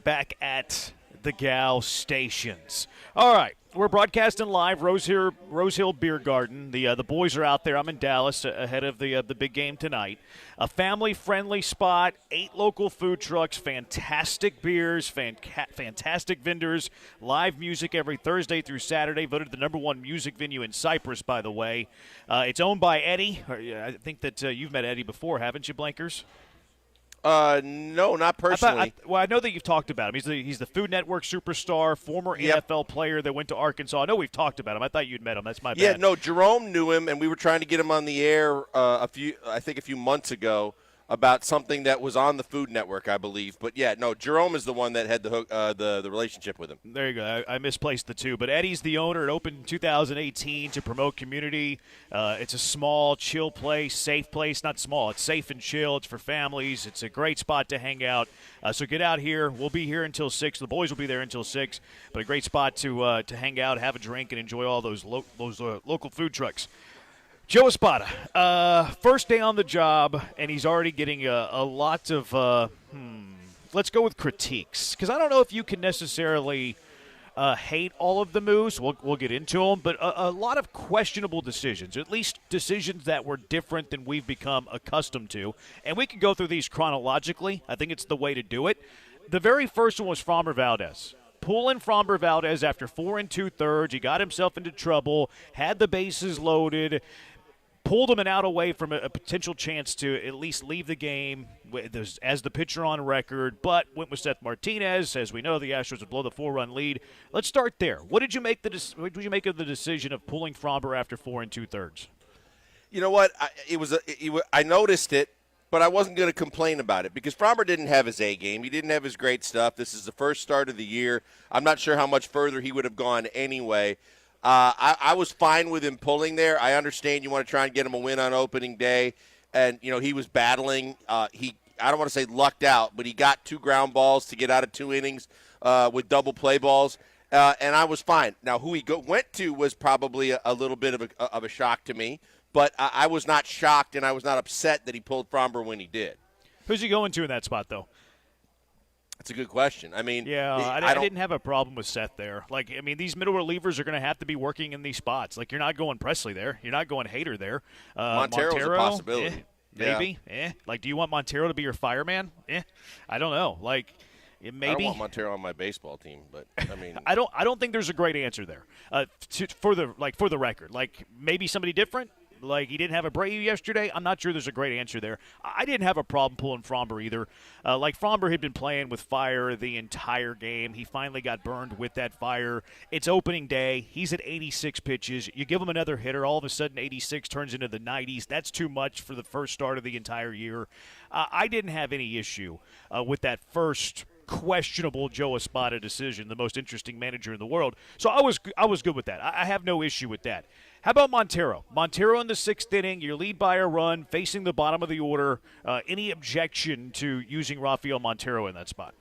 back at the Gal Stations. All right, we're broadcasting live, Rose Hill Beer Garden. The boys are out there. I'm in Dallas ahead of the big game tonight. A family-friendly spot, 8 local food trucks, fantastic beers, fantastic vendors, live music every Thursday through Saturday. Voted the #1 music venue in Cyprus, by the way. It's owned by Eddie. I think that you've met Eddie before, haven't you, Blankers? No, not personally. I know that you've talked about him. He's the Food Network superstar, former NFL player that went to Arkansas. I know we've talked about him. I thought you'd met him. That's my bad. Yeah, no, Jerome knew him, and we were trying to get him on the air a few months ago about something that was on the Food Network, I believe. But yeah, no, Jerome is the one that had the relationship with him. There you go. I misplaced the two. But Eddie's the owner. It opened in 2018 to promote community. It's a small, chill place, safe place. Not small. It's safe and chill. It's for families. It's a great spot to hang out. So get out here. We'll be here until 6. The boys will be there until 6. But a great spot to hang out, have a drink, and enjoy all those local food trucks. Joe Espada, first day on the job, and he's already getting a lot of, let's go with critiques. Because I don't know if you can necessarily hate all of the moves. We'll get into them. But a lot of questionable decisions, at least decisions that were different than we've become accustomed to. And we can go through these chronologically. I think it's the way to do it. The very first one was Framber Valdez. Pulling Framber Valdez after 4 2/3. He got himself into trouble, had the bases loaded, pulled him an out away from a potential chance to at least leave the game as the pitcher on record, but went with Seth Martinez. As we know, the Astros would blow the 4-run lead. Let's start there. What did you make of the decision of pulling Framber after 4 2/3? You know what? I noticed it, but I wasn't going to complain about it because Framber didn't have his A game. He didn't have his great stuff. This is the first start of the year. I'm not sure how much further he would have gone anyway. I was fine with him pulling there. I understand you want to try and get him a win on opening day, and he was battling. I don't want to say lucked out, but he got 2 ground balls to get out of 2 innings with double play balls, and I was fine. Now, who he went to was probably a little bit of a shock to me, but I was not shocked and I was not upset that he pulled Framber when he did. Who's he going to in that spot, though? That's a good question. I mean, I didn't have a problem with Seth there. These middle relievers are going to have to be working in these spots. You're not going Presley there. You're not going Hader there. Montero's a possibility. Maybe. Do you want Montero to be your fireman? I don't know. Maybe. I don't want Montero on my baseball team, but I mean, I don't think there's a great answer there. For the record, maybe somebody different. He didn't have Abreu yesterday. I'm not sure there's a great answer there. I didn't have a problem pulling Framber either. Framber had been playing with fire the entire game. He finally got burned with that fire. It's opening day. He's at 86 pitches. You give him another hitter, all of a sudden 86 turns into the 90s. That's too much for the first start of the entire year. I didn't have any issue with that first questionable Joe Espada decision, the most interesting manager in the world. So I was good with that. I have no issue with that. How about Montero? Montero in the 6th inning, your lead by a run, facing the bottom of the order. Any objection to using Rafael Montero in that spot?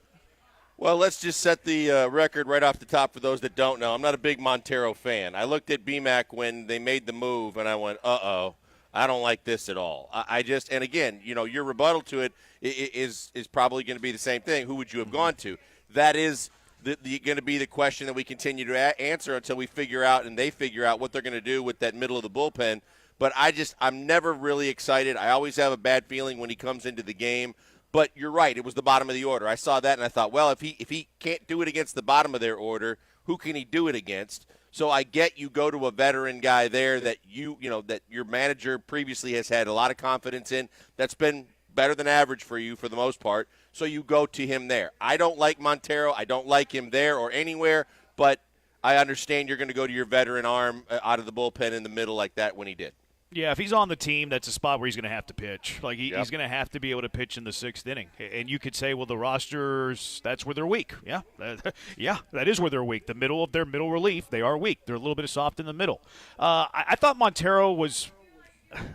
Well, let's just set the record right off the top for those that don't know. I'm not a big Montero fan. I looked at BMAC when they made the move, and I went, uh-oh, I don't like this at all. And again, your rebuttal to it is probably going to be the same thing. Who would you have gone to? That is going to be the question that we continue to answer until we figure out and they figure out what they're going to do with that middle of the bullpen. But I'm never really excited. I always have a bad feeling when he comes into the game. But you're right. It was the bottom of the order. I saw that and I thought, well, if he can't do it against the bottom of their order, who can he do it against? So I get you go to a veteran guy there that that your manager previously has had a lot of confidence in. That's been better than average for you for the most part. So you go to him there. I don't like Montero. I don't like him there or anywhere, but I understand you're going to go to your veteran arm out of the bullpen in the middle like that when he did. Yeah, if he's on the team, that's a spot where he's going to have to pitch. He's going to have to be able to pitch in the 6th inning. And you could say, well, the rosters, that's where they're weak. Yeah, that is where they're weak. The middle of their middle relief, they are weak. They're a little bit soft in the middle. I thought Montero was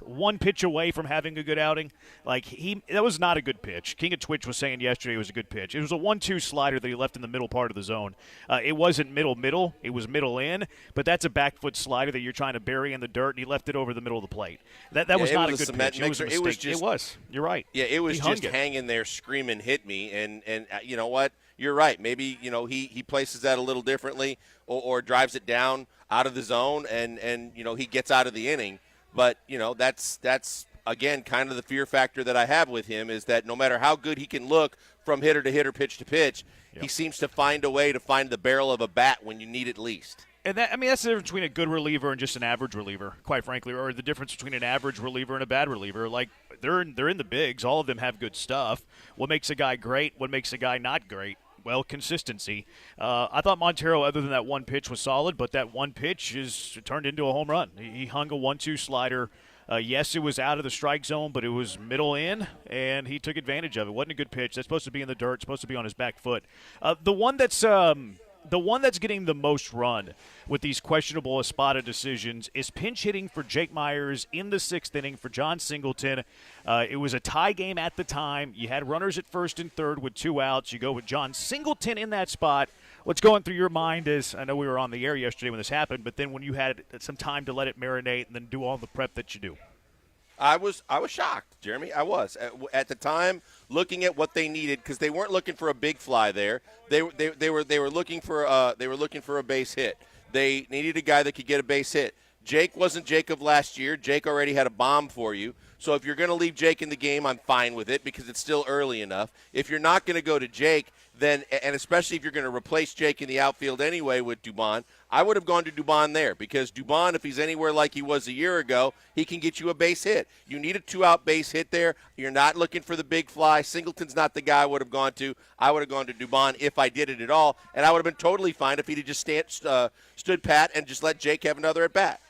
one pitch away from having a good outing. Like, that was not a good pitch. King of Twitch was saying yesterday it was a good pitch. It was a 1-2 slider that he left in the middle part of the zone. It wasn't middle. It was middle in, but that's a back foot slider that you're trying to bury in the dirt, and he left it over the middle of the plate. That was not a good pitch. It was a mistake. It was. You're right. Yeah, it was just hanging there screaming, hit me, and you know what? You're right. Maybe, he places that a little differently or drives it down out of the zone and he gets out of the inning. But, that's again, kind of the fear factor that I have with him is that no matter how good he can look from hitter to hitter, pitch to pitch, he seems to find a way to find the barrel of a bat when you need it least. And that's the difference between a good reliever and just an average reliever, quite frankly, or the difference between an average reliever and a bad reliever. Like, they're in the bigs. All of them have good stuff. What makes a guy great? What makes a guy not great? Well, consistency. I thought Montero, other than that one pitch, was solid, but that one pitch is turned into a home run. He hung a 1-2 slider. Yes, it was out of the strike zone, but it was middle in, and he took advantage of it. Wasn't a good pitch. That's supposed to be in the dirt, supposed to be on his back foot. The one that's getting the most run with these questionable Espada decisions is pinch hitting for Jake Myers in the 6th inning for John Singleton. It was a tie game at the time. You had runners at first and third with 2 outs. You go with John Singleton in that spot. What's going through your mind is, I know we were on the air yesterday when this happened, but then when you had some time to let it marinate and then do all the prep that you do. I was shocked, Jeremy. I was at the time looking at what they needed because they weren't looking for a big fly there. They were looking for a base hit. They needed a guy that could get a base hit. Jake wasn't Jake of last year. Jake already had a bomb for you. So if you're going to leave Jake in the game, I'm fine with it because it's still early enough. If you're not going to go to Jake, then, and especially if you're going to replace Jake in the outfield anyway with Dubon, I would have gone to Dubon there because Dubon, if he's anywhere like he was a year ago, he can get you a base hit. You need a 2-out base hit there. You're not looking for the big fly. Singleton's not the guy I would have gone to. I would have gone to Dubon if I did it at all, and I would have been totally fine if he'd have just stood pat and just let Jake have another at-bat.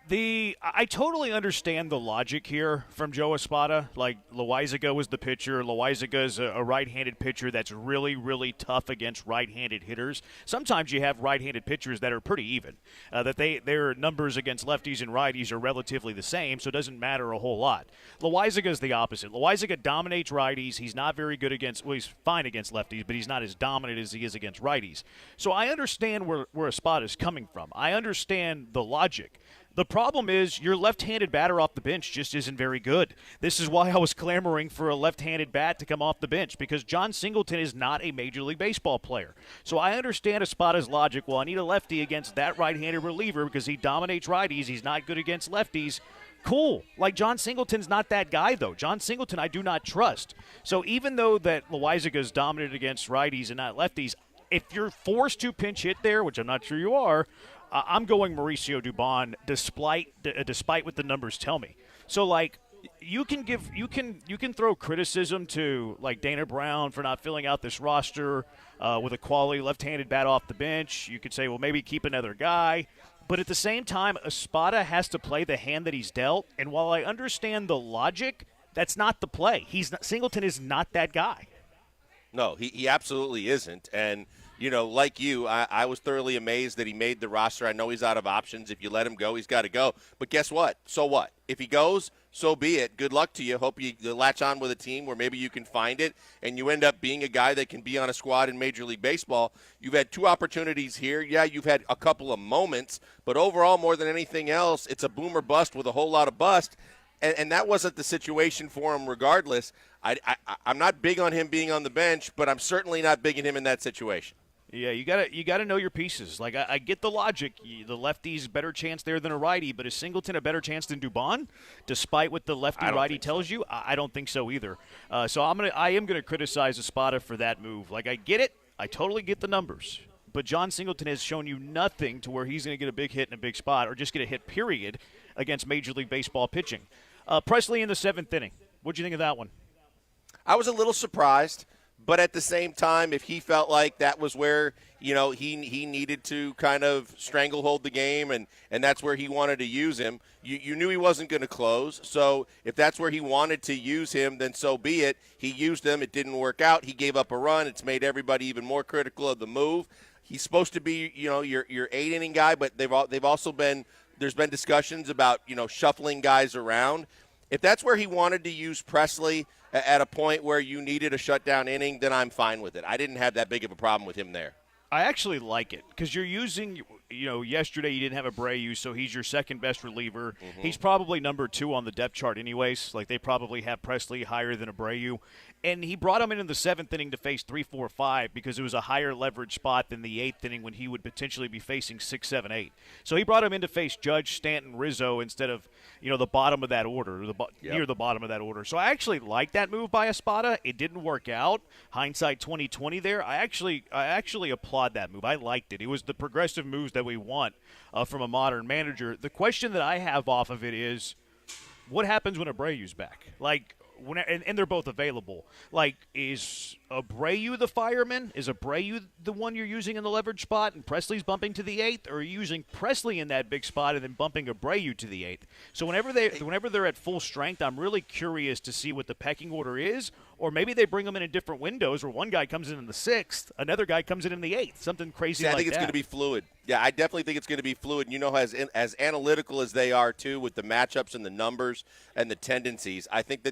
I totally understand the logic here from Joe Espada. Like, Loaizaga was the pitcher. Loaizaga is a right-handed pitcher that's really, really tough against right-handed hitters. Sometimes you have right-handed pitchers that are pretty even, that their numbers against lefties and righties are relatively the same, so it doesn't matter a whole lot. Loaizaga is the opposite. Loaizaga dominates righties. He's not very good he's fine against lefties, but he's not as dominant as he is against righties. So I understand where Espada is coming from. I understand the logic. The problem is your left-handed batter off the bench just isn't very good. This is why I was clamoring for a left-handed bat to come off the bench, because John Singleton is not a Major League Baseball player. So I understand Espada's logic. Well, I need a lefty against that right-handed reliever because he dominates righties. He's not good against lefties. Cool. Like, John Singleton's not that guy, though. John Singleton I do not trust. So even though that Loaizaga is dominant against righties and not lefties, if you're forced to pinch hit there, which I'm not sure you are, I'm going Mauricio Dubon, despite what the numbers tell me. So, like, you can throw criticism to, like, Dana Brown for not filling out this roster with a quality left-handed bat off the bench. You could say, well, maybe keep another guy. But at the same time, Espada has to play the hand that he's dealt. And while I understand the logic, that's not the play. Singleton is not that guy. No, he absolutely isn't. And like you, I was thoroughly amazed that he made the roster. I know he's out of options. If you let him go, he's got to go. But guess what? So what? If he goes, so be it. Good luck to you. Hope you latch on with a team where maybe you can find it and you end up being a guy that can be on a squad in Major League Baseball. You've had 2 opportunities here. Yeah, you've had a couple of moments. But overall, more than anything else, it's a boom or bust with a whole lot of bust. And that wasn't the situation for him regardless. I'm not big on him being on the bench, but I'm certainly not big on him in that situation. Yeah, you gotta know your pieces. Like, I get the logic. The lefty's better chance there than a righty, but is Singleton a better chance than Dubon, despite what the lefty-righty tells you? I don't think so either. So I am gonna criticize Espada for that move. Like, I get it. I totally get the numbers. But John Singleton has shown you nothing to where he's going to get a big hit in a big spot or just get a hit, period, against Major League Baseball pitching. Presley in the 7th inning. What'd you think of that one? I was a little surprised. But at the same time, if he felt like that was where, he needed to kind of stranglehold the game and that's where he wanted to use him, you knew he wasn't going to close. So if that's where he wanted to use him, then so be it. He used him. It didn't work out. He gave up a run. It's made everybody even more critical of the move. He's supposed to be, your 8-inning guy, but they've also been There's been discussions about, shuffling guys around. If that's where he wanted to use Presley at a point where you needed a shutdown inning, then I'm fine with it. I didn't have that big of a problem with him there. I actually like it because you're using, yesterday you didn't have Abreu, so he's your second best reliever. Mm-hmm. He's probably number 2 on the depth chart anyways. Like, they probably have Presley higher than Abreu. And he brought him in the 7th inning to face 3, 4, 5 because it was a higher leverage spot than the 8th inning when he would potentially be facing 6, 7, 8. So he brought him in to face Judge, Stanton, Rizzo instead of, the bottom of that order, near the bottom of that order. So I actually like that move by Espada. It didn't work out. Hindsight 2020 there. I actually applaud that move. I liked it. It was the progressive moves that we want from a modern manager. The question that I have off of it is, what happens when Abreu's back? Like, and they're both available. Like, is Abreu the fireman? Is Abreu the one you're using in the leverage spot and Presley's bumping to the 8th? Or are you using Presley in that big spot and then bumping Abreu to the 8th? So whenever they're at full strength, I'm really curious to see what the pecking order is. Or maybe they bring them in different windows where one guy comes in the 6th, another guy comes in the 8th, something crazy like that. I think it's going to be fluid. Yeah, I definitely think it's going to be fluid. As analytical as they are, too, with the matchups and the numbers and the tendencies, I think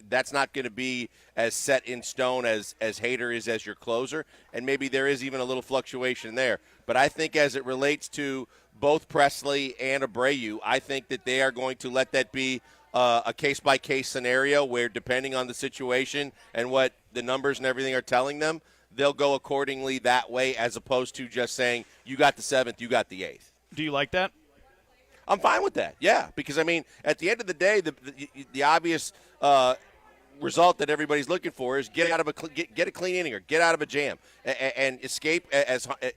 that's not going to be as set in stone as Hader is as your closer, and maybe there is even a little fluctuation there. But I think as it relates to both Presley and Abreu, I think that they are going to let that be a case-by-case scenario where, depending on the situation and what the numbers and everything are telling them, they'll go accordingly that way, as opposed to just saying, you got the 7th, you got the 8th. Do you like that? I'm fine with that, yeah, because, at the end of the day, the obvious result that everybody's looking for is get a clean inning or get out of a jam and escape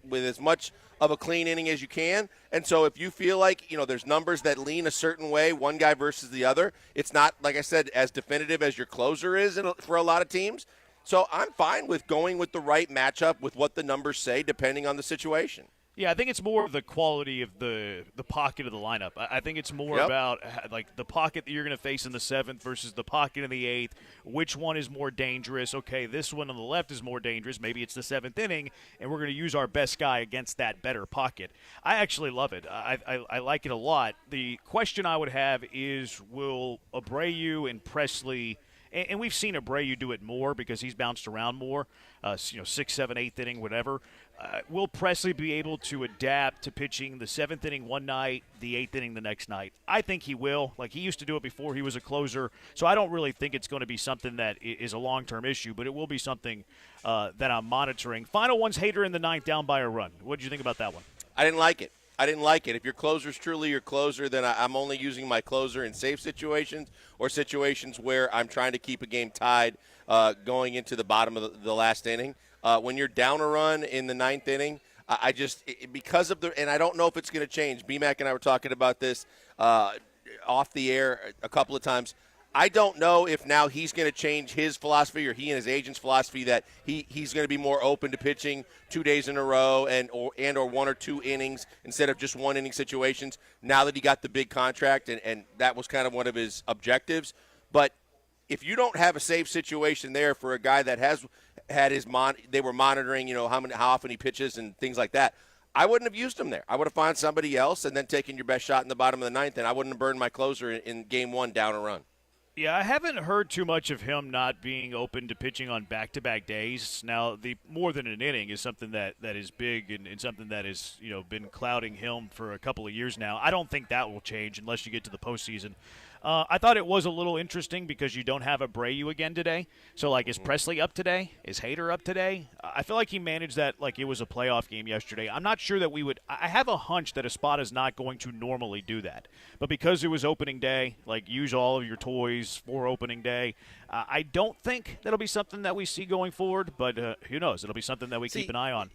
with as much of a clean inning as you can. And so if you feel like, there's numbers that lean a certain way, one guy versus the other, it's not, like I said, as definitive as your closer is for a lot of teams. So I'm fine with going with the right matchup with what the numbers say, depending on the situation. Yeah, I think it's more of the quality of the pocket of the lineup. I think it's more about like the pocket that you're going to face in the 7th versus the pocket in the 8th. Which one is more dangerous? Okay, this one on the left is more dangerous. Maybe it's the 7th inning, and we're going to use our best guy against that better pocket. I actually love it. I like it a lot. The question I would have is, will Abreu and Presley – and we've seen Abreu do it more because he's bounced around more, 6th, 7th, 8th inning, whatever. Will Presley be able to adapt to pitching the 7th inning one night, the 8th inning the next night? I think he will. Like, he used to do it before he was a closer, so I don't really think it's going to be something that is a long-term issue, but it will be something that I'm monitoring. Final one's Hader in the 9th, down by a run. What did you think about that one? I didn't like it. If your closer's truly your closer, then I'm only using my closer in safe situations or situations where I'm trying to keep a game tied going into the bottom of the last inning. When you're down a run in the 9th inning, because of and I don't know if it's going to change. BMAC and I were talking about this off the air a couple of times. I don't know if now he's going to change his philosophy, or he and his agent's philosophy, that he's going to be more open to pitching 2 days in a row or 1 or 2 innings instead of just 1 inning situations now that he got the big contract, and that was kind of one of his objectives. But if you don't have a safe situation there for a guy that has had they were monitoring, how often he pitches and things like that, I wouldn't have used him there. I would have found somebody else and then taken your best shot in the bottom of the 9th, and I wouldn't have burned my closer in game 1 down a run. Yeah, I haven't heard too much of him not being open to pitching on back-to-back days. Now, the more than an inning is something that is big and something that has been clouding him for a couple of years now. I don't think that will change unless you get to the postseason. I thought it was a little interesting because you don't have Abreu again today. So, is Presley up today? Is Hader up today? I feel like he managed that like it was a playoff game yesterday. I'm not sure that we would – I have a hunch that Espada's not going to normally do that. But because it was opening day, use all of your toys for opening day, I don't think that'll be something that we see going forward. But who knows? It'll be something that we keep an eye on.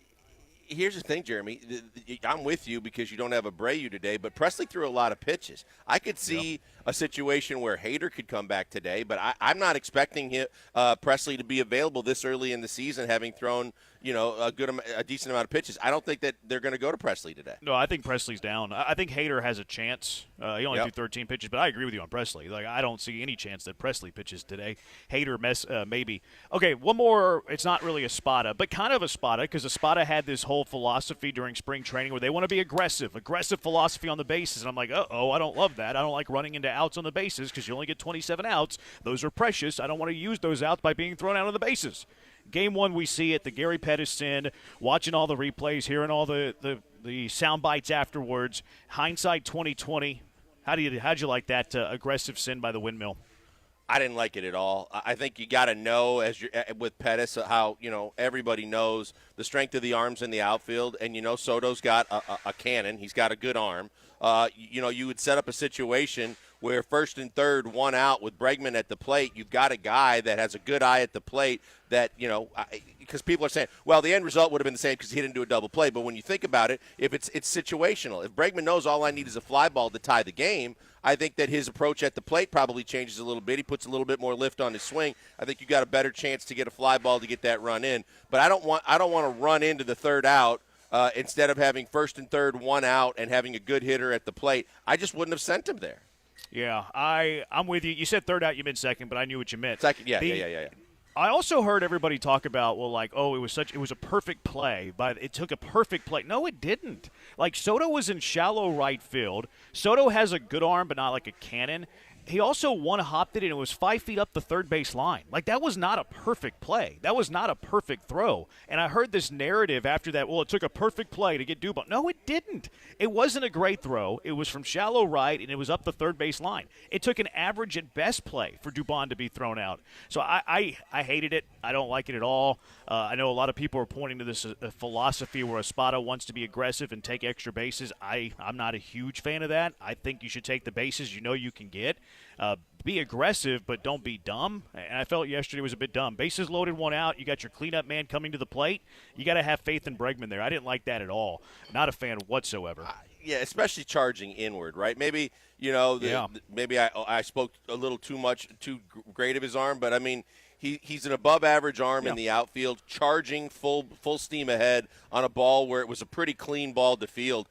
Here's the thing, Jeremy. I'm with you because you don't have Abreu today, but Presley threw a lot of pitches. I could see a situation where Hader could come back today, but I'm not expecting Presley to be available this early in the season, having thrown a decent amount of pitches. I don't think that they're going to go to Presley today. No, I think Presley's down. I think Hader has a chance. He only threw 13 pitches, but I agree with you on Presley. I don't see any chance that Presley pitches today. Hader maybe. Okay, one more. It's not really Espada, but kind of Espada, because Espada had this whole whole philosophy during spring training where they want to be aggressive philosophy on the bases. And I'm like, I don't love that. I don't like running into outs on the bases because you only get 27 outs. Those are precious. I don't want to use those outs by being thrown out on the bases. Game one, we see it, the Gary Pettis sin, watching all the replays, hearing all the sound bites afterwards. Hindsight 2020, how'd you like that aggressive sin by the windmill? I didn't like it at all. I think you got to know, as you're with Pettis, how everybody knows the strength of the arms in the outfield, and Soto's got a cannon. He's got a good arm. You would set up a situation where first and third, one out with Bregman at the plate. You've got a guy that has a good eye at the plate. That because people are saying, well, the end result would have been the same because he didn't do a double play. But when you think about it, if it's situational, if Bregman knows all I need is a fly ball to tie the game, I think that his approach at the plate probably changes a little bit. He puts a little bit more lift on his swing. I think you got a better chance to get a fly ball to get that run in. But I don't want to run into the third out instead of having first and third, one out, and having a good hitter at the plate. I just wouldn't have sent him there. Yeah, I'm with you. You said third out, you meant second, but I knew what you meant. Second, yeah. I also heard everybody talk about, it was a perfect play, but it took a perfect play. No, it didn't. Like, Soto was in shallow right field. Soto has a good arm, but not like a cannon. He also one-hopped it, and it was 5 feet up the third base line. Like, that was not a perfect play. That was not a perfect throw. And I heard this narrative after that, it took a perfect play to get Dubon. No, it didn't. It wasn't a great throw. It was from shallow right, and it was up the third base line. It took an average at best play for Dubon to be thrown out. So I hated it. I don't like it at all. I know a lot of people are pointing to this philosophy where Espada wants to be aggressive and take extra bases. I'm not a huge fan of that. I think you should take the bases you can get. Be aggressive, but don't be dumb. And I felt yesterday was a bit dumb. Bases loaded, one out. You got your cleanup man coming to the plate. You got to have faith in Bregman there. I didn't like that at all. Not a fan whatsoever. Yeah, especially charging inward, right? Maybe maybe I spoke a little too great of his arm, but I mean he's an above-average arm in the outfield, charging full steam ahead on a ball where it was a pretty clean ball to field.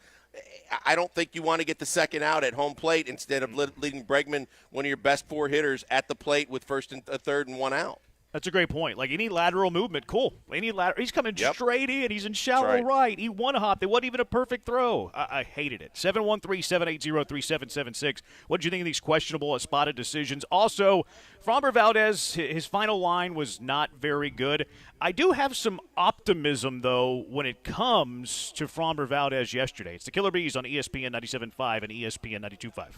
I don't think you want to get the second out at home plate instead of leading Bregman, one of your best four hitters, at the plate with first and third and one out. That's a great point. Like, any lateral movement, cool. He's coming straight in. He's in shallow right. He one-hopped. It wasn't even a perfect throw. I hated it. 713-780-3776. What did you think of these questionable spotted decisions? Also, Framber Valdez, his final line was not very good. I do have some optimism, though, when it comes to Framber Valdez yesterday. It's the Killer Bees on ESPN 97.5 and ESPN 92.5.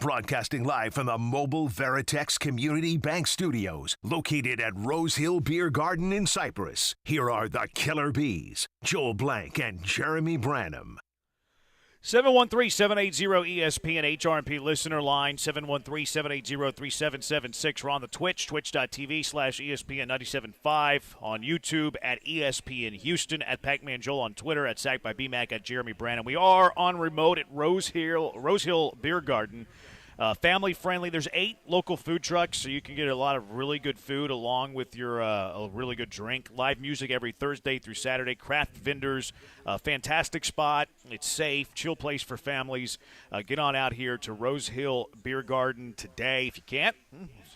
Broadcasting live from the mobile Veritex Community Bank Studios, located at Rose Hill Beer Garden in Cypress. Here are the Killer Bees, Joel Blank and Jeremy Branham. 713-780-ESPN HRMP listener line, 713-780-3776. We're on the Twitch, twitch.tv/ESPN 97.5, on YouTube at ESPN Houston, at Pac-Man Joel on Twitter, at Sack by BMac, at Jeremy Branham. We are on remote at Rose Hill Beer Garden. Family friendly. There's 8 local food trucks, so you can get a lot of really good food along with your a really good drink. Live music every Thursday through Saturday. Craft vendors. Fantastic spot. It's safe. Chill place for families. Get on out here to Rose Hill Beer Garden today. If you can't,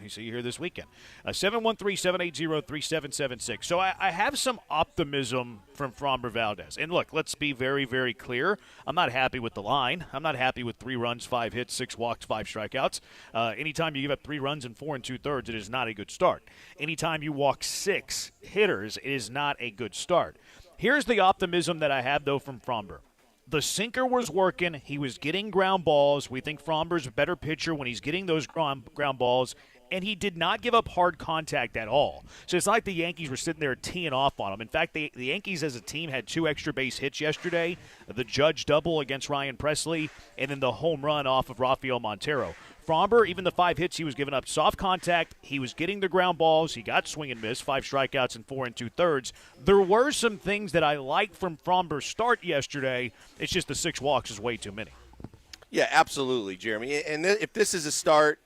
see you here this weekend. 713-780-3776. So I have some optimism from Framber Valdez. And look, let's be very, very clear. I'm not happy with the line. I'm not happy with 3 runs, 5 hits, 6 walks, 5 strikeouts. Anytime you give up 3 runs and 4 2/3, it is not a good start. Anytime you walk 6 hitters, it is not a good start. Here's the optimism that I have, though, from Framber. The sinker was working. He was getting ground balls. We think Framber's a better pitcher when he's getting those ground balls. And he did not give up hard contact at all. So it's not like the Yankees were sitting there teeing off on him. In fact, the Yankees as a team had 2 extra base hits yesterday, the Judge double against Ryan Presley, and then the home run off of Rafael Montero. Framber, even the 5 hits he was giving up, soft contact. He was getting the ground balls. He got swing and miss, 5 strikeouts and 4 2/3. There were some things that I liked from Framber's start yesterday. It's just the 6 walks is way too many. Yeah, absolutely, Jeremy. And if this is a start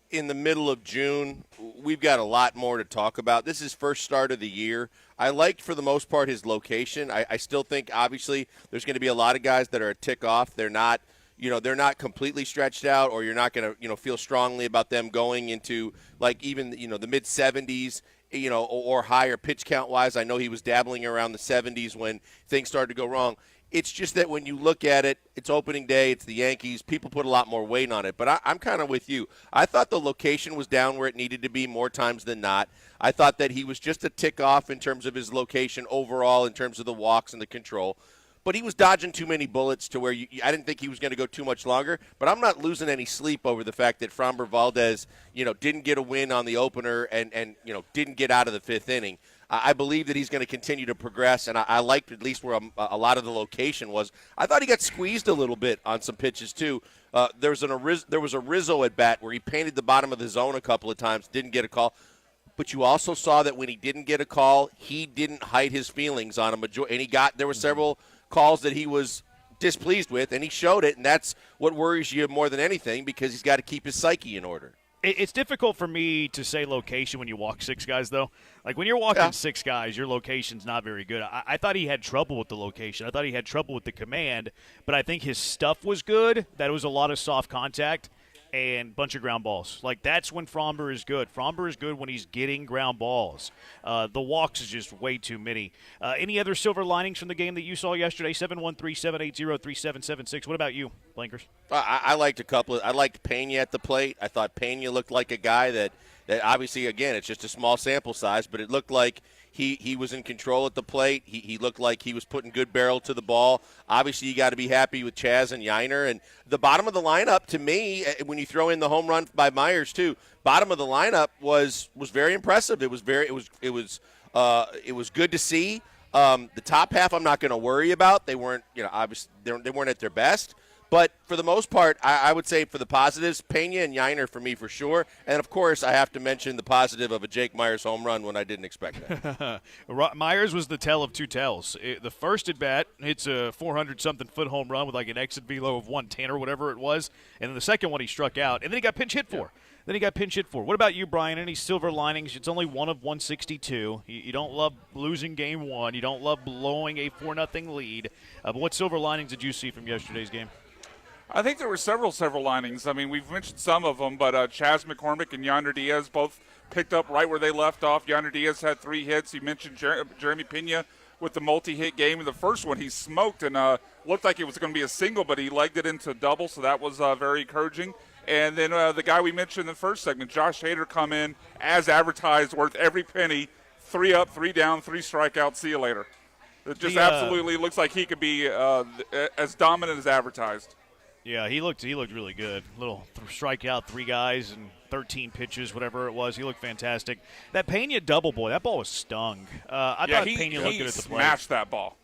in the middle of June, we've got a lot more to talk about. This is first start of the year. I liked, for the most part, his location. I still think, obviously, there's going to be a lot of guys that are a tick off. They're not completely stretched out, or you're not going to, feel strongly about them going into, like, even, the mid-70s, or higher pitch count-wise. I know he was dabbling around the 70s when things started to go wrong. It's just that when you look at it, it's opening day, it's the Yankees, people put a lot more weight on it. But I'm kind of with you. I thought the location was down where it needed to be more times than not. I thought that he was just a tick off in terms of his location overall, in terms of the walks and the control. But he was dodging too many bullets to where I didn't think he was going to go too much longer. But I'm not losing any sleep over the fact that Framber Valdez, didn't get a win on the opener and didn't get out of the 5th inning. I believe that he's going to continue to progress, and I liked at least where a lot of the location was. I thought he got squeezed a little bit on some pitches, too. There was a Rizzo at bat where he painted the bottom of the zone a couple of times, didn't get a call. But you also saw that when he didn't get a call, he didn't hide his feelings on a majority. And there were several calls that he was displeased with, and he showed it, and that's what worries you more than anything, because he's got to keep his psyche in order. It's difficult for me to say location when you walk 6 guys, though. Like, when you're walking 6 guys, your location's not very good. I thought he had trouble with the location. I thought he had trouble with the command, but I think his stuff was good. That was a lot of soft contact and bunch of ground balls. Like, that's when Framber is good. Framber is good when he's getting ground balls. The walks is just way too many. Any other silver linings from the game that you saw yesterday? 713-780-3776. What about you, Blankers? I liked a couple. I liked Pena at the plate. I thought Pena looked like a guy that obviously, again, it's just a small sample size, but it looked like he was in control at the plate. He looked like he was putting good barrel to the ball. Obviously, you got to be happy with Chaz and Yiner. And the bottom of the lineup, to me, when you throw in the home run by Myers too, bottom of the lineup was very impressive. It was good to see. The top half, I'm not going to worry about. They weren't, obviously they weren't at their best. But for the most part, I would say for the positives, Pena and Yiner for me for sure. And, of course, I have to mention the positive of a Jake Myers home run when I didn't expect that. Myers was the tell of 2 tells. The first at-bat hits a 400-something-foot home run with like an exit velo of 110 or whatever it was. And then the second one he struck out. And then he got pinch hit for. What about you, Brian? Any silver linings? It's only 1 of 162. You don't love losing game 1. You don't love blowing a 4-0 lead. But what silver linings did you see from yesterday's game? I think there were several linings. I mean, we've mentioned some of them, but Chaz McCormick and Yonder Diaz both picked up right where they left off. Yonder Diaz had 3 hits. You mentioned Jeremy Pena with the multi-hit game. In the first one, he smoked and looked like it was going to be a single, but he legged it into a double, so that was very encouraging. And then the guy we mentioned in the first segment, Josh Hader, come in as advertised, worth every penny, 3 up, 3 down, 3 strikeouts, see you later. It just absolutely looks like he could be as dominant as advertised. Yeah, he looked really good. Little strikeout, 3 guys and 13 pitches, whatever it was. He looked fantastic. That Pena double boy, that ball was stung. I thought Pena looked good at the plate. Smashed that ball.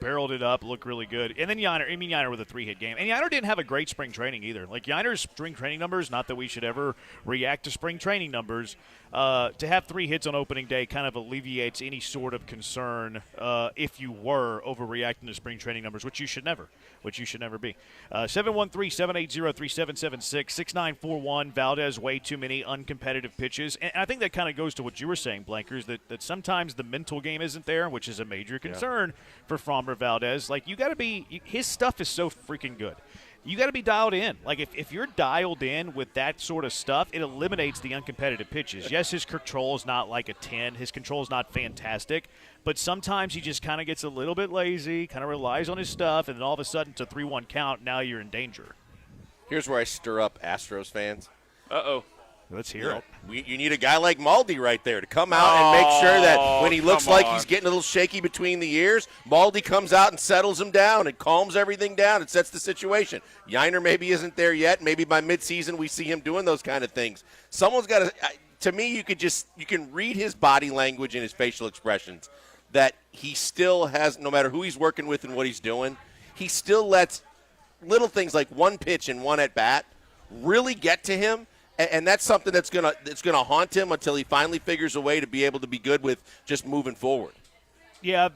Barreled it up, looked really good. And then Yiner with a 3-hit game. And Yiner didn't have a great spring training either. Like Yiner's spring training numbers, not that we should ever react to spring training numbers, to have 3 hits on opening day kind of alleviates any sort of concern if you were overreacting to spring training numbers, which you should never be. 713-780-3776, 6941, Valdez, way too many uncompetitive pitches. And I think that kind of goes to what you were saying, Blankers, that sometimes the mental game isn't there, which is a major concern for Framber Valdez. Like, you got to be – his stuff is so freaking good. You got to be dialed in. Like, if you're dialed in with that sort of stuff, it eliminates the uncompetitive pitches. Yes, his control is not like a 10. His control is not fantastic. But sometimes he just kind of gets a little bit lazy, kind of relies on his stuff, and then all of a sudden it's a 3-1 count. Now you're in danger. Here's where I stir up Astros fans. Uh-oh. Let's hear it. You need a guy like Maldi right there to come out and make sure that when he looks like he's getting a little shaky between the ears, Maldi comes out and settles him down and calms everything down and sets the situation. Yiner maybe isn't there yet. Maybe by midseason we see him doing those kind of things. Someone's got to – to me, you can read his body language and his facial expressions that he still has, no matter who he's working with and what he's doing, he still lets little things like one pitch and one at-bat really get to him. And that's something that's gonna haunt him until he finally figures a way to be able to be good with just moving forward. Yeah,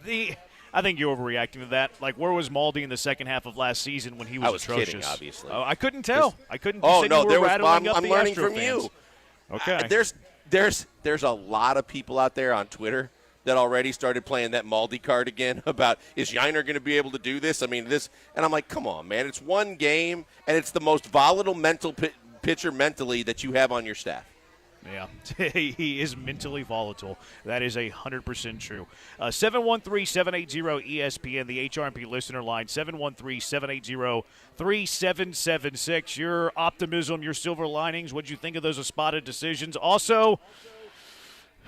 I think you're overreacting to that. Like, where was Maldi in the second half of last season when he was atrocious? Kidding, obviously. Oh, I couldn't tell. I couldn't. Oh no, I'm learning from you. Okay. There's a lot of people out there on Twitter that already started playing that Maldi card again about, is Yiner going to be able to do this? I mean, this, and I'm like, come on, man. It's one game, and it's the most volatile pitcher mentally that you have on your staff. Yeah, he is mentally volatile. That is 100% true. 713-780-ESPN, the HRMP listener line, 713-780-3776. Your optimism, your silver linings, what'd you think of those spotted decisions? Also,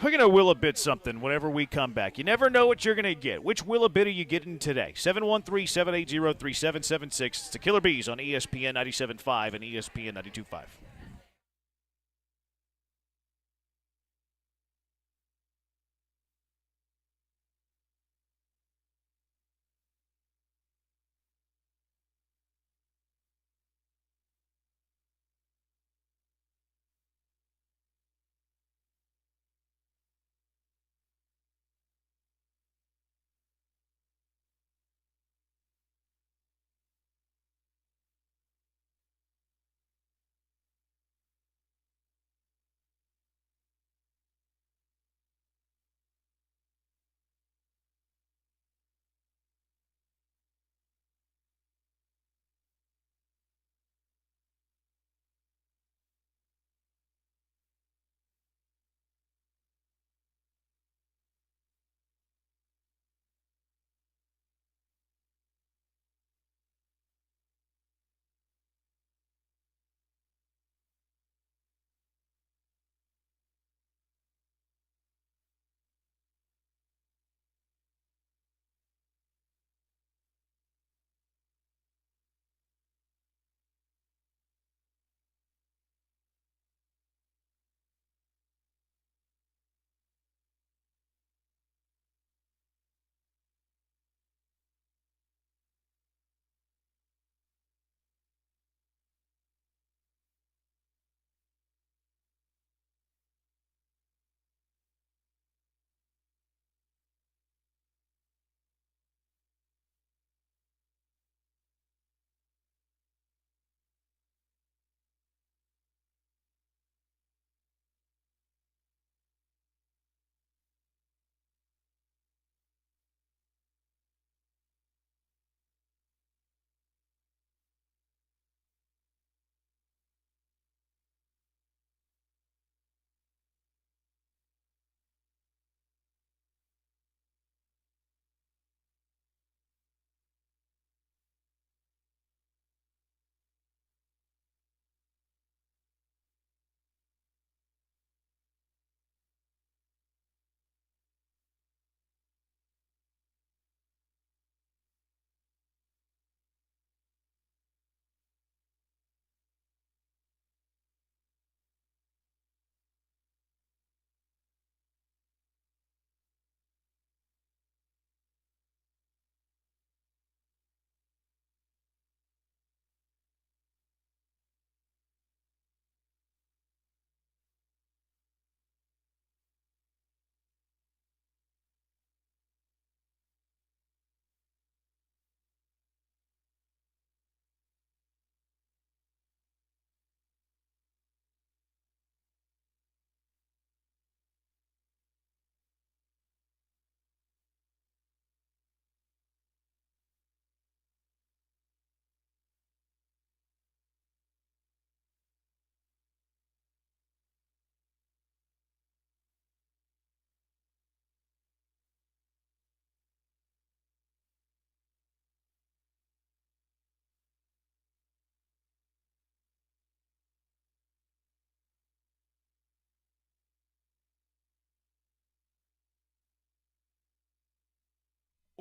we're going to will-a-bit something whenever we come back. You never know what you're going to get. Which will-a-bit are you getting today? 713-780-3776. It's the Killer Bees on ESPN 97.5 and ESPN 92.5.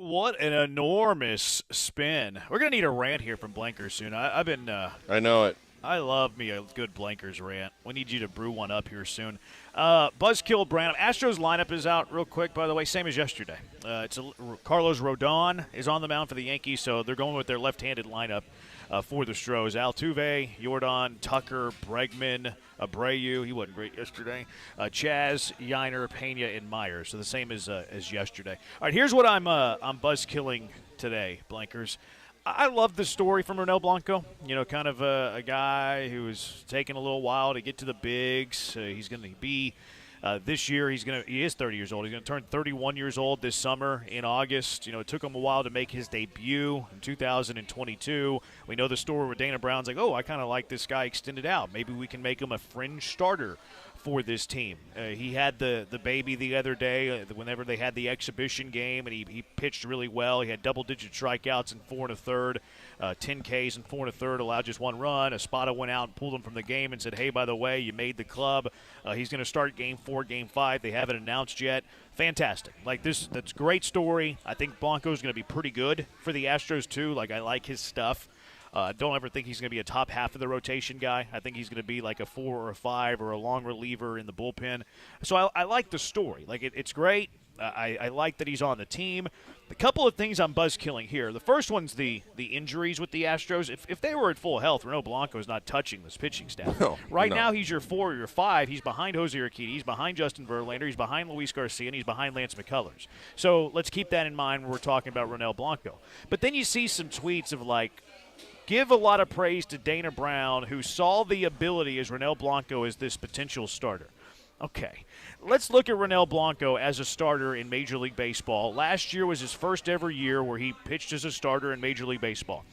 What an enormous spin. We're going to need a rant here from Blankers soon. I've been I know it. I love me a good Blankers rant. We need you to brew one up here soon. Buzzkill Branham. Astros lineup is out real quick, by the way, same as yesterday. Carlos Rodon is on the mound for the Yankees, so they're going with their left-handed lineup for the Stros. Altuve, Jordan, Tucker, Bregman, Abreu. He wasn't great yesterday. Chaz, Yiner, Pena, and Myers. So the same as yesterday. All right, here's what I'm buzzkilling today, Blankers. I love the story from Ronel Blanco. You know, kind of a guy who was taking a little while to get to the bigs. He's going to be this year. He is 30 years old. He's going to turn 31 years old this summer in August. You know, it took him a while to make his debut in 2022. We know the story where Dana Brown's like, oh, I kind of like this guy extended out. Maybe we can make him a fringe starter for this team. He had the baby the other day whenever they had the exhibition game, and he pitched really well. He had double-digit strikeouts in 4 1/3, 10 Ks in 4 1/3, allowed just one run. Espada went out and pulled him from the game and said, hey, by the way, you made the club. He's going to start Game 4, Game 5. They haven't announced yet. Fantastic. That's a great story. I think Blanco's going to be pretty good for the Astros, too. Like, I like his stuff. Don't ever think he's going to be a top half of the rotation guy. I think he's going to be like a 4 or a 5 or a long reliever in the bullpen. So I like the story. Like, it's great. I like that he's on the team. A couple of things I'm buzzkilling here. The first one's the injuries with the Astros. If they were at full health, Ronel Blanco is not touching this pitching staff. Right now, he's your 4 or your 5. He's behind Jose Urquidy. He's behind Justin Verlander. He's behind Luis Garcia, and he's behind Lance McCullers. So let's keep that in mind when we're talking about Ronel Blanco. But then you see some tweets of like, give a lot of praise to Dana Brown, who saw the ability as Ronel Blanco as this potential starter. Okay, let's look at Ronel Blanco as a starter in Major League Baseball. Last year was his first ever year where he pitched as a starter in Major League Baseball.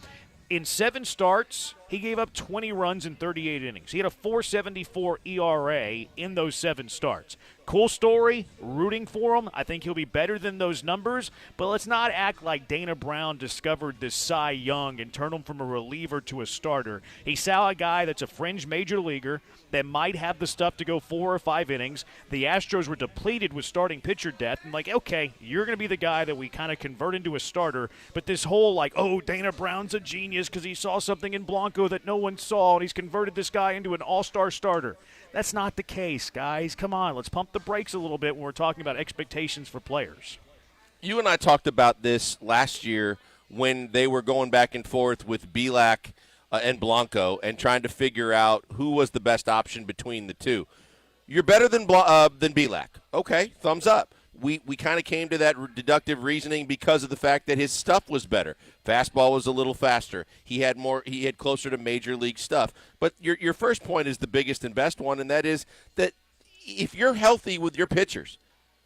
In 7 starts, he gave up 20 runs in 38 innings. He had a 4.74 ERA in those 7 starts. Cool story, rooting for him. I think he'll be better than those numbers, but let's not act like Dana Brown discovered this Cy Young and turned him from a reliever to a starter. He saw a guy that's a fringe major leaguer that might have the stuff to go 4 or 5 innings. The Astros were depleted with starting pitcher depth. And like, okay, you're going to be the guy that we kind of convert into a starter, but this whole like, oh, Dana Brown's a genius because he saw something in Blanco that no one saw, and he's converted this guy into an all-star starter. That's not the case, guys. Come on, let's pump the brakes a little bit when we're talking about expectations for players. You and I talked about this last year when they were going back and forth with Bielak and Blanco and trying to figure out who was the best option between the two. You're better than Bielak. Okay, thumbs up. We kind of came to that deductive reasoning because of the fact that his stuff was better. Fastball was a little faster. He had closer to major league stuff. But your first point is the biggest and best one, and that is that if you're healthy with your pitchers,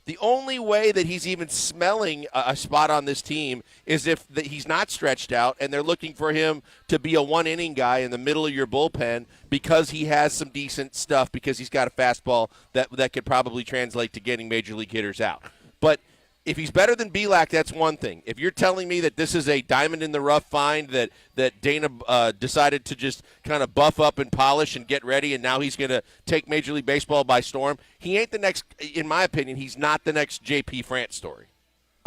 the only way that he's even smelling a spot on this team is if he's not stretched out and they're looking for him to be a one-inning guy in the middle of your bullpen because he has some decent stuff, because he's got a fastball that could probably translate to getting major league hitters out. But if he's better than Bielak, that's one thing. If you're telling me that this is a diamond-in-the-rough find that Dana decided to just kind of buff up and polish and get ready, and now he's going to take Major League Baseball by storm, he ain't the next, in my opinion, he's not the next J.P. France story.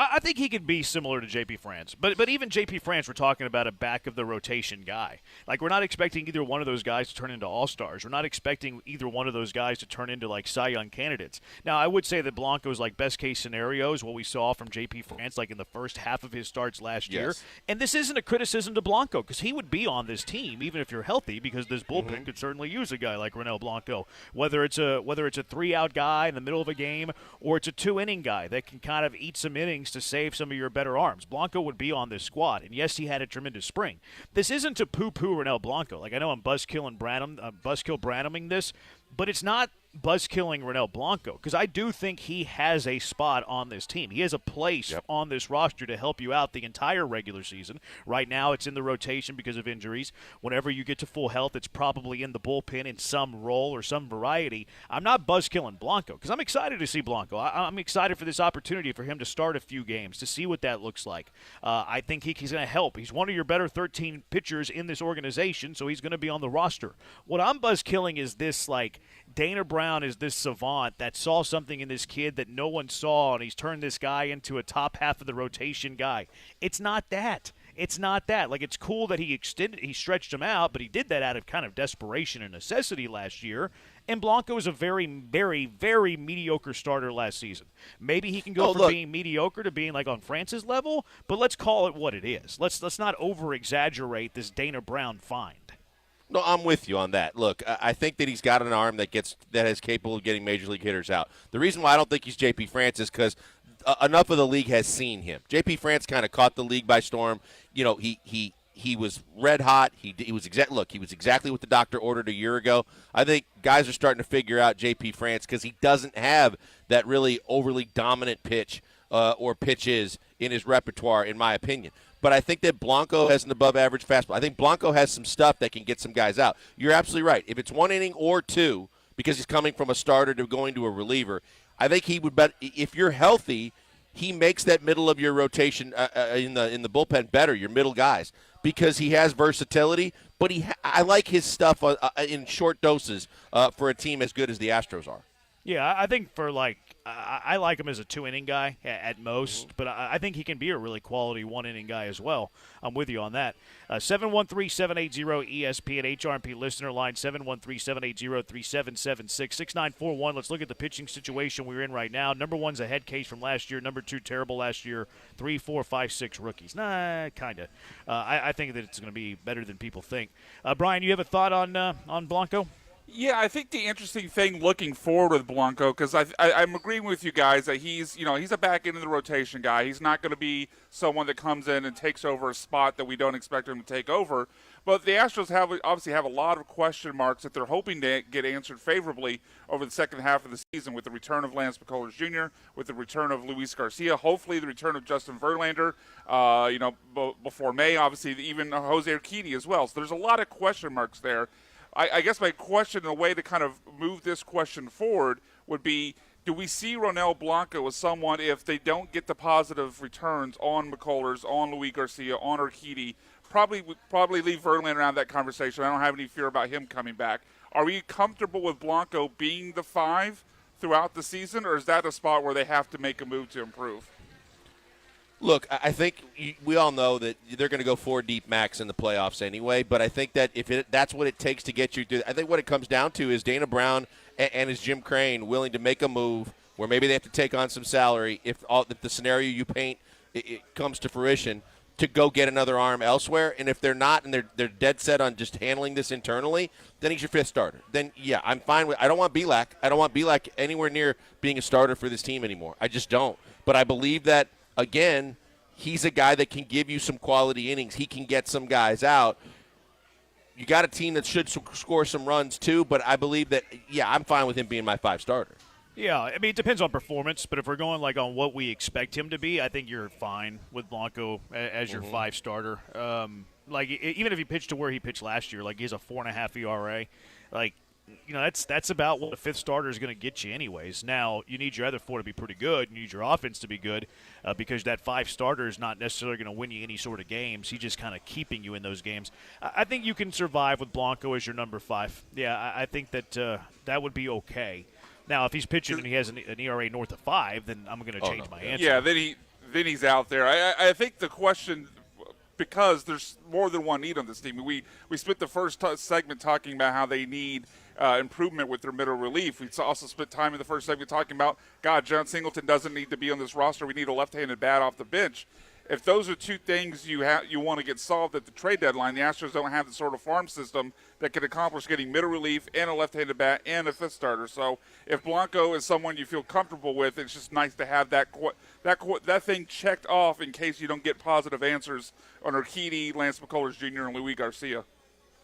I think he could be similar to J.P. France. But even J.P. France, we're talking about a back-of-the-rotation guy. Like, we're not expecting either one of those guys to turn into all-stars. We're not expecting either one of those guys to turn into, like, Cy Young candidates. Now, I would say that Blanco's, like, best-case scenario is what we saw from J.P. France, like, in the first half of his starts last year. And this isn't a criticism to Blanco, because he would be on this team, even if you're healthy, because this bullpen could certainly use a guy like Ronel Blanco. Whether it's a 3-out guy in the middle of a game, or it's a 2-inning guy that can kind of eat some innings to save some of your better arms. Blanco would be on this squad, and yes, he had a tremendous spring. This isn't to poo-poo Ronel Blanco. Like, I know I'm buzzkill Branhaming this, but it's not buzzkilling Ronel Blanco, because I do think he has a spot on this team. He has a place on this roster to help you out the entire regular season. Right now, it's in the rotation because of injuries. Whenever you get to full health, it's probably in the bullpen in some role or some variety. I'm not buzzkilling Blanco, because I'm excited to see Blanco. I'm excited for this opportunity for him to start a few games, to see what that looks like. I think he's going to help. He's one of your better 13 pitchers in this organization, so he's going to be on the roster. What I'm buzzkilling is this, like, like Dana Brown is this savant that saw something in this kid that no one saw, and he's turned this guy into a top half of the rotation guy. It's not that. It's not that. Like, it's cool that he stretched him out, but he did that out of kind of desperation and necessity last year. And Blanco is a very, very, very mediocre starter last season. Maybe he can go from being mediocre to being like on France's level, but let's call it what it is. Let's not over-exaggerate this Dana Brown find. No, I'm with you on that. Look, I think that he's got an arm that is capable of getting major league hitters out. The reason why I don't think he's J.P. France is because enough of the league has seen him. J.P. France kind of caught the league by storm. You know, he was red hot. He was exactly what the doctor ordered a year ago. I think guys are starting to figure out J.P. France because he doesn't have that really overly dominant pitch or pitches in his repertoire, in my opinion. But I think that Blanco has an above-average fastball. I think Blanco has some stuff that can get some guys out. You're absolutely right. If it's one inning or two, because he's coming from a starter to going to a reliever, I think he would bet. If you're healthy, he makes that middle of your rotation in the bullpen better. Your middle guys, because he has versatility. But I like his stuff in short doses for a team as good as the Astros are. Yeah, I think I like him as a 2-inning guy at most, but I think he can be a really quality 1-inning guy as well. I'm with you on that. 713-780-ESPN HRMP listener line, 713-780-3776, 6941. Let's look at the pitching situation we're in right now. Number 1's a head case from last year. Number 2, terrible last year. 3, 4, 5, 6 rookies. Nah, kind of. I think that it's going to be better than people think. Brian, you have a thought on Blanco? Yeah, I think the interesting thing looking forward with Blanco, because I'm agreeing with you guys that he's a back end of the rotation guy. He's not going to be someone that comes in and takes over a spot that we don't expect him to take over. But the Astros obviously have a lot of question marks that they're hoping to get answered favorably over the second half of the season with the return of Lance McCullers Jr., with the return of Luis Garcia, hopefully the return of Justin Verlander, before May, obviously even Jose Urquidy as well. So there's a lot of question marks there. I guess my question, a way to kind of move this question forward, would be, do we see Ronel Blanco as someone, if they don't get the positive returns on McCullers, on Luis Garcia, on Urquidy, probably leave Verlander out of that conversation. I don't have any fear about him coming back. Are we comfortable with Blanco being the 5 throughout the season, or is that a spot where they have to make a move to improve? Look, I think we all know that they're going to go 4 deep max in the playoffs anyway, but I think that that's what it takes to get you through. I think what it comes down to is Dana Brown and his Jim Crane willing to make a move where maybe they have to take on some salary if the scenario you paint it comes to fruition, to go get another arm elsewhere. And if they're not and they're dead set on just handling this internally, then he's your 5th starter. Then, yeah, I'm fine with – I don't want Belak. I don't want Belak anywhere near being a starter for this team anymore. I just don't. But I believe that – again, he's a guy that can give you some quality innings. He can get some guys out. You got a team that should score some runs too, but I believe that, yeah, I'm fine with him being my 5 starter. Yeah, I mean, it depends on performance, but if we're going on what we expect him to be, I think you're fine with Blanco as your 5 starter. Even if he pitched to where he pitched last year, he has a 4.5 ERA, that's about what a 5th starter is going to get you anyways. Now, you need your other 4 to be pretty good. You need your offense to be good because that 5 starter is not necessarily going to win you any sort of games. He's just kind of keeping you in those games. I think you can survive with Blanco as your number 5. Yeah, I think that that would be okay. Now, if he's pitching and he has an ERA north of 5, then I'm going to change my answer. Yeah, then he's out there. I think the question – because there's more than one need on this team. We spent the first segment talking about how they need improvement with their middle relief. We also spent time in the first segment talking about, God, John Singleton doesn't need to be on this roster. We need a left-handed bat off the bench. If those are 2 things you want to get solved at the trade deadline, the Astros don't have the sort of farm system that can accomplish getting middle relief and a left-handed bat and a 5th starter. So if Blanco is someone you feel comfortable with, it's just nice to have that thing checked off in case you don't get positive answers on Urquidy, Lance McCullers Jr., and Luis Garcia.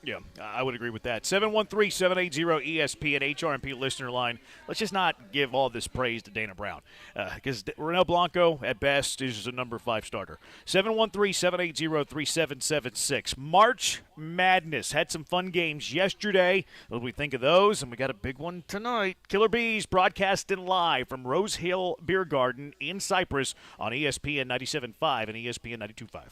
Yeah, I would agree with that. 713-780-ESPN HRMP listener line. Let's just not give all this praise to Dana Brown because Ronel Blanco, at best, is a number 5 starter. 713-780-3776. March Madness. Had some fun games yesterday. What do we think of those? And we got a big one tonight. Killer Bees broadcasting live from Rose Hill Beer Garden in Cyprus on ESPN 97.5 and ESPN 92.5.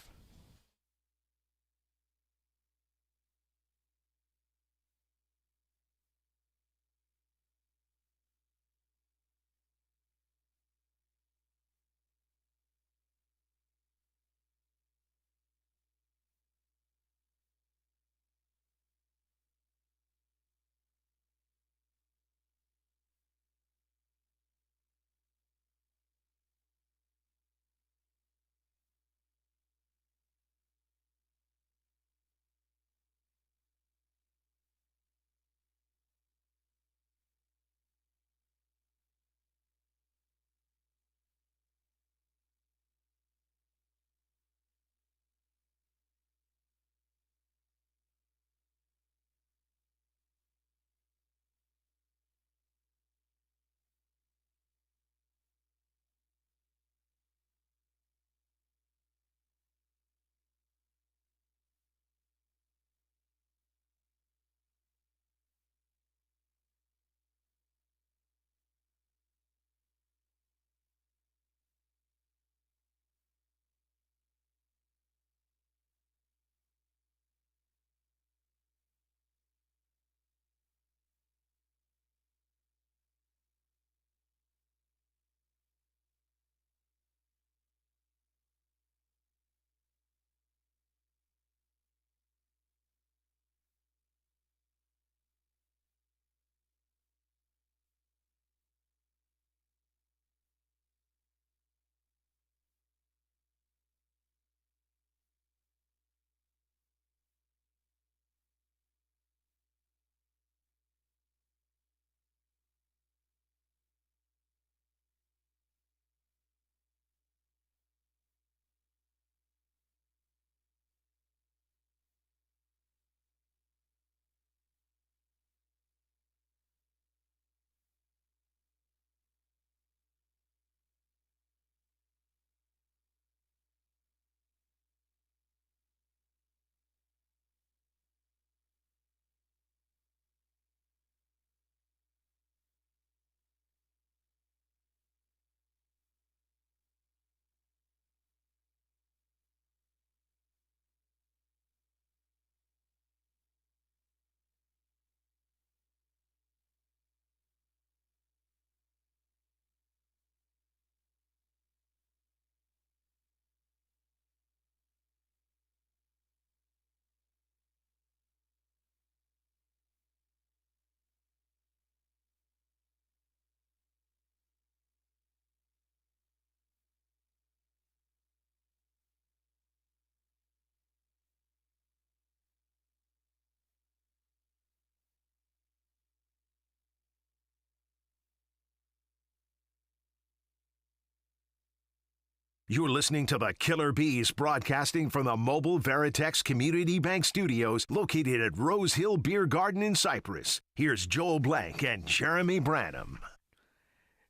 You're listening to the Killer Bees broadcasting from the Mobile Veritex Community Bank Studios located at Rose Hill Beer Garden in Cypress. Here's Joel Blank and Jeremy Branham.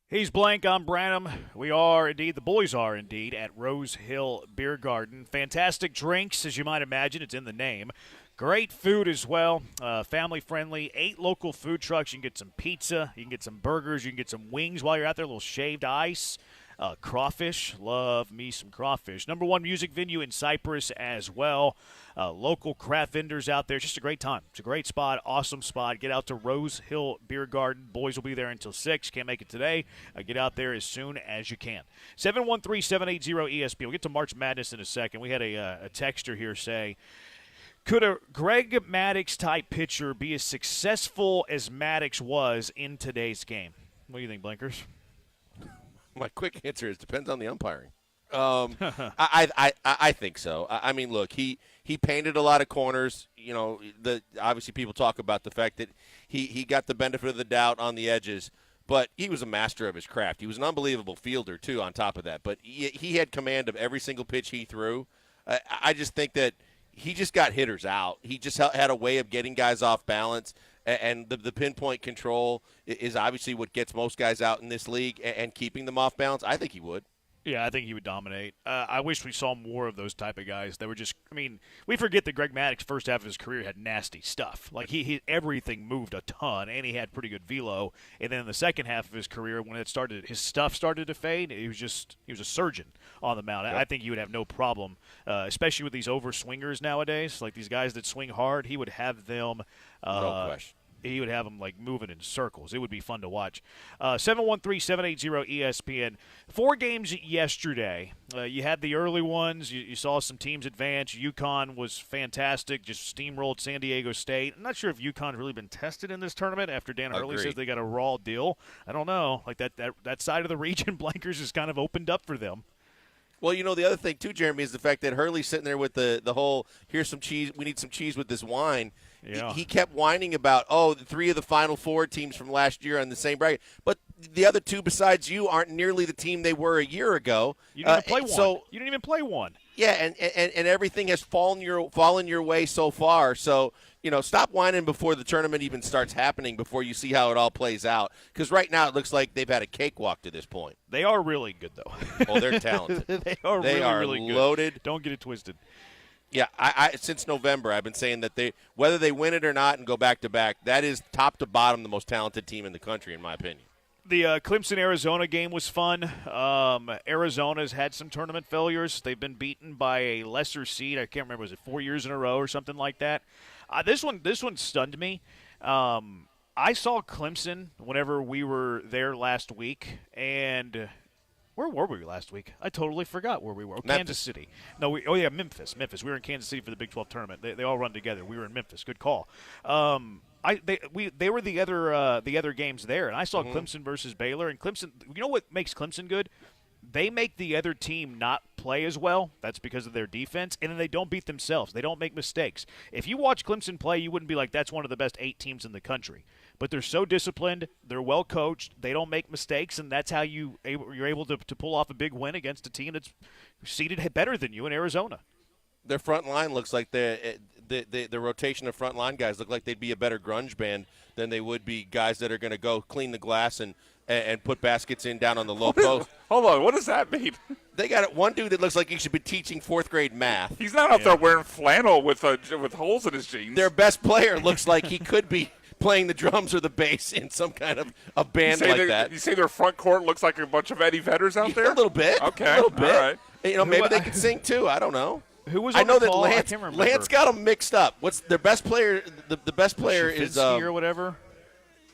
He's Blank, I'm Branham. We are indeed, the boys are indeed, at Rose Hill Beer Garden. Fantastic drinks, as you might imagine. It's in the name. Great food as well, family-friendly. 8 local food trucks. You can get some pizza, you can get some burgers, you can get some wings while you're out there, a little shaved ice. Crawfish, love me some crawfish. Number 1 music venue in Cypress as well. Local craft vendors out there. It's just a great time. It's a great spot, awesome spot. Get out to Rose Hill Beer Garden. Boys will be there until 6. Can't make it today. Get out there as soon as you can. 713-780-ESPN. We'll get to March Madness in a second. We had a texter here say, could a Greg Maddux-type pitcher be as successful as Maddux was in today's game? What do you think, Blinkers? My quick answer is depends on the umpiring. I think so. I mean, look, he painted a lot of corners. You know, obviously people talk about the fact that he got the benefit of the doubt on the edges, but he was a master of his craft. He was an unbelievable fielder, too, on top of that. But he had command of every single pitch he threw. I just think that he just got hitters out. He just had a way of getting guys off balance. And the pinpoint control is obviously what gets most guys out in this league and keeping them off balance. I think he would. Yeah, I think he would dominate. I wish we saw more of those type of guys that were just – I mean, we forget that Greg Maddux first half of his career had nasty stuff. Like, he everything moved a ton, and he had pretty good velo. And then in the second half of his career, when his stuff started to fade, he was a surgeon on the mound. Yep. I think he would have no problem, especially with these over-swingers nowadays. Like, these guys that swing hard, he would have them no question. He would have them, like, moving in circles. It would be fun to watch. 713-780-ESPN. 4 games yesterday. You had the early ones. You saw some teams advance. UConn was fantastic, just steamrolled San Diego State. I'm not sure if UConn's really been tested in this tournament after Dan Hurley says they got a raw deal. I don't know. Like, that side of the region, Blankers, is kind of opened up for them. Well, you know, the other thing, too, Jeremy, is the fact that Hurley's sitting there with the whole, here's some cheese, we need some cheese with this wine. Yeah. He kept whining about, the 3 of the Final 4 teams from last year on the same bracket. But the other 2 besides you aren't nearly the team they were a year ago. You didn't even play one. You didn't even play one. Yeah, and everything has fallen your way so far. So, you know, stop whining before the tournament even starts happening, before you see how it all plays out. Because right now it looks like they've had a cakewalk to this point. They are really good, though. Oh, they're talented. They are really good. Loaded. Don't get it twisted. Yeah, I since November I've been saying that whether they win it or not and go back-to-back, that is top to bottom the most talented team in the country, in my opinion. The Clemson-Arizona game was fun. Arizona's had some tournament failures. They've been beaten by a lesser seed. I can't remember, was it 4 years in a row or something like that? This one stunned me. I saw Clemson whenever we were there last week, and where were we last week? I totally forgot where we were. Kansas City. No, Memphis. We were in Kansas City for the Big 12 tournament. They all run together. We were in Memphis. Good call. They were the other games there, and I saw Clemson versus Baylor. And Clemson, you know what makes Clemson good? They make the other team not play as well. That's because of their defense, and then they don't beat themselves. They don't make mistakes. If you watch Clemson play, you wouldn't be like, that's one of the best 8 teams in the country. But they're so disciplined. They're well coached. They don't make mistakes, and that's how you're able to pull off a big win against a team that's seeded better than you in Arizona. Their front line looks like the rotation of front line guys look like they'd be a better grunge band than they would be guys that are going to go clean the glass and put baskets in down on the low post. Hold on, what does that mean? They got one dude that looks like he should be teaching 4th grade math. He's not out there wearing flannel with holes in his jeans. Their best player looks like he could be playing the drums or the bass in some kind of a band like that. You say their front court looks like a bunch of Eddie Vedders out there? A little bit. Okay. A little bit. All right. You know, maybe they could sing too. I don't know. Who was I on know the that call? Lance got them mixed up. What's their best player? The best player is or whatever.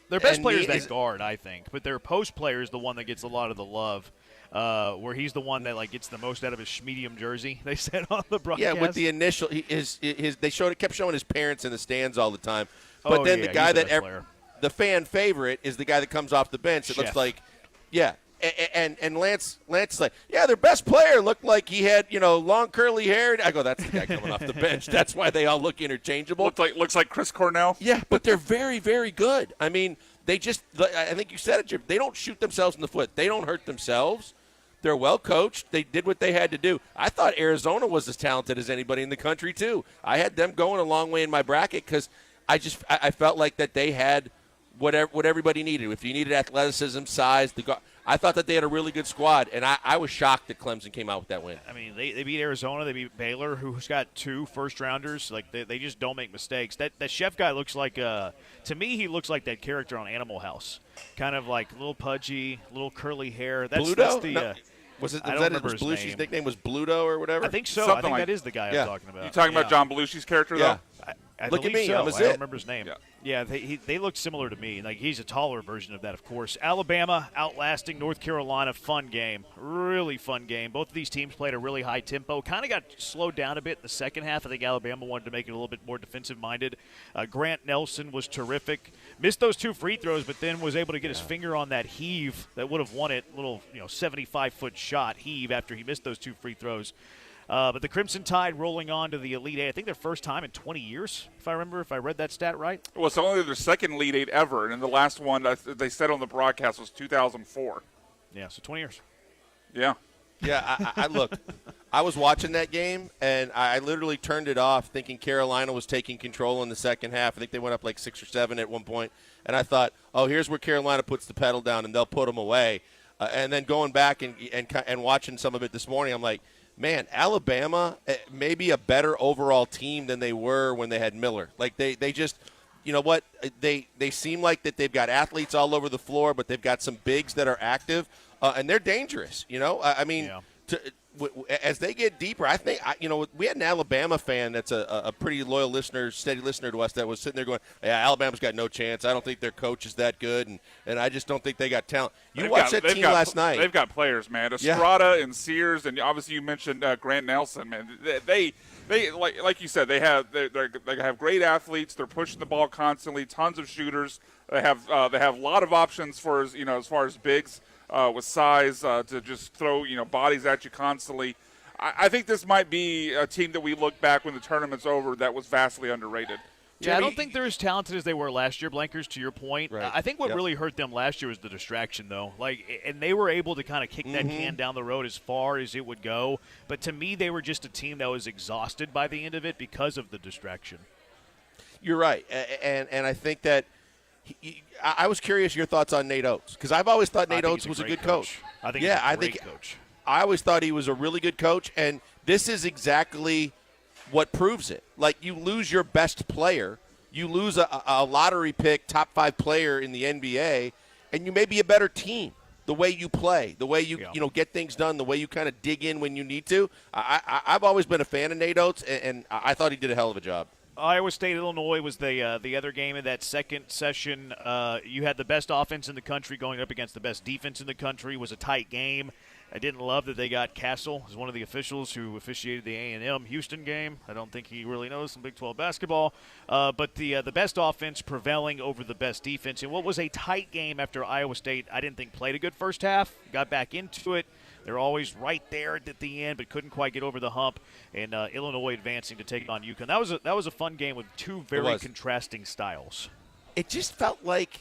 Their best player is that guard, I think, but their post player is the one that gets a lot of the love. Where he's the one that like gets the most out of his medium jersey. They said on the broadcast. Yeah, with the initial, they kept showing his parents in the stands all the time. But then the guy the fan favorite is the guy that comes off the bench. It looks like, yeah. And Lance like, yeah, their best player looked like he had, long curly hair. I go, that's the guy coming off the bench. That's why they all look interchangeable. Looks like Chris Cornell. Yeah, but they're very, very good. I mean, I think you said it, Jim. They don't shoot themselves in the foot. They don't hurt themselves. They're well coached. They did what they had to do. I thought Arizona was as talented as anybody in the country too. I had them going a long way in my bracket because I felt like that they had what everybody needed. If you needed athleticism, size, I thought that they had a really good squad, and I was shocked that Clemson came out with that win. I mean, they beat Arizona. They beat Baylor, who's got 2 first-rounders. Like, they just don't make mistakes. That chef guy looks like, to me, he looks like that character on Animal House. Kind of like a little pudgy, little curly hair. Bluto? That's the no. Was I don't remember his Belushi's name. nickname was Bluto or whatever? I think so. Something I think like- that is the guy I'm talking about. You talking about John Belushi's character, Yeah. though? I Look at believe me, so. I'm a I zit. don't remember his name. Yeah, they look similar to me. Like, he's a taller version of that, of course. Alabama outlasting North Carolina. Fun game. Really fun game. Both of these teams played a really high tempo. Kind of got slowed down a bit in the second half. I think Alabama wanted to make it a little bit more defensive-minded. Grant Nelson was terrific. Missed those 2 free throws, but then was able to get his finger on that heave that would have won it. Little 75-foot shot heave after he missed those 2 free throws. But the Crimson Tide rolling on to the Elite Eight. I think their first time in 20 years, if I read that stat right. Well, it's only their second Elite Eight ever, and the last one they said on the broadcast was 2004. Yeah, so 20 years. Yeah. Yeah, I look, I was watching that game, and I literally turned it off thinking Carolina was taking control in the second half. I think they went up like 6 or 7 at one point, and I thought, oh, here's where Carolina puts the pedal down, and they'll put them away. And then going back and watching some of it this morning, I'm like, man, Alabama may be a better overall team than they were when they had Miller. Like, they just, you know what, they seem like that they've got athletes all over the floor, but they've got some bigs that are active, and they're dangerous, I mean, as they get deeper, I think, we had an Alabama fan that's a pretty loyal listener, steady listener to us that was sitting there going, yeah, Alabama's got no chance. I don't think their coach is that good, and I just don't think they got talent. You watched that team last night. They've got players, man. Estrada and Sears, and obviously you mentioned Grant Nelson, man. They like you said, they have great athletes. They're pushing the ball constantly, tons of shooters. They have a lot of options for as far as bigs. With size to just throw bodies at you constantly. I think this might be a team that we look back when the tournament's over that was vastly underrated. Yeah, I don't think they're as talented as they were last year, Blankers, to your point. Right. I think what really hurt them last year was the distraction, though. And they were able to kind of kick that can down the road as far as it would go. But to me, they were just a team that was exhausted by the end of it because of the distraction. You're right, and I think that I was curious your thoughts on Nate Oates, because I've always thought Nate Oates was a good coach. I think he's a great coach. I always thought he was a really good coach, and this is exactly what proves it. Like, you lose your best player, you lose a lottery pick, top 5 player in the NBA, and you may be a better team. The way you play, the way you get things done, the way you kind of dig in when you need to. I've always been a fan of Nate Oates, and I thought he did a hell of a job. Iowa State, Illinois was the other game in that second session. You had the best offense in the country going up against the best defense in the country. It was a tight game. I didn't love that they got Castle as one of the officials who officiated the A&M Houston game. I don't think he really knows some Big 12 basketball. But the best offense prevailing over the best defense. In what was a tight game after Iowa State, I didn't think played a good first half. Got back into it. They're always right there at the end, but couldn't quite get over the hump. And Illinois advancing to take on UConn. That was a fun game with 2 very contrasting styles. It just felt like,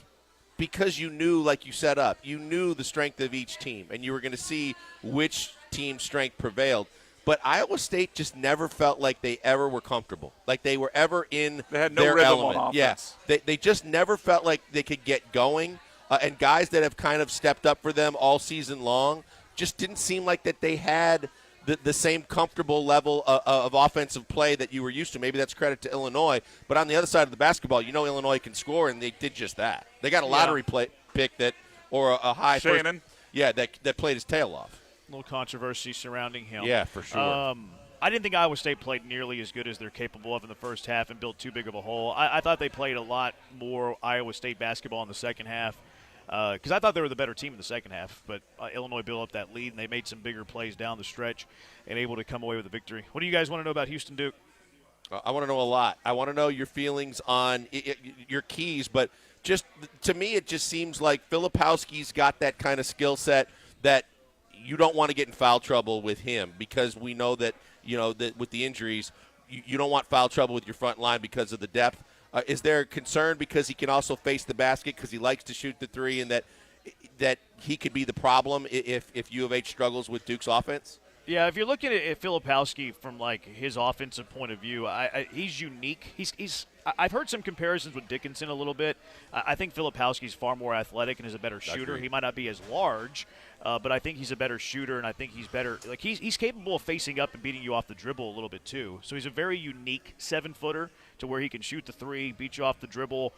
because you knew, like you set up, you knew the strength of each team, and you were going to see which team's strength prevailed. But Iowa State just never felt like they ever were comfortable, like they were ever in They had no their rhythm element. on offense. Yeah, they just never felt like they could get going. And guys that have kind of stepped up for them all season long just didn't seem like that they had the same comfortable level of offensive play that you were used to. Maybe that's credit to Illinois. But on the other side of the basketball, Illinois can score, and they did just that. They got a lottery pick or a high Shannon. That played his tail off. A little controversy surrounding him. Yeah, for sure. I didn't think Iowa State played nearly as good as they're capable of in the first half and built too big of a hole. I thought they played a lot more Iowa State basketball in the second half. Because I thought they were the better team in the second half, but Illinois built up that lead, and they made some bigger plays down the stretch and able to come away with a victory. What do you guys want to know about Houston Duke? I want to know a lot. I want to know your feelings on your keys, but just to me it just seems like Filipowski's got that kind of skill set that you don't want to get in foul trouble with him, because we know that, that with the injuries, you don't want foul trouble with your front line because of the depth. Is there concern because he can also face the basket because he likes to shoot the three, and that that he could be the problem if U of H struggles with Duke's offense? Yeah, if you're looking at Filipowski from like his offensive point of view, he's unique. I've heard some comparisons with Dickinson a little bit. I think Filipowski's far more athletic and is a better shooter. He might not be as large, but I think he's a better shooter, and I think he's better. Like he's capable of facing up and beating you off the dribble a little bit too. So he's a very unique 7-footer to where he can shoot the three, beat you off the dribble.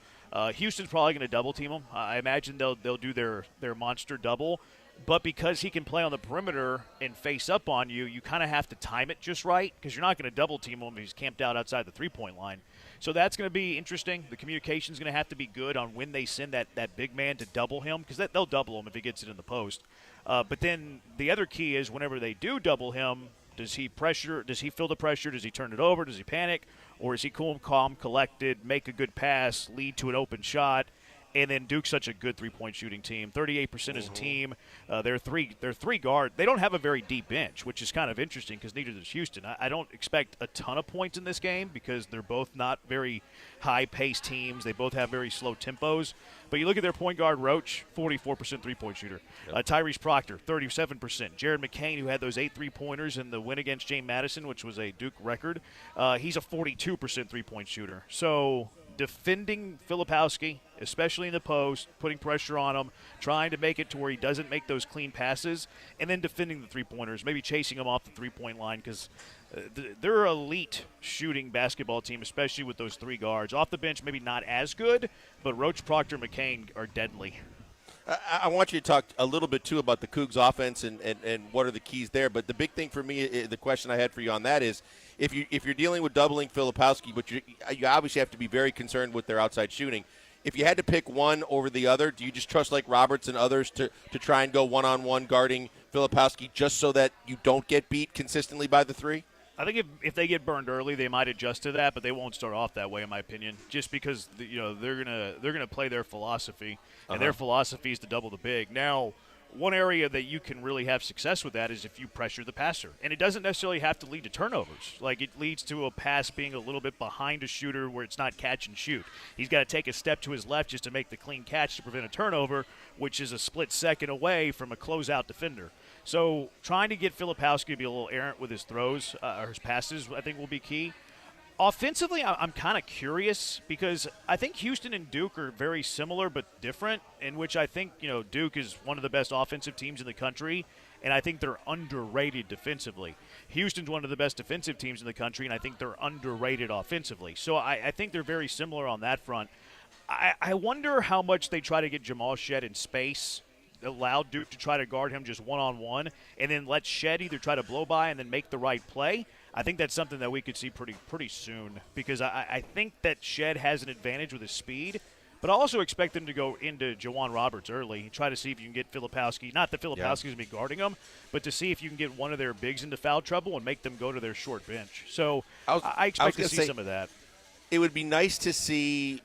Houston's probably going to double team him. I imagine they'll do their monster double. But because he can play on the perimeter and face up on you, you kind of have to time it just right because you're not going to double team him if he's camped out outside the three-point line. So that's going to be interesting. The communication's going to have to be good on when they send that big man to double him because they'll double him if he gets it in the post. But then the other key is whenever they do double him, does he pressure? Does he feel the pressure? Does he turn it over? Does he panic? Or is he cool, calm, collected, make a good pass, lead to an open shot? And then Duke's such a good three-point shooting team. 38% as a team. They're three guard. They don't have a very deep bench, which is kind of interesting because neither does Houston. I don't expect a ton of points in this game because they're both not very high-paced teams. They both have very slow tempos. But you look at their point guard, Roach, 44% three-point shooter. Tyrese Proctor, 37%. Jared McCain, who had those 8 3-pointers in the win against James Madison, which was a Duke record, he's a 42% three-point shooter. So defending Filipowski, especially in the post, putting pressure on him, trying to make it to where he doesn't make those clean passes, and then defending the three-pointers, maybe chasing him off the three-point line because they're an elite shooting basketball team, especially with those three guards. Off the bench, maybe not as good, but Roach, Proctor, McCain are deadly. I want you to talk a little bit, too, about the Cougs offense and what are the keys there. But the big thing for me, the question I had for you on that is, if you're dealing with doubling Filipowski, but you obviously have to be very concerned with their outside shooting. If you had to pick one over the other, do you just trust like Roberts and others to try and go one-on-one guarding Filipowski just so that you don't get beat consistently by the three? I think if they get burned early, they might adjust to that, but they won't start off that way, in my opinion. Just because they're gonna play their philosophy, and their philosophy is to double the big. Now, one area that you can really have success with that is if you pressure the passer, and it doesn't necessarily have to lead to turnovers. Like it leads to a pass being a little bit behind a shooter where it's not catch and shoot. He's got to take a step to his left just to make the clean catch to prevent a turnover, which is a split second away from a closeout defender. So trying to get Filipowski to be a little errant with his throws or his passes, I think, will be key. Offensively, I'm kind of curious because I think Houston and Duke are very similar but different, in which I think Duke is one of the best offensive teams in the country, and I think they're underrated defensively. Houston's one of the best defensive teams in the country, and I think they're underrated offensively. So I think they're very similar on that front. I wonder how much they try to get Jamal Shed in space, allow Duke to try to guard him just one-on-one, and then let Shed either try to blow by and then make the right play. I think that's something that we could see pretty soon because I think that Shed has an advantage with his speed, but I also expect them to go into Jawan Roberts early and try to see if you can get Filipowski. Not that Filipowski's going to be guarding him, but to see if you can get one of their bigs into foul trouble and make them go to their short bench. So I expect to see some of that. It would be nice to see,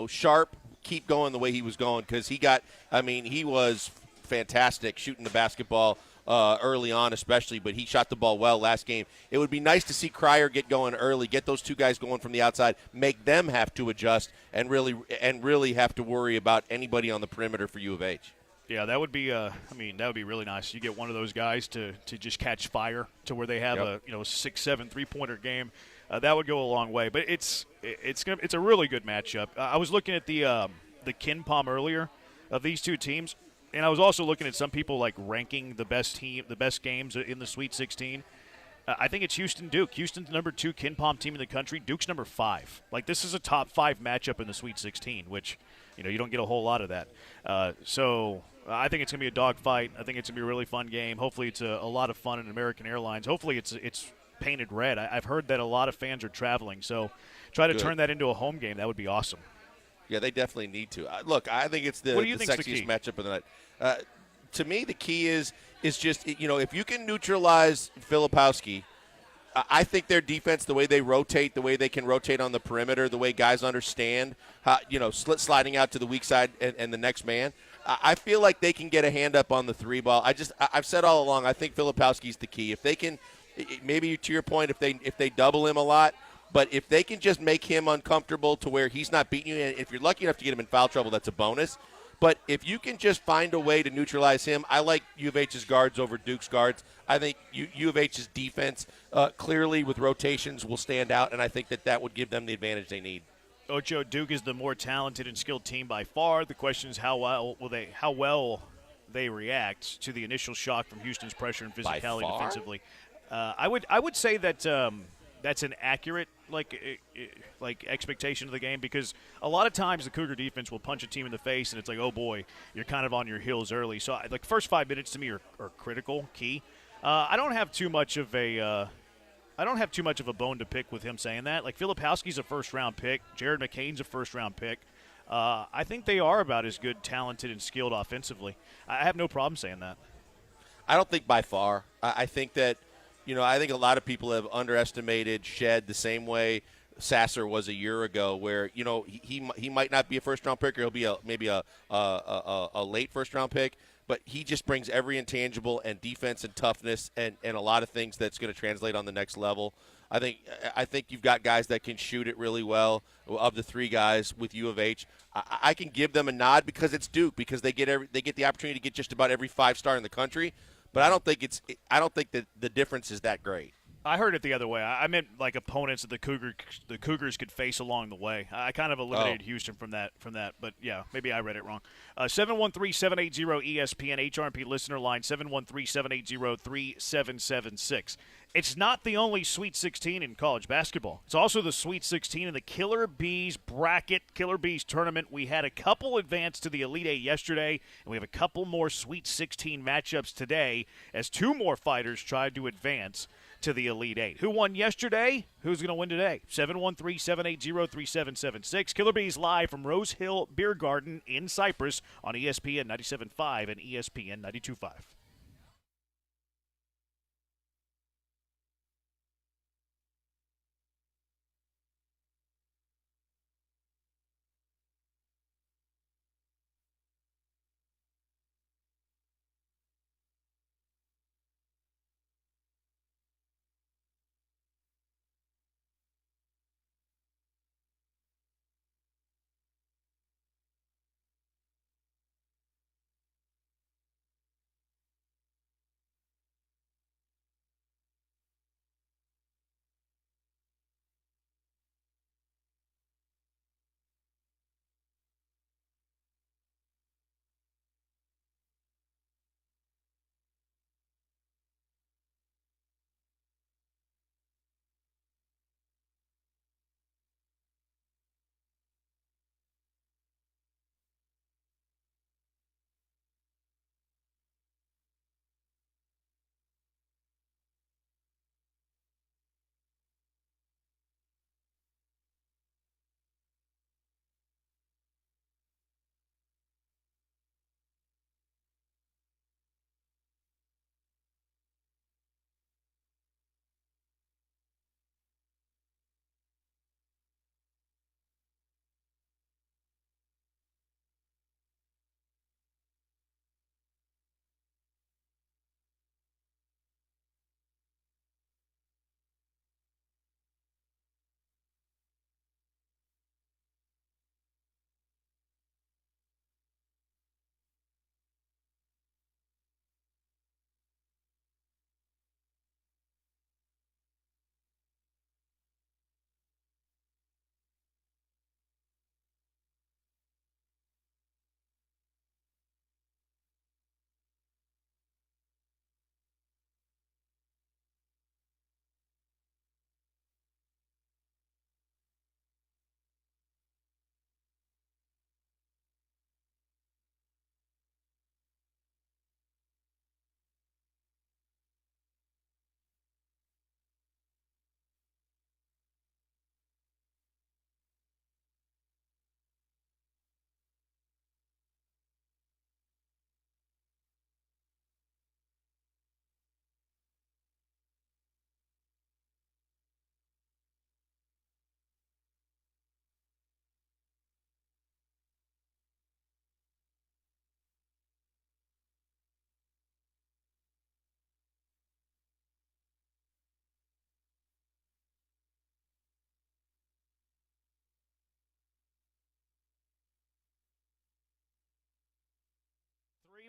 Sharp keep going the way he was going because he was fantastic shooting the basketball early on especially, but he shot the ball well last game. It would be nice to see Cryer get going early, get those two guys going from the outside, make them have to adjust and really have to worry about anybody on the perimeter for U of H. Yeah, that would be that would be really nice. You get one of those guys to just catch fire to where they have a 6-7 3-pointer game. That would go a long way. But it's a really good matchup. I was looking at the Ken Pom earlier of these two teams. And I was also looking at some people like ranking the best games in the Sweet 16. I think it's Houston-Duke. Houston's number 2 Ken Pom team in the country. Duke's number 5. Like, this is a top 5 matchup in the Sweet 16, which, you don't get a whole lot of that. So I think it's going to be a dogfight. I think it's going to be a really fun game. Hopefully it's a lot of fun in American Airlines. Hopefully it's painted red. I've heard that a lot of fans are traveling. So try to turn that into a home game. That would be awesome. Yeah, they definitely need to. Look, I think it's the sexiest matchup of the night. To me, the key is just, if you can neutralize Filipowski, I think their defense, the way they rotate, the way they can rotate on the perimeter, the way guys understand, how, sliding out to the weak side and the next man, I feel like they can get a hand up on the 3 ball. I've said all along, I think Filipowski's the key. If they can, maybe to your point, if they double him a lot, but if they can just make him uncomfortable to where he's not beating you, and if you're lucky enough to get him in foul trouble, that's a bonus. But if you can just find a way to neutralize him, I like U of H's guards over Duke's guards. I think U of H's defense clearly with rotations will stand out, and I think that would give them the advantage they need. Ocho, Duke is the more talented and skilled team by far. The question is how well they react to the initial shock from Houston's pressure and physicality defensively. I would say that that's an accurate expectation of the game, because a lot of times the Cougar defense will punch a team in the face and it's like, oh boy, you're kind of on your heels early. So first 5 minutes to me are critical, key. I don't have too much of a bone to pick with him saying that. Like, Filipowski's a first-round pick. Jared McCain's a first-round pick. I think they are about as good, talented, and skilled offensively. I have no problem saying that. I don't think by far. I think that, I think a lot of people have underestimated Shed the same way Sasser was a year ago, where, he might not be a first-round pick, or he'll be maybe a late first-round pick. But he just brings every intangible and defense and toughness and a lot of things that's going to translate on the next level. I think you've got guys that can shoot it really well. Of the three guys with U of H, I can give them a nod because it's Duke, because they get the opportunity to get just about every 5-star in the country. But I don't think that the difference is that great. I heard it the other way. I meant like opponents that the Cougars could face along the way. I kind of eliminated Houston from that. But yeah, maybe I read it wrong. 713-780-ESPN HRP listener line 713-780-3776. It's not the only Sweet 16 in college basketball. It's also the Sweet 16 in the Killer Bees bracket, Killer Bees tournament. We had a couple advance to the Elite Eight yesterday, and we have a couple more Sweet 16 matchups today as two more fighters tried to advance to the Elite Eight. Who won yesterday? Who's going to win today? 713-780-3776. Killer Bees live from Rose Hill Beer Garden in Cypress on ESPN 97.5 and ESPN 92.5.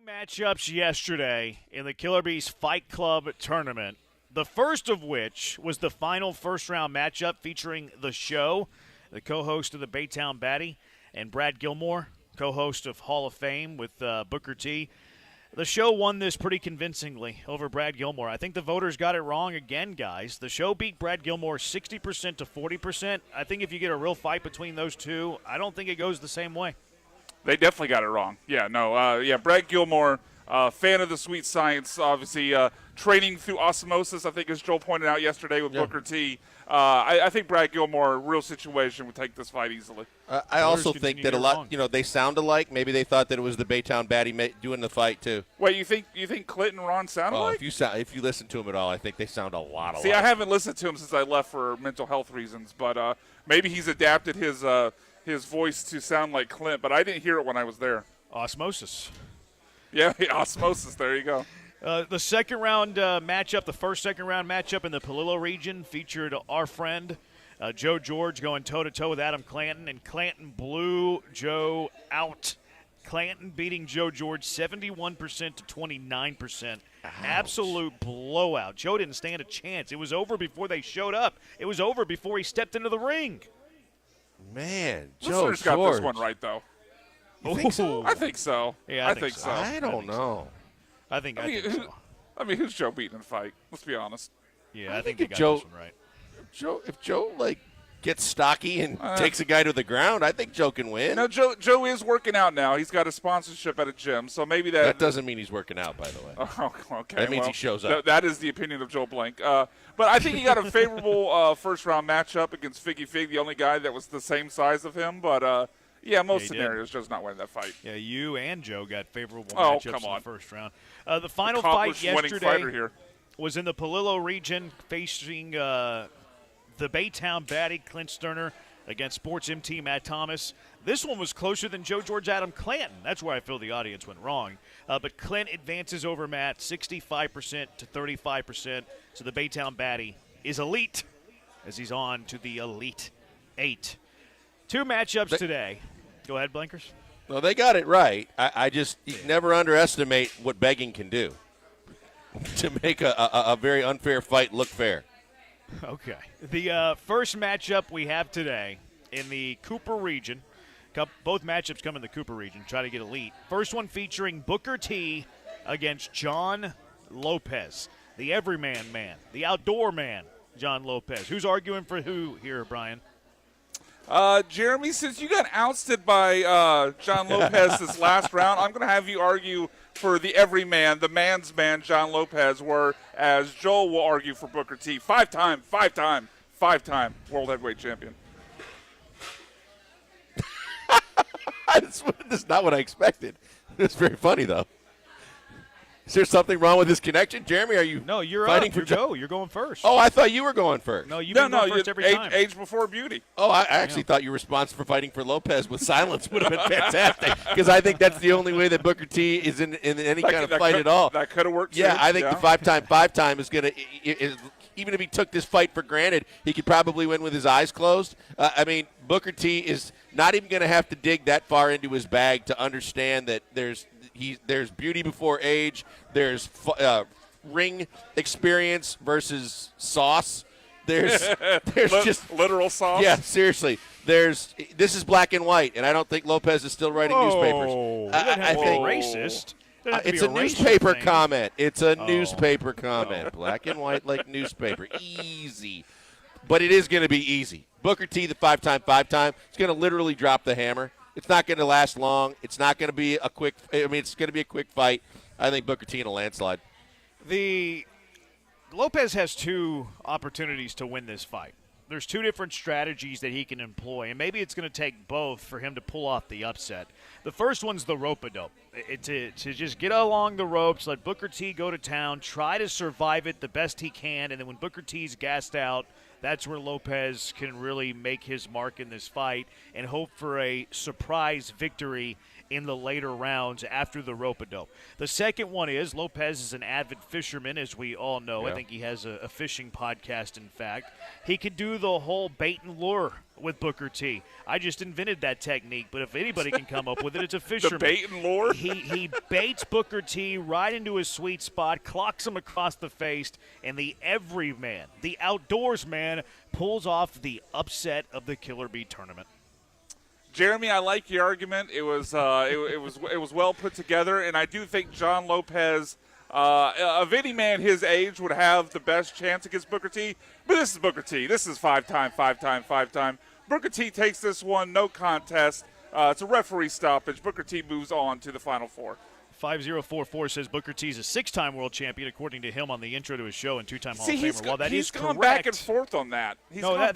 Matchups yesterday in the Killer Bees Fight Club tournament. The first of which was the final first-round matchup featuring The Show, the co-host of the Baytown Batty, and Brad Gilmore, co-host of Hall of Fame with Booker T. The Show won this pretty convincingly over Brad Gilmore. I think the voters got it wrong again, guys. The Show beat Brad Gilmore 60% to 40%. I think if you get a real fight between those two, I don't think it goes the same way. They definitely got it wrong. Yeah, no. Brad Gilmore, fan of the sweet science, obviously training through osmosis, I think, as Joel pointed out yesterday with Booker T. I think Brad Gilmore, real situation, would take this fight easily. I also think that a lot, they sound alike. Maybe they thought that it was the Baytown Batty doing the fight too. Wait, you think Clint and Ron sound alike? If you listen to them at all, I think they sound a lot alike. See, I haven't listened to him since I left for mental health reasons, but maybe he's adapted his voice to sound like Clint, but I didn't hear it when I was there. Osmosis. Yeah, osmosis. There you go. The second round matchup, the first second round matchup in the Palillo region featured our friend Joe George going toe-to-toe with Adam Clanton, and Clanton blew Joe out. Clanton beating Joe George 71% to 29%. Ouch. Absolute blowout. Joe didn't stand a chance. It was over before they showed up. It was over before he stepped into the ring. Man, Joe George got this one right, though. You think so? I think so. Yeah, I think so. I don't know. I think so. I mean, who's Joe beating in a fight? Let's be honest. Yeah, I think they got this one right. If Joe gets stocky and takes a guy to the ground, I think Joe can win. No, Joe is working out now. He's got a sponsorship at a gym, so maybe that doesn't mean he's working out, by the way. Oh, okay. That means he shows up. That is the opinion of Joe Blank. But I think he got a favorable first-round matchup against Figgy Fig, the only guy that was the same size of him. But, most scenarios, Joe's not winning that fight. Yeah, you and Joe got favorable matchups in the first round. The final fight yesterday was in the Palillo region facing the Baytown Batty, Clint Sterner, against Sports MT Matt Thomas. This one was closer than Joe George Adam Clanton. That's where I feel the audience went wrong. But Clint advances over Matt 65% to 35%. So the Baytown Batty is elite as he's on to the Elite 8. Two matchups today. Go ahead, Blinkers. Well, they got it right. I just never underestimate what begging can do to make a very unfair fight look fair. Okay. The first matchup we have today in the Cooper region, both matchups come in the Cooper region, try to get elite. First one featuring Booker T against John Lopez, the everyman man, the outdoor man, John Lopez. Who's arguing for who here, Brian? Jeremy, since you got ousted by John Lopez this last round, I'm going to have you argue for the everyman, the man's man, John Lopez, whereas Joel will argue for Booker T. Five-time world heavyweight champion. That's not what I expected. It's very funny, though. Is there something wrong with this connection? Jeremy, are you you're fighting up. for Joe? You're going first. Oh, I thought you were going first. No, you've been going first every time. Age before beauty. Oh, I actually thought your response for fighting for Lopez with silence would have been fantastic, because I think that's the only way that Booker T is in any kind of fight at all. That could have worked. Yeah, too. I think the five-time is going to even if he took this fight for granted, he could probably win with his eyes closed. I mean, Booker T is not even going to have to dig that far into his bag to understand that there's beauty before age. There's ring experience versus sauce. There's just literal sauce. Yeah, seriously. This is black and white, and I don't think Lopez is still writing newspapers. I think racist. It's a newspaper comment. It's a newspaper comment. Black and white like newspaper. Easy. But it is going to be easy. Booker T, the five-time, is going to literally drop the hammer. It's not going to last long. It's not going to be it's going to be a quick fight. I think Booker T in a landslide. Lopez has two opportunities to win this fight. There's two different strategies that he can employ, and maybe it's going to take both for him to pull off the upset. The first one's the rope-a-dope. To just get along the ropes, let Booker T go to town, try to survive it the best he can, and then when Booker T's gassed out, that's where Lopez can really make his mark in this fight and hope for a surprise victory in the later rounds after the rope-a-dope. The second one is Lopez is an avid fisherman, as we all know. I think he has a fishing podcast, in fact. He could do the whole bait and lure with Booker T. I just invented that technique, but if anybody can come up with it, it's a fisherman. The bait and lure? He baits Booker T right into his sweet spot, clocks him across the face, and the everyman, the outdoors man, pulls off the upset of the Killer Bee tournament. Jeremy, I like your argument. It was it was well put together, and I do think John Lopez, of any man his age, would have the best chance against Booker T. But this is Booker T. This is five-time. Booker T takes this one, no contest. It's a referee stoppage. Booker T moves on to the Final Four. 5044 says Booker T's a 6-time world champion, according to him on the intro to his show, and 2-time Hall of Famer. Well, that is correct. He's gone back and forth on that. No, I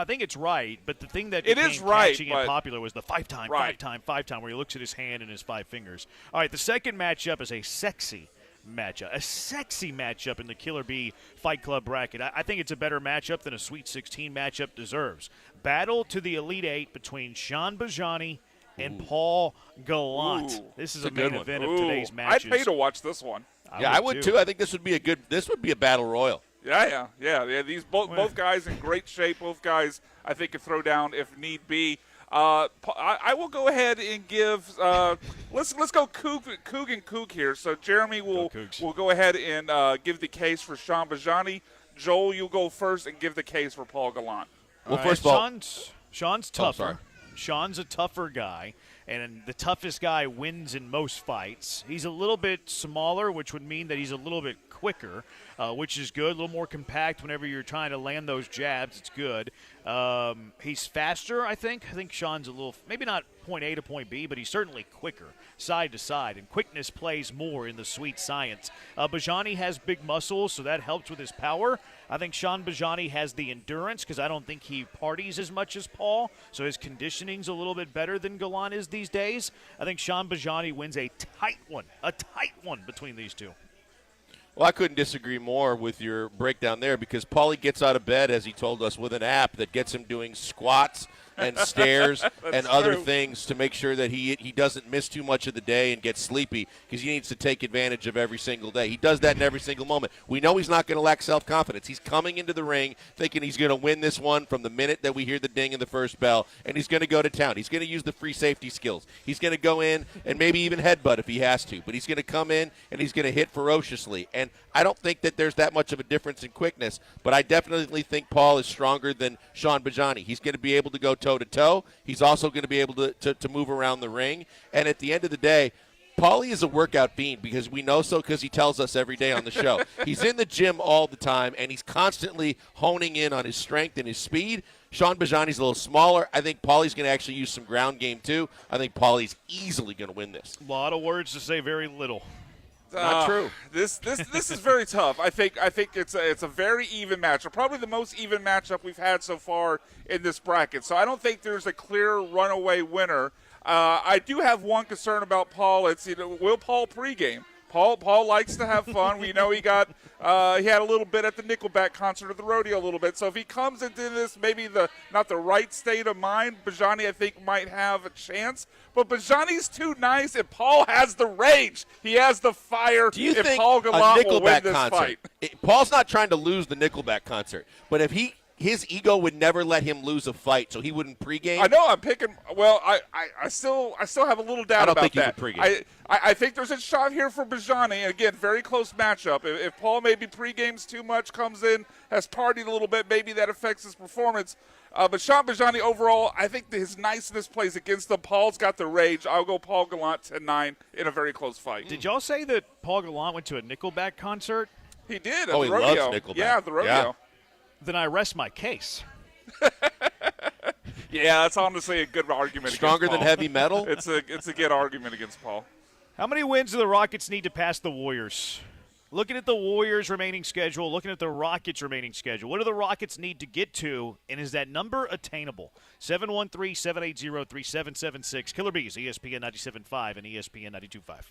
think it's right, but the thing that it is right, catching and popular was the five-time, where he looks at his hand and his 5 fingers. All right, the second matchup is a sexy matchup in the Killer Bee Fight Club bracket. I think it's a better matchup than a Sweet 16 matchup deserves. Battle to the Elite Eight between Sean Bajani and Paul Gallant. This is a main event of today's matches. I'd pay to watch this one. I would too. I think this would be a battle royal. Yeah. These both guys in great shape. Both guys, I think, could throw down if need be. I will go ahead and give. Let's go Coog and Coog here. So Jeremy will go ahead and give the case for Sean Bajani. Joel, you'll go first and give the case for Paul Gallant. Well, first of all, Sean's tougher. Sean's a tougher guy, and the toughest guy wins in most fights. He's a little bit smaller, which would mean that he's a little bit quicker, which is good. A little more compact whenever you're trying to land those jabs. It's good. He's faster, I think. I think Sean's a little, maybe not point A to point B, but he's certainly quicker side to side, and quickness plays more in the sweet science. Bajani has big muscles, so that helps with his power. I think Sean Bajani has the endurance because I don't think he parties as much as Paul, so his conditioning's a little bit better than Gallant is these days. I think Sean Bajani wins a tight one between these two. Well, I couldn't disagree more with your breakdown there because Paulie gets out of bed, as he told us, with an app that gets him doing squats and stairs and other things to make sure that he doesn't miss too much of the day and get sleepy because he needs to take advantage of every single day. He does that in every single moment. We know he's not going to lack self-confidence. He's coming into the ring thinking he's going to win this one from the minute that we hear the ding in the first bell, and he's going to go to town. He's going to use the free safety skills. He's going to go in and maybe even headbutt if he has to, but he's going to come in and he's going to hit ferociously. And I don't think that there's that much of a difference in quickness, but I definitely think Paul is stronger than Sean Bajani. He's going to be able to go toe-to-toe. He's also going to be able to move around the ring. And at the end of the day, Paulie is a workout fiend because we know so because he tells us every day on the show. He's in the gym all the time, and he's constantly honing in on his strength and his speed. Sean Bajani's a little smaller. I think Paulie's going to actually use some ground game, too. I think Paulie's easily going to win this. A lot of words to say very little. Not true. This is very tough. I think it's a very even matchup, probably the most even matchup we've had so far in this bracket. So I don't think there's a clear runaway winner. I do have one concern about Paul. It's will Paul pregame? Paul likes to have fun. We know he had a little bit at the Nickelback concert at the rodeo a little bit. So if he comes into this maybe not the right state of mind, Bajani I think might have a chance. But Bajani's too nice, and Paul has the rage. He has the fire. Do you think Paul Gallant will win this concert, fight? Paul's not trying to lose the Nickelback concert, but if his ego would never let him lose a fight, so he wouldn't pregame. I know I'm picking. Well, I still have a little doubt about that. I don't think he would pregame. I think there's a shot here for Bajani. Again, very close matchup. If Paul maybe pregames too much, comes in, has partied a little bit, maybe that affects his performance. But Sean Bajani overall, I think his niceness plays against him. Paul's got the rage. I'll go Paul Gallant 10-9 in a very close fight. Did y'all say that Paul Gallant went to a Nickelback concert? He did at the rodeo. He loves Nickelback. Yeah, at the rodeo. Yeah. Then I rest my case. Yeah, that's honestly a good argument. Stronger against than Paul. heavy metal? It's a good argument against Paul. How many wins do the Rockets need to pass the Warriors? Looking at the Warriors' remaining schedule, looking at the Rockets' remaining schedule, what do the Rockets need to get to, and is that number attainable? 713-780-3776. Killer Bees, ESPN 97.5 and ESPN 92.5.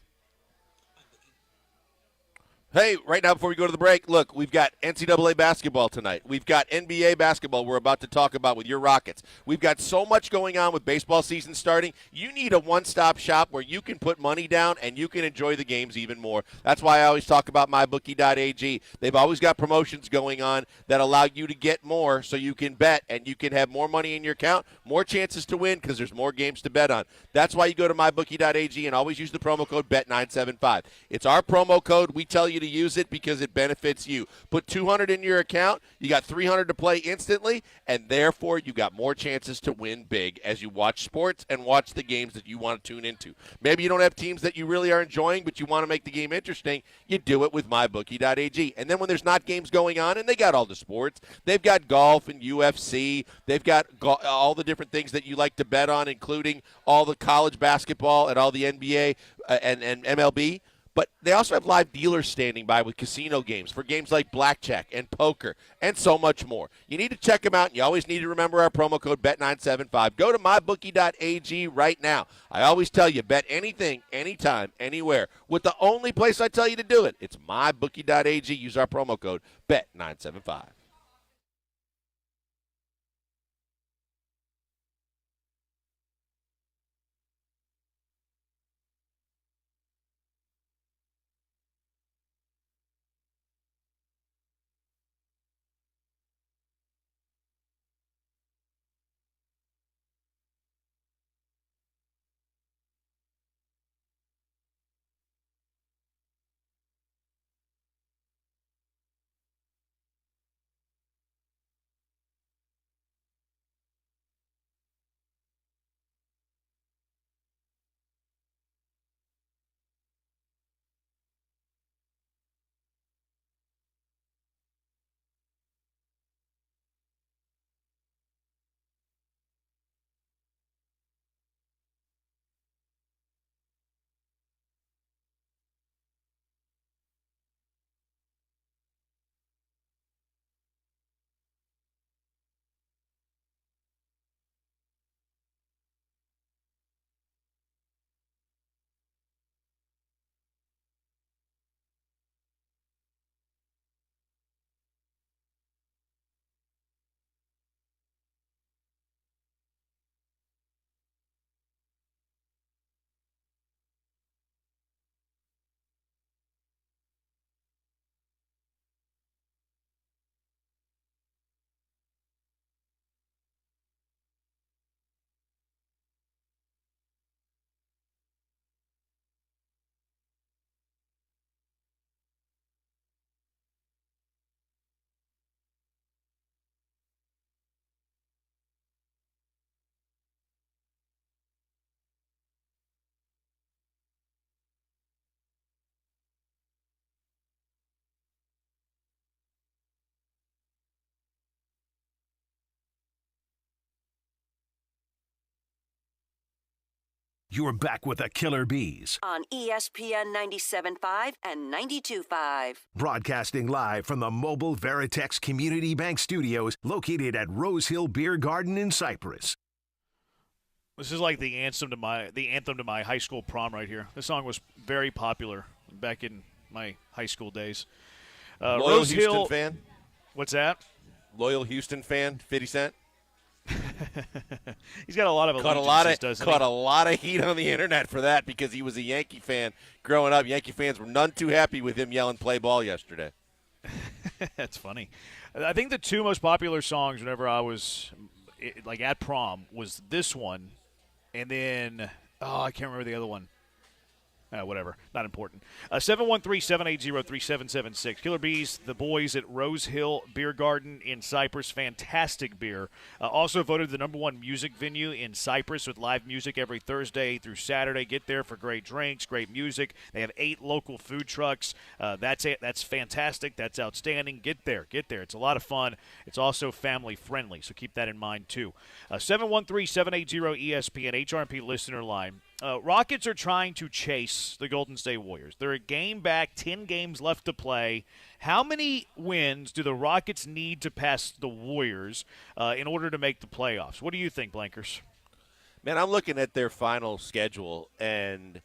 Hey, right now before we go to the break, look, we've got NCAA basketball tonight. We've got NBA basketball we're about to talk about with your Rockets. We've got so much going on with baseball season starting. You need a one-stop shop where you can put money down and you can enjoy the games even more. That's why I always talk about mybookie.ag. They've always got promotions going on that allow you to get more so you can bet and you can have more money in your account, more chances to win because there's more games to bet on. That's why you go to mybookie.ag and always use the promo code BET975. It's our promo code. We tell you to use it because it benefits you. Put $200 in your account, you got $300 to play instantly, and therefore you got more chances to win big as you watch sports and watch the games that you want to tune into. Maybe you don't have teams that you really are enjoying, but you want to make the game interesting. You do it with mybookie.ag. And then when there's not games going on, and they got all the sports, they've got golf and UFC, they've got all the different things that you like to bet on, including all the college basketball and all the NBA and MLB. But they also have live dealers standing by with casino games for games like blackjack and poker and so much more. You need to check them out, and you always need to remember our promo code BET975. Go to mybookie.ag right now. I always tell you, bet anything, anytime, anywhere. With the only place I tell you to do it, it's mybookie.ag. Use our promo code BET975. You're back with the Killer Bees, on ESPN 97.5 and 92.5. broadcasting live from the Mobile Veritex Community Bank Studios located at Rose Hill Beer Garden in Cypress. This is like the anthem to my high school prom right here. This song was very popular back in my high school days. Loyal Rose Houston Hill, fan? What's that? Loyal Houston fan, 50 Cent? He's got a lot of caught a lot of heat on the internet for that because he was a Yankee fan growing up. Yankee fans were none too happy with him yelling "play ball" yesterday. That's funny. I think the two most popular songs whenever I was like at prom was this one, and then I can't remember the other one. Whatever, not important. 713-780-3776. Killer Bees, the boys at Rose Hill Beer Garden in Cypress. Fantastic beer. Also voted the #1 music venue in Cypress with live music every Thursday through Saturday. Get there for great drinks, great music. They have 8 local food trucks. That's it. That's fantastic. That's outstanding. Get there. It's a lot of fun. It's also family friendly, so keep that in mind too. 713-780-ESPN, HRP listener line. Rockets are trying to chase the Golden State Warriors. They're a game back, 10 games left to play. How many wins do the Rockets need to pass the Warriors in order to make the playoffs? What do you think, Blankers? Man, I'm looking at their final schedule, and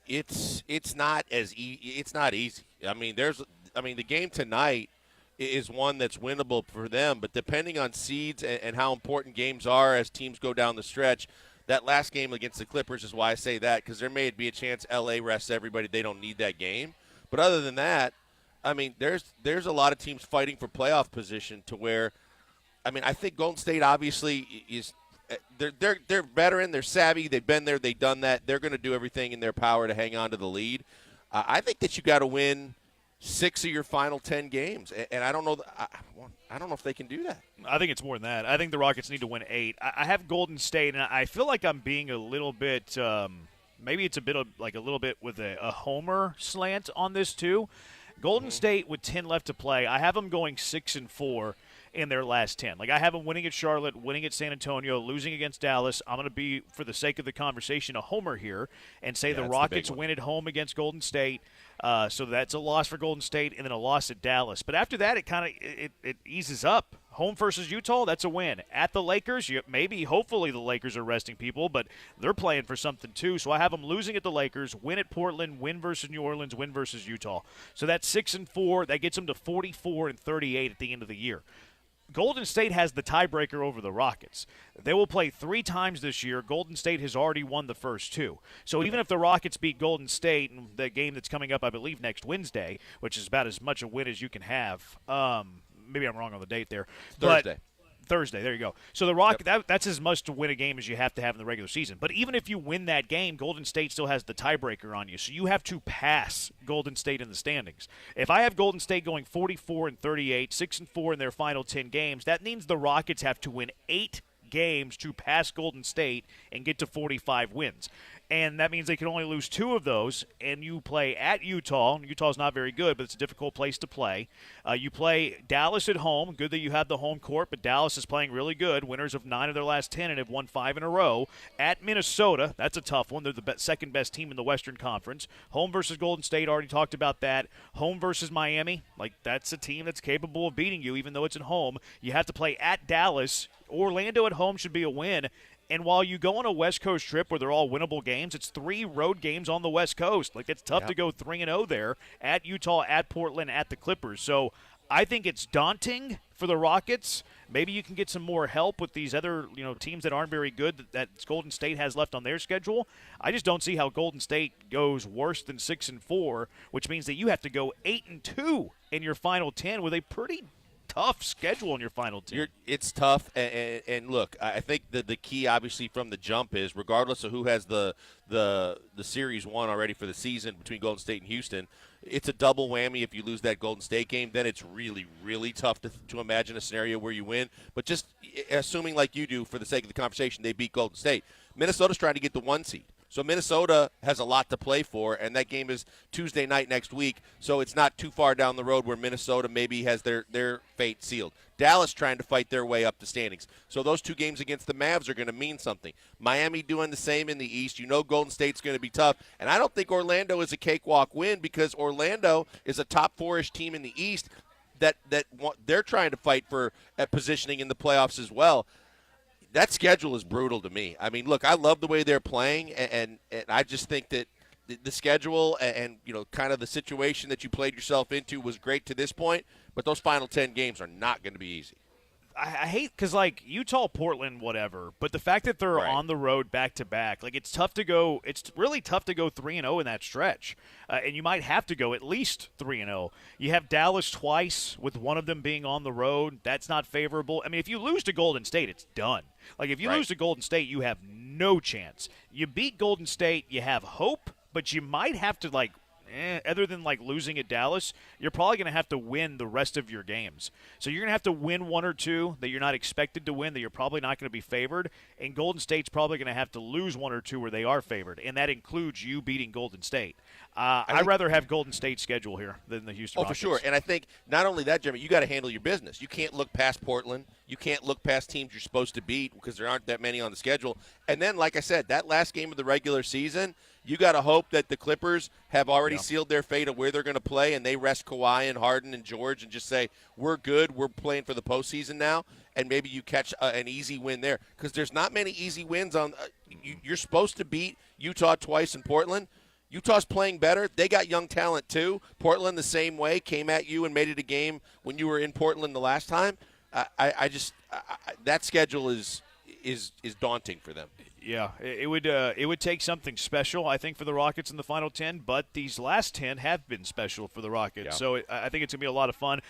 it's not easy. I mean, the game tonight is one that's winnable for them, but depending on seeds and how important games are as teams go down the stretch, that last game against the Clippers is why I say that, because there may be a chance LA rests everybody. They don't need that game. But other than that, I mean, there's a lot of teams fighting for playoff position to where, I mean, I think Golden State obviously is they're veteran, they're savvy, they've been there, they've done that. They're going to do everything in their power to hang on to the lead. I think that you got to win 6 of your final 10 games, and I don't know. I don't know if they can do that. I think it's more than that. I think the Rockets need to win 8. I have Golden State, and I feel like I'm being a little bit. Maybe it's a bit of like a little bit with a homer slant on this too. Golden State with 10 left to play. I have them going 6-4 in their last 10. Like I have them winning at Charlotte, winning at San Antonio, losing against Dallas. I'm going to be, for the sake of the conversation, a homer here and say the Rockets win at home against Golden State. So that's a loss for Golden State and then a loss at Dallas. But after that, it kind of it eases up. Home versus Utah, that's a win. At the Lakers, hopefully the Lakers are resting people, but they're playing for something too. So I have them losing at the Lakers, win at Portland, win versus New Orleans, win versus Utah. So that's 6-4. That gets them to 44-38 at the end of the year. Golden State has the tiebreaker over the Rockets. They will play 3 times this year. Golden State has already won the first 2. So even if the Rockets beat Golden State in the game that's coming up, I believe, next Wednesday, which is about as much a win as you can have. Maybe I'm wrong on the date there. Thursday, there you go. So the that's as much to win a game as you have to have in the regular season. But even if you win that game, Golden State still has the tiebreaker on you. So you have to pass Golden State in the standings. If I have Golden State going 44-38, 6-4 in their final 10 games, that means the Rockets have to win 8 games to pass Golden State and get to 45 wins. And that means they can only lose 2 of those, and you play at Utah. Utah's not very good, but it's a difficult place to play. You play Dallas at home. Good that you have the home court, but Dallas is playing really good. Winners of 9 of their last 10 and have won 5 in a row. At Minnesota, that's a tough one. They're the second best team in the Western Conference. Home versus Golden State, already talked about that. Home versus Miami, that's a team that's capable of beating you, even though it's at home. You have to play at Dallas. Orlando at home should be a win. And while you go on a West Coast trip where they're all winnable games, it's 3 road games on the West Coast. It's tough to go 3-0 there at Utah, at Portland, at the Clippers. So I think it's daunting for the Rockets. Maybe you can get some more help with these other teams that aren't very good that Golden State has left on their schedule. I just don't see how Golden State goes worse than 6-4, which means that you have to go 8-2 in your final 10 with a pretty tough schedule in your final 10. It's tough, and look, I think the key, obviously, from the jump is, regardless of who has the series won already for the season between Golden State and Houston, it's a double whammy if you lose that Golden State game. Then it's really, really tough to imagine a scenario where you win. But just assuming, like you do, for the sake of the conversation, they beat Golden State. Minnesota's trying to get the 1 seed. So Minnesota has a lot to play for, and that game is Tuesday night next week, so it's not too far down the road where Minnesota maybe has their fate sealed. Dallas trying to fight their way up the standings. So those 2 games against the Mavs are going to mean something. Miami doing the same in the East. Golden State's going to be tough. And I don't think Orlando is a cakewalk win, because Orlando is a top 4-ish team in the East that they're trying to fight for at positioning in the playoffs as well. That schedule is brutal to me. I mean, look, I love the way they're playing, and I just think that the schedule and kind of the situation that you played yourself into was great to this point, but those final 10 games are not going to be easy. I hate because Utah, Portland, whatever, but the fact that they're on the road back to back, it's tough to go. It's really tough to go 3-0 in that stretch, and you might have to go at least 3-0. You have Dallas twice, with one of them being on the road. That's not favorable. I mean, if you lose to Golden State, it's done. If you lose to Golden State, you have no chance. You beat Golden State, you have hope, but you might have to other than losing at Dallas, you're probably going to have to win the rest of your games. So you're going to have to win 1 or 2 that you're not expected to win, that you're probably not going to be favored, and Golden State's probably going to have to lose 1 or 2 where they are favored, and that includes you beating Golden State. I'd rather have Golden State's schedule here than the Houston Rockets. For sure. And I think not only that, Jeremy, you got to handle your business. You can't look past Portland. You can't look past teams you're supposed to beat because there aren't that many on the schedule. And then, like I said, that last game of the regular season, you got to hope that the Clippers have already sealed their fate of where they're going to play, and they rest Kawhi and Harden and George and just say, we're good, we're playing for the postseason now, and maybe you catch an easy win there. Because there's not many easy wins on you're supposed to beat Utah twice in Portland. Utah's playing better. They got young talent too. Portland the same way, came at you and made it a game when you were in Portland the last time. That schedule is daunting for them. Yeah, it would take something special, I think, for the Rockets in the final 10, but these last 10 have been special for the Rockets. Yeah. So I think it's going to be a lot of fun.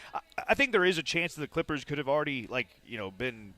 I think there is a chance that the Clippers could have already been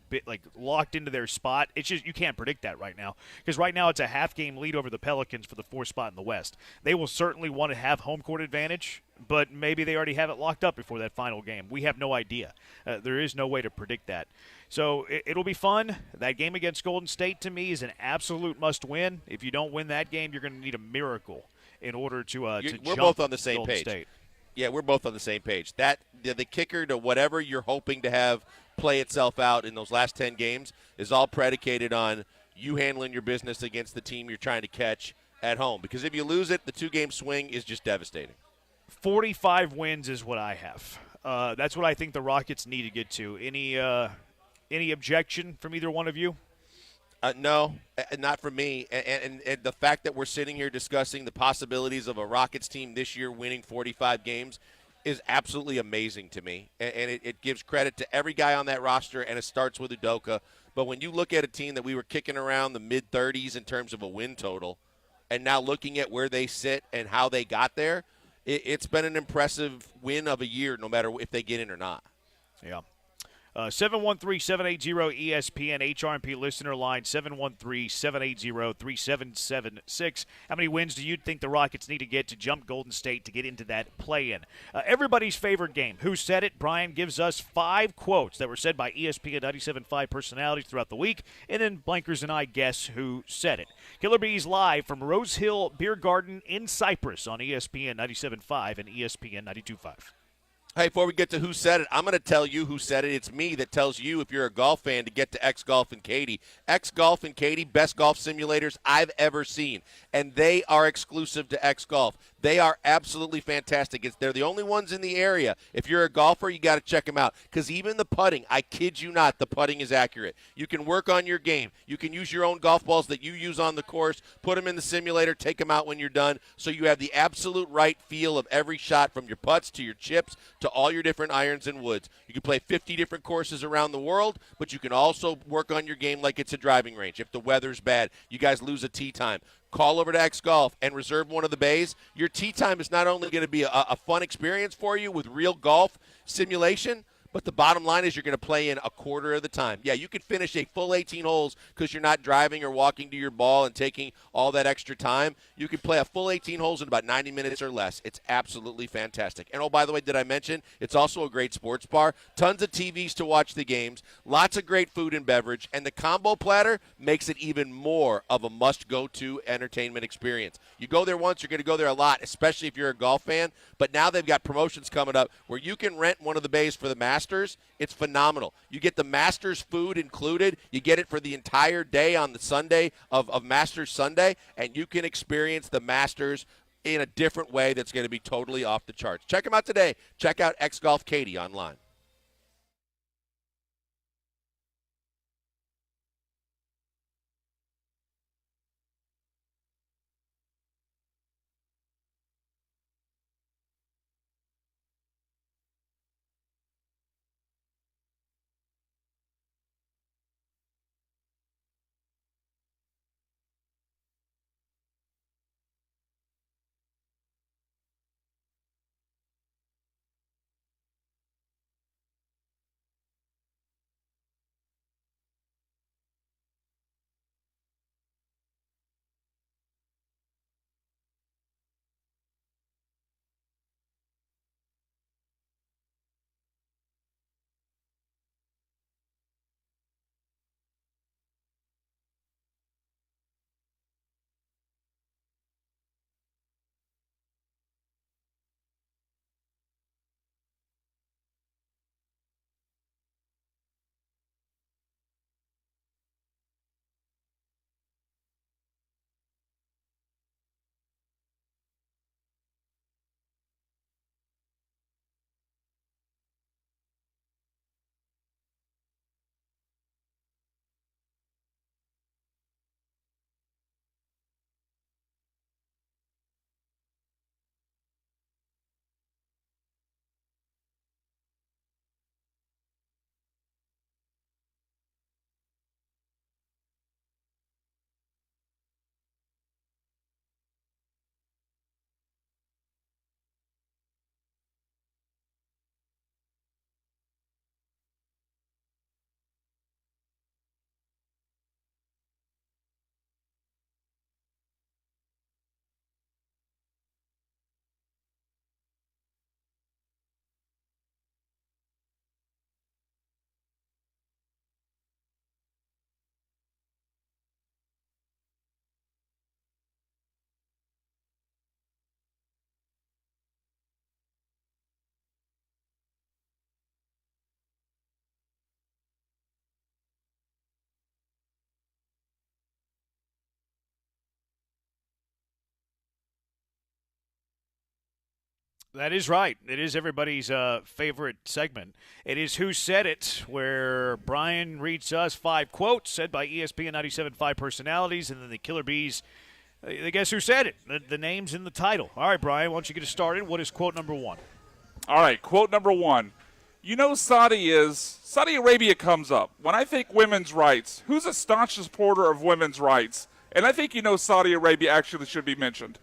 locked into their spot. It's just you can't predict that right now because right now it's a half-game lead over the Pelicans for the 4th spot in the West. They will certainly want to have home court advantage, but maybe they already have it locked up before that final game. We have no idea. There is no way to predict that. So it'll be fun. That game against Golden State, to me, is an absolute must-win. If you don't win that game, you're going to need a miracle in order to We're jump both on the same Golden page. State. Yeah, we're both on the same page. That the kicker to whatever you're hoping to have play itself out in those last 10 games is all predicated on you handling your business against the team you're trying to catch at home. Because if you lose it, the 2-game swing is just devastating. 45 wins is what I have. That's what I think the Rockets need to get to. Any objection from either one of you? No, not from me. And the fact that we're sitting here discussing the possibilities of a Rockets team this year winning 45 games is absolutely amazing to me. And it gives credit to every guy on that roster, and it starts with Udoka. But when you look at a team that we were kicking around the mid-30s in terms of a win total, and now looking at where they sit and how they got there, it's been an impressive win of a year no matter if they get in or not. Yeah. 713-780-ESPN HRMP listener line 713-780-3776. How many wins do you think the Rockets need to get to jump Golden State to get into that play-in? Everybody's favorite game. Who said it? Brian gives us 5 quotes that were said by ESPN 97.5 personalities throughout the week, and then Blankers and I guess who said it. Killer Bees live from Rose Hill Beer Garden in Cyprus on ESPN 97.5 and ESPN 92.5. Hey, before we get to who said it, I'm going to tell you who said it. It's me that tells you, if you're a golf fan, to get to X Golf and Katie. X Golf and Katie, best golf simulators I've ever seen. And they are exclusive to X Golf. They are absolutely fantastic. They're the only ones in the area. If you're a golfer, you got to check them out. Because even the putting, I kid you not, the putting is accurate. You can work on your game. You can use your own golf balls that you use on the course, put them in the simulator, take them out when you're done, so you have the absolute right feel of every shot, from your putts to your chips to all your different irons and woods. You can play 50 different courses around the world, but you can also work on your game like it's a driving range. If the weather's bad, you guys lose a tee time, call over to X Golf and reserve one of the bays. Your tee time is not only going to be a fun experience for you with real golf simulation, but the bottom line is you're going to play in a quarter of the time. Yeah, you could finish a full 18 holes because you're not driving or walking to your ball and taking all that extra time. You can play a full 18 holes in about 90 minutes or less. It's absolutely fantastic. And, oh, by the way, did I mention it's also a great sports bar? Tons of TVs to watch the games, lots of great food and beverage, and the combo platter makes it even more of a must-go-to entertainment experience. You go there once, you're going to go there a lot, especially if you're a golf fan. But now they've got promotions coming up where you can rent one of the bays for the Masters. It's phenomenal. You get the Masters food included. You get it for the entire day on the Sunday of Masters Sunday, and you can experience the Masters in a different way that's going to be totally off the charts. Check them out today. Check out X Golf Katie online. That is right. It is everybody's favorite segment. It is Who Said It, where Brian reads us 5 quotes said by ESPN 97.5 personalities, and then the Killer Bees, they guess who said it. The name's in the title. All right, Brian, why don't you get us started? What is quote number 1? All right, quote number 1. Saudi Arabia comes up. When I think women's rights, who's a staunch supporter of women's rights? And I think Saudi Arabia actually should be mentioned.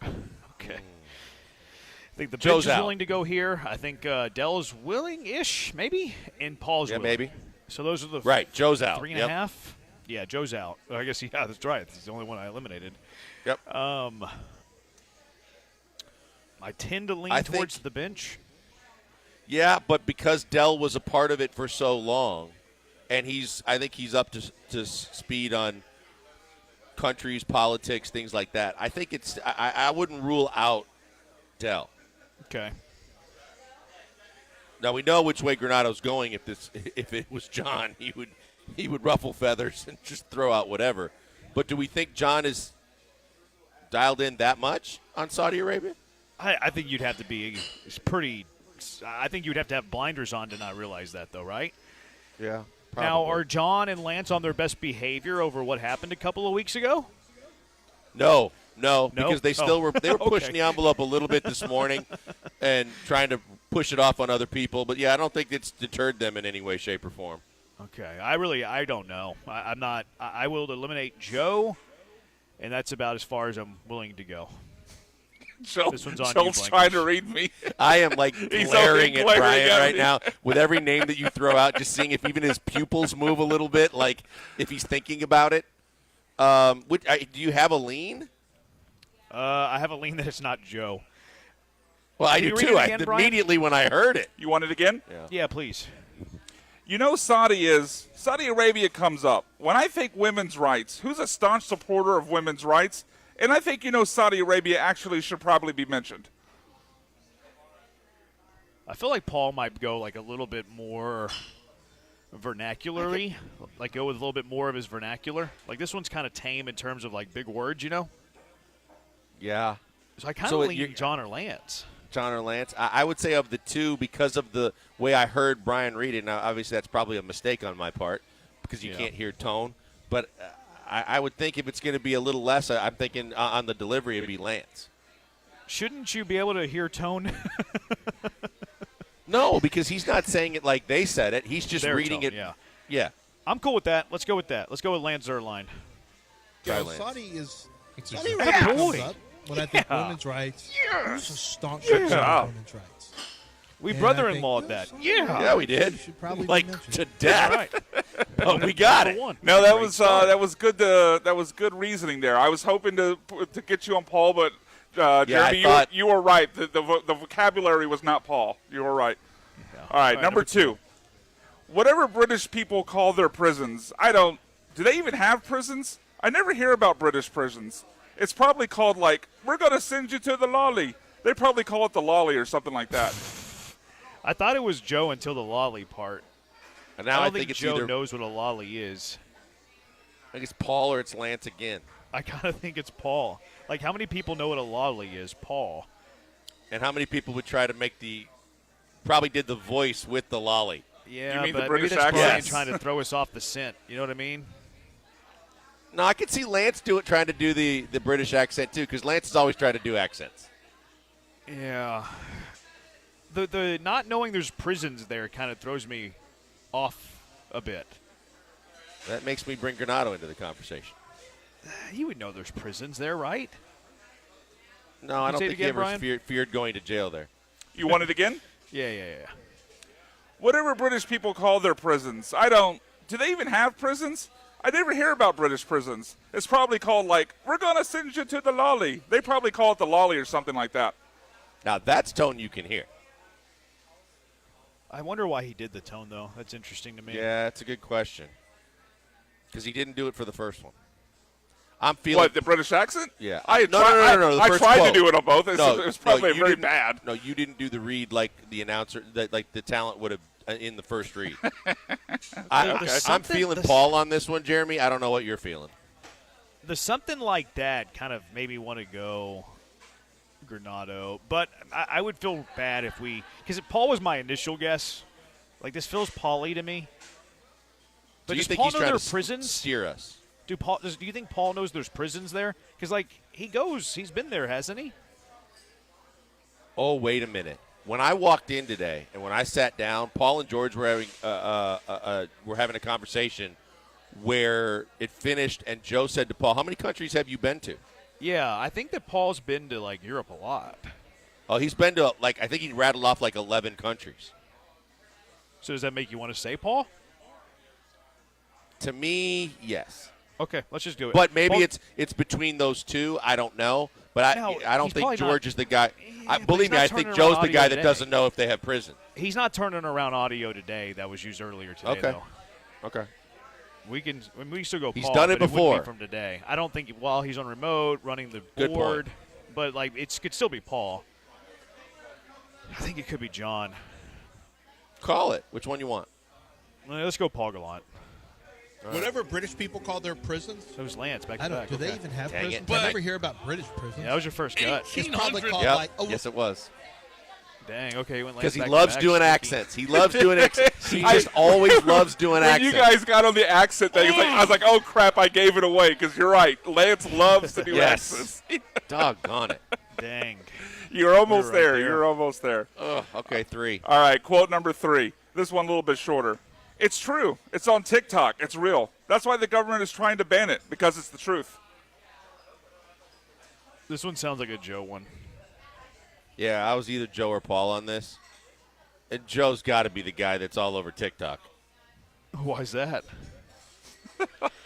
Okay. I think the Joe's bench is out. willing to go here. I think Dell's willing-ish, maybe, and Paul's willing. maybe. So those are the Right, Joe's out. 3.5. Yeah, Joe's out. I guess, yeah, that's right. He's the only one I eliminated. Yep. I tend to lean towards the bench. Yeah, but because Dell was a part of it for so long, and I think he's up to speed on countries, politics, things like that. I think I wouldn't rule out Dell. Okay. Now we know which way Granado's going. If it was John, he would ruffle feathers and just throw out whatever. But do we think John is dialed in that much on Saudi Arabia? I think you'd have to be pretty. I think you'd have to have blinders on to not realize that, though, right? Yeah. Now, Probably. are John and Lance on their best behavior over what happened a couple of weeks ago? No, because they still were pushing Okay. the envelope a little bit this morning and trying to push it off on other people. But yeah, I don't think it's deterred them in any way, shape, or form. Okay, I don't know. I'm not. I will eliminate Joe, and that's about as far as I'm willing to go. This one's on Joel's you, trying to read me. I am like He's glaring at glaring Brian at right me. now with every name that you throw out, just seeing if even his pupils move a little bit, like if he's thinking about it. Do you have a lean? I have a lean that it's not Joe. Well, I Can do you read too. it again, Brian? Immediately when I heard it. You want it again? Yeah, please. Saudi Arabia comes up. When I think women's rights, who's a staunch supporter of women's rights? And I think, Saudi Arabia actually should probably be mentioned. I feel like Paul might go like a little bit more vernacularly, like go with a little bit more of his vernacular. Like this one's kind of tame in terms of like big words, Yeah. So I kind So of you're- lean John or Lance. John or Lance. I would say of the two, because of the way I heard Brian read it. Now, obviously, that's probably a mistake on my part because you can't hear tone. But I would think if it's going to be a little less, I'm thinking on the delivery it'd be Lance. Shouldn't you be able to hear tone? No, because he's not saying it like they said it. He's just Their reading tone, it. Yeah. Yeah. I'm cool with that. Let's go with that. Let's go with Lance Zerline. Try Yeah, Lance. Saudi is Saudi Arabia Arabia comes boy. up when I think Yeah. women's rights. Who's a staunch Good supporter job. of women's rights? We And brother-in-law I think, that. Saudi Yeah. Arabia Yeah, we did. should probably be Like mentioned. to death. Right. Oh, we got it. No, that was good. That was good reasoning there. I was hoping to get you on Paul, but Jeremy, you were right. The vocabulary was not Paul. You were right. All right, number 2. Whatever British people call their prisons, do they even have prisons? I never hear about British prisons. It's probably called we're going to send you to the lolly. They probably call it the lolly or something like that. I thought it was Joe until the lolly part. And now I I don't think think it's Joe either knows what a lolly is. I think it's Paul or it's Lance again. I kind of think it's Paul. Like, how many people know what a lolly is? Paul. And how many people would try to make probably did the voice with the lolly? Yeah, You mean the but British maybe that's Brian accent? trying to throw us off the scent. You know what I mean? No, I could see Lance trying to do the British accent too, because Lance is always trying to do accents. Yeah. The not knowing there's prisons there kind of throws me off a bit. That makes me bring Granado into the conversation. You would know there's prisons there, right? No, I don't say it think he again, ever Brian? feared going to jail there. You want it again? Yeah. Whatever British people call their prisons, do they even have prisons? I never hear about British prisons. It's probably called we're going to send you to the lolly. They probably call it the lolly or something like that. Now, that's tone you can hear. I wonder why he did the tone, though. That's interesting to me. Yeah, that's a good question. Because he didn't do it for the first one. I'm feeling. What, the British accent? Yeah. I No, the I first tried quote. to do it on both. It was probably you very didn't- bad. No, you didn't do the read like the announcer, like the talent would have in the first read. I'm feeling Paul on this one, Jeremy. I don't know what you're feeling. The something like that kind of made me want to go Granado. But I would feel bad if we – because Paul was my initial guess. Like, this feels Pauly to me. But Do you does think Paul he's know trying there to are prisons? steer us? Do you think Paul knows there's prisons there? Because, like, he's been there, hasn't he? Oh, wait a minute. When I walked in today and when I sat down, Paul and George were having a conversation where it finished, and Joe said to Paul, "How many countries have you been to?" Yeah, I think that Paul's been to, like, Europe a lot. Oh, he's been to, like, I think he rattled off like 11 countries. So does that make you want to say Paul? To me, yes. Okay, let's just do it. But maybe Paul, it's between those two. I don't know. But No, I don't he's think probably George not- is the guy. but Believe he's me, not I think turning Joe's around the guy audio that today. doesn't know if they have prison. He's not turning around audio today that was used earlier today, Okay. though. Okay. We still go He's Paul, done it but wouldn't before. be from today. I don't think while he's on remote running the Good board, point. but like it could still be Paul. I think it could be John. Call it. Which one you want? Let's go Paul Gallant. Whatever British people call their prisons. So was Lance back I to don't. back. Do they Okay. even have Dang it. prisons? I never hear about British prisons. Yeah, that was your first gut. It's probably called Yep. like. Yes, it was. Dang. Okay, went Lance Because he back to loves back. doing Sneaky. accents. He loves doing accents. He just always loves doing When accents. you guys got on the accent thing, I was like, oh, crap, I gave it away because you're right. Lance loves to do Yes. accents. Doggone it. Dang. You're almost We were right there. there. You're almost there. Ugh, okay, 3. All right, quote number 3. This one a little bit shorter. It's true. It's on TikTok. It's real. That's why the government is trying to ban it, because it's the truth. This one sounds like a Joe one. Yeah, I was either Joe or Paul on this. And Joe's got to be the guy that's all over TikTok. Why is that?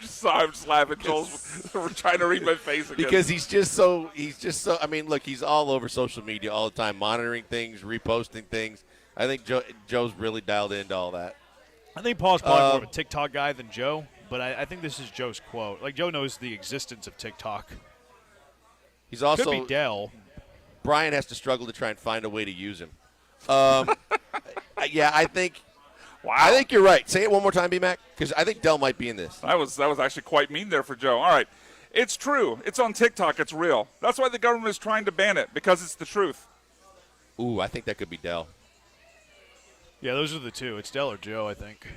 Sorry, I'm just laughing. Joel's we're trying to read my face again. Because he's just so I mean, look, he's all over social media all the time, monitoring things, reposting things. I think Joe's really dialed into all that. I think Paul's probably more of a TikTok guy than Joe, but I think this is Joe's quote. Like, Joe knows the existence of TikTok. He's also Could be Dell. Brian has to struggle to try and find a way to use him. Yeah, I think. Wow. I think you're right. Say it one more time, B-Mac, because I think Dell might be in this. That was actually quite mean there for Joe. All right. It's true. It's on TikTok. It's real. That's why the government is trying to ban it, because it's the truth. Ooh, I think that could be Dell. Yeah, those are the two. It's Dell or Joe, I think.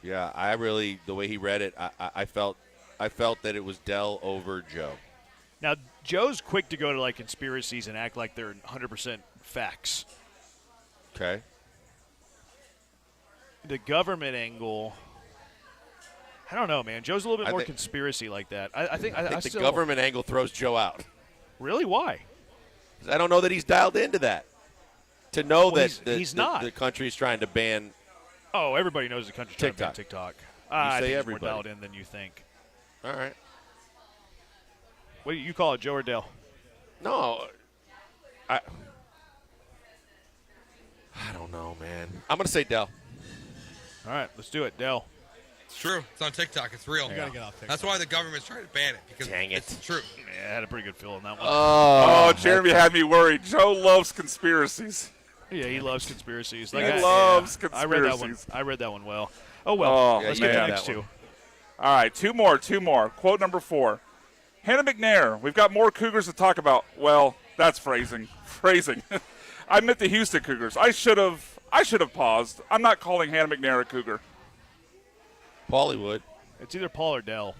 Yeah, I really, the way he read it, I felt that it was Dell over Joe. Now, Joe's quick to go to, like, conspiracies and act like they're 100% facts. Okay. The government angle, I don't know, man. Joe's a little bit I more think- conspiracy like that. I think the still, government angle throws Joe out. Really? Why? I don't know that he's dialed into that. To know that he's not. The country's trying to ban. Oh, everybody knows the country's trying to ban TikTok. I say think everybody. he's more dialed in than you think. All right. What do you call it, Joe or Dell? No, I don't know, man. I'm gonna say Dell. All right, let's do it, Dell. It's true. It's on TikTok. It's real. You gotta get off TikTok. That's why the government's trying to ban it, because it's true. Yeah, I had a pretty good feel on that one. Oh, Jeremy had me worried. Joe loves conspiracies. Yeah, he loves conspiracies. He loves I read that one. conspiracies. I read that one well. Oh well. Oh, Let's get to the man. next two. All right, two more. Quote number 4. Hannah McNair, we've got more Cougars to talk about. Well, that's phrasing. I meant the Houston Cougars. I should have paused. I'm not calling Hannah McNair a Cougar. Paulie would. It's either Paul or Dell.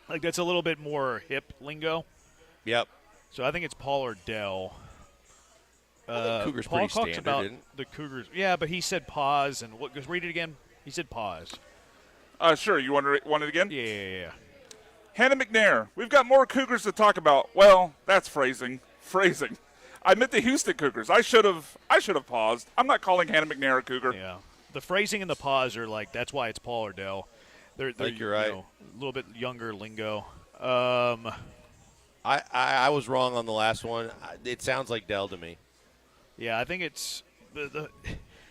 Like, that's a little bit more hip lingo. Yep. So I think it's Paul or Dell. I think Cougars Paul pretty talks standard, about isn't it? the Cougars. Yeah, but he said pause and what? Read it again. He said pause. Sure. You want it again? Yeah. Hannah McNair, we've got more Cougars to talk about. Well, that's phrasing. I meant the Houston Cougars. I should have paused. I'm not calling Hannah McNair a Cougar. Yeah. The phrasing and the pause are like, that's why it's Paul or Dell. They're think you're right. A little bit younger lingo. I was wrong on the last one. It sounds like Dell to me. Yeah, I think it's the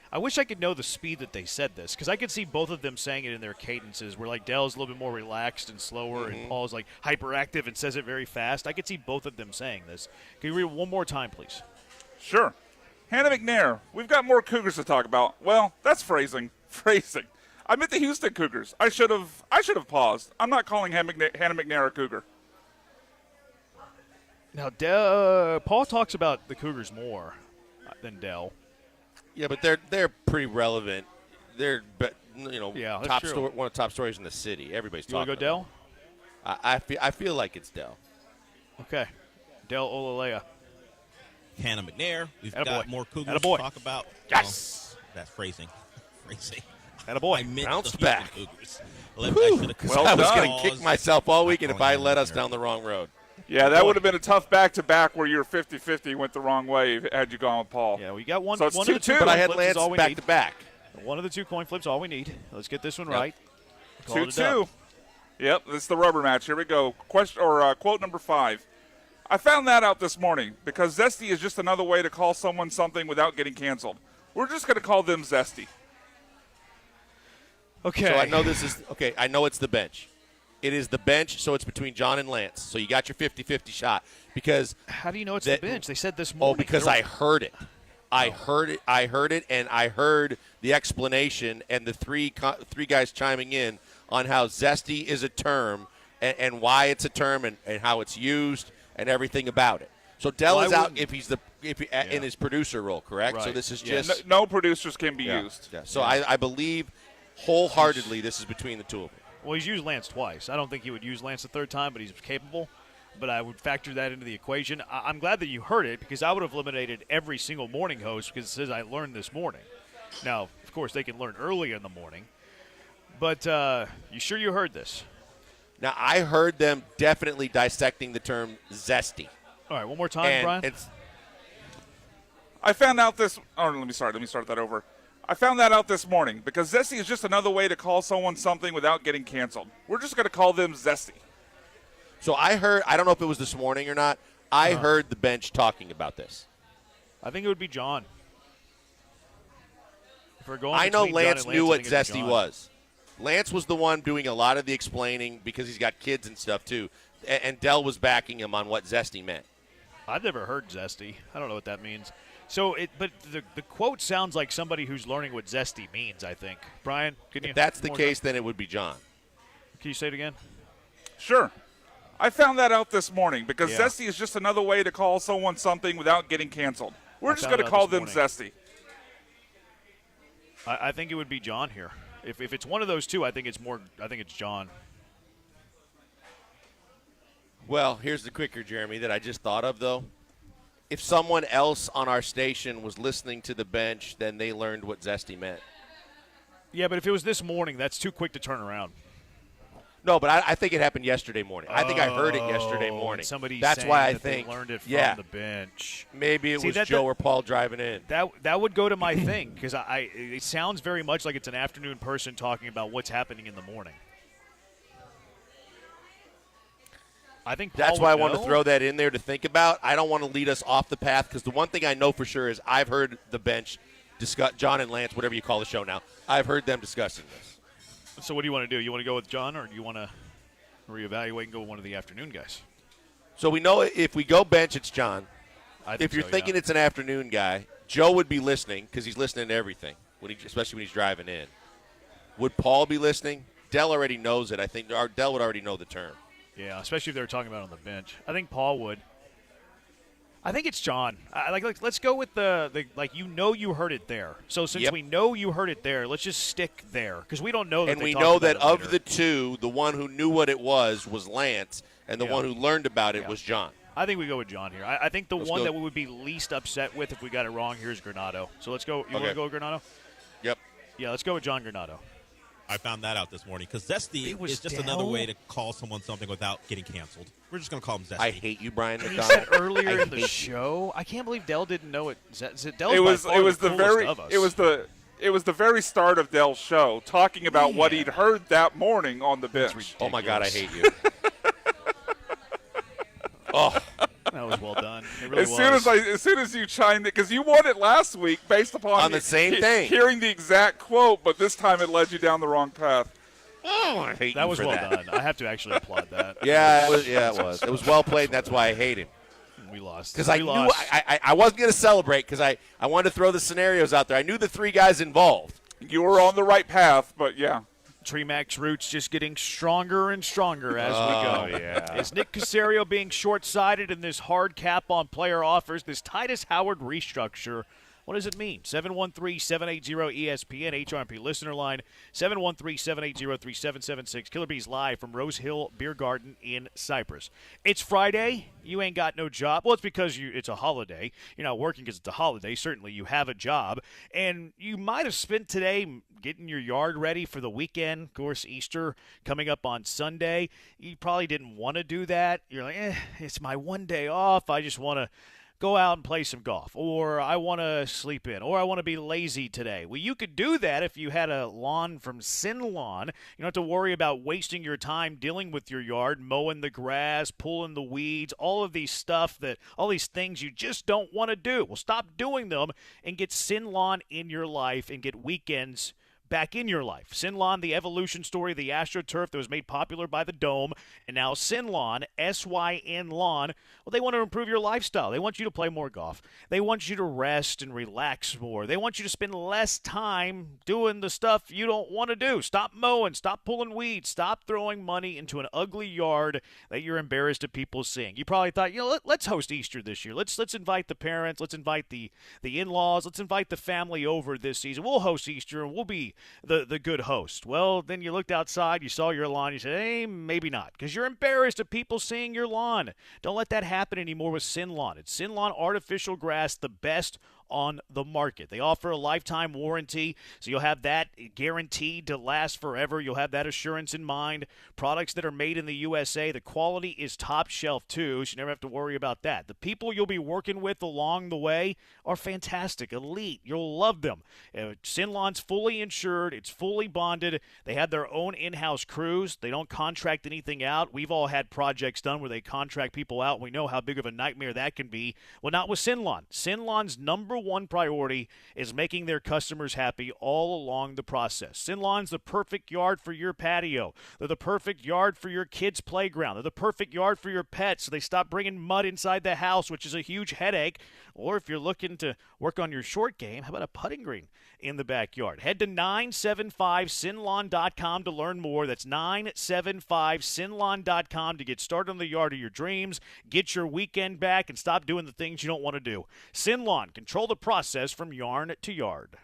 I wish I could know the speed that they said this, because I could see both of them saying it in their cadences, where like Dell's a little bit more relaxed and slower, and Paul's like hyperactive and says it very fast. I could see both of them saying this. Can you read it one more time, please? Sure. Hannah McNair, we've got more Cougars to talk about. Well, that's phrasing. I meant the Houston Cougars. I should have paused. I'm not calling Hannah McNair a Cougar. Now, Paul talks about the Cougars more than Dell. Yeah, but they're pretty relevant. They're that's true. one of the top stories in the city. Everybody's You want talking. to go Dell? I feel like it's Dell. Okay, Dell Olaleye. Hannah McNair. We've Attaboy. got more Cougars Attaboy. to talk about. Yes. That's phrasing. Attaboy. I meant Bounce the back. Cougars. I was going to kick myself all weekend if I led us down the wrong road. Yeah, that would have been a tough back-to-back where you're 50-50 went the wrong way had you gone with Paul. Yeah, we got one. So it's one of the 2-2. two But I coin had flips Lance is all we back need. to back. One of the 2 coin flips, all we need. Let's get this one right. Call it a 2-2. dub. Yep, this is the rubber match. Here we go. Quote number 5. I found that out this morning because zesty is just another way to call someone something without getting canceled. We're just going to call them zesty. Okay. So I know this is okay. I know it's the bench. It is the bench, so it's between John and Lance. So you got your 50-50 shot because. How do you know it's the bench? They said this morning. Oh, because I heard it. I heard it, and I heard the explanation and the three guys chiming in on how zesty is a term and why it's a term and how it's used and everything about it. So Dell is out if he's in his producer role, correct? Right. So this is Yes. just No producers can be used. Yeah. So I believe wholeheartedly this is between the two of them. Well, he's used Lance twice. I don't think he would use Lance the third time, but he's capable. But I would factor that into the equation. I'm glad that you heard it because I would have eliminated every single morning host because it says I learned this morning. Now, of course, they can learn early in the morning. But you sure you heard this? Now, I heard them definitely dissecting the term zesty. All right, one more time, And Brian. I found out this. Oh, let me start that over. I found that out this morning because zesty is just another way to call someone something without getting canceled. We're just going to call them zesty. So I don't know if it was this morning or not, I heard the bench talking about this. I think it would be John. If we're going I know between John Lance and knew I what think it'd be zesty John. was. Lance was the one doing a lot of the explaining because he's got kids and stuff too. And Dell was backing him on what zesty meant. I've never heard zesty. I don't know what that means. So, but the quote sounds like somebody who's learning what zesty means, I think. Brian, can you? If that's the more case, time? then it would be John. Can you say it again? Sure. I found that out this morning because Yeah. zesty is just another way to call someone something without getting canceled. We're just going to call them zesty. I think it would be John here. If it's one of those two, I think it's John. Well, here's the quicker, Jeremy, that I just thought of, though. If someone else on our station was listening to the bench, then they learned what zesty meant. Yeah, but if it was this morning, that's too quick to turn around. No, but I think it happened yesterday morning. I think I heard it yesterday morning. That's saying why I that think they learned it from yeah, the bench. maybe it See, was that- Joe or Paul driving in. That would go to my thing because it sounds very much like it's an afternoon person talking about what's happening in the morning. I think Paul That's why I would want to know. throw that in there to think about. I don't want to lead us off the path because the one thing I know for sure is I've heard the bench discuss, John and Lance, whatever you call the show now, I've heard them discussing this. So what do you want to do? You want to go with John, or do you want to reevaluate and go with one of the afternoon guys? So we know if we go bench, it's John. I think If you're so, thinking yeah. it's an afternoon guy, Joe would be listening because he's listening to everything, especially when he's driving in. Would Paul be listening? Dell already knows it. I think Dell would already know the term. Yeah, especially if they were talking about it on the bench. I think Paul would. I think it's John. Let's go with the you heard it there. So since we know you heard it there, let's just stick there because we don't know that. And they we talked know about that it of later. the two, the one who knew what it was Lance, and the Yeah. one who learned about it Yeah. was John. I think we go with John here. I think the Let's one go. that we would be least upset with if we got it wrong here is Granado. So let's go. You want Okay. to go with Granado? Yep. Yeah, let's go with John Granado. I found that out this morning because zesty was is just Dell? another way to call someone something without getting canceled. We're just going to call him zesty. I hate you, Brian He McDonald. said earlier I in the hate show. I can't believe Dell didn't know it. Dell It was by far the coolest very of us. it was the very start of Dell's show talking about what he'd heard that morning on the bench. Oh my God, I hate you. Oh, that was well done. It really As soon as you chimed in, because you won it last week based upon On the same thing. hearing the exact quote, but this time it led you down the wrong path. Oh, I hate That you was for well that. done. I have to actually applaud that. Yeah, it was. Yeah, it was. It was well played, and that's why I hate him. We lost. Because I We knew lost. I wasn't going to celebrate because I wanted to throw the scenarios out there. I knew the three guys involved. You were on the right path, but yeah, Tremax roots just getting stronger and stronger as we go. Yeah. Is Nick Caserio being short-sighted in this hard cap on player offers, this Titus Howard restructure? What does it mean? 713-780-ESPN, HRP listener line, 713-780-3776. Killer Bees live from Rose Hill Beer Garden in Cypress. It's Friday. You ain't got no job. Well, it's because it's a holiday. You're not working because it's a holiday. Certainly you have a job. And you might have spent today getting your yard ready for the weekend. Of course, Easter coming up on Sunday. You probably didn't want to do that. You're like, it's my one day off. I just want to go out and play some golf, or I want to sleep in, or I want to be lazy today. Well, you could do that if you had a lawn from Sin Lawn. You don't have to worry about wasting your time dealing with your yard, mowing the grass, pulling the weeds, all these things you just don't want to do. Well, stop doing them and get Sin Lawn in your life and get weekends back in your life. Sin Lawn, the evolution story of the AstroTurf that was made popular by the Dome, and now Sin Lawn, S-Y-N Lawn. Well, they want to improve your lifestyle. They want you to play more golf. They want you to rest and relax more. They want you to spend less time doing the stuff you don't want to do. Stop mowing. Stop pulling weeds. Stop throwing money into an ugly yard that you're embarrassed of people seeing. You probably thought, let's host Easter this year. Let's invite the parents. Let's invite the in-laws. Let's invite the family over this season. We'll host Easter, and we'll be the good host. Well, then you looked outside, you saw your lawn, you said, hey, maybe not, because you're embarrassed of people seeing your lawn. Don't let that happen anymore with Sin Lawn. It's Sin Lawn artificial grass, the best on the market. They offer a lifetime warranty, so you'll have that guaranteed to last forever. You'll have that assurance in mind. Products that are made in the USA, the quality is top shelf too, so you never have to worry about that. The people you'll be working with along the way are fantastic, elite. You'll love them. Sin Lawn's fully insured. It's fully bonded. They have their own in-house crews. They don't contract anything out. We've all had projects done where they contract people out. We know how big of a nightmare that can be. Well, not with Sin Lawn. Sin Lawn's number one priority is making their customers happy all along the process. Sin Lawn's the perfect yard for your patio. They're the perfect yard for your kids' playground. They're the perfect yard for your pets, so they stop bringing mud inside the house, which is a huge headache. Or if you're looking to work on your short game, how about a putting green in the backyard? Head to 975sinlawn.com to learn more. That's 975sinlawn.com to get started on the yard of your dreams, get your weekend back, and stop doing the things you don't want to do. Sin Lawn, control the process from yarn to yard.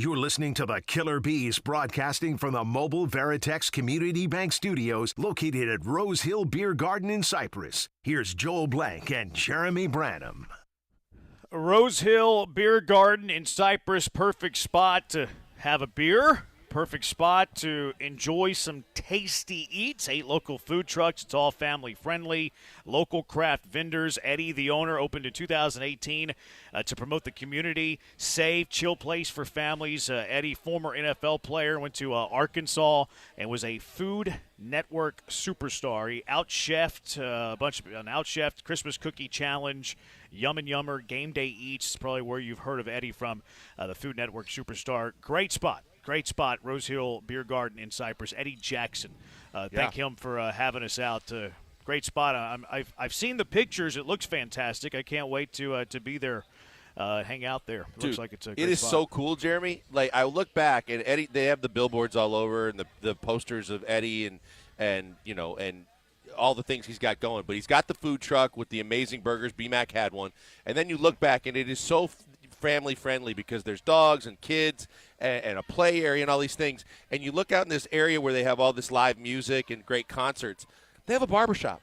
You're listening to the Killer Bees broadcasting from the Mobile Veritex Community Bank Studios located at Rose Hill Beer Garden in Cypress. Here's Joel Blank and Jeremy Branham. Rose Hill Beer Garden in Cypress, perfect spot to have a beer. Perfect spot to enjoy some tasty eats. 8 local food trucks. It's all family friendly. Local craft vendors. Eddie, the owner, opened in 2018 to promote the community. Safe, chill place for families. Eddie, former NFL player, went to Arkansas and was a Food Network superstar. He out-chefed an out-chefed Christmas cookie challenge. Yum and Yummer, Game Day Eats, probably where you've heard of Eddie from, the Food Network superstar. Great spot. Great spot, Rose Hill Beer Garden in Cypress. Eddie Jackson, thank him for having us out. Great spot. I've seen the pictures. It looks fantastic. I can't wait to be there, hang out there. It looks like it's a great It is spot. so cool, Jeremy. Like, I look back, and Eddie, they have the billboards all over and the posters of Eddie and all the things he's got going. But he's got the food truck with the amazing burgers. BMAC had one. And then you look back, and it is so family friendly because there's dogs and kids and a play area and all these things. And you look out in this area where they have all this live music and great concerts. They have a barbershop.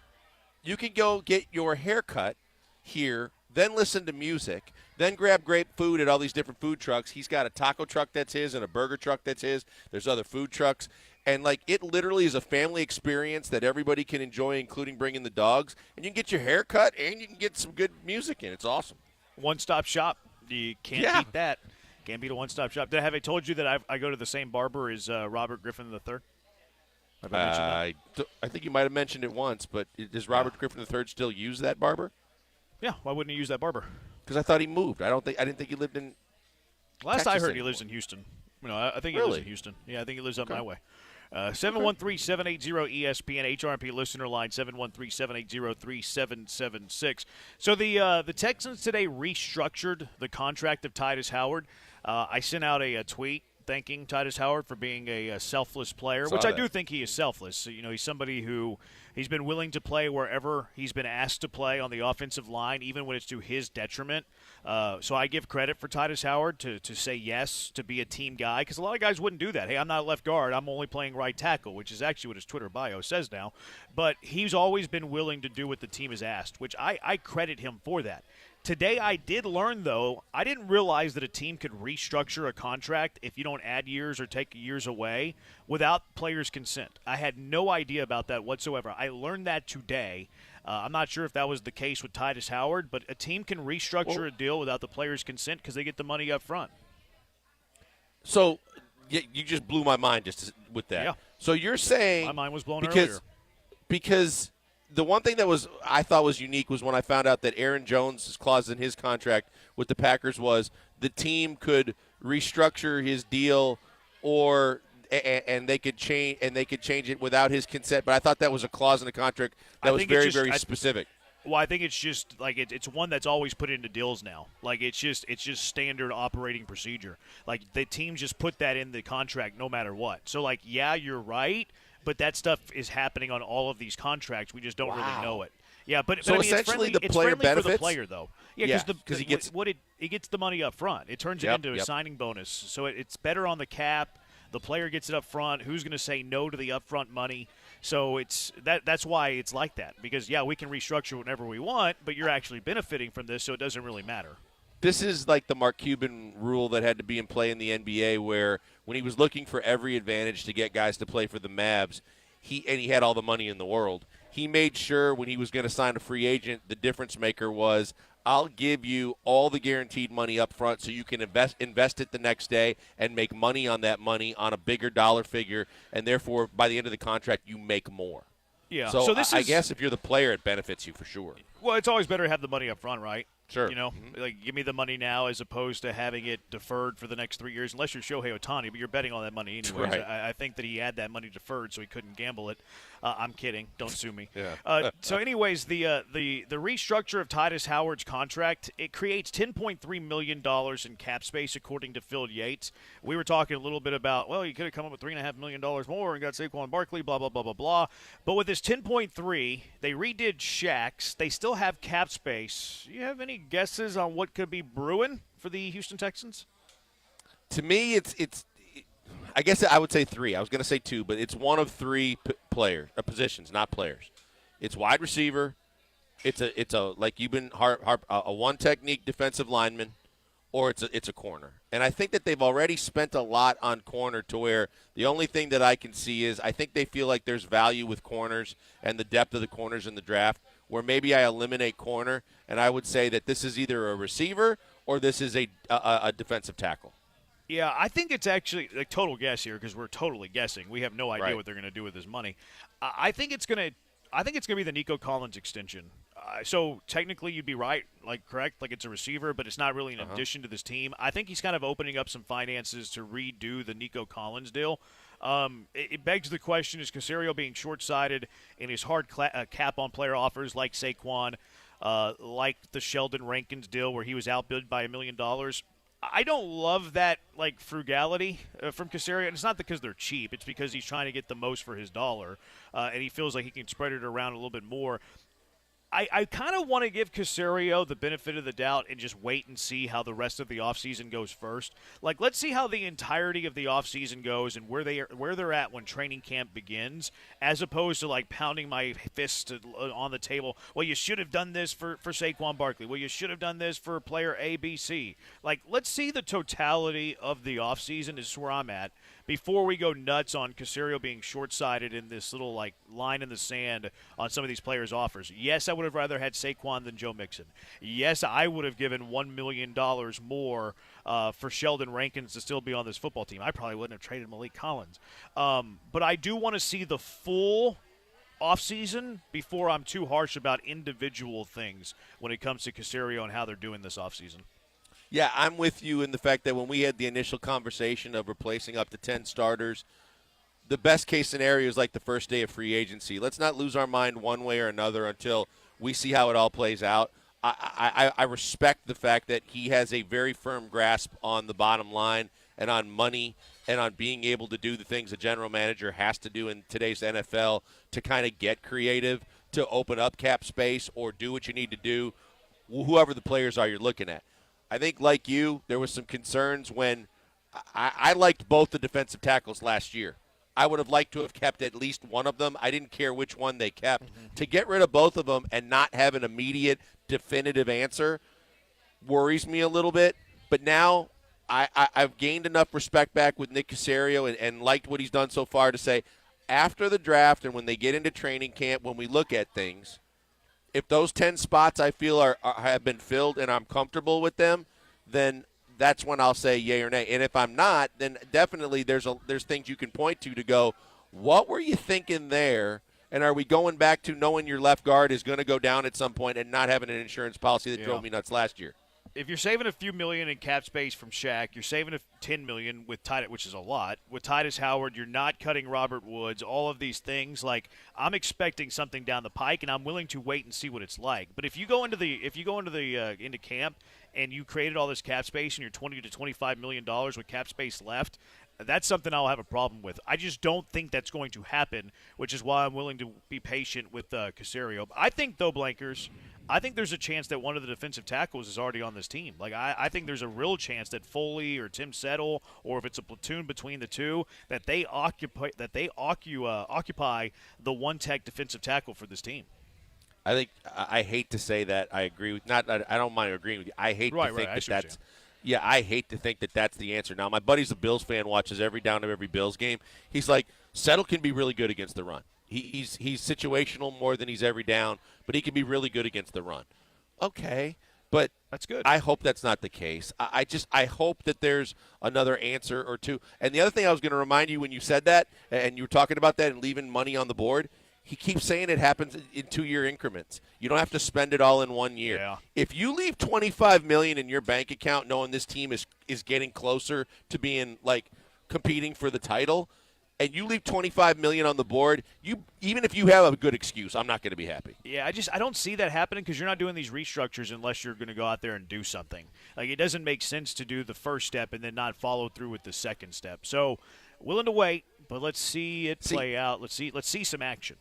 You can go get your hair cut here, then listen to music, then grab great food at all these different food trucks. He's got a taco truck that's his and a burger truck that's his. There's other food trucks. And, like, it literally is a family experience that everybody can enjoy, including bringing the dogs. And you can get your hair cut and you can get some good music in. It's awesome. One-stop shop. You can't beat that. Can't beat a one-stop shop. Have I told you that I go to the same barber as Robert Griffin III? Have I mentioned that? I think you might have mentioned it once, but does Robert Griffin III still use that barber? Yeah, why wouldn't he use that barber? Because I thought he moved. I didn't think he lived in Last Texas I heard, anymore. he lives in Houston. I think he Really? lives in Houston. Yeah, I think he lives up my way. 713-780-ESPN, HRP listener line, 713-780-3776. So the Texans today restructured the contract of Titus Howard. I sent out a tweet thanking Titus Howard for being a selfless player, which I do think he is selfless. You know, he's somebody who he's been willing to play wherever he's been asked to play on the offensive line, even when it's to his detriment. So I give credit for Titus Howard to say yes, to be a team guy, because a lot of guys wouldn't do that. Hey, I'm not left guard. I'm only playing right tackle, which is actually what his Twitter bio says now. But he's always been willing to do what the team has asked, which I credit him for that. Today I did learn, though, I didn't realize that a team could restructure a contract if you don't add years or take years away without players' consent. I had no idea about that whatsoever. I learned that today. I'm not sure if that was the case with Titus Howard, but a team can restructure a deal without the players' consent because they get the money up front. So you just blew my mind with that. Yeah. So you're saying my mind was blown earlier. Because the one thing that I thought was unique was when I found out that Aaron Jones' clause in his contract with the Packers was the team could restructure his deal and they could change it without his consent. But I thought that was a clause in the contract that was very, very specific. Well, I think it's just like it's one that's always put into deals now. Like it's just standard operating procedure. Like the teams just put that in the contract no matter what. So like, yeah, you're right, but that stuff is happening on all of these contracts. We just don't really know it. Yeah, but so I mean, essentially it's the player friendly benefits for the player though. Yeah, because he gets he gets the money up front. It turns it into a signing bonus. So it's better on the cap. The player gets it up front. Who's going to say no to the upfront money? So that's why it's like that. Because, yeah, we can restructure whenever we want, but you're actually benefiting from this, so it doesn't really matter. This is like the Mark Cuban rule that had to be in play in the NBA where when he was looking for every advantage to get guys to play for the Mavs, he had all the money in the world. He made sure when he was going to sign a free agent, the difference maker was, I'll give you all the guaranteed money up front so you can invest it the next day and make money on that money on a bigger dollar figure, and therefore by the end of the contract you make more. Yeah. So this I guess if you're the player, it benefits you for sure. Well, it's always better to have the money up front, right? Sure. You know, like give me the money now as opposed to having it deferred for the next 3 years, unless you're Shohei Ohtani, but you're betting on that money anyways. Right. I think that he had that money deferred so he couldn't gamble it. I'm kidding. Don't sue me. Yeah. So anyways, the restructure of Titus Howard's contract, it creates $10.3 million in cap space, according to Phil Yates. We were talking a little bit about, well, you could have come up with $3.5 million more and got Saquon Barkley, blah, blah, blah, blah, blah. But with this 10.3, they redid Shaq's. They still have cap space. Do you have any guesses on what could be brewing for the Houston Texans? To me, it's. I guess I would say 3. I was going to say 2, but it's one of 3 positions, not players. It's wide receiver. It's a like you've been a one technique defensive lineman, or it's a corner. And I think that they've already spent a lot on corner to where the only thing that I can see is I think they feel like there's value with corners and the depth of the corners in the draft, where maybe I eliminate corner, and I would say that this is either a receiver or this is a defensive tackle. Yeah, I think it's actually a total guess here because we're totally guessing. We have no idea what they're going to do with his money. I think it's going to be the Nico Collins extension. So technically you'd be right, correct, it's a receiver, but it's not really an addition to this team. I think he's kind of opening up some finances to redo the Nico Collins deal. It begs the question, is Caserio being short-sighted in his hard cap on player offers like Saquon, like the Sheldon Rankins deal where he was outbid by $1 million? I don't love that frugality from Caserio. And it's not because they're cheap. It's because he's trying to get the most for his dollar, and he feels like he can spread it around a little bit more. I kind of want to give Caserio the benefit of the doubt and just wait and see how the rest of the offseason goes first. Let's see how the entirety of the offseason goes and where they're at when training camp begins, as opposed to pounding my fist on the table. Well, you should have done this for Saquon Barkley. Well, you should have done this for player A, B, C. Let's see the totality of the offseason is where I'm at before we go nuts on Caserio being short-sighted in this little line in the sand on some of these players' offers. Yes, I would have rather had Saquon than Joe Mixon. Yes, I would have given $1 million more for Sheldon Rankins to still be on this football team. I probably wouldn't have traded Malik Collins. But I do want to see the full offseason before I'm too harsh about individual things when it comes to Caserio and how they're doing this offseason. Yeah, I'm with you in the fact that when we had the initial conversation of replacing up to 10 starters, the best case scenario is the first day of free agency. Let's not lose our mind one way or another until we see how it all plays out. I respect the fact that he has a very firm grasp on the bottom line and on money and on being able to do the things a general manager has to do in today's NFL to kind of get creative, to open up cap space or do what you need to do, whoever the players are you're looking at. I think, like you, there was some concerns when I liked both the defensive tackles last year. I would have liked to have kept at least one of them. I didn't care which one they kept. To get rid of both of them and not have an immediate, definitive answer worries me a little bit. But now I've gained enough respect back with Nick Caserio and liked what he's done so far to say, after the draft and when they get into training camp, when we look at things, if those 10 spots I feel have been filled and I'm comfortable with them, then that's when I'll say yay or nay. And if I'm not, then definitely there's things you can point to go, what were you thinking there? And are we going back to knowing your left guard is going to go down at some point and not having an insurance policy that drove me nuts last year? If you're saving a few million in cap space from Shaq, you're saving $10 million with Titus, which is a lot. With Titus Howard, you're not cutting Robert Woods. All of these things, I'm expecting something down the pike, and I'm willing to wait and see what it's like. But if you go into camp and you created all this cap space and you're $20 to $25 million with cap space left, that's something I'll have a problem with. I just don't think that's going to happen, which is why I'm willing to be patient with Caserio. I think, though, Blankers, I think there's a chance that one of the defensive tackles is already on this team. I think there's a real chance that Foley or Tim Settle, or if it's a platoon between the two, that they occupy the one-tech defensive tackle for this team. I hate to say that. I agree with. I don't mind agreeing with you. I hate to think that's. Yeah, I hate to think that that's the answer. Now, my buddy's a Bills fan, watches every down of every Bills game. He's like, Settle can be really good against the run. He's situational more than he's every down, but he can be really good against the run. Okay, but that's good. I hope that's not the case. I hope that there's another answer or two. And the other thing I was going to remind you when you said that, and you were talking about that and leaving money on the board, he keeps saying it happens in 2-year increments. You don't have to spend it all in 1 year. Yeah. If you leave $25 million in your bank account knowing this team is getting closer to being competing for the title, and you leave $25 million on the board, even if you have a good excuse, I'm not going to be happy. Yeah, I don't see that happening because you're not doing these restructures unless you're going to go out there and do something. It doesn't make sense to do the first step and then not follow through with the second step. So, willing to wait, but let's see it play out. Let's see some action.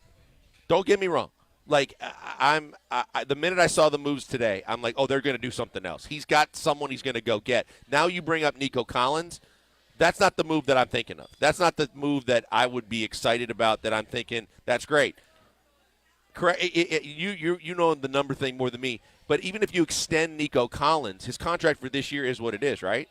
Don't get me wrong. The minute I saw the moves today, I'm like, oh, they're going to do something else. He's got someone he's going to go get. Now you bring up Nico Collins. That's not the move that I'm thinking of. That's not the move that I would be excited about, that I'm thinking, that's great. Correct. You know the number thing more than me. But even if you extend Nico Collins, his contract for this year is what it is, right?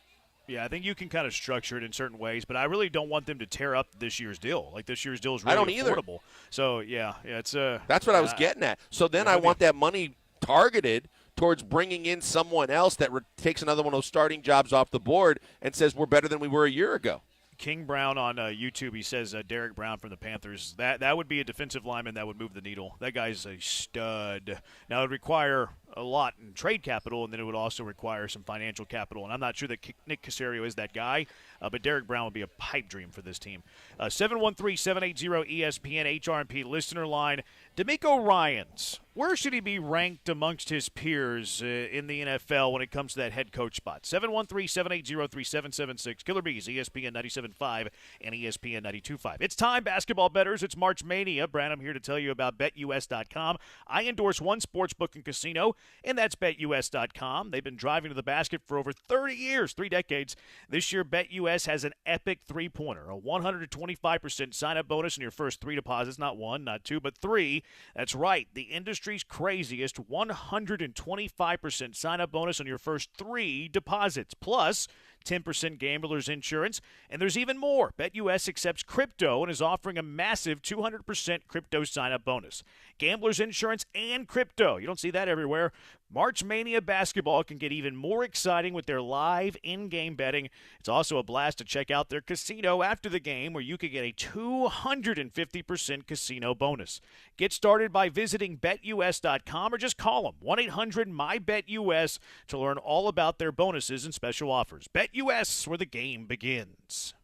Yeah, I think you can kind of structure it in certain ways, but I really don't want them to tear up this year's deal. Like, this year's deal is really I don't either. affordable. So, yeah, it's that's what I was getting at. So then I want that money targeted towards bringing in someone else that takes another one of those starting jobs off the board and says we're better than we were a year ago. King Brown on YouTube, he says Derek Brown from the Panthers. That would be a defensive lineman that would move the needle. That guy's a stud. Now, it would require a lot in trade capital, and then it would also require some financial capital. And I'm not sure that Nick Caserio is that guy, but Derek Brown would be a pipe dream for this team. 713-780-ESPN HRP listener line. D'Amico Ryans, where should he be ranked amongst his peers in the NFL when it comes to that head coach spot? 713-780-3776. Killer Bees, ESPN 97.5 and ESPN 92.5. It's time, basketball bettors. It's March Mania. Brad, I'm here to tell you about BetUS.com. I endorse one sportsbook and casino, and that's BetUS.com. They've been driving to the basket for over 30 years, 3 decades. This year, BetUS has an epic three-pointer, a 125% sign-up bonus in your first 3 deposits. Not 1, not 2, but 3. That's right, the industry's craziest 125% sign-up bonus on your first 3 deposits, plus 10% gambler's insurance, and there's even more. BetUS accepts crypto and is offering a massive 200% crypto sign-up bonus. Gambler's insurance and crypto. You don't see that everywhere. March Mania basketball can get even more exciting with their live in-game betting. It's also a blast to check out their casino after the game, where you could get a 250% casino bonus. Get started by visiting BetUS.com or just call them 1-800-MyBetUS to learn all about their bonuses and special offers. BetUS, where the game begins.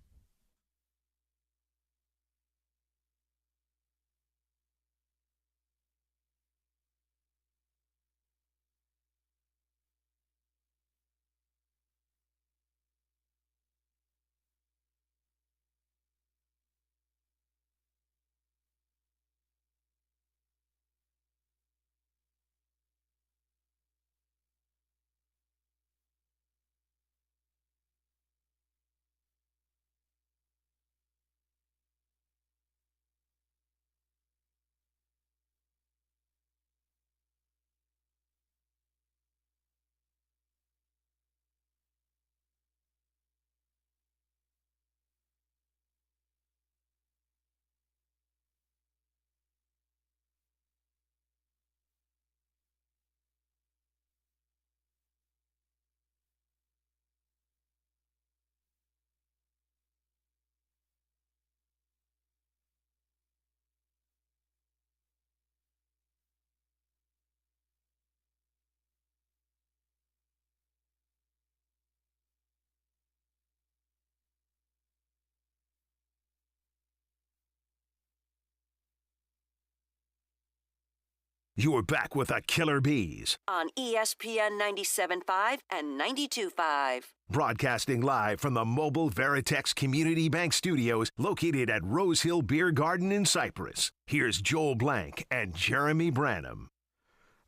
You're back with the Killer Bees, on ESPN 97.5 and 92.5. broadcasting live from the Mobile Veritex Community Bank Studios located at Rose Hill Beer Garden in Cypress. Here's Joel Blank and Jeremy Branham.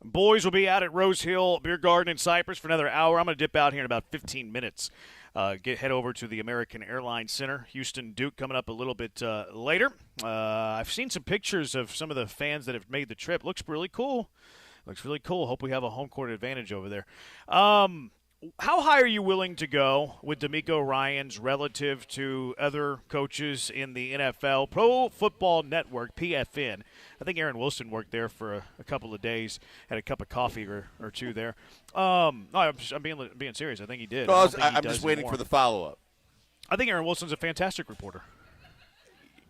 Boys will be out at Rose Hill Beer Garden in Cypress for another hour. I'm going to dip out here in about 15 minutes. Head over to the American Airlines Center. Houston Duke coming up a little bit later. I've seen some pictures of some of the fans that have made the trip. Looks really cool. Hope we have a home court advantage over there. How high are you willing to go with D'Amico Ryans relative to other coaches in the NFL? Pro Football Network, PFN. I think Aaron Wilson worked there for a couple of days, had a cup of coffee or two there. No, I'm being serious. I think he did. No, I'm just waiting for the follow-up. I think Aaron Wilson's a fantastic reporter.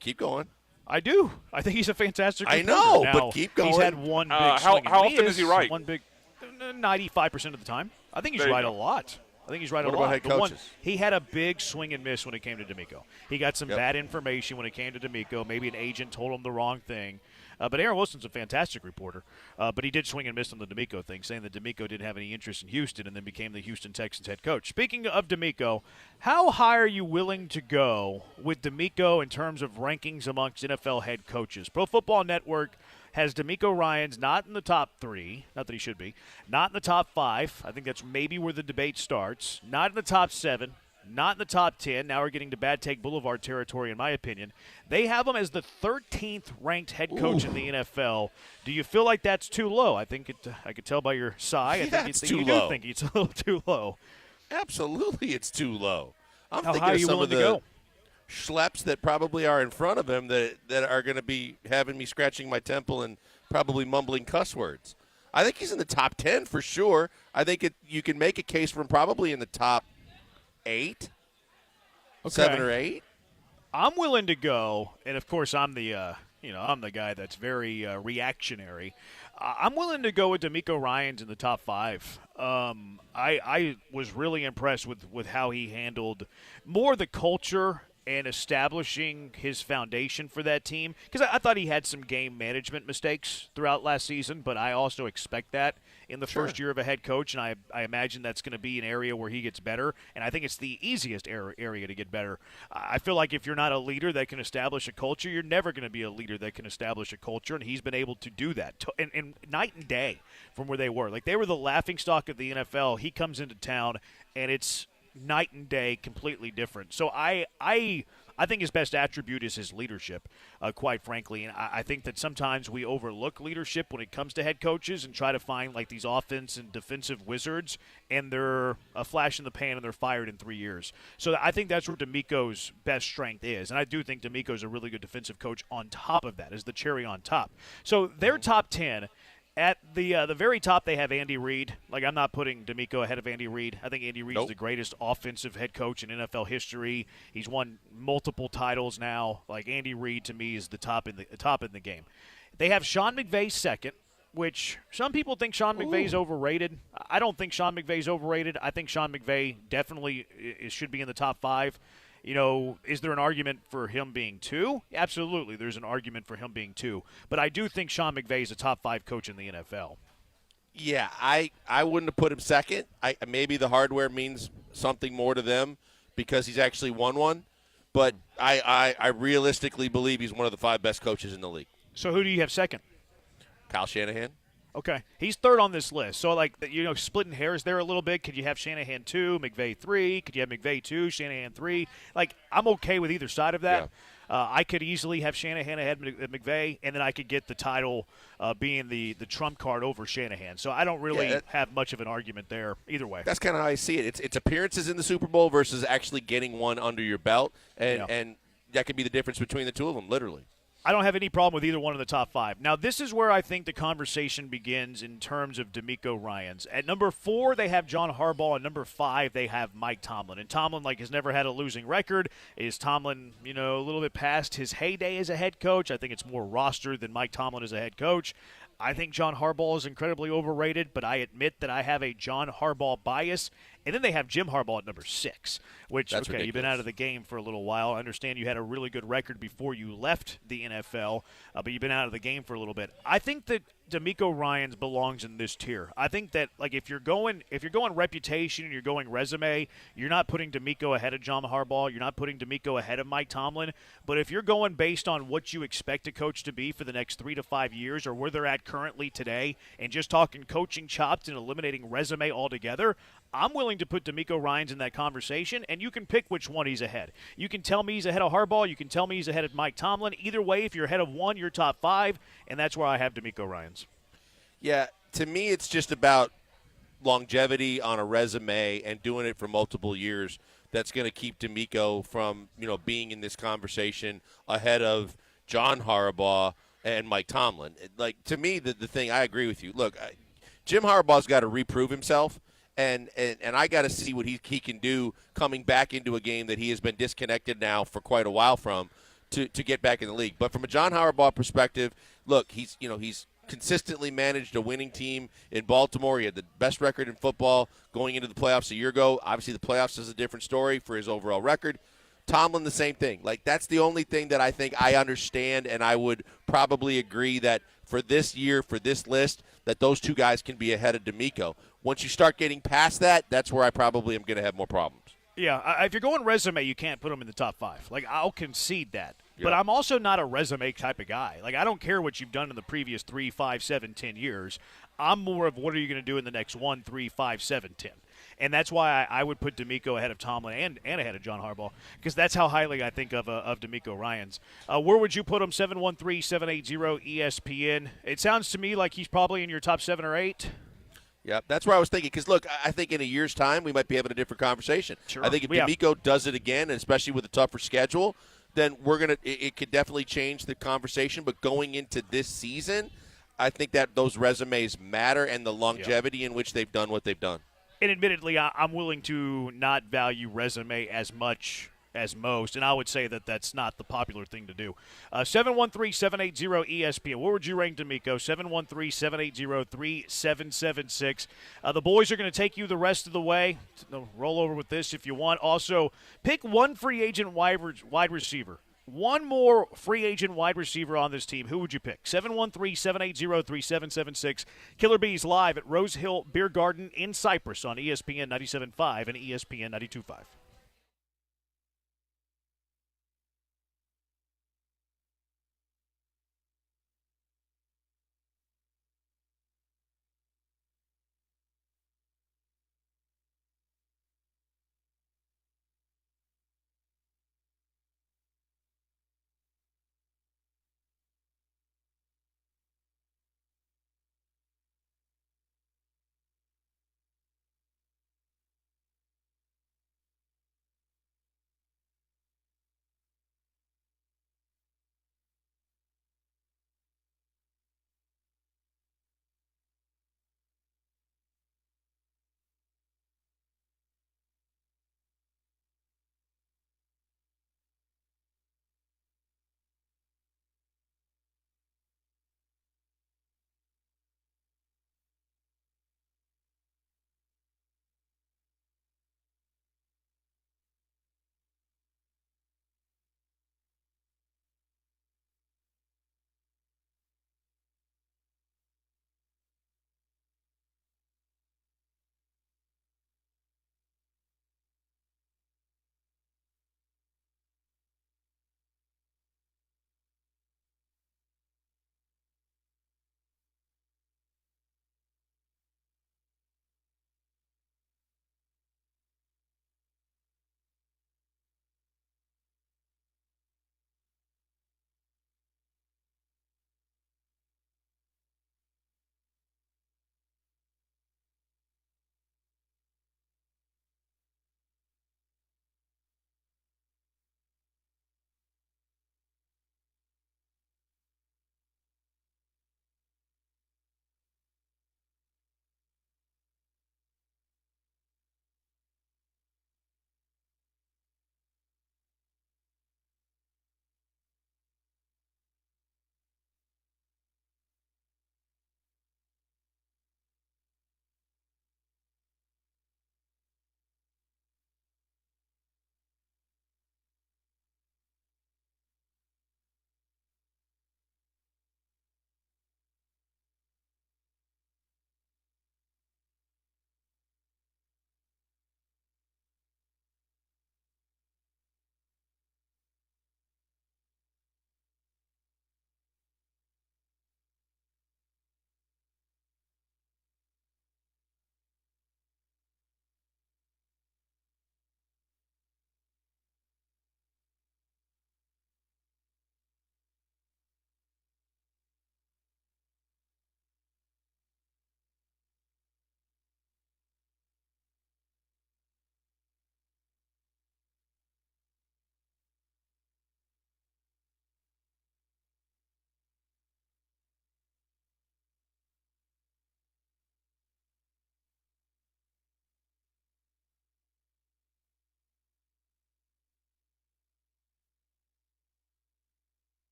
Keep going. I do. I think he's a fantastic reporter. I know, now, but keep going. He's had one big how often is he right? 95% of the time. I think he's right a lot. I think he's right What a about lot. head coaches? He had a big swing and miss when it came to D'Amico. He got some bad information when it came to D'Amico. Maybe an agent told him the wrong thing. But Aaron Wilson's a fantastic reporter. But he did swing and miss on the D'Amico thing, saying that D'Amico didn't have any interest in Houston and then became the Houston Texans head coach. Speaking of D'Amico, how high are you willing to go with D'Amico in terms of rankings amongst NFL head coaches? Pro Football Network has D'Amico Ryans not in the top 3, not that he should be, not in the top 5. I think that's maybe where the debate starts. Not in the top 7, not in the top 10. Now we're getting to Bad Take Boulevard territory, in my opinion. They have him as the 13th ranked head coach in the NFL. Do you feel like that's too low? I think I could tell by your sigh. I think it's you too do low. think it's a little too low. Absolutely, it's too low. I'm How thinking high are of you some willing of to the go? schleps that probably are in front of him that are going to be having me scratching my temple and probably mumbling cuss words. I think he's in the top 10 for sure. I think you can make a case for him probably in the top 8, 7 or 8. I'm willing to go, and of course I'm the I'm the guy that's very reactionary. I'm willing to go with D'Amico Ryans in the top 5. I was really impressed with how he handled more the culture and establishing his foundation for that team, because I thought he had some game management mistakes throughout last season, but I also expect that in the first year of a head coach, and I imagine that's going to be an area where he gets better, and I think it's the easiest area to get better. I feel like if you're not a leader that can establish a culture, you're never going to be a leader that can establish a culture, and he's been able to do that, and night and day from where they were. Like, they were the laughingstock of the NFL. He comes into town, and it's night and day, completely different. So I think his best attribute is his leadership, quite frankly. And I think that sometimes we overlook leadership when it comes to head coaches and try to find like these offense and defensive wizards, and they're a flash in the pan and they're fired in 3 years. So I think that's where D'Amico's best strength is. And I do think D'Amico's a really good defensive coach on top of that, as the cherry on top. So their top 10. At the very top, they have Andy Reid. Like, I'm not putting D'Amico ahead of Andy Reid. I think Andy Reid is the greatest offensive head coach in NFL history. He's won multiple titles now. Like, Andy Reid to me is the top in the game. They have Sean McVay second, which some people think Sean McVay's overrated. I don't think Sean McVay's overrated. I think Sean McVay definitely should be in the top 5. You know, is there an argument for him being 2? Absolutely, there's an argument for him being 2. But I do think Sean McVay is a top 5 coach in the NFL. Yeah, I wouldn't have put him second. Maybe the hardware means something more to them because he's actually won one. But I realistically believe he's one of the 5 best coaches in the league. So who do you have second? Kyle Shanahan. Okay. He's third on this list. So, like, splitting hairs there a little bit. Could you have Shanahan 2, McVay 3? Could you have McVay 2, Shanahan 3? Like, I'm okay with either side of that. Yeah. I could easily have Shanahan ahead of McVay, and then I could get the title being the trump card over Shanahan. So I don't really have much of an argument there either way. That's kind of how I see it. It's appearances in the Super Bowl versus actually getting one under your belt, and that could be the difference between the two of them, literally. I don't have any problem with either one in the top 5. Now, this is where I think the conversation begins in terms of D'Amico Ryans. At number 4, they have John Harbaugh. At number 5, they have Mike Tomlin. And Tomlin, has never had a losing record. Is Tomlin, a little bit past his heyday as a head coach? I think it's more roster than Mike Tomlin as a head coach. I think John Harbaugh is incredibly overrated, but I admit that I have a John Harbaugh bias. And then they have Jim Harbaugh at number 6, which, That's okay, you've been out of the game for a little while. I understand you had a really good record before you left the NFL, but you've been out of the game for a little bit. I think that D'Amico Ryans belongs in this tier. I think that, if you're going reputation and you're going resume, you're not putting D'Amico ahead of John Harbaugh. You're not putting D'Amico ahead of Mike Tomlin. But if you're going based on what you expect a coach to be for the next 3 to 5 years or where they're at currently today and just talking coaching chops and eliminating resume altogether, I'm willing to put D'Amico Ryans in that conversation, and you can pick which one he's ahead. You can tell me he's ahead of Harbaugh. You can tell me he's ahead of Mike Tomlin. Either way, if you're ahead of one, you're top 5, and that's where I have D'Amico Ryans. Yeah, to me it's just about longevity on a resume and doing it for multiple years that's going to keep D'Amico from, being in this conversation ahead of John Harbaugh and Mike Tomlin. To me, the thing, I agree with you. Look, Jim Harbaugh's got to reprove himself. And I got to see what he can do coming back into a game that he has been disconnected now for quite a while from to get back in the league. But from a John Harbaugh perspective, look, he's consistently managed a winning team in Baltimore. He had the best record in football going into the playoffs a year ago. Obviously, the playoffs is a different story for his overall record. Tomlin, the same thing. That's the only thing that I think I understand, and I would probably agree that for this year, for this list, that those two guys can be ahead of D'Amico. Once you start getting past that, that's where I probably am going to have more problems. Yeah, if you're going resume, you can't put him in the top 5. I'll concede that. Yep. But I'm also not a resume type of guy. I don't care what you've done in the previous 3, 5, 7, 10 years. I'm more of what are you going to do in the next 1, 3, 5, 7, 10. And that's why I would put D'Amico ahead of Tomlin and ahead of John Harbaugh, because that's how highly I think of D'Amico Ryans. Where would you put him? 713-780-ESPN. It sounds to me like he's probably in your top 7 or 8. Yeah, that's where I was thinking. Because, look, I think in a year's time we might be having a different conversation. Sure. I think if D'Amico does it again, and especially with a tougher schedule, then it could definitely change the conversation. But going into this season, I think that those resumes matter and the longevity in which they've done what they've done. And admittedly, I'm willing to not value resume as much as most, and I would say that that's not the popular thing to do. 713-780-ESPN. What would you rank D'Amico? 713-780-3776. The boys are going to take you the rest of the way. Roll over with this if you want. Also, pick one free agent wide receiver. One more free agent wide receiver on this team. Who would you pick? 713-780-3776. Killer Bees live at Rose Hill Beer Garden in Cypress on ESPN 97.5 and ESPN 92.5.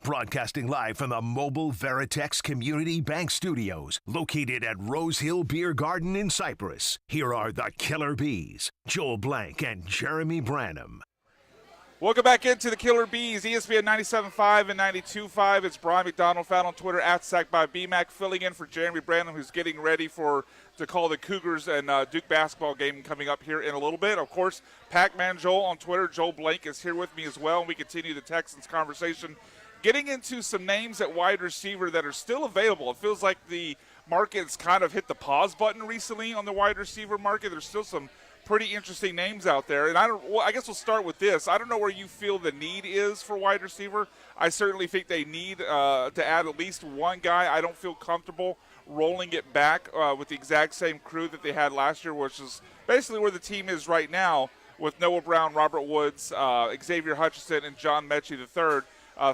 Broadcasting live from the Mobile Veritex Community Bank Studios, located at Rose Hill Beer Garden in Cypress. Here are the Killer Bees, Joel Blank and Jeremy Branham. Welcome back into the Killer Bees, ESPN 97.5 and 92.5. It's Brian McDonald, found on Twitter at SackByBMac, filling in for Jeremy Branham, who's getting ready to call the Cougars and Duke basketball game coming up here in a little bit. Of course, Pac-Man Joel on Twitter. Joel Blank is here with me as well, and we continue the Texans conversation. Getting into some names at wide receiver that are still available. It feels like the market's kind of hit the pause button recently on the wide receiver market. There's still some pretty interesting names out there. And I guess we'll start with this. I don't know where you feel the need is for wide receiver. I certainly think they need to add at least one guy. I don't feel comfortable rolling it back with the exact same crew that they had last year, which is basically where the team is right now with Noah Brown, Robert Woods, Xavier Hutchinson, and John Mechie III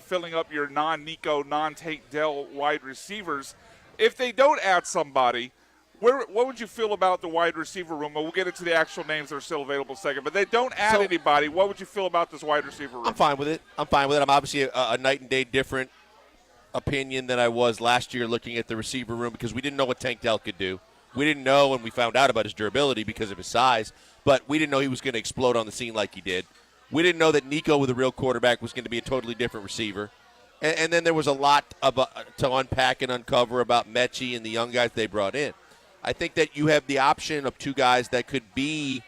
filling up your non-Nico, non-Tank Dell wide receivers. If they don't add somebody, what would you feel about the wide receiver room? We'll get into the actual names that are still available in a second. But they don't add anybody. What would you feel about this wide receiver room? I'm fine with it. I'm obviously a night and day different opinion than I was last year looking at the receiver room because we didn't know what Tank Dell could do. We didn't know when we found out about his durability because of his size, but we didn't know he was going to explode on the scene like he did. We didn't know that Nico with a real quarterback was going to be a totally different receiver. And then there was a lot to unpack and uncover about Mechie and the young guys they brought in. I think that you have the option of two guys that could be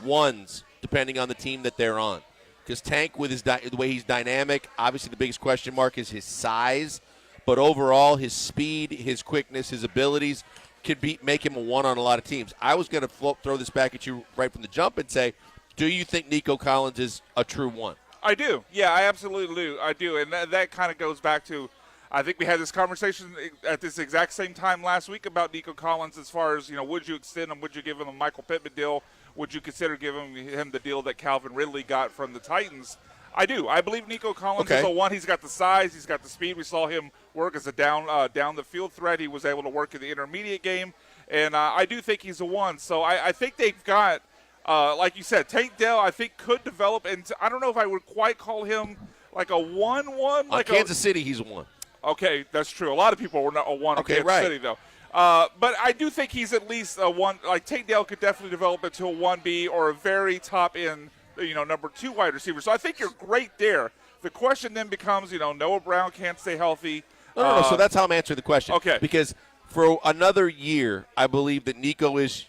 ones depending on the team that they're on. Because Tank, with the way he's dynamic, obviously the biggest question mark is his size. But overall, his speed, his quickness, his abilities could make him a one on a lot of teams. I was going to throw this back at you right from the jump and say, do you think Nico Collins is a true one? I do. Yeah, I absolutely do. I do. And that kind of goes back to, I think we had this conversation at this exact same time last week about Nico Collins as far as, would you extend him? Would you give him a Michael Pittman deal? Would you consider giving him the deal that Calvin Ridley got from the Titans? I do. I believe Nico Collins is a one. He's got the size. He's got the speed. We saw him work as a down the field threat. He was able to work in the intermediate game. And I do think he's a one. So I think they've got, like you said, Tank Dell, I think, could develop. And I don't know if I would quite call him like a 1-1. Like Kansas City, he's a one. Okay, that's true. A lot of people were not a one on Kansas City, though. But I do think he's at least a one. Like, Tank Dell could definitely develop into a 1B or a very top-end, number 2 wide receiver. So I think you're great there. The question then becomes, Noah Brown can't stay healthy. No. So that's how I'm answering the question. Okay. Because for another year, I believe that Nico is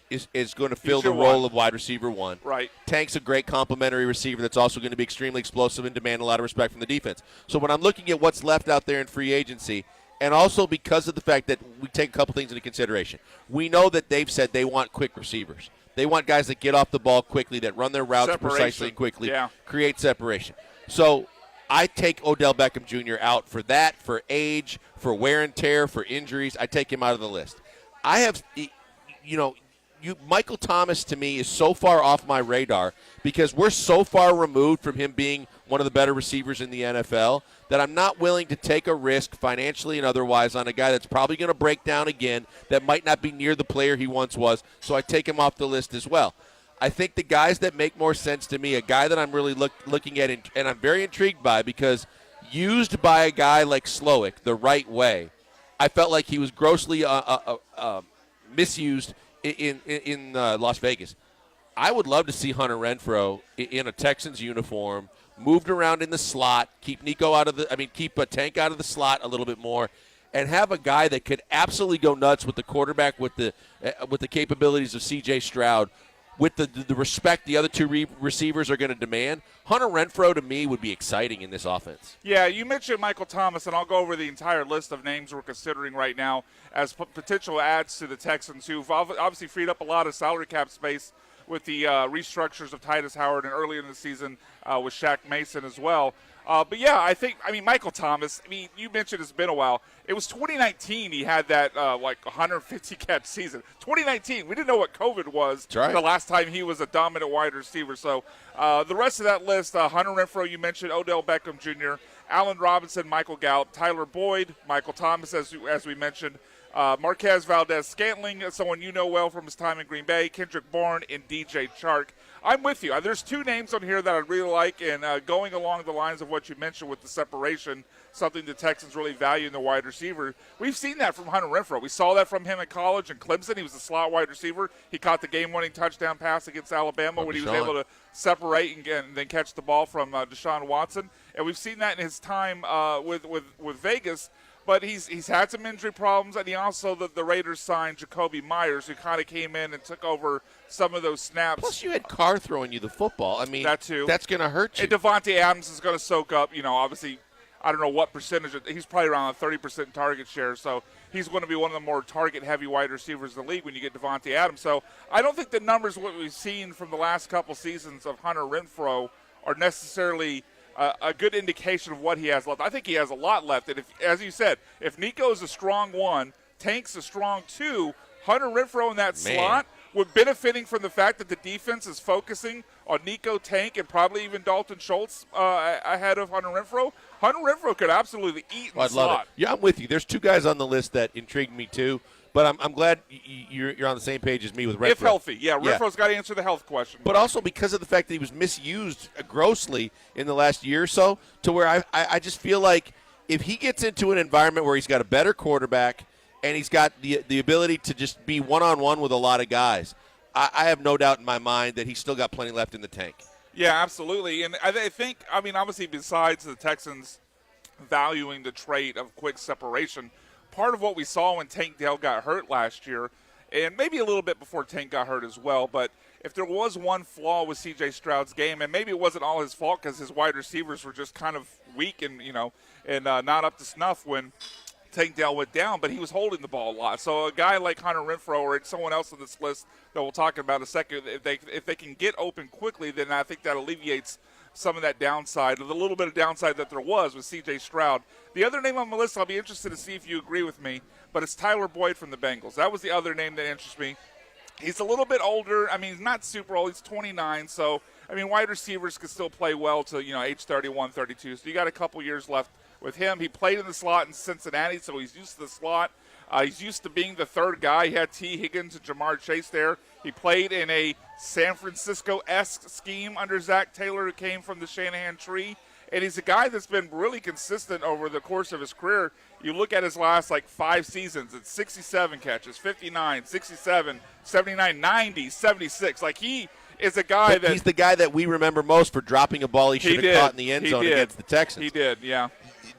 going to fill the role of wide receiver one. Right. Tank's a great complementary receiver that's also going to be extremely explosive and demand a lot of respect from the defense. So when I'm looking at what's left out there in free agency, and also because of the fact that we take a couple things into consideration, we know that they've said they want quick receivers. They want guys that get off the ball quickly, that run their routes precisely and quickly, create separation. So I take Odell Beckham Jr. out for that, for age, for wear and tear, for injuries. I take him out of the list. I have, Michael Thomas to me is so far off my radar because we're so far removed from him being one of the better receivers in the NFL that I'm not willing to take a risk financially and otherwise on a guy that's probably going to break down again, that might not be near the player he once was. So I take him off the list as well. I think the guys that make more sense to me, a guy that I'm really looking at and I'm very intrigued by because used by a guy like Slowick the right way, I felt like he was grossly misused in Las Vegas. I would love to see Hunter Renfrow in a Texans uniform, moved around in the slot, keep Tank out of the slot a little bit more, and have a guy that could absolutely go nuts with the quarterback with the capabilities of C.J. Stroud. With the respect the other two receivers are going to demand, Hunter Renfrow, to me, would be exciting in this offense. Yeah, you mentioned Michael Thomas, and I'll go over the entire list of names we're considering right now as potential adds to the Texans, who've obviously freed up a lot of salary cap space with the restructures of Titus Howard and earlier in the season with Shaq Mason as well. But, yeah, Michael Thomas, you mentioned it's been a while. It was 2019 he had that, 150-catch season. 2019, we didn't know what COVID was the last time he was a dominant wide receiver. So the rest of that list, Hunter Renfrow, you mentioned, Odell Beckham Jr., Allen Robinson, Michael Gallup, Tyler Boyd, Michael Thomas, as we mentioned, Marquez Valdez-Scantling, someone you know well from his time in Green Bay, Kendrick Bourne, and DJ Chark. I'm with you. There's two names on here that I really like, and going along the lines of what you mentioned with the separation, something the Texans really value in the wide receiver. We've seen that from Hunter Renfrow. We saw that from him in college in Clemson. He was a slot wide receiver. He caught the game-winning touchdown pass against Alabama when he was able to separate and then catch the ball from Deshaun Watson. And we've seen that in his time with Vegas. But he's had some injury problems, and he also, the Raiders signed Jacoby Myers, who kind of came in and took over some of those snaps. Plus, you had Carr throwing you the football. I mean, that too. That's going to hurt you. And Devontae Adams is going to soak up, obviously, I don't know what percentage. He's probably around a 30% target share, so he's going to be one of the more target-heavy wide receivers in the league when you get Devontae Adams. So I don't think the numbers, what we've seen from the last couple seasons of Hunter Renfrow, are necessarily a good indication of what he has left. I think he has a lot left. And, as you said, if Nico's a strong 1, Tank's a strong 2, Hunter Renfrow in that slot would benefiting from the fact that the defense is focusing on Nico, Tank, and probably even Dalton Schultz ahead of Hunter Renfrow. Hunter Renfrow could absolutely eat in the slot. Love it. Yeah, I'm with you. There's two guys on the list that intrigued me too. But I'm glad you're on the same page as me with Renfrow. If healthy, Renfrow's got to answer the health question. But also because of the fact that he was misused grossly in the last year or so, to where I just feel like if he gets into an environment where he's got a better quarterback and he's got the ability to just be one-on-one with a lot of guys, I have no doubt in my mind that he's still got plenty left in the tank. Yeah, absolutely. And I think, obviously besides the Texans valuing the trait of quick separation, part of what we saw when Tank Dell got hurt last year, and maybe a little bit before Tank got hurt as well, but if there was one flaw with C.J. Stroud's game, and maybe it wasn't all his fault because his wide receivers were just kind of weak and not up to snuff when Tank Dell went down, but he was holding the ball a lot. So a guy like Hunter Renfrow or someone else on this list that we'll talk about in a second, if they can get open quickly, then I think that alleviates some of that downside, the little bit of downside that there was with C.J. Stroud. The other name on my list, I'll be interested to see if you agree with me, but it's Tyler Boyd from the Bengals. That was the other name that interests me. He's a little bit older. He's not super old. He's 29, so, wide receivers can still play well to, age 31, 32. So you got a couple years left with him. He played in the slot in Cincinnati, so he's used to the slot. He's used to being the third guy. He had T. Higgins and Jamar Chase there. He played in a San Francisco-esque scheme under Zach Taylor, who came from the Shanahan tree. And he's a guy that's been really consistent over the course of his career. You look at his last, 5 seasons, it's 67 catches, 59, 67, 79, 90, 76. He is a guy He's the guy that we remember most for dropping a ball he should have caught in the end zone against the Texans. He did, yeah.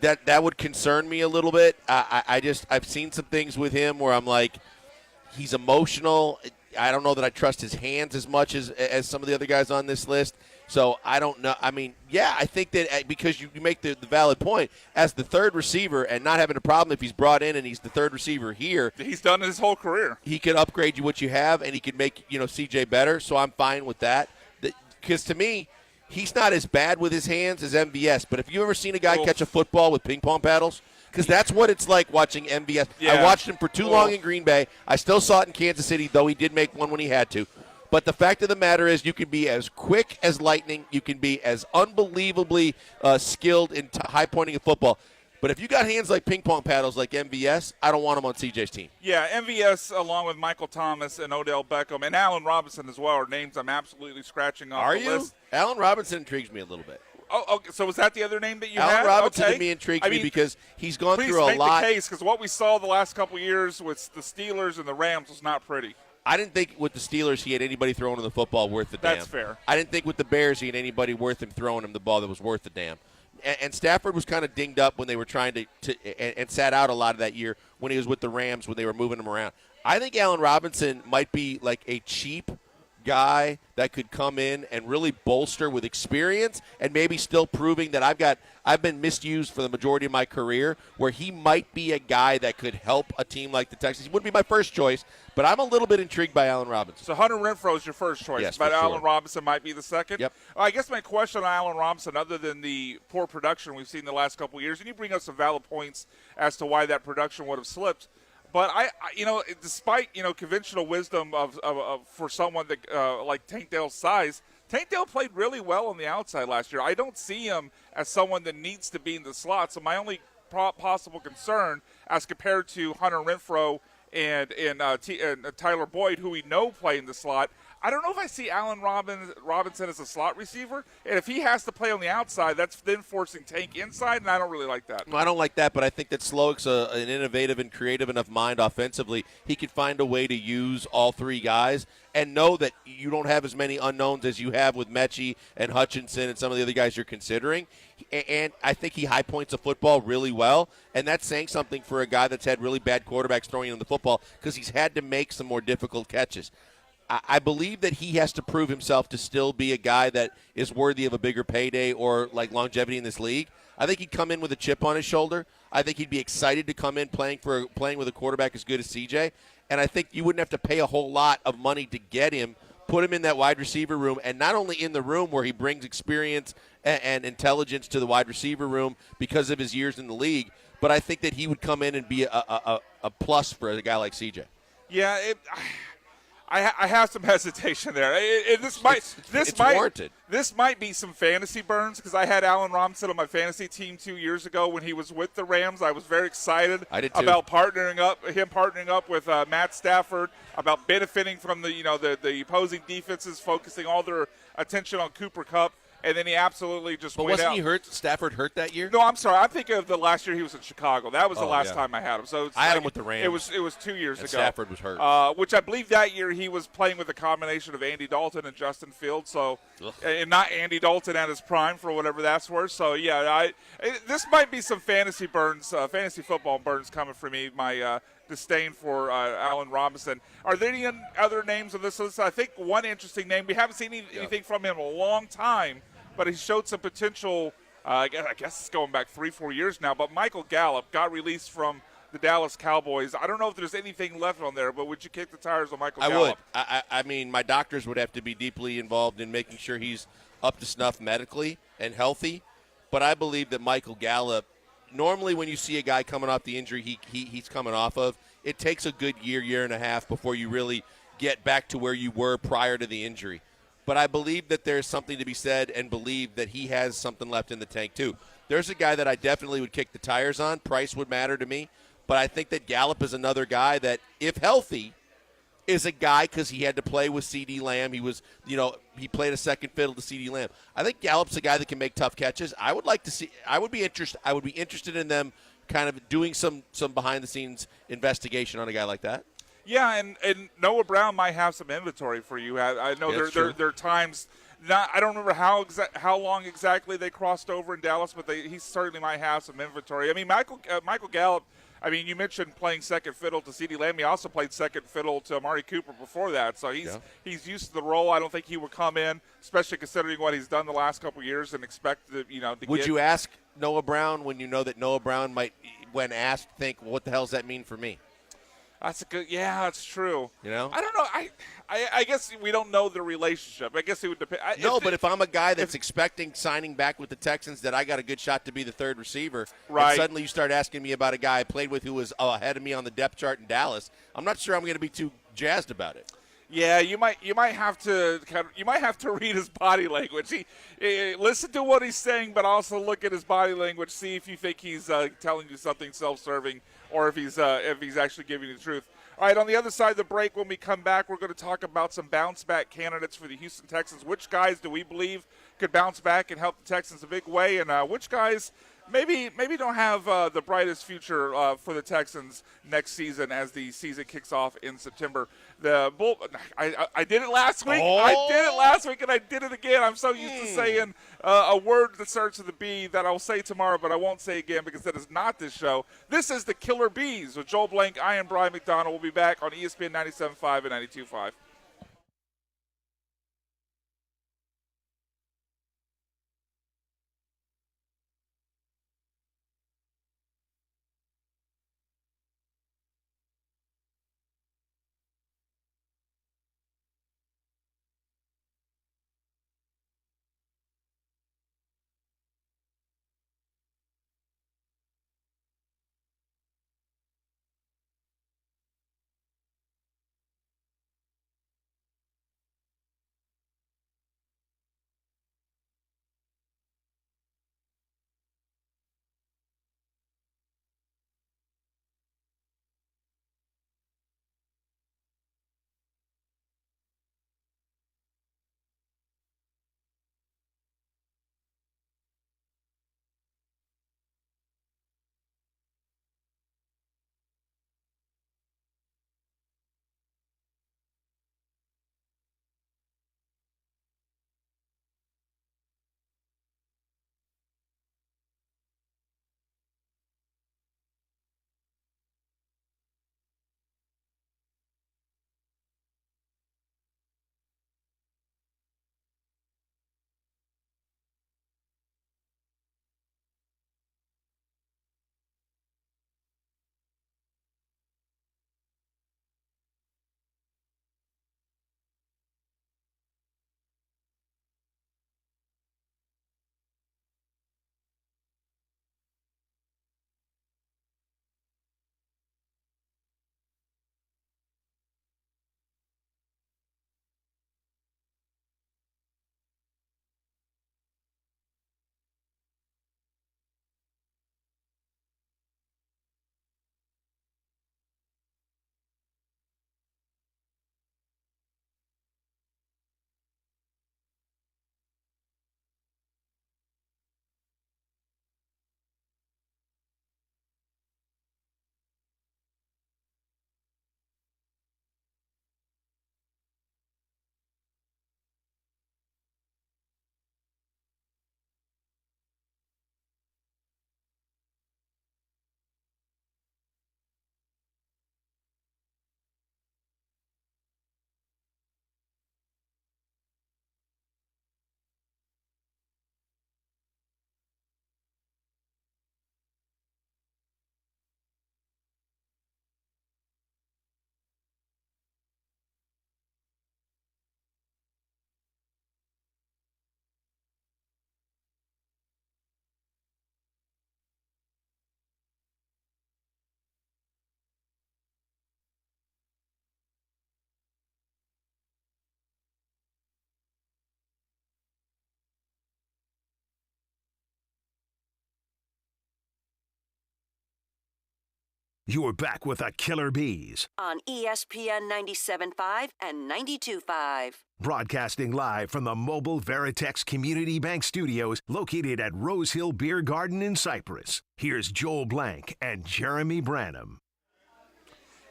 That would concern me a little bit. I've seen some things with him where I'm like, he's emotional. I don't know that I trust his hands as much as some of the other guys on this list. So I don't know. I think that because you make the valid point, as the third receiver and not having a problem if he's brought in and he's the third receiver here. He's done his whole career. He can upgrade you what you have, and he can make CJ better. So I'm fine with that. Because to me, he's not as bad with his hands as MVS. But have you ever seen a guy catch a football with ping pong paddles? Because that's what it's like watching MVS. Yeah. I watched him for too long in Green Bay. I still saw it in Kansas City, though he did make one when he had to. But the fact of the matter is you can be as quick as lightning. You can be as unbelievably skilled in high-pointing a football. But if you got hands like ping pong paddles like MVS, I don't want him on CJ's team. Yeah, MVS along with Michael Thomas and Odell Beckham and Allen Robinson as well are names I'm absolutely scratching off the list. Allen Robinson intrigues me a little bit. Oh, okay. So was that the other name that you had? Allen Robinson to me intrigues me because he's gone through a lot. Please make the case, because what we saw the last couple of years with the Steelers and the Rams was not pretty. I didn't think with the Steelers he had anybody throwing him the football worth the damn. That's fair. I didn't think with the Bears he had anybody worth him throwing him the ball that was worth the damn. And Stafford was kind of dinged up when they were trying and sat out a lot of that year when he was with the Rams when they were moving him around. I think Allen Robinson might be like a cheap guy that could come in and really bolster with experience and maybe still proving that I've been misused for the majority of my career, where he might be a guy that could help a team like the Texans. He wouldn't be my first choice, but I'm a little bit intrigued by Allen Robinson. So Hunter Renfrow is your first choice, yes, but Allen sure. Robinson might be the second? Yep. I guess my question on Allen Robinson, other than the poor production we've seen the last couple of years, and you bring up some valid points as to why that production would have slipped, but I despite conventional wisdom of for someone that like Tank Dell's size, Tank Dell played really well on the outside last year. I don't see him as someone that needs to be in the slot. So my only possible concern as compared to Hunter Renfrow and Tyler Boyd, who we know play in the slot. I don't know if I see Allen Robinson as a slot receiver, and if he has to play on the outside, that's then forcing Tank inside, and I don't really like that. Well, I don't like that, but I think that Slowick's an innovative and creative enough mind offensively. He can find a way to use all three guys and know that you don't have as many unknowns as you have with Mechie and Hutchinson and some of the other guys you're considering. And I think he high points the football really well, and that's saying something for a guy that's had really bad quarterbacks throwing him the football because he's had to make some more difficult catches. I believe that he has to prove himself to still be a guy that is worthy of a bigger payday or like longevity in this league. I think he'd come in with a chip on his shoulder. I think he'd be excited to come in playing with a quarterback as good as CJ. And I think you wouldn't have to pay a whole lot of money to get him, put him in that wide receiver room, and not only in the room where he brings experience and intelligence to the wide receiver room because of his years in the league, but I think that he would come in and be a plus for a guy like CJ. Yeah, I have some hesitation there. It's warranted. This might be some fantasy burns because I had Allen Robinson on my fantasy team 2 years ago when he was with the Rams. I was very excited about partnering up with Matt Stafford, about benefiting from the opposing defenses, focusing all their attention on Cooper Kupp. And then he absolutely just went out. But wasn't he hurt? Stafford hurt that year? No, I'm sorry. I'm thinking of the last year he was in Chicago. That was the last time I had him. So I had him with the Rams. It was 2 years ago. Stafford was hurt. Which I believe that year he was playing with a combination of Andy Dalton and Justin Fields. So, and not Andy Dalton at his prime for whatever that's worth. So yeah, this might be some fantasy burns, fantasy football burns coming for me. My disdain for Allen Robinson. Are there any other names on this list? I think one interesting name, we haven't seen anything from him in a long time, but he showed some potential, I guess it's going back 3-4 years now, but Michael Gallup got released from the Dallas Cowboys. I don't know if there's anything left on there, but would you kick the tires on Michael Gallup? I would. I mean, my doctors would have to be deeply involved in making sure he's up to snuff medically and healthy, but I believe that Michael Gallup, normally when you see a guy coming off the injury he's coming off of, it takes a good year and a half before you really get back to where you were prior to the injury. But I believe that there's something to be said and believe that he has something left in the tank too. There's a guy that I definitely would kick the tires on. Price would matter to me. But I think that Gallup is another guy that, if healthy, is a guy because he had to play with C.D. Lamb. He was, he played a second fiddle to C.D. Lamb. I think Gallup's a guy that can make tough catches. I would be interested in them kind of doing some behind-the-scenes investigation on a guy like that. Yeah, and Noah Brown might have some inventory for you. I know there are times. I don't remember how long exactly they crossed over in Dallas, but he certainly might have some inventory. I mean, Michael Gallup. I mean, you mentioned playing second fiddle to CeeDee Lamb. He also played second fiddle to Amari Cooper before that, so he's used to the role. I don't think he would come in, especially considering what he's done the last couple of years, and expect to Would you ask Noah Brown when you know that Noah Brown might, when asked, think, well, what the hell does that mean for me? That's a good. Yeah, that's true. I don't know. I guess we don't know the relationship. I guess it would depend. But if I'm a guy that's expecting signing back with the Texans, that I got a good shot to be the third receiver, right? And suddenly you start asking me about a guy I played with who was ahead of me on the depth chart in Dallas. I'm not sure I'm going to be too jazzed about it. Yeah, you might have to read his body language. Listen to what he's saying, but also look at his body language. See if you think he's telling you something self-serving, or if he's actually giving you the truth. All right, on the other side of the break, when we come back, we're going to talk about some bounce-back candidates for the Houston Texans. Which guys do we believe could bounce back and help the Texans a big way, and which guys maybe don't have the brightest future for the Texans next season as the season kicks off in September. I did it last week. I did it last week, and I did it again. I'm so used to saying a word that starts with a B that I'll say tomorrow, but I won't say again because that is not this show. This is the Killer Bees with Joel Blank. I am Brian McDonald. We'll be back on ESPN 97.5 and 92.5. You're back with the Killer Bees, on ESPN 97.5 and 92.5. broadcasting live from the mobile Veritex Community Bank Studios located at Rose Hill Beer Garden in Cypress. Here's Joel Blank and Jeremy Branham.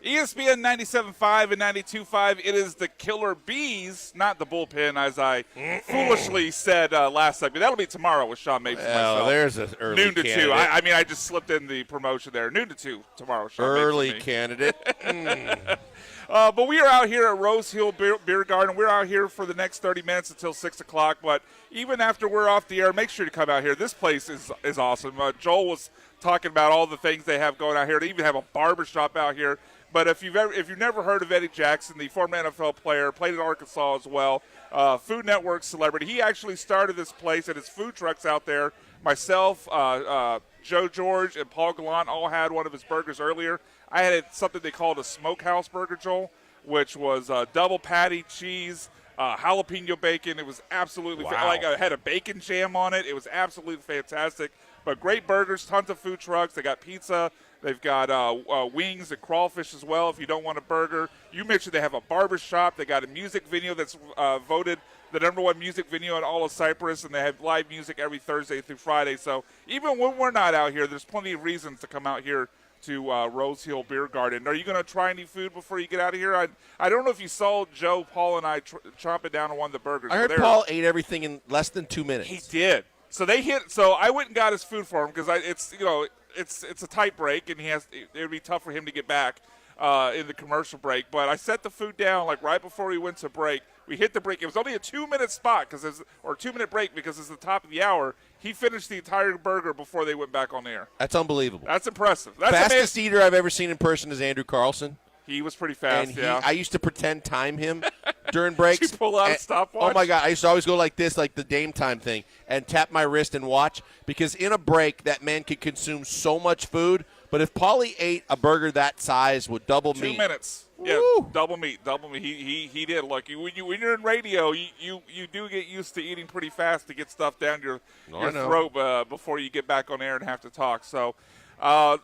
ESPN 97.5 and 92.5. It is the Killer Bees, not the bullpen, as I foolishly said last segment. That'll be tomorrow with Sean Mapes and myself. There's an early noon to candidate. 2. I just slipped in the promotion there. Noon to 2 tomorrow. Sean Early Mapes and me. candidate. But we are out here at Rose Hill Beer Garden. We're out here for the next 30 minutes until 6 o'clock. But even after we're off the air, make sure to come out here. This place is awesome. Joel was talking about all the things they have going out here. They even have a barbershop out here. But if you've never heard of Eddie Jackson, the former NFL player, played at Arkansas as well, Food Network celebrity, he actually started this place and his food trucks out there. Myself, Joe George, and Paul Gallant all had one of his burgers earlier. I had something they called a smokehouse burger, Joel, which was double patty, cheese, jalapeno bacon. It was absolutely like I had a bacon jam on it. It was absolutely fantastic. But great burgers, tons of food trucks. They got pizza. They've got wings and crawfish as well if you don't want a burger. You mentioned they have a barber shop. They got a music venue that's voted the #1 music venue in all of Cyprus, and they have live music every Thursday through Friday. So even when we're not out here, there's plenty of reasons to come out here to Rose Hill Beer Garden. Are you going to try any food before you get out of here? I don't know if you saw Joe, Paul, and I chomping down on one of the burgers. I heard Paul ate everything in less than 2 minutes. He did. So I went and got his food for him because it's a tight break, and it would be tough for him to get back in the commercial break. But I set the food down like right before we went to break. We hit the break. It was only a 2-minute spot or 2-minute break because it's the top of the hour. He finished the entire burger before they went back on air. That's unbelievable. That's impressive. That's fastest eater I've ever seen in person is Andrew Carlson. He was pretty fast, and I used to pretend time him during breaks. Did you pull out a stopwatch? Oh, my God. I used to always go like this, like the Dame Time thing, and tap my wrist and watch. Because in a break, that man could consume so much food. But if Paulie ate a burger that size with double meat. 2 minutes. Yeah, double meat. He did. Look, when you're in radio, you do get used to eating pretty fast to get stuff down your throat before you get back on air and have to talk. So,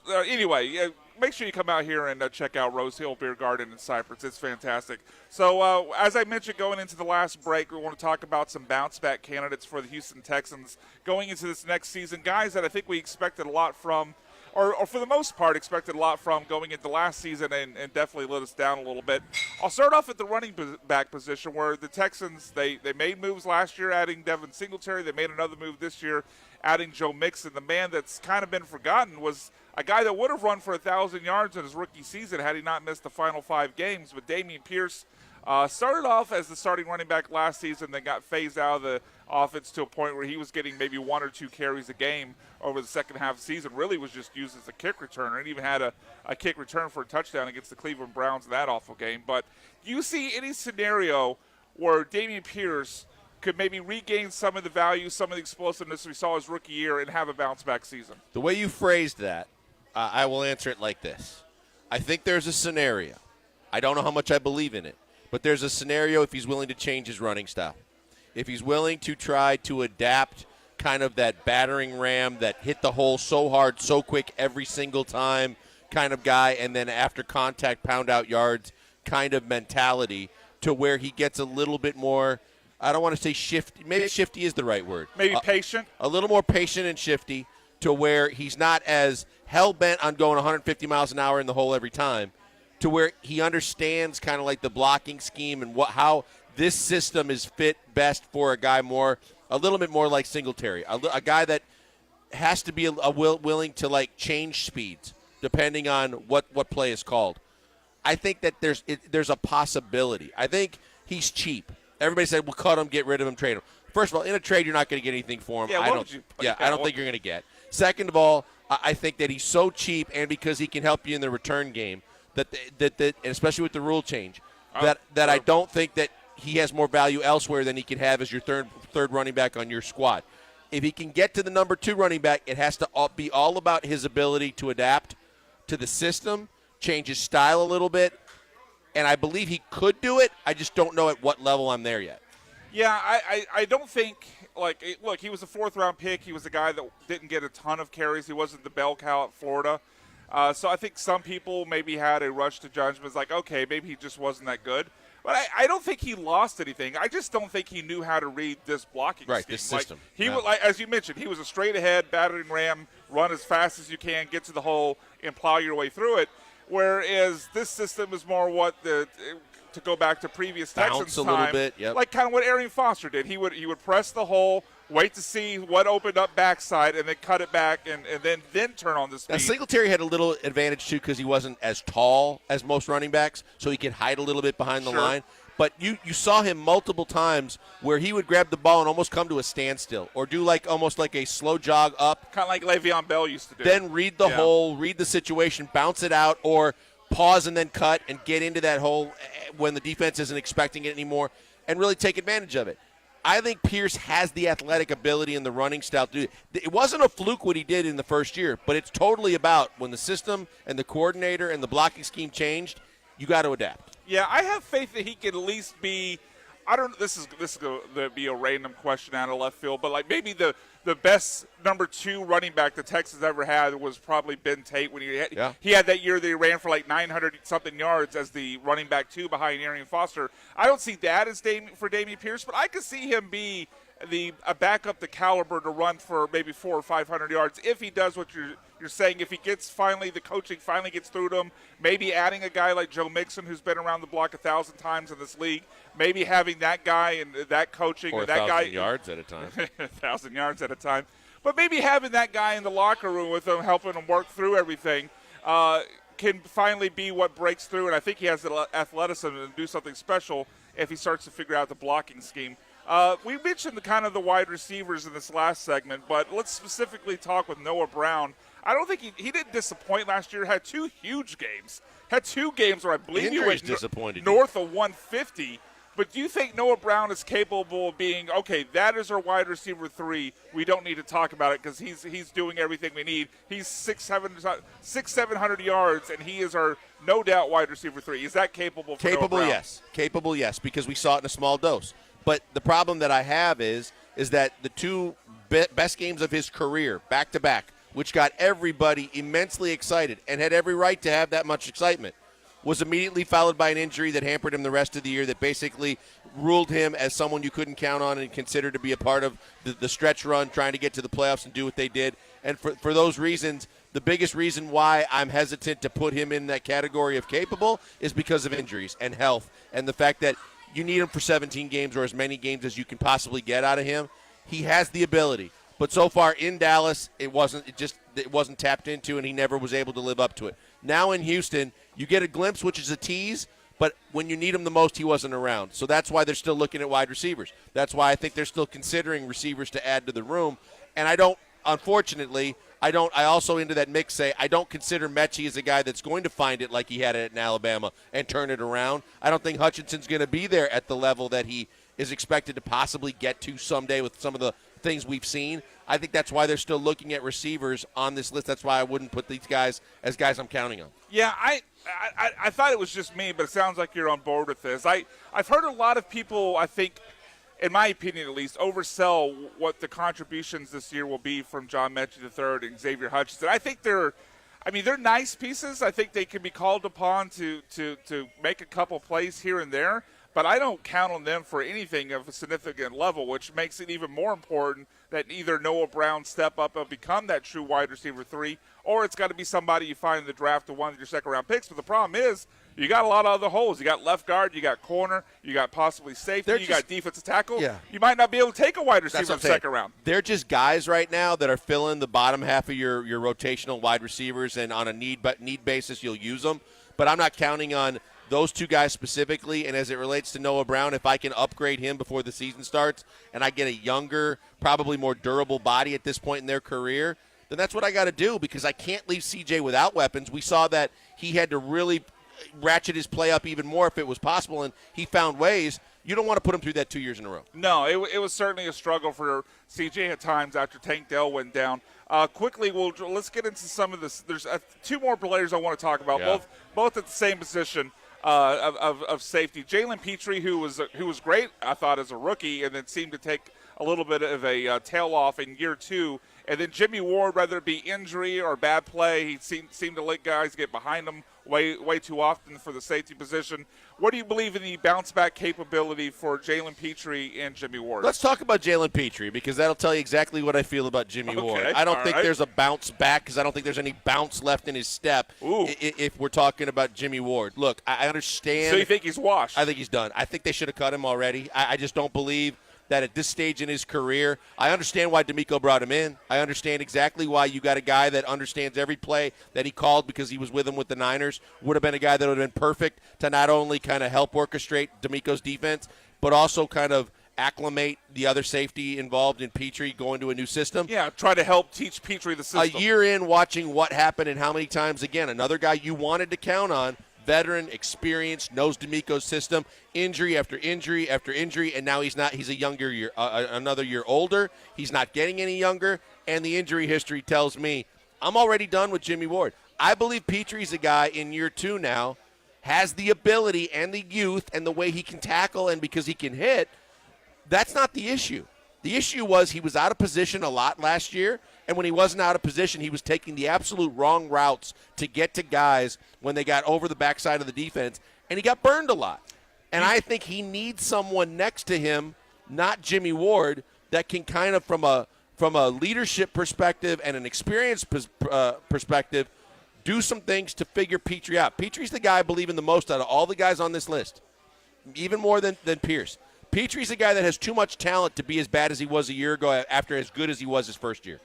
anyway, make sure you come out here and check out Rose Hill Beer Garden in Cypress. It's fantastic. So, as I mentioned, going into the last break, we want to talk about some bounce-back candidates for the Houston Texans going into this next season. Guys that I think we expected a lot from, or for the most part expected a lot from going into last season and definitely let us down a little bit. I'll start off at the running back position where the Texans, they made moves last year adding Devin Singletary. They made another move this year adding Joe Mixon. The man that's kind of been forgotten was a guy that would have run for 1,000 yards in his rookie season had he not missed the final 5 games. But Dameon Pierce started off as the starting running back last season, then got phased out of the offense to a point where he was getting maybe 1 or 2 carries a game over the second half of the season. Really was just used as a kick returner and even had a kick return for a touchdown against the Cleveland Browns in that awful game. But do you see any scenario where Dameon Pierce could maybe regain some of the value, some of the explosiveness we saw his rookie year and have a bounce-back season? The way you phrased that, I will answer it like this. I think there's a scenario. I don't know how much I believe in it, but there's a scenario if he's willing to change his running style. If he's willing to try to adapt kind of that battering ram that hit the hole so hard, so quick every single time kind of guy, and then after contact, pound out yards kind of mentality to where he gets a little bit more, I don't want to say shifty. Maybe shifty is the right word. Maybe patient. A little more patient and shifty to where he's not as hell-bent on going 150 miles an hour in the hole every time, to where he understands kind of like the blocking scheme and how this system is fit best for a guy a little bit more like Singletary, a guy that has to be willing to like change speeds depending on what play is called. I think that there's a possibility. I think he's cheap. Everybody said, we'll cut him, get rid of him, trade him. First of all, in a trade, you're not going to get anything for him. Yeah, I don't think you're going to get. Second of all, I think that he's so cheap, and because he can help you in the return game, that especially with the rule change, that I don't think that he has more value elsewhere than he can have as your third running back on your squad. If he can get to the number 2 running back, it has to be all about his ability to adapt to the system, change his style a little bit, and I believe he could do it. I just don't know at what level I'm there yet. Yeah, I don't think, look, he was a 4th-round pick. He was a guy that didn't get a ton of carries. He wasn't the bell cow at Florida. So I think some people maybe had a rush to judgment. It's like, okay, maybe he just wasn't that good. But I don't think he lost anything. I just don't think he knew how to read this blocking scheme. This system. He was, like, as you mentioned, he was a straight-ahead battering ram, run as fast as you can, get to the hole, and plow your way through it. Whereas this system is more to go back to previous Bounce Texans a little time, bit, yep. like kind of what Arian Foster did. He would press the hole, wait to see what opened up backside, and then cut it back, and then turn on the speed. Now, Singletary had a little advantage, too, because he wasn't as tall as most running backs, so he could hide a little bit behind the line. But you saw him multiple times where he would grab the ball and almost come to a standstill or do almost like a slow jog up. Kind of like Le'Veon Bell used to do. Then read the hole, read the situation, bounce it out, or pause and then cut and get into that hole when the defense isn't expecting it anymore and really take advantage of it. I think Pierce has the athletic ability and the running style to do it. It wasn't a fluke what he did in the first year, but it's totally about when the system and the coordinator and the blocking scheme changed, you got to adapt. Yeah, I have faith that he can at least be. I don't. This is going to be a random question out of left field, but like maybe the best number 2 running back the Texans ever had was probably Ben Tate when he had that year that he ran for like 900 something yards as the running back 2 behind Arian Foster. I don't see that as for Dameon Pierce, but I could see him be a backup the caliber to run for maybe 400 or 500 yards if he does what you're saying. If he gets the coaching finally gets through to him, maybe adding a guy like Joe Mixon who's been around the block 1,000 times in this league, maybe having that guy and that coaching or that guy 1,000 yards at a time, 1,000 yards at a time, but maybe having that guy in the locker room with him, helping him work through everything, can finally be what breaks through. And I think he has the athleticism to do something special if he starts to figure out the blocking scheme. We mentioned the wide receivers in this last segment, but let's specifically talk with Noah Brown. I don't think he didn't disappoint last year. Had 2 huge games. Had 2 games where I believe he went north of 150. But do you think Noah Brown is capable of being, okay, that is our wide receiver 3. We don't need to talk about it because he's doing everything we need. He's 700 yards, and he is our no doubt wide receiver 3. Is that capable for Noah Brown? Yes. Capable, yes, because we saw it in a small dose. But the problem that I have is that the 2 best games of his career, back-to-back, which got everybody immensely excited and had every right to have that much excitement, was immediately followed by an injury that hampered him the rest of the year, that basically ruled him as someone you couldn't count on and consider to be a part of the stretch run, trying to get to the playoffs and do what they did. And for those reasons, the biggest reason why I'm hesitant to put him in that category of capable is because of injuries and health and the fact that you need him for 17 games or as many games as you can possibly get out of him. He has the ability. But so far in Dallas, it wasn't tapped into, and he never was able to live up to it. Now in Houston, you get a glimpse, which is a tease, but when you need him the most, he wasn't around. So that's why they're still looking at wide receivers. That's why I think they're still considering receivers to add to the room. And unfortunately, I also into that mix say I don't consider Mechie as a guy that's going to find it like he had it in Alabama and turn it around. I don't think Hutchinson's going to be there at the level that he is expected to possibly get to someday with some of the things we've seen. I think that's why they're still looking at receivers on this list. That's why I wouldn't put these guys as guys I'm counting on. Yeah, I thought it was just me, but it sounds like you're on board with this. I've heard a lot of people, I think, in my opinion at least, oversell what the contributions this year will be from John Mechie III and Xavier Hutchinson. I think they're nice pieces. I think they can be called upon to make a couple plays here and there, but I don't count on them for anything of a significant level, which makes it even more important that either Noah Brown step up and become that true wide receiver 3, or it's got to be somebody you find in the draft to one of your second-round picks. But the problem is you got a lot of other holes. You got left guard, you got corner, you got possibly safety, you got defensive tackle. Yeah. You might not be able to take a wide receiver in the second round. They're just guys right now that are filling the bottom half of your rotational wide receivers, and on a need basis you'll use them. But I'm not counting on those 2 guys specifically, and as it relates to Noah Brown, if I can upgrade him before the season starts and I get a younger, probably more durable body at this point in their career, then that's what I got to do, because I can't leave CJ without weapons. We saw that he had to really ratchet his play up even more if it was possible, and he found ways. You don't want to put him through that 2 years in a row. No, it was certainly a struggle for CJ at times after Tank Dell went down. Quickly, let's get into some of this. There's 2 more players I want to talk about, both at the same position. Of safety, Jalen Petrie, who was great, I thought, as a rookie, and then seemed to take a little bit of a tail off in year 2. And then Jimmy Ward, whether it be injury or bad play, he seemed to let guys get behind him way too often for the safety position. What do you believe in the bounce-back capability for Jalen Petrie and Jimmy Ward? Let's talk about Jalen Petrie because that'll tell you exactly what I feel about Jimmy Ward. I don't think there's a bounce back because I don't think there's any bounce left in his step if we're talking about Jimmy Ward. Look, I understand. So you think he's washed? I think he's done. I think they should have cut him already. I just don't believe that at this stage in his career, I understand why D'Amico brought him in. I understand exactly why you got a guy that understands every play that he called because he was with him with the Niners. Would have been a guy that would have been perfect to not only kind of help orchestrate D'Amico's defense, but also kind of acclimate the other safety involved in Petrie going to a new system. Yeah, try to help teach Petrie the system. A year in watching what happened and how many times, again, another guy you wanted to count on, veteran, experienced, knows D'Amico's system, injury after injury after injury, and now he's not. He's a younger year, another year older. He's not getting any younger, and the injury history tells me I'm already done with Jimmy Ward. I believe Petrie's a guy in year 2 now, has the ability and the youth and the way he can tackle and because he can hit. That's not the issue. The issue was he was out of position a lot last year, and when he wasn't out of position, he was taking the absolute wrong routes to get to guys when they got over the backside of the defense, and he got burned a lot. And I think he needs someone next to him, not Jimmy Ward, that can kind of from a leadership perspective and an experience perspective do some things to figure Petrie out. Petrie's the guy I believe in the most out of all the guys on this list, even more than Pierce. Petrie's a guy that has too much talent to be as bad as he was a year ago after as good as he was his first year.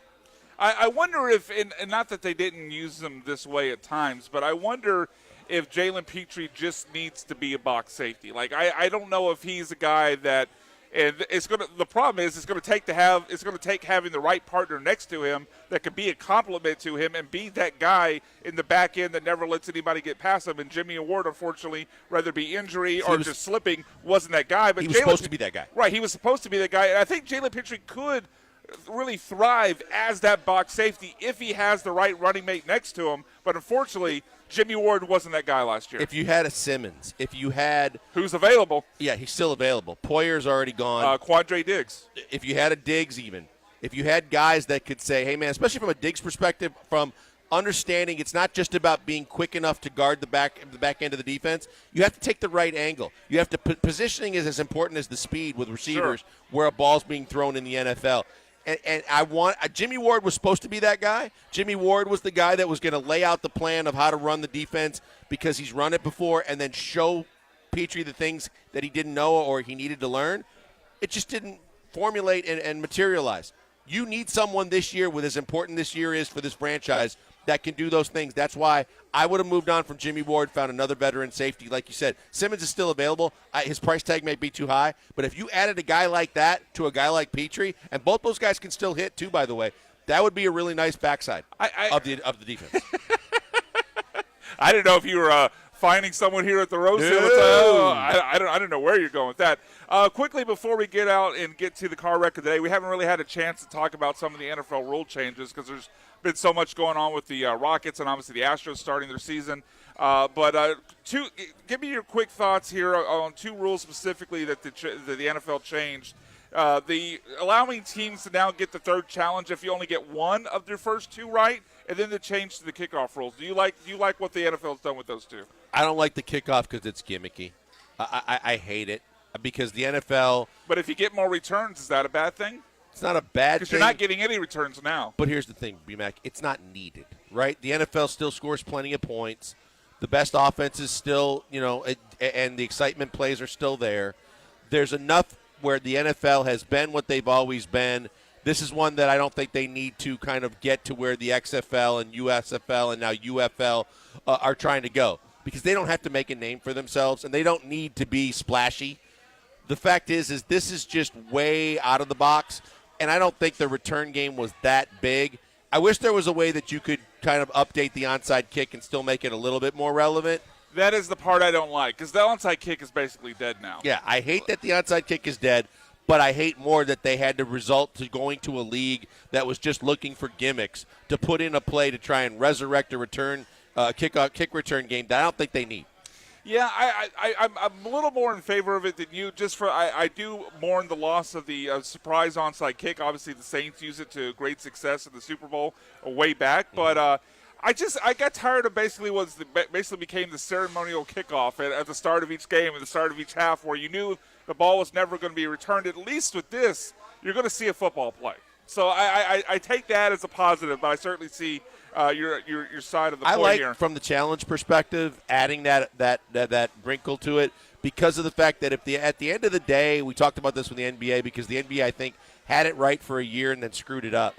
I wonder if, and not that they didn't use him this way at times, but I wonder if Jalen Petrie just needs to be a box safety. Like I don't know if he's a guy that, and the problem is it's going to take having the right partner next to him that can be a complement to him and be that guy in the back end that never lets anybody get past him. And Jimmy Ward, unfortunately, whether it be injury or just slipping, wasn't that guy. But he was supposed to be that guy. Right, he was supposed to be that guy. And I think Jalen Petrie could really thrive as that box safety if he has the right running mate next to him. But unfortunately, Jimmy Ward wasn't that guy last year. If you had a Simmons, if you had – who's available? Yeah, he's still available. Poyer's already gone. Quandre Diggs. If you had a Diggs even. If you had guys that could say, hey, man, especially from a Diggs perspective, from understanding it's not just about being quick enough to guard the back end of the defense. You have to take the right angle. You have to – positioning is as important as the speed with receivers where a ball's being thrown in the NFL. And I want Jimmy Ward was supposed to be that guy. Jimmy Ward was the guy that was going to lay out the plan of how to run the defense because he's run it before and then show Petrie the things that he didn't know or he needed to learn. It just didn't formulate and materialize. You need someone this year, with as important this year is for this franchise, that can do those things. That's why I would have moved on from Jimmy Ward, found another veteran safety. Like you said, Simmons is still available. His price tag may be too high, but if you added a guy like that to a guy like Petrie, and both those guys can still hit too, by the way, that would be a really nice backside of the defense. I didn't know if you were finding someone here at the Rose Hill. I don't know where you're going with that. Quickly, before we get out and get to the car wreck of the day, we haven't really had a chance to talk about some of the NFL rule changes because there's been so much going on with the Rockets and obviously the Astros starting their season. But give me your quick thoughts here on 2 rules specifically that the NFL changed. The allowing teams to now get the third challenge if you only get one of their first 2 right, and then the change to the kickoff rules. Do you like what the NFL's done with those 2? I don't like the kickoff because it's gimmicky. I hate it because the NFL. But if you get more returns, is that a bad thing? It's not a bad thing. Because you're not getting any returns now. But here's the thing, BMAC. It's not needed, right? The NFL still scores plenty of points. The best offense is still, and the excitement plays are still there. There's enough where the NFL has been what they've always been. This is one that I don't think they need to kind of get to where the XFL and USFL and now UFL are trying to go because they don't have to make a name for themselves and they don't need to be splashy. The fact is this is just way out of the box, and I don't think the return game was that big. I wish there was a way that you could kind of update the onside kick and still make it a little bit more relevant. That is the part I don't like because the onside kick is basically dead now. Yeah, I hate that the onside kick is dead, but I hate more that they had to resort to going to a league that was just looking for gimmicks to put in a play to try and resurrect a return kick return game that I don't think they need. Yeah, I'm a little more in favor of it than you. Just for I do mourn the loss of the surprise onside kick. Obviously, the Saints use it to great success in the Super Bowl way back. But I got tired of basically became the ceremonial kickoff at the start of each game and the start of each half, where you knew the ball was never going to be returned. At least with this, you're going to see a football play. So I take that as a positive, but I certainly see your side of the I play like here. from the challenge perspective adding that wrinkle to it because of the fact that at the end of the day, we talked about this with the NBA because the NBA I think had it right for a year and then screwed it up.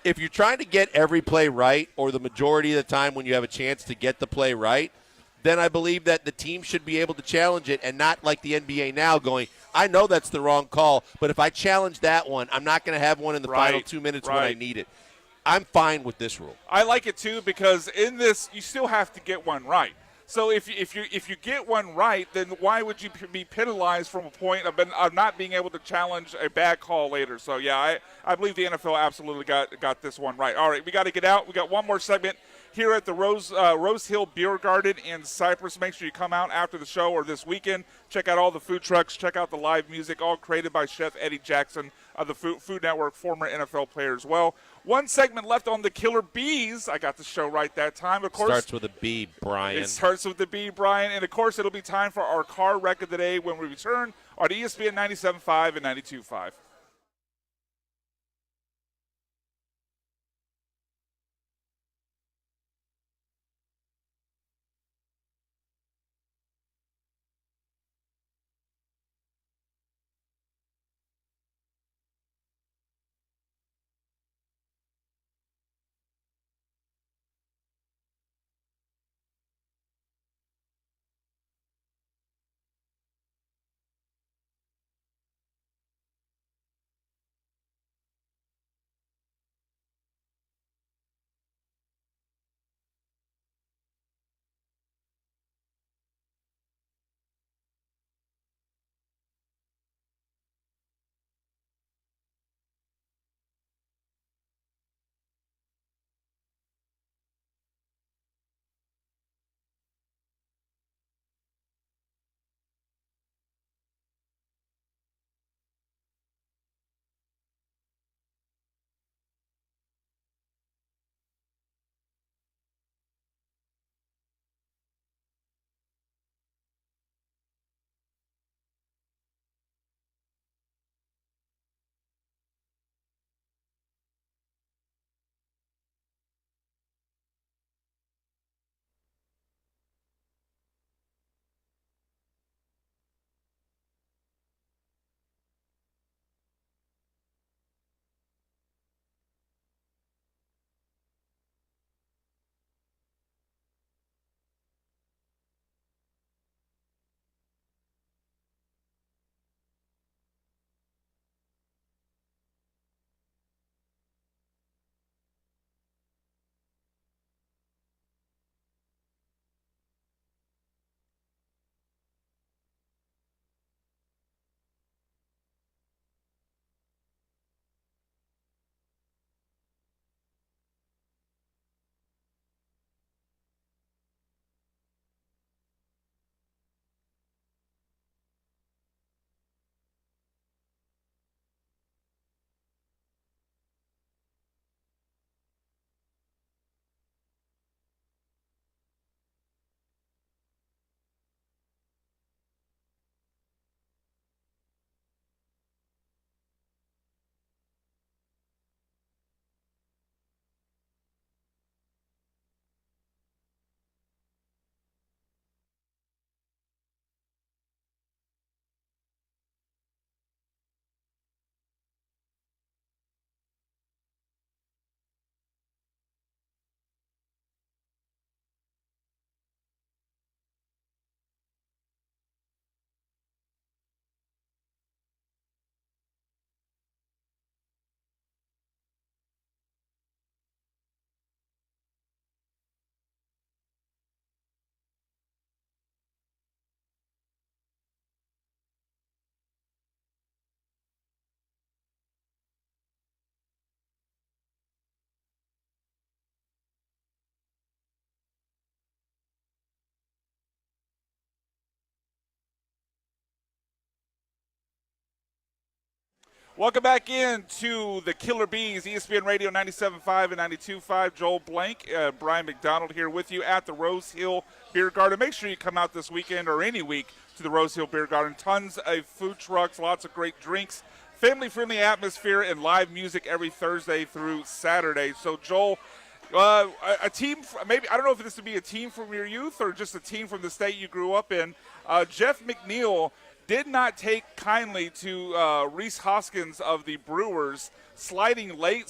If you're trying to get every play right, or the majority of the time when you have a chance to get the play right, then I believe that the team should be able to challenge it and not like the NBA now going, I know that's the wrong call, but if I challenge that one, I'm not going to have one in the final 2 minutes when I need it. I'm fine with this rule. I like it too because in this you still have to get one right. So if you get one right, then why would you be penalized from a point of not being able to challenge a bad call later? So yeah, I believe the NFL absolutely got this one right. All right, we got to get out. We got one more segment here at the Rose Hill Beer Garden in Cypress. Make sure you come out after the show or this weekend. Check out all the food trucks. Check out the live music, all created by Chef Eddie Jackson of the Food Network, former NFL player as well. One segment left on the Killer Bees. I got the show right that time. Of course, starts with a B, Brian. It starts with the B, Brian. And, of course, it'll be time for our car wreck of the day when we return on ESPN 97.5 and 92.5. Welcome back in to the Killer Bees, ESPN Radio 97.5 and 92.5. Joel Blank, Brian McDonald here with you at the Rose Hill Beer Garden. Make sure you come out this weekend or any week to the Rose Hill Beer Garden. Tons of food trucks, lots of great drinks, family-friendly atmosphere, and live music every Thursday through Saturday. So, Joel, a team, maybe, I don't know if this would be a team from your youth or just a team from the state you grew up in. Jeff McNeil did not take kindly to Reese Hoskins of the Brewers sliding late,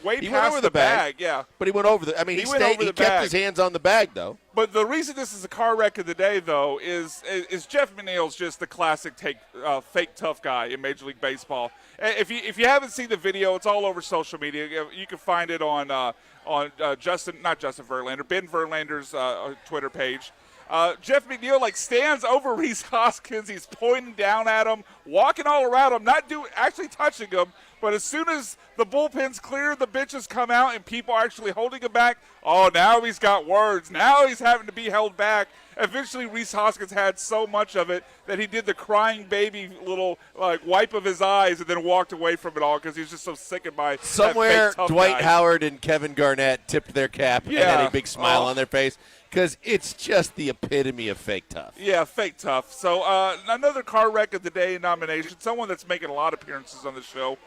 way past the bag. Yeah, but he went over the. I mean, he kept his hands on the bag though. But the reason this is a car wreck of the day, though, is Jeff McNeil's just the classic fake tough guy in Major League Baseball. If you haven't seen the video, it's all over social media. You can find it on Ben Verlander's Twitter page. Jeff McNeil stands over Reese Hoskins. He's pointing down at him, walking all around him, actually touching him. But as soon as the bullpen's clear, the benches come out, and people are actually holding him back. Oh, now he's got words. Now he's having to be held back. Eventually, Reese Hoskins had so much of it that he did the crying baby little wipe of his eyes and then walked away from it all because he was just so sickened by somewhere. That fake tough Dwight guy. Howard and Kevin Garnett tipped their cap and had a big smile on their face because it's just the epitome of fake tough. Yeah, fake tough. So another car wreck of the day nomination, someone that's making a lot of appearances on the show.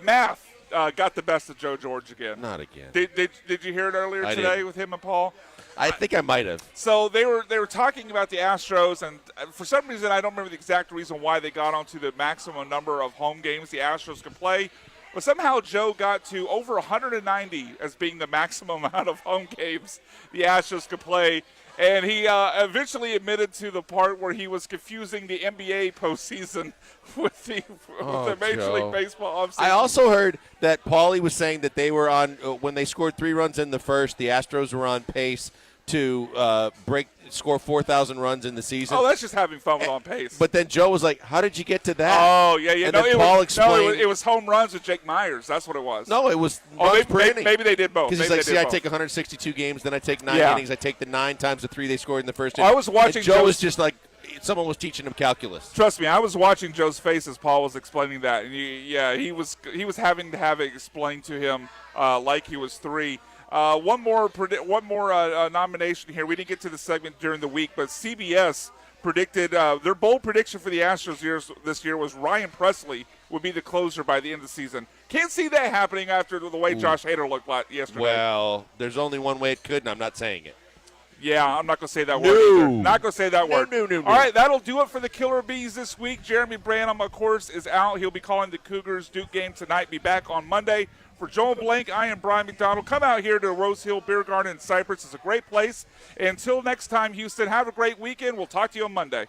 Math got the best of Joe George again. Not again. Did you hear it earlier today with him and Paul? I think I might have. So they were talking about the Astros, and for some reason I don't remember the exact reason why they got onto the maximum number of home games the Astros could play. But somehow Joe got to over 190 as being the maximum amount of home games the Astros could play. And he eventually admitted to the part where he was confusing the NBA postseason with the Major League Baseball offseason. I also heard that Paulie was saying that they were on when they scored 3 runs in the first, the Astros were on pace to score 4,000 runs in the season. Oh, that's just having fun with on pace. But then Joe was like, "How did you get to that?" Oh, yeah. And then Paul explained. It was home runs with Jake Myers. That's what it was. No, it was runs per inning. Maybe they did both. Because he's like, I take 162 games, then I take 9 innings. I take the 9 times the 3 they scored in the first inning. I was watching and Joe was just like, someone was teaching him calculus. Trust me, I was watching Joe's face as Paul was explaining that. And he was having to have it explained to him like he was 3. One more nomination here. We didn't get to the segment during the week, but CBS predicted their bold prediction for the Astros this year was Ryan Presley would be the closer by the end of the season. Can't see that happening after the way Josh Hader looked yesterday. Well, there's only one way it could, and I'm not saying it. Yeah, I'm not going to say that word either. Not going to say that word. No. All right, that'll do it for the Killer Bees this week. Jeremy Branham, of course, is out. He'll be calling the Cougars-Duke game tonight. Be back on Monday. For Joel Blank, I am Brian McDonald. Come out here to Rose Hill Beer Garden in Cypress. It's a great place. Until next time, Houston, have a great weekend. We'll talk to you on Monday.